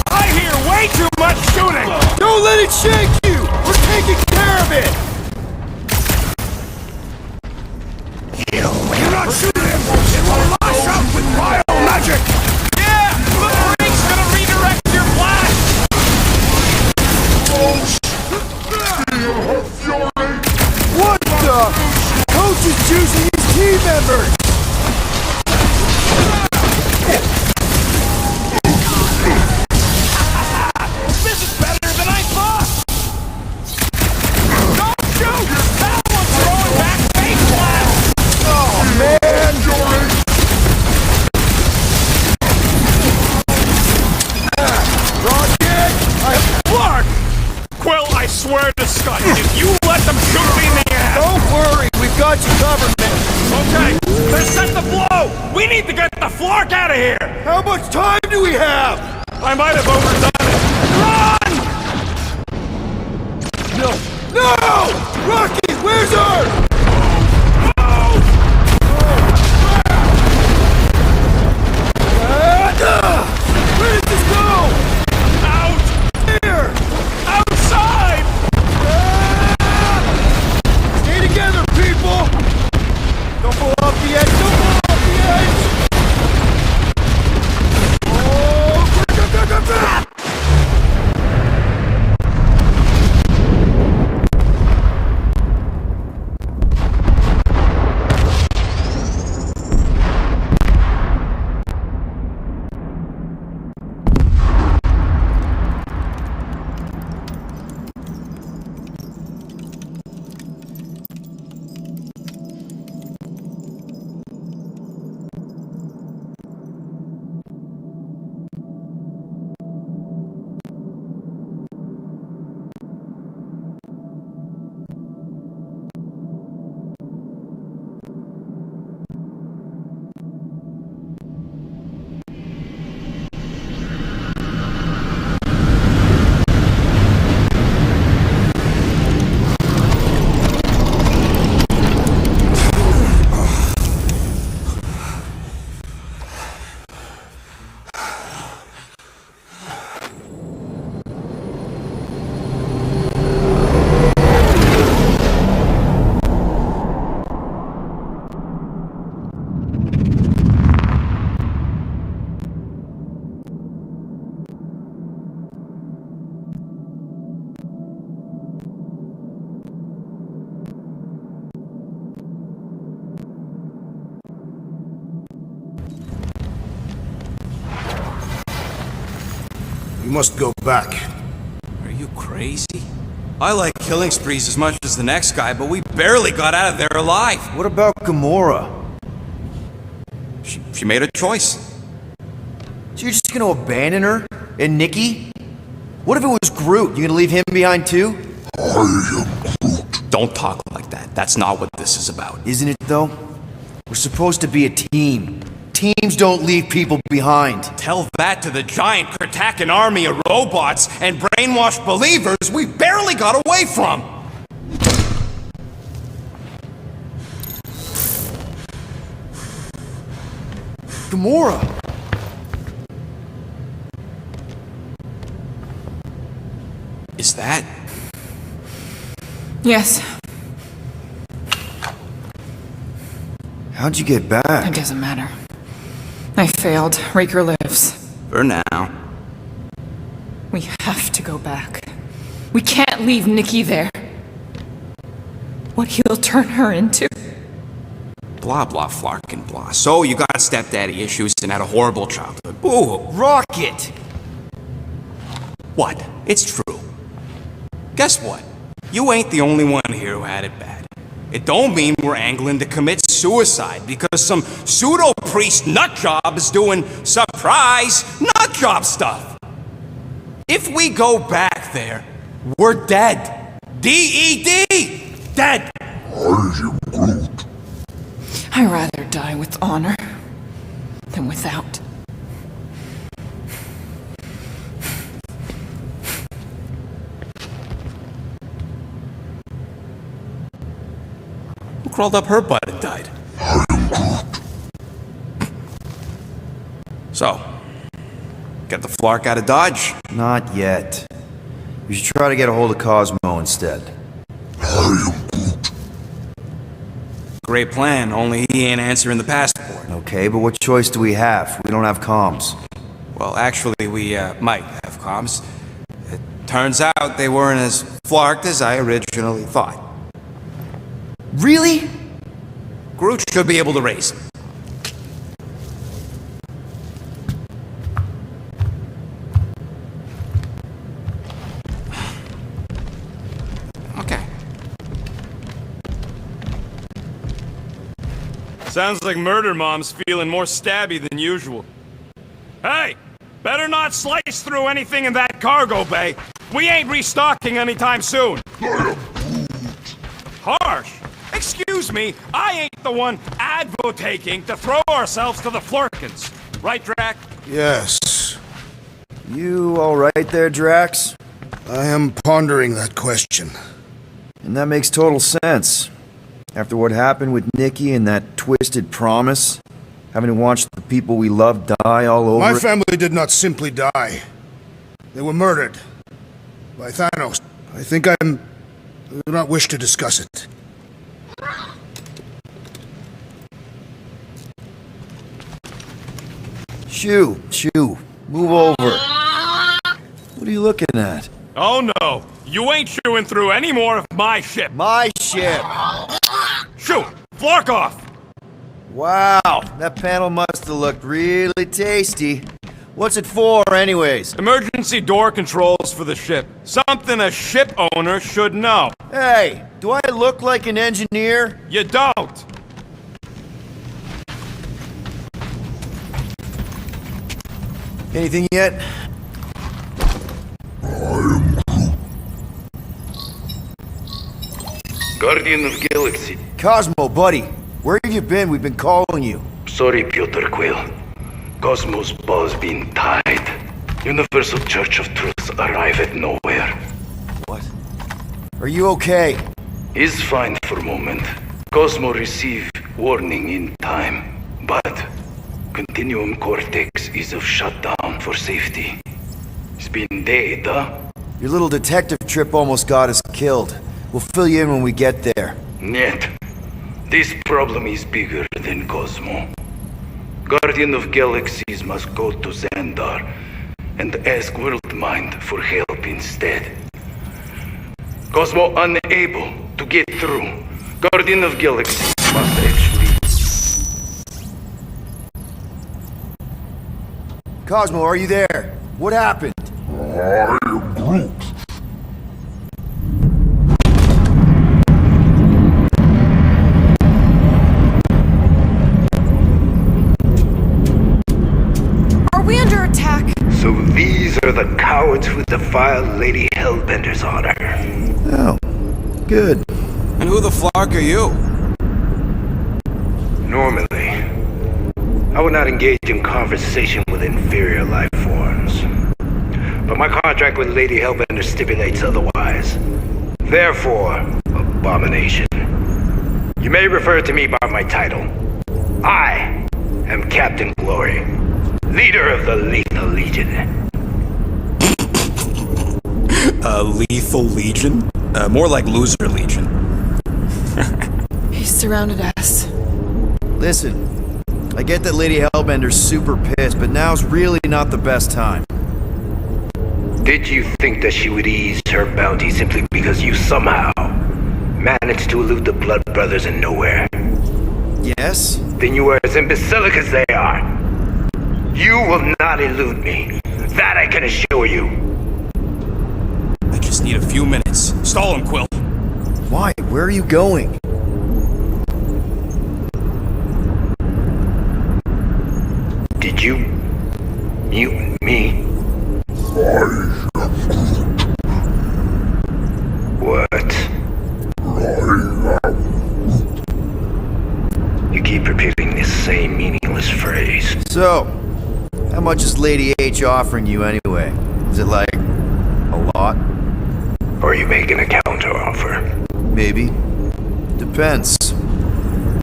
I hear way too much shooting! Don't let it shake you! We're taking care of much time do we have? I might have overdone it. Run! No! No! Rocky, where's her? Where does this go? Out! Here! Outside! Stay together, people! Don't fall off the edge! Don't fall off the edge! Oh! You must go back. Are you crazy? I like killing sprees as much as the next guy, but we barely got out of there alive. What about Gamora? She made a choice. So you're just gonna abandon her? And Nikki? What if it was Groot? You gonna leave him behind too? Don't talk like that. That's not what this is about. Isn't it though? We're supposed to be a team. Teams don't leave people behind. Tell that to the giant Kratakan army of robots and brainwashed believers we barely got away from! Gamora! Is that... Yes. How'd you get back? It doesn't matter. I failed. Raker lives. For now. We have to go back. We can't leave Nikki there. What he'll turn her into. Blah blah flarkin blah. So you got stepdaddy issues and had a horrible childhood. Boo! Rocket! What? It's true. Guess what? You ain't the only one here who had it bad. It don't mean we're angling to commit suicide because some pseudo-priest nutjob is doing surprise nutjob stuff. If we go back there, we're dead. D-E-D! Dead! I'd rather die with honor than without. Who crawled up her butt and died? So, get the Flark out of Dodge? Not yet. We should try to get a hold of Cosmo instead. Great plan, only he ain't answering the passport. Okay, but what choice do we have? We don't have comms. Well, actually, we might have comms. It turns out they weren't as flarked as I originally thought. Really? Groot should be able to raise them. Okay. Sounds like Murder Mom's feeling more stabby than usual. Hey! Better not slice through anything in that cargo bay. We ain't restocking anytime soon. Harsh! Excuse me, I ain't the one advocating to throw ourselves to the Flurkins. Right, Drac? Yes. You alright there, Drax? I am pondering that question. And that makes total sense. After what happened with Nikki and that twisted promise, having to watch the people we love die all over. My family did not simply die. They were murdered. By Thanos. I do not wish to discuss it. Shoo, move over. What are you looking at? Oh no, you ain't chewing through any more of my ship. My ship! Shoo, flark off! Wow, that panel must have looked really tasty. What's it for, anyways? Emergency door controls for the ship. Something a ship owner should know. Hey, do I look like an engineer? You don't. Anything yet? Guardian of Galaxy. Cosmo, buddy. Where have you been? We've been calling you. Sorry, Piotr Quill. Cosmos ball's been tied. Universal Church of Truth arrive at Knowhere. What? Are you okay? Is fine for moment. Cosmo receive warning in time, but Continuum Cortex is of shutdown for safety. It's been dead, huh? Your little detective trip almost got us killed. We'll fill you in when we get there. Niet. This problem is bigger than Cosmo. Guardian of Galaxies must go to Xandar and ask Worldmind for help instead. Cosmo unable to get through. Guardian of Galaxies must actually... Cosmo, are you there? What happened? I am Groot. Are we under attack? So these are the cowards who defile Lady Hellbender's honor. Oh, good. And who the flark are you? Normally, I would not engage in conversation with inferior life forms. But my contract with Lady Hellbender stipulates otherwise. Therefore, abomination. You may refer to me by my title. I am Captain Glory, leader of the Lethal Legion. Lethal Legion? More like Loser Legion. He surrounded us. Listen, I get that Lady Hellbender's super pissed, but now's really not the best time. Did you think that she would ease her bounty simply because you somehow managed to elude the Blood Brothers in Knowhere? Yes? Then you are as imbecilic as they are. You will not elude me. That I can assure you. I just need a few minutes. Stall him, Quill. Why? Where are you going? Did you mute me? What? You keep repeating this same meaningless phrase. So, how much is Lady H offering you anyway? Is it like a lot? Or are you making a counter offer? Maybe. Depends.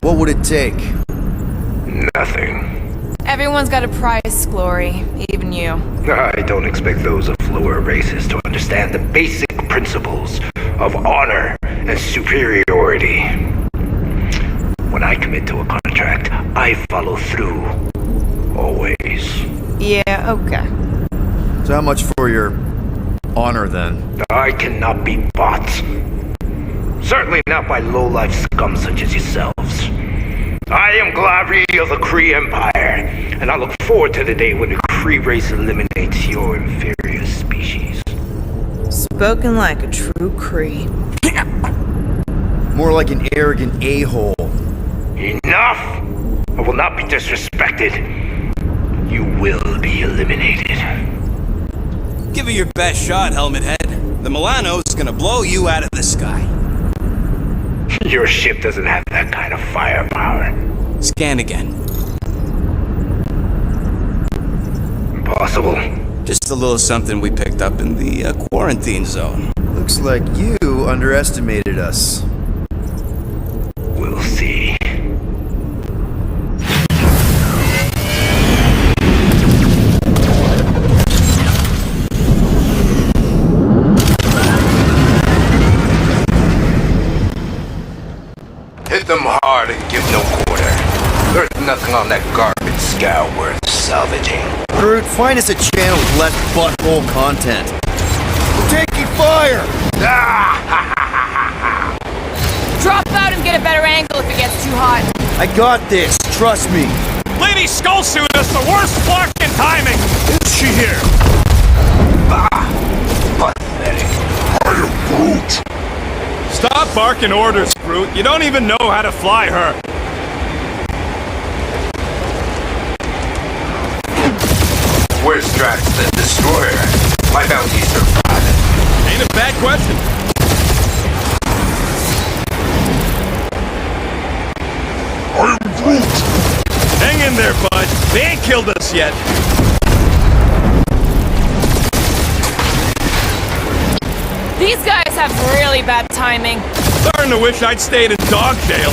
What would it take? Nothing. Everyone's got a price, Glory. Even you. I don't expect those of lower races to understand the basic principles of honor and superiority. When I commit to a contract, I follow through. Always. Yeah, okay. So how much for your honor, then? I cannot be bought. Certainly not by low-life scum such as yourselves. I am Glarry of the Kree Empire, and I look forward to the day when the Kree race eliminates your inferior species. Spoken like a true Kree. More like an arrogant a-hole. Enough! I will not be disrespected. You will be eliminated. Give it your best shot, Helmet Head. The Milano's gonna blow you out of the sky. Your ship doesn't have that kind of firepower. Scan again. possible? Just a little something we picked up in the quarantine zone. Looks like you underestimated us. We'll see. Hit them hard and give no quarter. There's nothing on that garbage scow worth salvaging. Groot, find us a channel with less butthole content. We're taking fire! Drop out and get a better angle if it gets too hot. I got this, trust me. Lady Skullsuit us the worst fucking timing! Is she here? Pathetic. I am Groot. Stop barking orders, Groot. You don't even know how to fly her. Where's Drax the Destroyer? My bounties are private. Ain't a bad question. I am Groot. Hang in there, bud. They ain't killed us yet. These guys have really bad timing. Starting to wish I'd stayed in dog jail.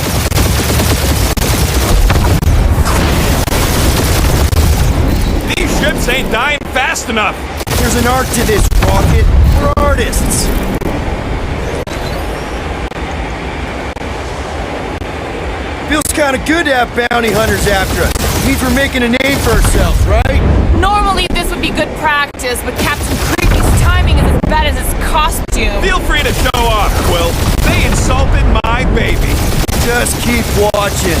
These ships ain't dying fast enough. There's an art to this, Rocket. We're artists. Feels kind of good to have bounty hunters after us. Means we're making a name for ourselves, right? Normally this would be good practice, but Captain Creepy's timing is as bad as his costume. Feel free to show off, Quill. They insulted my baby. Just keep watching.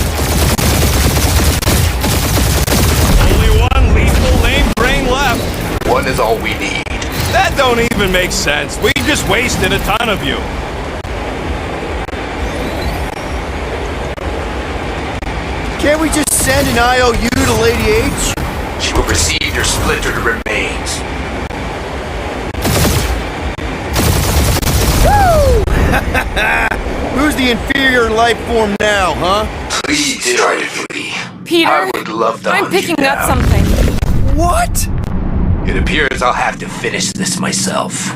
Only one lethal lame brain left. One is all we need. That don't even make sense. We just wasted a ton of you. Can't we just send an IOU to Lady H? She will receive your splintered remains. Woo! Who's the inferior life form now, huh? Please try to flee. Peter, I would love to I'm hunt you picking up down. something. What? It appears I'll have to finish this myself.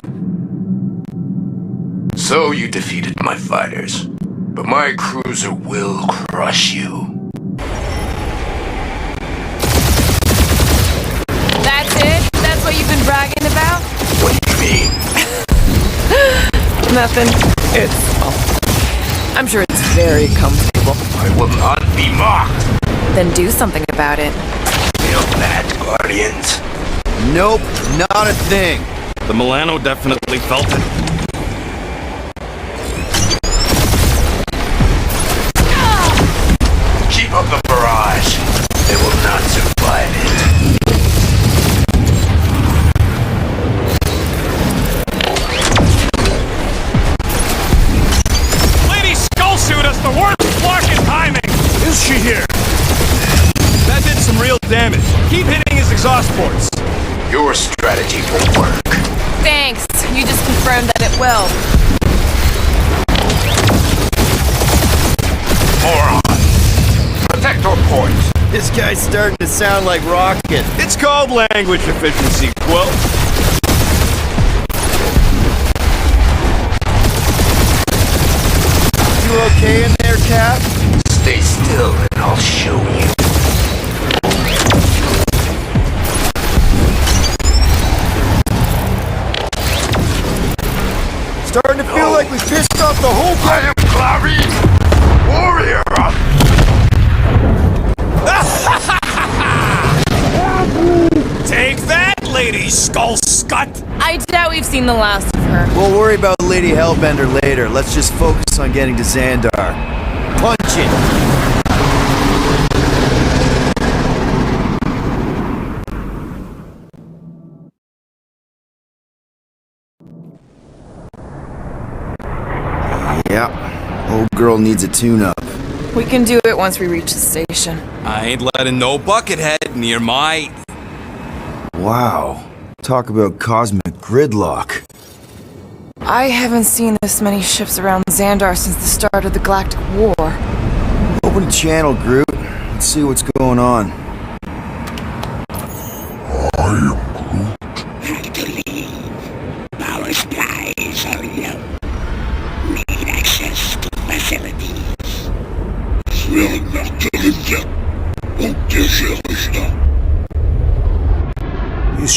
So you defeated my fighters, but my cruiser will crush you. That's it? That's what you've been bragging about? What do you mean? Nothing. I'm sure it's very comfortable. I will not be mocked. Then do something about it. Feel that, Guardians? Nope, not a thing. The Milano definitely felt it. Keep up the barrage. They will not survive it. Lady Skullsuit us the worst fucking timing! Is she here? That did some real damage. Keep hitting his exhaust ports. Your strategy will work. Thanks. You just confirmed that it will. Moron. Protect our points. This guy's starting to sound like Rocket. It's called language efficiency, Quill. You okay in there, Cap? Stay still and I'll show you. Starting to feel like we pissed off the whole I am Clarine, warrior. Take that, Lady Skullscut! I doubt we've seen the last of her. We'll worry about Lady Hellbender later. Let's just focus on getting to Xandar. Punch it! Yeah, old girl needs a tune-up. We can do it once we reach the station. I ain't letting no buckethead near my... Wow. Talk about cosmic gridlock. I haven't seen this many ships around Xandar since the start of the Galactic War. Open a channel, Groot. Let's see what's going on. I am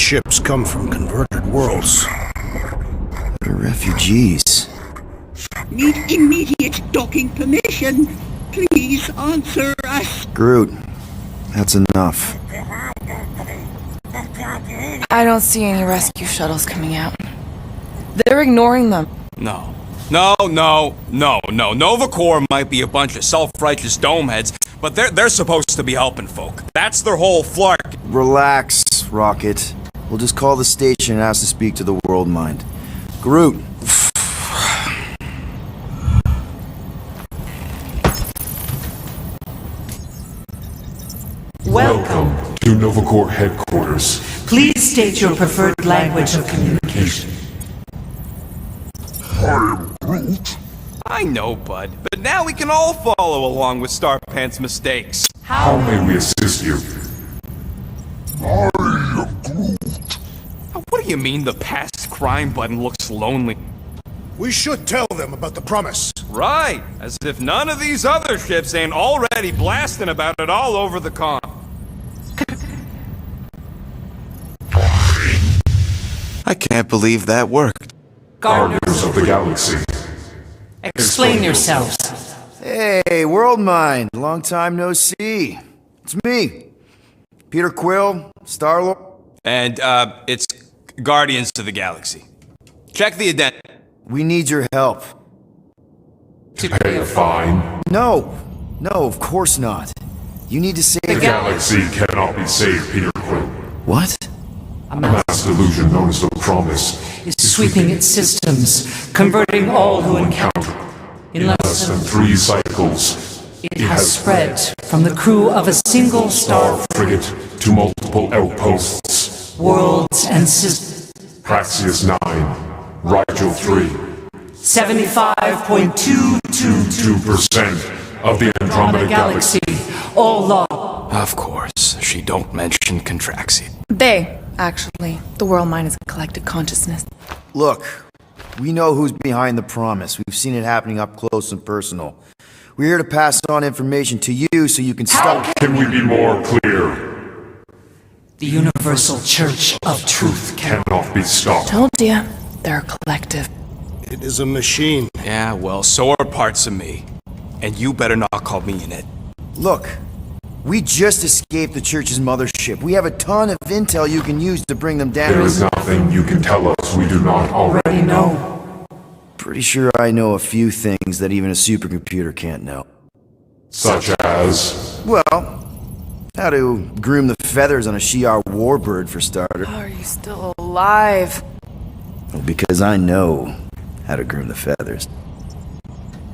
ships come from converted worlds. They're refugees. Need immediate docking permission. Please answer us. Groot, that's enough. I don't see any rescue shuttles coming out. They're ignoring them. No. Nova Corps might be a bunch of self-righteous domeheads, but they're supposed to be helping folk. That's their whole flark. Relax, Rocket. We'll just call the station and ask to speak to the World Mind. Groot. Welcome to Nova Corps headquarters. Please state your preferred language of communication. I am Groot. I know, bud, but now we can all follow along with Starpant's mistakes. How may we assist you? I am Groot. What do you mean the past crime button looks lonely? We should tell them about the promise. Right, as if none of these other ships ain't already blasting about it all over the comm. I can't believe that worked. Guardians of the Galaxy. Explain yourselves. Hey, World Mind. Long time no see. It's me. Peter Quill, Star-Lord. And, it's Guardians of the Galaxy. Check the addendum. We need your help. To pay a fine? No, of course not. You need to save the galaxy cannot be saved, Peter Quill. What? A mass delusion known as the Promise is sweeping its systems, converting all who encounter. In less than 3 cycles, it has spread from the crew of a single star frigate to multiple outposts, worlds and systems. Praxius 9, Rigel 3. 75.222% of the Andromeda Galaxy. All law. Of course, she don't mention Contraxi. They, actually. The World Mind is a collective consciousness. Look, we know who's behind the promise. We've seen it happening up close and personal. We're here to pass on information to you so you can stop. How can we be more clear? The Universal Church of Truth cannot be stopped. Told you, they're a collective. It is a machine. Yeah, well, so are parts of me. And you better not call me in it. Look, we just escaped the Church's mothership. We have a ton of intel you can use to bring them down. There is nothing you can tell us we do not already know. Pretty sure I know a few things that even a supercomputer can't know. Such as? Well, how to groom the feathers on a Shi'ar warbird, for starters. How are you still alive? Well, because I know how to groom the feathers.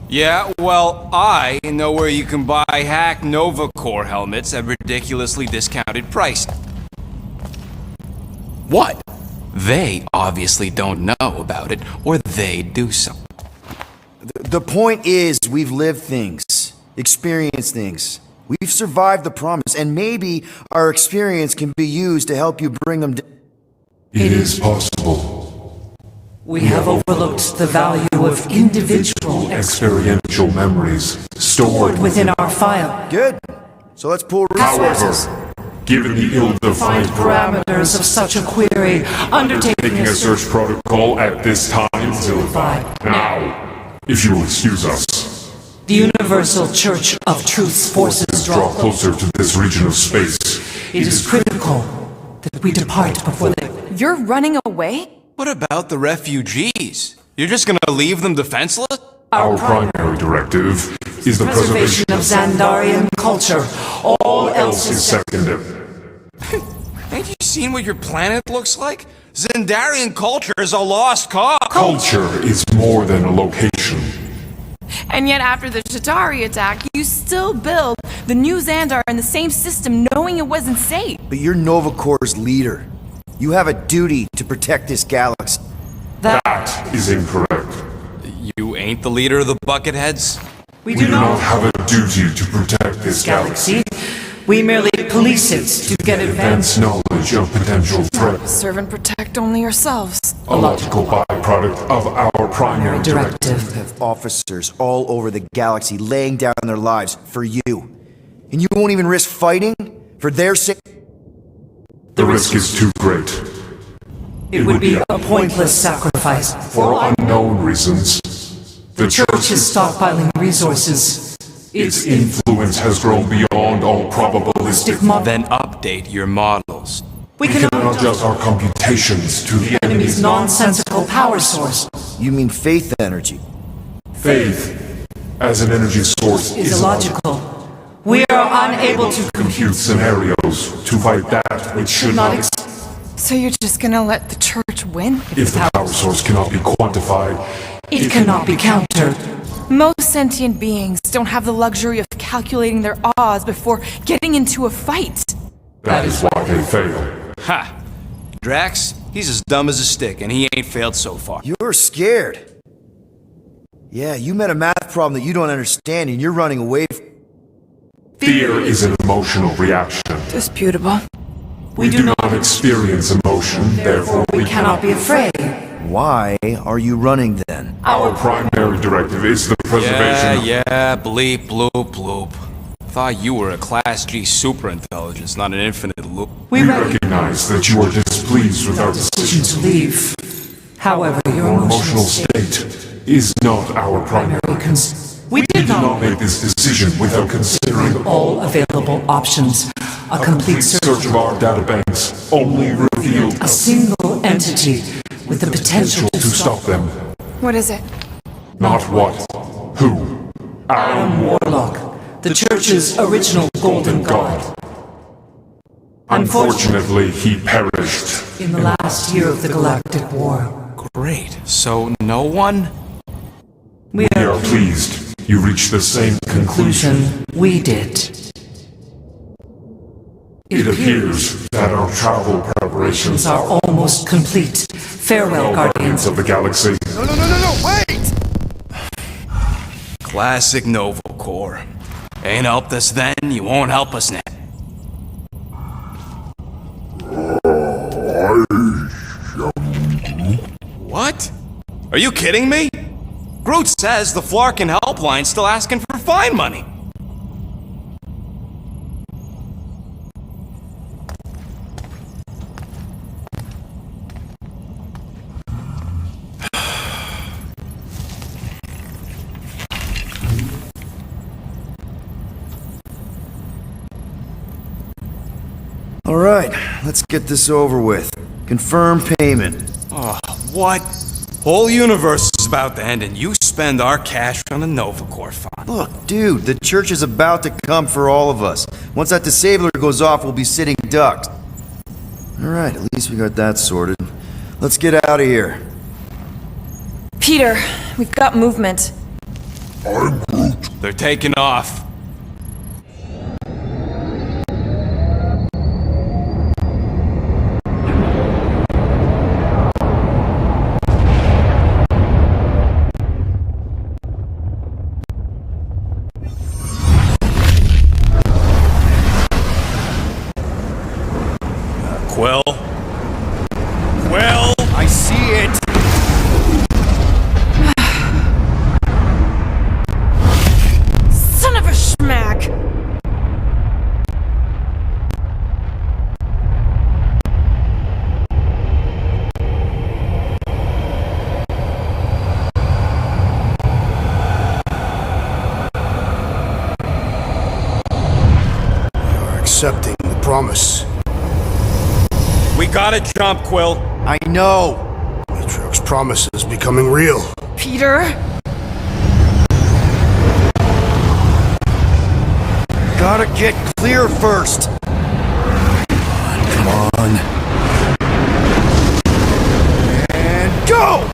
Yeah, well, I know where you can buy hack Nova Corps helmets at ridiculously discounted price. What? They obviously don't know about it, or they'd do something. The point is, we've lived things, experienced things. We've survived the promise, and maybe our experience can be used to help you bring them down. It is possible. We have overlooked the value of individual experiential memories stored within our file. Good. So let's pull resources. However, given the ill-defined parameters of such a query, undertaking a search protocol at this time will now, if you will excuse us. The Universal Church of Truth's forces draw closer to this region of space. It is critical that we depart before they... You're running away? What about the refugees? You're just gonna leave them defenseless? Our primary directive is the preservation of Xandarian culture. All else is secondary. Ain't you seen what your planet looks like? Xandarian culture is a lost cause. Culture is more than a location. And yet after the Chitauri attack, you still build the new Xandar in the same system knowing it wasn't safe. But you're Nova Corps' leader. You have a duty to protect this galaxy. That is incorrect. You ain't the leader of the Bucketheads? We do not have a duty to protect this galaxy. We merely police it to get advanced knowledge of potential threats. Serve and protect only yourselves. A logical byproduct of our primary directive. We have officers all over the galaxy laying down their lives for you. And you won't even risk fighting? For their sake? The risk is too great. It would be a pointless sacrifice. For unknown reasons, the Church is stockpiling resources. its influence has grown beyond all probabilistic. Then update your models. We can adjust our computations to the enemy's nonsensical power source. You mean faith energy? Faith as an energy source is illogical. We are unable to compute scenarios to fight that which should not. So you're just gonna let the church win? If the power source cannot be quantified, it cannot be countered. Most sentient beings don't have the luxury of calculating their odds before getting into a fight. That is why they fail. Ha! Drax, he's as dumb as a stick, and he ain't failed so far. You're scared. Yeah, you met a math problem that you don't understand, and you're running away from... Fear is an emotional reaction. Disputable. We do not experience emotion, therefore we cannot be afraid. Why are you running then? Our primary directive is the preservation Yeah, bleep, bloop, bloop. Thought you were a Class G superintelligence, not an infinite loop. We recognize that you are displeased with our decision to leave. However, your emotional state is not our primary concern. We did not make this decision without considering all available options. A complete search of our databanks only revealed a single entity with the potential to stop them. What is it? Not what, who. Adam Warlock, the Church's original golden god. Unfortunately, he perished in the last year of the Galactic War. Great. So no one? We are pleased you reached the same conclusion we did. It appears that our travel preparations are almost complete. Farewell, Guardians of the Galaxy. No, wait! Classic Nova Corps. Ain't helped us then, you won't help us now. What? Are you kidding me? Groot says the Flarkin helpline's still asking for fine money. All right, let's get this over with. Confirm payment. Oh, what? Whole universe is about to end and you spend our cash on a Nova Corps fund. Look, dude, the church is about to come for all of us. Once that disabler goes off, we'll be sitting ducks. All right, at least we got that sorted. Let's get out of here. Peter, we've got movement. I'm Groot. They're taking off. Quill? I see it! Son of a schmack! You're accepting the promise. We gotta jump, Quill. I know. Matriarch's promise is becoming real. Peter? Gotta get clear first. Come on. And go!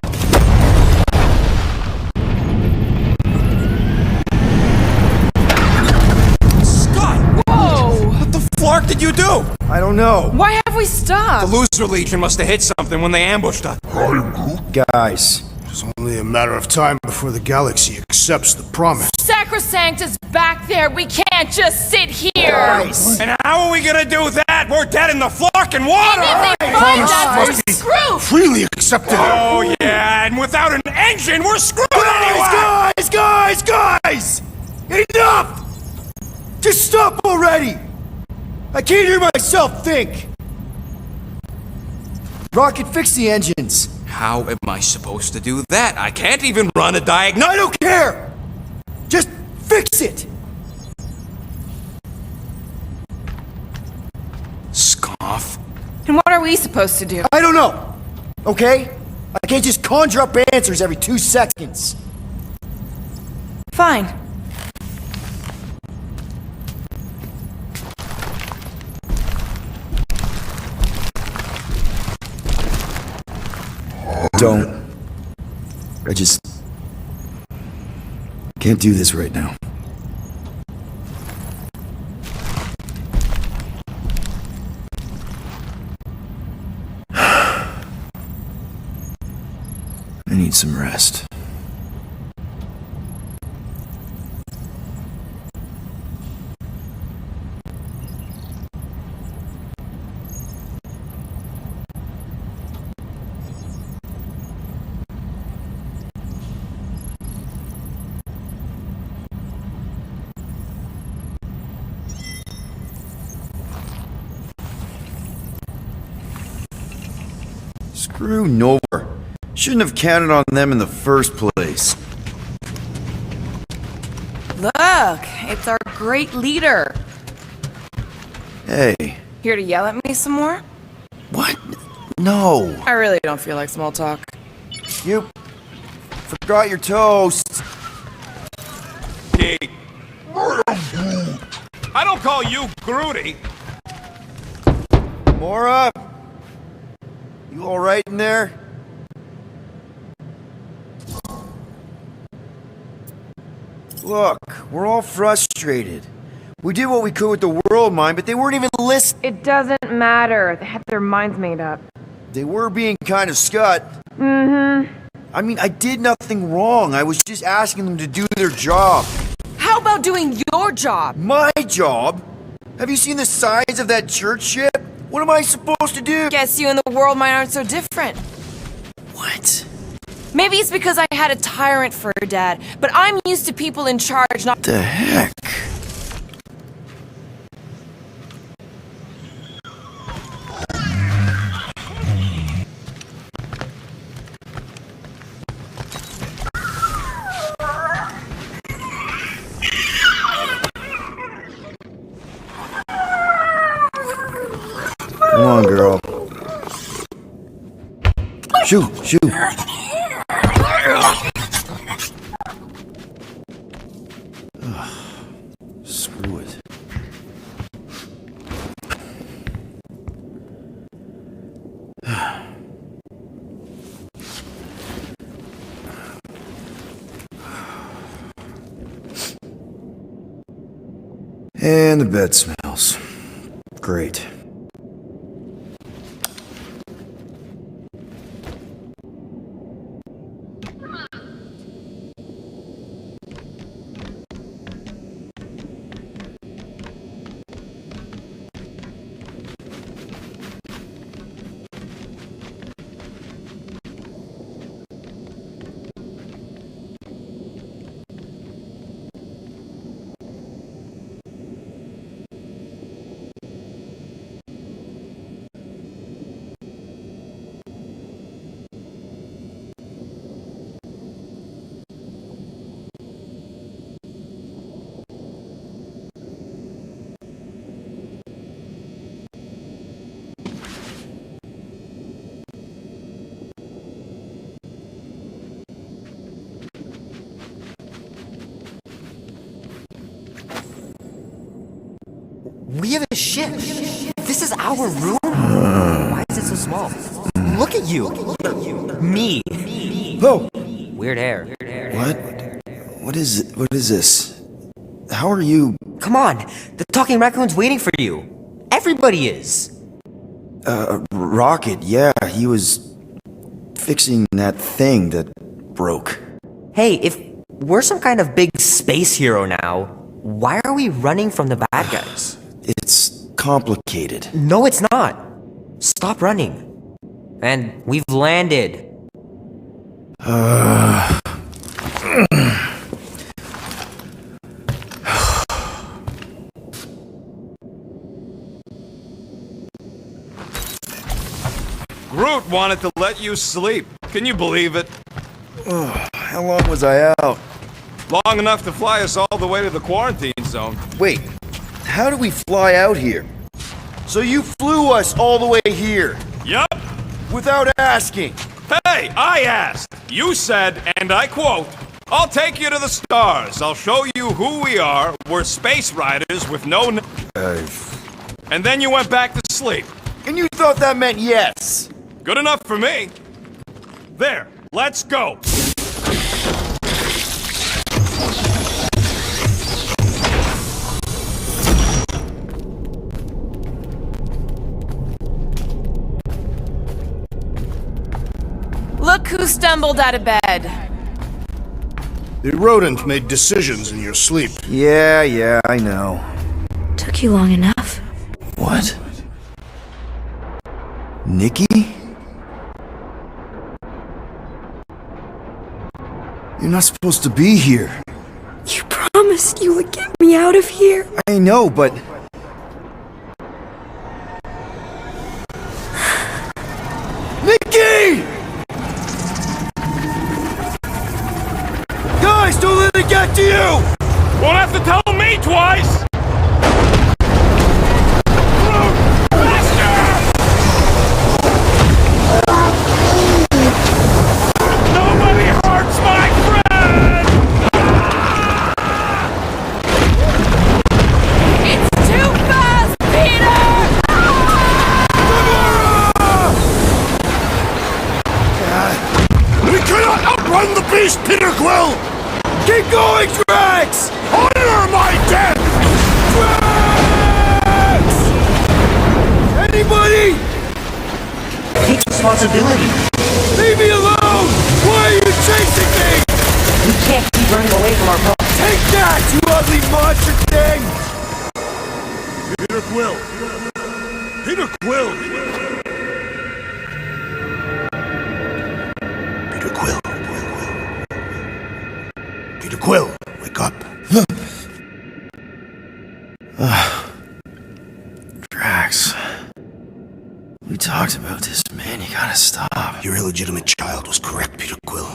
Scott! Whoa! What the flark did you do? I don't know. Why have we stopped? The Loser Legion must have hit something when they ambushed us. Guys. It's only a matter of time before the galaxy accepts the promise. Sacrosanct is back there. We can't just sit here. Guys. And how are we gonna do that? We're dead in the flarkin' water! And if they find us, we're screwed. Freely accepted. Oh yeah, and without an engine, we're screwed anyway! Guys! Enough! Just stop already! I can't hear myself think! Rocket, fix the engines! How am I supposed to do that? I can't even run a diagnostic. I don't care! Just fix it! Scoff. And what are we supposed to do? I don't know! Okay? I can't just conjure up answers every 2 seconds. Fine. Don't. I just can't do this right now. I need some rest. Screw Knowhere. Shouldn't have counted on them in the first place. Look, it's our great leader. Hey. Here to yell at me some more? What? No. I really don't feel like small talk. You forgot your toast. Pete. I don't call you Groody. Mora? You alright in there? Look, we're all frustrated. We did what we could with the world mine, but they weren't even listening. It doesn't matter. They had their minds made up. They were being kind of scut. Mm-hmm. I mean, I did nothing wrong. I was just asking them to do their job. How about doing your job? My job? Have you seen the size of that church ship? What am I supposed to do? Guess you and the world mine aren't so different. What? Maybe it's because I had a tyrant for a dad, but I'm used to people in charge, not— The heck? Come on, girl. Shoot, shoot. Ugh, screw it. And the bed smells. Great. We have a ship. This is our room. Why is it so small? Look at you. Me. Whoa. Weird hair. What? What is it? What is this? How are you? Come on. The talking raccoon's waiting for you. Everybody is. Rocket, yeah, he was fixing that thing that broke. Hey, if we're some kind of big space hero now, why are we running from the bad guys? It's complicated. No, it's not. Stop running. And we've landed. Groot, wanted to let you sleep. Can you believe it? How long was I out? Long enough to fly us all the way to the quarantine zone. Wait, how did we fly out here? So you flew us all the way here? Yup. Without asking? Hey, I asked. You said, and I quote, "I'll take you to the stars. I'll show you who we are. We're space riders with no..." And then you went back to sleep. And you thought that meant yes? Good enough for me. There, let's go. Look who stumbled out of bed. The rodent made decisions in your sleep. Yeah, I know. Took you long enough. What? Nikki? You're not supposed to be here. You promised you would get me out of here. I know, but... Nikki! Guys, don't let it get to you! Won't have to tell me twice! Nobody hurts my friend! It's too fast, Peter! We cannot outrun the beast, Peter Quill! Keep going, Drax! Honor my death! Drax! Anybody? Take responsibility. Leave me alone! Why are you chasing me? We can't keep running away from our problem. Take that, you ugly monster thing! Peter Quill! Peter Quill! Peter Quill. Peter Quill, wake up. Drax. We talked about this, man. You gotta stop. Your illegitimate child was correct, Peter Quill.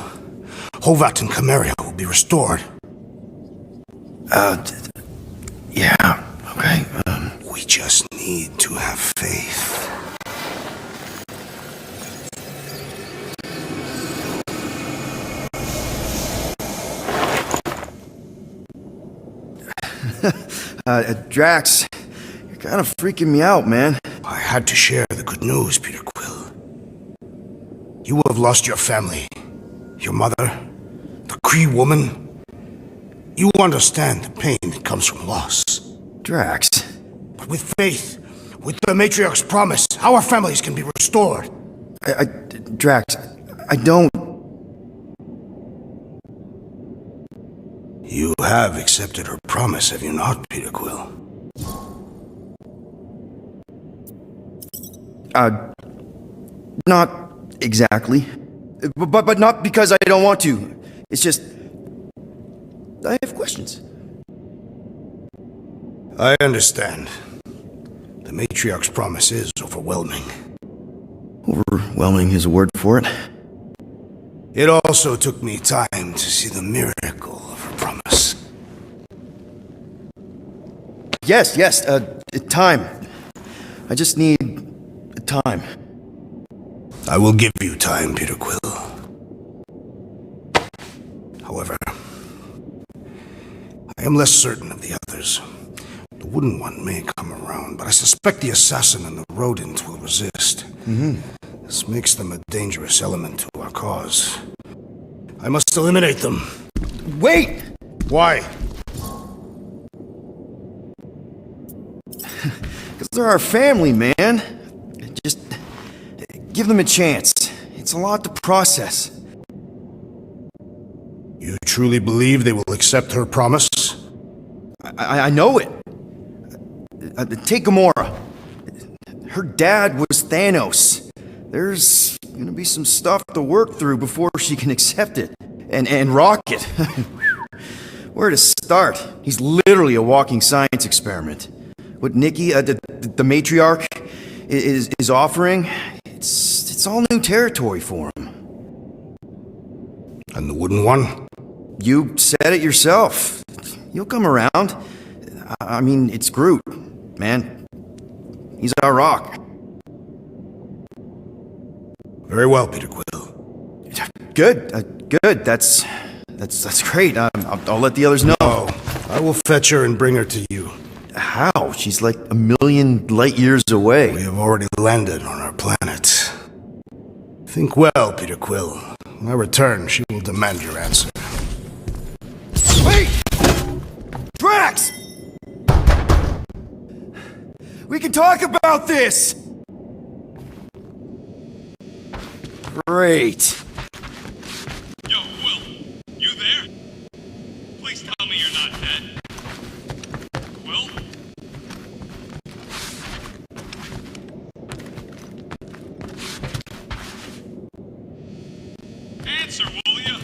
Hovat and Chimeria will be restored. Yeah, okay. We just need to have faith. Drax, you're kind of freaking me out, man. I had to share the good news, Peter Quill. You have lost your family, your mother, the Kree woman. You understand the pain that comes from loss. Drax. But with faith, with the Matriarch's promise, our families can be restored. Drax, I don't... You have accepted her promise, have you not, Peter Quill? Not exactly. But not because I don't want to. It's just... I have questions. I understand. The Matriarch's promise is overwhelming. Overwhelming is a word for it. It also took me time to see the miracle of her promise. Yes, time. I just need time. I will give you time, Peter Quill. However, I am less certain of the others. The wooden one may come around, but I suspect the assassin and the rodent will resist. This makes them a dangerous element to our cause. I must eliminate them. Wait! Why? Because they're our family, man. Just give them a chance. It's a lot to process. You truly believe they will accept her promise? I know it. Take Gamora. Her dad was Thanos. There's gonna be some stuff to work through before she can accept it. And Rocket. Where to start? He's literally a walking science experiment. What Nikki, the matriarch, is offering, it's It's all new territory for him. And the wooden one? You said it yourself. You'll come around. I mean, it's Groot, man. He's our rock. Very well, Peter Quill. Good. That's great. I'll let the others know. Oh, I will fetch her and bring her to you. How? She's like a million light years away. We have already landed on our planet. Think well, Peter Quill. When I return, she will demand your answer. Wait! Drax! We can talk about this! Great. Yo, Will, you there? Please tell me you're not dead. Will? Answer, will ya?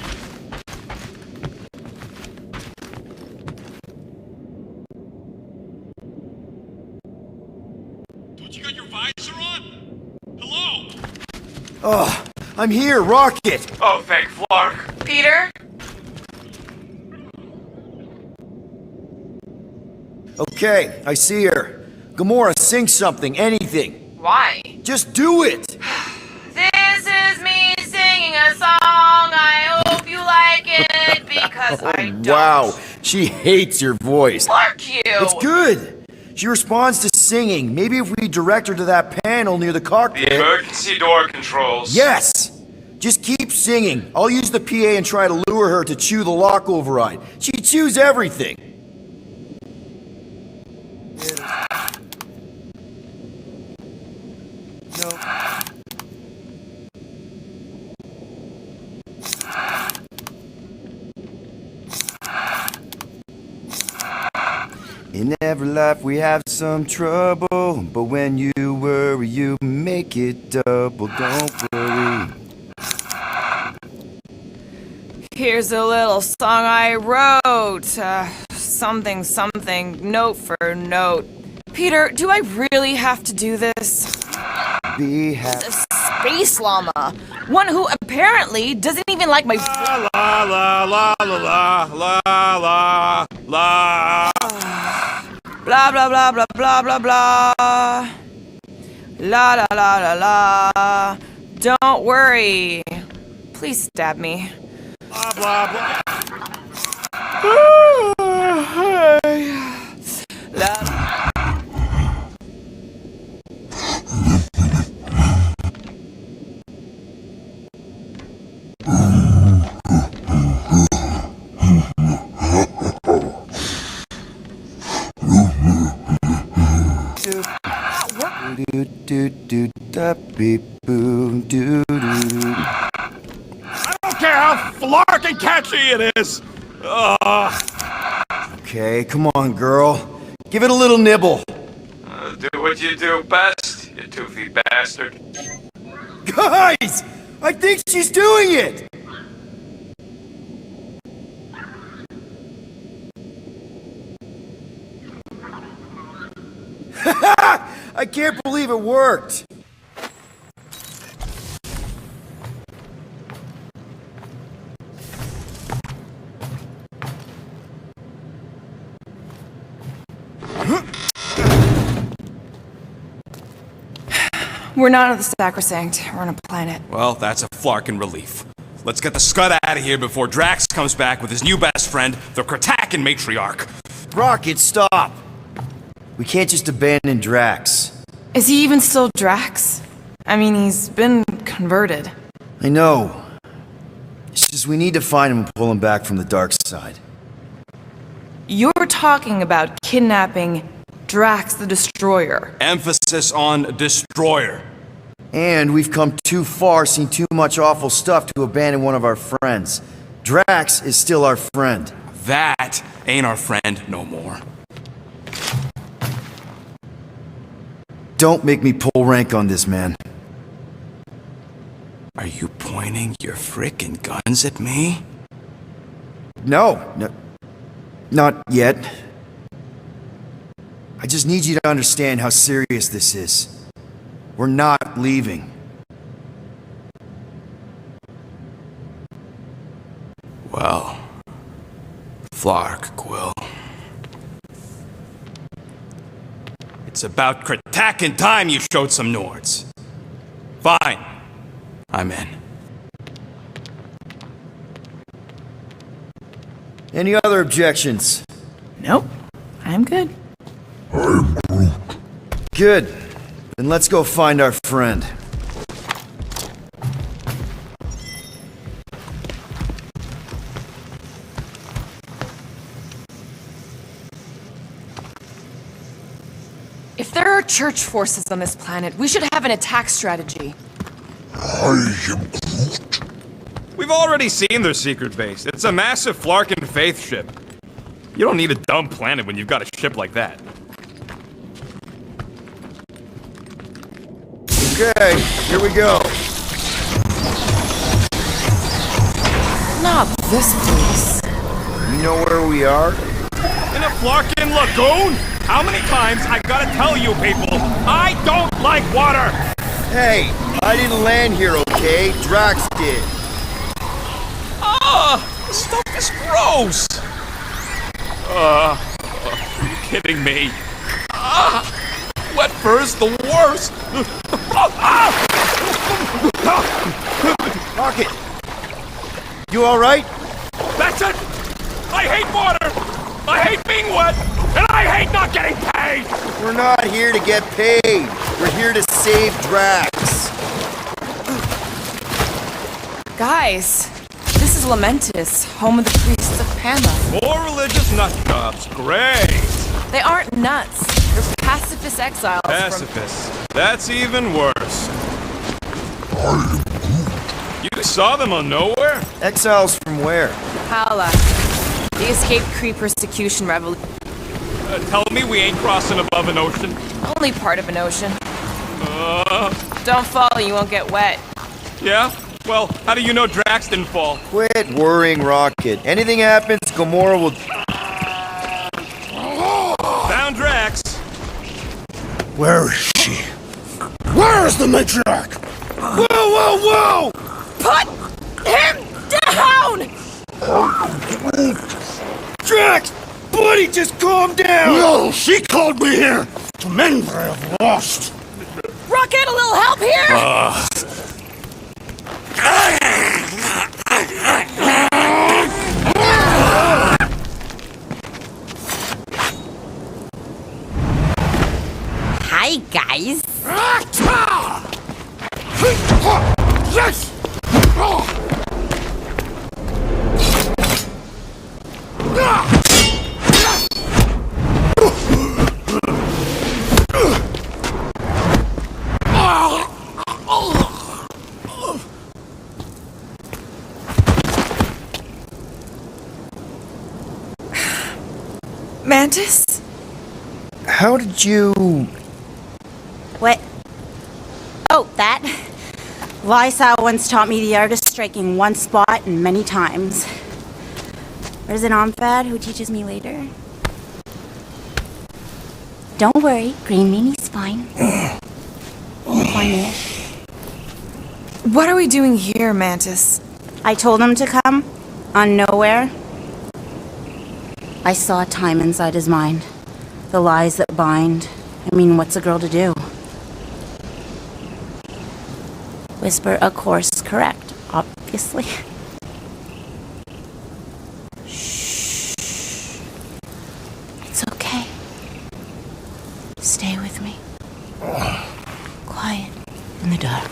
Don't you got your visor on? Hello? Oh, I'm here, Rocket! Oh, thank Flark. Peter? Okay, I see her. Gamora, sing something, anything. Why? Just do it! This is me singing a song. I hope you like it because I don't. Wow, she hates your voice. Flark you! It's good! She responds to singing. Maybe if we direct her to that panel near the cockpit. The emergency door controls. Yes! Just keep singing. I'll use the PA and try to lure her to chew the lock override. She chews everything. No. In every life we have some trouble, but when you worry, you make it double. Don't worry. Here's a little song I wrote. Something, note for note. Peter, do I really have to do this? Be happy. A space llama. One who apparently doesn't even like my... La la la la la la la la. Blah blah blah blah blah blah blah. La la la la la. Don't worry. Please stab me. Blah blah blah. I don't care how flarkin' catchy it is. Okay, come on, girl. Give it a little nibble. Do what you do best, you toothy bastard. Guys! I think she's doing it! I can't believe it worked! We're not on the sacrosanct. We're on a planet. Well, that's a flarkin' relief. Let's get the scud out of here before Drax comes back with his new best friend, the Cratacan Matriarch. Rocket, stop! We can't just abandon Drax. Is he even still Drax? I mean, he's been converted. I know. It's just we need to find him and pull him back from the dark side. You're talking about kidnapping Drax the Destroyer. Emphasis on destroyer. And we've come too far, seen too much awful stuff to abandon one of our friends. Drax is still our friend. That ain't our friend no more. Don't make me pull rank on this, man. Are you pointing your frickin' guns at me? No, not yet. I just need you to understand how serious this is. We're not leaving. Flark, Quill. It's about Cratakin time you showed some Nords. Fine. I'm in. Any other objections? Nope. I'm good. Good. Then let's go find our friend. If there are church forces on this planet, we should have an attack strategy. We've already seen their secret base. It's a massive Flarkin Faith ship. You don't need a dumb planet when you've got a ship like that. Okay, here we go. Not this place. You know where we are? In a Flarkin lagoon? How many times I gotta tell you people, I don't like water! Hey, I didn't land here, okay? Drax did. This stuff is gross! Are you kidding me? Wet fur is the worst! Rocket! You alright? That's it! I hate water! I hate being wet! And I hate not getting paid! We're not here to get paid. We're here to save Drax. Guys, this is Lamentis, home of the priests of Pama. More religious nut jobs, great! They aren't nuts. They're pacifist exiles Pacifists. That's even worse. You saw them on Knowhere? Exiles from where? Hala. They escaped Kree persecution revolution. Tell me we ain't crossing above an ocean. Only part of an ocean. Don't fall, you won't get wet. Yeah? Well, how do you know Drax didn't fall? Quit worrying, Rocket. Anything happens, Gamora will... Found Drax. Where is she? Where is the Matriarch? Whoa, whoa, whoa! Put him down! Drax! Buddy, just calm down! No, she called me here to mend what I have lost. Rocket, a little help here? Hi, guys. Yes! Mantis? How did you... What? Oh, that? Lysa once taught me the art of striking one spot and many times. There's an Omphad who teaches me later. Don't worry, Green Mimi's fine. Fine-ish. What are we doing here, Mantis? I told him to come, on Knowhere. I saw time inside his mind. The lies that bind. I mean, what's a girl to do? Whisper a course correct, obviously. Shh. It's okay. Stay with me. Quiet in the dark.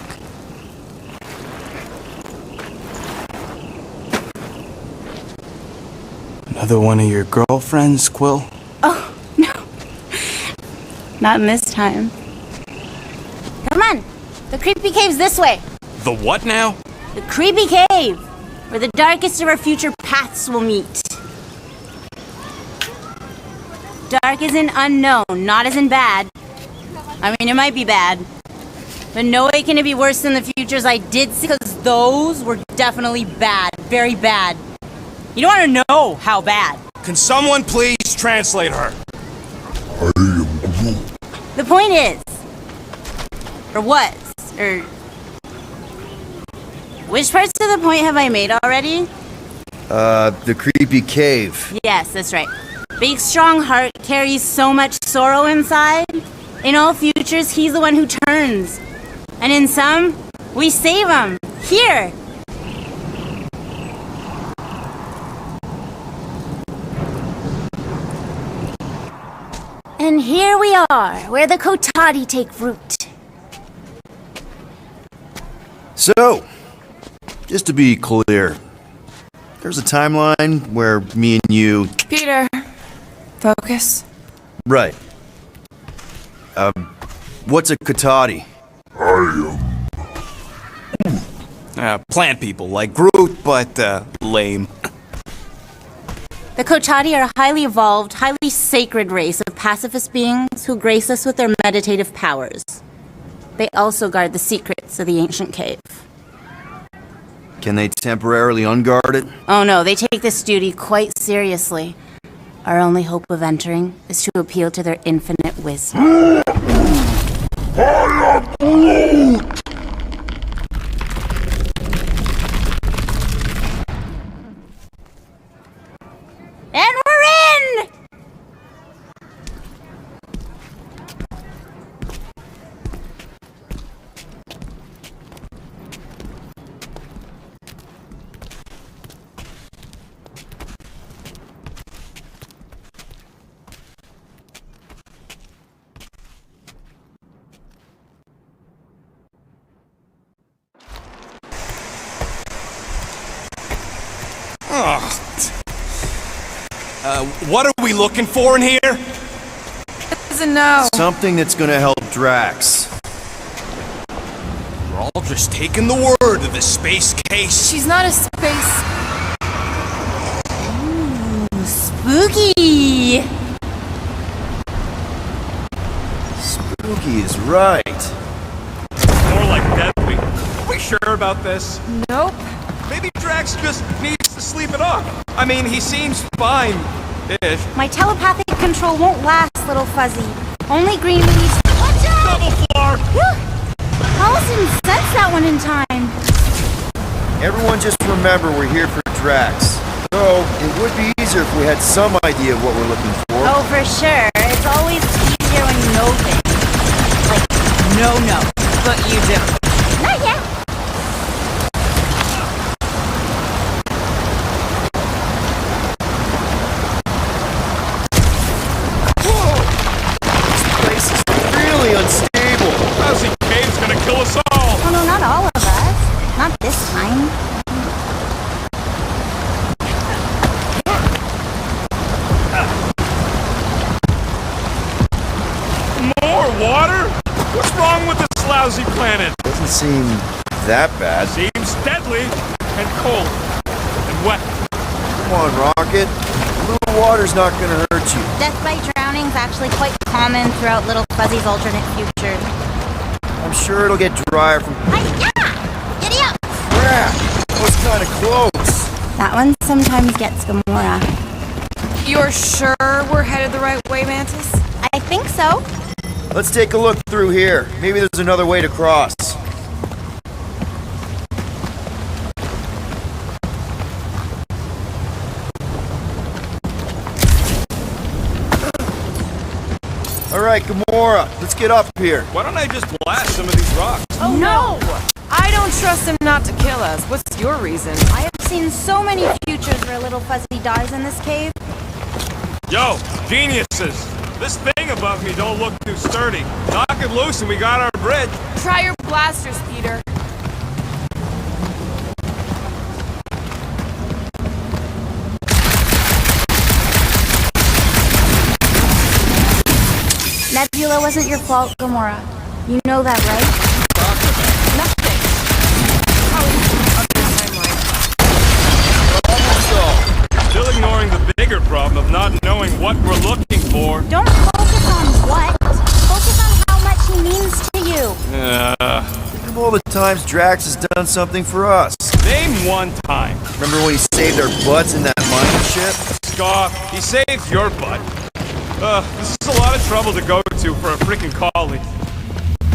Another one of your girlfriends, Quill? Oh, no. Not in this time. Come on. The creepy cave's this way. The what now? The creepy cave, where the darkest of our future paths will meet. Dark as in unknown, not as in bad. I mean, it might be bad. But no way can it be worse than the futures I did see, because those were definitely bad. Very bad. You don't want to know how bad. Can someone please translate her? The point is, or was, or... Which parts of the point have I made already? The creepy cave. Yes, that's right. Big strong heart carries so much sorrow inside. In all futures, he's the one who turns. And in some, we save him. Here! And here we are, where the Kotati take root. So, just to be clear, there's a timeline where me and you... Peter, focus. Right. What's a Kotati? Plant people, like Groot, but, lame. The Kotati are a highly evolved, highly sacred race of pacifist beings who grace us with their meditative powers. They also guard the secrets of the ancient cave. Can they temporarily unguard it? Oh no, they take this duty quite seriously. Our only hope of entering is to appeal to their infinite wisdom. And we're in! What are we looking for in here? Doesn't know. Something that's gonna help Drax. We're all just taking the word of the space case. She's not a space... Ooh, spooky! Spooky is right. More like deadly. Are we sure about this? Nope. Maybe Drax just needs to sleep it off. I mean, he seems fine-ish. My telepathic control won't last, little fuzzy. Only green meat. Watch out! Double floor! Alice didn't sense that one in time. Everyone just remember we're here for Drax. Though, it would be easier if we had some idea of what we're looking for. Oh, for sure. It's always easier when you know things. Like, no, but you do. Not yet. Unstable. Lousy cave's gonna kill us all. Oh no, not all of us. Not this time. More water? What's wrong with this lousy planet? Doesn't seem that bad. Seems deadly and cold and wet. Come on, Rocket. Blue water's not gonna hurt you. Death by drowning's actually quite common throughout Little Fuzzy's alternate future. I'm sure it'll get drier from... Hi-ya! Giddy up! Crap! That was kinda close. That one sometimes gets Gamora. You're sure we're headed the right way, Mantis? I think so. Let's take a look through here. Maybe there's another way to cross. Alright, Gamora, let's get up here. Why don't I just blast some of these rocks? Oh no! I don't trust him not to kill us. What's your reason? I have seen so many futures where Little Fuzzy dies in this cave. Yo, geniuses! This thing above me don't look too sturdy. Knock it loose and we got our bridge. Try your blasters, Peter. Nebula wasn't your fault, Gamora. You know that, right? Nothing. Still ignoring the bigger problem of not knowing what we're looking for. Don't focus on what. Focus on how much he means to you. Think of all the times Drax has done something for us. Name one time. Remember when he saved our butts in that mining ship? Scoff, he saved your butt. This is a lot of trouble to go to for a freaking colleague.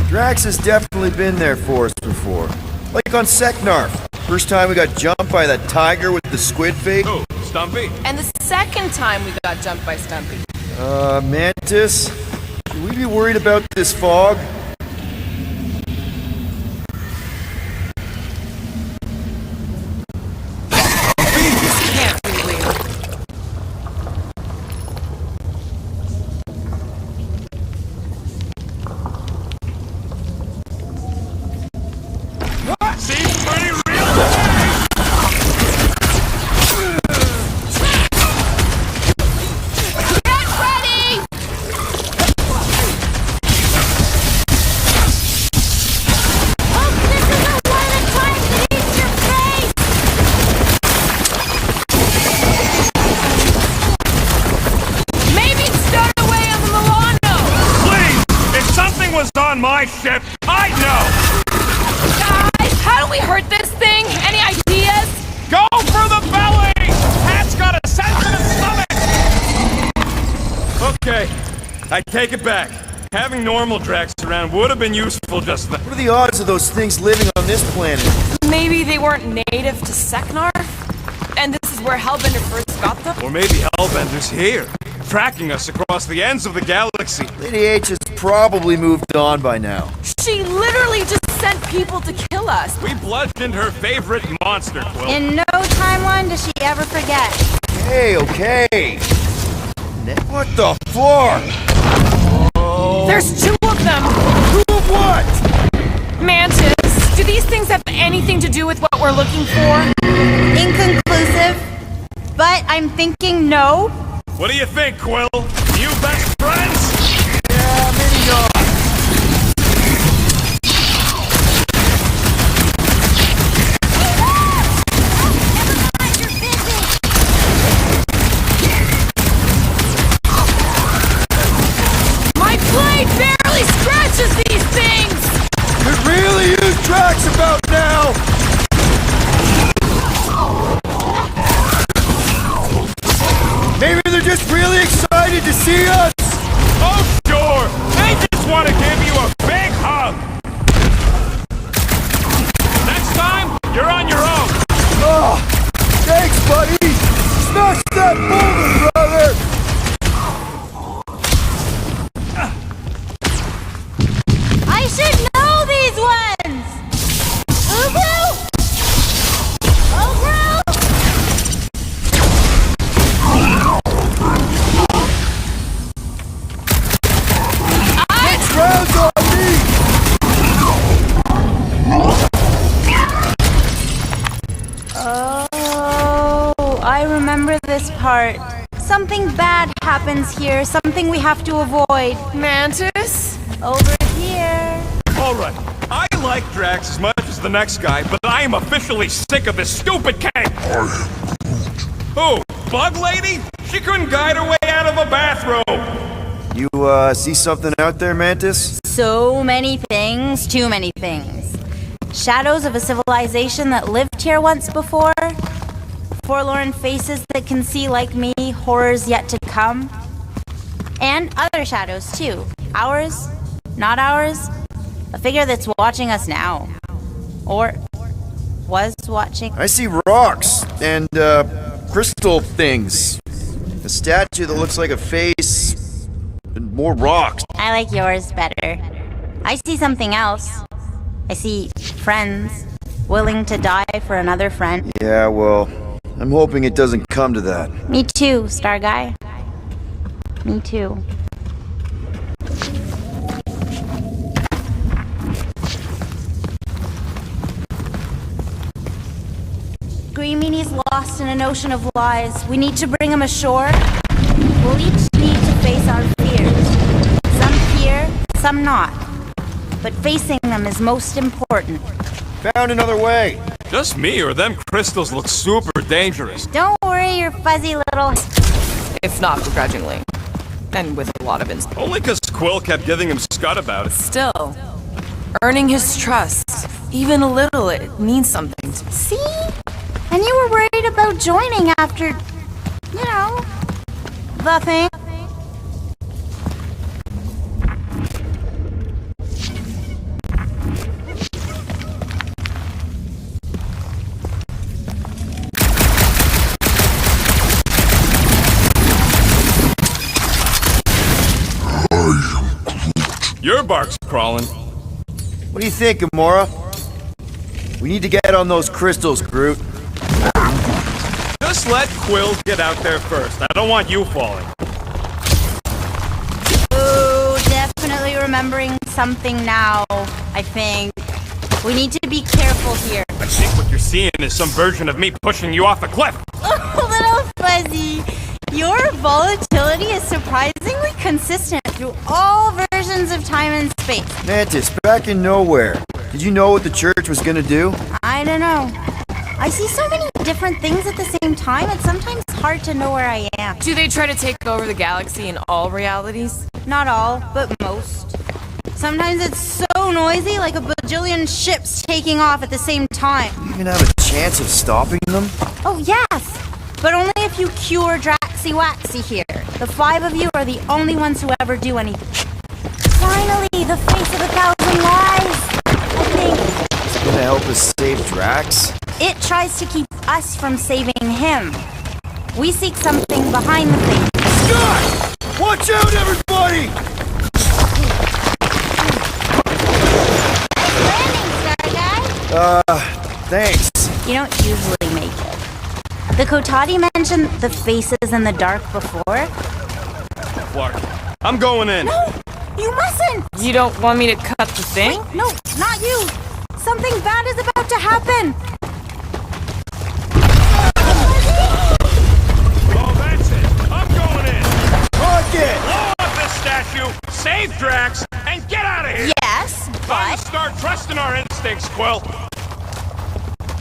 Drax has definitely been there for us before. Like on Seknarf. First time we got jumped by that tiger with the squid face. Oh, Stumpy? And the second time we got jumped by Stumpy. Mantis? Should we be worried about this fog? Can't really. What? Seems pretty real. Get ready! Hope this isn't one of the times that eats your face! Maybe start away on the Milano! Please! If something was on my ship, I'd know! Guys, how do we hurt this thing? Any ideas? Go for the belly! Pat's got a sensitive stomach! Okay, I take it back. Having normal Drax around would have been useful just then. What are the odds of those things living on this planet? Maybe they weren't native to Seknar? And this is where Hellbender first got them? Or maybe Hellbender's here, tracking us across the ends of the galaxy. Lady H has probably moved on by now. She literally just sent people to kill us. We bludgeoned her favorite monster, Quill. In no timeline does she ever forget. Hey, okay. What the fuck? There's two of them! Two of what? Mantis, do these things have anything to do with what we're looking for? Inconclusive, but I'm thinking no. What do you think, Quill? You best friends? Yeah, maybe not. My blade barely scratches these things! Could really use Drax about now! Maybe they're just really excited to see us! Oh, sure! They just want to give you a big hug! Next time, you're on your own! Oh, thanks, buddy! Smash that boulder, brother! I should know these ones! Ubu! Ogru! Next round's on me! Oh, I remember this part. Something bad happens here, something we have to avoid. Mantis? Over here. Alright, I like Drax as much as the next guy, but I am officially sick of this stupid cake! Who? Bug Lady? She couldn't guide her way out of a bathrobe! You, see something out there, Mantis? So many things, too many things. Shadows of a civilization that lived here once before. Forlorn faces that can see like me, horrors yet to come. And other shadows, too. Ours, not ours. A figure that's watching us now. Or was watching. I see rocks and, crystal things. A statue that looks like a face. And more rocks. I like yours better. I see something else. I see friends willing to die for another friend. Yeah, well, I'm hoping it doesn't come to that. Me too, Star Guy. Me too. Green Meanie's lost in an ocean of lies. We need to bring him ashore. We'll each need to face our fears. Some fear, some not. But facing them is most important. Found another way. Just me or them crystals look super dangerous. Don't worry your fuzzy little... If not begrudgingly. And with a lot of instinct. Only because Quill kept giving him scud about it. Still, earning his trust, even a little, it means something to me. See? And you were worried about joining after, you know, the thing. Your bark's crawling. What do you think, Gamora? We need to get on those crystals, Groot. Just let Quill get out there first. I don't want you falling. Ooh, definitely remembering something now, I think. We need to be careful here. I think what you're seeing is some version of me pushing you off the cliff. Oh, little Fuzzy. Your volatility is surprisingly consistent through all versions of time and space. Mantis, back in Knowhere. Did you know what the church was gonna do? I don't know. I see so many different things at the same time, it's sometimes hard to know where I am. Do they try to take over the galaxy in all realities? Not all, but most. Sometimes it's so noisy, like a bajillion ships taking off at the same time. Do you even have a chance of stopping them? Oh, yes! But only if you cure Draxy Waxy here. The 5 of you are the only ones who ever do anything. Finally, the face of 1,000 lies! I think It's gonna help us save Drax? it tries to keep us from saving him. We seek something behind the thing. Sky! Watch out, everybody! Thanks. You don't usually make it. The Kotati mentioned the faces in the dark before. Clark, I'm going in. No! You mustn't! You don't want me to cut the thing? Wait, no, not you! Something bad is about to happen! Oh, that's it. I'm going in. Rocket! Blow up this statue, save Drax, and get out of here! Yes, Time but... to start trusting our instincts, Quill.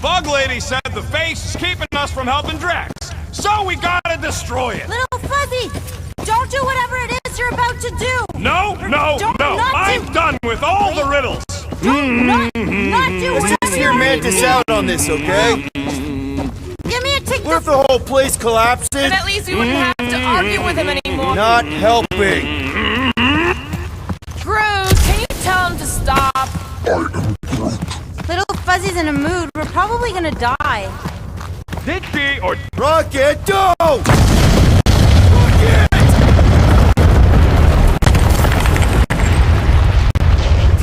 Bug Lady said the face is keeping us from helping Drax, so we gotta destroy it. Little Fuzzy! Don't do whatever it is you're about to do! No, no, Don't no! not I'm do- done with all the riddles. Not do Let's whatever just hear Mantis out on this, okay? Give me a tick. What if the whole place collapses? But at least we wouldn't have to argue with him anymore. Not helping. Groot, can you tell him to stop? Little Fuzzy's in a mood. We're probably gonna die. Did she or Rocket, don't!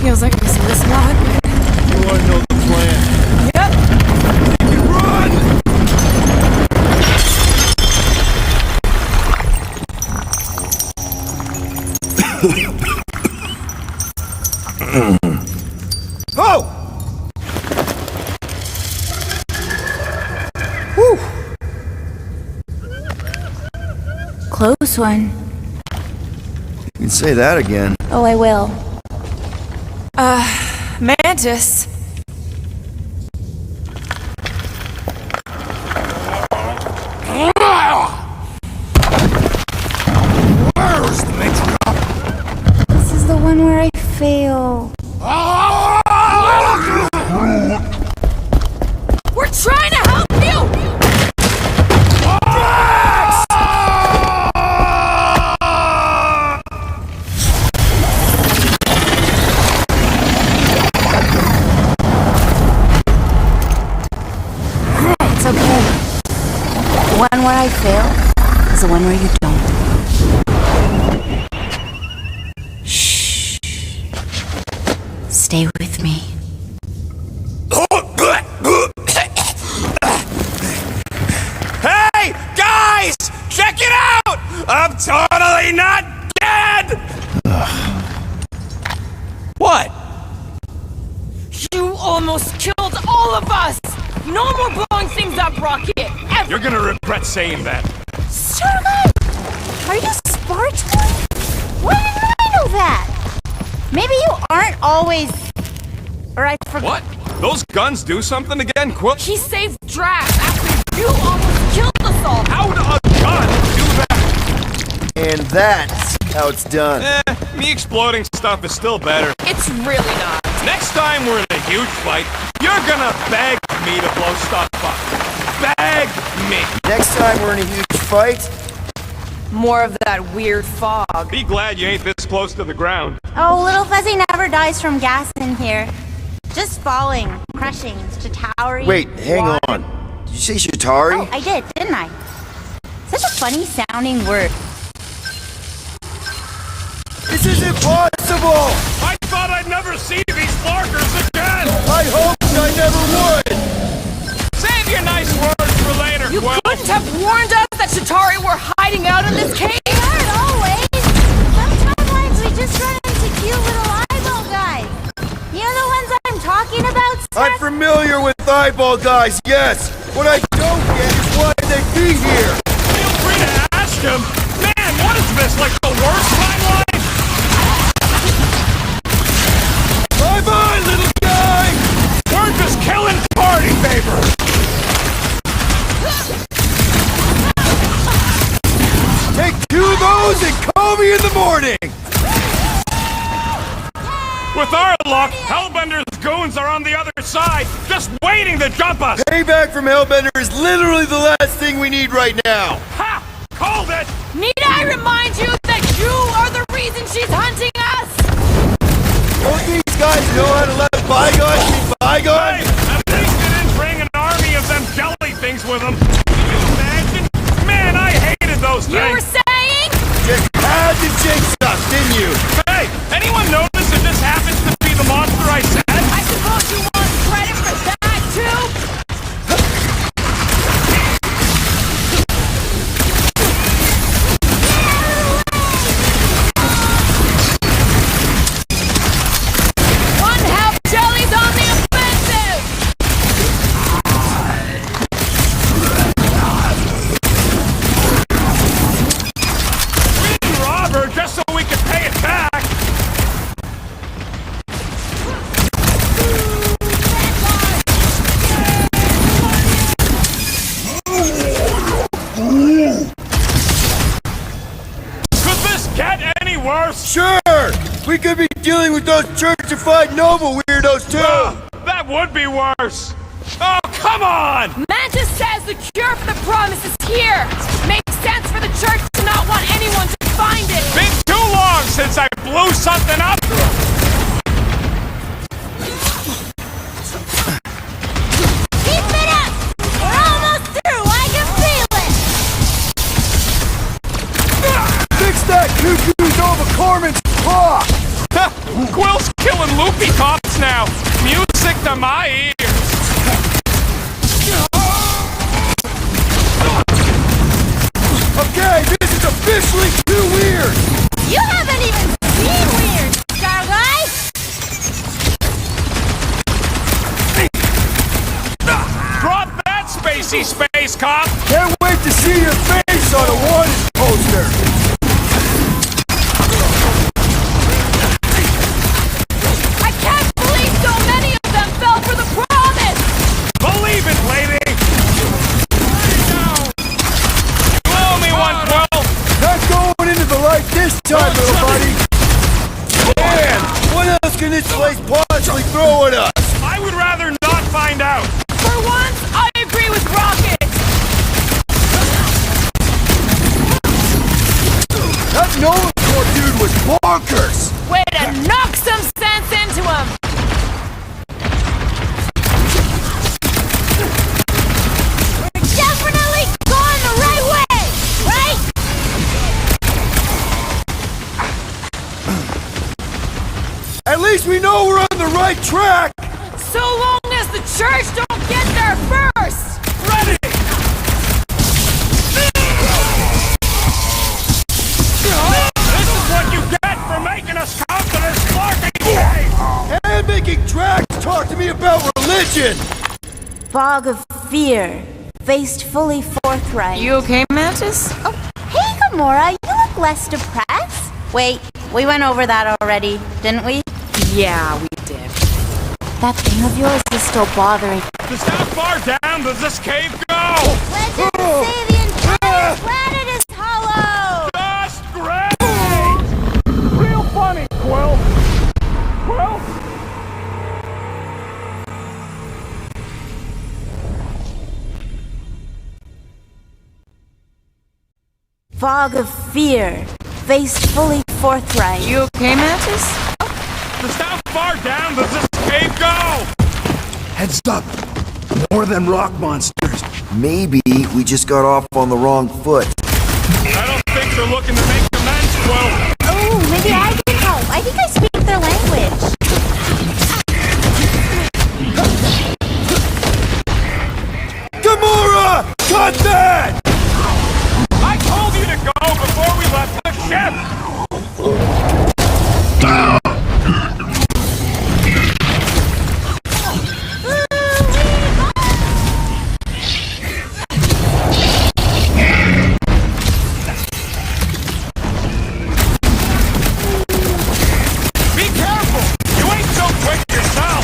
Feels like this is not. You wanna know the plan? Yep. Run! Oh! Whew. Close one. You can say that again. Oh, I will. Mantis. Where's the Matriarch? This is the one where I fail. We're trying to help you! It's okay. The one where I fail is the one where you don't. Shh. Stay with me. Hey, guys! Check it out! I'm totally not dead! What? You almost killed all of us! No more blowing things up, Rocket! Ever! You're gonna regret saying that. Sergei! Are you Spartan? Why didn't I know that? Maybe you aren't always... Or I forgot. What? Those guns do something again, Quill? He saved Drax after you almost killed us all! How would a gun do that? And that's how it's done. Me exploding stuff is still better. It's really not. Next time we're in a huge fight, you're gonna beg me to blow stuff up. Beg me. Next time we're in a huge fight, More of that weird fog. Be glad you ain't this close to the ground. Oh, Little Fuzzy never dies from gas in here. Just falling, crushing, Shatari. wait, hang water. on. Did you say Shatari? Oh, I did, didn't I? Such a funny sounding word. This is impossible! I thought I'd never see these Flarkers again! I hoped I never would! Save your nice words for later, You Quill! couldn't have warned us that Chitauri were hiding out in this cave? They aren't always. Some timelines we just run into cute little eyeball guys. You know the ones I'm talking about, Seth? I'm familiar with eyeball guys, yes! What I don't get is why they be here! Feel free to ask him! Man, what is this, like the worst timeline? Bye-bye, little guy! We're just killing party favors! Take 2 of those and call me in the morning! With our luck, Hellbender's goons are on the other side, just waiting to jump us! Payback from Hellbender is literally the last thing we need right now! Ha! Called it! Need I remind you that you are the reason she's hunting us? Don't these guys know how to let bygones be bygones? Hey, at least they didn't bring an army of them jelly things with them. Can you imagine? Man, I hated those things! You were saying? Just had to jinx us, didn't you? Hey, anyone notice that this happens to be the monster I said? I suppose you want credit for that, too? One half jellies on the offensive! We didn't rob her just so we could pay it back! Could this get any worse? Sure! We could be dealing with those churchified noble weirdos too! That would be worse! Oh, come on! Mantis says the cure for the promise is here! Makes sense for the church to not want anyone to find it! Been too long since I blew something up! Keep it up! We're almost through, I can feel it! Fix that cuckoo Nova Corman's clock! Quill's killing loopy cops now! Music to my ears! Okay, this is officially too weird! You haven't even seen weird, Star Guy! Drop that spacey space cop! Can't wait to see your face on a wanted poster! I can't believe so many of them fell for the promise! Believe it, lady! Blow me one, Quill! Not going into the light this time, little buddy! Man, what else can this place possibly throw at us? I would rather not find out! For once, I agree with Rocket! That Nolan Corps dude was bonkers! Way to knock some sense into him! We're definitely going the right way, right? At least we know we're on the right track! So long as the church don't get there first! Ready! This is what you get for making us come to this Flarking cave! And making tracks talk to me about religion! Fog of fear, faced fully forthright. You okay, Mantis? Oh, hey, Gamora, you look less depressed. Wait, we went over that already, didn't we? Yeah, we did. That thing of yours is still bothering. Just how far down does this cave go? Legends say the entire planet is hollow! Just great! Real funny, Quill! Quill? Fog of fear, faced fully forthright. You okay, Mantis? Just how far down does this cave go? Heads up! More than rock monsters. Maybe we just got off on the wrong foot. I don't think they're looking to make amends, Quill. Oh, Maybe I can help. I think I speak their language. Gamora! Cut that! I told you to go before we left the ship! Be careful! You ain't so quick yourself!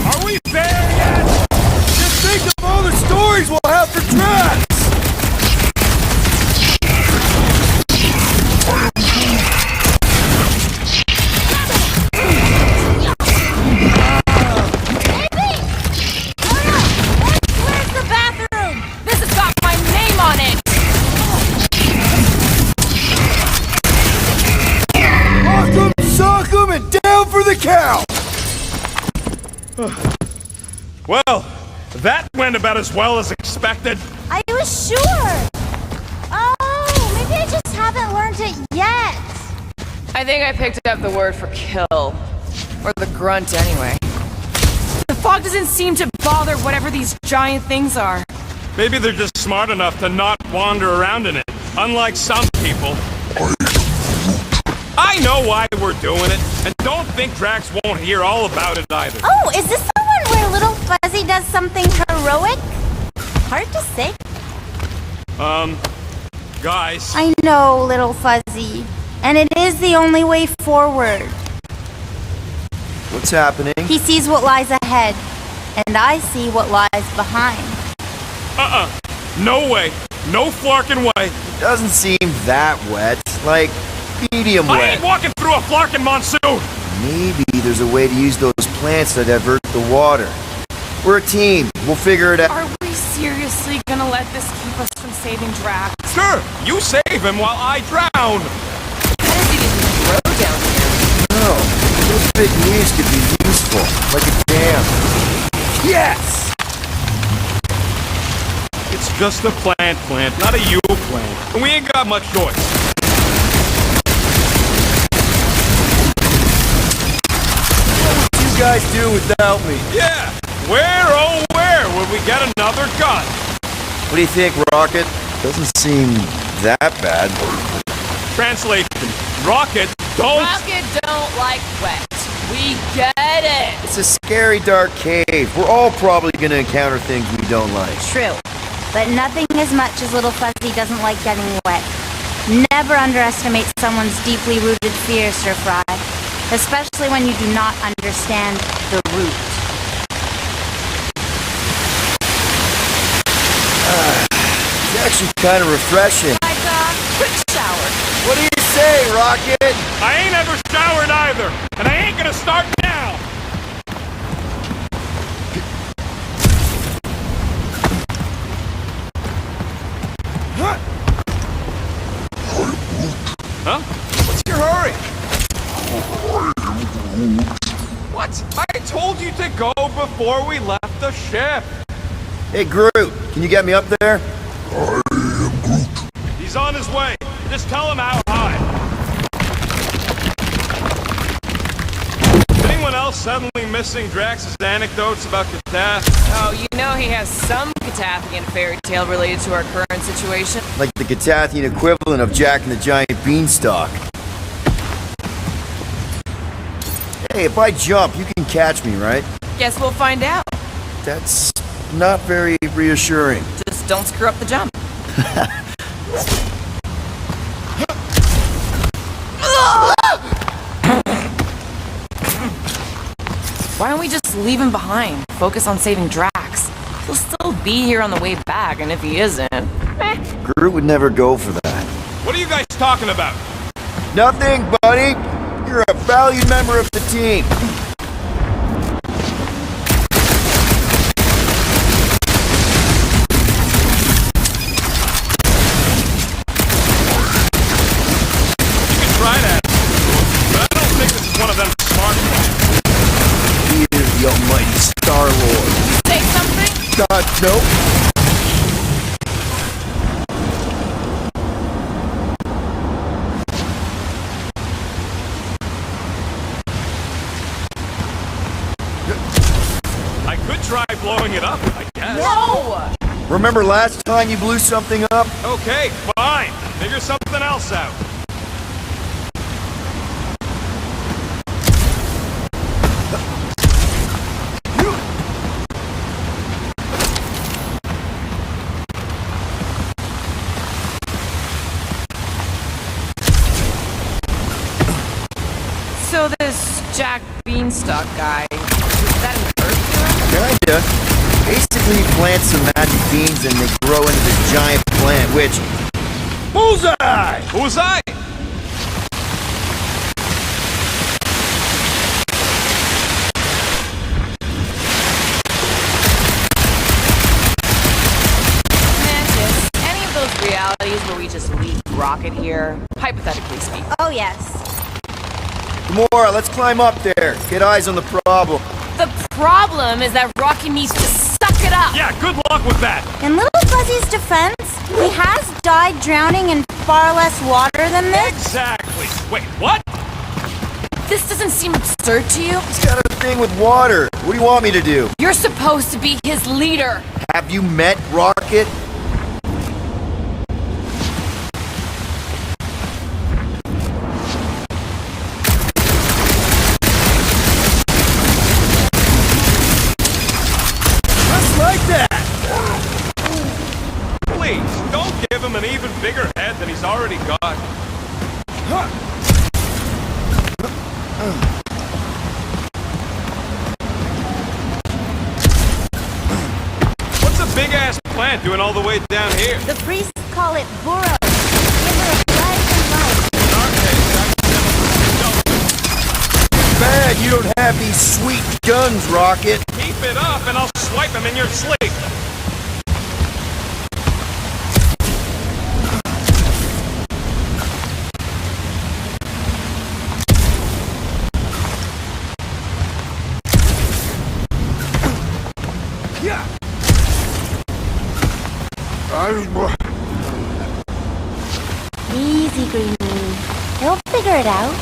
Are we there yet? Just think of all the stories we'll have for Drax! Where's the bathroom? This has got my name on it! Rock 'em, sock 'em, and down for the count! Well, that went about as well as expected. I was sure. Oh, maybe I just haven't learned it yet. I think I picked up the word for kill. Or the grunt, anyway. The fog doesn't seem to bother whatever these giant things are. Maybe they're just smart enough to not wander around in it, unlike some people. I know why we're doing it, and don't think Drax won't hear all about it either. Oh, is this the one where Little Fuzzy does something heroic? Hard to say. Guys. I know, Little Fuzzy. And it is the only way forward. What's happening? He sees what lies ahead, and I see what lies behind. No way. No flarkin' way. Doesn't seem that wet. Like, medium I wet. ain't walking through a flarkin' monsoon! Maybe there's a way to use those plants to divert the water. We're a team. We'll figure it out. Are we seriously gonna let this keep us from saving Drax? Sure, you save him while I drown! How does he even grow down here? No, those big leaves could be useful, like a dam. Yes! It's just a plant, not a you plant. And we ain't got much choice. What would you guys do without me? Yeah! Where, oh where would we get another gun? What do you think, Rocket? Doesn't seem that bad. Translation. Rocket don't... Rocket don't like wet. We get it! It's a scary dark cave. We're all probably gonna encounter things we don't like. True. But nothing as much as Little Fuzzy doesn't like getting wet. Never underestimate someone's deeply rooted fear, Sir Fry. Especially when you do not understand the root. It's actually kind of refreshing. Like a quick shower. What do you say, Rocket? I ain't ever showered either, and I ain't gonna start now! Huh? What's your hurry? What? I told you to go before we left the ship! Hey, Groot, can you get me up there? He's on his way. Just tell him how high. Is anyone else suddenly missing Drax's anecdotes about Katath? Oh, you know he has some Catathian fairy tale related to our current situation. Like the Catathian equivalent of Jack and the Giant Beanstalk. Hey, if I jump, you can catch me, right? Guess we'll find out. That's not very reassuring. Just don't screw up the jump. Why don't we just leave him behind? Focus on saving Drax. He'll still be here on the way back, and if he isn't... Groot would never go for that. What are you guys talking about? Nothing, buddy. You're a valued member of the team. You can try that, but I don't think this is one of them smart ones. Here's the almighty Star-Lord. Say something? Nope. Could try blowing it up, I guess. No! Remember last time you blew something up? Okay, fine. Figure something else out. So this Jack Beanstalk guy, is that an earth? Kinda. Basically, you plant some magic beans and they grow into this giant plant, which... Bullseye! Bullseye! Mantis, any of those realities where we just leave Rocket here, hypothetically speaking? Oh, yes. Gamora, let's climb up there. Get eyes on the problem. The problem is that Rocky needs to suck it up! Yeah, good luck with that! In Little Fuzzy's defense, he has died drowning in far less water than this. Exactly! Wait, what? This doesn't seem absurd to you? He's got a thing with water. What do you want me to do? You're supposed to be his leader! Have you met Rocket? Please, don't give him an even bigger head than he's already got. What's a big-ass plant doing all the way down here? The priests call it Burrow, giver of life and life. Bad you don't have these sweet guns, Rocket. Keep it up and I'll swipe him in your sleep. Easy, Greenie. He'll figure it out.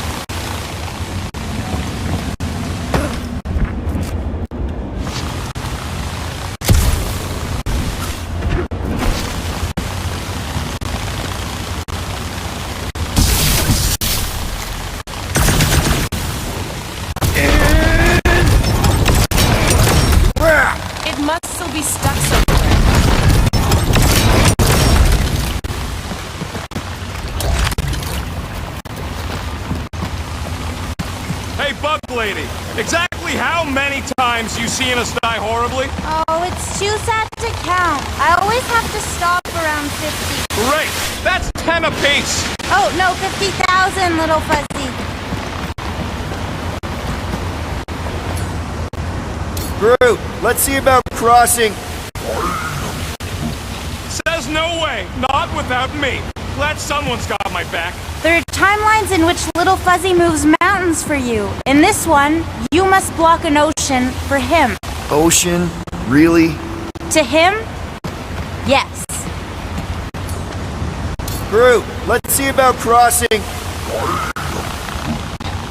It must still be stuck somewhere. Hey, Bug Lady, exactly how many times you seen us die horribly? Oh, it's too sad to count. I always have to stop around 50. Great, that's 10 apiece. Oh, no, 50,000, Little Fuzzy. Groot, let's see about crossing. Says no way, not without me. Glad someone's got my back. There are timelines in which Little Fuzzy moves mountains for you. In this one, you must block an ocean for him. Ocean? Really? To him? Yes. Groot, let's see about crossing.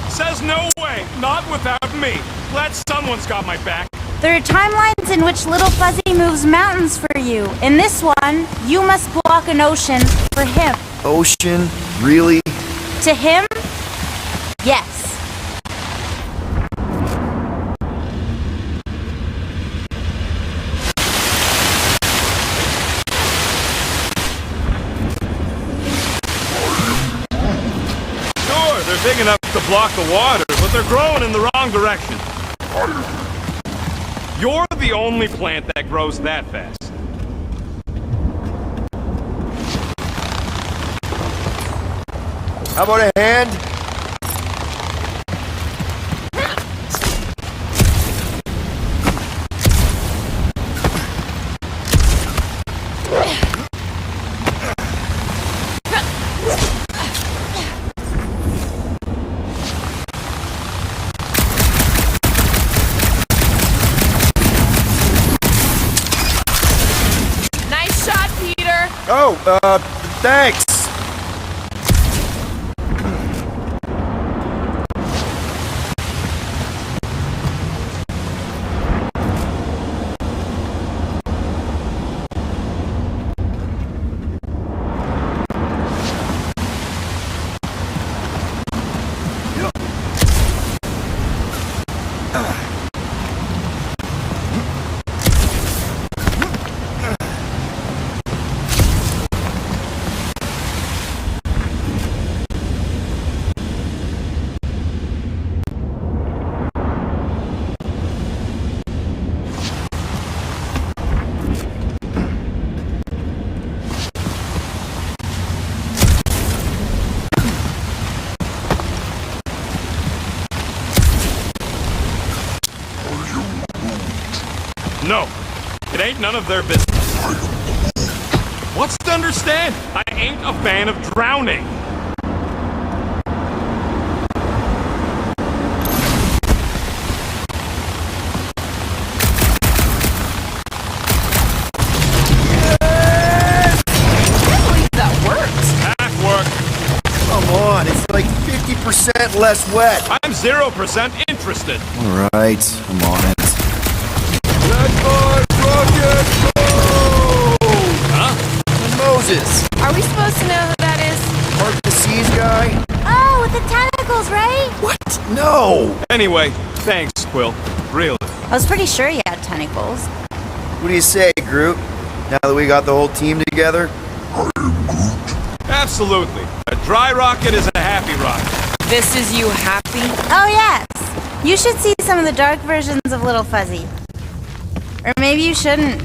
Says no way, not without me. Glad someone's got my back. There are timelines in which Little Fuzzy moves mountains for you. In this one, you must block an ocean for him. Ocean? Really? To him? Yes. Sure, they're big enough to block the water, but they're growing in the wrong direction. You're the only plant that grows that fast. How about a hand? Nice shot, Peter! Oh, thanks. No, it ain't none of their business. What's to understand? I ain't a fan of drowning. Come on, it's like 50% less wet. I'm 0% interested. Alright, I'm on it. Huh? Moses! Are we supposed to know who that is? Mark the Seas guy? Oh, with the tentacles, right? What? No! Anyway, thanks, Quill. Really. I was pretty sure you had tentacles. What do you say, Groot? Now that we got the whole team together? Absolutely. A dry rocket is a happy rocket. This is you happy? Oh, yes. You should see some of the dark versions of Little Fuzzy. Or maybe you shouldn't.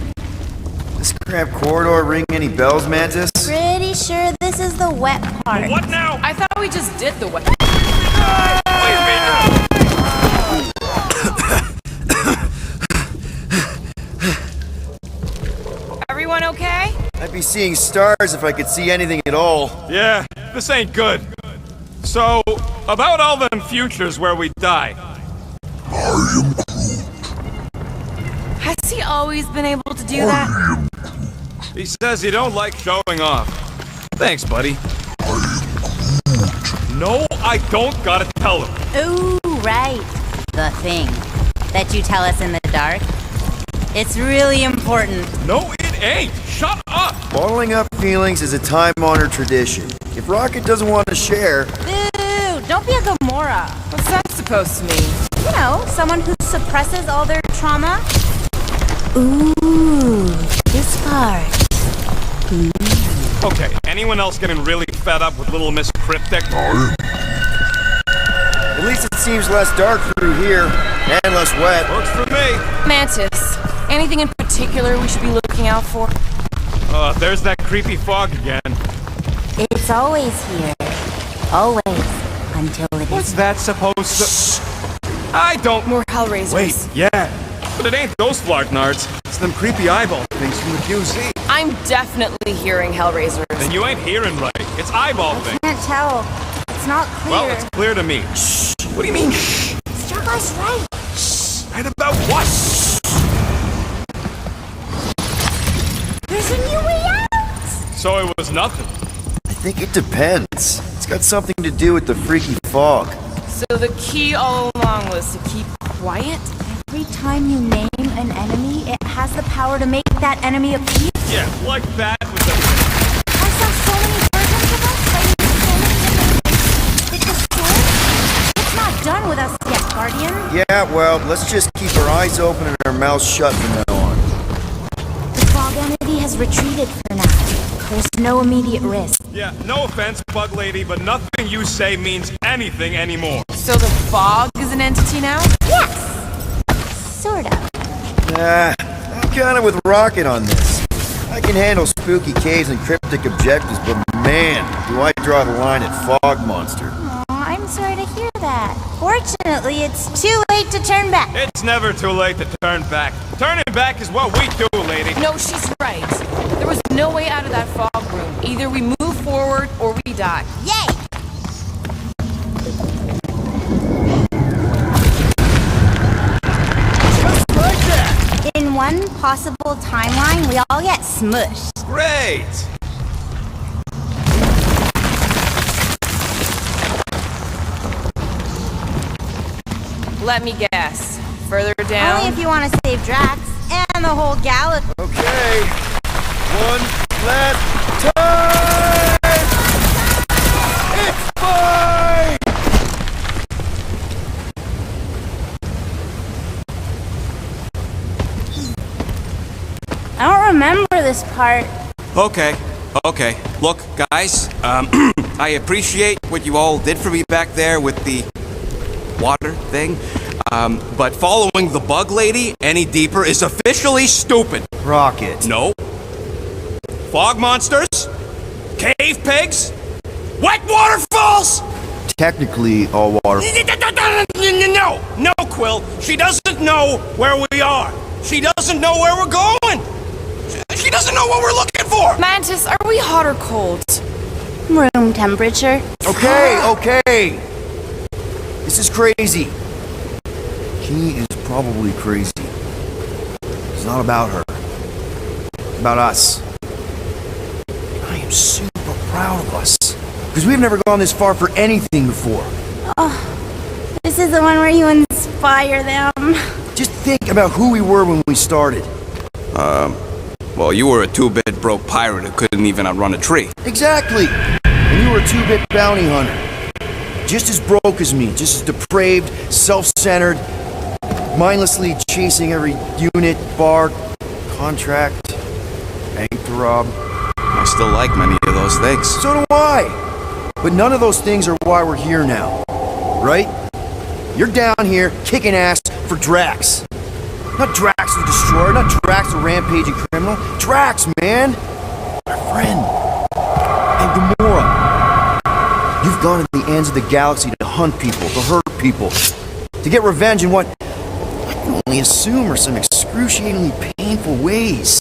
This cramped corridor ring any bells, Mantis? Pretty sure this is the wet part. What now? I thought we just did the wet. Everyone okay? I'd be seeing stars if I could see anything at all. Yeah, this ain't good. So, about all them futures where we die. Has he always been able to do that? He says you don't like showing off. Thanks, buddy. No, I don't gotta tell him. Ooh, right. The thing that you tell us in the dark. It's really important. No, it ain't. Shut up. Bottling up feelings is a time-honored tradition. If Rocket doesn't want to share... Dude, don't be a Gamora. What's that supposed to mean? You know, someone who suppresses all their trauma. Ooh, this part. Ooh. Okay, anyone else getting really fed up with Little Miss Cryptic? At least it seems less dark through here, and less wet. Works for me. Mantis, anything in particular we should be looking out for? There's that creepy fog again. It's always here. Always. Until it What's isn't. that supposed to... I don't... More Hellraisers. Wait, yeah. But it ain't those Flarknards. It's them creepy eyeball things from the QZ. I'm definitely hearing Hellraisers. Then you ain't hearing right. It's eyeball I thing. can't tell. It's not clear. Well, it's clear to me. Shh. What do you mean, shh? Struck us right. Shh. Right about what? There's a new way out! So it was nothing. I think it depends. It's got something to do with the freaky fog. So the key all along was to keep quiet? Every time you name an enemy, it has the power to make that enemy appear. Yeah, like that with the... I saw so many versions of us fighting so many different things. It's a story. It's not done with us yet, Guardian. Yeah, well, let's just keep our eyes open and our mouths shut from now on. The fog entity has retreated for now. There's no immediate risk. Yeah, no offense, Bug Lady, but nothing you say means anything anymore. So the fog is an entity now? Yes! Sort of. I'm kinda with Rocket on this. I can handle spooky caves and cryptic objectives, but man, do I draw the line at fog monster. Aw, I'm sorry to hear that. Fortunately, it's too late to turn back. It's never too late to turn back. Turning back is what we do, lady. No, she's right. There was no way out of that fog room. Either we move forward or we die. Yay! Just like that! In one possible timeline, we all get smushed. Great! Let me guess. Further down? Only if you want to save Drax and the whole galaxy. Okay, one last time! It's fine! I don't remember this part. Okay. Look, guys, I appreciate what you all did for me back there with the water thing, but following the Bug Lady any deeper is officially stupid. Rocket. No. Fog monsters? Cave pigs? Wet waterfalls? Technically, all water. No, Quill. She doesn't know where we are. She doesn't know where we're going! She doesn't know what we're looking for! Mantis, are we hot or cold? Room temperature. Okay. This is crazy. She is probably crazy. It's not about her. It's about us. I am super proud of us. Because we've never gone this far for anything before. Oh, this is the one where you inspire them. Just think about who we were when we started. Well, you were a two-bit broke pirate who couldn't even outrun a tree. Exactly! And you were a two-bit bounty hunter. Just as broke as me, just as depraved, self-centered, mindlessly chasing every unit, bar, contract, bank to rob. I still like many of those things. So do I! But none of those things are why we're here now. Right? You're down here kicking ass for Drax. Not Drax the Destroyer, not Drax the rampaging criminal. Drax, man! Our friend. And Gamora. You've gone to the ends of the galaxy to hunt people, to hurt people, to get revenge in what I can only assume are some excruciatingly painful ways.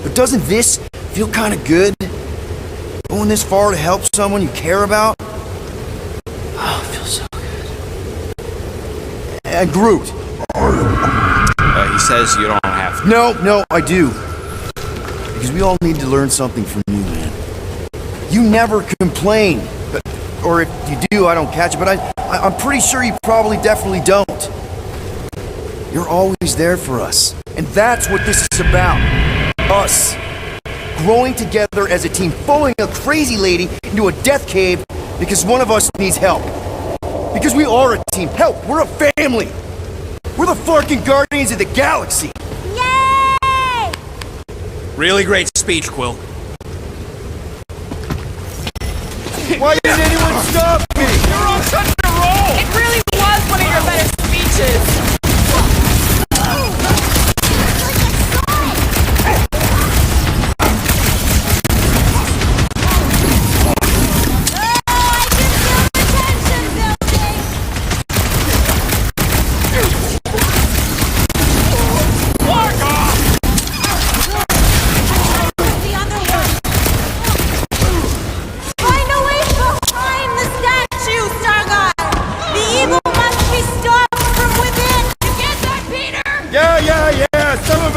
But doesn't this feel kind of good? Going this far to help someone you care about? Oh, it feels so good. And Groot. He says you don't have to. No, I do. Because we all need to learn something from you, man. You never complain. Or if you do, I don't catch it, but I'm pretty sure you probably definitely don't. You're always there for us. And that's what this is about. Us. Growing together as a team, following a crazy lady into a death cave because one of us needs help. Because we are a team. Help, we're a family. We're the fucking Guardians of the Galaxy! Yay! Really great speech, Quill. Why didn't anyone stop me? You're on such a roll! It really was one of your better speeches.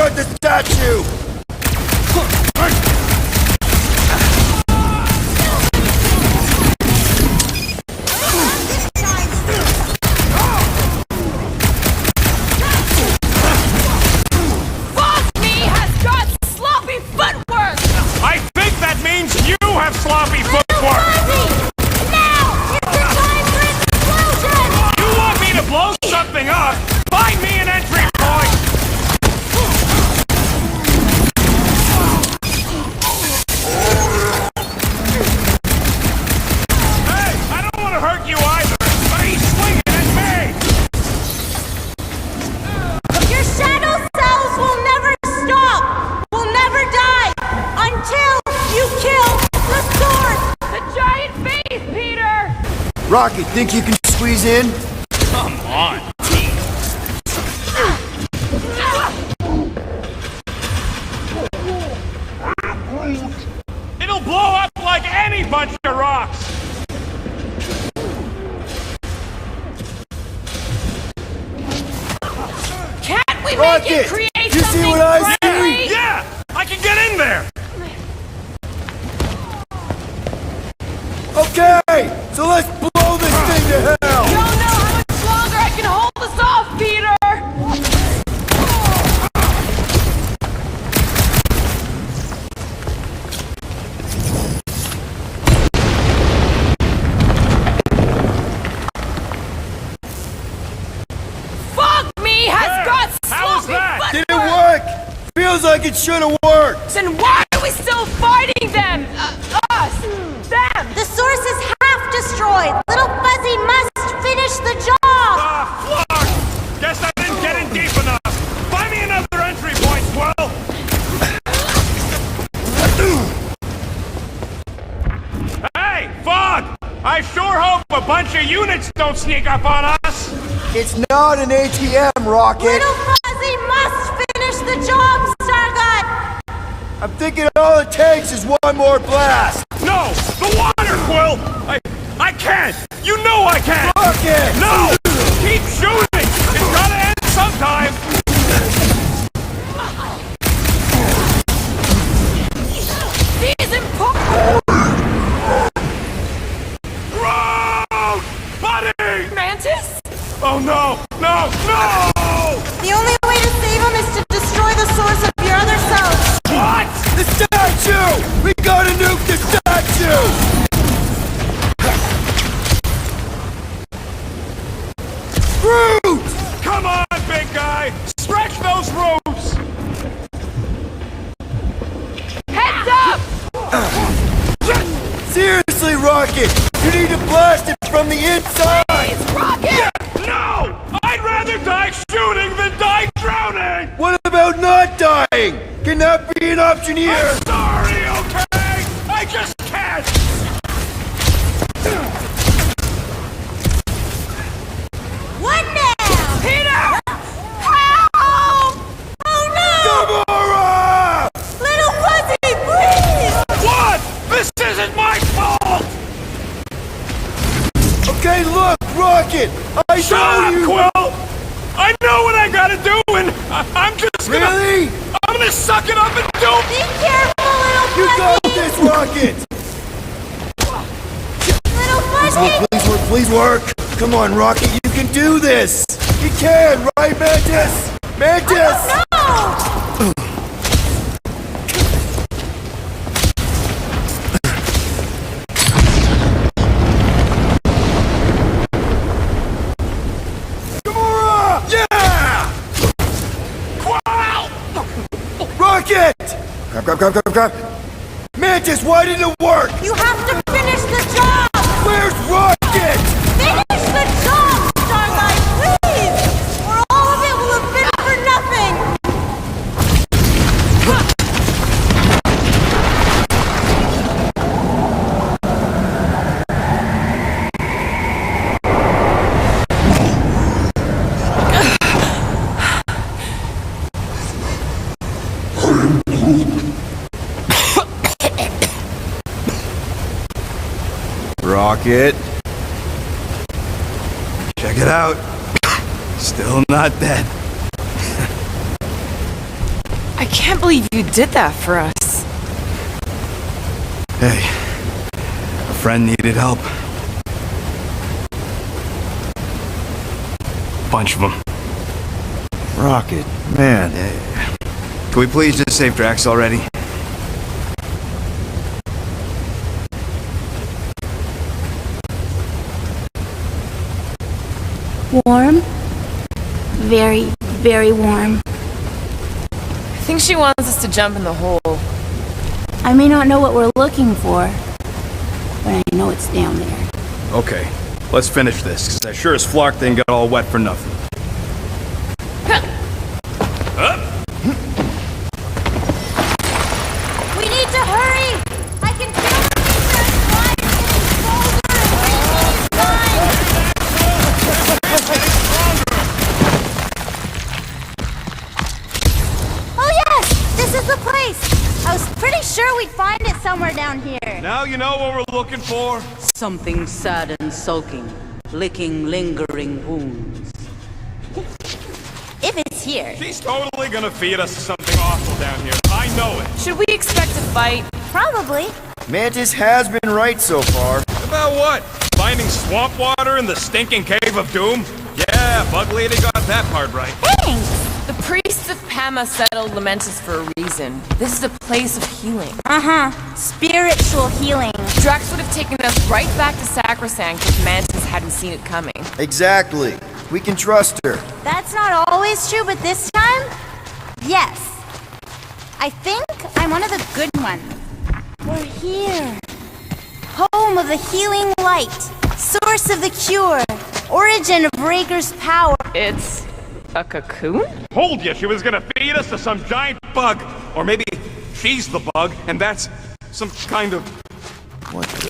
The statue! Fosme has got sloppy footwork! I think that means you have sloppy footwork! Now! It's the time for explosion! You want me to blow something up? Find me an entry point! Hurt you either, but he's swinging at me! Your shadow cells will never stop! Will never die! Until you kill the sword! The giant face, Peter! Rocket, think you can squeeze in? Come on, team. It'll blow up like any bunch of rocks! Can't we Rocket, make it create you something see what I friendly? see? Yeah! I can get in there! Okay, so let's blow this thing to hell! You don't know how much longer I can hold this off, Peter! Did it work? Feels like it should have worked. Then why are we still fighting them? Us! Them! The source is half destroyed! Little Fuzzy must finish the job! Fuck! Guess I didn't get in deep enough! Find me another entry point, Quill! Hey, Fog! I sure hope a bunch of units don't sneak up on us! It's not an ATM, Rocket! Little Fuzzy! they must finish the job, Stargut! I'm thinking all it takes is one more blast! No! The water, Quill! I can't! You know I can't! Rocket! No! Keep shooting! It's gotta end sometime! These important... Road! Buddy! Mantis? Oh no! No! No! The only way to save him is to destroy the source of your other self. What? The statue! We gotta nuke the statue! Groot! Come on, big guy! Stretch those ropes! Heads up! Seriously, Rocket! You need to blast it from the inside! It's Rocket! Yeah, no! I'd rather die shooting than die drowning! What about not dying? Can that be an option here? I'm sorry, okay? I just can't! What now? Peter! Help! Oh no! Gamora! Little Fuzzy, please! What? This isn't my fault! Okay, look, Rocket! I Shut know up, you! Quill! I know what I gotta do, and I'm just gonna... Really? I'm gonna suck it up and do... Be careful, little You Fuzzy! got this, Rocket! Little Fuzzy! Please work, please work! Come on, Rocket, you can do this! You can, right, Mantis? Mantis! No! Gamora! Yeah! Rocket! Grab. Mantis, why didn't it work? You have to finish the job! Where's Rocket? Finish the job, Starlight, please! Or all of it will have been for nothing! Rocket. Check it out. Still not dead. I can't believe you did that for us. Hey, a friend needed help. Bunch of them. Rocket, man. Yeah. Can we please just save Drax already? Warm? Very, very warm. I think she wants us to jump in the hole. I may not know what we're looking for, but I know it's down there. Okay, let's finish this, because that sure as Flark thing got all wet for nothing. We need to hurry! I can feel the picture slide into his shoulder and breathing his spine! Oh yes! This is the place! I was pretty sure we'd find it somewhere down here. Now you know what we're looking for? Something sad and sulking, licking lingering wounds. If it's here. She's totally gonna feed us something awful down here. I know it. Should we expect a fight? Probably. Mantis has been right so far. About what? Finding swamp water in the stinking cave of doom? Yeah, Bug Lady got that part right. Thanks! The priests of Pama settled Lamentus for a reason. This is a place of healing. Spiritual healing. Drax would have taken us right back to Sacrosanct if Mantis hadn't seen it coming. Exactly. We can trust her. That's not always true, but this time, yes. I think I'm one of the good ones. We're here. Home of the healing light. Source of the cure. Origin of Rager's power. It's a cocoon? Told you she was gonna feed us to some giant bug. Or maybe she's the bug, and that's some kind of... What the...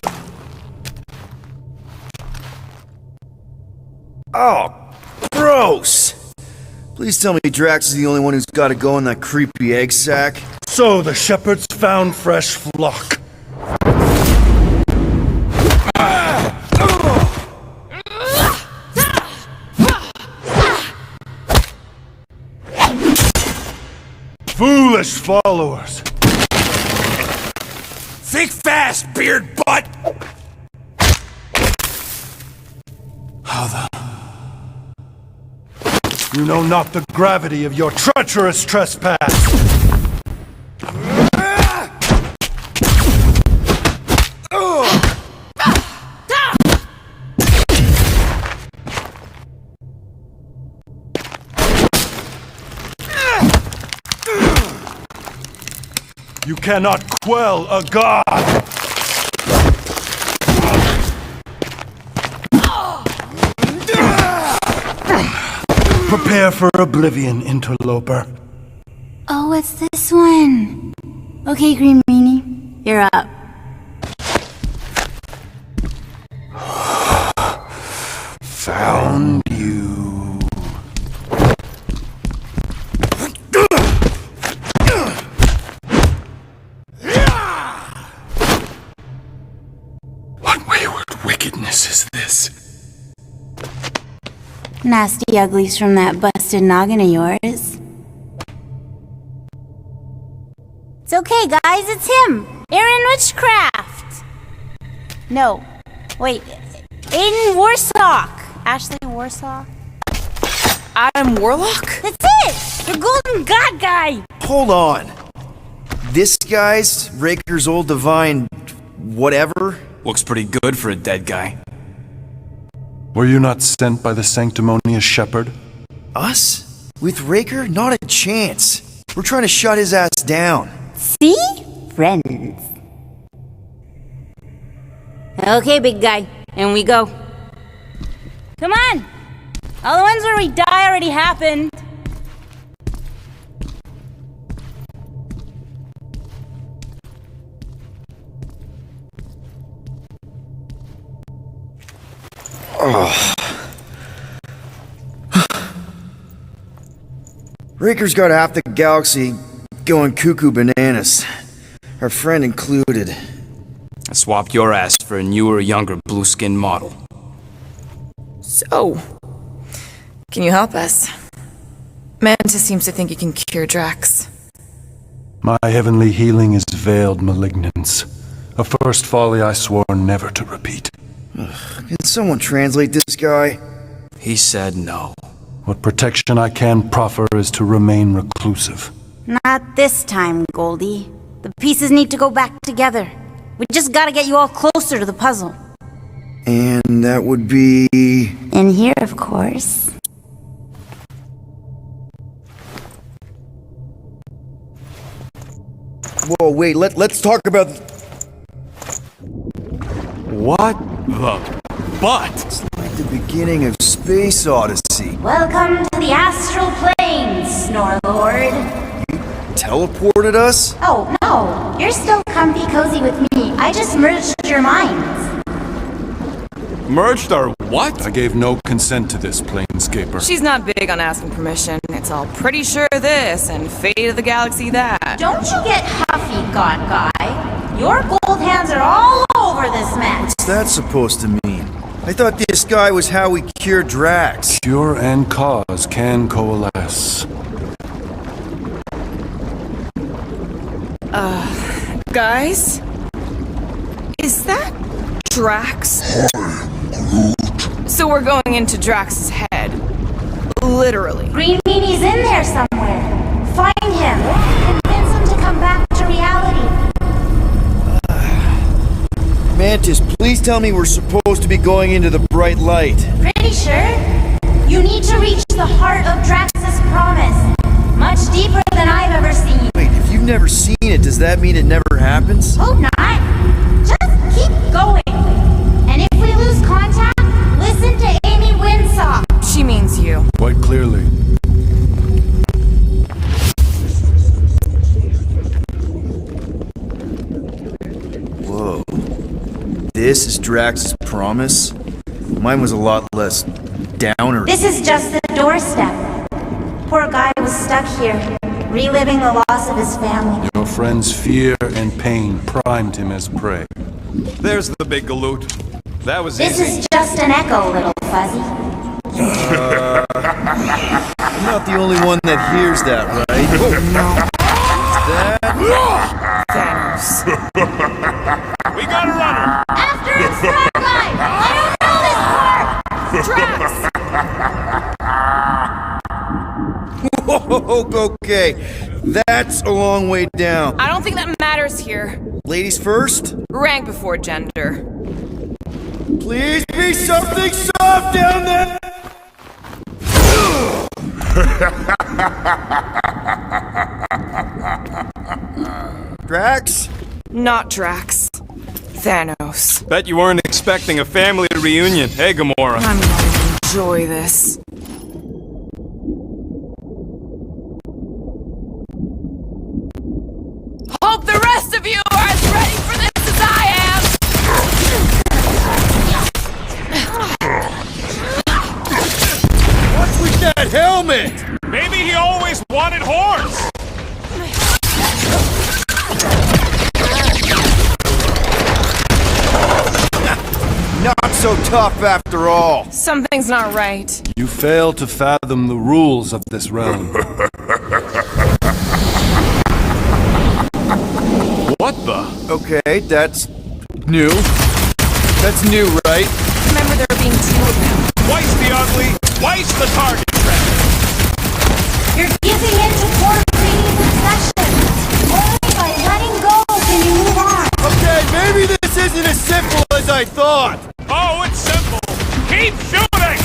Oh, gross! Please tell me Drax is the only one who's got to go in that creepy egg sack. So the shepherds found fresh flock. Foolish followers. Think fast, beard butt! How the... You know not the gravity of your treacherous trespass. You cannot quell a god! Prepare for oblivion, interloper. Oh, what's this one? Okay, Green Meanie, you're up. Found you. What wayward wickedness is this? Nasty uglies from that busted noggin of yours. It's okay, guys, it's him! Aaron Witchcraft! No, wait, Aiden Warsock! Ashley Warsock? Adam Warlock? That's it! The Golden God guy! Hold on. This guy's Raker's old divine... whatever? Looks pretty good for a dead guy. Were you not sent by the sanctimonious shepherd? Us? With Raker? Not a chance. We're trying to shut his ass down. See? Friends. Okay, big guy. And we go. Come on! All the ones where we die already happened. Raker's got half the galaxy going cuckoo bananas. Our friend included. I swapped your ass for a newer, younger, blue-skinned model. So, can you help us? Mantis seems to think you can cure Drax. My heavenly healing is veiled malignance. A first folly I swore never to repeat. Can someone translate this guy? He said no. What protection I can proffer is to remain reclusive. Not this time, Goldie. The pieces need to go back together. We just gotta get you all closer to the puzzle. And that would be... In here, of course. Whoa, wait, let's talk about... What the butt? It's like the beginning of Space Odyssey. Welcome to the astral plane, Snorlord. Teleported us? Oh, no. You're still comfy cozy with me. I just merged your minds. Merged our what? I gave no consent to this, Planescaper. She's not big on asking permission. It's all pretty sure this and fate of the galaxy that. Don't you get huffy, God Guy. Your gold hands are all over this mess. What's that supposed to mean? I thought this guy was how we cured Drax. Cure and cause can coalesce. Guys? Is that Drax? So we're going into Drax's head. Literally. Green Meanie's in there somewhere. Find him. Convince him to come back to reality. Mantis, please tell me we're supposed to be going into the bright light. Pretty sure. You need to reach the heart of Drax's promise. Much deeper than I've ever seen. Wait, if you've never seen it, does that mean it never happens? Hope not. Just keep going. And if we lose contact, listen to Amy Winsock. She means you. Quite clearly. Whoa. This is Drax's promise? Mine was a lot less downer. This is just the doorstep. Poor guy was stuck here, reliving the loss of his family. Your friend's fear and pain primed him as prey. There's the big galoot. That was This easy. is just an echo, little fuzzy. I'm not the only one that hears that, right? Oh no. Thanos. We got a runner! After him, Starlight! I don't know this part! Whoa, okay. That's a long way down. I don't think that matters here. Ladies first? Rank before gender. Please be something soft down there! Drax? Not Drax. Thanos. Bet you weren't expecting a family reunion, hey Gamora? I'm gonna enjoy this. Hope the rest of you are as ready for this as I am! What's with that helmet? Maybe he always wanted horns! Not so tough after all. Something's not right. You fail to fathom the rules of this realm. What the? Okay, that's new. That's new, right? Remember there being two of them. Twice the ugly, twice the target. You're giving in to poor greedy obsession. Only by letting go can you move on. Okay, maybe this isn't as simple as I thought. Oh, it's simple. Keep shooting!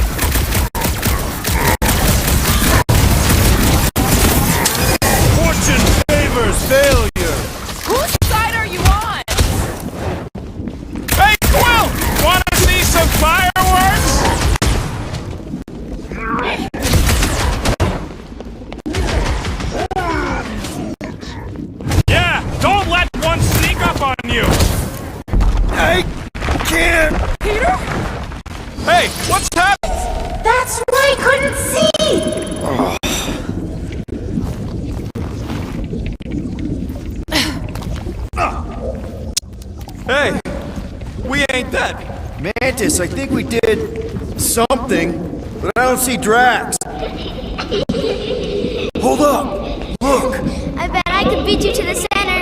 Fortune favors failure. Whose side are you on? Hey, Quill! Wanna see some fireworks? Yeah, don't let one sneak up on you! I can't. Peter? Hey, what's happening? That's what I couldn't see! Hey, we ain't dead. Mantis, I think we did something, but I don't see Drax. Hold up! Look! I bet I could beat you to the center.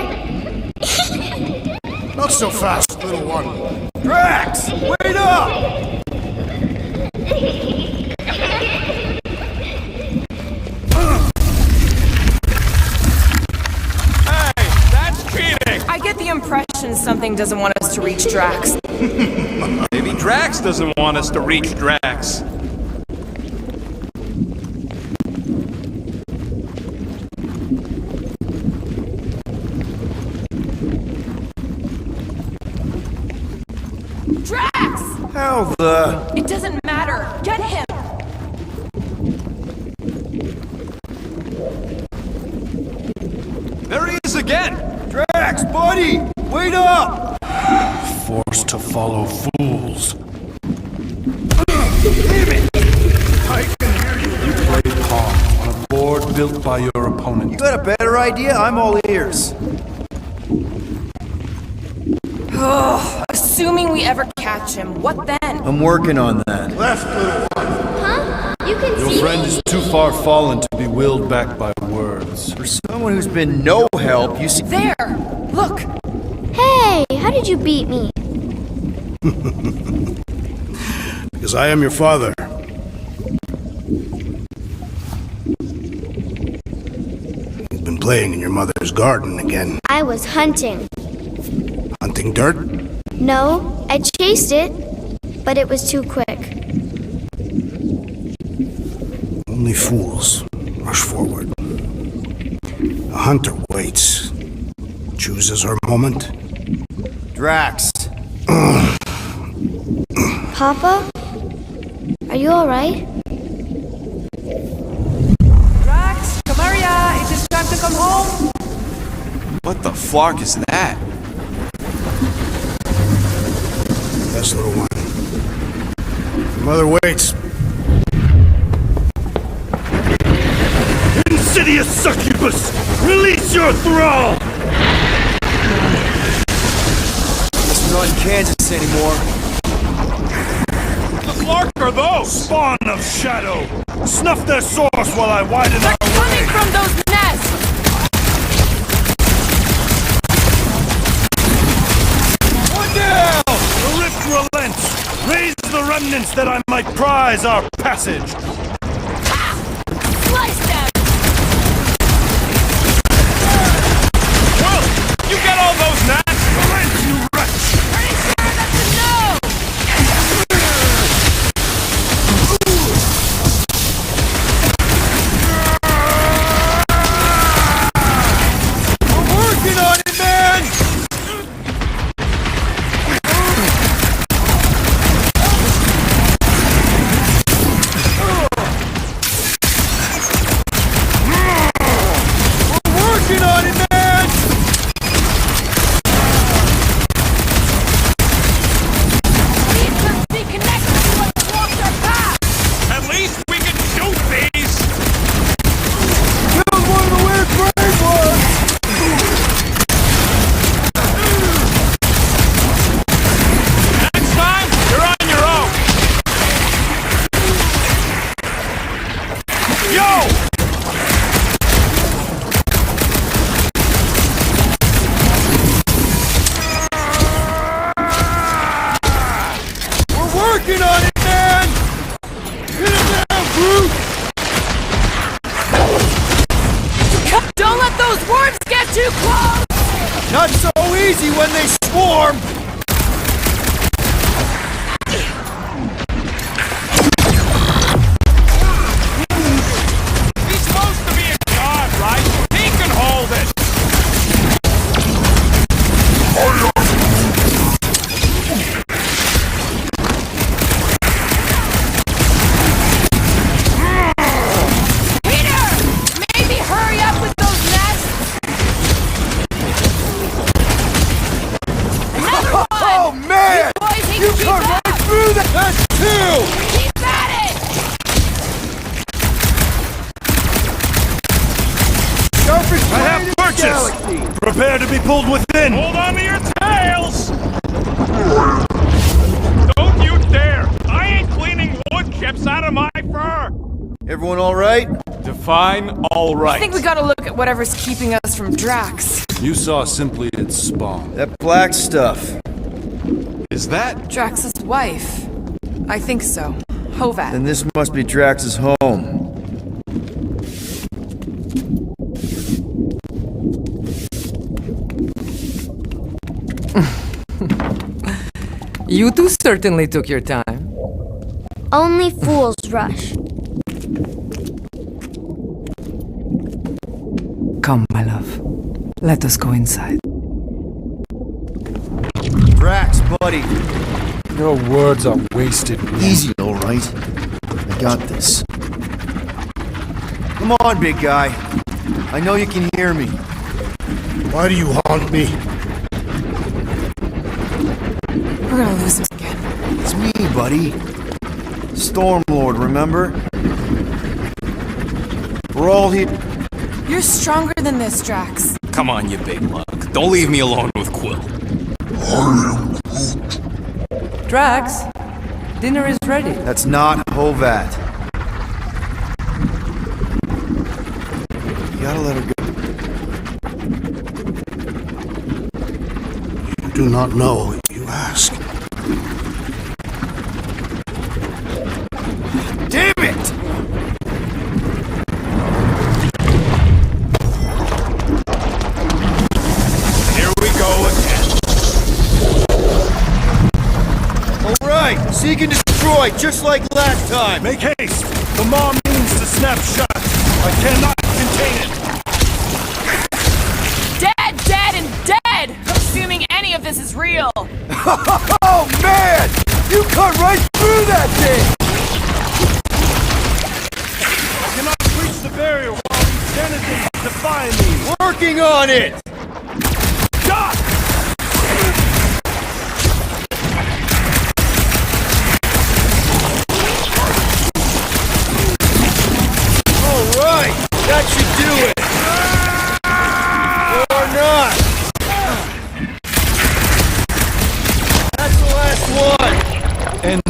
Not so fast, little one. Drax! Wait up! Hey, that's cheating! I get the impression something doesn't want us to reach Drax. Maybe Drax doesn't want us to reach Drax. Drax! How the... It doesn't matter. Get him! There he is again! Drax, buddy! Wait up! Forced to follow fools. Damn it! I can hear you. You played Pawn on a board built by your opponent. You got a better idea? I'm all ears. Assuming we ever catch him, what then? I'm working on that. Left, little one. Huh? You can Your see friend me? is too far fallen to be willed back by words. For someone who's been no help, you see... There! Look! Hey, how did you beat me? Because I am your father. You've been playing in your mother's garden again. I was hunting. Hunting dirt? No, I chased it, but it was too quick. Only fools rush forward. A hunter waits. Chooses her moment. Drax. Papa? Are you alright? Drax, Kamaria, it is time to come home! What the flark is that? Yes, little one. Your mother waits. insidious succubus! Release your thrall! Guess we're not in Kansas anymore. The Flark are those! Spawn of shadow! Snuff their source while I widen our way! Coming from those nests! One down! The rift relents! Raise the remnants that I might prize our passage! Slice them! Well, you get all those gnats? Relent, you wretch! Pretty sure that's a no! We're working on it, man! Working on it, man! Need to be connected to what walks our path! At least we can shoot these! Killed one of the weird brave ones! Next time, you're on your own! Yo! We're working on it, man! Hit him down, Groot! Don't let those worms get too close! Not so easy when they swarm! He's supposed to be a god, right? He can hold it! Peter! Maybe hurry up with those nests! Another one! Oh, man! You boys need You to keep cut up! right through that! That's two! Keep at it! Sharpest I have blade in the purchase! galaxy! Prepare to be pulled within! Hold on to your tails! Don't you dare! I ain't cleaning wood chips out of my fur! Everyone all right? Define all right. I think we gotta look at whatever's keeping us from Drax. You saw simply its spawn. That black stuff. Is that? Drax's wife. I think so. Hovat. Then this must be Drax's home. You two certainly took your time. Only fools rush. Come, my love. Let us go inside. Drax, buddy. Your words are wasted. Easy, all right. I got this. Come on, big guy. I know you can hear me. Why do you haunt me? We're gonna lose him again. It's me, buddy. Stormlord, remember? We're all here. You're stronger than this, Drax. Come on, you big lug. Don't leave me alone with Quill. Drax, dinner is ready. That's not Hovat. You gotta let her go. You do not know, you ask. Damn it! Here we go again. Alright, seek and destroy, just like last time. Make haste! The maw means to snap shut. I cannot contain it. Dead, dead, and dead! Assuming any of this is real. Oh man! You cut right through that thing! I cannot breach the barrier while these denizens defy me. Working on it! Stop! Alright, that should do it!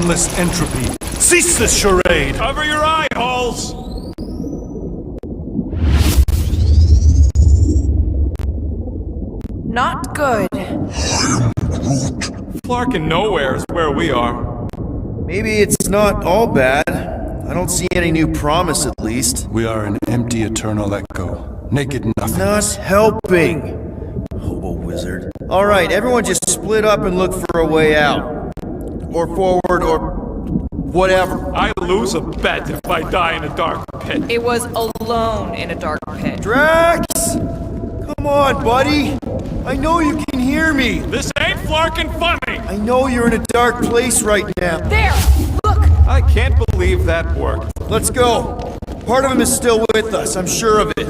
endless entropy. Cease this charade! Cover your eye holes! Not good. Flark and Knowhere is where we are. Maybe it's not all bad. I don't see any new promise, at least. We are an empty eternal echo. Naked nothingness. Not helping. Hobo wizard. Alright, everyone just split up and look for a way out. Or forward, or whatever. I lose a bet if I die in a dark pit. It was alone in a dark pit. Drax! Come on, buddy! I know you can hear me! This ain't flarkin' funny! I know you're in a dark place right now. There! Look! I can't believe that worked. Let's go. Part of him is still with us, I'm sure of it.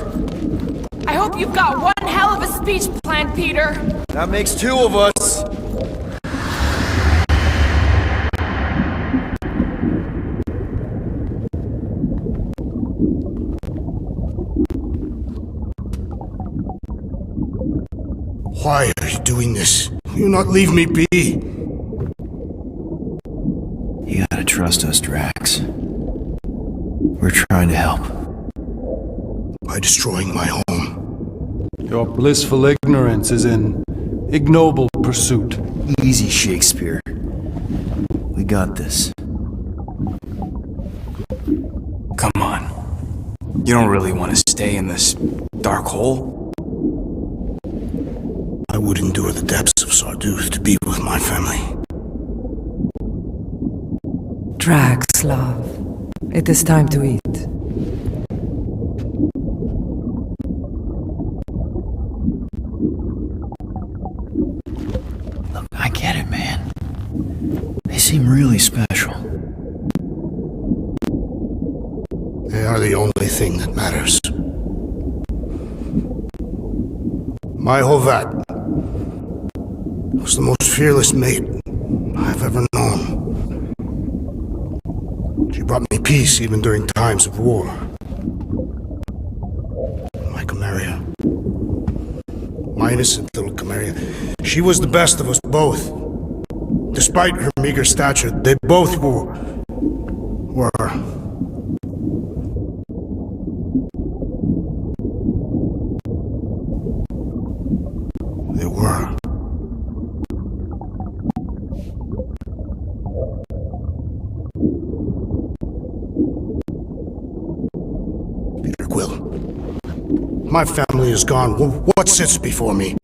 I hope you've got one hell of a speech planned, Peter. That makes two of us. Why are you doing this? Will you not leave me be? You gotta trust us, Drax. We're trying to help. By destroying my home. Your blissful ignorance is an ignoble pursuit. Easy, Shakespeare. We got this. Come on. You don't really want to stay in this dark hole? I would endure the depths of Sarduth to be with my family. Drax, love. It is time to eat. Look, I get it, man. They seem really special. They are the only thing that matters. My Hovat was the most fearless mate I've ever known. She brought me peace even during times of war. My Camarilla. My innocent little Camarilla. She was the best of us both. Despite her meager stature, they both were. They were. Peter Quill. My family is gone. What sits before me?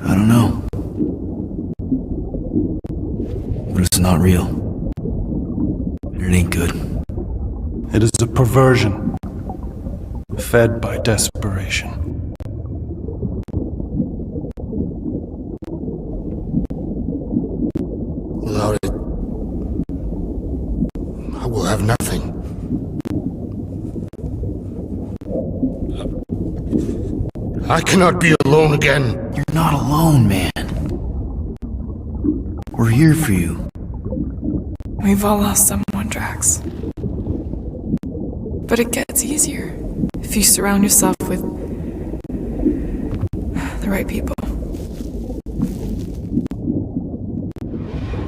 I don't know. But it's not real. And it ain't good. It is a perversion, fed by desperation. Without it, I will have nothing. I cannot be alone again. You're not alone, man. We're here for you. We've all lost someone, Drax. But it gets easier if you surround yourself with the right people.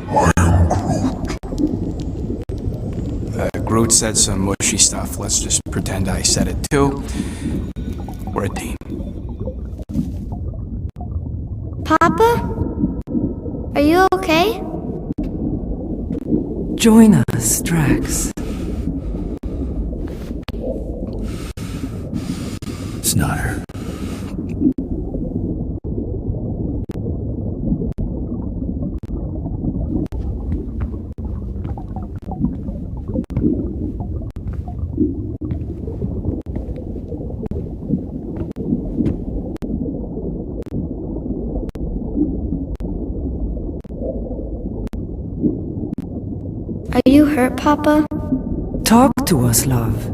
I am Groot. Groot said some mushy stuff. Let's just pretend I said it too. We're a team. Papa? Are you okay? Join us, Drax. It's not her. Are you hurt, Papa? Talk to us, love.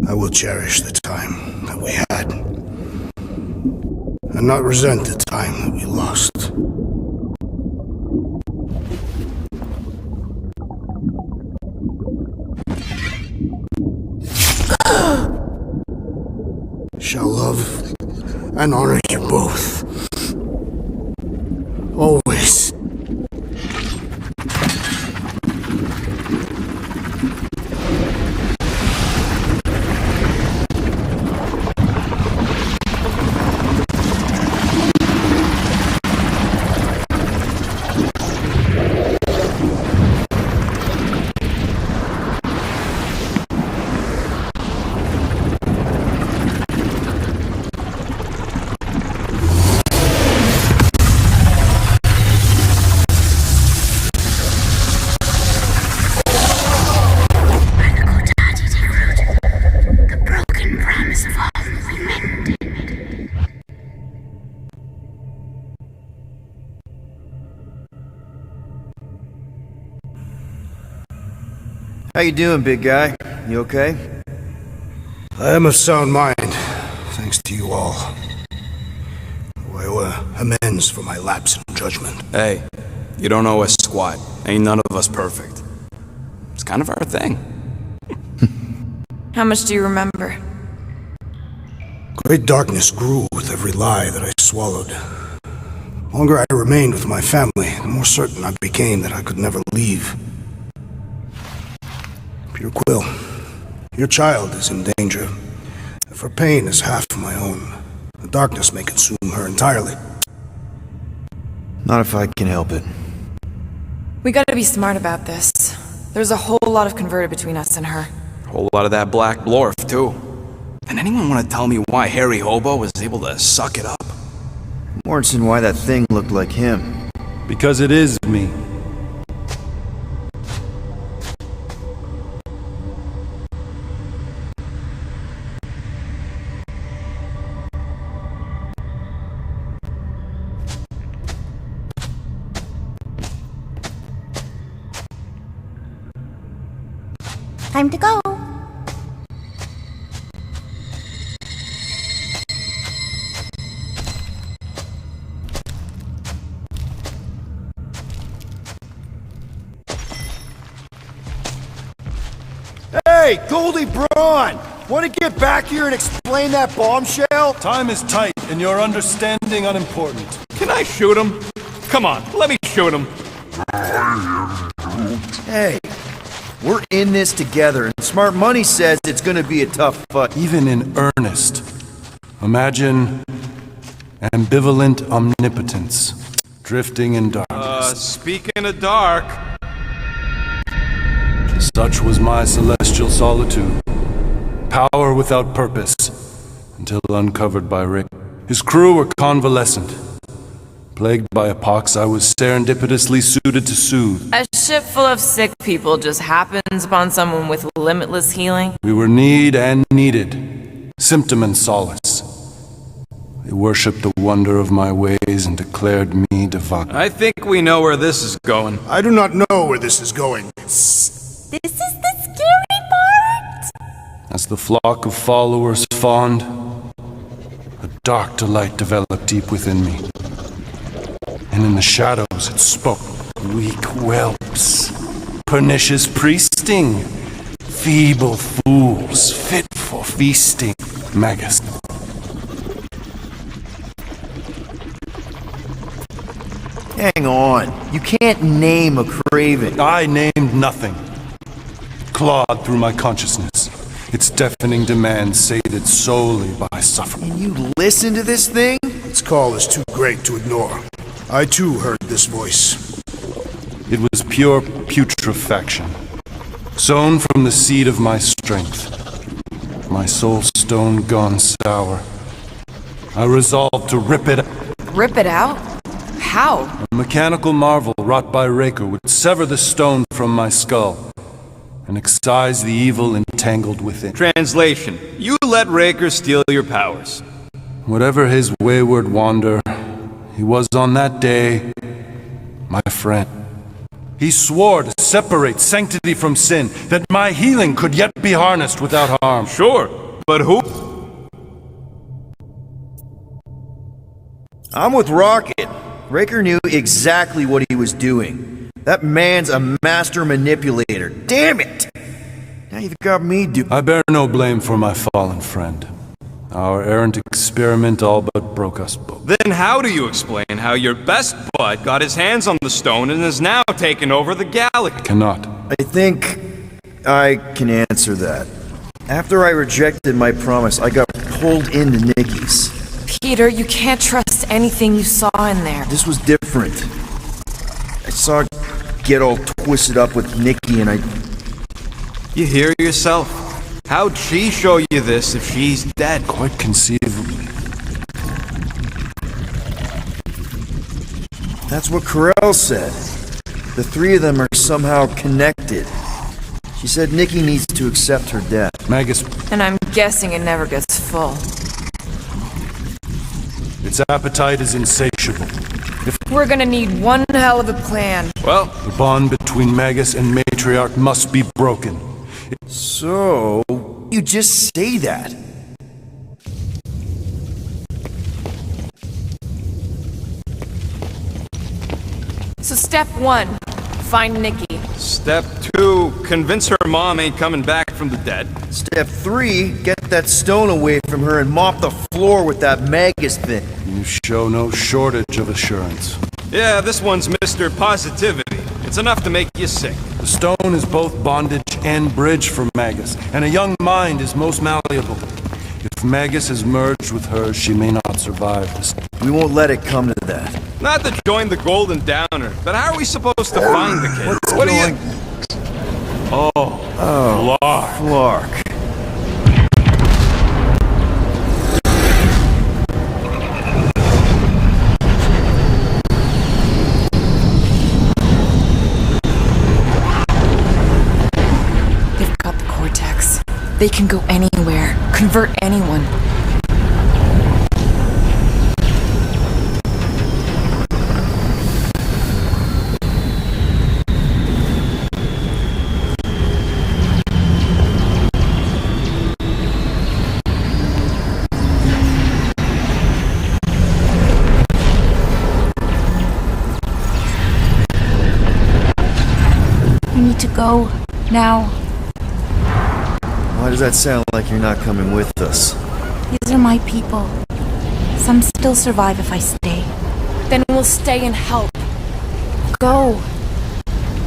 I will cherish the time that we had, and not resent the time that we lost. shall love and honor you both. Always. How you doing, big guy? You okay? I am of sound mind, thanks to you all. I owe amends for my lapse in judgment. Hey, you don't owe us squat. Ain't none of us perfect. It's kind of our thing. How much do you remember? Great darkness grew with every lie that I swallowed. The longer I remained with my family, the more certain I became that I could never leave. Peter Quill, your child is in danger. If her pain is half my own, the darkness may consume her entirely. Not if I can help it. We gotta be smart about this. There's a whole lot of converted between us and her. Whole lot of that black blorf, too. And anyone want to tell me why Harry Hobo was able to suck it up? Morrison, why that thing looked like him. Because it is me. Time to go. Hey, Goldie Braun! Want to get back here and explain that bombshell? Time is tight, and your understanding unimportant. Can I shoot him? Come on, let me shoot him. Hey, we're in this together, and Smart Money says it's gonna be a tough fight. Even in earnest. Imagine ambivalent omnipotence, drifting in darkness. Speaking of dark... Such was my celestial solitude. Power without purpose, until uncovered by Rick. His crew were convalescent. Plagued by a pox I was serendipitously suited to soothe. A ship full of sick people just happens upon someone with limitless healing. We were need and needed, symptom and solace. They worshipped the wonder of my ways and declared me divine. I think we know where this is going. I do not know where this is going. This is the scary part! As the flock of followers fawned, a dark delight developed deep within me. And in the shadows it spoke. Weak whelps, pernicious priesting, feeble fools, fit for feasting. Magus. Hang on. You can't name a craving. I named nothing. Clawed through my consciousness. Its deafening demands sated solely by suffering. And you listen to this thing? Its call is too great to ignore. I too heard this voice. It was pure putrefaction, sown from the seed of my strength. My soul stone gone sour. I resolved to rip it. Rip it out? How? A mechanical marvel wrought by Raker would sever the stone from my skull and excise the evil entangled within. Translation: you let Raker steal your powers. Whatever his wayward wander, he was on that day my friend. He swore to separate sanctity from sin, that my healing could yet be harnessed without harm. Sure, but who? I'm with Rocket. Raker knew exactly what he was doing. That man's a master manipulator. Damn it! Now you've got me I bear no blame for my fallen friend. Our errant experiment all but broke us both. Then how do you explain how your best bud got his hands on the stone and is now taking over the galaxy? Cannot. I think I can answer that. After I rejected my promise, I got pulled into Nikki's. Peter, you can't trust anything you saw in there. This was different. I saw her get all twisted up with Nikki and I... You hear yourself? How'd she show you this if she's dead? Quite conceivably. That's what Corell said. The three of them are somehow connected. She said Nikki needs to accept her death. Magus. And I'm guessing it never gets full. Its appetite is insatiable. We're gonna need one hell of a plan. Well, the bond between Magus and Matriarch must be broken. So, you just say that. So step 1, find Nikki. Step 2, convince her mom ain't coming back from the dead. Step 3, get that stone away from her and mop the floor with that Magus thing. You show no shortage of assurance. Yeah, this one's Mr. Positivity. It's enough to make you sick. The stone is both bondage and bridge for Magus, and a young mind is most malleable. If Magus is merged with hers, she may not survive this. We won't let it come to that. Not to join the Golden Downer, but how are we supposed to find the kid? What are you... Oh, Clark. They've got the cortex. They can go anywhere, convert anyone. We need to go now. Why does that sound like you're not coming with us? These are my people. Some still survive if I stay. Then we'll stay and help. Go.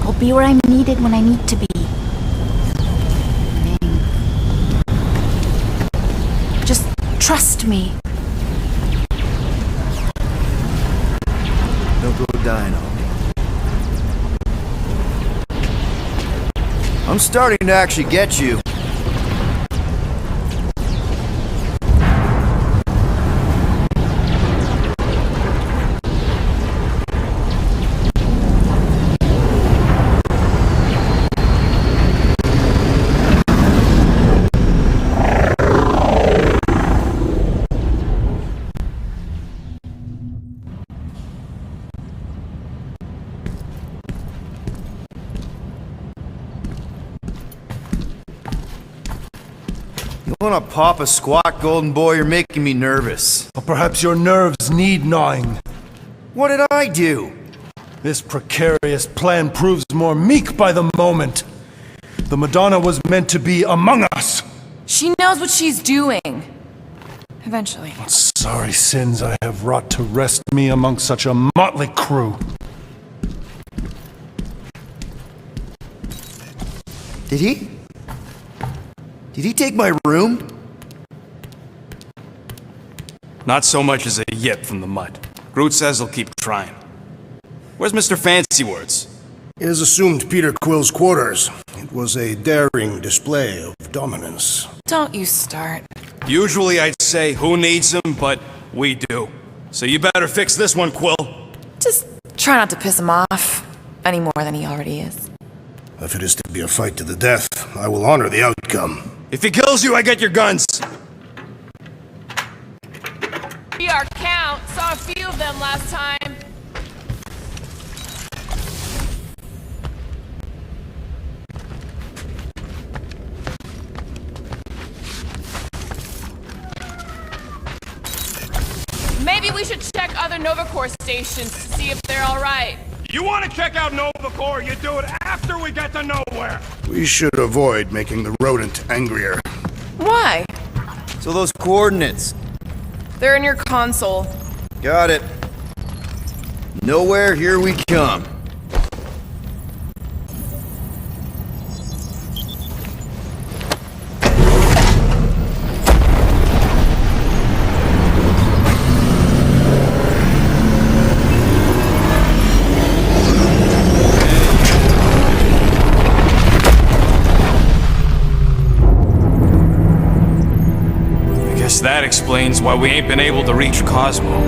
I'll be where I'm needed when I need to be. Just trust me. Don't go dying on me. I'm starting to actually get you. You wanna pop a squat, golden boy? You're making me nervous. Or perhaps your nerves need gnawing. What did I do? This precarious plan proves more meek by the moment. The Madonna was meant to be among us. She knows what she's doing. Eventually. What sorry sins I have wrought to wrest me among such a motley crew. Did he? Did he take my room? Not so much as a yip from the mud. Groot says he'll keep trying. Where's Mr. Fancy Words? It is assumed Peter Quill's quarters. It was a daring display of dominance. Don't you start. Usually I'd say who needs him, but we do. So you better fix this one, Quill. Just try not to piss him off any more than he already is. If it is to be a fight to the death, I will honor the outcome. If he kills you, I get your guns. Be our count. Saw a few of them last time. Maybe we should check other Nova Corps stations to see if they're all right. You want to check out Nova Corps, you do it after we get to Knowhere. We should avoid making the rodent angrier. Why? So those coordinates. They're in your console. Got it. Knowhere, here we come. That explains why we ain't been able to reach Cosmo.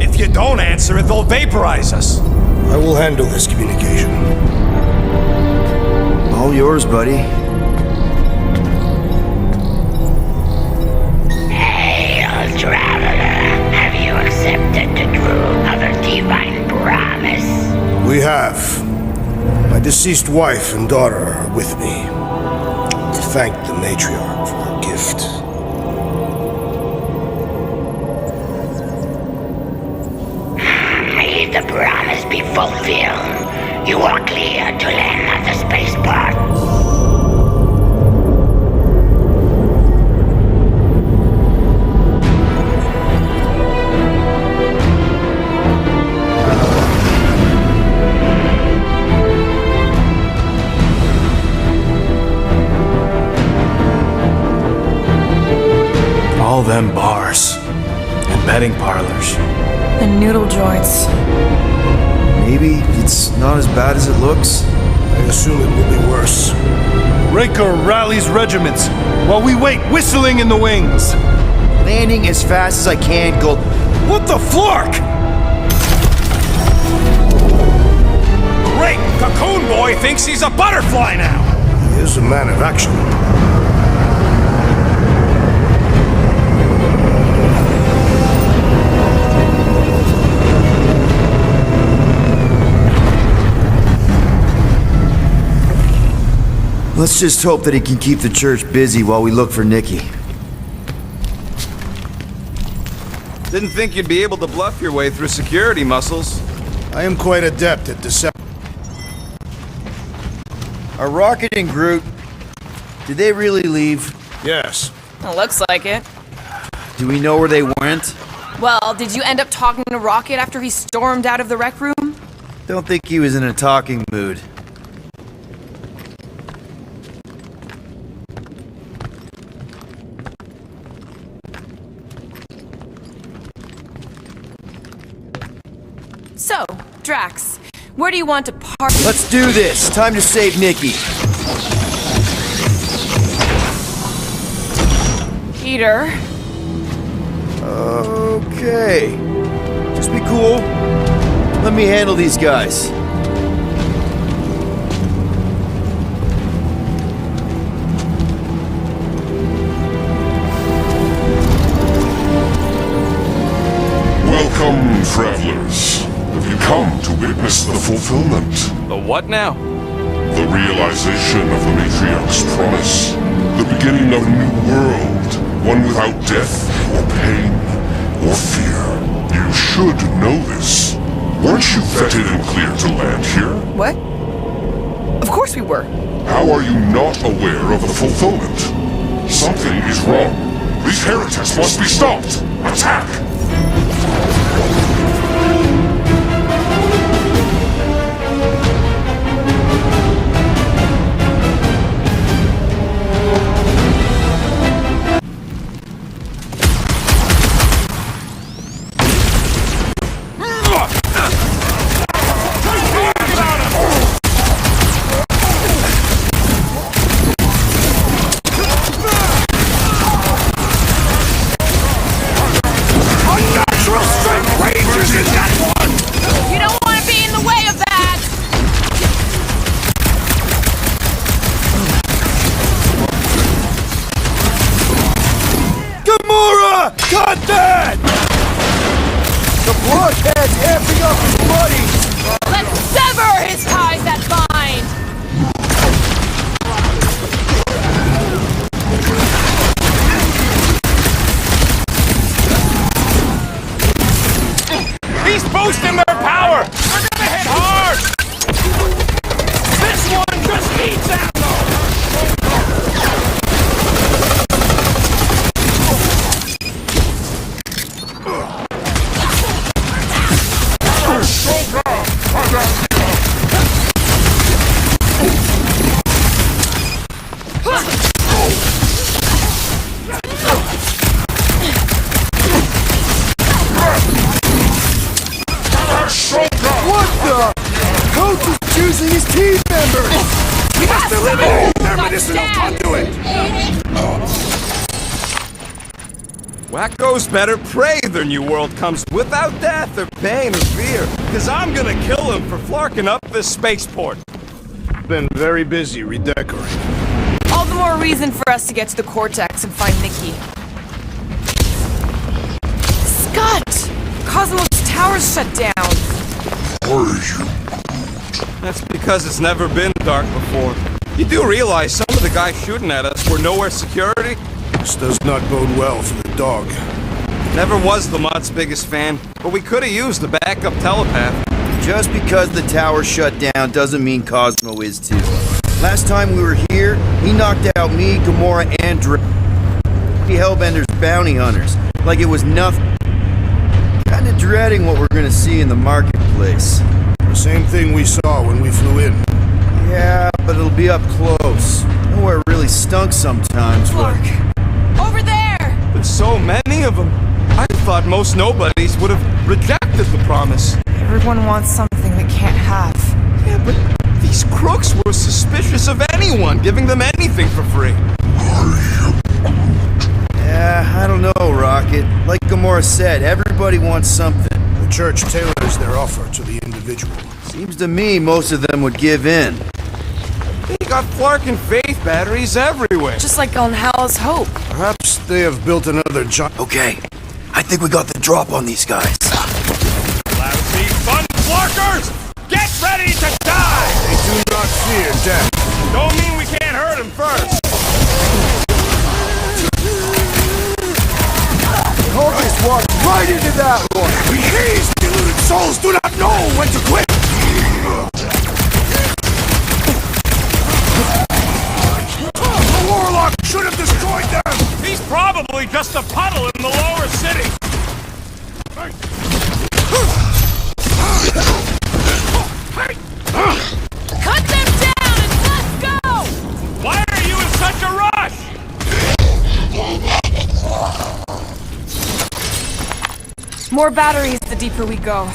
If you don't answer it, they'll vaporize us. I will handle this communication. All yours, buddy. Hail, traveler. Have you accepted the true of a divine promise? We have. My deceased wife and daughter are with me. To thank the Matriarch for her gift. May the promise be fulfilled. You are clear to land at the spaceport. All them bars and betting parlors. And noodle joints. Maybe it's not as bad as it looks. I assume it will be worse. Raker rallies regiments while we wait whistling in the wings. Landing as fast as I can, Gold. What the flark? Great! Cocoon Boy thinks he's a butterfly now! He is a man of action. Let's just hope that he can keep the church busy while we look for Nikki. Didn't think you'd be able to bluff your way through security muscles. I am quite adept at deception. Are Rocket and Groot... Did they really leave? Yes. It looks like it. Do we know where they went? Well, did you end up talking to Rocket after he stormed out of the rec room? Don't think he was in a talking mood. So, Drax, where do you want to park? Let's do this! Time to save Nikki! Peter. Okay. Just be cool. Let me handle these guys. Welcome, travelers. Have you come to witness the fulfillment? The what now? The realization of the Matriarch's promise. The beginning of a new world. One without death, or pain, or fear. You should know this. Weren't you vetted and cleared to land here? What? Of course we were. How are you not aware of the fulfillment? Something is wrong. These heretics must be stopped! Attack! Unnatural strength! Wackos better pray their new world comes without death or pain or fear, because I'm gonna kill them for flarking up this spaceport. Been very busy redecorating. All the more reason for us to get to the Cortex and find Nikki. Scott! Cosmos Tower's shut down. That's because it's never been dark before. You do realize some of the guys shooting at us were Knowhere security? This does not bode well for the dog. Never was the Mutt's biggest fan, but we could have used a backup telepath. Just because the tower shut down doesn't mean Cosmo is too. Last time we were here, he knocked out me, Gamora, and Hellbender's bounty hunters. Like it was nothing. Kinda dreading what we're gonna see in the marketplace. The same thing we saw when we flew in. Yeah, but it'll be up close. Knowhere really stunk sometimes, but... Over there! There's so many of them. I thought most nobodies would have rejected the promise. Everyone wants something they can't have. Yeah, but these crooks were suspicious of anyone giving them anything for free. Yeah, I don't know, Rocket. Like Gamora said, everybody wants something. The church tailors their offer to the individual. Seems to me most of them would give in. They got flarkin' faith batteries everywhere. Just like on Hal's Hope. Perhaps they have built another giant... Okay, I think we got the drop on these guys. Lousy fun flarkers! Get ready to die! They do not fear death. Don't mean we can't hurt them first. Corvus walked right into that one! These deluded souls do not know when to quit! The warlock should have destroyed them! He's probably just a puddle in the lower city! Cut them down and let's go! Why are you in such a rush? More batteries the deeper we go.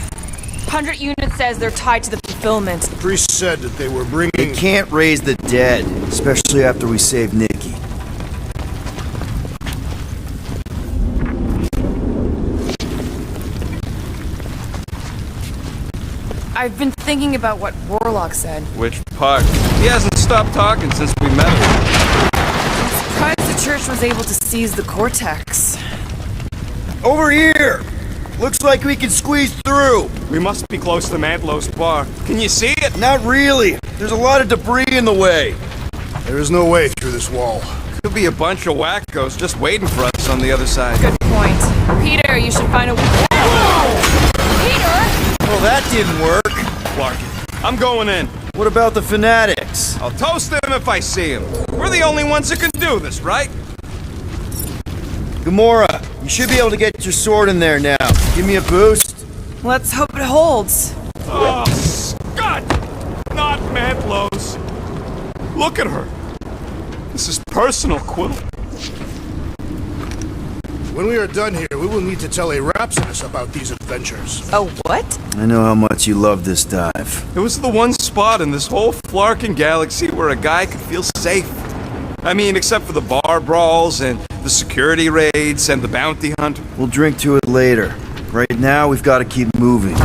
100 units says they're tied to the fulfillment. The priest said that they were bringing... They can't raise the dead, especially after we save Nikki. I've been thinking about what Warlock said. Which part? He hasn't stopped talking since we met him. I'm surprised the church was able to seize the Cortex. Over here! Looks like we can squeeze through! We must be close to Mantlo's bar. Can you see it? Not really! There's a lot of debris in the way! There is no way through this wall. Could be a bunch of wackos just waiting for us on the other side. Good point. Peter, you should find a... Peter! Well, that didn't work. Clark, I'm going in. What about the fanatics? I'll toast them if I see them. We're the only ones that can do this, right? Gamora, you should be able to get your sword in there now. Give me a boost. Let's hope it holds. Oh, Scott! Not Mantlo's. Look at her. This is personal, Quill. When we are done here, we will need to tell a rhapsodist about these adventures. Oh, what? I know how much you love this dive. It was the one spot in this whole flarkin' galaxy where a guy could feel safe. I mean, except for the bar brawls and the security raids and the bounty hunt. We'll drink to it later. Right now, we've got to keep moving.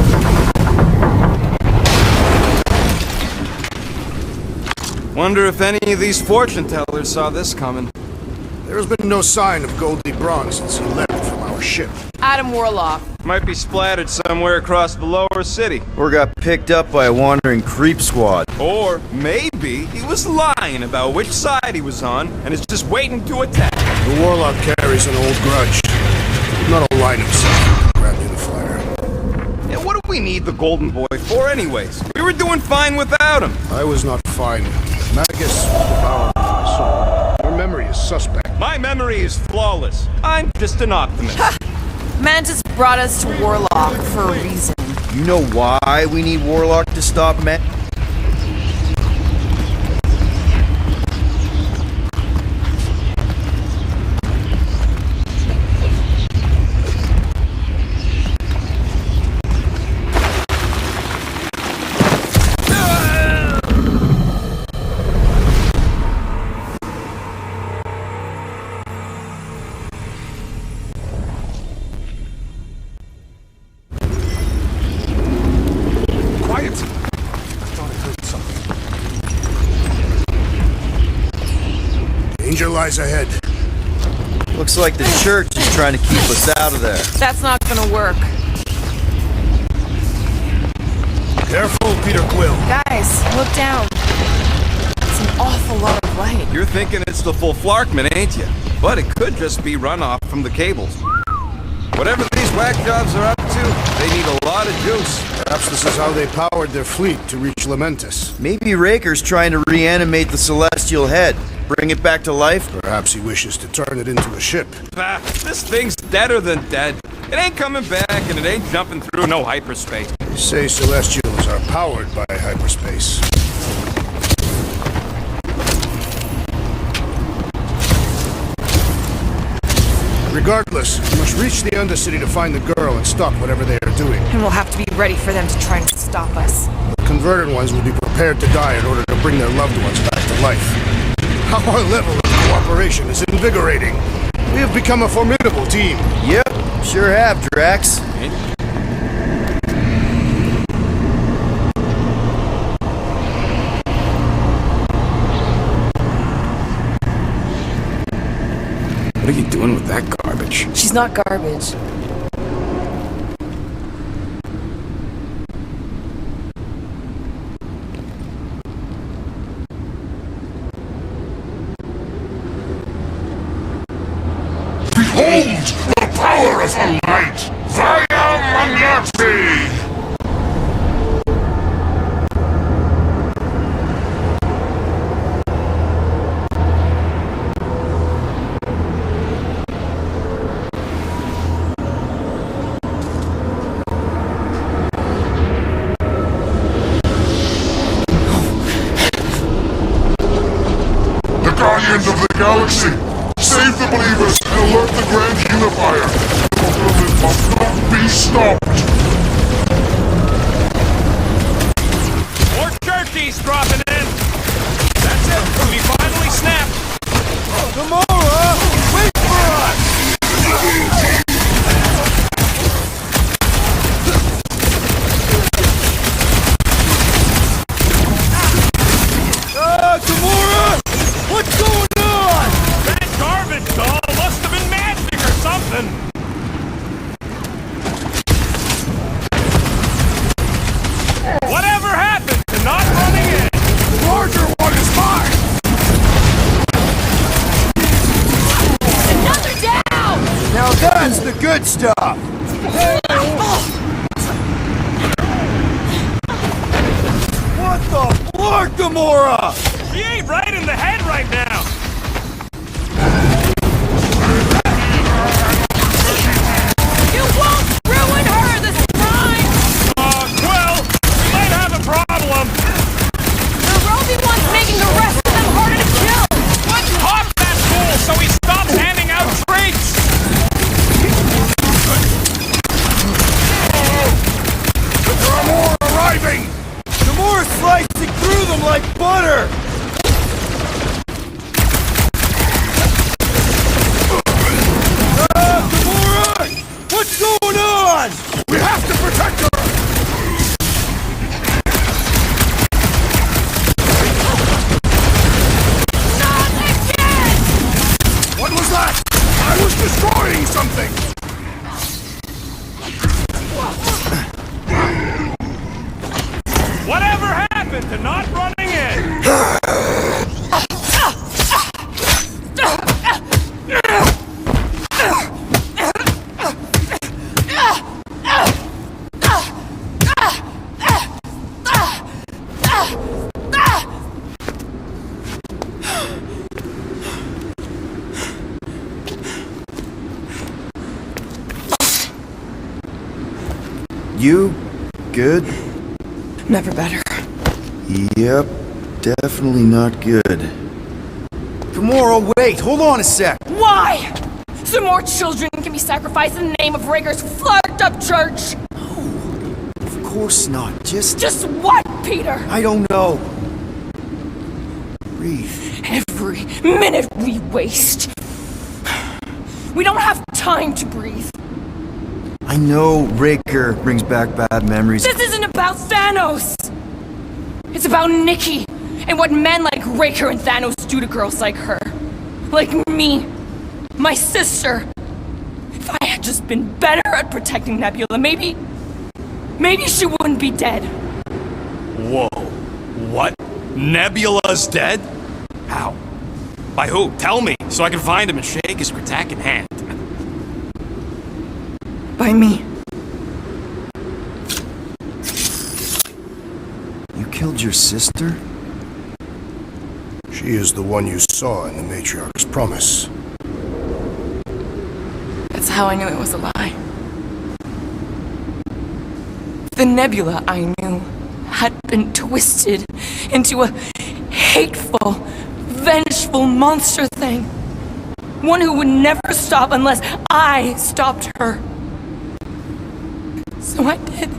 Wonder if any of these fortune tellers saw this coming. There has been no sign of Goldie Braun since he left from our ship. Adam Warlock. Might be splattered somewhere across the lower city. Or got picked up by a wandering creep squad. Or maybe he was lying about which side he was on and is just waiting to attack. The Warlock carries an old grudge. Not align himself with the Grand Unifier. Yeah, what do we need the Golden Boy for anyways? We were doing fine without him. I was not fine. Magus devoured my soul. Your memory is suspect. My memory is flawless. I'm just an optimist. Mantis brought us to Warlock for a reason. You know why we need Warlock to stop Danger lies ahead. Looks like the church is trying to keep us out of there. That's not gonna work. Careful, Peter Quill. Guys, look down. It's an awful lot of light. You're thinking it's the full Flarkman, ain't you? But it could just be runoff from the cables. Whatever these whack jobs are up to, they need a lot of juice. Perhaps this is how they powered their fleet to reach Lamentus. Maybe Raker's trying to reanimate the celestial head. Bring it back to life? Perhaps he wishes to turn it into a ship. Ah, this thing's deader than dead. It ain't coming back, and it ain't jumping through no hyperspace. They say Celestials are powered by hyperspace. Regardless, we must reach the Undercity to find the girl and stop whatever they are doing. And we'll have to be ready for them to try and stop us. The converted ones will be prepared to die in order to bring their loved ones back to life. Our level of cooperation is invigorating. We have become a formidable team. Yep, sure have, Drax. What are you doing with that garbage? She's not garbage. Behold the power of the light! Via Magnati! The Guardians of the Galaxy! Save the believers and alert the Grand Unifier! The fulfillment must not be stopped! More turkeys dropping in! That's it! We finally snapped! Gamora! Wait for us! Gamora! What's going on? That garbage doll must have been magic or something! Whatever happened to not running in? The larger one is mine! Another down! Now that's the good stuff! What the flark, Gamora? She ain't right in the head right now! You won't ruin her this time! Well, we might have a problem! The Rosie one's making the rest of them harder to kill! Let's talk that fool so he stops handing out treats! There are more arriving! Gamora's slicing through them like butter! Gamora! What's going on? We have to protect her! Not again! What was that? I was destroying something! Whatever happened to not running in? You good? Never better. Yep, definitely not good. Gamora, wait! Hold on a sec! Why? So more children can be sacrificed in the name of Raker's flarked up church? Of course not, Just what, Peter? I don't know. Breathe. Every minute we waste. We don't have time to breathe. I know Raker brings back bad memories. This isn't about Thanos! It's about Nikki, and what men like Raker and Thanos do to girls like her. Like me. My sister. If I had just been better at protecting Nebula, maybe she wouldn't be dead. Whoa. What? Nebula's dead? How? By who? Tell me, so I can find him and shake his Kritak in hand. By me. You killed your sister? She is the one you saw in the Matriarch's promise. That's how I knew it was a lie. The Nebula I knew had been twisted into a hateful, vengeful monster thing. One who would never stop unless I stopped her. So I did.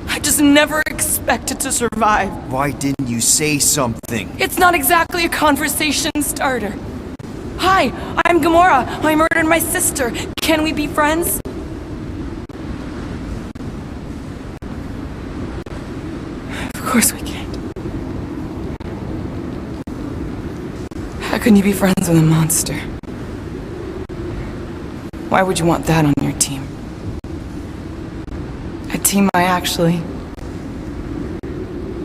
I just never expected to survive. Why didn't you say something? It's not exactly a conversation starter. Hi, I'm Gamora. I murdered my sister. Can we be friends? Of course we can't. How can you be friends with a monster? Why would you want that on your team? A team I actually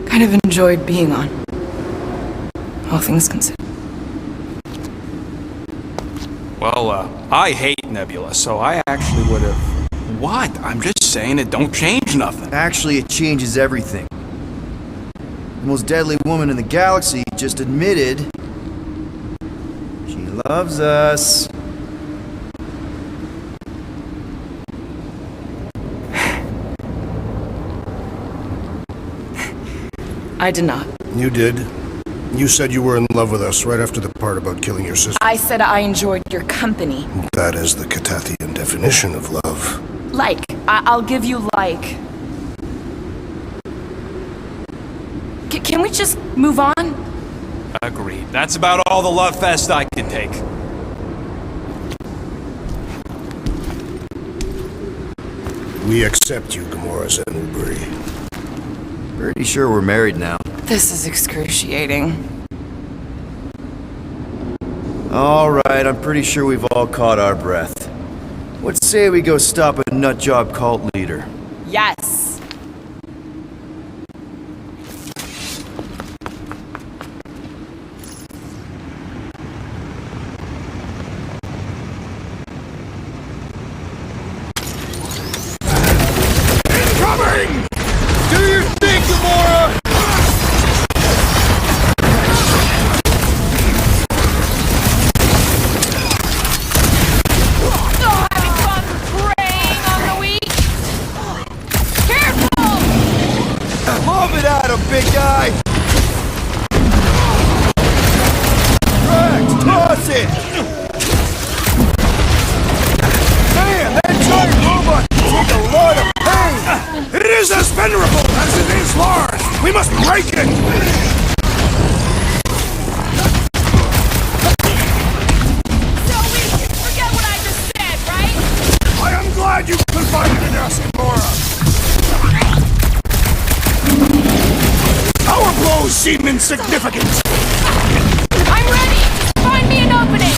kind of enjoyed being on. All things considered. Well, I hate Nebula, so I actually would've... What? I'm just saying it don't change nothing. Actually, it changes everything. The most deadly woman in the galaxy just admitted she loves us. I did not. You did. You said you were in love with us right after the part about killing your sister. I said I enjoyed your company. That is the Catathian definition of love. Like. I'll give you like. Can we just move on? Agreed. That's about all the love fest I can take. We accept you, Gamora Zenubri. Pretty sure we're married now. This is excruciating. Alright, I'm pretty sure we've all caught our breath. Let's say we go stop a nutjob cult leader. Yes. Incoming! Do your thing, Gamora! Love it at him, big guy! Drax, toss it! Man, that giant robot can take a lot of pain! It is as venerable as it is large! We must break it! So we forget what I just said, right? I am glad you confided in us, Gamora! Our blows seem insignificant! I'm ready! Find me an opening!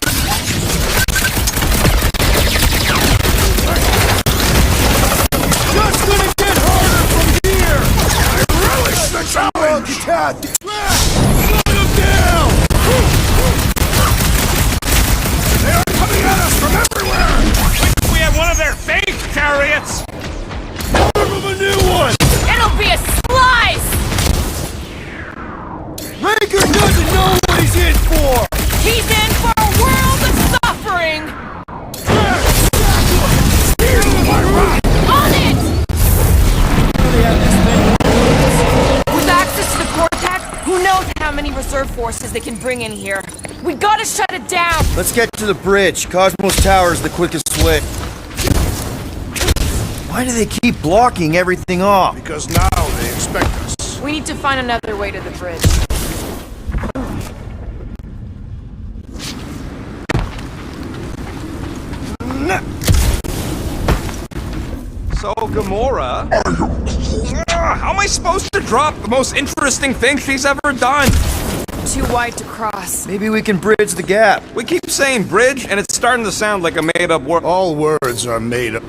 Just gonna get harder from here! I relish the challenge! Cat! Slow them down! They are coming at us from everywhere! We have one of their faith chariots! Give them a new one! It'll be a slice! Raker doesn't know what he's in for! He's in for a world of suffering! On it! With access to the cortex, who knows how many reserve forces they can bring in here. We gotta shut it down! Let's get to the bridge. Cosmos Tower is the quickest way. Why do they keep blocking everything off? Because now they expect us. We need to find another way to the bridge. So, Gamora... how am I supposed to drop the most interesting thing she's ever done? too wide to cross. Maybe we can bridge the gap. We keep saying bridge, and it's starting to sound like a made-up word. All words are made up.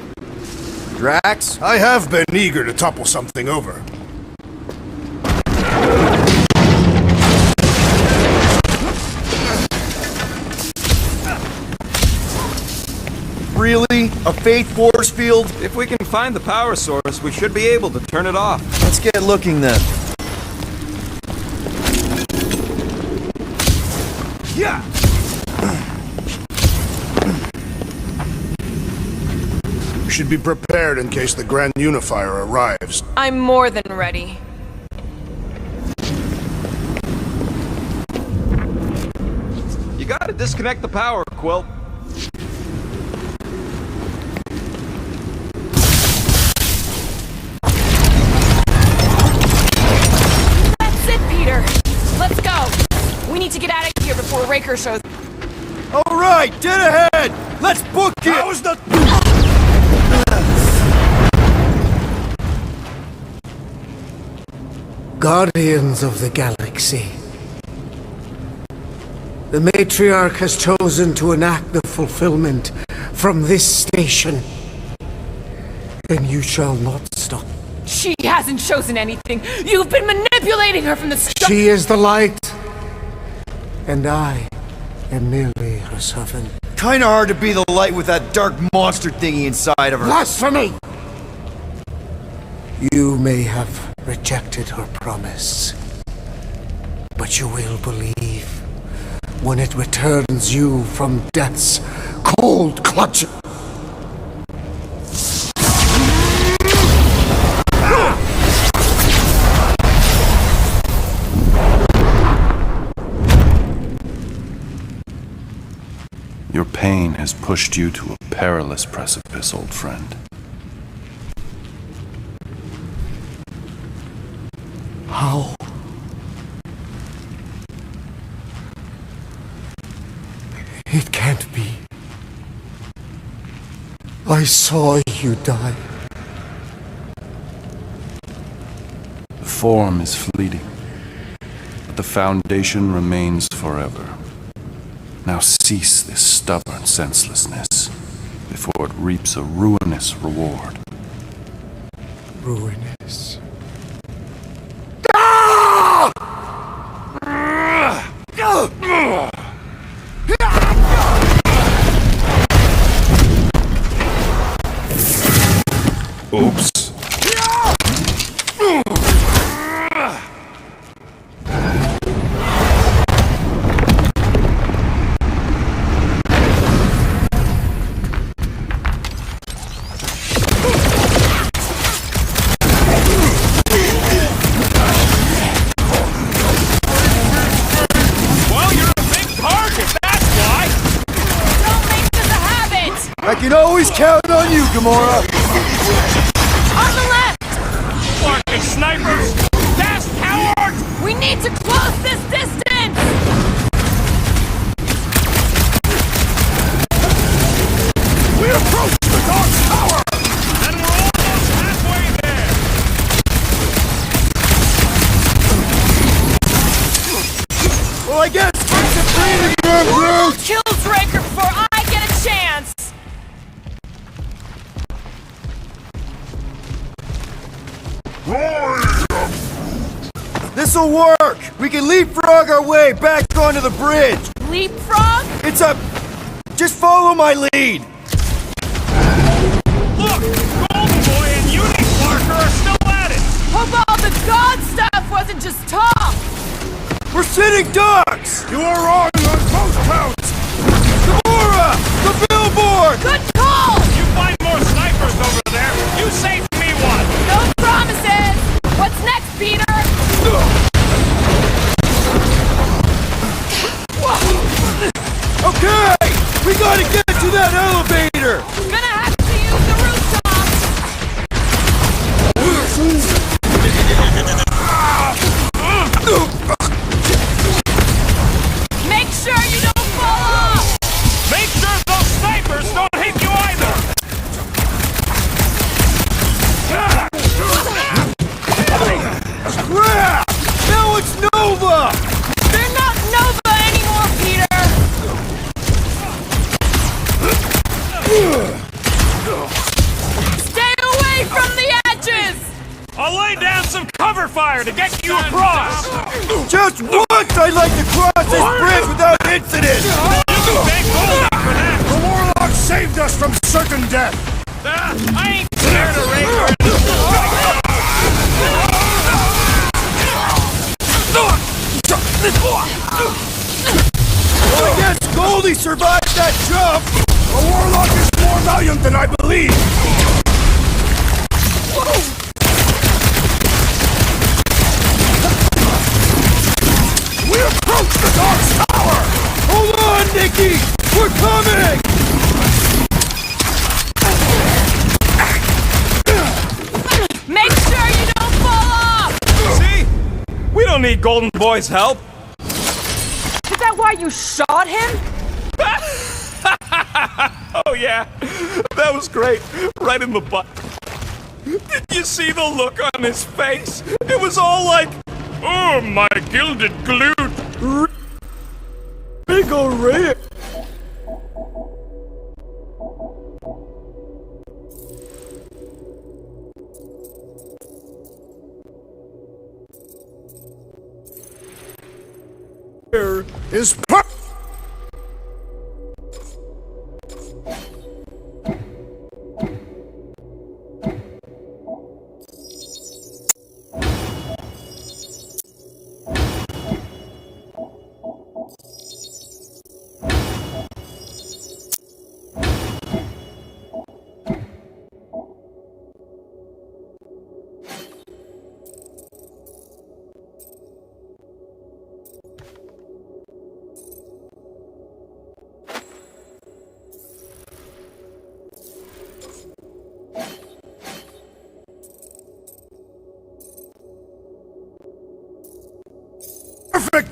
Drax? I have been eager to topple something over. Really? A faith force field? If we can find the power source, we should be able to turn it off. Let's get looking then. Yeah! We should be prepared in case the Grand Unifier arrives. I'm more than ready. You gotta disconnect the power, Quill. That's it, Peter. Let's go. We need to get out of here before Raker shows. All right, dead ahead. Let's book it. That was the. Guardians of the Galaxy. The Matriarch has chosen to enact the fulfillment from this station. And you shall not stop. She hasn't chosen anything. You've been manipulating her from the start. She is the light. And I am merely her servant. Kinda hard to be the light with that dark monster thingy inside of her. Blasphemy! You may have rejected her promise, but you will believe when it returns you from death's cold clutches. Your pain has pushed you to a perilous precipice, old friend. How? It can't be. I saw you die. The form is fleeting, but the foundation remains forever. Now cease this stubborn senselessness before it reaps a ruinous reward. Ruinous. Oops. I can always count on you, Gamora! On the left! Fucking snipers! Fast, cowards! We need to close this distance! We approach the Dark Tower! And we're almost halfway there! Well, I guess it's a training ground, Groot! Kills Raker before I get a chance! This'll work! We can leapfrog our way back onto the bridge! Leapfrog? It's a... Just follow my lead! Look! Golden Boy and Uni-Clarker are still at it! Hope all the god stuff wasn't just talk! We're sitting ducks! You are wrong on both counts! Gamora! The billboard! Good call! You find more snipers over there, you save me one! No promises! What's next, Peter? Okay! We gotta get to that elevator! Gonna have to use the rooftop! Make sure you don't fall off! Make sure those snipers don't hit you fire to get you across! Just once I'd like to cross this bridge without incident! You can thank Goldie for that! The warlock saved us from certain death! I ain't scared of Raker! Well, I guess Goldie survived that jump! The warlock is more valiant than I believe! We approach the Dark's tower! Hold on, Nikki! We're coming! Make sure you don't fall off! See? We don't need Golden Boy's help. Is that why you shot him? Oh yeah, that was great. Right in the butt. Did you see the look on his face? It was all like, oh, my gilded glute. Big ol' red. Here is perfect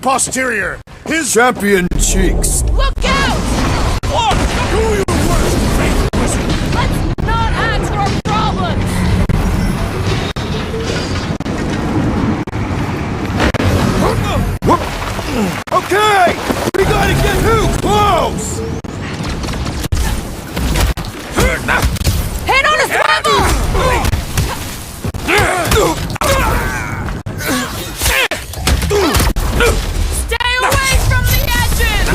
posterior. His champion cheeks. Look out! Look! Do your worst, fake wizard. Let's not add to our problems! Okay! We gotta get too close! Hit on a swivel! Stay away from the edges!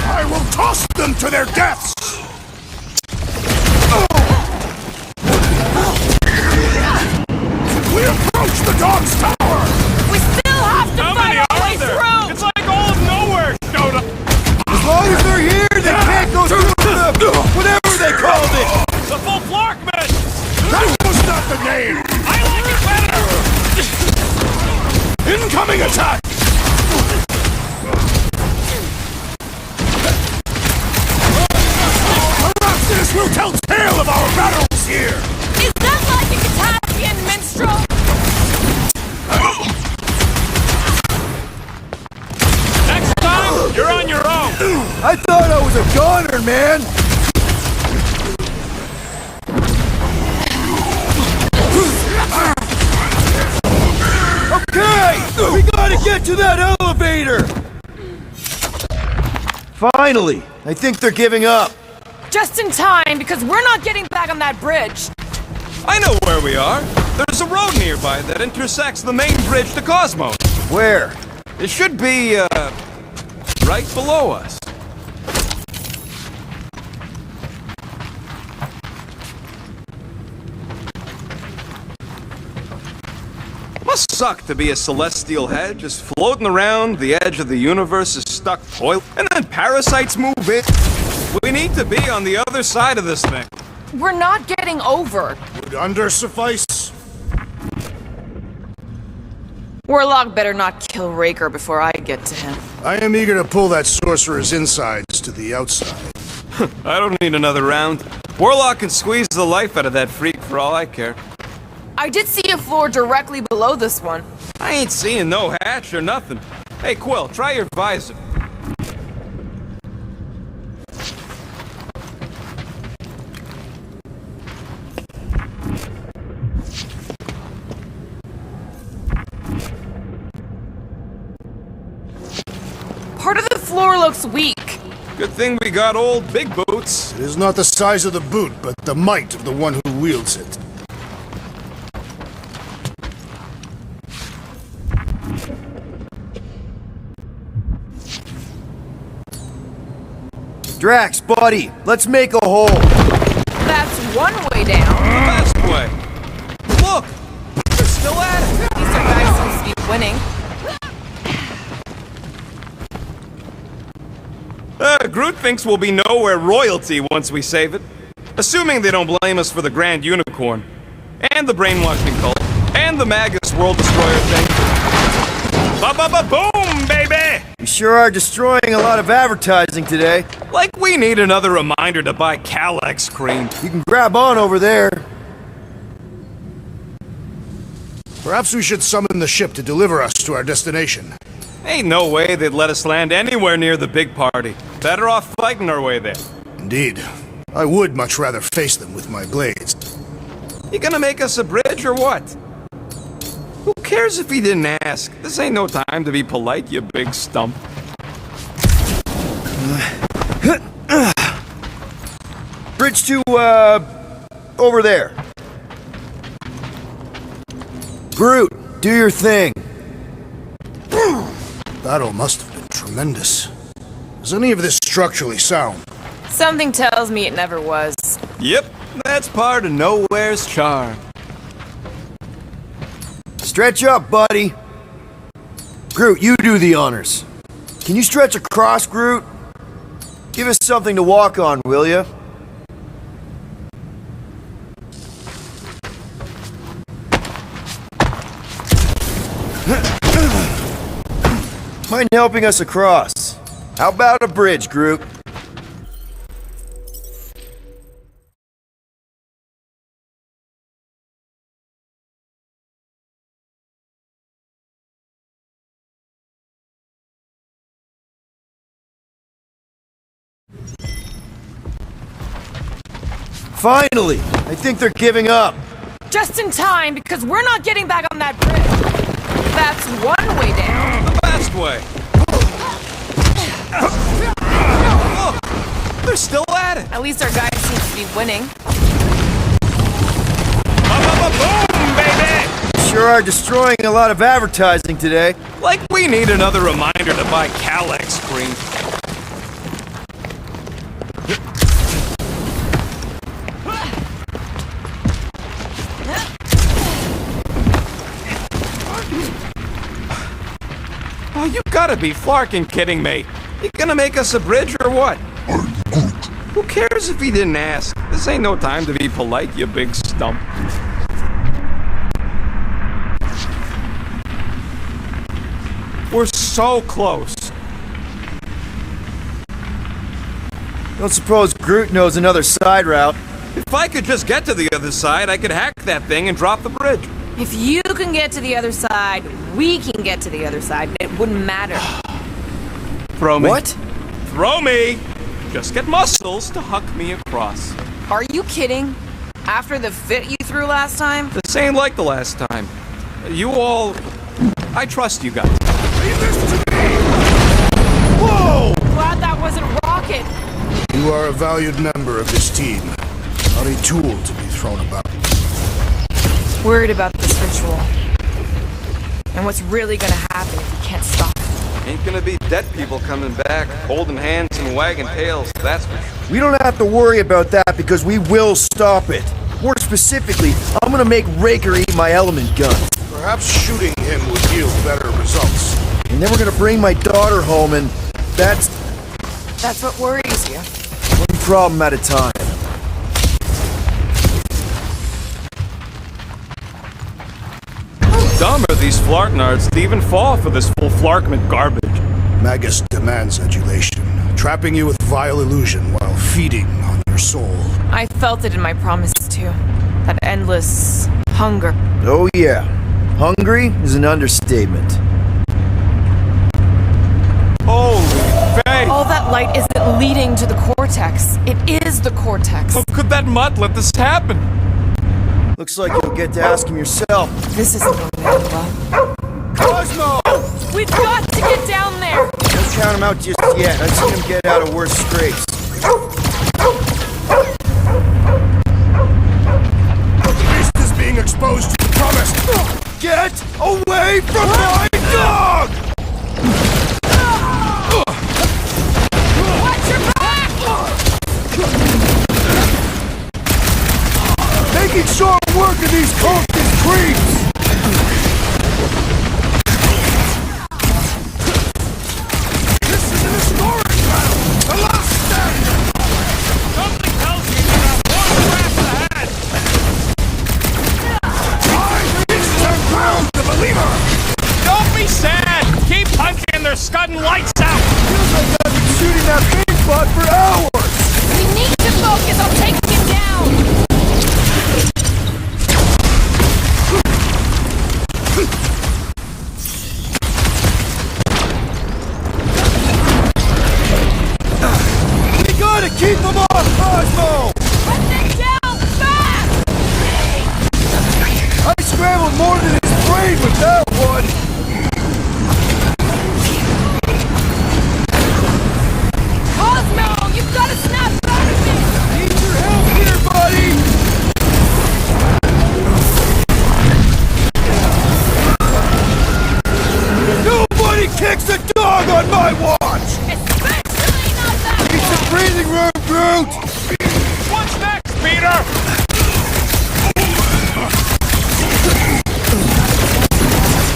I will toss them to their deaths. We approach the Dog's Tower. We still have to fight our way through! It's like all of Knowhere showed up. As long as they're here, they can't go through the whatever they called it! The full Flarkman! That was not the name. I like it better! Incoming attack. Perhaps this will tell tale of our battles here. Is that like a Katapian minstrel? Next time, you're on your own! I thought I was a goner, man! Okay! We gotta get to that elevator! Finally! I think they're giving up. Just in time, because we're not getting back on that bridge. I know where we are. There's a road nearby that intersects the main bridge to Cosmos. Where? It should be, right below us. Must suck to be a celestial head, just floating around the edge of the universe is stuck toilet, and then parasites move in. We need to be on the other side of this thing. We're not getting over. Would under suffice? Warlock better not kill Raker before I get to him. I am eager to pull that sorcerer's insides to the outside. I don't need another round. Warlock can squeeze the life out of that freak for all I care. I did see a floor directly below this one. I ain't seeing no hatch or nothing. Hey, Quill, try your visor. Part of the floor looks weak. Good thing we got old Big Boots. It is not the size of the boot, but the might of the one who wields it. Drax, buddy, let's make a hole. That's one way down. The best way. Look! They're still at it! At least our guy seems to be winning. Groot thinks we'll be Knowhere royalty once we save it. Assuming they don't blame us for the Grand Unicorn. And the brainwashing cult. And the Magus World Destroyer thing. Ba-ba-ba-boom, baby! We sure are destroying a lot of advertising today. Like we need another reminder to buy Calyx cream. You can grab on over there. Perhaps we should summon the ship to deliver us to our destination. Ain't no way they'd let us land anywhere near the big party. Better off fighting our way there. Indeed. I would much rather face them with my blades. You gonna make us a bridge or what? Who cares if he didn't ask? This ain't no time to be polite, you big stump. Bridge to, over there. Groot, do your thing. Battle must have been tremendous. Is any of this structurally sound? Something tells me it never was. Yep, that's part of Knowhere's charm. Stretch up, buddy. Groot, you do the honors. Can you stretch across, Groot? Give us something to walk on, will ya? Mind helping us across? How about a bridge, Groot? Finally! I think they're giving up. Just in time, because we're not getting back on that bridge. That's one way down. The best way. Look! They're still at it. At least our guy seems to be winning. Boom, baby! Sure are destroying a lot of advertising today. Like we need another reminder to buy Calyx cream. Oh, you gotta be flarkin' kidding me. You gonna make us a bridge or what? Who cares if he didn't ask? This ain't no time to be polite, you big stump. We're so close. Don't suppose Groot knows another side route. If I could just get to the other side, I could hack that thing and drop the bridge. If you can get to the other side, we can get to the other side. It wouldn't matter. Throw me. What? Throw me! Just get muscles to huck me across. Are you kidding? After the fit you threw last time? This ain't like the last time. You all... I trust you guys. Whoa! Glad that wasn't Rocket. You are a valued member of this team. Not a tool to be thrown about. Worried about this ritual. And what's really gonna happen if we can't stop it. Ain't gonna be dead people coming back, holding hands and wagging tails, that's for sure. We don't have to worry about that because we will stop it. More specifically, I'm gonna make Raker eat my element gun. Perhaps shooting him would yield better results. And then we're gonna bring my daughter home and that's what worries you. one problem at a time. Dumb are these flartnards to even fall for this full flarkment garbage. Magus demands adulation, trapping you with vile illusion while feeding on your soul. I felt it in my promise too. That endless hunger. Oh yeah. Hungry is an understatement. Holy faith! All that light isn't leading to the cortex. It is the cortex. How could that mutt let this happen? Looks like you'll get to ask him yourself. This isn't going well. Cosmo! We've got to get down there! Don't count him out just yet. I've seen him get out of worse scrapes. The beast is being exposed to the promise. Get away from my dog! Watch your back! they're scudding lights out! Feels like I've been shooting that big spot for hours! We need to focus on taking him down! We gotta keep him off Cosmo! Run them down fast! I scrambled more than his brain with that one! Cosmo, you've gotta snap out of it! Need your help here, buddy! Nobody kicks a dog on my watch! Especially not that Need some breathing room, Groot! What's next, Peter?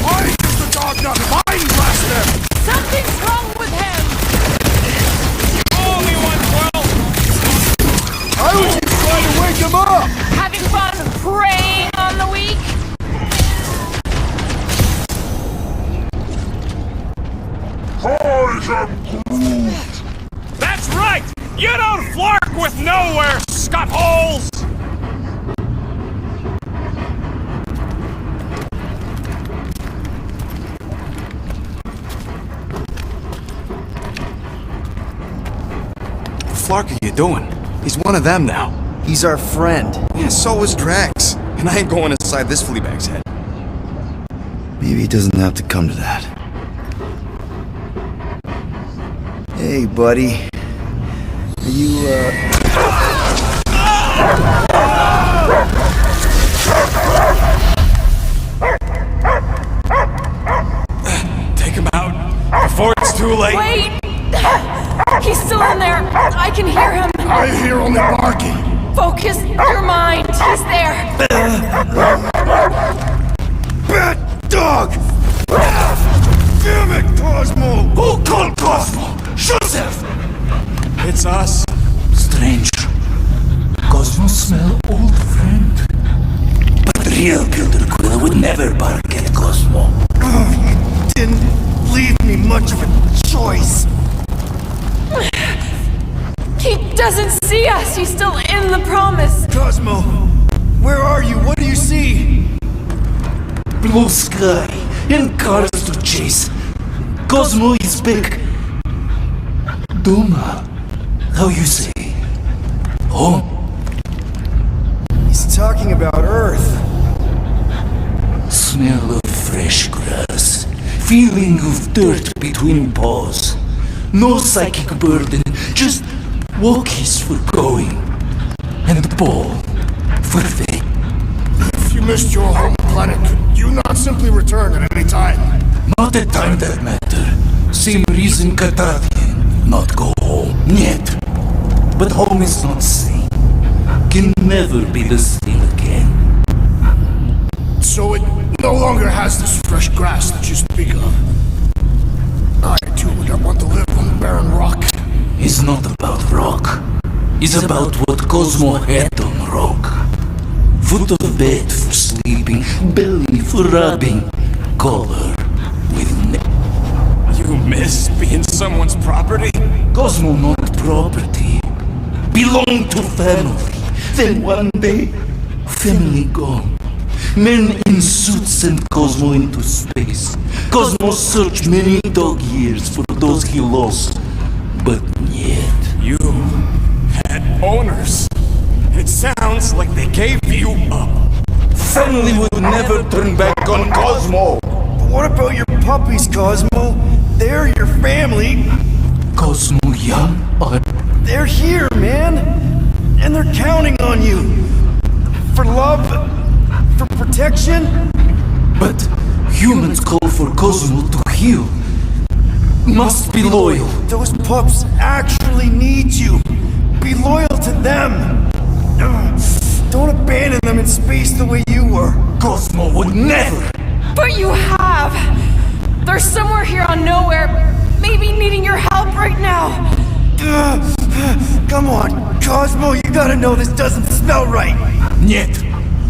Why is the dog not mind blast them? Something's wrong with him! Only 112! I was just trying to wake him up! Having fun preying on the weak? That's right! You don't flark with Knowhere, scuttholes! What the flark are you doing? He's one of them now. He's our friend. Yeah, so was Drax. And I ain't going inside this fleabag's head. Maybe it doesn't have to come to that. Hey, buddy. Are you, Take him out before it's too late. Wait! He's still in there! I can hear him! I hear only barking! Focus your mind! He's there! Bad dog! Damn it, Cosmo! Who called Cosmo? Joseph! It's us. Strange. Cosmo smell old friend. But real Peter Quill would never bark at Cosmo. You didn't leave me much of a choice. He doesn't see us! He's still in the promise! Cosmo, where are you? What do you see? Blue sky and cars to chase. Cosmo is back. Doma, how you say? Home. He's talking about Earth. Smell of fresh grass. Feeling of dirt between paws. No psychic burden, just walkies for going. And the ball for fate. If you missed your home planet, could you not simply return at any time? Not a time that matter. Same reason Cartadian not go home yet. But home is not same. Can never be the same again. So it no longer has this fresh grass that you speak of. I too would not want to live on the barren rock. It's not about rock. It's about what Cosmo had on rock. Foot of bed for sleeping, belly for rubbing, collar with You miss being someone's property? Cosmo not property. Belong to family. Then one day, family gone. Men in suits sent Cosmo into space. Cosmo searched many dog years for those he lost. But yet... You had owners. It sounds like they gave you up. Family would never turn back on Cosmo. But what about your puppies, Cosmo? They're your family. Cosmo young or... They're here, man. And they're counting on you. For love, for protection. But humans call for Cosmo to heal. Must be loyal. Those pups actually need you. Be loyal to them. Don't abandon them in space the way you were. Cosmo would never. But you have! They're somewhere here on Knowhere, maybe needing your help right now. Come on, Cosmo, you gotta know this doesn't smell right. Yet,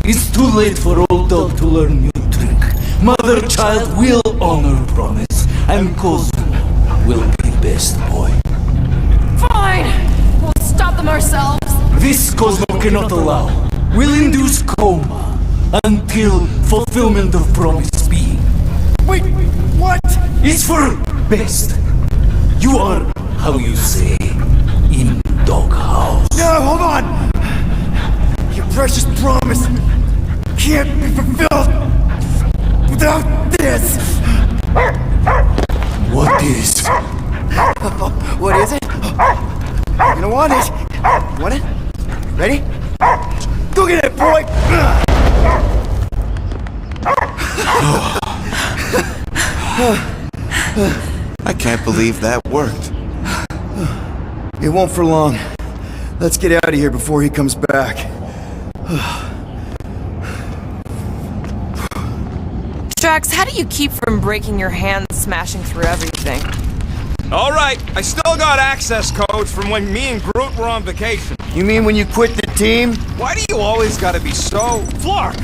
it's too late for old dog to learn new trick. Mother-child will honor promise, and Cosmo will be best, boy. Fine! We'll stop them ourselves. This Cosmo cannot allow. Will induce coma until fulfillment of promise be. Wait, what? It's for best. You are, how you say, in doghouse. No, hold on! Your precious promise can't be fulfilled without this! What is? What is it? You don't want it. Want it? Ready? Go get it, boy! I can't believe that worked. It won't for long. Let's get out of here before he comes back. Drax, how do you keep from breaking your hands smashing through everything? Alright, I still got access codes from when me and Groot were on vacation. You mean when you quit the team? Why do you always gotta be so... Flark!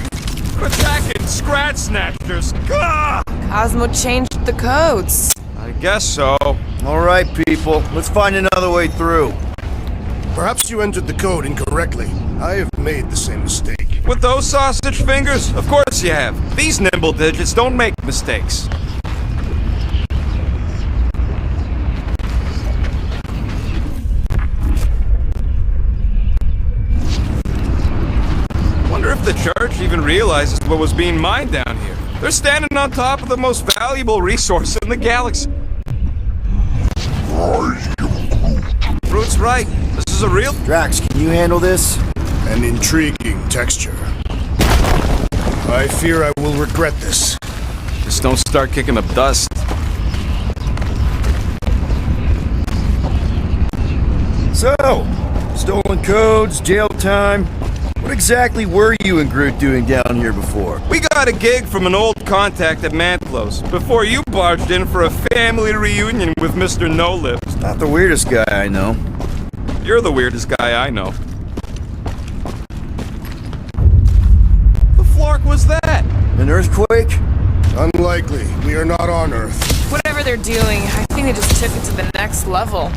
Quit attacking Scratch Snatchers! Gah! Cosmo changed the codes. I guess so. Alright, people. Let's find another way through. Perhaps you entered the code incorrectly. I have made the same mistake. With those sausage fingers? Of course you have. These nimble digits don't make mistakes. Wonder if the church even realizes what was being mined down here. They're standing on top of the most valuable resource in the galaxy. Groot's right. This is a real... Drax, can you handle this? An intriguing texture. I fear I will regret this. Just don't start kicking up dust. So, stolen codes, jail time. What exactly were you and Groot doing down here before? We got a gig from an old contact at Mantlos before you barged in for a family reunion with Mr. No-Lips. Not the weirdest guy I know. You're the weirdest guy I know. The flark was that? An earthquake? Unlikely. We are not on Earth. Whatever they're doing, I think they just took it to the next level.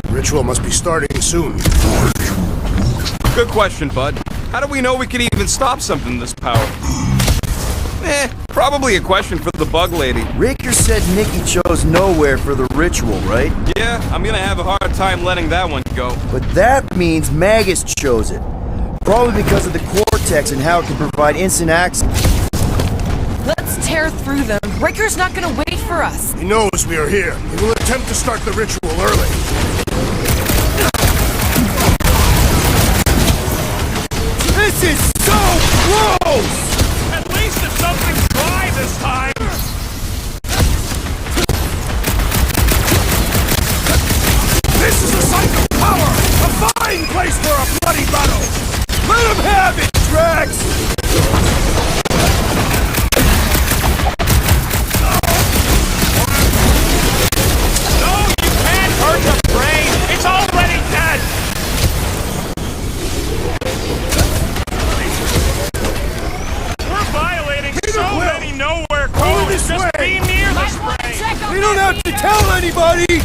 Ritual must be starting soon. Good question, bud. How do we know we can even stop something this powerful? Probably a question for the bug lady. Raker said Nikki chose Knowhere for the ritual, right? Yeah, I'm gonna have a hard time letting that one go. But that means Magus chose it. Probably because of the Cortex and how it can provide instant access. Let's tear through them. Raker's not gonna wait for us. He knows we are here. He will attempt to start the ritual early. This is so gross! At least it's something dry this time! This is a site of power! A fine place for a bloody battle! Let him have it, Drax! No, you can't hurt the brain! It's already dead! We're violating so many Knowhere codes! Just be near the spray! We don't have to tell anybody!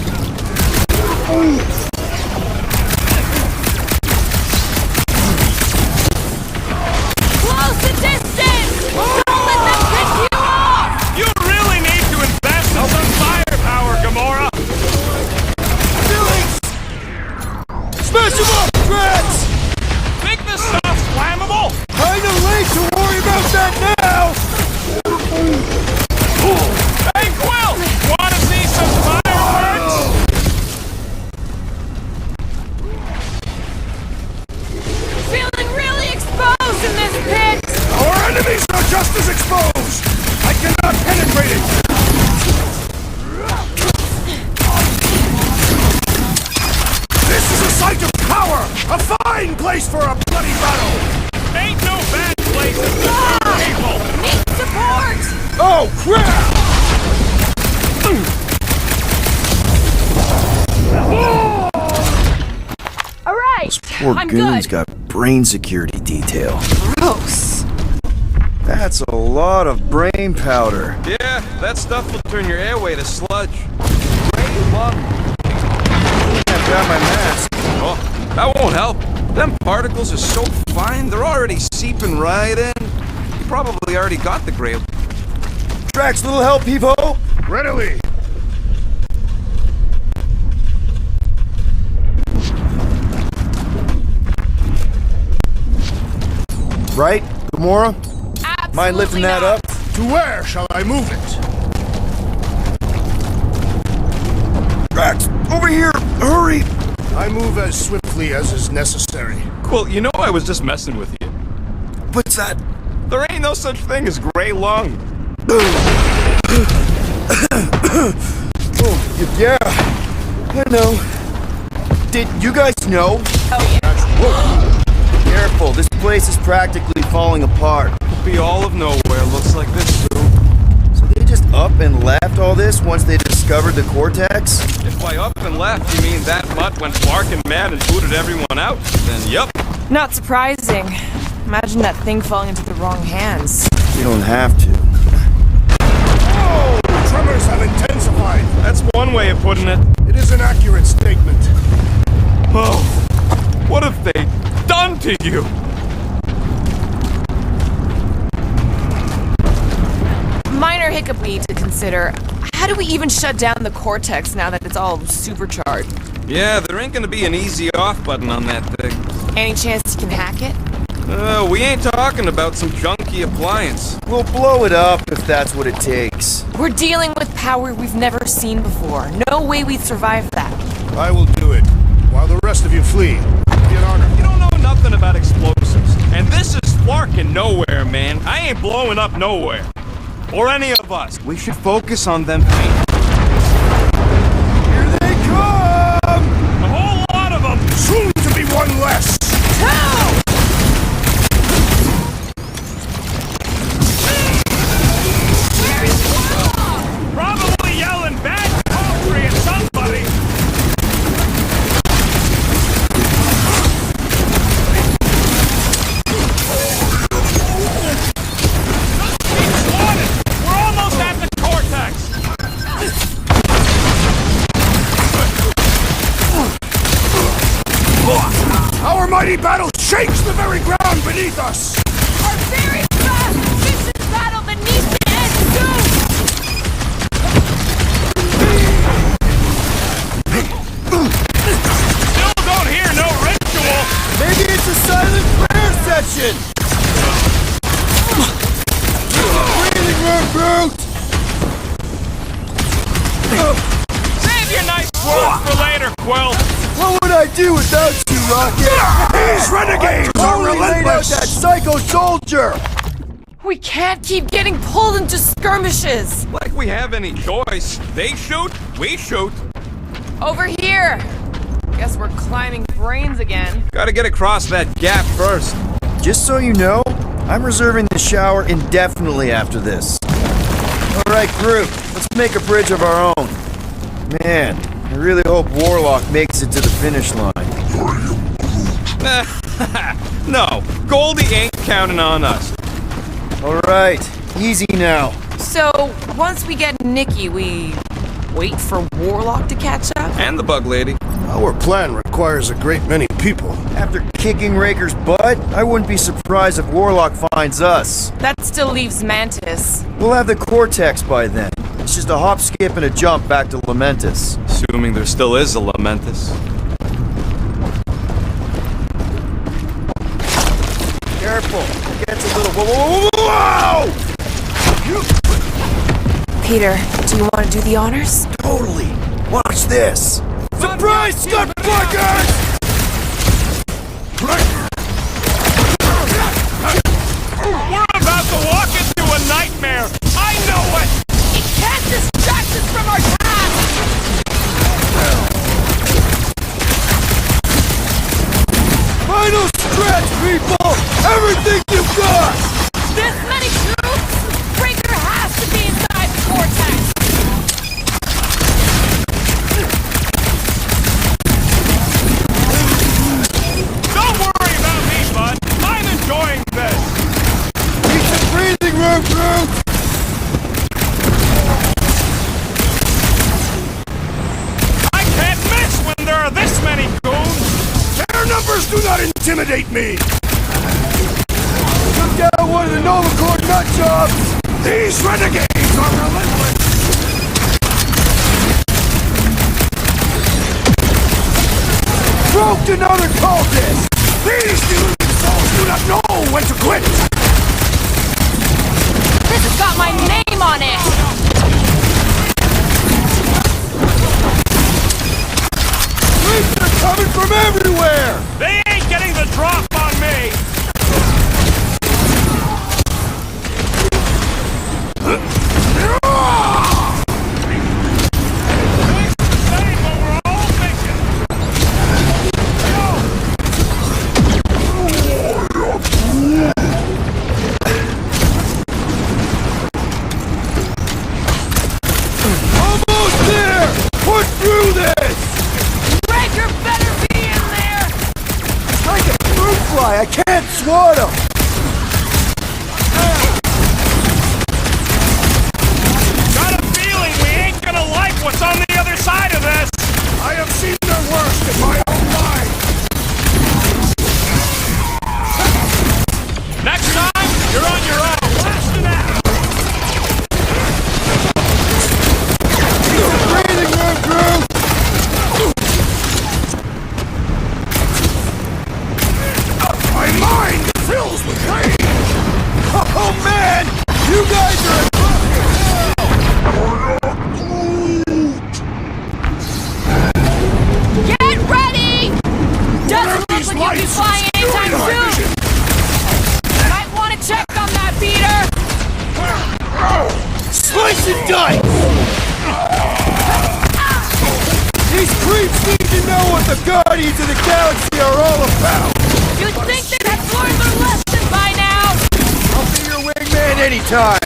Close the distance! Don't let them pick you off! You really need to invest in some firepower, Gamora! Smash him up, Drax! Think this stuff's flammable? Kinda late to worry about that now! Hey, Quill! Wanna see some fireworks? Feeling really exposed in this pit! Our enemies are just as exposed! I cannot penetrate it! This is a site of power! A fine place for a bloody battle! Ain't no bad places to hurt people! Need support! Oh, crap! Alright! Poor I'm goon's good. got brain security detail. Gross. That's a lot of brain powder. Yeah, that stuff will turn your airway to sludge. Gray lung. I've got my mask. Oh, that won't help. Them particles are so fine, they're already seeping right in. You probably already got the gray. Drax, little help, Heave-ho? Readily. Right, Gamora? Absolutely Mind lifting that not. up? To where shall I move it? Drax, over here! Hurry! I move as swiftly as is necessary. Well, you know I was just messing with you. What's that? There ain't no such thing as gray lung. Oh, yeah. I know. Did you guys know? Oh, yeah. Careful, this place is practically falling apart. Be all of Knowhere looks like this, too. So they just up and left all this once they discovered the cortex? If by up and left you mean that mutt went barking mad and booted everyone out, then yup. Not surprising. Imagine that thing falling into the wrong hands. You don't have to. Oh! Tremors have intensified. That's one way of putting it. It is an accurate statement. Oh, what have they done to you? Minor hiccup we need to consider. How do we even shut down the cortex now that it's all supercharged? Yeah, there ain't gonna be an easy off button on that thing. Any chance you can hack it? We ain't talking about some junky appliance. We'll blow it up if that's what it takes. We're dealing with power we've never seen before. No way we'd survive that. I will do it, while the rest of you flee. Be an honor. You don't know nothing about explosives. And this is Flarkin' Knowhere, man. I ain't blowing up Knowhere. Or any of us. We should focus on them paint. Here they come! A whole lot of them! Soon to be one less! Probably yelling bad poetry at somebody! We're almost at the cortex! Our mighty battle shakes the very ground beneath us! Our very fast vicious battle that needs to end soon! Still don't hear no ritual! Maybe it's a silent prayer session! Breathing room, brute! Save your nice words for later, Quill! What would I do without you, Rocket? These renegades are Only laid out relentless! that psycho soldier! We can't keep getting pulled into skirmishes. Like we have any choice. They shoot, we shoot. Over here. Guess we're climbing brains again. Gotta get across that gap first. Just so you know, I'm reserving the shower indefinitely after this. Alright, group, let's make a bridge of our own. Man, I really hope Warlock makes it to the finish line. No, Goldie ain't counting on us. Alright, easy now. So, once we get Nikki, we wait for Warlock to catch up? And the bug lady. Our plan requires a great many people. After kicking Raker's butt, I wouldn't be surprised if Warlock finds us. That still leaves Mantis. We'll have the Cortex by then. It's just a hop, skip, and a jump back to Lamentus. Assuming there still is a Lamentus. Careful, it gets a little... Whoa! Peter, do you want to do the honors? Totally. Watch this. Surprise, Scott Buckers! We're about to walk into a nightmare! I know it! It can't distract us from our task! Final stretch, people! Everything you've got! This many troops? Breaker has to be inside the cortex! beat me! Took down one of the Novacore nutjobs! These renegades are relentless! Broke another cultist! These deluded souls do not know when to quit! This has got my name on it! Creeps are coming from everywhere! They ain't getting the drop on me! Almost there! Push through this! Raker better be in there! Like a fruit fly, I can't swat him! Got a feeling we ain't gonna like what's on the other side of this! I have seen their worst in my own life! Next time, you're on your own! Blast it out! Breathing room, Drew! My mind fills with rage! Oh man! You guys are in Get ready! Doesn't look like you'll be flying anytime soon! Might want to check on that beater! Slice and dice! These creeps need to know what the Guardians of the Galaxy are all about! You'd think they'd have learned their lesson by now! I'll be your wingman anytime!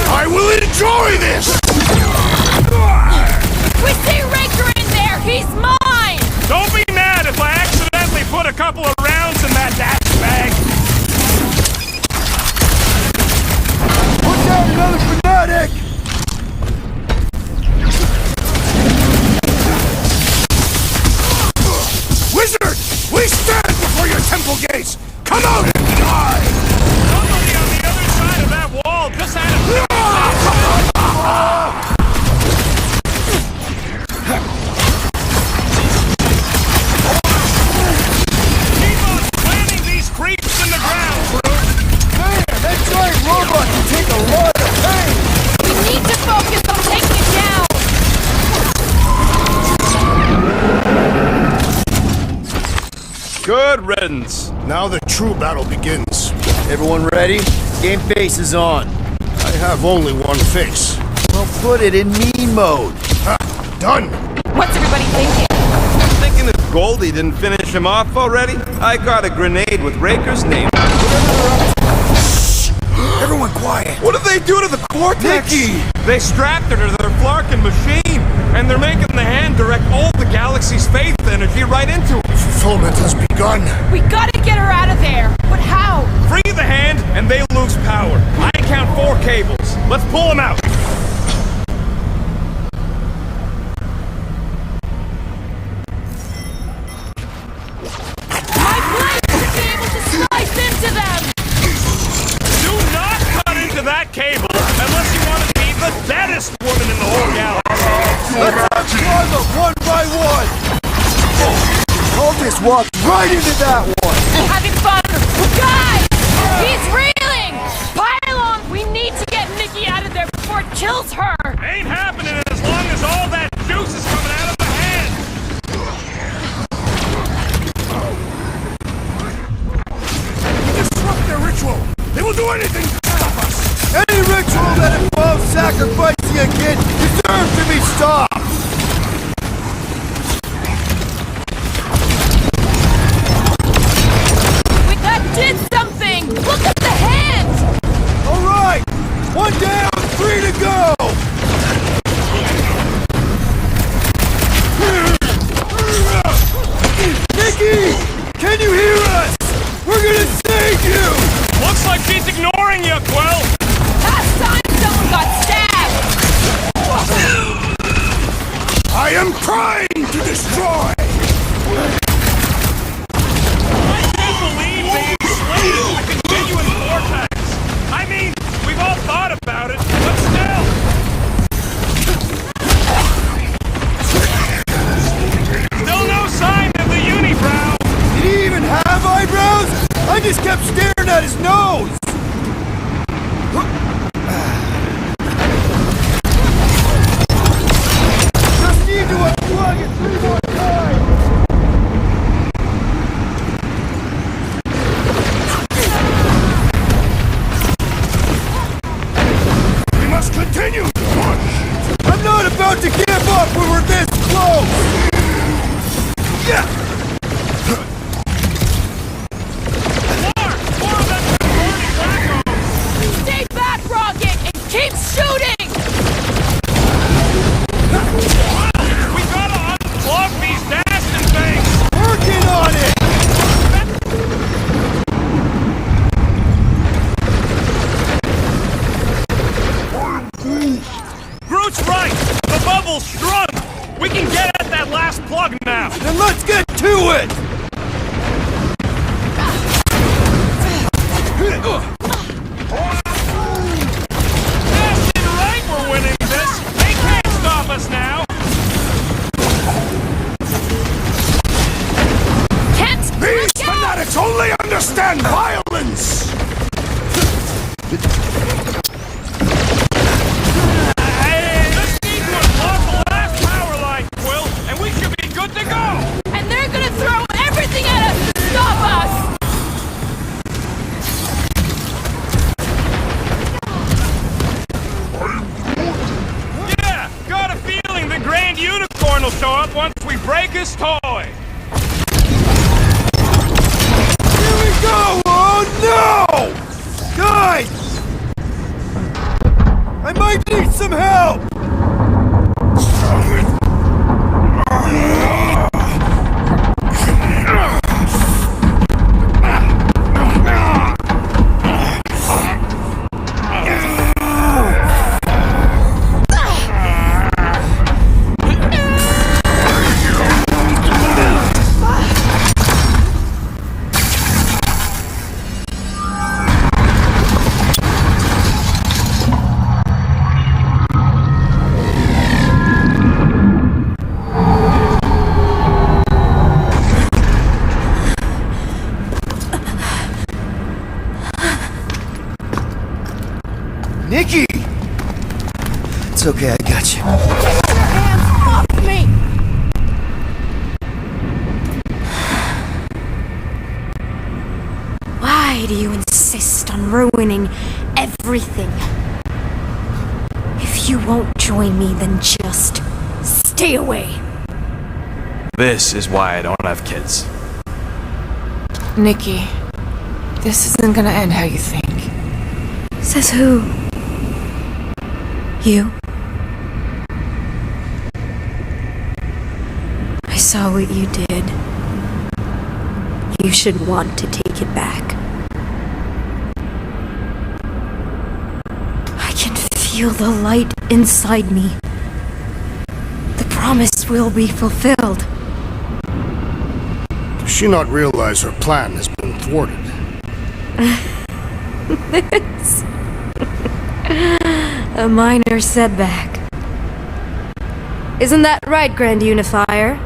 I will enjoy this! We see Raker in there! He's mine! Don't be mad if I accidentally put a couple of rounds in that dash bag! Put down another fanatic! Wizard! We stand before your temple gates! Come out and die! Somebody on the other side of that wall just had a... Keep on planting these creeps in the ground, bro! Man, that giant robot can take a lot of pain! We need to focus on taking it down! Good riddance. Now the true battle begins. Everyone ready? Game face is on. I have only one fix. Well, put it in me mode. Ha! Done! What's everybody thinking? Thinking if Goldie didn't finish him off already? I got a grenade with Raker's name. Everyone quiet! What did they do to the Cortex? Nikki! They strapped her to their Flarkin machine, and they're making the hand direct all the galaxy's faith energy right into it. Fulfillment has begun. We gotta get her out of there! But how? Free the hand, and they lose power. I count 4 cables. Let's pull them out. My blade should be able to slice into them! Do not cut into that cable unless you want to be the deadest woman in the whole galaxy. Let's try them one by one! Cultist walked right into that one! Having fun! Guys! He's reeling! Pylon! We need to get Nikki out of there before it kills her! Ain't happening as long as all that juice is coming out of the hand. Disrupt their ritual! They will do anything to stop us! Any ritual that involves sacrificing a kid deserves to be stopped! That did something! Look at the hand! Alright! 1 down, 3 to go! Nikki! Can you hear us? We're gonna save you! Looks like she's ignoring you, Quill! Last time someone got stabbed! I am trying to destroy! just kept staring at his nose! Just need to unplug it 3 more times! We must continue to push! I'm not about to give up when we're this close! Yeah! Stay back, Rocket, and keep shooting! We gotta unplug these dasting things! Working on it! Groot's right! The bubble's shrunk! We can get at that last plug now! Then let's get to it! Dasting right, we're winning this! They can't stop us now! These fanatics only understand violence! Just need to unplug the last power line, Quill, and we should be good to go! And they're gonna throw everything at us to stop us! Yeah, got a feeling the Grand Unicorn will show up once we break his toy! Here we go! Oh no! Guys! I might need some help! Nikki! It's okay, I got you. Get your hands off me! Why do you insist on ruining everything? If you won't join me, then just stay away. This is why I don't have kids. Nikki, this isn't gonna end how you think. Says who? You? I saw what you did. You should want to take it back. I can feel the light inside me. The promise will be fulfilled. Does she not realize her plan has been thwarted? This... a minor setback. Isn't that right, Grand Unifier?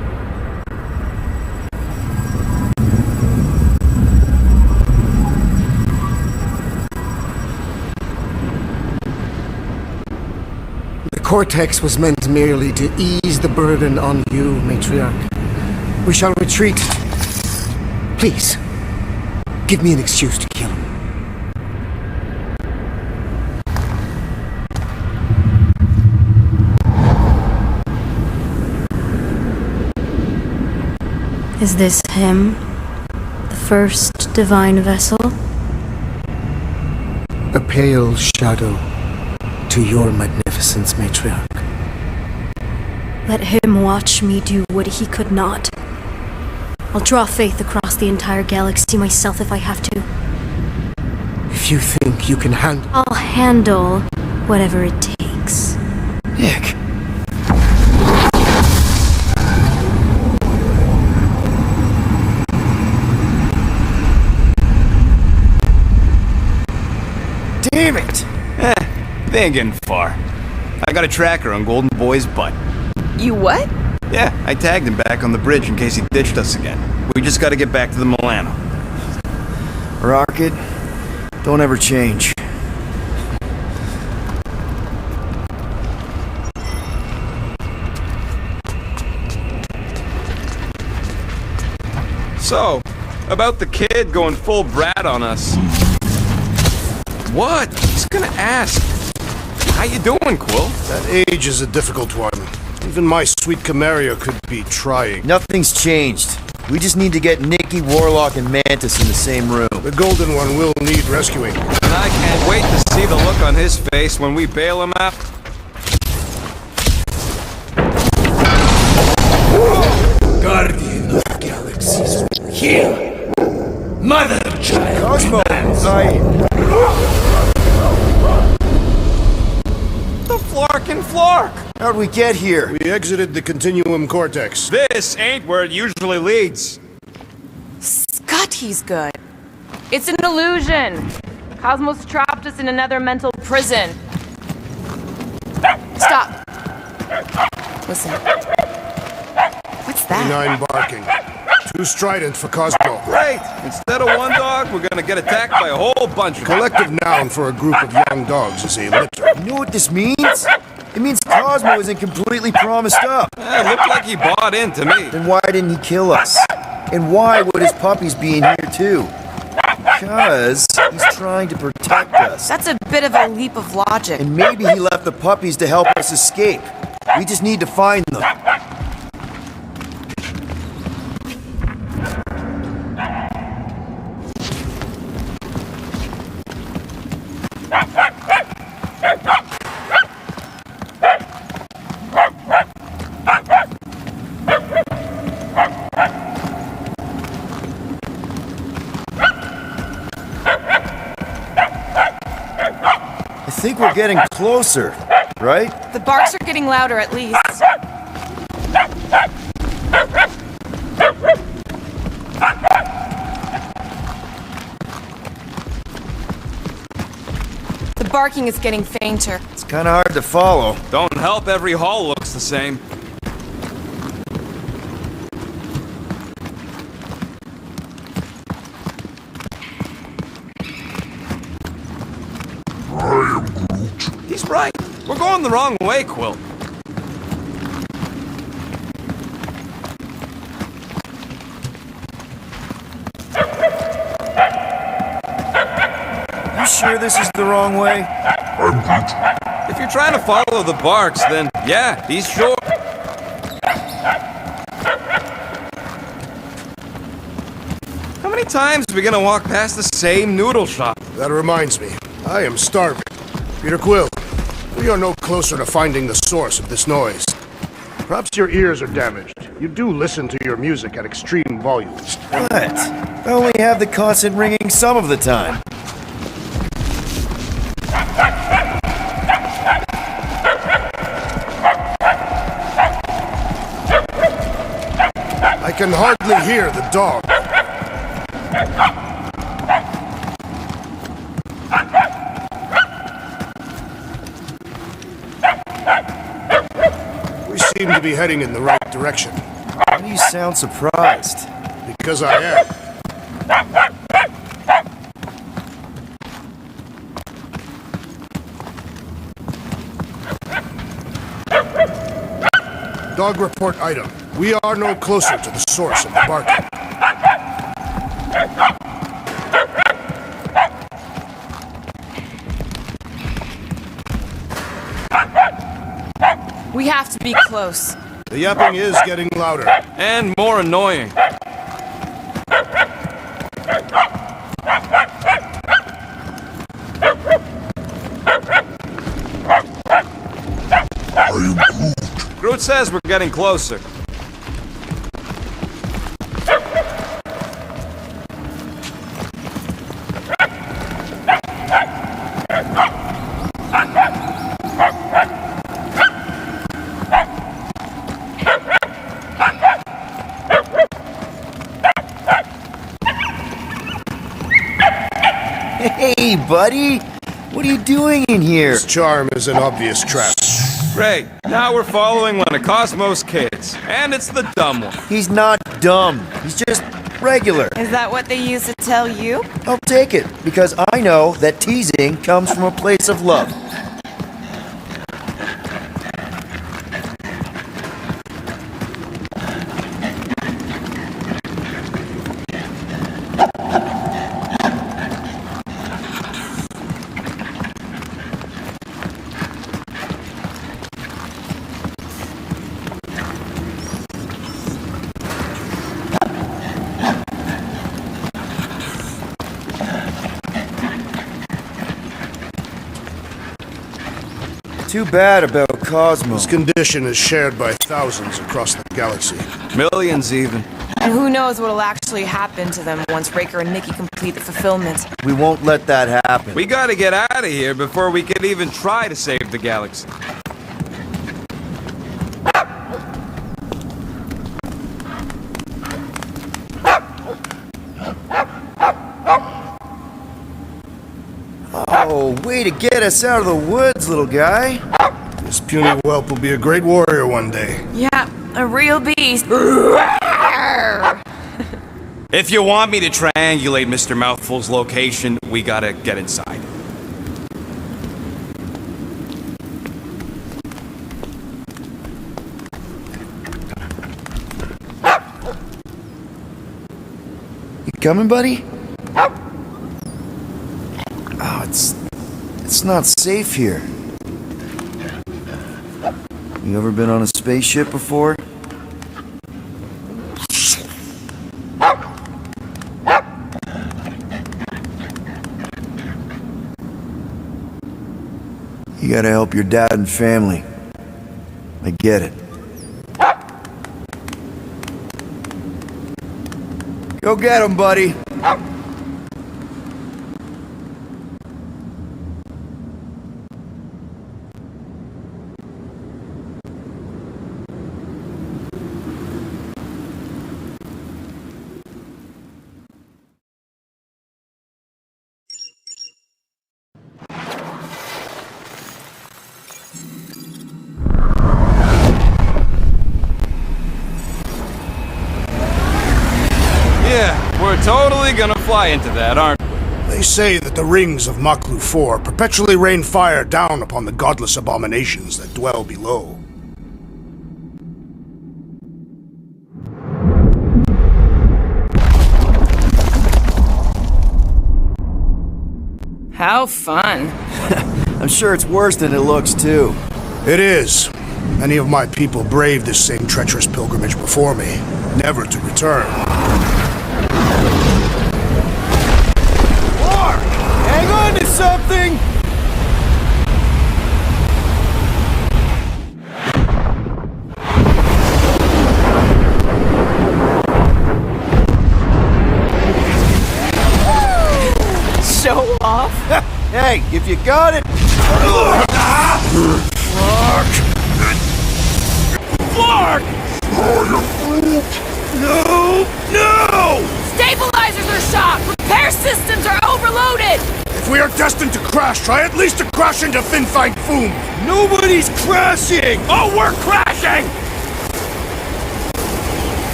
The Cortex was meant merely to ease the burden on you, Matriarch. We shall retreat. Please, give me an excuse to kill him. Is this him? The first divine vessel? A pale shadow to your magnificence, Matriarch. Let him watch me do what he could not. I'll draw faith across the entire galaxy myself if I have to. If you think you can handle... I'll handle whatever it takes. Nick! Damn it! They ain't getting far. I got a tracker on Golden Boy's butt. You what? Yeah, I tagged him back on the bridge in case he ditched us again. We just gotta get back to the Milano. Rocket, don't ever change. So, about the kid going full brat on us. What? He's gonna ask. How you doing, Quill? That age is a difficult one. Even my sweet Camaria could be trying. Nothing's changed. We just need to get Nikki, Warlock, and Mantis in the same room. The Golden One will need rescuing. And I can't wait to see the look on his face when we bail him out. Guardian of Galaxies, here! Mother child! Cosmo, The Flarkin' Flark! How'd we get here? We exited the Continuum Cortex. This ain't where it usually leads. Scott, he's good. It's an illusion. Cosmos trapped us in another mental prison. Stop. Listen. What's that? Canine barking. Too strident for Cosmo. Great! Instead of one dog, we're gonna get attacked by a whole bunch of them. Collective noun for a group of young dogs is a litter. You know what this means? It means Cosmo isn't completely promised up. It looked like he bought into me. Then why didn't he kill us? And why would his puppies be in here too? Because he's trying to protect us. That's a bit of a leap of logic. And maybe he left the puppies to help us escape. We just need to find them. I think we're getting closer, right? The barks are getting louder at least. The barking is getting fainter. It's kind of hard to follow. Don't help, every hall looks the same. He's right. We're going the wrong way, Quill. You sure this is the wrong way? If you're trying to follow the barks, then yeah, he's sure. How many times are we gonna walk past the same noodle shop? That reminds me, I am starving. Peter Quill, we are no closer to finding the source of this noise. Perhaps your ears are damaged. You do listen to your music at extreme volumes. What? I only have the constant ringing some of the time. I can hardly hear the dog. We seem to be heading in the right direction. Why do you sound surprised? Because I am. Dog report item. We are no closer to the source of the barking. We have to be close. The yapping is getting louder. And more annoying. Groot says we're getting closer. Hey, buddy! What are you doing in here? His charm is an obvious trap. Great. Now we're following one of Cosmos' kids. And it's the dumb one. He's not dumb. He's just Regular. Is that what they used to tell you? I'll take it, because I know that teasing comes from a place of love. Too bad about Cosmo. This condition is shared by thousands across the galaxy. Millions, even. And who knows what'll actually happen to them once Raker and Nikki complete the fulfillment. We won't let that happen. We gotta get out of here before we can even try to save the galaxy. Oh, way to get us out of the woods, little guy. This puny whelp will be a great warrior one day. Yeah, a real beast. If you want me to triangulate Mr. Mouthful's location, we gotta get inside. You coming, buddy? Oh, it's not safe here. You ever been on a spaceship before? You gotta help your dad and family. I get it. Go get him, buddy. We're totally gonna fly into that, aren't we? They say that the rings of Maklu 4 perpetually rain fire down upon the godless abominations that dwell below. How fun. I'm sure it's worse than it looks, too. It is. Many of my people braved this same treacherous pilgrimage before me, never to return. Hang on to something! Show off? Hey, if you got it... Flark! No! No! Stabilizers are shot! Repair systems are overloaded! If we are destined to crash, try at least to crash into thin-fine foam. Nobody's crashing! Oh, we're crashing!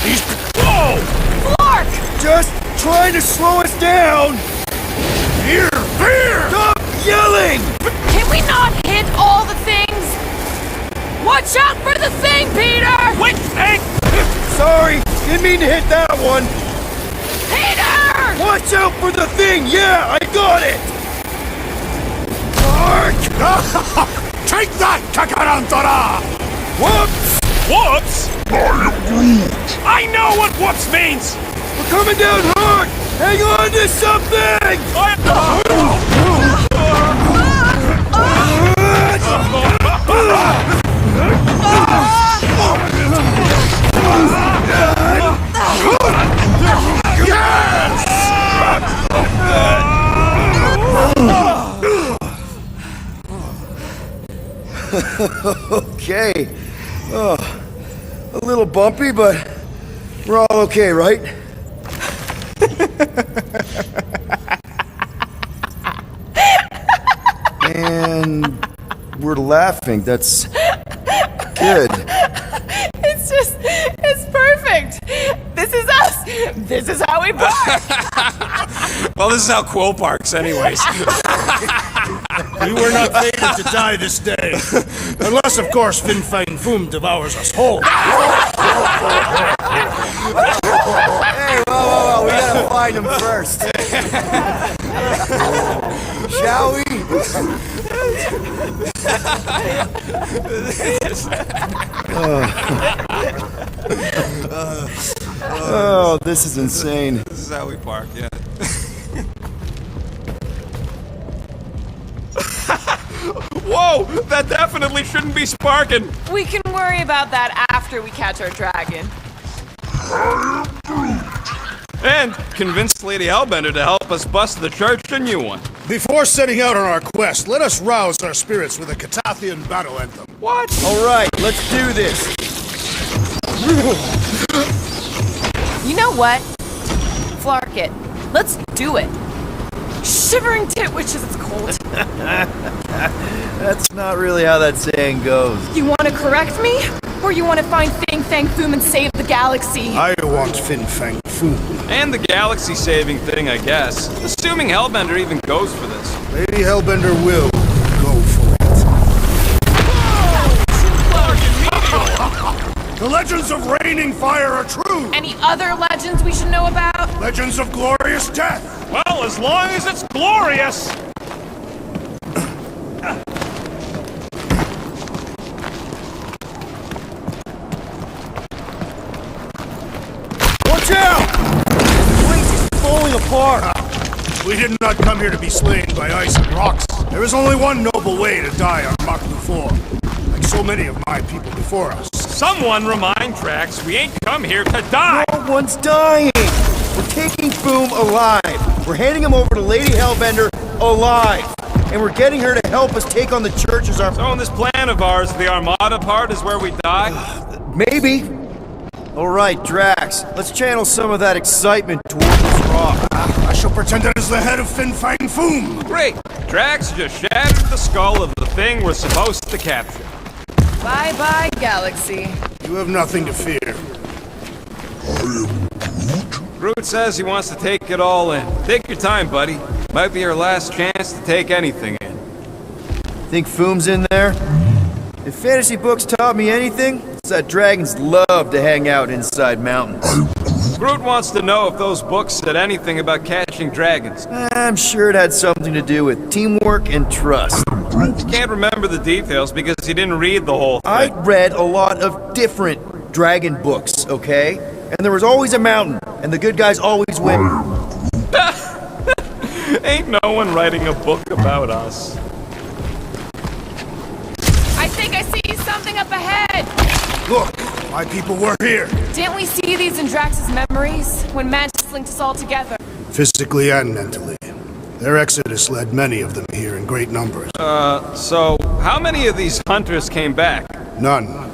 He's... Whoa! Flark! Just trying to slow us down! Here! Stop yelling! Can we not hit all the things? Watch out for the thing, Peter! Which thing? Sorry, didn't mean to hit that one. Peter! Watch out for the thing! Yeah, I got it! Mark! Take that, Kakarantara! Whoops! Whoops? I know what whoops means! We're coming down hard! Hang on to something! Okay. Oh, a little bumpy, but we're all okay, right? And we're laughing. That's good. It's perfect. This is us. we park? Well, this is how Quill parks anyways. We were not fated to die this day. Unless, of course, Fin Fang Foom devours us whole. Hey, whoa, we gotta find him first. Shall we? Oh, this is insane. This is how we park, yeah. Whoa! That definitely shouldn't be sparking! We can worry about that after we catch our dragon. And convince Lady Hellbender to help us bust the church a new one. Before setting out on our quest, let us rouse our spirits with a Catathian battle anthem. What? Alright, let's do this. You know what? Flark it. Let's do it. Shivering tit wishes it's cold. That's not really how that saying goes. You want to correct me? Or you want to find Fin Fang Foom and save the galaxy? I want Fin Fang Foom. And the galaxy-saving thing, I guess. Assuming Hellbender even goes for this. Lady Hellbender will go for it. The legends of raining fire are true! Any other legends we should know about? Legends of glorious death! Well, as long as it's glorious! Watch out! The place is falling apart! We did not come here to be slain by ice and rocks. There is only one noble way to die on Mach 4, like so many of my people before us. Someone remind Drax we ain't come here to die! No one's dying! We're taking Foom alive. We're handing him over to Lady Hellbender alive. And we're getting her to help us take on the church as our... So in this plan of ours, the Armada part is where we die? Maybe. Alright, Drax. Let's channel some of that excitement towards this rock. I shall pretend it is the head of Fin Fang Foom. Great! Drax just shattered the skull of the thing we're supposed to capture. Bye-bye, galaxy. You have nothing to fear. Groot says he wants to take it all in. Take your time, buddy. Might be our last chance to take anything in. Think Foom's in there? If fantasy books taught me anything, it's that dragons love to hang out inside mountains. Groot wants to know if those books said anything about catching dragons. I'm sure it had something to do with teamwork and trust. He can't remember the details because he didn't read the whole thing. I read a lot of different dragon books, okay? And there was always a mountain, and the good guys always win. Ain't no one writing a book about us. I think I see something up ahead! Look, my people were here. Didn't we see these in Drax's memories, when Mantis linked us all together? Physically and mentally. Their exodus led many of them here in great numbers. So how many of these hunters came back? None.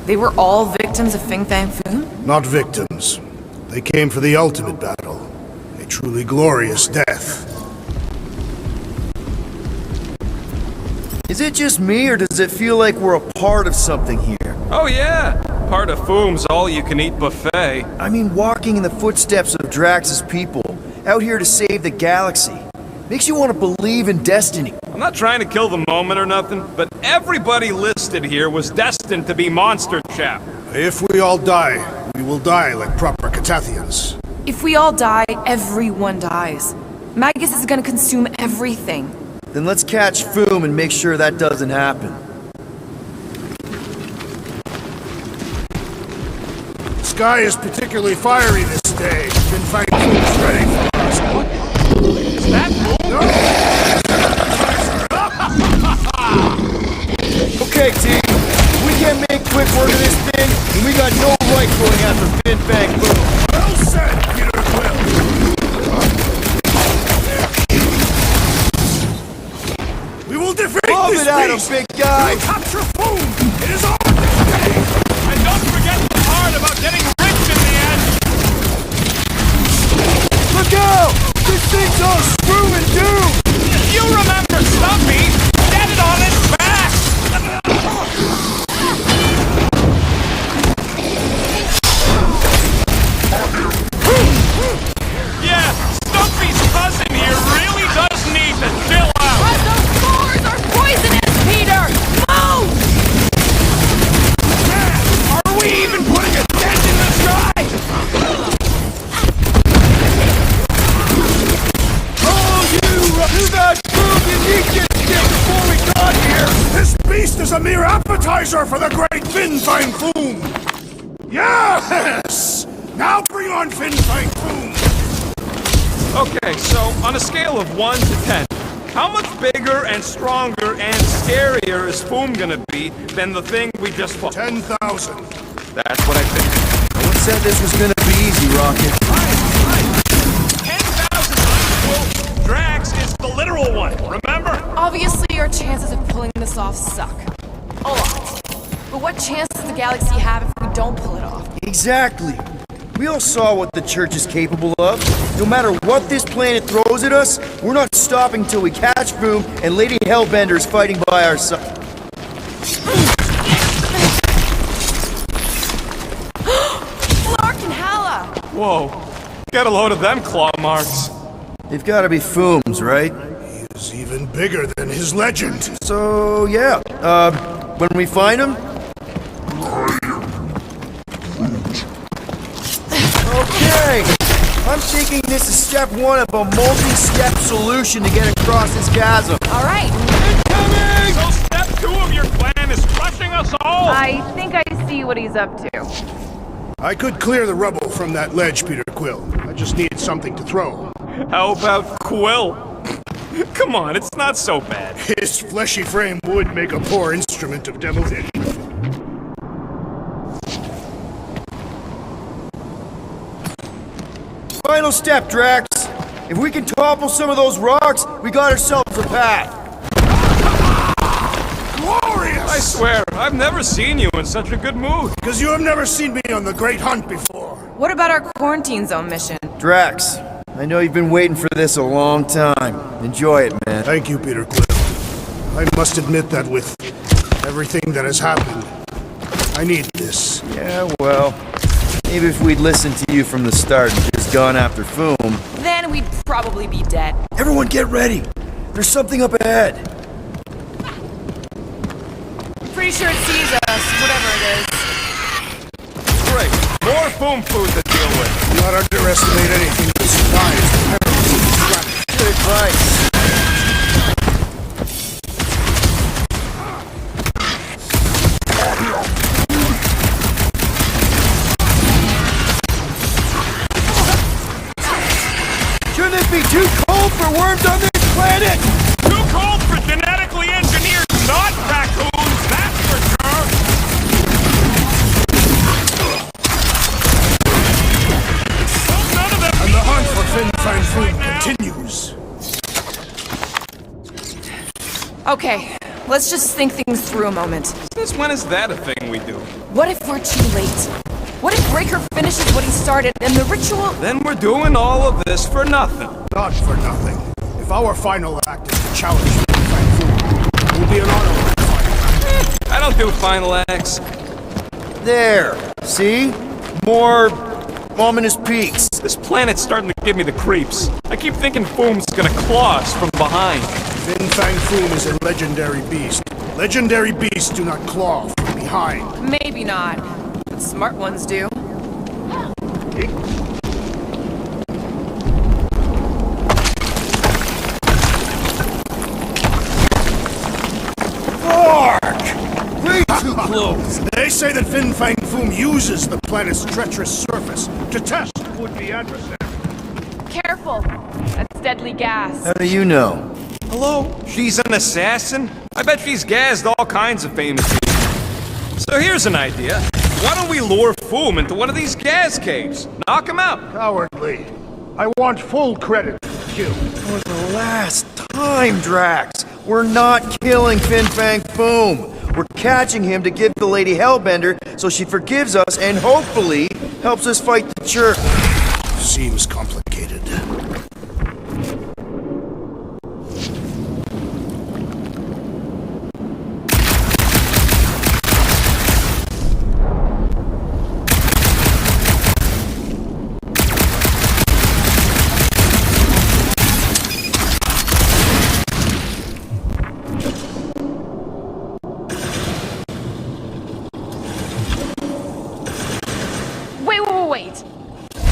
They were all victims of Fin Fang Foom? Not victims. They came for the ultimate battle. A truly glorious death. Is it just me, or does it feel like we're a part of something here? Oh yeah! Part of Foom's all-you-can-eat buffet. I mean, walking in the footsteps of Drax's people, out here to save the galaxy. Makes you want to believe in destiny. I'm not trying to kill the moment or nothing, but everybody listed here was destined to be monster chap. If we all die, we will die like proper Catathians. If we all die, everyone dies. Magus is gonna consume everything. Then let's catch Foom and make sure that doesn't happen. The sky is particularly fiery this day. Fin Fang Foom's ready for us. Is that Foom? Okay, team. We can't make quick work of this thing, and we got no right going after Fin Fang Foom. Well said, Peter Quill. We will defeat Love this it at him, beast. big guy. We'll capture Foom. It is our day. And don't forget the part about getting rich in the end. Look out! This thing's all screw and doom! You remember Stumpy? Get it on his back! appetizer for the great Fin Fang Foom! Yes! Now bring on Fin Fang Foom! Okay, so on a scale of 1 to 10, how much bigger and stronger and scarier is Foom gonna be than the thing we just fought? 10,000. That's what I think. No one said this was gonna be easy, Rocket. 10,000 times Drax is the literal one, remember? Obviously, our chances of pulling this off suck. A lot. But what chance does the galaxy have if we don't pull it off? Exactly. We all saw what the Church is capable of. No matter what this planet throws at us, we're not stopping till we catch Boom and Lady Hellbender is fighting by our side. Lark and Hala! Whoa, get a load of them claw marks. They've got to be Fooms, right? He is even bigger than his legend. So, yeah. When we find him... Okay! I'm thinking this is step 1 of a multi-step solution to get across this chasm. Alright. Incoming! So step 2 of your plan is crushing us all! I think I see what he's up to. I could clear the rubble from that ledge, Peter Quill. I just need something to throw. How about Quill? Come on, it's not so bad. His fleshy frame would make a poor instrument of demolition. Final step, Drax. If we can topple some of those rocks, we got ourselves a path. Glorious! I swear, I've never seen you in such a good mood. Because you have never seen me on the Great Hunt before. What about our quarantine zone mission? Drax, I know you've been waiting for this a long time. Enjoy it, man. Thank you, Peter Quill. I must admit that with everything that has happened, I need this. Yeah, well, maybe if we'd listened to you from the start and just gone after Foom... Then we'd probably be dead. Everyone get ready! There's something up ahead! Pretty sure it sees us, whatever it is. Great, more Foom food to deal with. Do not underestimate anything that survives the perils of the trap. Good advice. Shouldn't it be too cold for worms on this planet? Too cold for genetically engineered not raccoons, that's for sure! None of them. And the hunt for Fin Fang Foom continues. Okay, let's just think things through a moment. Since when is that a thing we do? What if we're too late? What if Breaker finishes what he started and the ritual... Then we're doing all of this for nothing. Not for nothing. If our final act is to challenge Fin Fang Foom, it will be an honorable fight. I don't do final acts. There. See? More ominous peaks. This planet's starting to give me the creeps. I keep thinking Foom's gonna claw us from behind. Fin Fang Foom is a legendary beast. Legendary beasts do not claw from behind. Maybe not. But smart ones do. Mark! Way too close! They say that Fin Fang Foom uses the planet's treacherous surface to test would-be adversaries. Careful! That's deadly gas. How do you know? Hello? She's an assassin? I bet she's gassed all kinds of famous people. So here's an idea. Why don't we lure Foom into one of these gas caves? Knock him out. Cowardly. I want full credit for the kill. For the last time, Drax! We're not killing Fin Fang Foom! We're catching him to give the Lady Hellbender so she forgives us and hopefully helps us fight the Church. Seems complicated. Wait.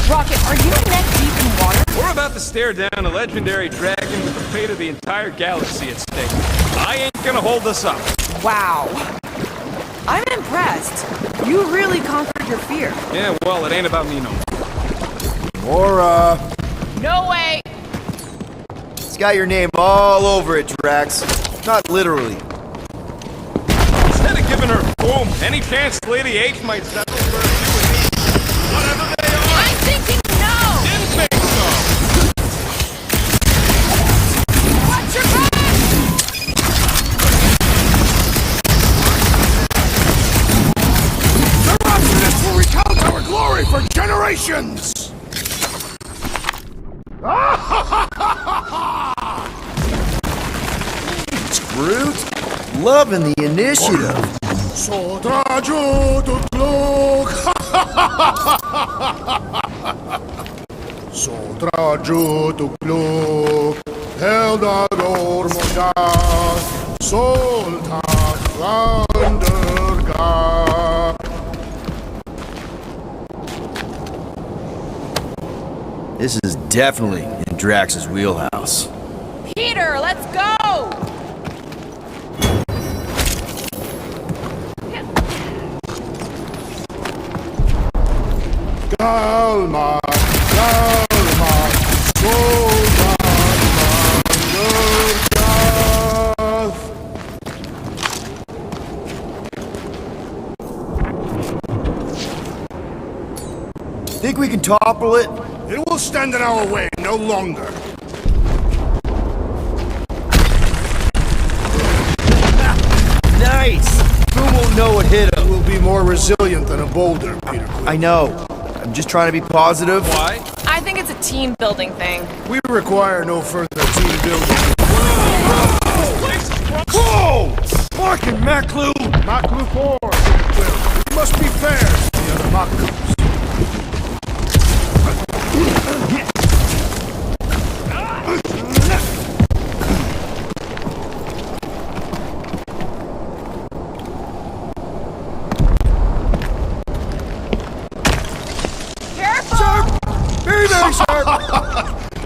Rocket, are you neck deep in water? We're about to stare down a legendary dragon with the fate of the entire galaxy at stake. I ain't gonna hold us up. Wow. I'm impressed. You really conquered your fear. Yeah, well, it ain't about me no more. No way! It's got your name all over it, Drax. Not literally. Instead of giving her boom, any chance Lady H might settle for a few of these? Whatever they are. I'm thinking no! Didn't think so. Watch your back! Their obstinance will recount our glory for generations! Groot, loving the initiative. Sodraju to Glug! Sodraju to Glug! Heldador Mojas! Soltat Landergab! This is definitely in Drax's wheelhouse. Peter, let's go! Calma, calma, Soldat Landergab! Think we can topple it? It will stand in our way no longer. Nice! Who won't know what hit him? It will be more resilient than a boulder, Peter Quill. I know. I'm just trying to be positive. Why? I think it's a team building thing. We require no further team building. Whoa! Mark and Maclu! Maclu 4, Peter Quill. We must be fair to the other Maclus.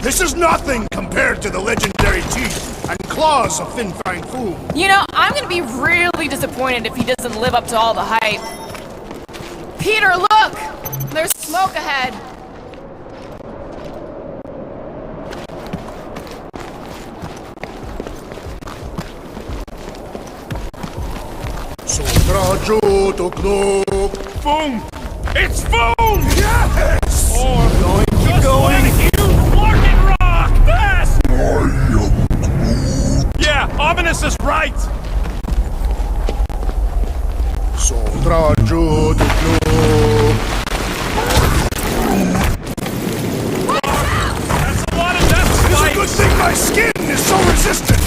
This is nothing compared to the legendary teeth and claws of Fin Fang Foom. You know, I'm gonna be really disappointed if he doesn't live up to all the hype. Peter, look! There's smoke ahead. Sodraju to Glug. Boom! It's boom! Yes! Or Going, keep going. Larkin rock! Fast! Yeah, Ominous is right! Sodraju to Glug. That's a lot of death It's a spikes! good thing my skin is so resistant!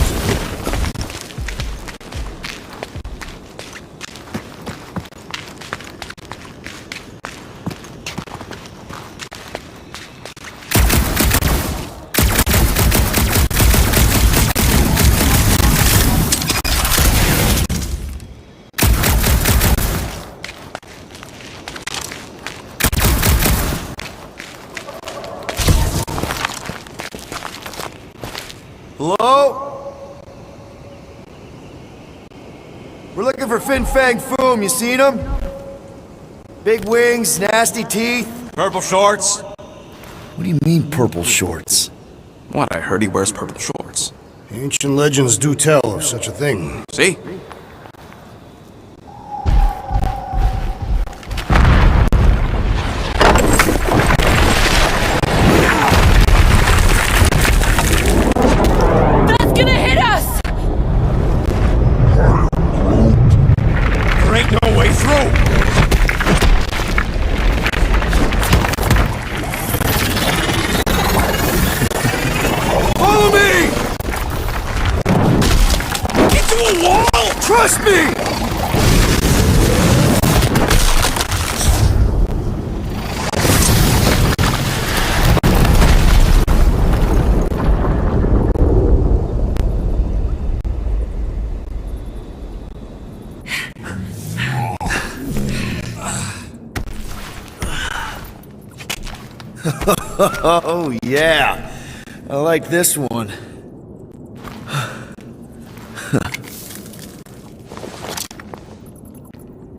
Hello? We're looking for Fin Fang Foom. You seen him? Big wings, nasty teeth. Purple shorts? What do you mean, purple shorts? What? I heard he wears purple shorts. Ancient legends do tell of such a thing. See? That's gonna hit us! There ain't no way through! Follow me! Into a wall! Trust me! Oh, yeah. I like this one.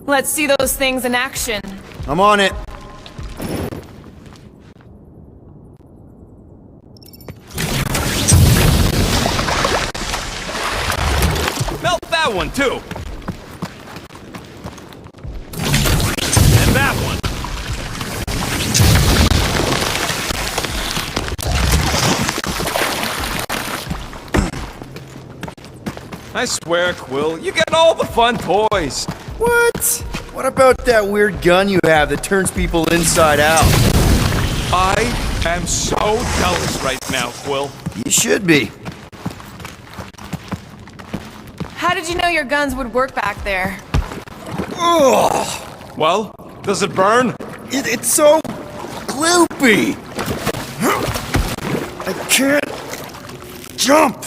Let's see those things in action. I'm on it. Melt that one, too. And that one. I swear, Quill, you get all the fun toys. What? What about that weird gun you have that turns people inside out? I am so jealous right now, Quill. You should be. How did you know your guns would work back there? Ugh. Well, does it burn? It's so gloopy. I can't jump.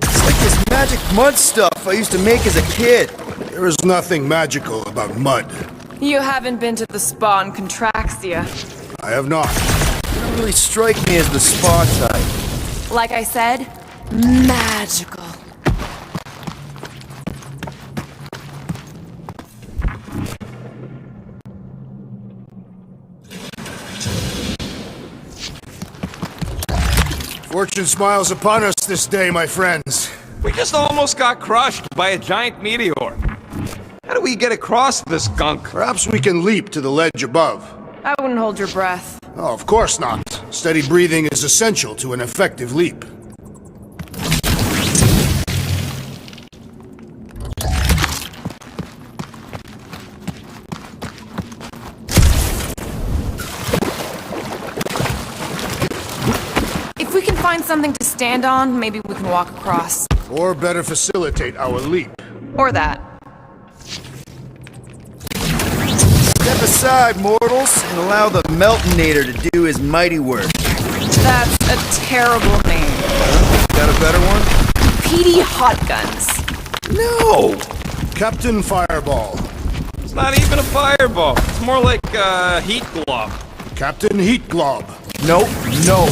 It's like this magic mud stuff I used to make as a kid. There is nothing magical about mud. You haven't been to the spa in Contraxia. I have not. You don't really strike me as the spa type. Like I said, magical. Fortune smiles upon us this day, my friends. We just almost got crushed by a giant meteor. How do we get across this gunk? Perhaps we can leap to the ledge above. I wouldn't hold your breath. Oh, of course not. Steady breathing is essential to an effective leap. If we can find something to stand on, maybe we can walk across. Or better facilitate our leap. Or that. Step aside, mortals, and allow the Meltonator to do his mighty work. That's a terrible name. Got a better one? PD Hot Guns. No! Captain Fireball. It's not even a fireball. It's more like a heat glob. Captain Heat Glob. Nope, no.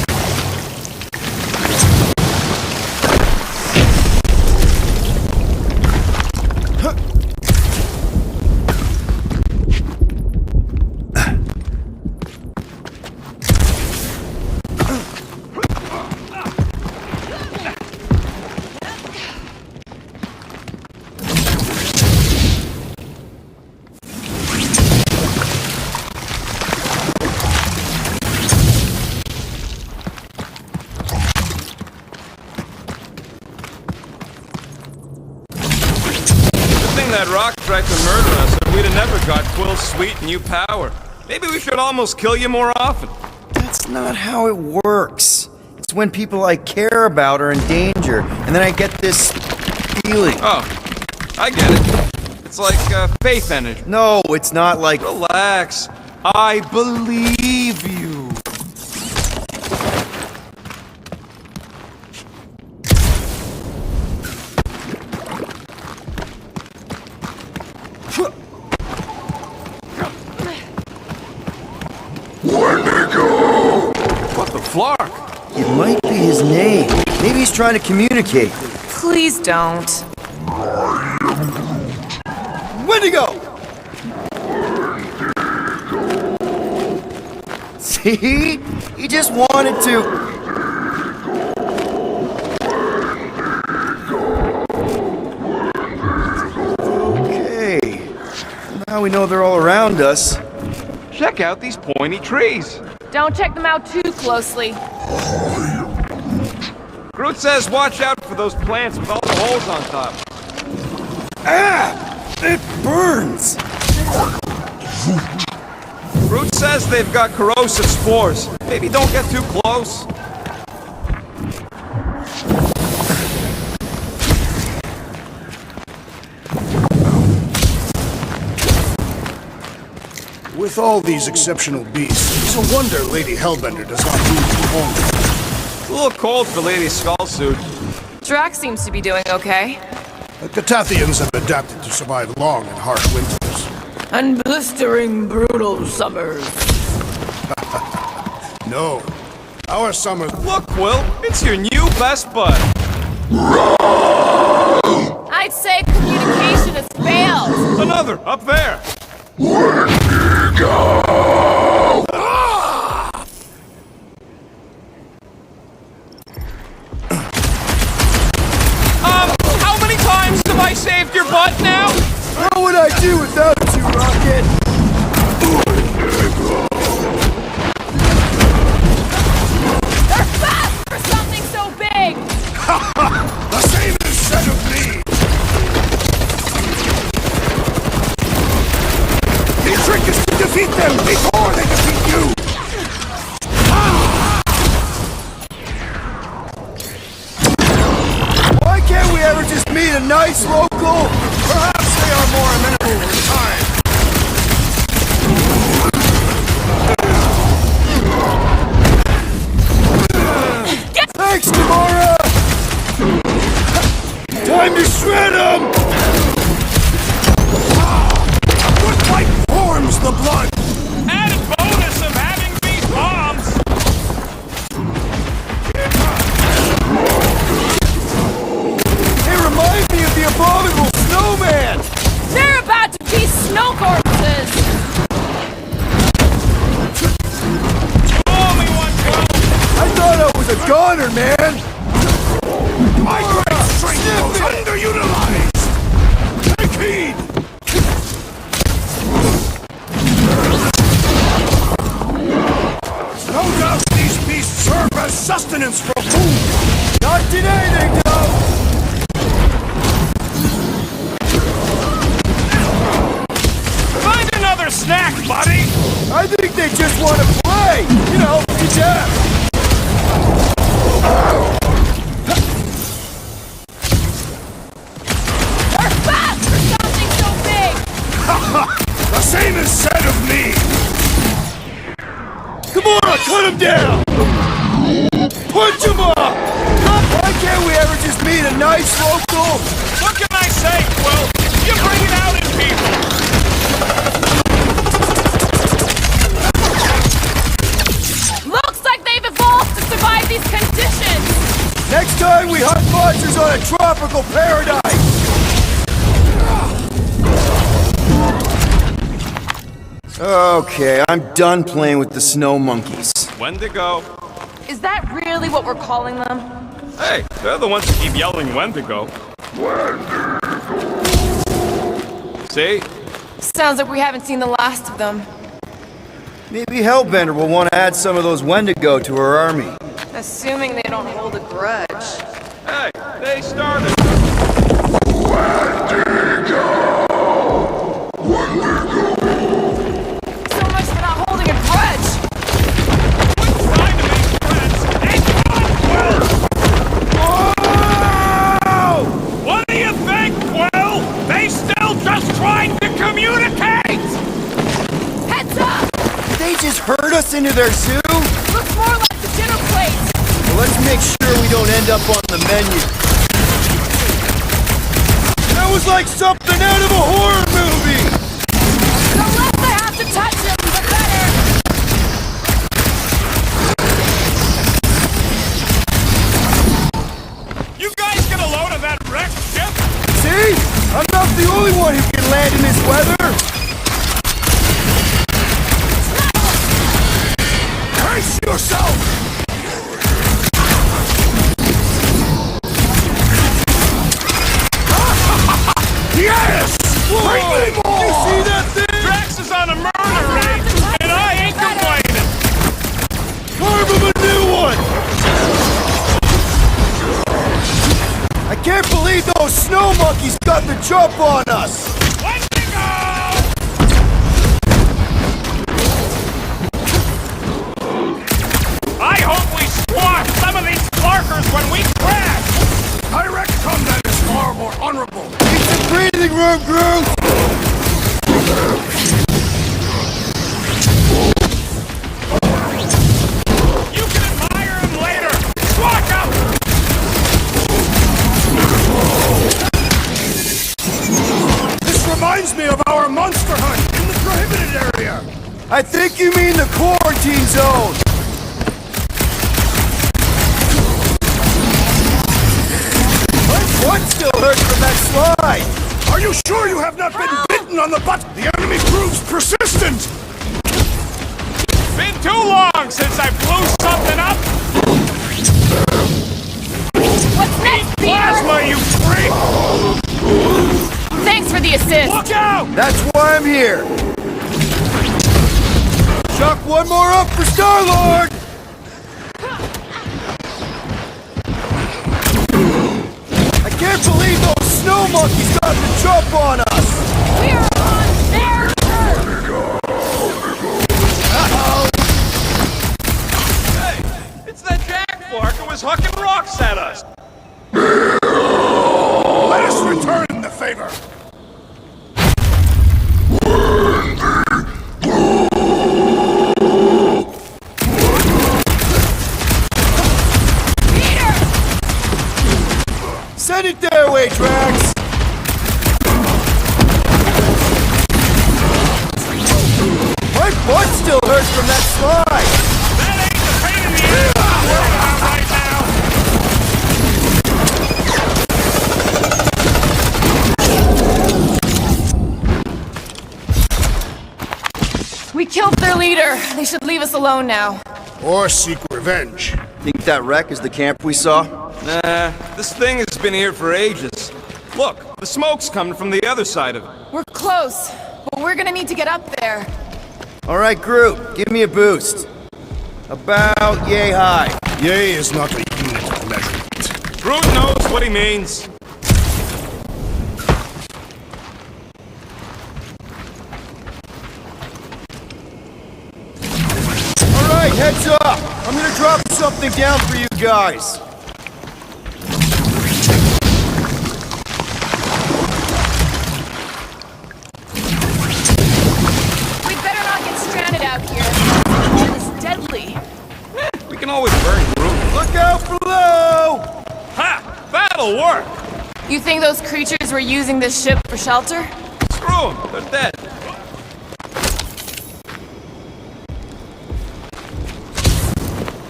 That rock tried to murder us, and we'd have never got Quill's sweet new power. Maybe we should almost kill you more often. That's not how it works. It's when people I care about are in danger, and then I get this feeling. Oh, I get it. It's like faith energy. No, it's not like... Relax. I believe you. What the flark? It might be his name. Maybe he's trying to communicate. Please don't. Wendigo! See? He just wanted to... Okay. Now we know they're all around us. Check out these pointy trees. Don't check them out too closely. Groot says watch out for those plants with all the holes on top. Ah! It burns! Groot says they've got corrosive spores. Maybe don't get too close. With all these exceptional beasts, it's a wonder Lady Hellbender does not move from home. It's a little cold for Lady Skullsuit. Drax seems to be doing okay. The Catathians have adapted to survive long and harsh winters. And blistering, brutal summers. No. Our summers... Look, Quill, it's your new best bud. I'd say communication has failed. walls! Another, up there! How many times have I saved your butt now? What would I do without you, Rocket? They're fast for something so big! The same is said of me! The trick is to defeat them before they defeat you! Why can't we ever just meet a nice local? Perhaps they are more amenable with time. Thanks, Gamora! Time to shred them! What fight forms the blood? Added bonus of having these bombs! They remind me of the abominable snowman! They're about to be snow corpses! I thought I was a goner, man! My great strength was underutilized! Take heed! No doubt these beasts serve as sustenance for food! Not today, they don't! Find another snack, buddy! I think they just want to play! You know, to death! They're fast for something so big! The same is said of me! Come on, cut him down! Punch him up! Why can't we ever just meet a nice local? What can I say, Quill? You bring it out in people! Looks like they've evolved to survive these conditions! Next time we hunt monsters on a tropical paradise! Okay, I'm done playing with the snow monkeys. Wendigo. Is that really what we're calling them? Hey, they're the ones who keep yelling Wendigo. See? Sounds like we haven't seen the last of them. Maybe Hellbender will want to add some of those Wendigo to her army. Assuming they don't hold a grudge. Hey, they started. So much for not holding a grudge! Trying to make friends. Hey, come on, Quill! Whoa! What do you think, Quill? They still just trying to communicate! Heads up! They just herd us into their zoo? Looks more like the dinner plate! Well, let's make sure we don't end up on the menu. That was like something out of a horror movie! The less I have to touch them, the better! You guys get a load of that wrecked ship? See? I'm not the only one who can land in this weather! Brace yourself! Yes! Bring me more! You see that thing? Drax is on a murder raid, and I ain't complaining! Carve him a new one! I can't believe those snow monkeys got the jump on us! Wendigo! I hope we squash some of these Clarkers when we crash! Direct combat is far more honorable! Need some breathing room, Groot! You can admire him later! Walk up! This reminds me of our monster hunt in the prohibited area! I think you mean the quarantine zone! My foot still hurts from that slide! Are you you sure you have not been bitten on the butt? The enemy proves persistent! Been too long since I blew something up! What's next, Peter? Plasma, you freak! Thanks for the assist. Look out! That's why I'm here. Chuck one more up for Star-Lord! I can't believe those snow monkeys got the jump on us! We're on their turf! Uh-oh! Hey, it's that Jack Flark who was hucking rocks at us! Let us return the favor! Send it their way, Drax! My butt still hurts from that slide! That ain't the pain in the ass I'm worried about right We killed their leader. They should leave us alone now. Or seek revenge. Think that wreck is the camp we saw? Nah, this thing has been here for ages. Look, the smoke's coming from the other side of it. We're close, but we're gonna need to get up there. Alright, group, give me a boost. About yay high. Yay is not a unit of measurement. Groot knows what he means. Alright, heads up! I'm gonna drop something down for you guys. We'd better not get stranded out here. It's deadly. We can always burn Groot. Look out below! Ha! That'll work! You think those creatures were using this ship for shelter? Screw them, they're dead.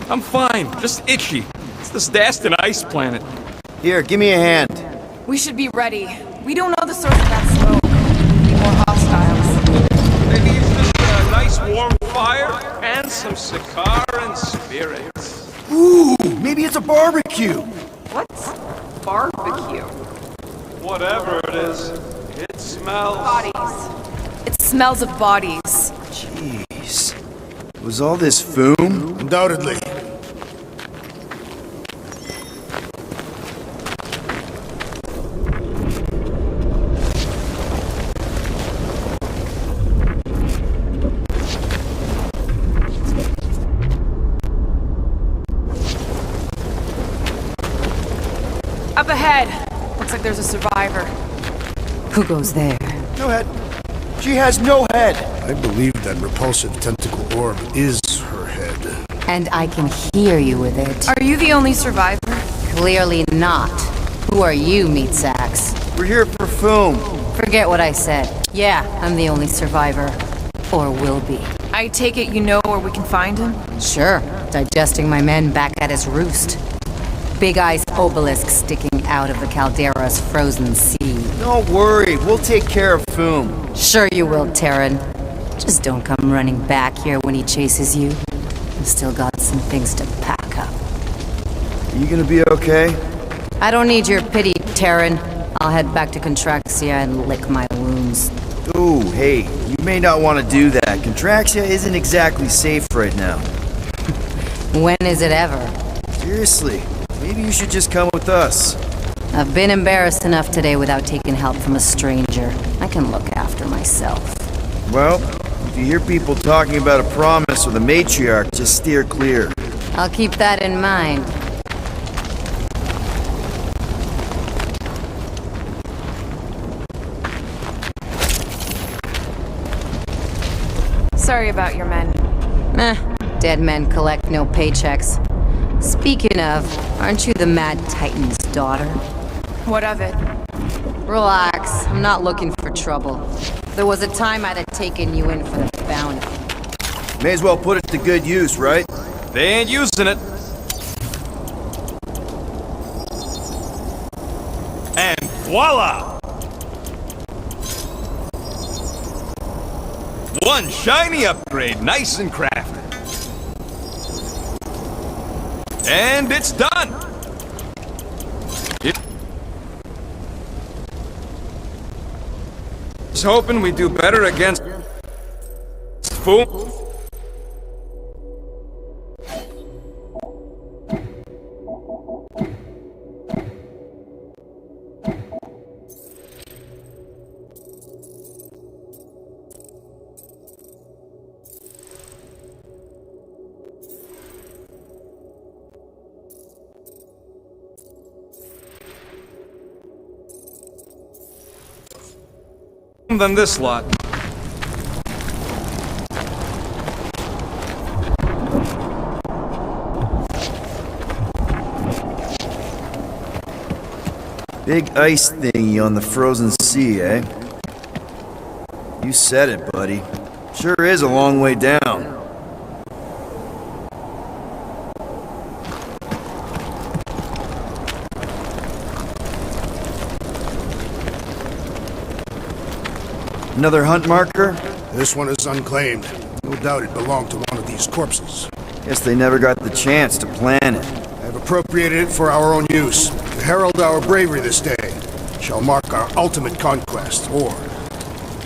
I'm fine, just itchy. It's this Dastin ice planet. Here, give me a hand. We should be ready. We don't know the source of that smoke. Be more hostiles. Maybe it's just a nice warm fire and some Sakaran spirits. Ooh, maybe it's a barbecue. What's barbecue? Whatever it is, it smells. Bodies. It smells of bodies. Jeez. Was all this foom? Undoubtedly. Up ahead. Looks like there's a survivor. Who goes there? No head. She has no head. I believe that repulsive tentacle orb is her head. And I can hear you with it. Are you the only survivor? Clearly not. Who are you, meat sacks? We're here for foom. Forget what I said. Yeah, I'm the only survivor. Or will be. I take it you know where we can find him? Sure. Digesting my men back at his roost. Big ice obelisk sticking out of the Caldera's frozen sea. Don't worry, we'll take care of foom. Sure you will, Terran. Just don't come running back here when he chases you. I've still got some things to pack up. Are you gonna be okay? I don't need your pity, Terran. I'll head back to Contraxia and lick my wounds. Ooh, hey, you may not want to do that. Contraxia isn't exactly safe right now. When is it ever? Seriously, maybe you should just come with us. I've been embarrassed enough today without taking help from a stranger. I can look after myself. Well, if you hear people talking about a promise with a matriarch, just steer clear. I'll keep that in mind. Sorry about your men. Dead men collect no paychecks. Speaking of, aren't you the Mad Titan's daughter? What of it? Relax, I'm not looking for trouble. There was a time I'd have taken you in for the bounty. May as well put it to good use, right? They ain't using it. And voila! One shiny upgrade, nice and crafted. And it's done! Just hoping we do better against... fool. Than this lot. Big ice thingy on the frozen sea, eh? You said it, buddy. Sure is a long way down. Another hunt marker? This one is unclaimed. No doubt it belonged to one of these corpses. Guess they never got the chance to plan it. I have appropriated it for our own use. To herald our bravery this day. Shall mark our ultimate conquest, or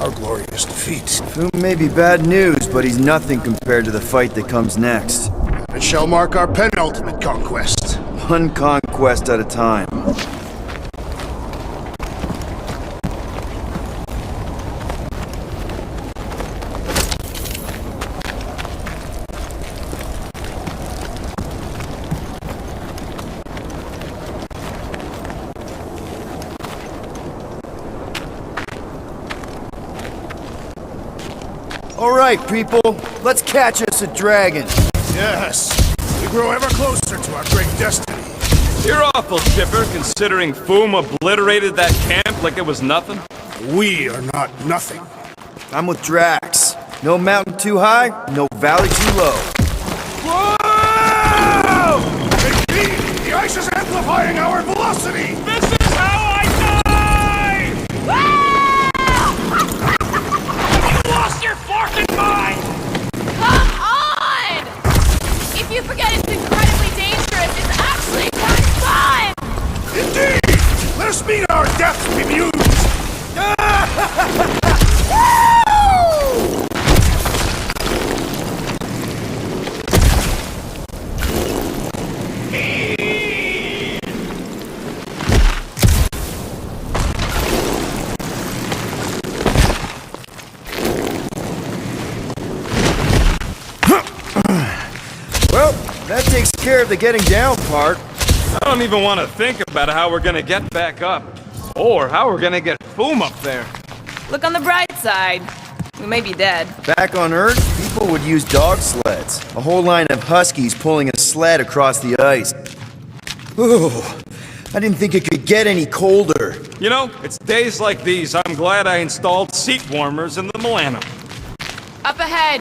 our glorious defeat. Foom may be bad news, but he's nothing compared to the fight that comes next. It shall mark our penultimate conquest. One conquest at a time. All right, people, let's catch us a dragon. Yes, we grow ever closer to our great destiny. You're awful chipper, considering Foom obliterated that camp like it was nothing. We are not nothing. I'm with Drax. No mountain too high, no valley too low. Whoa! Indeed, the ice is amplifying our velocity! This is how I die! You lost your fucking mind! Come on! If you forget it's incredibly dangerous, it's actually kind of fun! Indeed! Let us meet our deaths bemused! Well, that takes care of the getting down part. I don't even want to think about how we're gonna get back up. Or how we're gonna get Foom up there. Look on the bright side. We may be dead. Back on Earth, people would use dog sleds. A whole line of huskies pulling a sled across the ice. Ooh, I didn't think it could get any colder. You know, it's days like these I'm glad I installed seat warmers in the Milano. Up ahead,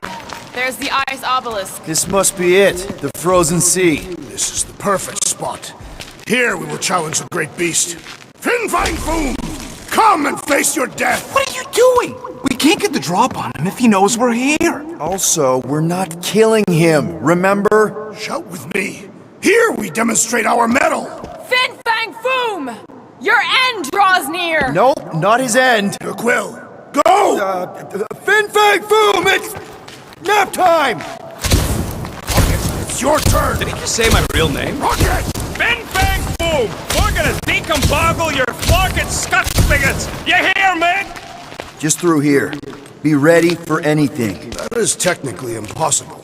there's the ice obelisk. This must be it, the frozen sea. This is the perfect spot. Here we will challenge the great beast. Fin-Fang Foom! Come and face your death! What are you doing? We can't get the drop on him if he knows we're here. Also, we're not killing him, remember? Shout with me. Here we demonstrate our mettle. Fin Fang Foom! Your end draws near! Nope, not his end. Your quill. Go! Fin-Fang Foom! It's nap time! Rocket, it's your turn. Did he just say my real name? Rocket! Fin Fang Foom! We're gonna decomboggle your flocket scut spigots! You hear me? Just through here. Be ready for anything. That is technically impossible.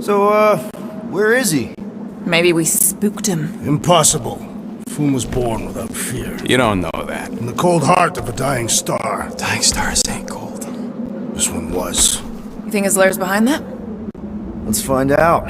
So, where is he? Maybe we spooked him. Impossible. Foom was born without fear. You don't know that. In the cold heart of a dying star. Dying stars ain't cold. This one was. You think his lair's behind that? Let's find out.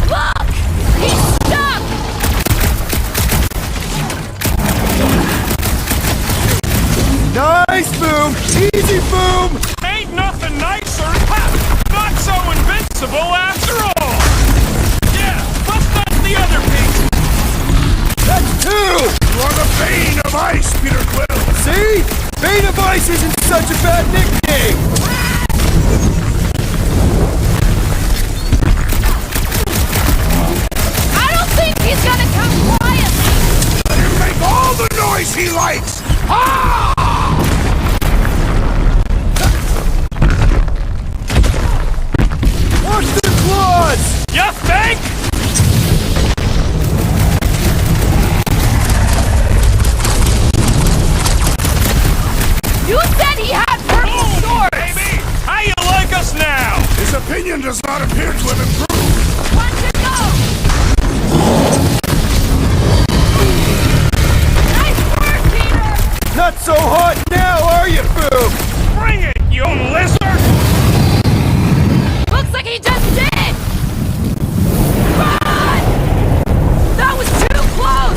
Look! He's stuck! Nice boom! Easy boom! Ain't nothing nicer. Ha! Not so invincible after all. Yeah, bust up the other piece. That's two! You are the bane of ice, Peter Quill! See? Bane of Ice isn't such a bad nickname! I don't think he's gonna come quietly! Let him make all the noise he likes! Ah! Watch the claws! You think? You said he had purple swords! Baby, how you like us now? His opinion does not appear to have improved. Watch it go! Nice work, Peter! Not so hot now, are you, Boom? Bring it, you lizard! Looks like he just did! Run! That was too close!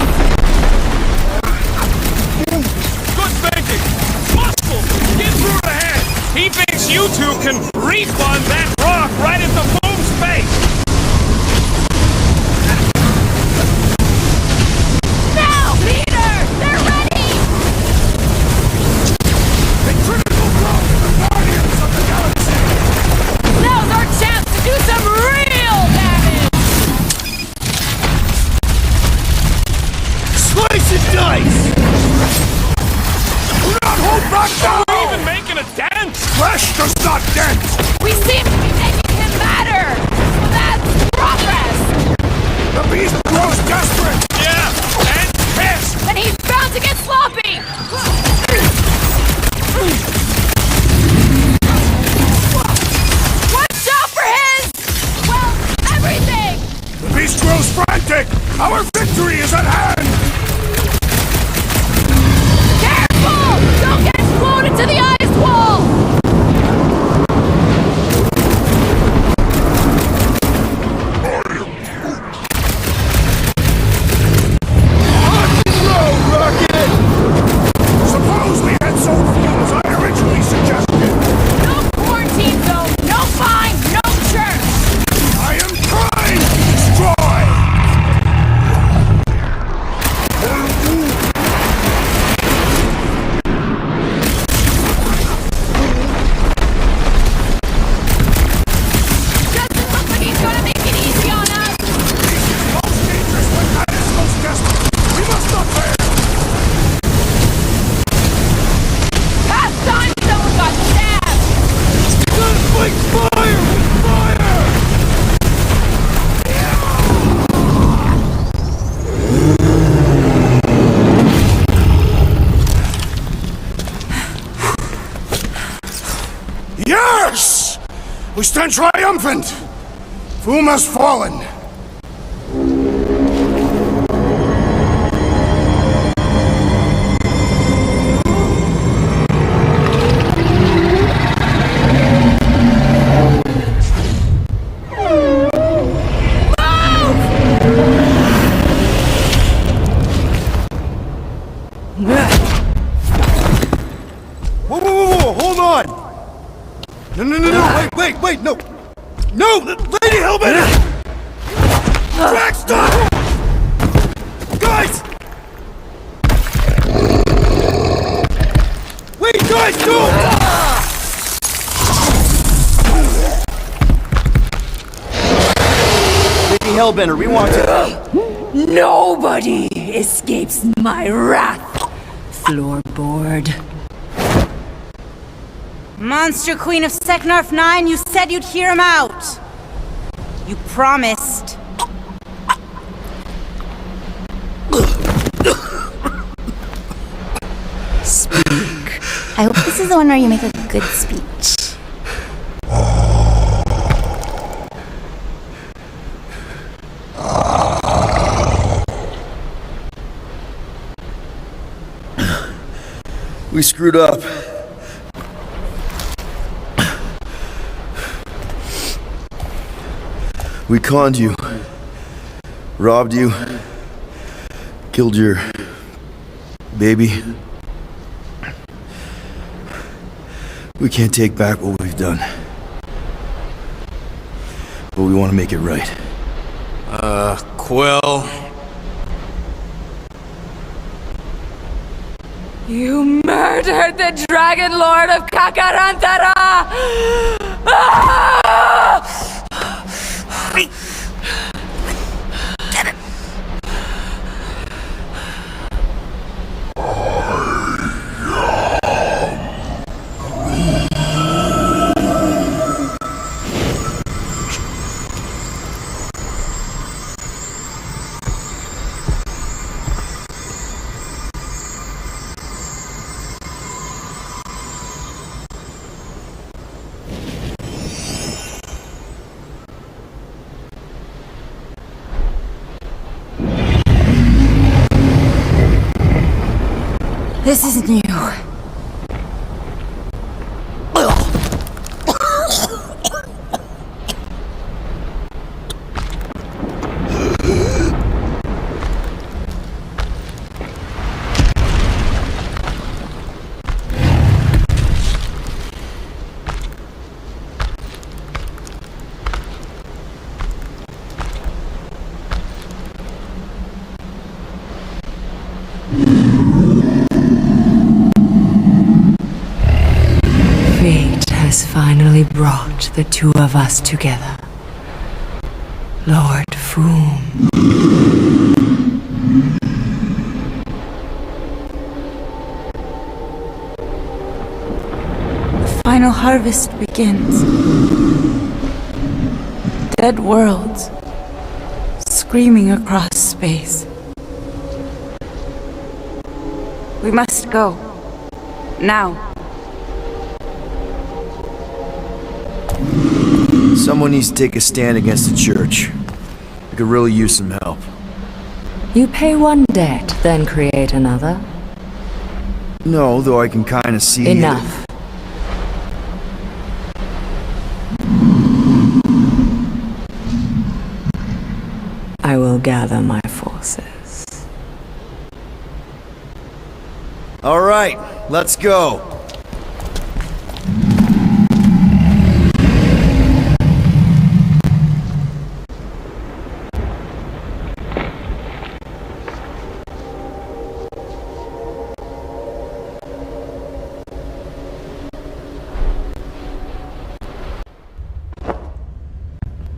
Good thinking! Muscle! Get through the head! He thinks you two can refund that rock right into Boom's face! Now, Peter! They're ready! A critical blow to the Guardians of the Galaxy! Now's our chance to do some real damage! Slice and dice! Do not hold back now! Are we even making a dent? Flesh does not dent! We seem to be making him matter! So that's progress! The beast grows desperate! Yeah, and pissed! And he's bound to get sloppy! Watch out for his... well, everything! The beast grows frantic! Our victory is at hand! Careful! Don't get exploded to the ice wall! Suppose we had sold fuel as I originally suggested! No quarantine zone, no fine, no church! I am trying to destroy! Doesn't look like he's gonna make it easy on us! Most dangerous when that is most desperate! We must not fail! Past time someone got stabbed! Gotta fight fire with fire! Yes! We stand triumphant! Foom has fallen! Whoa, whoa, whoa, whoa, hold on! No, wait, no! No! Lady Hellbender! Drax, stop! Guys! Wait, guys, don't! Lady Hellbender, we want to... Nobody escapes my wrath, floorboard. Monster Queen of Seknarf 9, you said you'd hear him out. You promised. Speak. I hope this is the one where you make a good speech. We screwed up. We conned you. Robbed you. Killed your baby. We can't take back what we've done. But we want to make it right. Quill. You murdered the Dragon Lord of Kakarantara! Get it! This is new. Finally brought the two of us together. Lord Foom. The final harvest begins. Dead worlds screaming across space. We must go. Now. Someone needs to take a stand against the church. We could really use some help. You pay one debt, then create another? No, though I can kind of see... Enough. I will gather my forces. All right, let's go.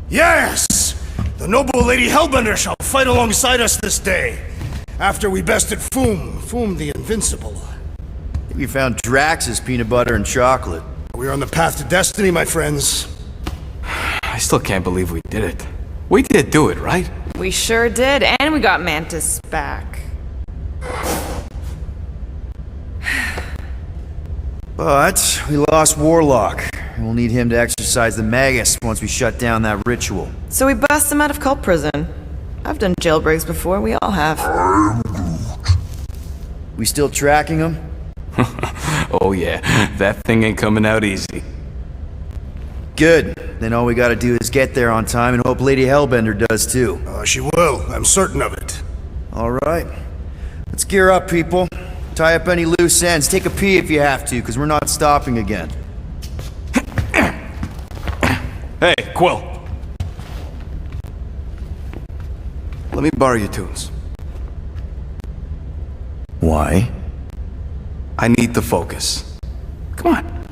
Yes! The noble Lady Hellbender shall fight alongside us this day. After we bested Foom the Invincible. We found Drax's peanut butter and chocolate. We are on the path to destiny, my friends. I still can't believe we did it. We did do it, right? We sure did, and we got Mantis back. But we lost Warlock. And we'll need him to exercise the Magus once we shut down that ritual. So we bust him out of cult prison. I've done jailbreaks before, we all have. We still tracking him? Oh yeah, that thing ain't coming out easy. Good. Then all we gotta do is get there on time and hope Lady Hellbender does too. She will. I'm certain of it. Alright. Let's gear up, people. Tie up any loose ends. Take a pee if you have to, because we're not stopping again. Hey, Quill. Let me borrow your tunes. Why? I need to focus. Come on.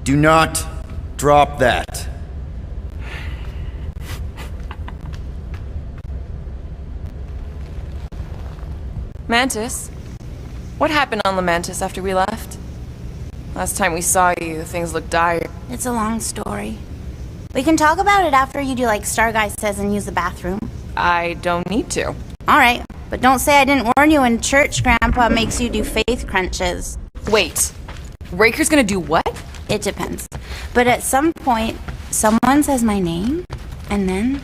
Do not drop that. Mantis? What happened on the Mantis after we left? Last time we saw you, things looked dire. It's a long story. We can talk about it after you do like Star Guy says and use the bathroom. I don't need to. Alright, but don't say I didn't warn you when church grandpa makes you do faith crunches. Wait, Raker's gonna do what? It depends. But at some point, someone says my name, and then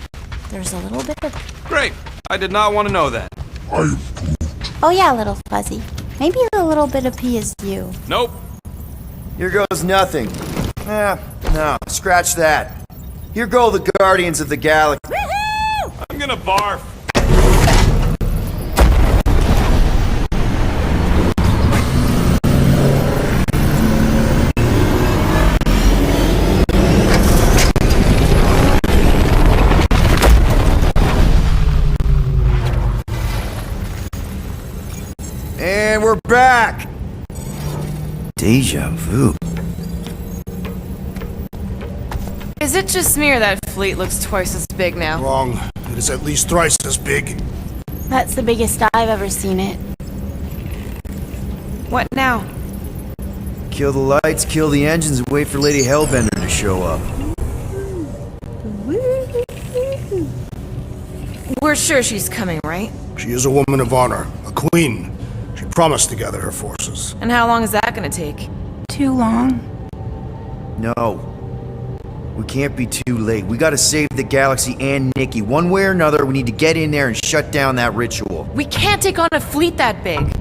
there's a little bit of... Great, I did not want to know that. Oh yeah, little fuzzy. Maybe the little bit of pee is you. Nope. Here goes nothing. No, scratch that. Here go the Guardians of the Galaxy. I'm gonna barf. And we're back! Deja vu. Is it just me or that fleet looks twice as big now? Wrong. It is at least thrice as big. That's the biggest I've ever seen it. What now? Kill the lights, kill the engines, and wait for Lady Hellbender to show up. We're sure she's coming, right? She is a woman of honor, a queen. She promised to gather her forces. And how long is that gonna take? Too long. No. We can't be too late. We gotta save the galaxy and Nikki. One way or another, we need to get in there and shut down that ritual. We can't take on a fleet that big.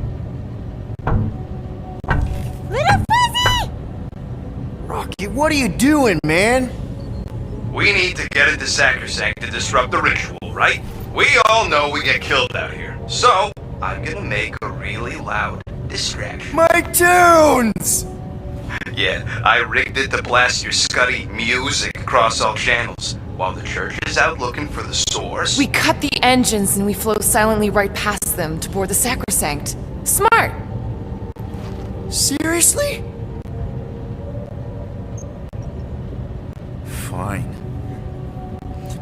Little Fuzzy! Rocky, what are you doing, man? We need to get into Sacrosanct to disrupt the ritual, right? We all know we get killed out here. So, I'm gonna make a really loud distraction. My tunes! Yeah, I rigged it to blast your scuddy music across all channels. While the church is out looking for the source... We cut the engines and we flow silently right past them to board the Sacrosanct. Smart! Seriously? Fine.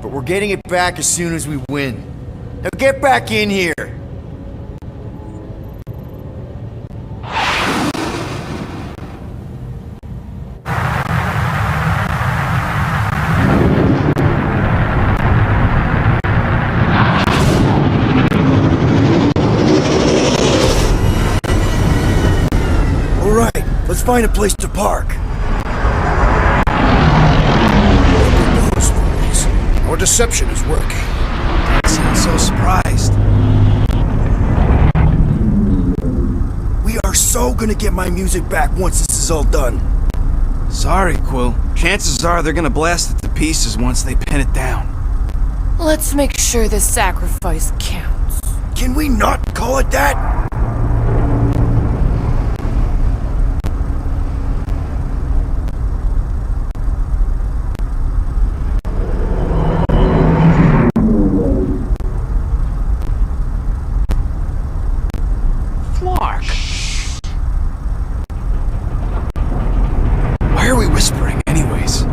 But we're getting it back as soon as we win. Now get back in here! Let's find a place to park. Our deception is working. I sound so surprised. We are so gonna get my music back once this is all done. Sorry, Quill. Chances are they're gonna blast it to pieces once they pin it down. Let's make sure this sacrifice counts. Can we not call it that? Why are we whispering anyways?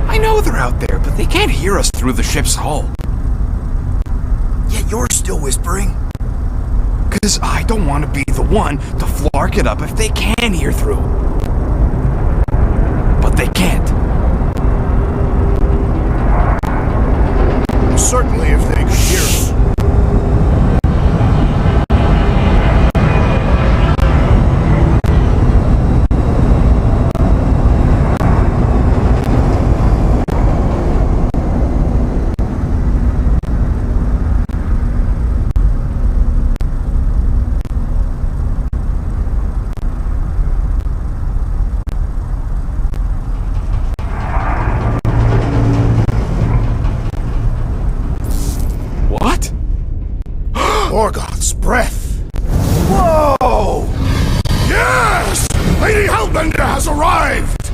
I know they're out there, but they can't hear us through the ship's hull. Yet you're still whispering. Cause I don't want to be the one to flark it up if they can hear through. But they can't. Certainly if they could hear us. Morgoth's breath. Whoa! Yes! Lady Hellbender has arrived!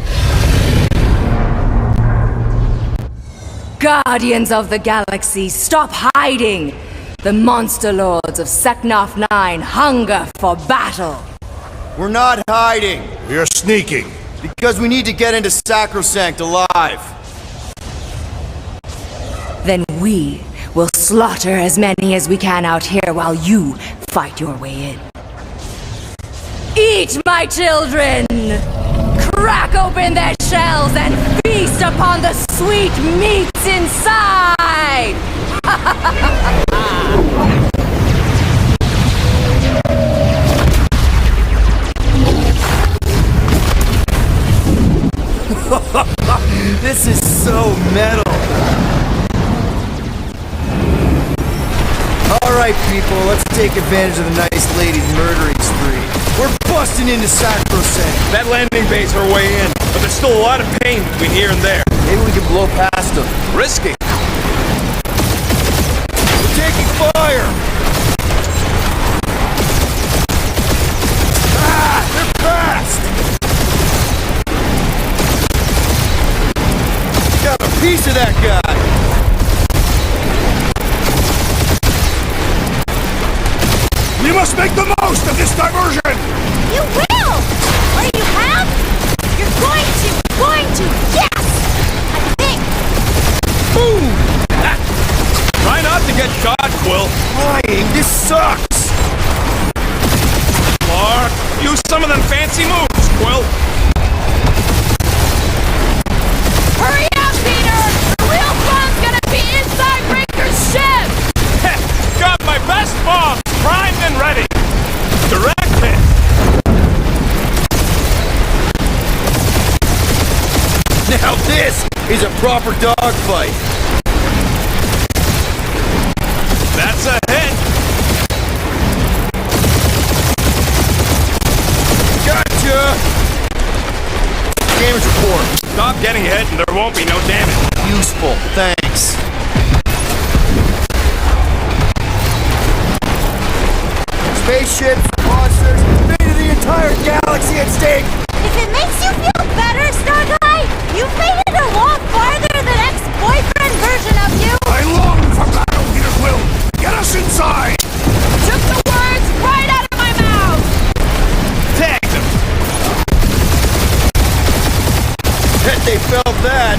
Guardians of the Galaxy, stop hiding! The monster lords of Seknarf 9 hunger for battle. We're not hiding. We are sneaking. Because we need to get into Sacrosanct alive. Then we will slaughter as many as we can out here while you fight your way in. Eat, my children! Crack open their shells and feast upon the sweet meats inside! This is so metal. Alright people, let's take advantage of the nice lady's murdering spree. We're busting into Sacrosanct. That landing bay's our way in, but there's still a lot of pain between here and there. Maybe we can blow past them. Risky. We're taking fire! Ah! They're fast! Got a piece of that guy! We must make the most of this diversion! You will! Or you have? You're going to, yes! I think. Boom! Try not to get shot, Quill. Flying, this sucks! Clark, use some of them fancy moves, Quill. Hurry up, Peter! The real fun's gonna be inside Breaker's ship! Got my best bombs primed and ready. Direct hit. Now this is a proper dogfight. That's a hit. Gotcha! Damage report. Stop getting hit and there won't be no damage. Useful, thanks. Spaceships, monsters, fate of the entire galaxy at stake! If it makes you feel better, Star Guy, you've made it a lot farther than ex-boyfriend version of you! I long for battle, Peter Quill! Get us inside! Took the words right out of my mouth! Tag them. Bet they felt that.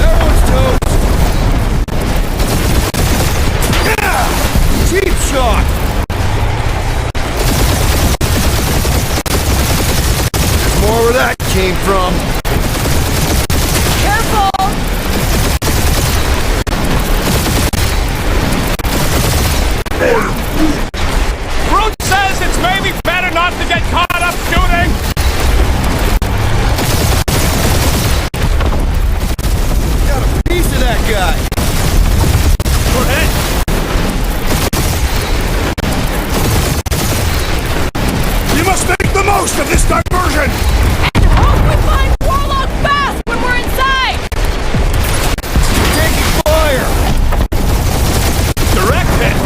That one's toast. Yeah! Cheap shot! There's more where that came from. Careful! Brute says it's maybe better not to get caught up shooting. Got a piece of that guy. We're hit. We must make the most of this diversion! And hope we find Prologue fast when we're inside! We're taking fire! Direct hit.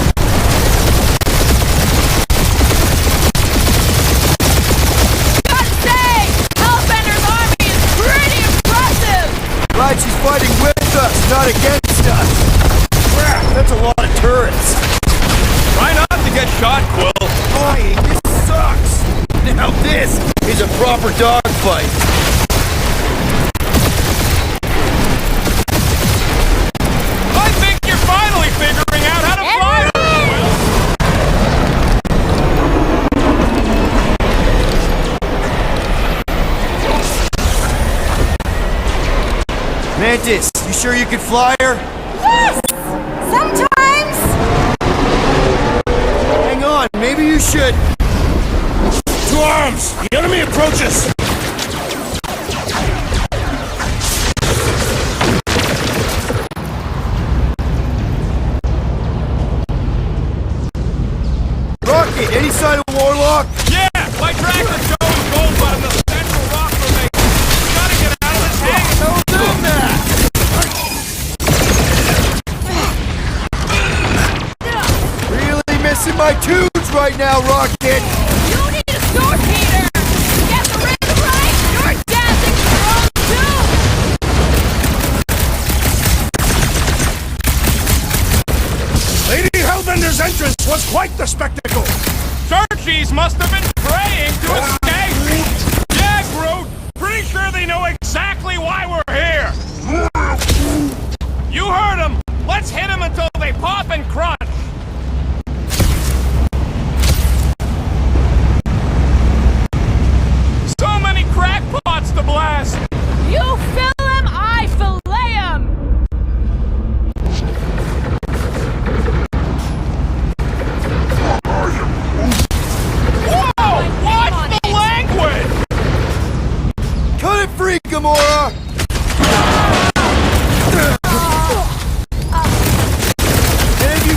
Gotta say, Hellbender's army is pretty impressive! Right, she's fighting with us, not against us. Crap, that's a lot of turrets. Try not to get shot, Quill. Flying, this sucks. Now this is a proper dogfight. I think you're finally figuring out how to fly, Quill. Mantis, you sure you can fly her? Yes! Sometimes! Hang on, maybe you should. To arms! The enemy approaches! Rocket, any sign of Warlock? Yeah, my tractor's showing gold bottom the central rock formation. Gotta get out of this hang. How's doing that? Really missing my tubes right now, Rocket. You need a sword, Peter! Get the rhythm right! You're dancing to your own tune! Lady Hellbender's entrance was quite the spectacle! Searchies must have been praying to escape! Yeah, Groot! Pretty sure they know exactly why we're here! You heard them! Let's hit them until they pop and crunch! So many crackpots to blast! You fill 'em, I fillet 'em! Whoa! Watch the language! Cut it free, Gamora! And if you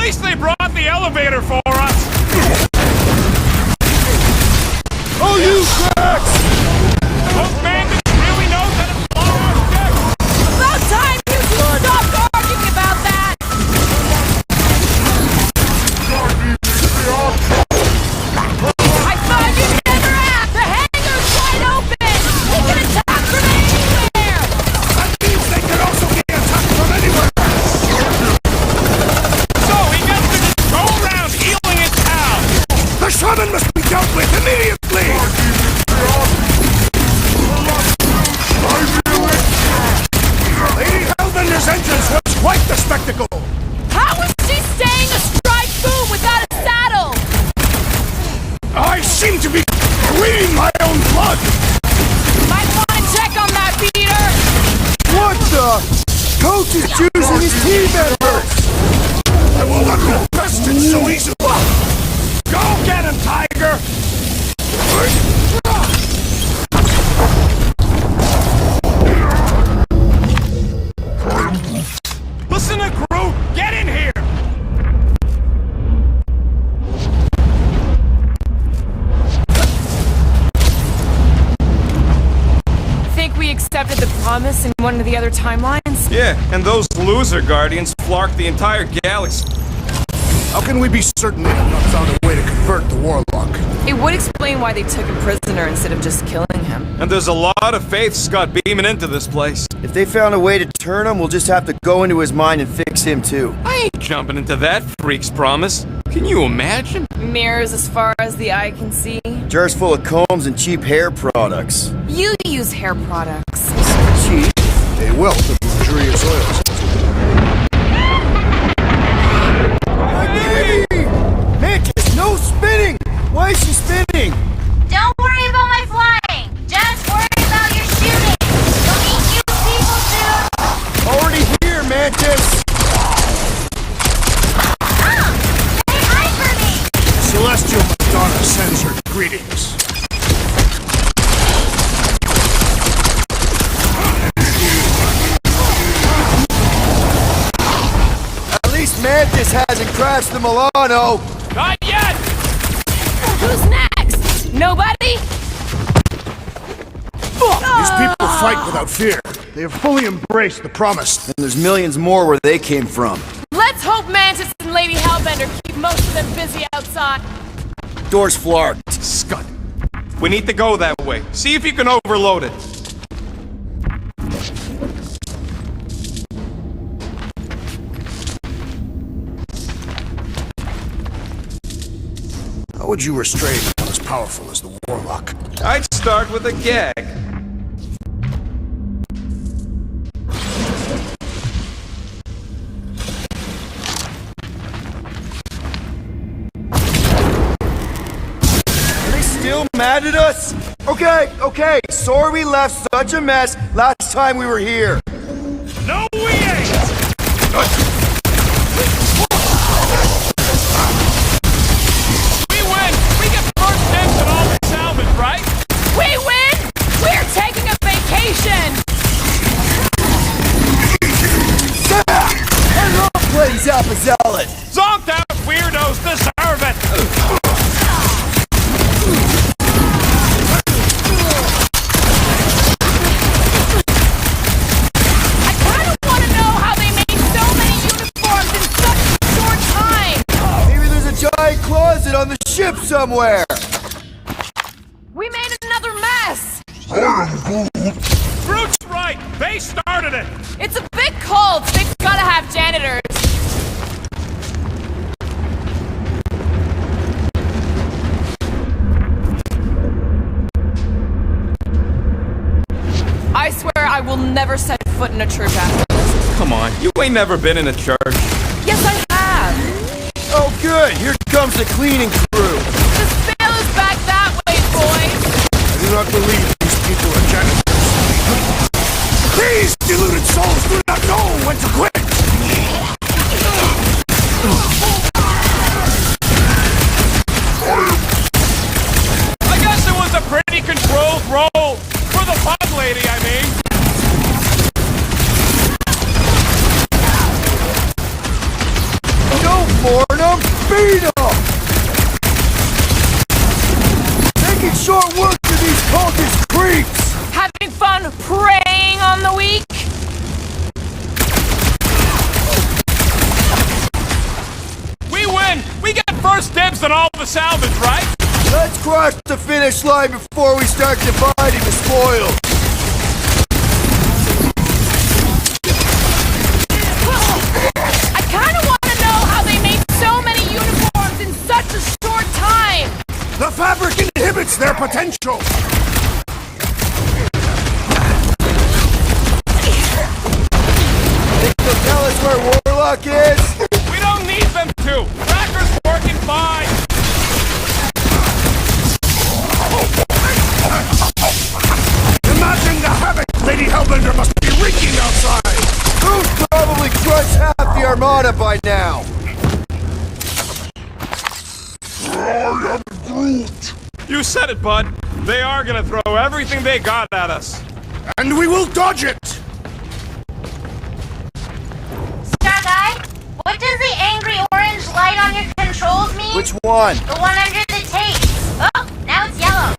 least they brought the elevator for us! Oh, you cracks! Those bandits really know that it's blown our ship! About time you stopped arguing about that! I thought you'd never ask! The hangar's wide open! We can attack from anywhere! That means they can also be attacked from anywhere! So he gets to just go around healing his town! The shaman must be dealt with immediately! Lady Hellbender's entrance was quite the spectacle! How is she staying astride boom without a saddle? I seem to be bleeding my own blood! Might want to check on that, Peter! What the? Coach is choosing his team members! I will not be bested so easily! Go get him, Tiger! Listen to Groot! Get in here! Think we accepted the promise in one of the other timelines? Yeah, and those loser guardians flarked the entire galaxy. How can we be certain they have not found a way to convert the Warlock? It would explain why they took him prisoner instead of just killing him. And there's a lot of faith Scott beaming into this place. If they found a way to turn him, we'll just have to go into his mind and fix him too. I ain't jumping into that freak's promise. Can you imagine? Mirrors as far as the eye can see. Jars full of combs and cheap hair products. You use hair products. Cheap? A wealth of luxurious oils. Mantis, no spinning! Why is she spinning? Don't worry about my flying. Just worry about your shooting. You'll meet new people soon. Already here, Mantis! Say hi for me. Celestial Madonna sends her greetings. At least Mantis hasn't crashed the Milano! Not yet! Who's next? Nobody? These people fight without fear. They have fully embraced the promise. And there's millions more where they came from. Let's hope Mantis and Lady Hellbender keep most of them busy outside. Doors flarked. Scott, we need to go that way. See if you can overload it. How would you restrain one as powerful as the Warlock? I'd start with a gag. Are they still mad at us? Okay, sorry we left such a mess last time we were here. No, we ain't! We win! We get first dibs at all the salvage, right? We win! We're taking a vacation! I love playing Zappazellet! Zonked out weirdos deserve it! I kinda wanna know how they made so many uniforms in such a short time! Maybe there's a giant closet on the ship somewhere! We made another mess! Groot's right! They started it! It's a big cult! They've gotta have janitors! I swear I will never set foot in a church after this. Come on, you ain't never been in a church. Yes, I have. Oh good, here comes the cleaning crew! The spill is back that way, boys! I do not believe these people are janitors. These deluded souls do not know when to quit! I guess it was a pretty controlled roll. For the pug lady, I mean. No more dibs on all the salvage, right? Let's cross the finish line before we start dividing the spoils. I kinda wanna know how they made so many uniforms in such a short time! The fabric inhibits their potential! Think they'll tell us where Warlock is? We don't need them to! Cracker's working fine! Imagine the havoc Lady Hellbender must be wreaking outside! Who's probably crushed half the armada by now? I am Groot! You said it, bud. They are gonna throw everything they got at us. And we will dodge it! Star Guy, what does the angry orange light on your controls mean? Which one? The one under the tape. Oh, now it's yellow.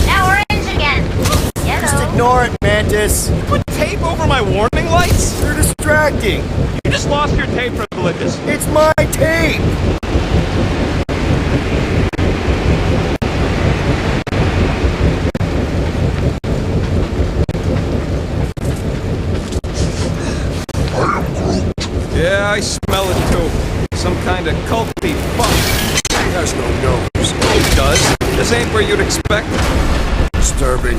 Now orange again. Yellow. Just ignore it, Mantis. You put tape over my warning lights? They're distracting. You just lost your tape privileges. It's my tape! Yeah, I smell it too. Some kind of culty fuck. He has no nose. He does. This ain't where you'd expect. Disturbing.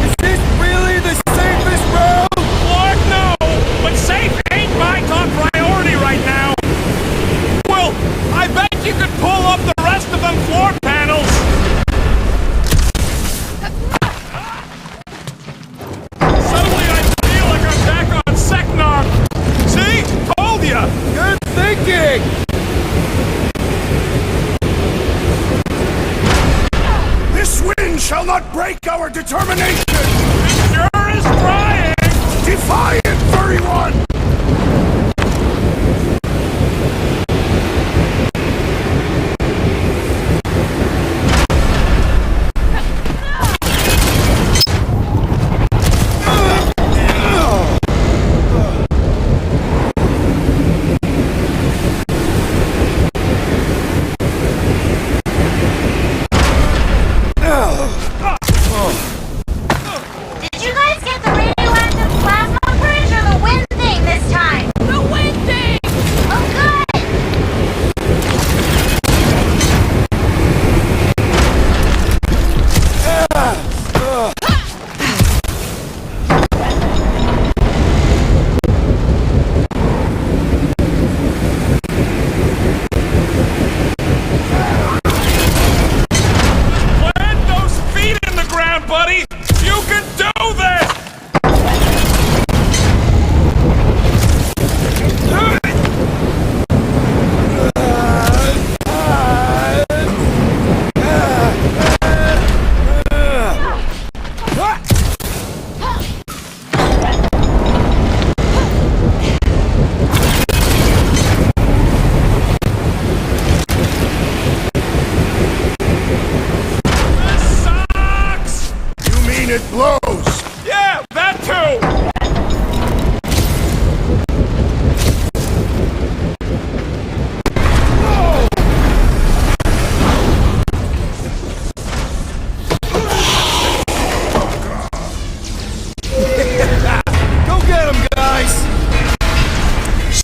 Is this really the safest road? Lord, no! But safe ain't my top priority right now! Well, I bet you could pull up the rest of them floor panels! Suddenly I feel like I'm back on Seknarf! See? Told ya! Good thinking! This wind shall not break our determination! It sure is trying! Defy it, furry one! Did you guys get the radioactive plasma bridge or the wind thing this time? The wind thing! Oh, good! Plant those feet in the ground, buddy! You can do this! This sucks! You mean it blows? Yeah, that too! Go get him, guys!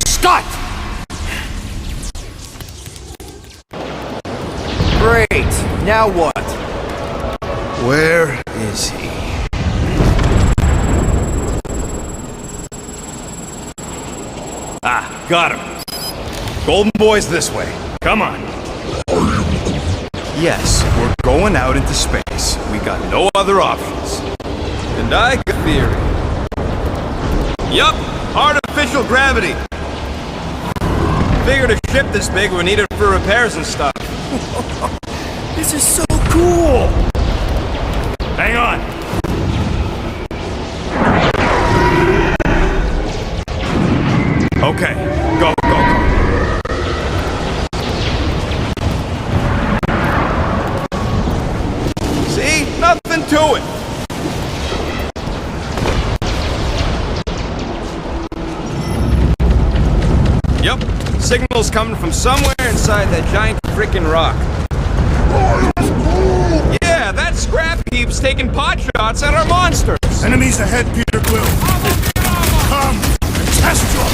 Scott! Great. Now what? Where is he? Ah, got him. Golden Boy's this way. Come on. Yes, we're going out into space. We got no other options. And I got a theory. Yup, artificial gravity. Figured a ship this big would need it for repairs and stuff. This is so cool! Hang on. Okay, go, go, go. See? Nothing to it. Yep, Signal's coming from somewhere inside that giant frickin' rock. Yeah, that scrap heap's taking pot shots at our monsters. Enemies ahead, Peter Quill. Come and test your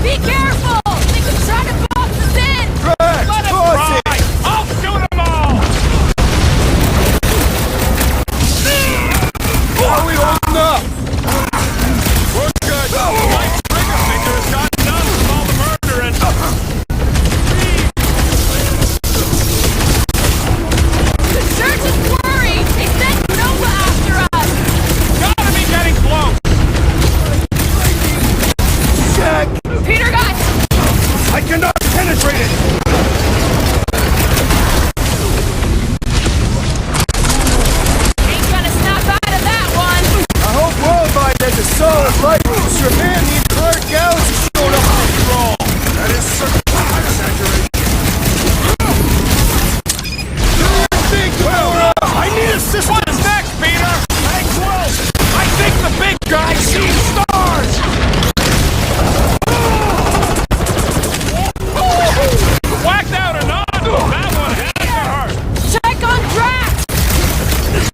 Be careful! They could try to box us in! Let us try! I'll shoot them all! Are we holding up? We're good. My trigger finger's got enough with all the murdering. The church is worried! They sent Nova after us! Gotta be getting close! Jack! Peter got... I cannot penetrate it! Ain't gonna snap out of that one! I hope Worldwide has a solid light because your man, the entire galaxy, showed up on patrol. That is certainly an exaggeration. Do your thing, Knowhere! I need assistance! What's next, Peter? Thanks, Will! I think the big guy sees stars! Whacked out or not? That one had to hurt! Check on Drax!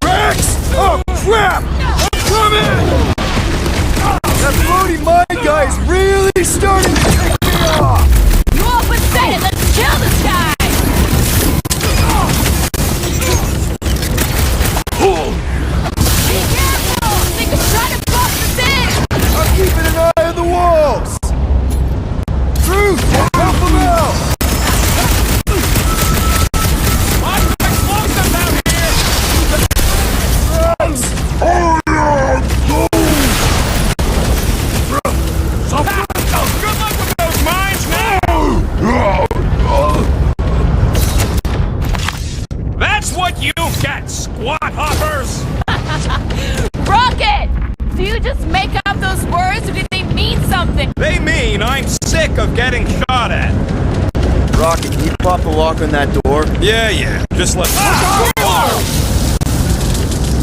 Rex! Oh, crap! I'm coming! That floating mind guy is really starting to pick me off! You all pathetic! Let's kill this guy! Be careful! They could try to box us in! I'm keeping an eye on the walls! Truth! Help them out! Lots of explosives out here! Good luck with those mines now! That's what you get, squat hoppers! Rocket! Do you just make up those words or do they mean something? They mean I'm sick of getting shot at. Rocket, can you pop the lock on that door? Yeah. Just let.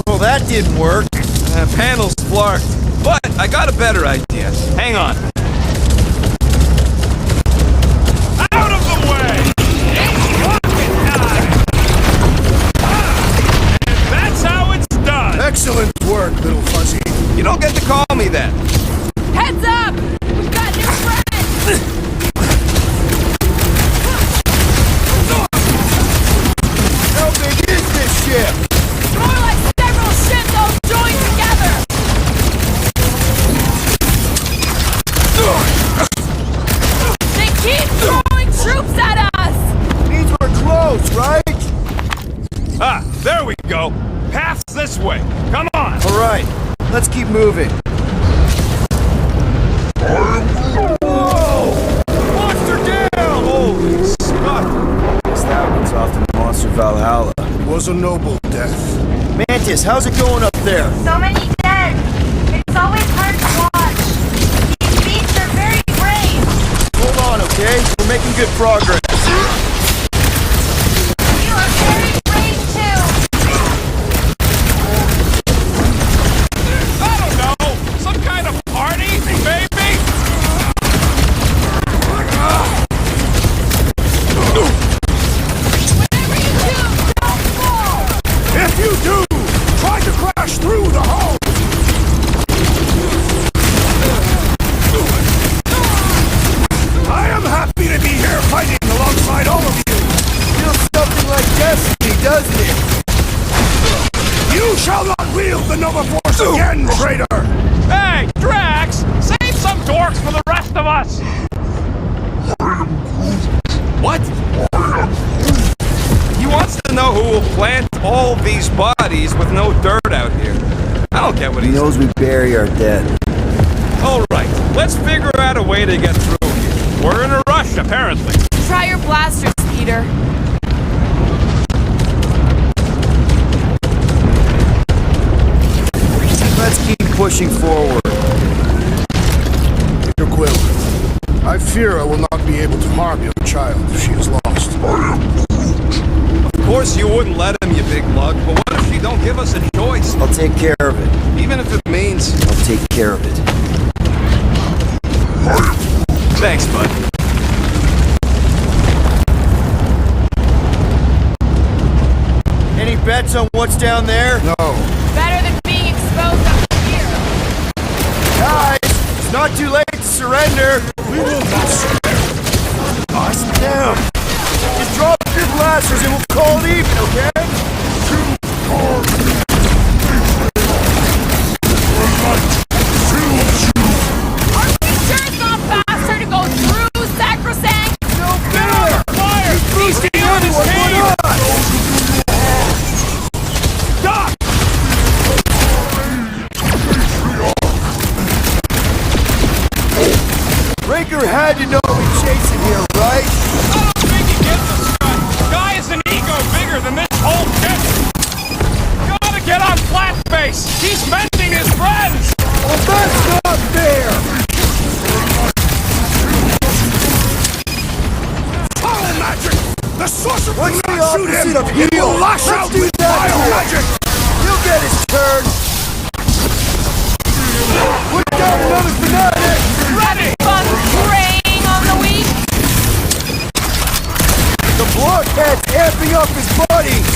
Oh, that didn't work. Panel's flarked. But I got a better idea. Hang on. Out of the way! It's rocket time! And that's how it's done! Excellent work, little fuzzy. You don't get to call me that. Heads up! We've got new friends! How big is this ship? More like several ships all joined together! They keep throwing troops at us! Means we're close, right? Ah, there we go. Path's this way. Come on. All right, let's keep moving. Whoa! Monster down! Holy Scott. Guess that one's off to Monster Valhalla. It was a noble death. Mantis, how's it going up there? So many dead! It's always hard to watch. These beasts are very brave! Hold on, okay? We're making good progress. You are very brave too! I don't know. Some kind of party, maybe? Whatever you do, don't fall! If you do, try to crash through the hull! I am happy to be here fighting alongside all of you! Feels something like destiny, doesn't it? You shall not wield the Nova Force again, traitor! Hey, Drax! Save some dorks for the rest of us! What? He wants to know who will plant all these bodies with no dirt out here. I don't get what He he's... knows we bury our dead. Alright, let's figure out a way to get through here. We're in a rush, apparently. Try your blasters, Peter. Let's keep pushing forward. Peter Quill, I fear I will not be able to harm your child if she is lost. wouldn't let him, you big lug, but what if she don't give us a choice? I'll take care of it. Even if it means... I'll take care of it. Thanks, bud. Any bets on what's down there? No. Better than being exposed up here. Guys, it's not too late to surrender. We will not surrender. Us down. Just drop your blasters and we'll call it even, okay? Are we sure it's not faster to go through sacrosanct? No better! Fire! He's the only one. Doc! Raker had to know we'd chase him here, right? I don't think he gives a shit. Guy is an ego bigger than this whole shit. Gotta get on flat face. He's mending his friends. Well, that's not fair! Fire magic! The sorcerer What's will the not shoot opposite him! of It heal? will lash Let's out do with that fire here. magic! He'll get his turn! Put down another fanatic! Ready! Fun preying on the weak? The blockhead's amping up his buddies!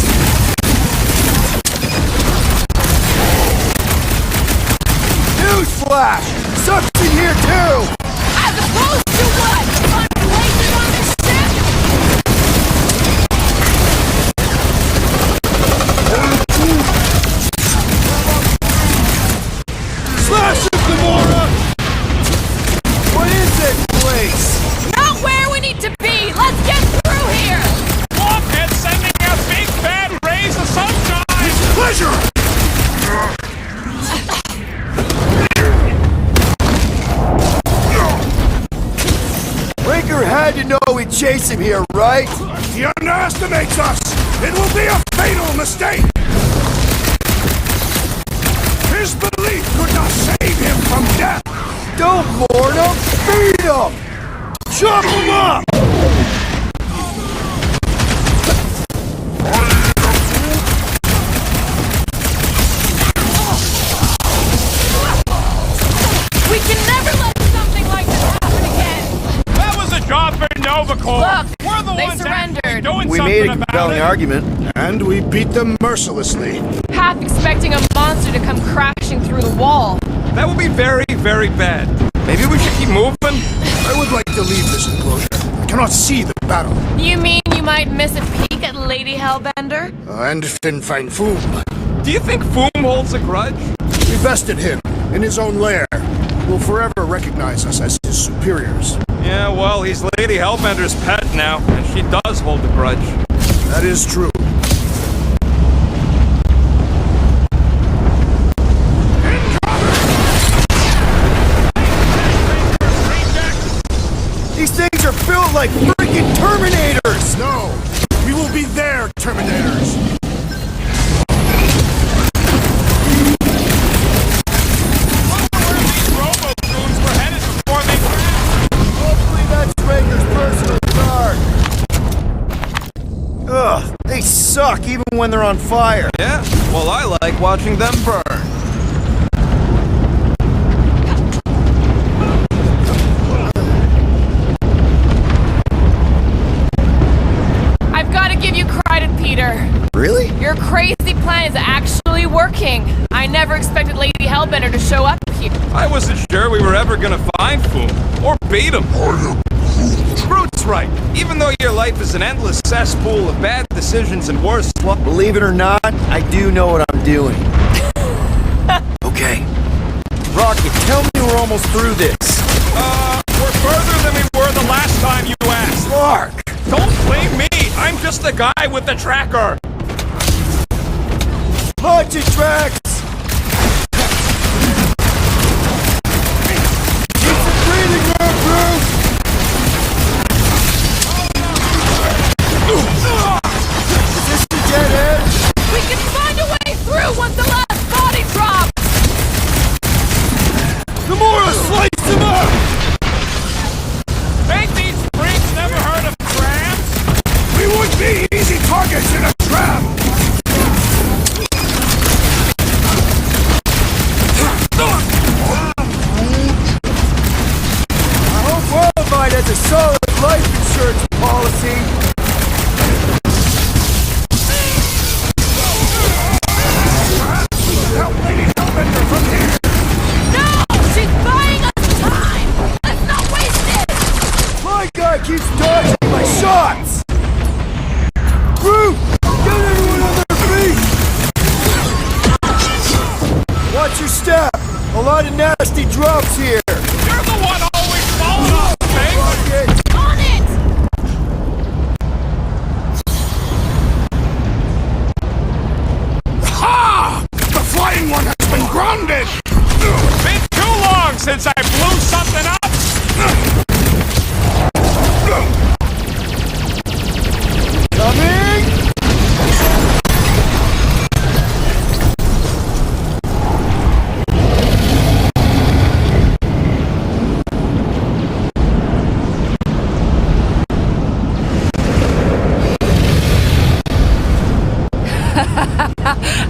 Newsflash! Sucks in here too! As opposed to what? Fun places on this ship? Slash him, Gamora! What is this place? Not where we need to be! Let's get through here! Blockhead sending out big bad rays of sunshine. Pleasure! Raker had to know we'd chase him here, right? He underestimates us! It will be a fatal mistake! His belief could not save him from death! Don't mourn him! Feed him! Chop him up! We can never let something like this happen again! That was a job for Nova Corps. Look, We're the they ones surrendered. actually doing We something made a about compelling it. argument, and we beat them mercilessly. Half expecting a monster to come crashing through the wall. That would be very, very bad. Maybe we should keep moving? I would like to leave this enclosure. I cannot see the battle. You mean you might miss a peek at Lady Hellbender? And Fin Fang Foom. Do you think Foom holds a grudge? We bested him in his own lair. Will forever recognize us as his superiors. Yeah, well, he's Lady Hellbender's pet now, and she does hold a grudge. That is true. These things are built like freaking Terminators! No! We will be their Terminators! Hopefully that's Raker's personal guard. Ugh, they suck even when they're on fire. Yeah, well, I like watching them burn. I've got to give you credit, Peter. Really? Your crazy plan is actually working. I never expected Lady Hellbender to show up here. I wasn't sure we were ever gonna find Foom, or beat him. Groot's right. Even though your life is an endless cesspool of bad decisions and worse luck. Believe it or not, I do know what I'm doing. Okay. Rocket, tell me we're almost through this. We're further than we were the last time you asked. Clark! Don't blame me. I'm just the guy with the tracker. Launch it, Drax! Keep some breathing room, Bruce! Is this the dead end? We can find a way through once the last body drops! Gamora, slice him up! Think these freaks never heard of crabs? We would be easy targets in a trap! lot of nasty drops here. You're the one always falling off, thing. On it! Ha! The flying one has been grounded! Been too long since I blew something up! Coming!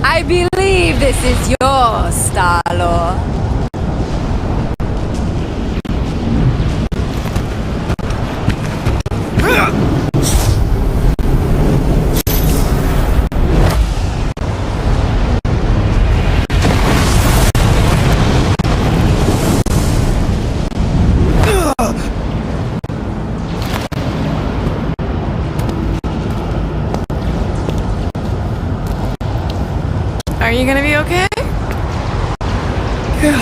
I believe this is your Star-Lord. Are you gonna be okay? Yeah.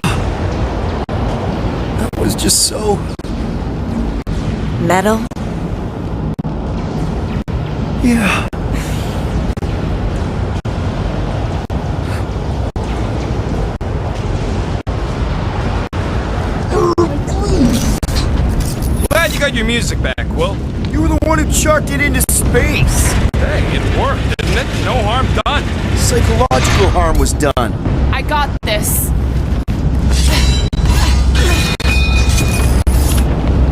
That was just so... Metal? Yeah. Glad you got your music back, Quill. You were the one who chucked it into space. Hey, it worked, didn't it? No harm done. Psychological harm was done. I got this.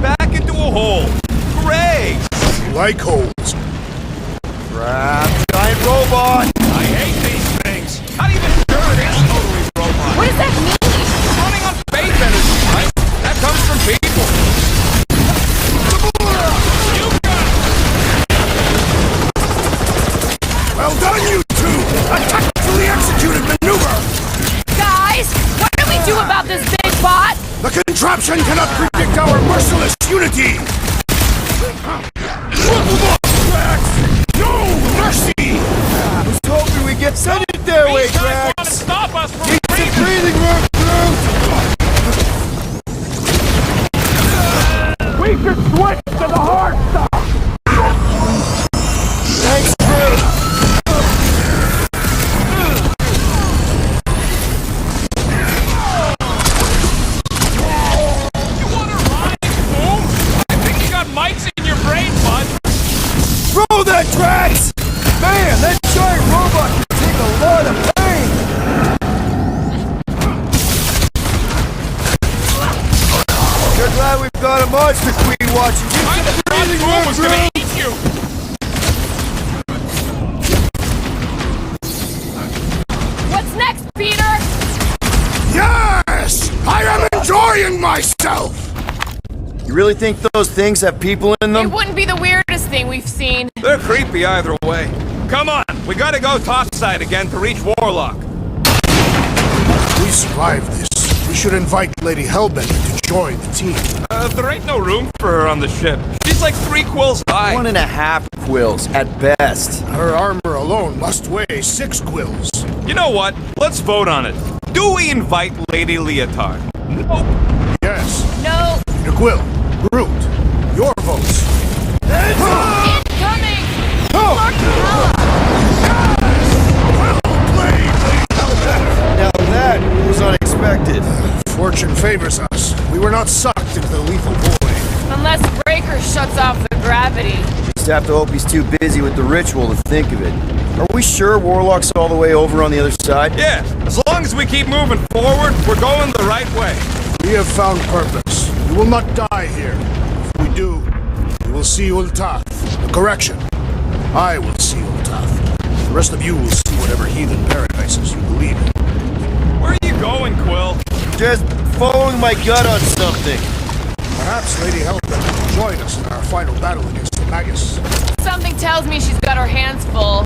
Back into a hole. Great! Like holes. Crap, giant robot! I hate these things. Not even sure it is totally robot. What does that mean? Running on faith energy, right? That comes from people. You got it! Well done, you two! A tactfully executed maneuver! Guys, what do we do about this big bot? The contraption cannot predict our merciless unity! No mercy! I was hoping we'd get sent it their way, These guys Drax. want to stop us from Keep the breathing room through. We should switch to the hard stuff! Thanks, crew. You want to ride, boom? I think you got mics in your brain, bud. Throw that, Drax! Man, that giant robot can take a lot of pain! You're glad we've got a monster queen watching. I Keep the thought breathing boom room was gonna through. eat you. What's next, Peter? Yes! I am enjoying myself! You really think those things have people in It them? wouldn't be the weirdest thing we've seen. They're creepy either way. Come on, we gotta go topside again to reach Warlock. We survived this. We should invite Lady Hellbender to join the team. There ain't no room for her on the ship. She's like 3 quills high. 1.5 quills at best. Her armor alone must weigh 6 quills. You know what? Let's vote on it. Do we invite Lady Leotard? Nope. Yes. No. Peter Quill, Groot, your votes. Incoming! Well played, Lady Hellbender. Now that was unexpected. Fortune favors us. We were not sucked into the lethal void. Unless Breaker shuts off the gravity. Just have to hope he's too busy with the ritual to think of it. Are we sure Warlock's all the way over on the other side? Yeah, as long as we keep moving forward, we're going the right way. We have found purpose. We will not die here. If we do, we will see Ultath. Correction. I will see Ultath. The rest of you will see whatever heathen paradises you believe in. Where are you going, Quill? Just following my gut on something. Perhaps Lady Hellbender will join us in our final battle against the Magus. Something tells me she's got her hands full.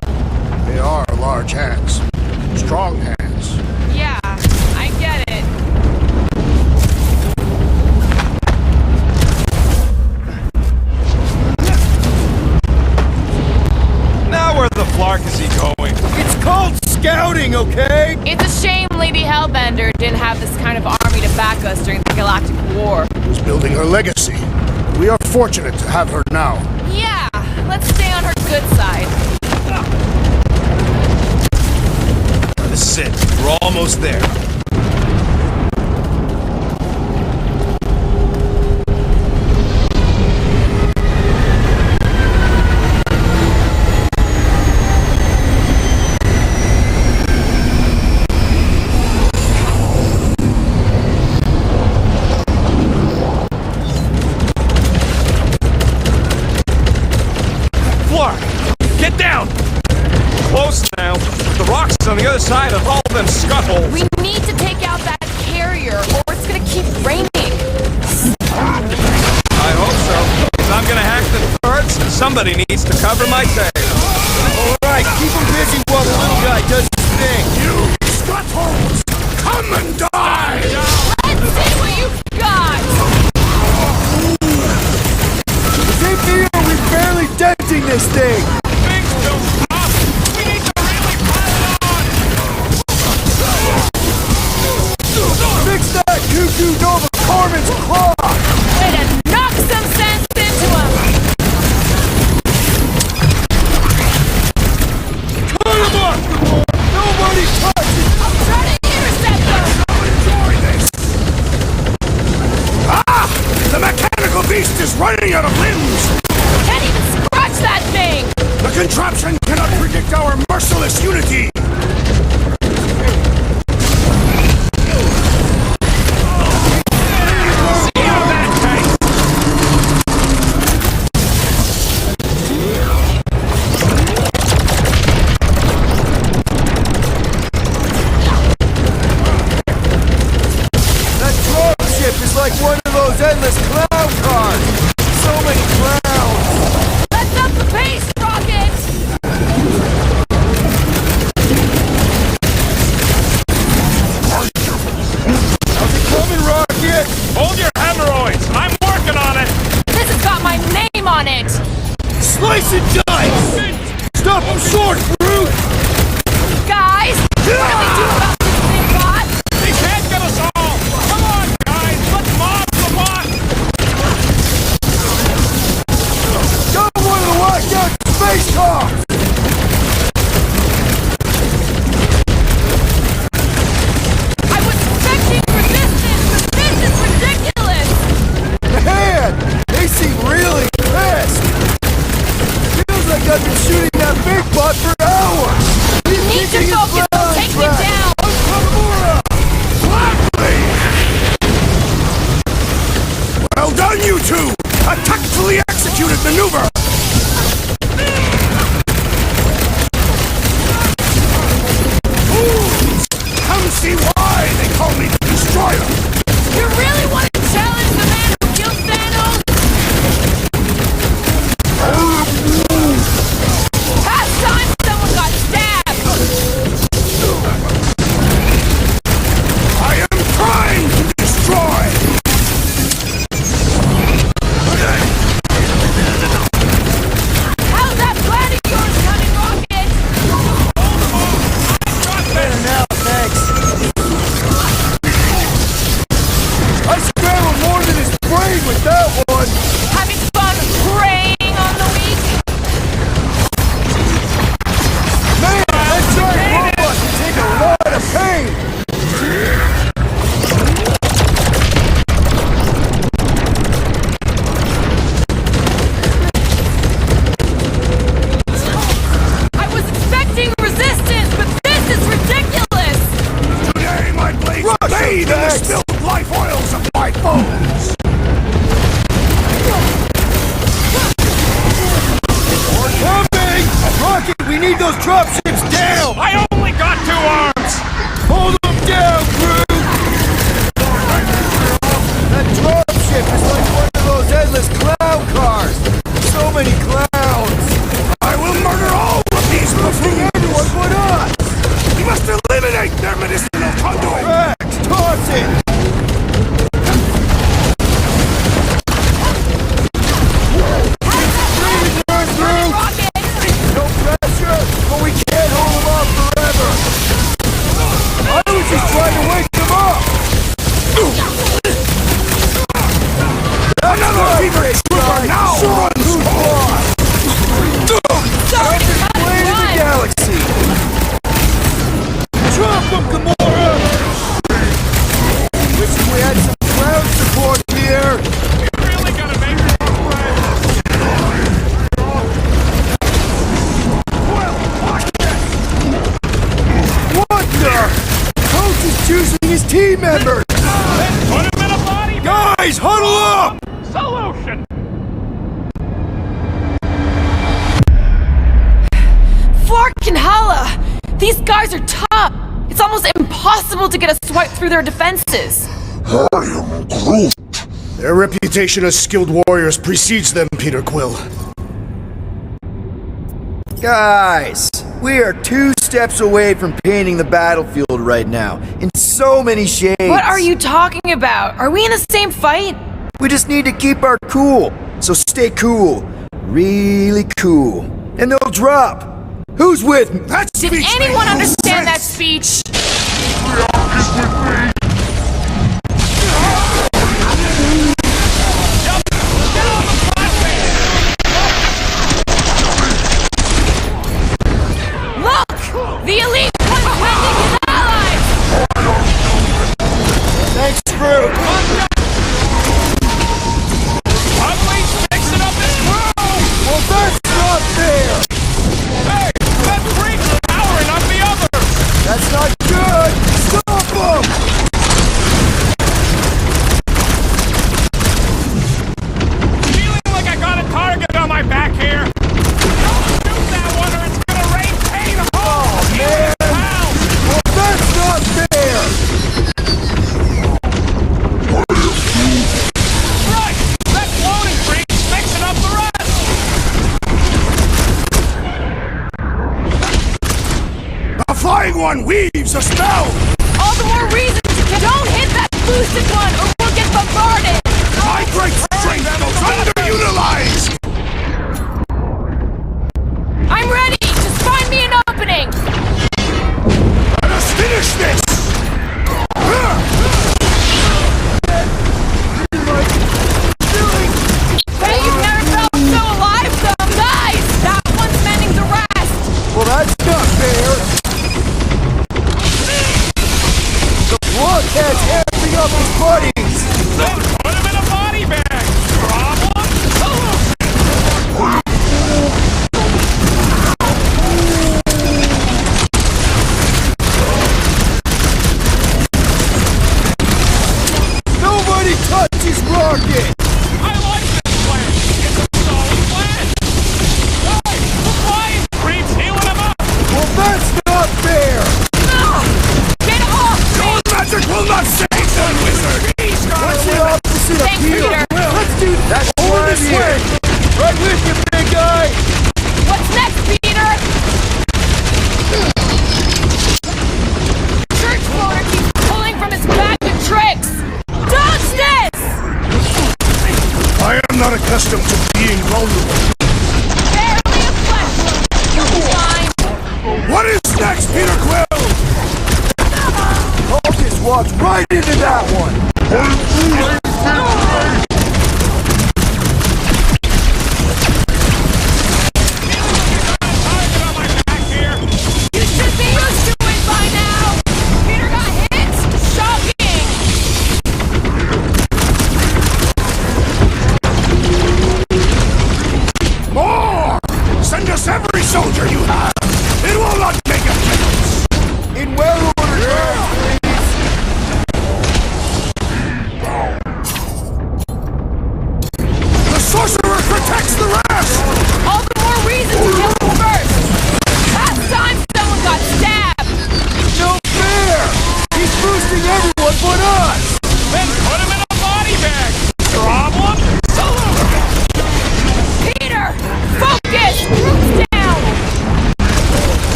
They are large hands. Strong hands. Yeah, I get it. Now we're the flark is he going? It's called scouting, okay? It's a shame Lady Hellbender didn't have this kind of army to back us during the Galactic War. Who's building her legacy? We are fortunate to have her now. Yeah, let's stay on her good side. This is it. We're almost there. Get down! Close now. The rocks on the other side of all them scuttholes. We need to take out that carrier, or it's gonna keep raining. I hope so, because I'm gonna hack the turrets, and somebody needs to cover my tail. Alright, keep him busy while the little guy does his thing. You scuttholes! Come and die! Let's see what you've got! Same here, we're barely denting this thing! Fix that Cuckoo Nova Carmen's claw! Way to knock some sense into him! Cut him up! Nobody touch it! I'm trying to intercept them! Enjoy this! Ah! The mechanical beast is running out of limbs! Can't even scratch that thing! The contraption cannot predict our merciless unity! Like one of those endless clown cars! So many clowns! Let's up the pace, Rocket! How's it coming, Rocket? Hold your hemorrhoids! I'm working on it! This has got my name on it! Slice and dice! Stop him short, brute! Guys, what do we do about this thing, bot? They can't get us all! Come on, guys! Let's mob the bot! Got one of the whacked out space cars! I was expecting resistance, but this is ridiculous! Man, they seem really pissed! Feels like I've been shooting that big bot for hours! We need to focus on taking it down! Well done, you two! A tactfully executed maneuver! Come see why they call me the Destroyer! You really want to challenge the man who killed Thanos? Past time someone got stabbed! I am trying to destroy! How's that plan of yours coming, Rocket? Better now, thanks. I scrambled more than his brain with that one! Having fun preying on the weak? Man, that giant robot can take a lot of pain! I was expecting resistance, but this is ridiculous! Today my blades bathe in the spilled life oils of my foes! Coming! Rocket, we need those dropships down! I only got 2 arms! Hold them down, crew! That dropship is like one of those endless clown cars! So many clowns! I will murder all of these buffoons! Everyone but us! We must eliminate their medicinal conduit! Rex, toss it! No pressure! Go These guys are tough. It's almost impossible to get a swipe through their defenses. I am Groot. Their reputation as skilled warriors precedes them, Peter Quill. Guys, we are 2 steps away from painting the battlefield right now, in so many shades. What are you talking about? Are we in the same fight? We just need to keep our cool, so stay cool. Really cool. And they'll drop. Who's with me? Did anyone understand that speech? The elite confronting his allies! Thanks, Groot! Ugly's mixing up his crew! Well, that's not fair! Hey, that freak's powering up the others! That's not good! Stop him! Feeling like I got a target on my back here! Don't shoot that one or it's gonna rain pain home! Man! Well, that's not fair! Right! That floating freak's mixing up the rest! The flying one weaves a spell! All the more reason to don't hit that boosted one or we'll get bombarded! My great strength goes underutilized! I'm ready! Just find me an opening! Let us finish this! Hey, you've never felt so alive though! Guys! That one's mending the rest! Well, that's not fair! The blockhead's amping up his buddies! Then put him in a body bag! Problem? Nobody touch his rocket! I like this plan! It's a solid plan! Hey, the flying creep's healing him up! Well, that's not fair! Get off! Your magic will not save the wizard! He's got What's the opposite of Thanks, heal? Peter. Let's do that over this way! Right with you, big guy! What's next, Peter? Church floater keeps pulling from his bag of tricks! Dodge this! I am not accustomed to being vulnerable. Barely a flesh wound. You're fine. What is next, Peter Quill? Focus walks right into that one! You should be used to it by now! Peter got hit? Shocking! More! Send us every soldier you have! It will not make a difference! In well-ordered hands, please!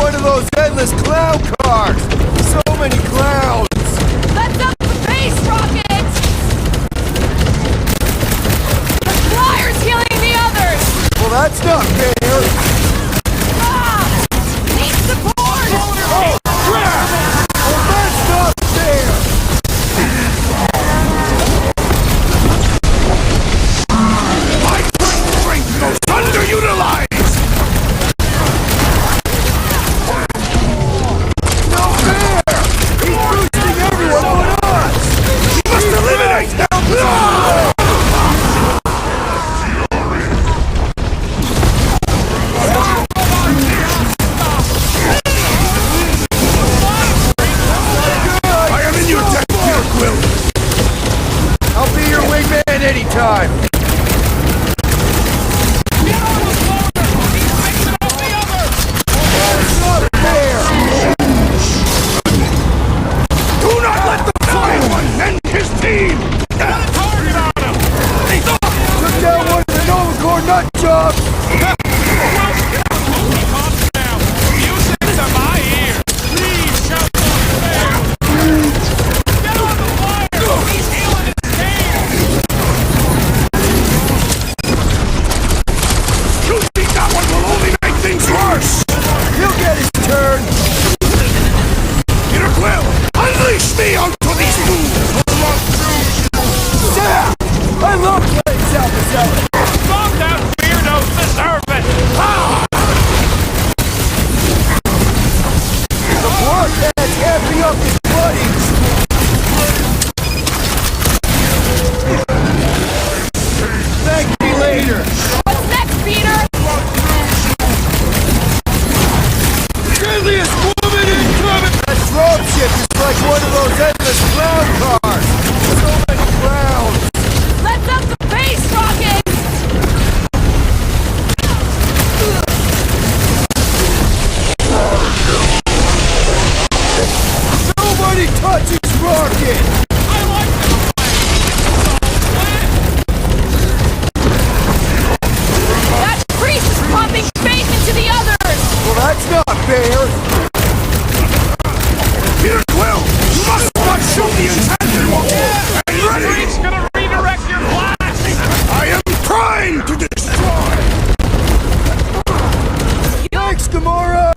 one of those endless clown cars! So many clowns! Let's up the pace, Rocket! The flyer's healing the others! Well, that's not fair! Need support! Oh, crap! Well, that's not fair! My strength goes underutilized! No fair! He's boosting everyone but us! He must eliminate them! I am in your debt, Peter Quill! I'll be your wingman anytime! It's not fair! Do not let the Flying One and his team! Took down one of the Nova Corps nut jobs! You think that one will only make things worse? He'll get his turn! Peter Quill, unleash me onto these fools! Yeah! I love playing Salvazella! Some damn weirdos deserve it! The blood that's happy up his buddies! Thank me later! What's next, Peter? Deadliest woman incoming! That dropship is like one of those endless clown cars! So many clowns! Let's up the pace, Rocket! Nobody touches Rocket! That priest is pumping faith into the others! Well, that's not fair! Peter Quill, you must not show the intended one! And ready! He's gonna redirect your blast! I am trying to destroy! Thanks, Gamora!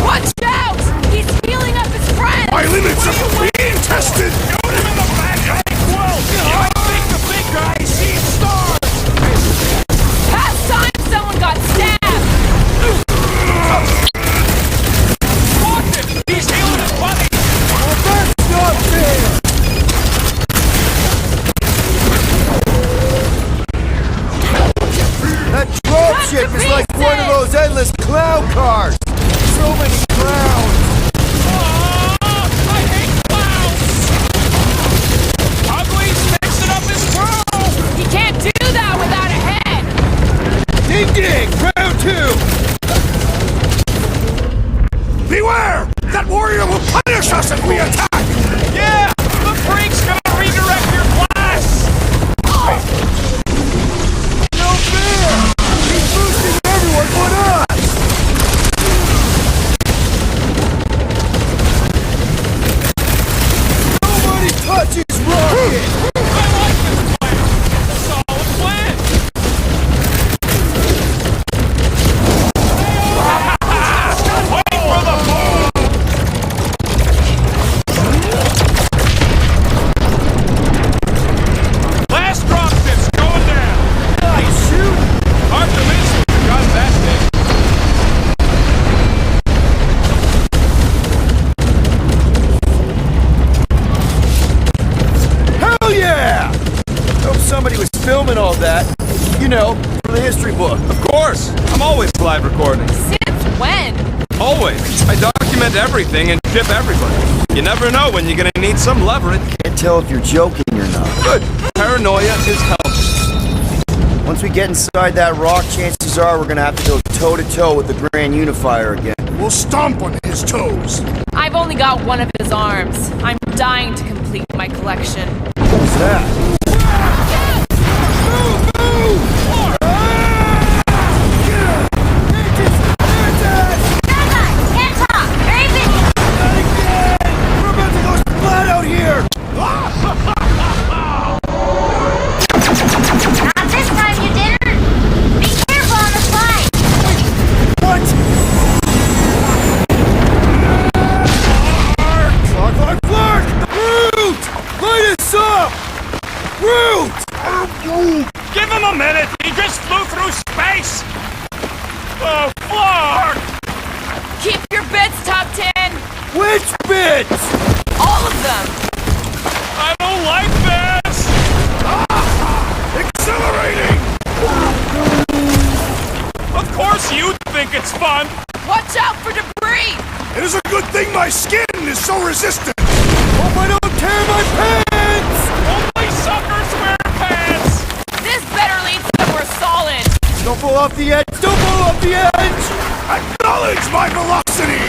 Watch out! He's healing up his friends! My limits are being tested! Shoot him in the back! Hey, Quill! You think the big guy sees stars! Past time someone got stabbed! Watch it! He's healing his buddy! Well, that's not fair! That dropship is like one of those endless clown cars! So many clowns! I hate clowns! Ugly's fixing up his crew! He can't do that without a head! Ding ding! Round two! Beware! That warrior will punish us if we attack! Yeah! The freak's gonna redirect your blast! No fair! He's boosting everyone but us! Nobody touches Rocket! I like this plan! Solid plan! Wait for the move! Last dropship's going down! Nice shoot! Hard to miss when you got that thing. Hell yeah! Hope somebody was filming all that. You know, for the history book. Of course! I'm always live recording. Since when? Always. I document everything and ship everybody. You never know when you're gonna need some leverage. Can't tell if you're joking or not. Good. Paranoia is healthy. Once we get inside that rock, chances are we're gonna have to go toe-to-toe with the Grand Unifier again. We'll stomp on his toes. I've only got one of his arms. I'm dying to complete my collection. What's that? Move! Move! cannons! All of them! I don't like this! Accelerating! Of course you think it's fun! Watch out for debris! It is a good thing my skin is so resistant! Hope I don't tear my pants! Only suckers wear pants! This better lead somewhere solid! Don't fall off the edge! Don't fall off the edge! Acknowledge my velocity!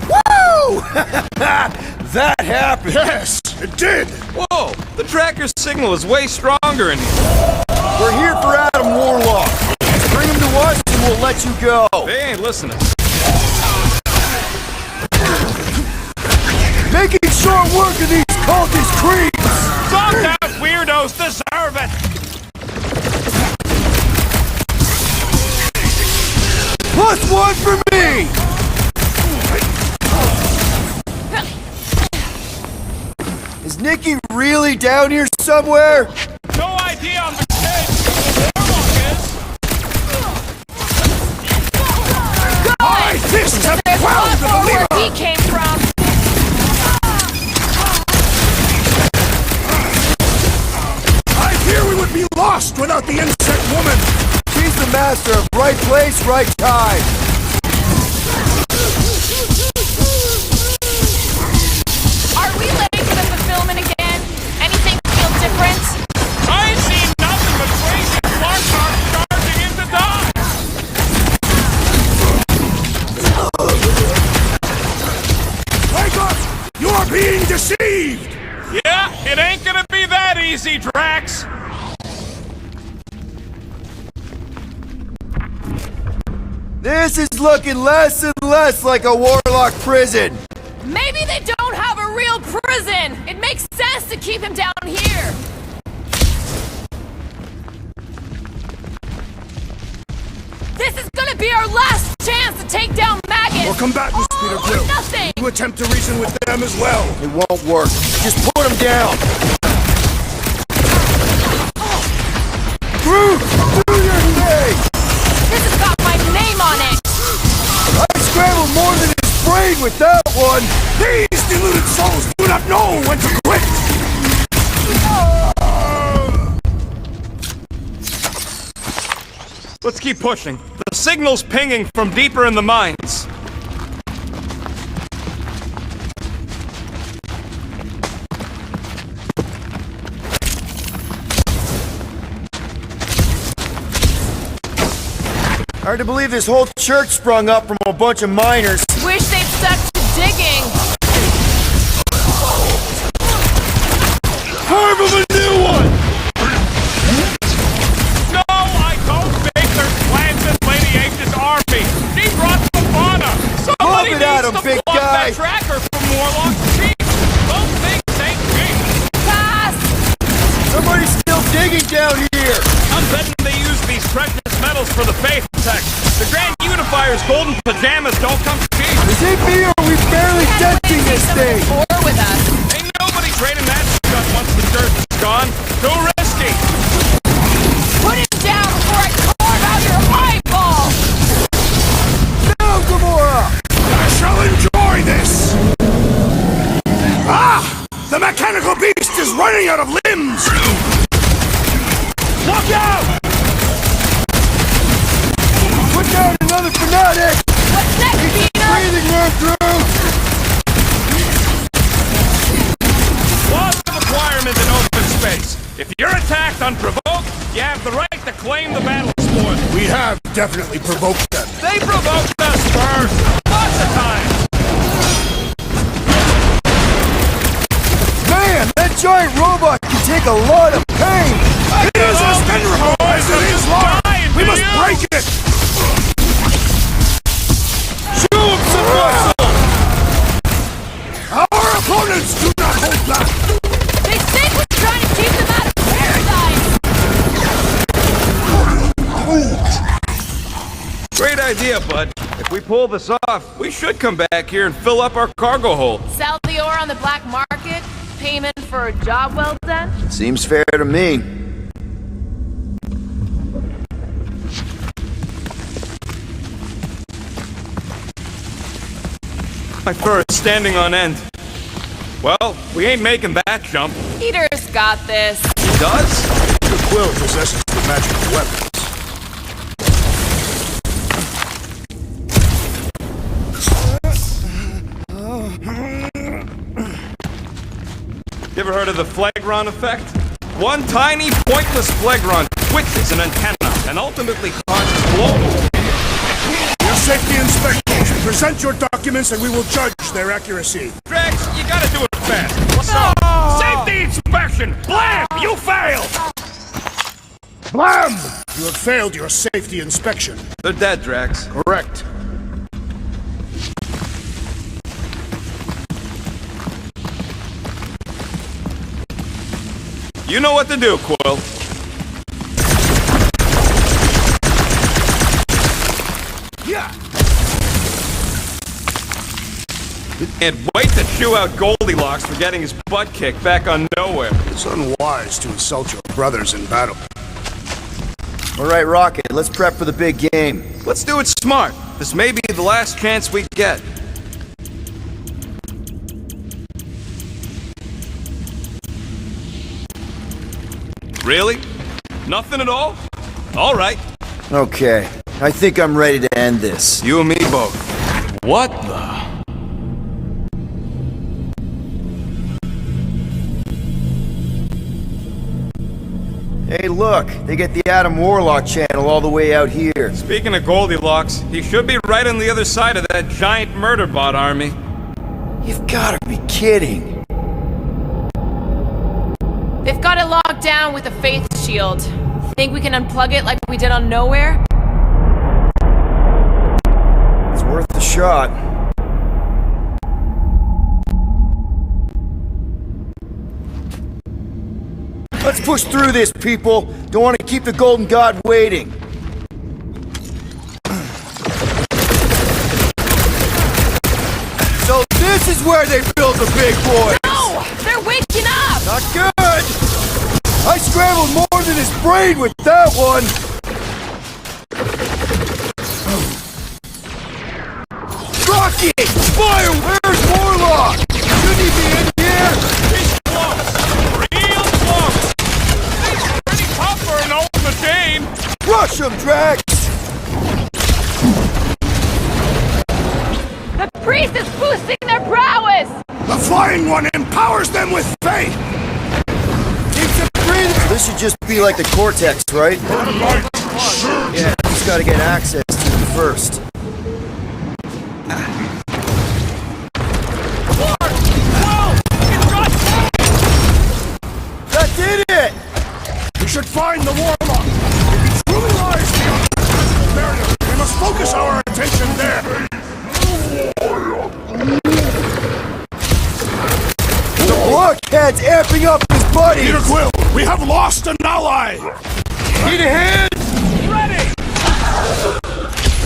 Woo! That happened! Yes, it did! Whoa! The tracker's signal is way stronger in here. We're here for Adam Warlock. Bring him to us and we'll let you go. They ain't listening. Making short work of these cultist creeps! Fuck that weirdos deserve it! +1 for me! Is Nikki really down here somewhere? No idea on the stage. Warlock is. My fists have wound the Where lever! he came from! I fear we would be lost without the insect woman! She's the master of right place, right time. Are we late for the fulfillment again? Anything feel different? I ain't seen nothing but crazy smart cars charging into dock! Wake up! You are being deceived! Yeah, it ain't gonna be that easy, Drax! This is looking less and less like a Warlock prison. Maybe they don't have a real prison! It makes sense to keep him down here! This is gonna be our last chance to take down Magus! Or combatants, Peter or Quill. nothing! You attempt to reason with them as well. It won't work. Just put him down. Groot, do your thing! This has got my name on it! I scrambled more than his brain with that one. These deluded souls do not know when to quit! Let's keep pushing. The signal's pinging from deeper in the mines. Hard to believe this whole church sprung up from a bunch of miners. Wish they'd stuck to digging! Carve him a new one! No, I don't think there's plans in Lady H's army. She brought the fauna. Somebody Love it, needs Adam, to big plug guy. that tracker from Warlock's chief. Those things ain't cheap. Pass! Somebody's still digging down here. I'm betting they use these precious metals for the faith tech. The Grand Unifier's golden pajamas don't come cheap. Is it me or are we barely denting this thing? War with us. Ain't nobody trading that stuff once the church is gone. Too risky. Put him down before I carve out your eyeball! No, Gamora! I shall enjoy this! Ah! The mechanical beast is running out of limbs! Look out! Put down another fanatic! What's next, Peter? Breathing room through! Laws of acquirement in open space. If you're attacked unprovoked, you have the right to claim the battle spoils. We have definitely provoked them. They provoked us first. Lots of times. Man, that giant robot can take a lot of pain! It is as venerable as it is large! We must break it! Show him some muscle! Our opponents do not hold back! They think we're trying to keep them out of paradise! Great idea, bud. If we pull this off, we should come back here and fill up our cargo hold. Sell the ore on the black market? Payment for a job well done? Seems fair to me. My fur is standing on end. Well, we ain't making that jump. Peter's got this. He does? The quill possesses the magical weapons. You ever heard of the Phlegron effect? One tiny, pointless Phlegron twitches an antenna and ultimately causes global... Your safety inspectors, present your documents and we will judge their accuracy. Drax, you gotta do it fast. What's up? Safety inspection! Blam! You failed! Blam! You have failed your safety inspection. They're dead, Drax. Correct. You know what to do, Quill. Yeah. Can't wait to chew out Goldilocks for getting his butt kicked back on Knowhere. It's unwise to insult your brothers in battle. Alright, Rocket, let's prep for the big game. Let's do it smart. This may be the last chance we get. Really? Nothing at all? Alright. Okay, I think I'm ready to end this. You and me both. What the... Hey look, they get the Adam Warlock channel all the way out here. Speaking of Goldilocks, he should be right on the other side of that giant murder bot army. You've gotta be kidding. They've got it locked down with a faith shield. Think we can unplug it like we did on Knowhere? It's worth a shot. Let's push through this, people. Don't want to keep the Golden God waiting. So this is where they build the big boys! No! They're waking up! Not good! I scrambled more than his brain with that one! Rocket! Fire! Where's Warlock? Shouldn't he be in here? He's close! Real close! He's pretty tough for an old machine! Rush him, Drax! The priest is boosting their prowess! The flying one empowers them with faith! Keeps it breathing! This should just be like the Cortex, right? Yeah, just gotta get access to it first. That did it! We should find the Warlock! If he truly lies beyond the barrier, we must focus our attention there! The blockhead's amping up his buddies! Peter Quill, we have lost an ally! Need a hand? Ready!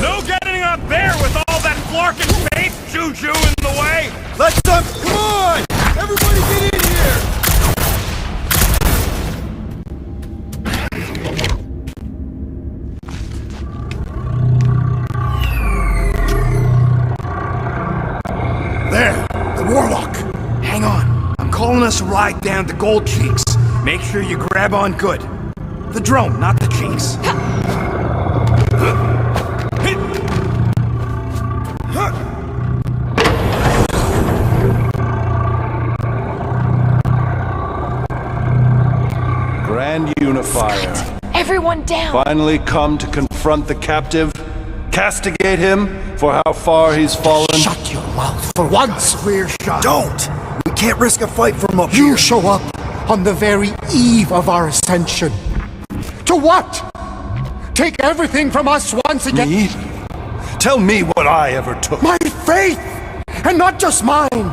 No getting up there with all that flarkin' faith juju in the way! Let's come on! Everybody get in here! There, the Warlock! Hang on. I'm calling us a ride down to Gold Cheeks. Make sure you grab on good. The drone, not the cheeks. Grand Unifier. Everyone down! Finally come to confront the captive, castigate him for how far he's fallen. Shut your mouth for once! We're shot. Don't! We can't risk a fight from up here. You show up on the very eve of our ascension. To what? Take everything from us once again? Me? Tell me what I ever took. My faith! And not just mine!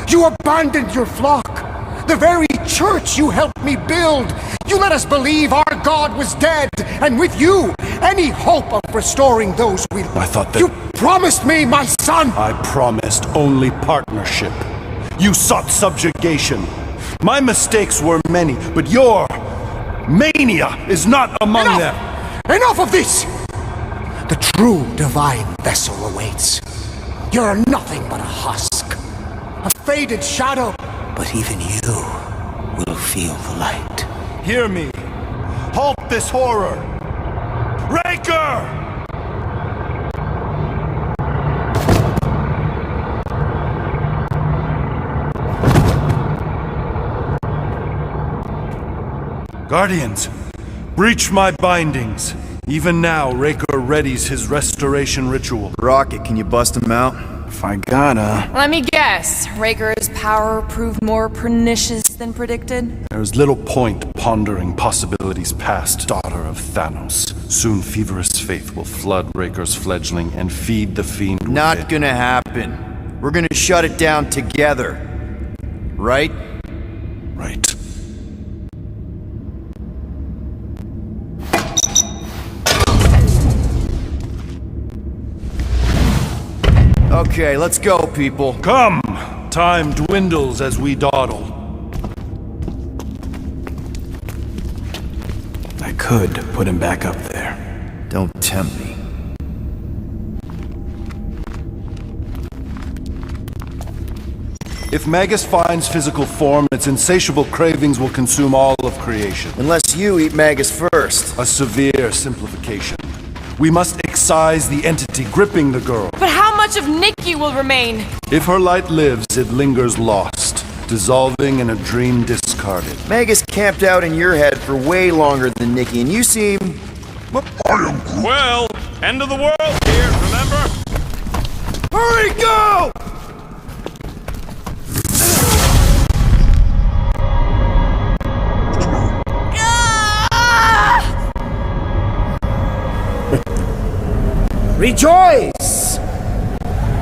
You abandoned your flock! The very church you helped me build! You let us believe our God was dead, and with you, any hope of restoring those we loved. I thought that... You promised me, my son! I promised only partnership. You sought subjugation. My mistakes were many, but your mania is not among them. Enough of this! The true divine vessel awaits. You're nothing but a husk. a faded shadow. But even you will feel the light. Hear me. Halt this horror. Raker! Guardians, breach my bindings. Even now, Raker readies his restoration ritual. Rocket, can you bust him out? If I gotta... Let me guess. Raker's power proved more pernicious than predicted? There is little point pondering possibilities past, daughter of Thanos. Soon feverous faith will flood Raker's fledgling and feed the fiend Not within. gonna happen. We're gonna shut it down together. Right? Right. Okay, let's go, people. Come! Time dwindles as we dawdle. I could put him back up there. Don't tempt me. If Magus finds physical form, its insatiable cravings will consume all of creation. Unless you eat Magus first. A severe simplification. We must excise the entity gripping the girl. But how much of Nikki will remain? If her light lives, it lingers lost, dissolving in a dream discarded. Magus camped out in your head for way longer than Nikki, and you seem... Well, end of the world here, remember? Hurry, go! Rejoice!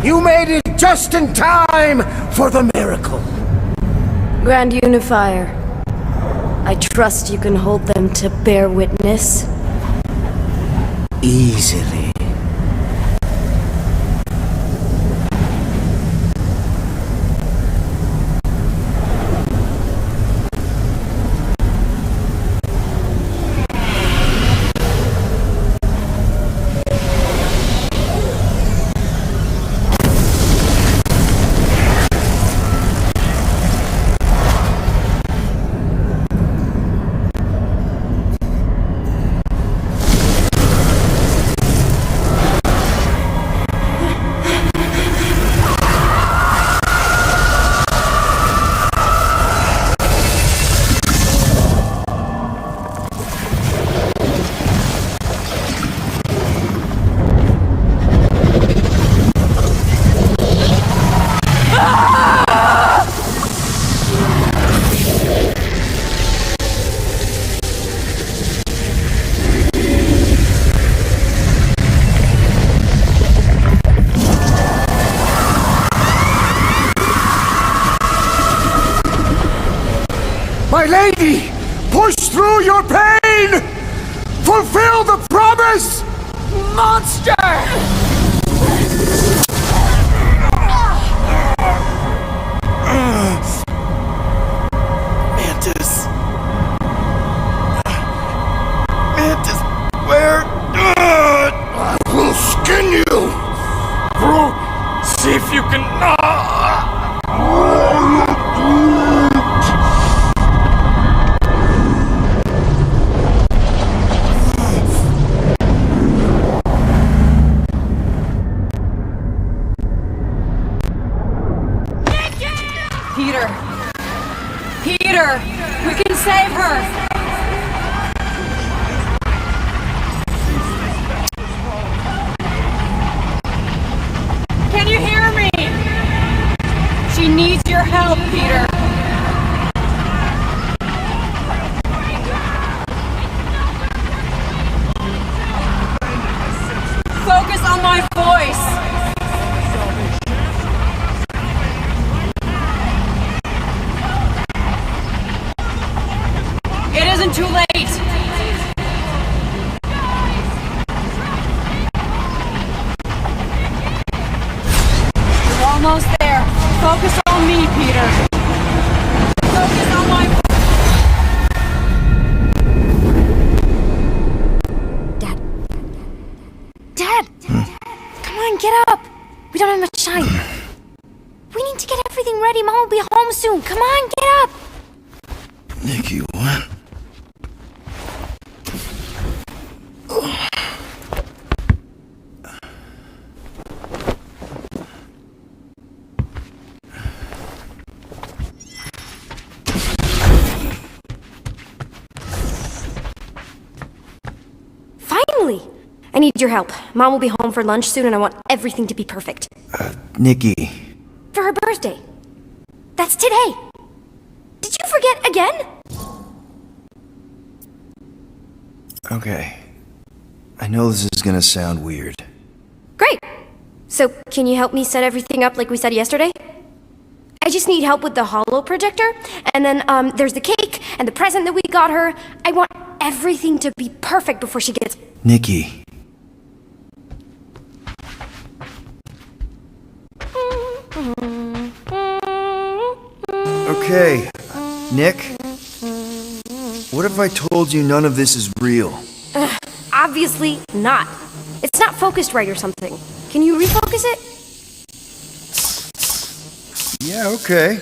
You made it just in time for the miracle. Grand Unifier, I trust you can hold them to bear witness. Easily. My lady, push through your pain! Fulfill the promise! Monster! Mantis. Mantis, where? I will skin you! See if you can... Peter! We can save her! Can you hear me? She needs your help, Peter! Focus on my voice! It isn't too late! You're almost there. Focus on me, Peter. Focus on my... Dad! Come on, get up! We don't have much time. We need to get everything ready. Mom will be home soon. Come on, get up. Nikki, what? Finally! I need your help. Mom will be home for lunch soon and I want everything to be perfect. Nikki. For her birthday. That's today. Did you forget again? Okay. I know this is gonna sound weird. Great. So, can you help me set everything up like we said yesterday? I just need help with the holo projector, and then there's the cake and the present that we got her. I want everything to be perfect before she gets... Nikki. Okay, Nick? What if I told you none of this is real? Obviously not. It's not focused right or something. Can you refocus it? Yeah, okay.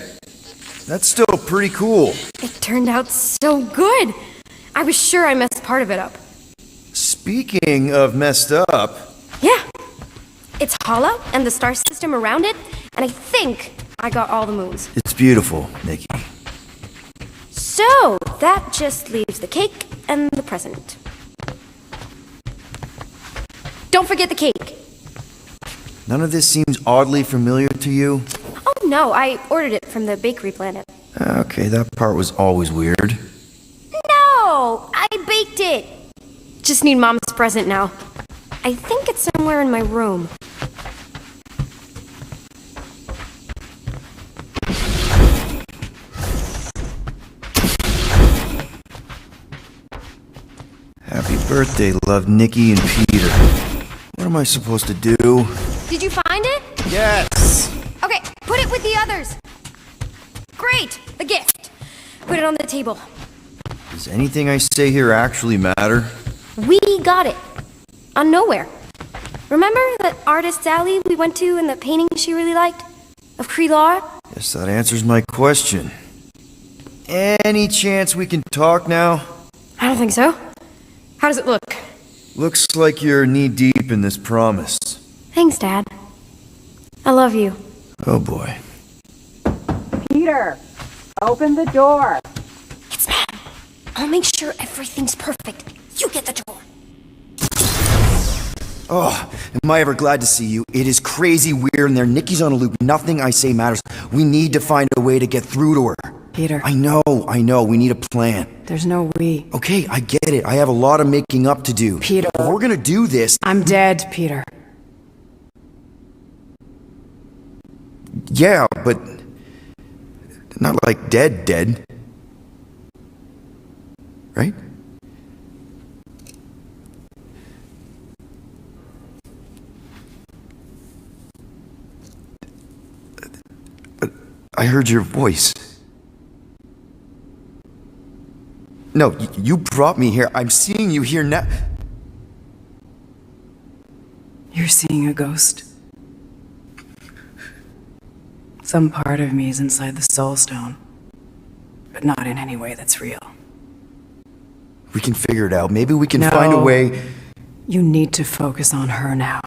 That's still pretty cool. It turned out so good. I was sure I messed part of it up. Speaking of messed up... Yeah. It's hollow, and the star system around it, and I think I got all the moons. It's beautiful, Nikki. So, that just leaves the cake and the present. Don't forget the cake. None of this seems oddly familiar to you? Oh no, I ordered it from the bakery planet. Okay, that part was always weird. No! I baked it! Just need Mom's present now. I think it's somewhere in my room. Happy birthday, love, Nikki and Peter. What am I supposed to do? Did you find it? Yes! Okay, put it with the others. Great! The gift. Put it on the table. Does anything I say here actually matter? We got it. On Knowhere. Remember that artist's alley we went to and the painting she really liked? Of Prologue? Guess that answers my question. Any chance we can talk now? I don't think so. How does it look? Looks like you're knee-deep in this promise. Thanks, Dad. I love you. Oh boy. Peter, open the door. It's Mom. I'll make sure everything's perfect. You get the door. Oh, am I ever glad to see you. It is crazy weird in there. Nikki's on a loop. Nothing I say matters. We need to find a way to get through to her. Peter. I know. We need a plan. There's no we. Okay, I get it. I have a lot of making up to do. Peter. If we're gonna do this... I'm dead, Peter. Yeah, but... not like dead. Right? But I heard your voice. No, you brought me here. I'm seeing you here now. You're seeing a ghost. Some part of me is inside the Soul Stone, but not in any way that's real. We can figure it out. Maybe we can find a way... You need to focus on her now.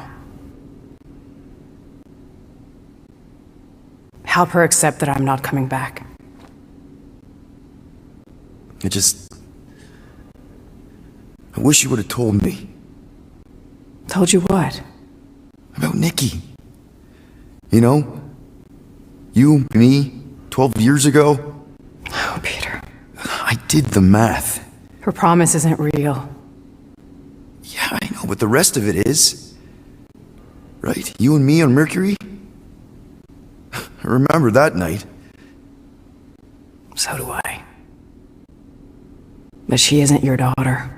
Help her accept that I'm not coming back. I wish you would have told me. Told you what? About Nikki. You know? You, me, 12 years ago. Oh, Peter. I did the math. Her promise isn't real. Yeah, I know, but the rest of it is. Right? You and me on Mercury? I remember that night. So do I. But she isn't your daughter.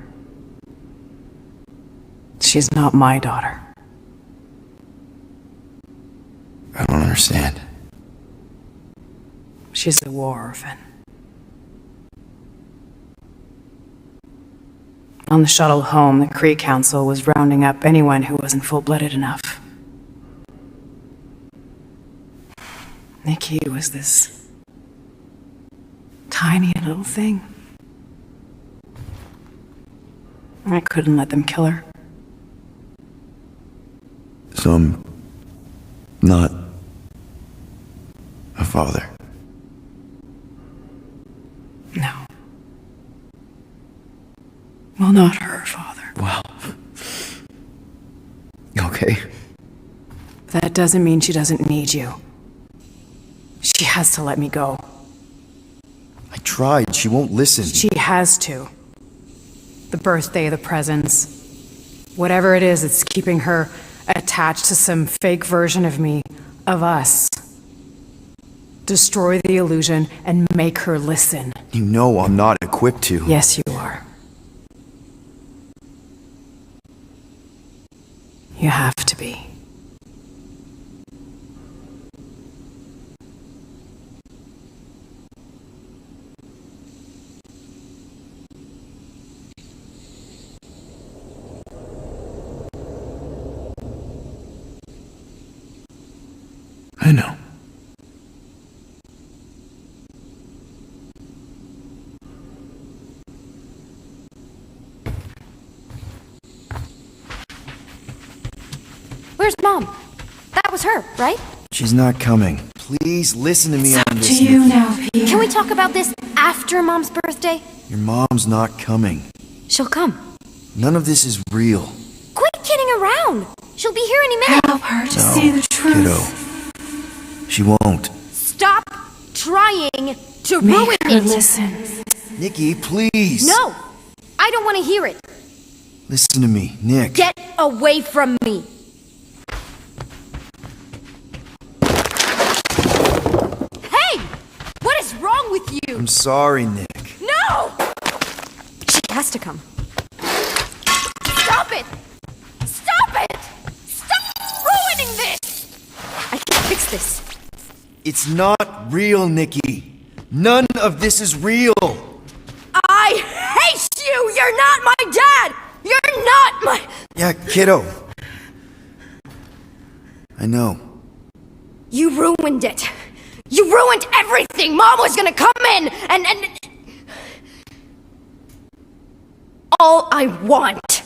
She's not my daughter. I don't understand. She's a war orphan. On the shuttle home, the Cree Council was rounding up anyone who wasn't full-blooded enough. Nikki was this tiny little thing. I couldn't let them kill her. So I'm not a father. No. Well, not her father. Wow. Okay. That doesn't mean she doesn't need you. She has to let me go. I tried. She won't listen. She has to. The birthday, the presents. Whatever it is, it's keeping her attached to some fake version of me, of us. Destroy the illusion and make her listen. You know I'm not equipped to. Yes, you are. You have to be. I know. Where's Mom? That was her, right? She's not coming. Please listen to me on this. It's up to you now, Peter. Can we talk about this after Mom's birthday? Your mom's not coming. She'll come. None of this is real. Quit kidding around. She'll be here any minute. Help her to No, see the truth. Kiddo. She won't. Stop trying to Make ruin her it. listen. Nikki, please. No, I don't want to hear it. Listen to me, Nick. Get away from me. Hey! What is wrong with you? I'm sorry, Nick. No! She has to come. Stop it! Stop it! Stop ruining this! I can fix this. It's not real, Nikki. None of this is real. I hate you! You're not my dad! You're not my... Yeah, kiddo. I know. You ruined it. You ruined everything! Mom was gonna come in and... All I want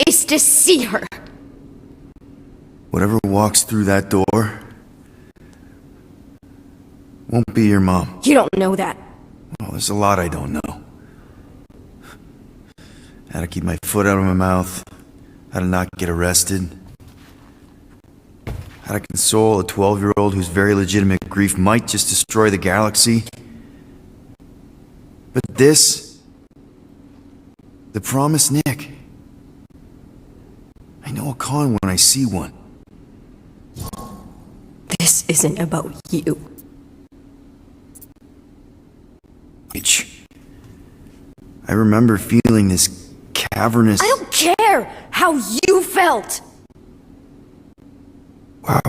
is to see her. Whatever walks through that door won't be your mom. You don't know that. Well, there's a lot I don't know. How to keep my foot out of my mouth, how to not get arrested, how to console a 12-year-old whose very legitimate grief might just destroy the galaxy. But this, the promise, Nick. I know a con when I see one. This isn't about you. Which I remember feeling this cavernous... I don't care how you felt! Wow,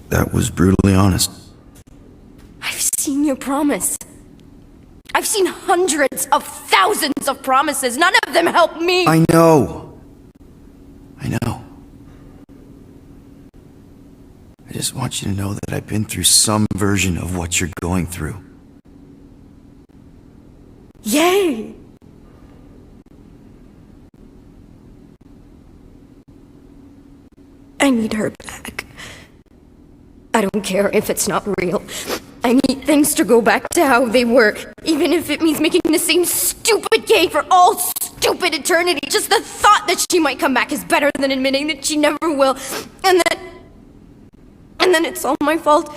that was brutally honest. I've seen your promise. I've seen hundreds of thousands of promises. None of them help me! I know. I know. I just want you to know that I've been through some version of what you're going through. Yay! I need her back. I don't care if it's not real. I need things to go back to how they were, even if it means making the same stupid game for all stupid eternity. Just the thought that she might come back is better than admitting that she never will, and then it's all my fault.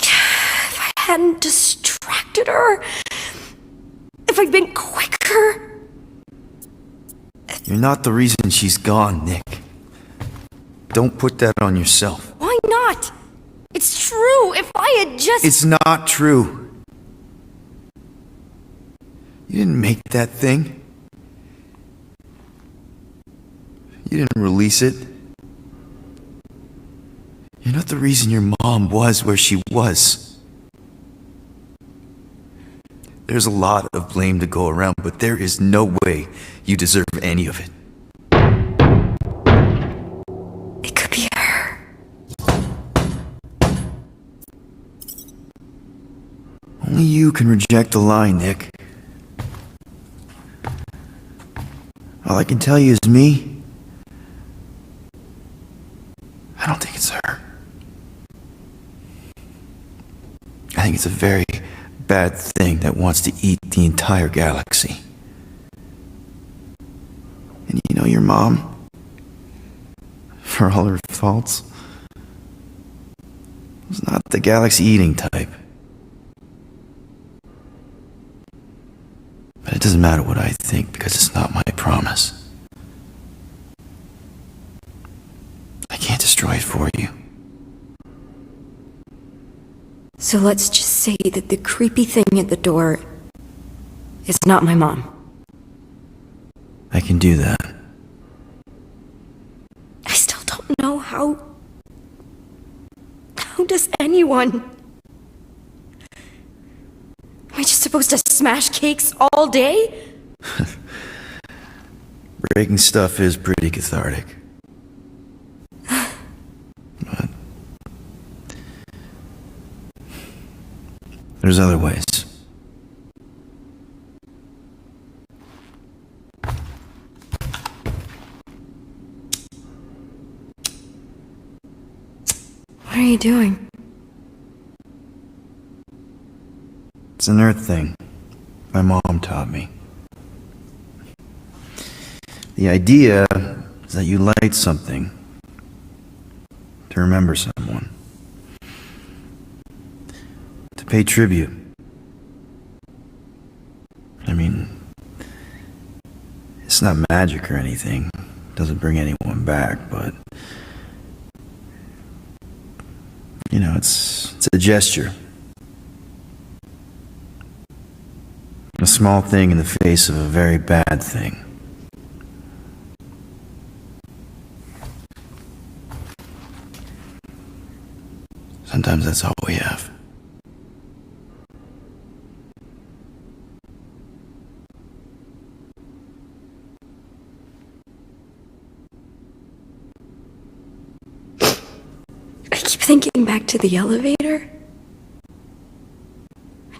If I hadn't distracted her, if I'd been quicker... You're not the reason she's gone, Nick. Don't put that on yourself. Why not? It's true. If I had just... It's not true. You didn't make that thing. You didn't release it. You're not the reason your mom was where she was. There's a lot of blame to go around, but there is no way you deserve any of it. It could be her. Only you can reject the lie, Nick. All I can tell you is me. I don't think it's her. I think it's a very bad thing that wants to eat the entire galaxy. And you know your mom, for all her faults, was not the galaxy-eating type. But it doesn't matter what I think because it's not my promise. I can't destroy it for you. So let's just say that the creepy thing at the door is not my mom. I can do that. I still don't know how... How does anyone... Am I just supposed to smash cakes all day? Breaking stuff is pretty cathartic. But there's other ways. What are you doing? It's an Earth thing. My mom taught me. The idea is that you light something to remember someone, to pay tribute. I mean, it's not magic or anything. It doesn't bring anyone back, but you know, it's a gesture. A small thing in the face of a very bad thing. Sometimes that's all we have. I keep thinking back to the elevator.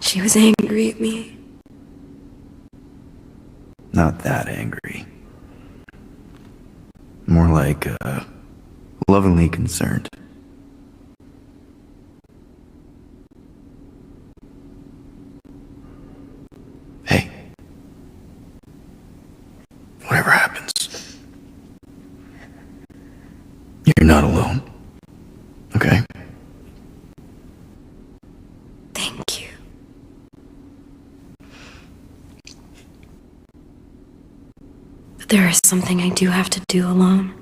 She was angry at me. Not that angry. More like, lovingly concerned. Hey. Whatever happens, you're not alone. Okay? Thank you. But there is something I do have to do alone.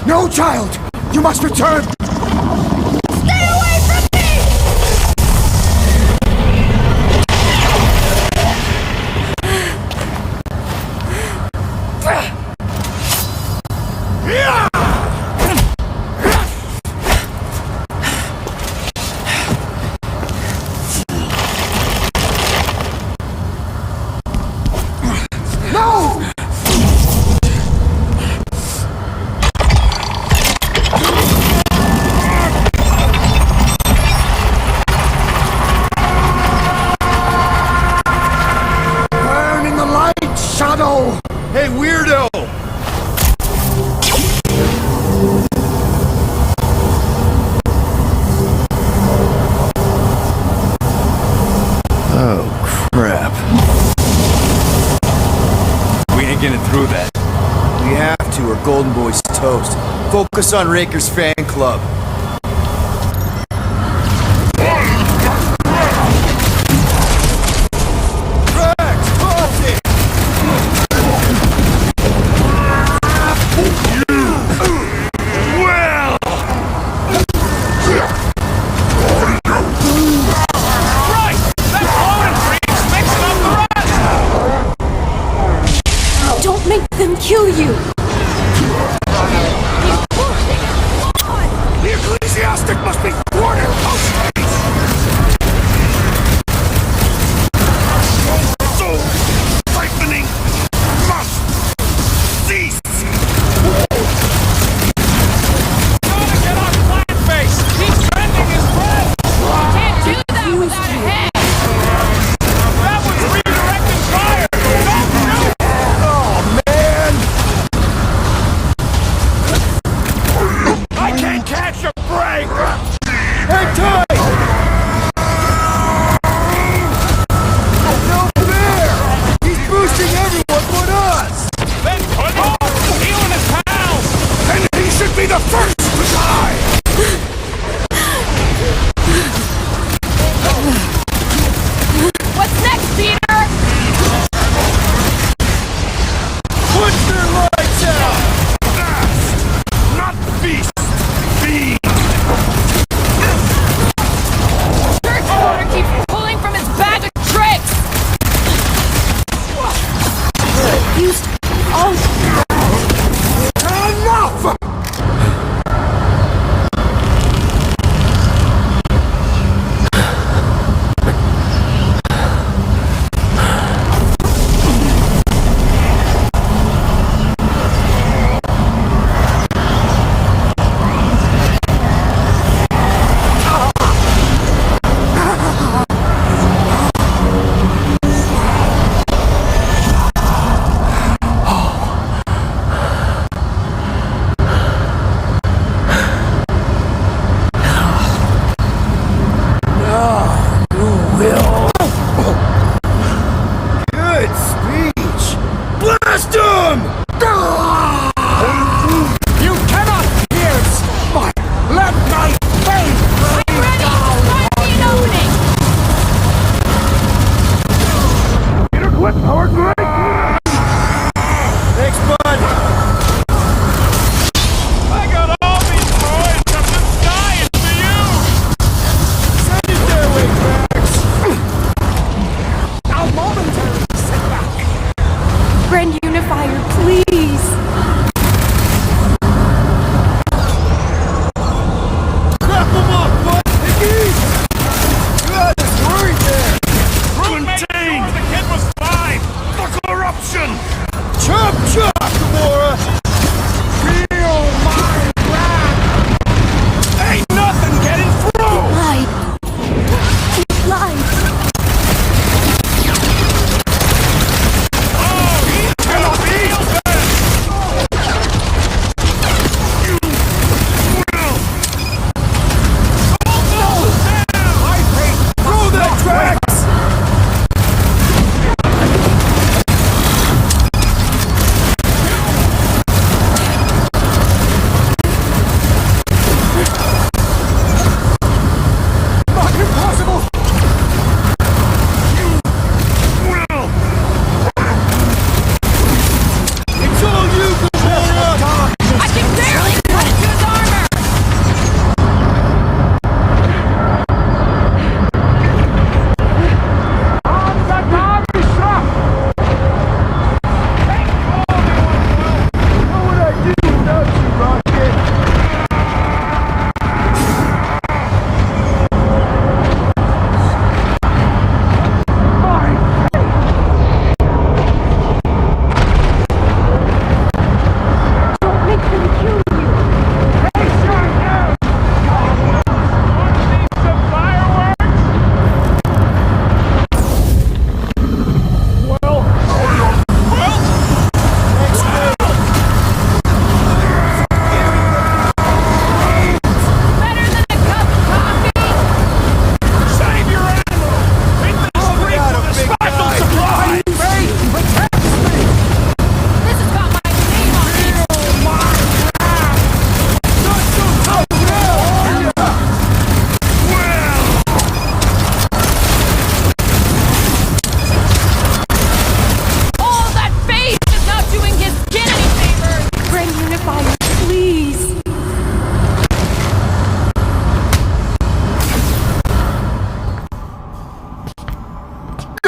No, child! You must return! Stay away from me! No! Burn in the light, Shadow! Hey, weirdo! Oh, crap. We ain't getting through that. We have to, or Golden Boy's toast. Focus on Raker's fan club. Well!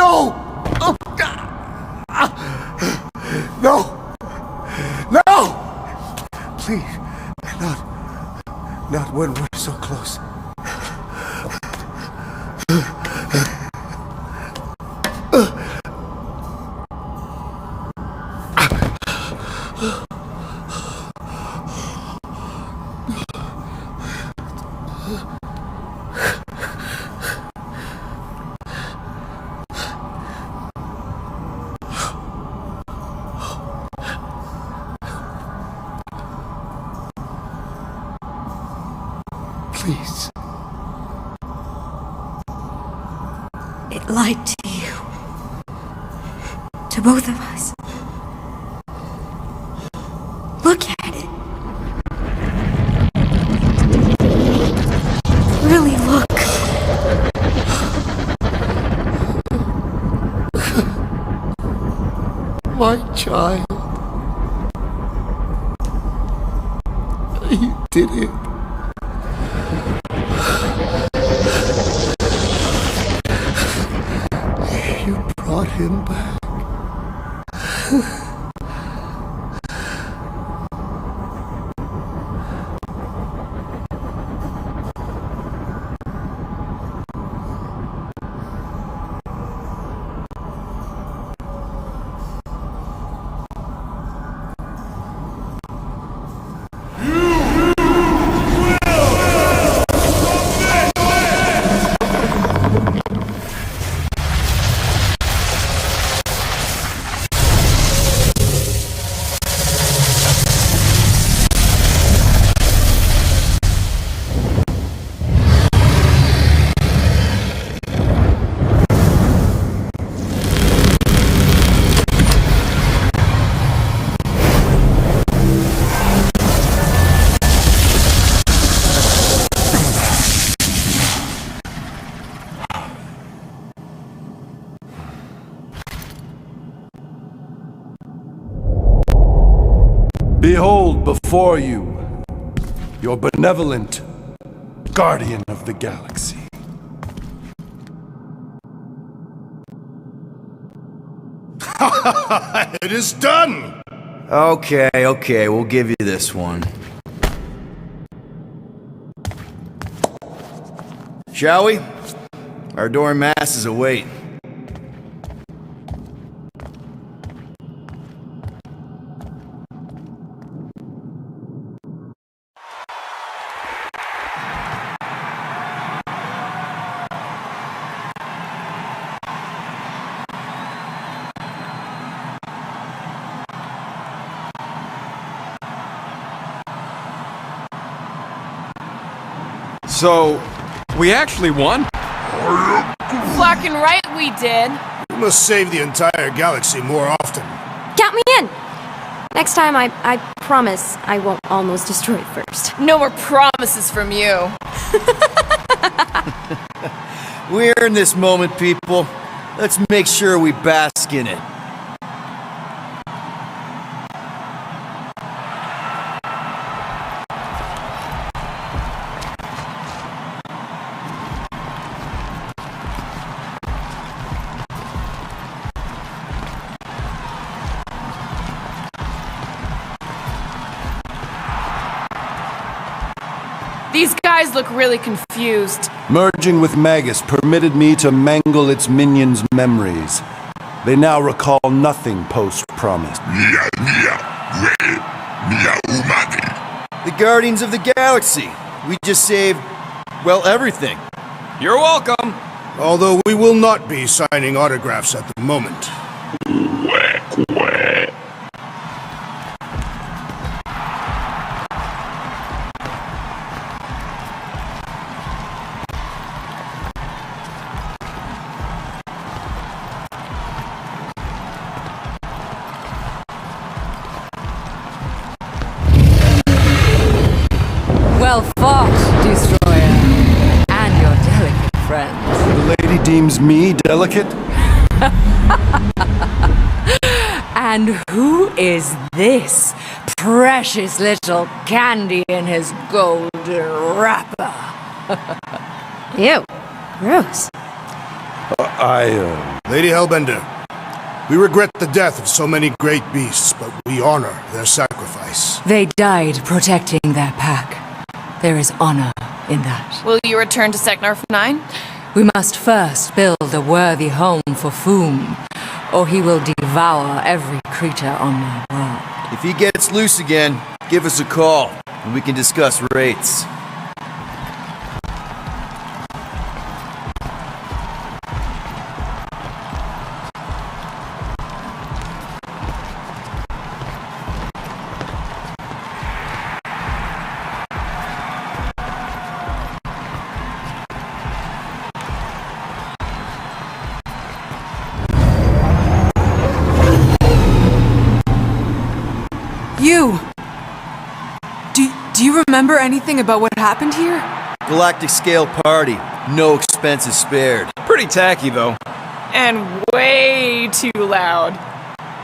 No! Oh, no! No! Please, not when we're so close. Please. It lied to you. To both of us. Look at it. Really look. My child. You did it. You brought him back. Behold before you, your benevolent guardian of the galaxy. It is done! Okay, we'll give you this one. Shall we? Our adoring masses await. So, we actually won? Fucking right we did. We must save the entire galaxy more often. Count me in! Next time, I promise I won't almost destroy it first. No more promises from you. We earned this moment, people. Let's make sure we bask in it. These guys look really confused. Merging with Magus permitted me to mangle its minions' memories. They now recall nothing post-promise. The Guardians of the Galaxy. We just saved, well, everything. You're welcome. Although we will not be signing autographs at the moment. Well fought, Destroyer. And your delicate friends. The lady deems me delicate? And who is this precious little candy in his golden wrapper? Ew. Gross. Lady Hellbender, we regret the death of so many great beasts, but we honor their sacrifice. They died protecting their pack. There is honor in that. Will you return to Sector 9? We must first build a worthy home for Foom, or he will devour every creature on my world. If he gets loose again, give us a call, and we can discuss rates. You! Do you remember anything about what happened here? Galactic scale party. No expenses spared. Pretty tacky, though. And way too loud.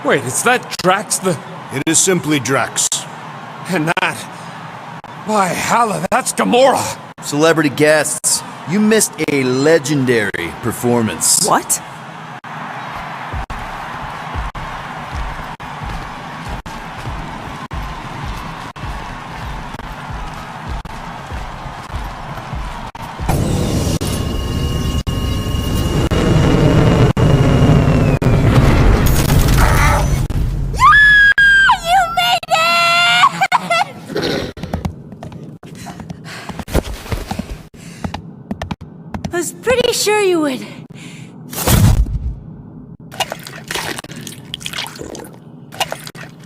Wait, is that Drax the... It is simply Drax. And that... By Halla, that's Gamora! Celebrity guests, you missed a legendary performance. What? I was pretty sure you would.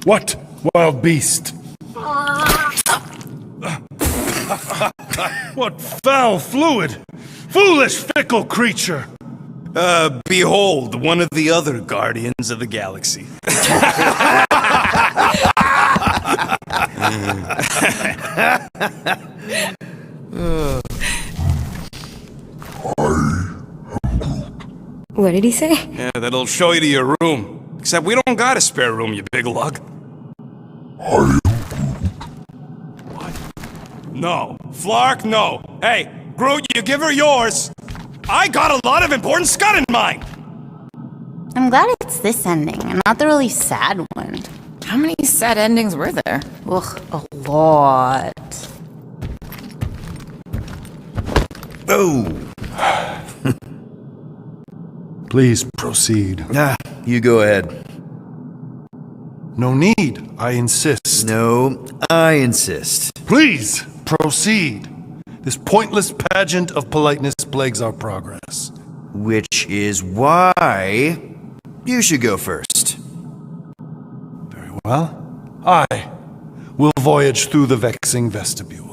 What, wild beast? What foul fluid! Foolish, fickle creature! Behold, one of the other Guardians of the Galaxy. What did he say? Yeah, that'll show you to your room. Except we don't got a spare room, you big lug. What? No. Flark, no. Hey, Groot, you give her yours. I got a lot of important scud in mind. I'm glad it's this ending, and not the really sad one. How many sad endings were there? Ugh, a lot. Oh! Please proceed. You go ahead. No need, I insist. No, I insist. Please proceed. This pointless pageant of politeness plagues our progress. Which is why you should go first. Very well. I will voyage through the vexing vestibule.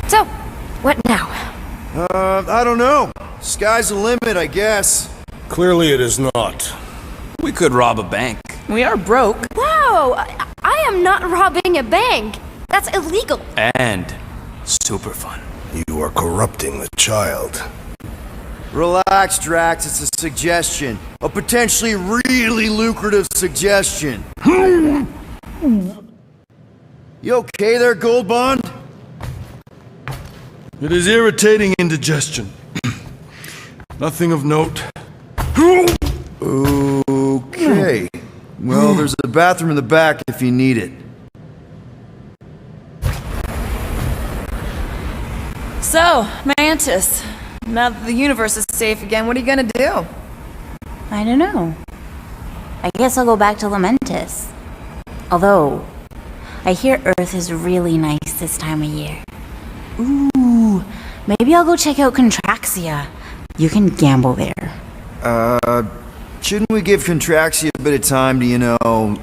So, what now? I don't know. Sky's the limit, I guess. Clearly it is not. We could rob a bank. We are broke. Whoa! I am not robbing a bank. That's illegal. And super fun. You are corrupting the child. Relax, Drax. It's a suggestion. A potentially really lucrative suggestion. You okay there, Gold Bond? It is irritating indigestion. Nothing of note. Okay. Well, there's a bathroom in the back if you need it. So, Mantis, now that the universe is safe again, what are you gonna do? I don't know. I guess I'll go back to Lamentis. Although, I hear Earth is really nice this time of year. Ooh, maybe I'll go check out Contraxia. You can gamble there. Shouldn't we give Contraxia a bit of time to,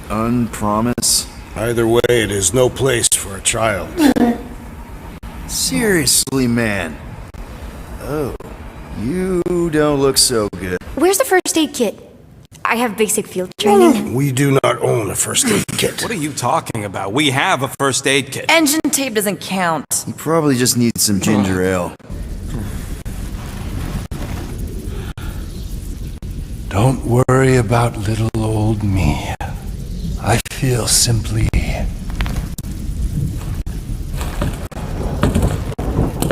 unpromise? Either way, it is no place for a child. Seriously, man. Oh, you don't look so good. Where's the first aid kit? I have basic field training. We do not own a first aid kit. What are you talking about? We have a first aid kit. Engine tape doesn't count. You probably just need some ginger ale. Don't worry about little old me. I feel simply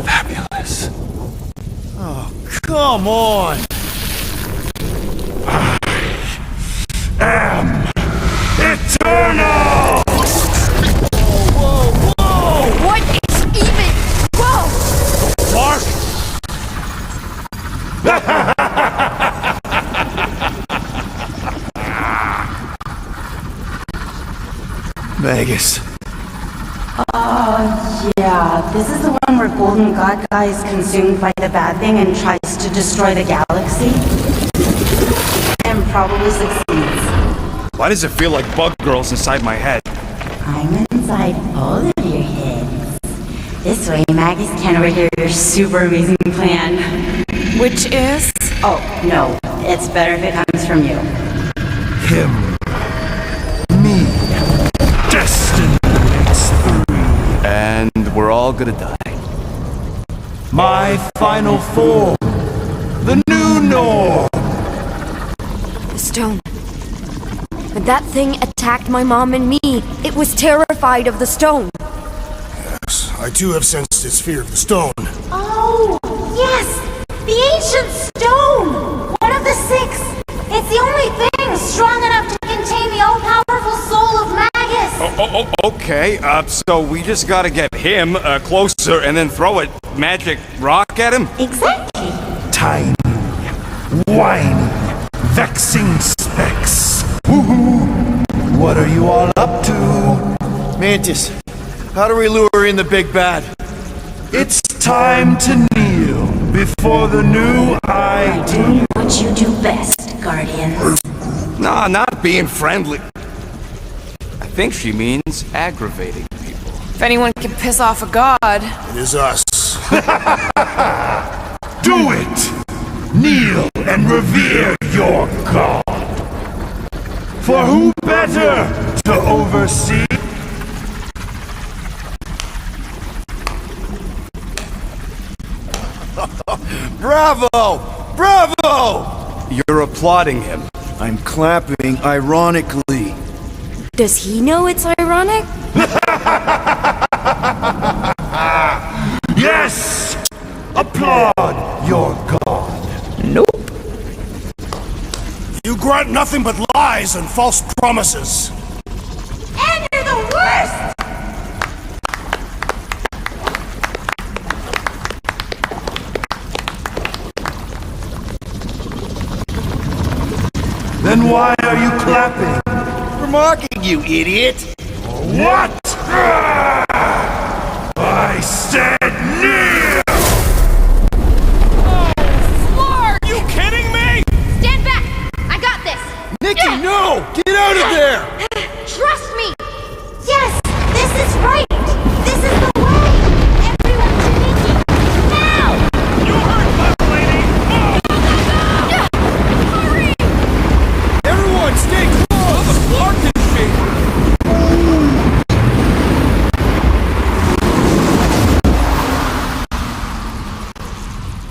fabulous. Oh, come on! I am eternal! Whoa, whoa! What is even? Whoa! Mark! Magus. Yeah, this is the one where Golden God Guy is consumed by the bad thing and tries to destroy the galaxy. And probably succeeds. Why does it feel like bug girls inside my head? I'm inside all of your heads. This way, Magus can overhear your super amazing plan. Which is? Oh, no. It's better if it comes from you. Him. Me. Destiny makes three. And we're all gonna die. My final form. The new norm. The stone. When that thing attacked my mom and me, it was terrified of the stone. Yes, I too have sensed its fear of the stone. Oh, yes! The ancient stone! One of the 6! It's the only thing strong enough to contain the all-powerful soul of Magus! Okay, so we just gotta get him closer and then throw a magic rock at him? Exactly. Tiny. Whiny. Vexing specks. Woohoo! What are you all up to? Mantis, how do we lure in the big bad? It's time to kneel before the new idea. What you do best, Guardians. Nah, not being friendly. I think she means aggravating people. If anyone can piss off a god, It is us. Do it! Kneel and revere your god. For who better to oversee? Bravo! Bravo! You're applauding him. I'm clapping ironically. Does he know it's ironic? Yes! Applaud your god. Nope. You grant nothing but lies and false promises. And you're the worst! Then why are you clapping? We're mocking you, idiot! What? I said kneel! Are you kidding me? Stand back! I got this! Nikki, no! Get out of there! Trust me! Yes! This is right! This is the way! Everyone to Nikki! Now! You heard that, lady! Hurry! Everyone, stay close! The floor can shake!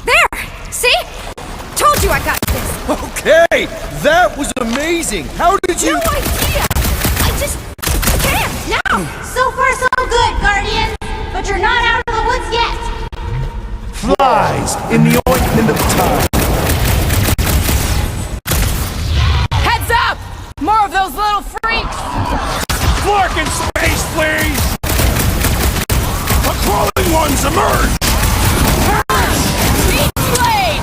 There! See? Told you I got this! Okay! That was amazing! How did you... No idea! I just can't now! So far so good, Guardians! But you're not out of the woods yet! Flies in the ointment of time. heads up! More of those little freaks! Flark in space, please! The crawling ones emerge! Meat blade!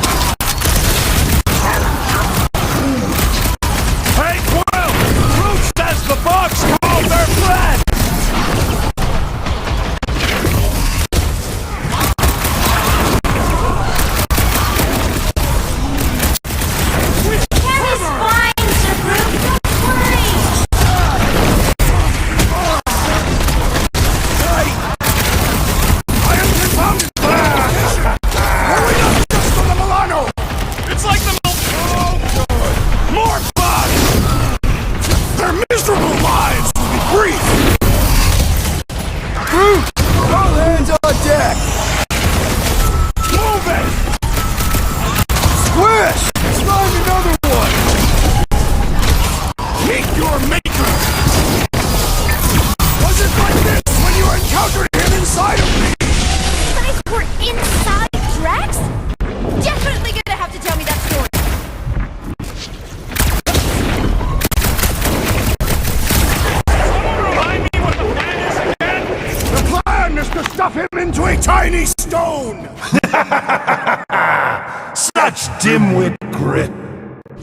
Hey, Quill! Root says the bugs called their friend! tiny stone! Such dimwit grit.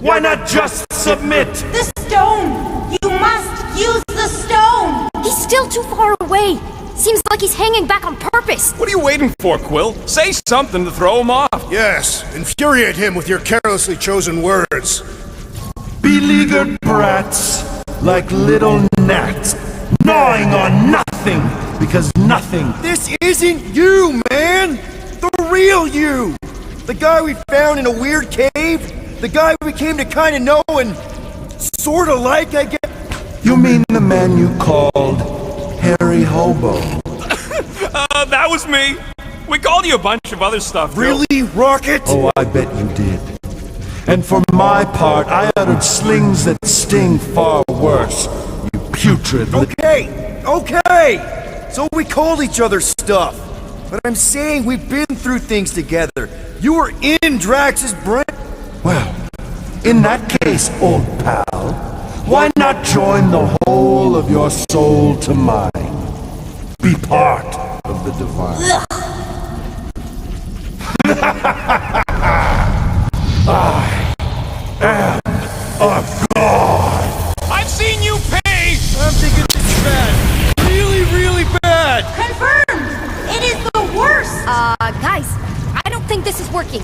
Why not just submit? The stone! You must use the stone! He's still too far away. Seems like he's hanging back on purpose. What are you waiting for, Quill? Say something to throw him off. Yes, infuriate him with your carelessly chosen words. Beleaguered brats, like little gnats, gnawing on nothing, because nothing. This isn't you, man! The real you! The guy we found in a weird cave? The guy we came to kinda know and sorta like, I guess? You mean the man you called Harry Hobo? That was me. We called you a bunch of other stuff, Really, Rocket? Oh, I bet you did. And for my part, I uttered slings that sting far worse. You putrid Okay! So we called each other stuff. But I'm saying we've been through things together. You were in Drax's brain. Well, in that case, old pal, why not join the whole of your soul to mine? Be part of the divine. I am a god! I've seen you pay! I'm thinking it's bad. Really bad! Confirmed! It is the worst! Guys, I don't think this is working.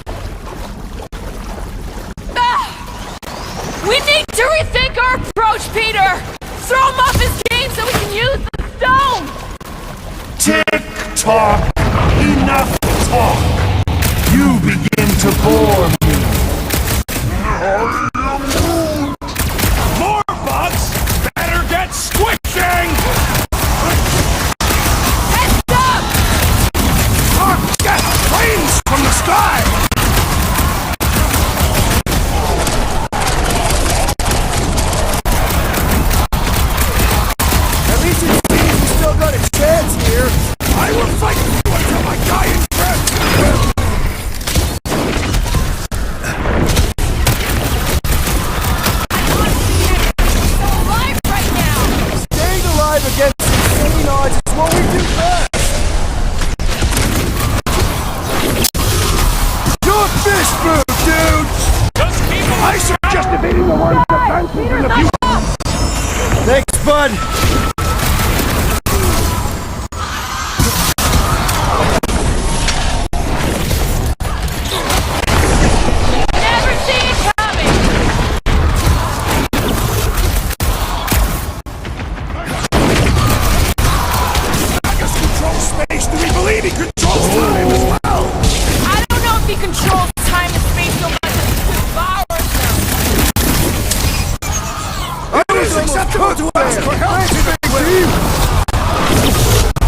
We need to rethink our approach, Peter! Throw him off his game so we can use the stone! Tick-tock! Enough talk! You begin to bore me. More bugs! Better get squishing! Heads up! Get planes from the sky! At least it seems we still got a chance here. I will fight you until my dying breath! Staying alive against insane odds is what we do best. Your fish move, dude! Just keep him I suggest evading the line of defense in the future! Thanks, bud. Never see it coming! Magus controls space! Do we believe he controls time as well? I don't know if he controls time and space so much as he devours them. It is acceptable to ask for help, big team.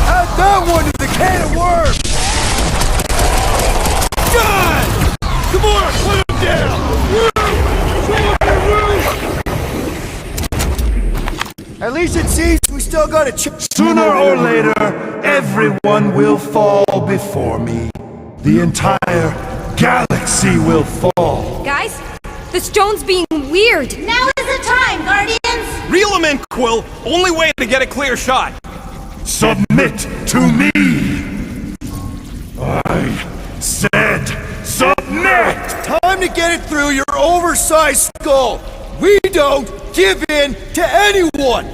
Add that one to the can of worms. God! Come on, put him down! At least it seems we still got a chance. Sooner or later, everyone will fall before me. The entire galaxy will fall. Guys, the stone's being weird. Now is the time, Guardians! Reel him in, Quill! Only way to get a clear shot! Submit to me! I said submit! Time to get it through your oversized skull. We don't give in to anyone.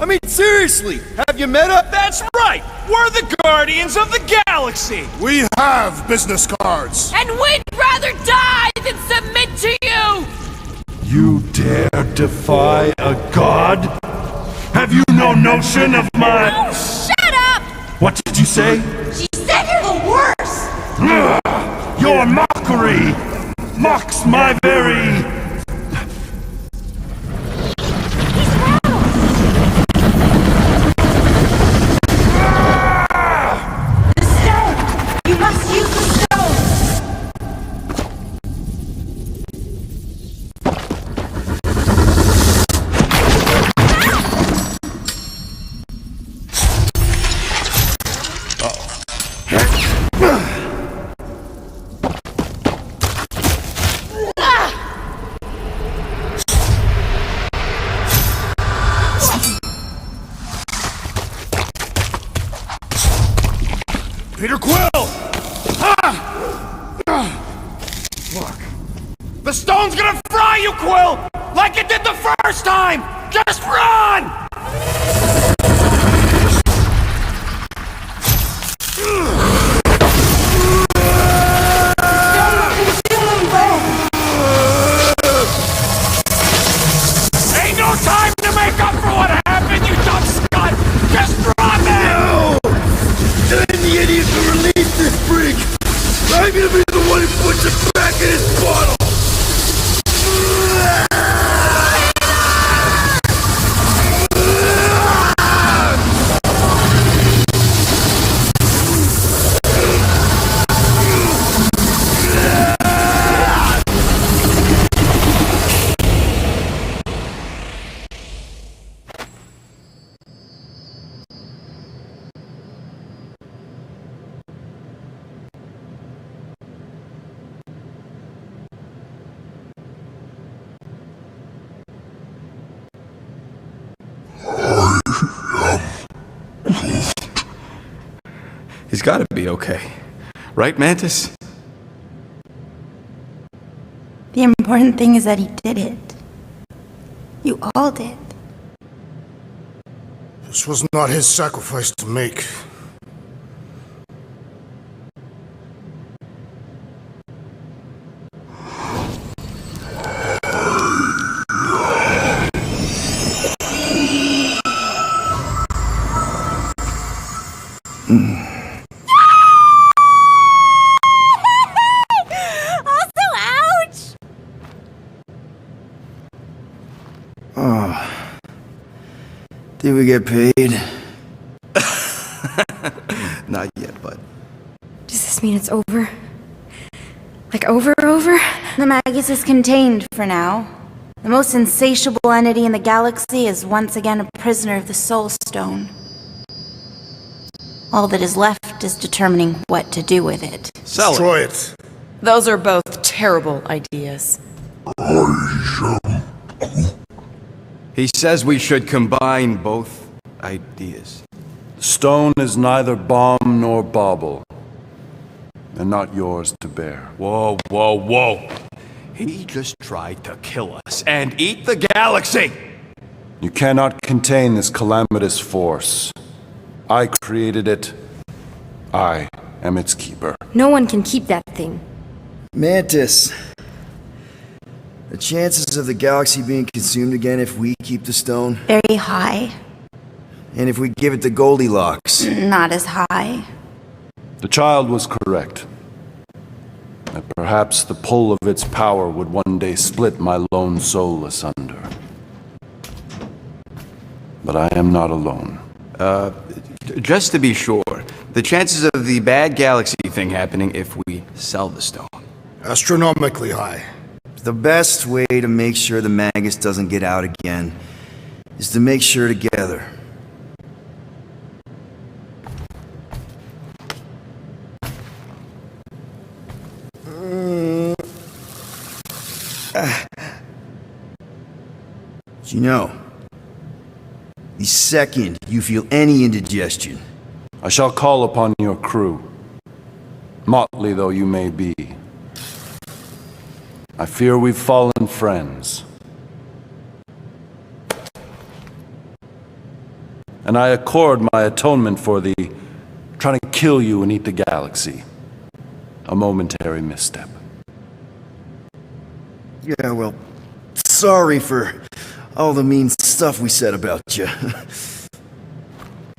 I mean, seriously, have you met up? That's right! We're the Guardians of the Galaxy! We have business cards! And we'd rather die than submit to you! You dare defy a god? Have you no notion of my... Oh, shut up! What did you say? She said you're the worst! Ugh, your mockery mocks my very... The stone! You must use the stone! gonna be the one who puts it back in his bottle! He's gotta be okay. Right, Mantis? The important thing is that he did it. You all did. This was not his sacrifice to make. Did we get paid? Not yet, but... Does this mean it's over? Like over? The Magus is contained for now. The most insatiable entity in the galaxy is once again a prisoner of the Soul Stone. All that is left is determining what to do with it. Destroy it. Those are both terrible ideas. He says we should combine both ideas. Stone is neither bomb nor bauble, and not yours to bear. Whoa, whoa, whoa. He just tried to kill us and eat the galaxy! You cannot contain this calamitous force. I created it. I am its keeper. No one can keep that thing. Mantis. The chances of the galaxy being consumed again if we keep the stone? Very high. And if we give it to Goldilocks? Not as high. The child was correct. That perhaps the pull of its power would one day split my lone soul asunder. But I am not alone. Just to be sure, the chances of the bad galaxy thing happening if we sell the stone? Astronomically high. The best way to make sure the Magus doesn't get out again is to make sure together. You know, the second you feel any indigestion, I shall call upon your crew, motley though you may be. I fear we've fallen friends. And I accord my atonement for the trying to kill you and eat the galaxy. A momentary misstep. Yeah, well, sorry for all the mean stuff we said about you.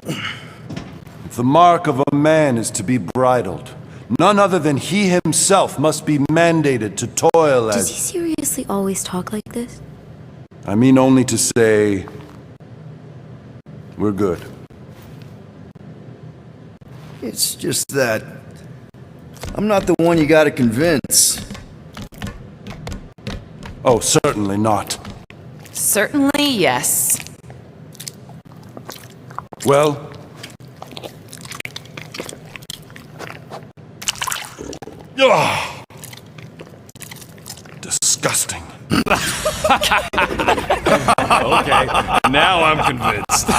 If the mark of a man is to be bridled, none other than he himself must be mandated to toil as... Does he seriously always talk like this? I mean only to say... we're good. It's just that I'm not the one you gotta convince. Oh, certainly not. Certainly, yes. Well... Ugh. Disgusting. Okay, now I'm convinced.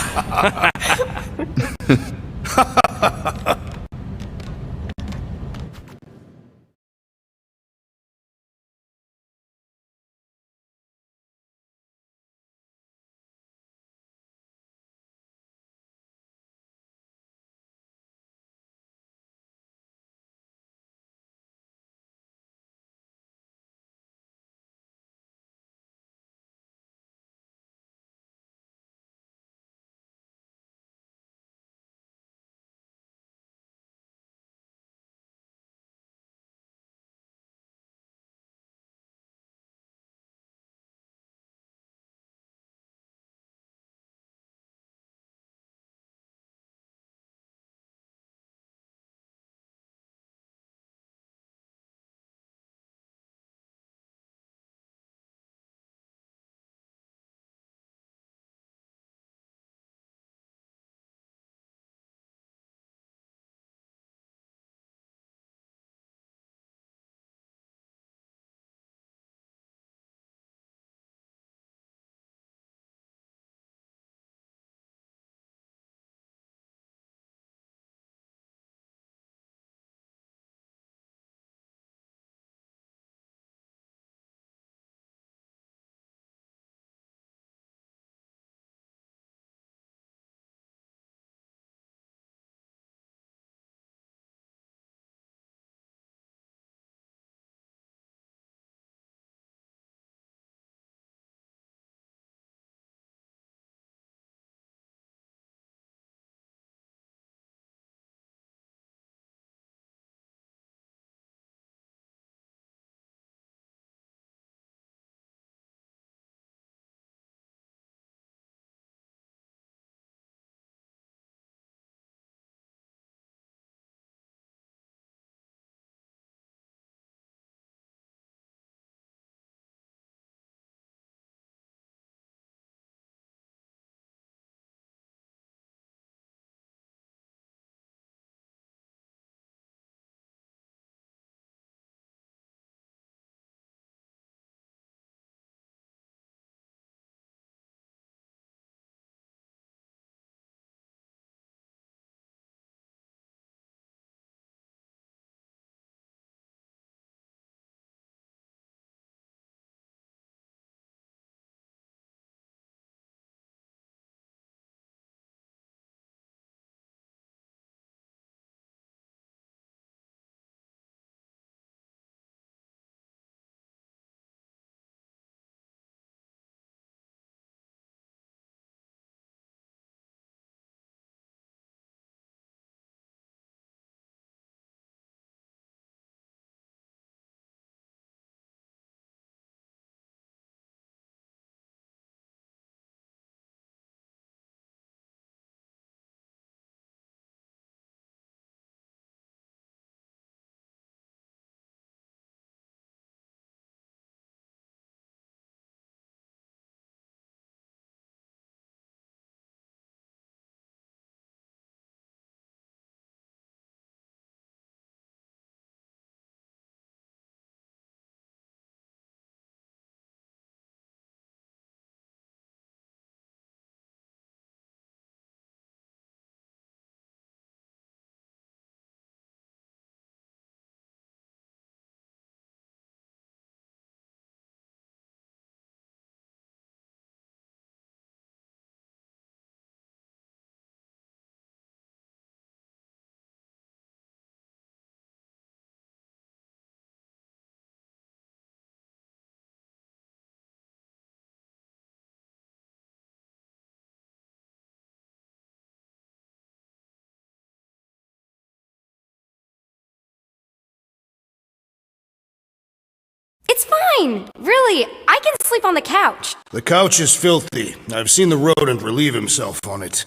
It's fine. Really, I can sleep on the couch. The couch is filthy. I've seen the rodent relieve himself on it.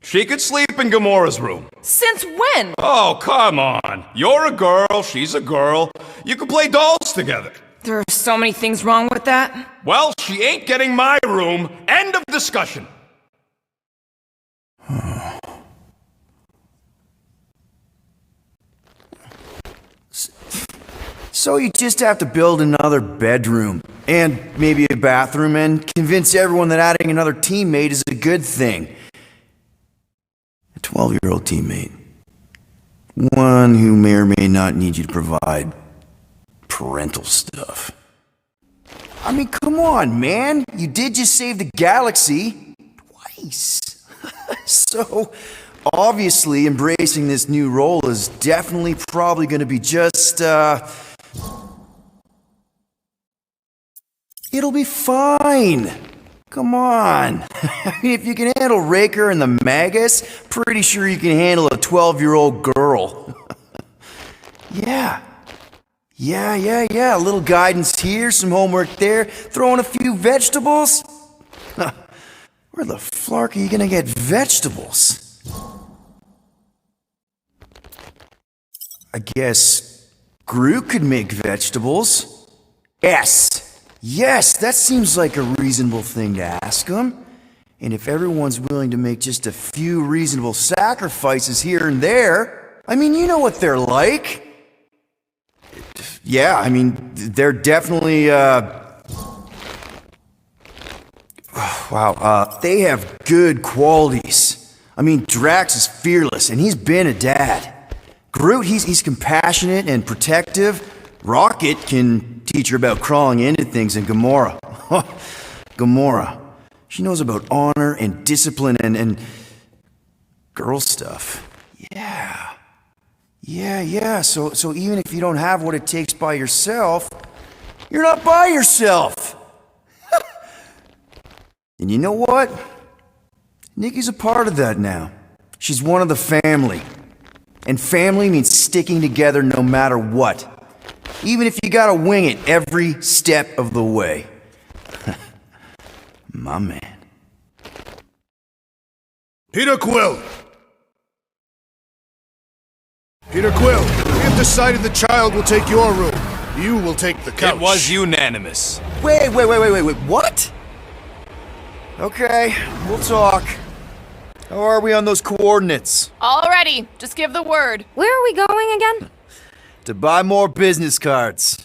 She could sleep in Gamora's room. Since when? Oh, come on. You're a girl, she's a girl. You can play dolls together. There are so many things wrong with that. Well, she ain't getting my room. End of discussion. So you just have to build another bedroom, and maybe a bathroom, and convince everyone that adding another teammate is a good thing. A 12-year-old teammate. One who may or may not need you to provide parental stuff. I mean, come on, man. You did just save the galaxy. Twice. So, obviously, embracing this new role is definitely probably going to be just, it'll be fine. Come on. I mean, if you can handle Raker and the Magus, pretty sure you can handle a 12-year-old girl. Yeah. A little guidance here, some homework there, throw in a few vegetables. Where the flark are you gonna get vegetables? I guess Groot could make vegetables. Yes, that seems like a reasonable thing to ask him. And if everyone's willing to make just a few reasonable sacrifices here and there, I mean, you know what they're like. Yeah, I mean, they're definitely, wow, they have good qualities. I mean, Drax is fearless, and he's been a dad. Groot, he's compassionate and protective. Rocket can teach her about crawling into things, and Gamora. Gamora. She knows about honor and discipline and girl stuff. Yeah. So even if you don't have what it takes by yourself, you're not by yourself. And you know what? Nikki's a part of that now. She's one of the family. And family means sticking together no matter what. Even if you gotta wing it every step of the way. My man. Peter Quill! Peter Quill, we have decided the child will take your room. You will take the couch. It was unanimous. Wait, what? Okay, we'll talk. How are we on those coordinates? All ready. Just give the word. Where are we going again? To buy more business cards.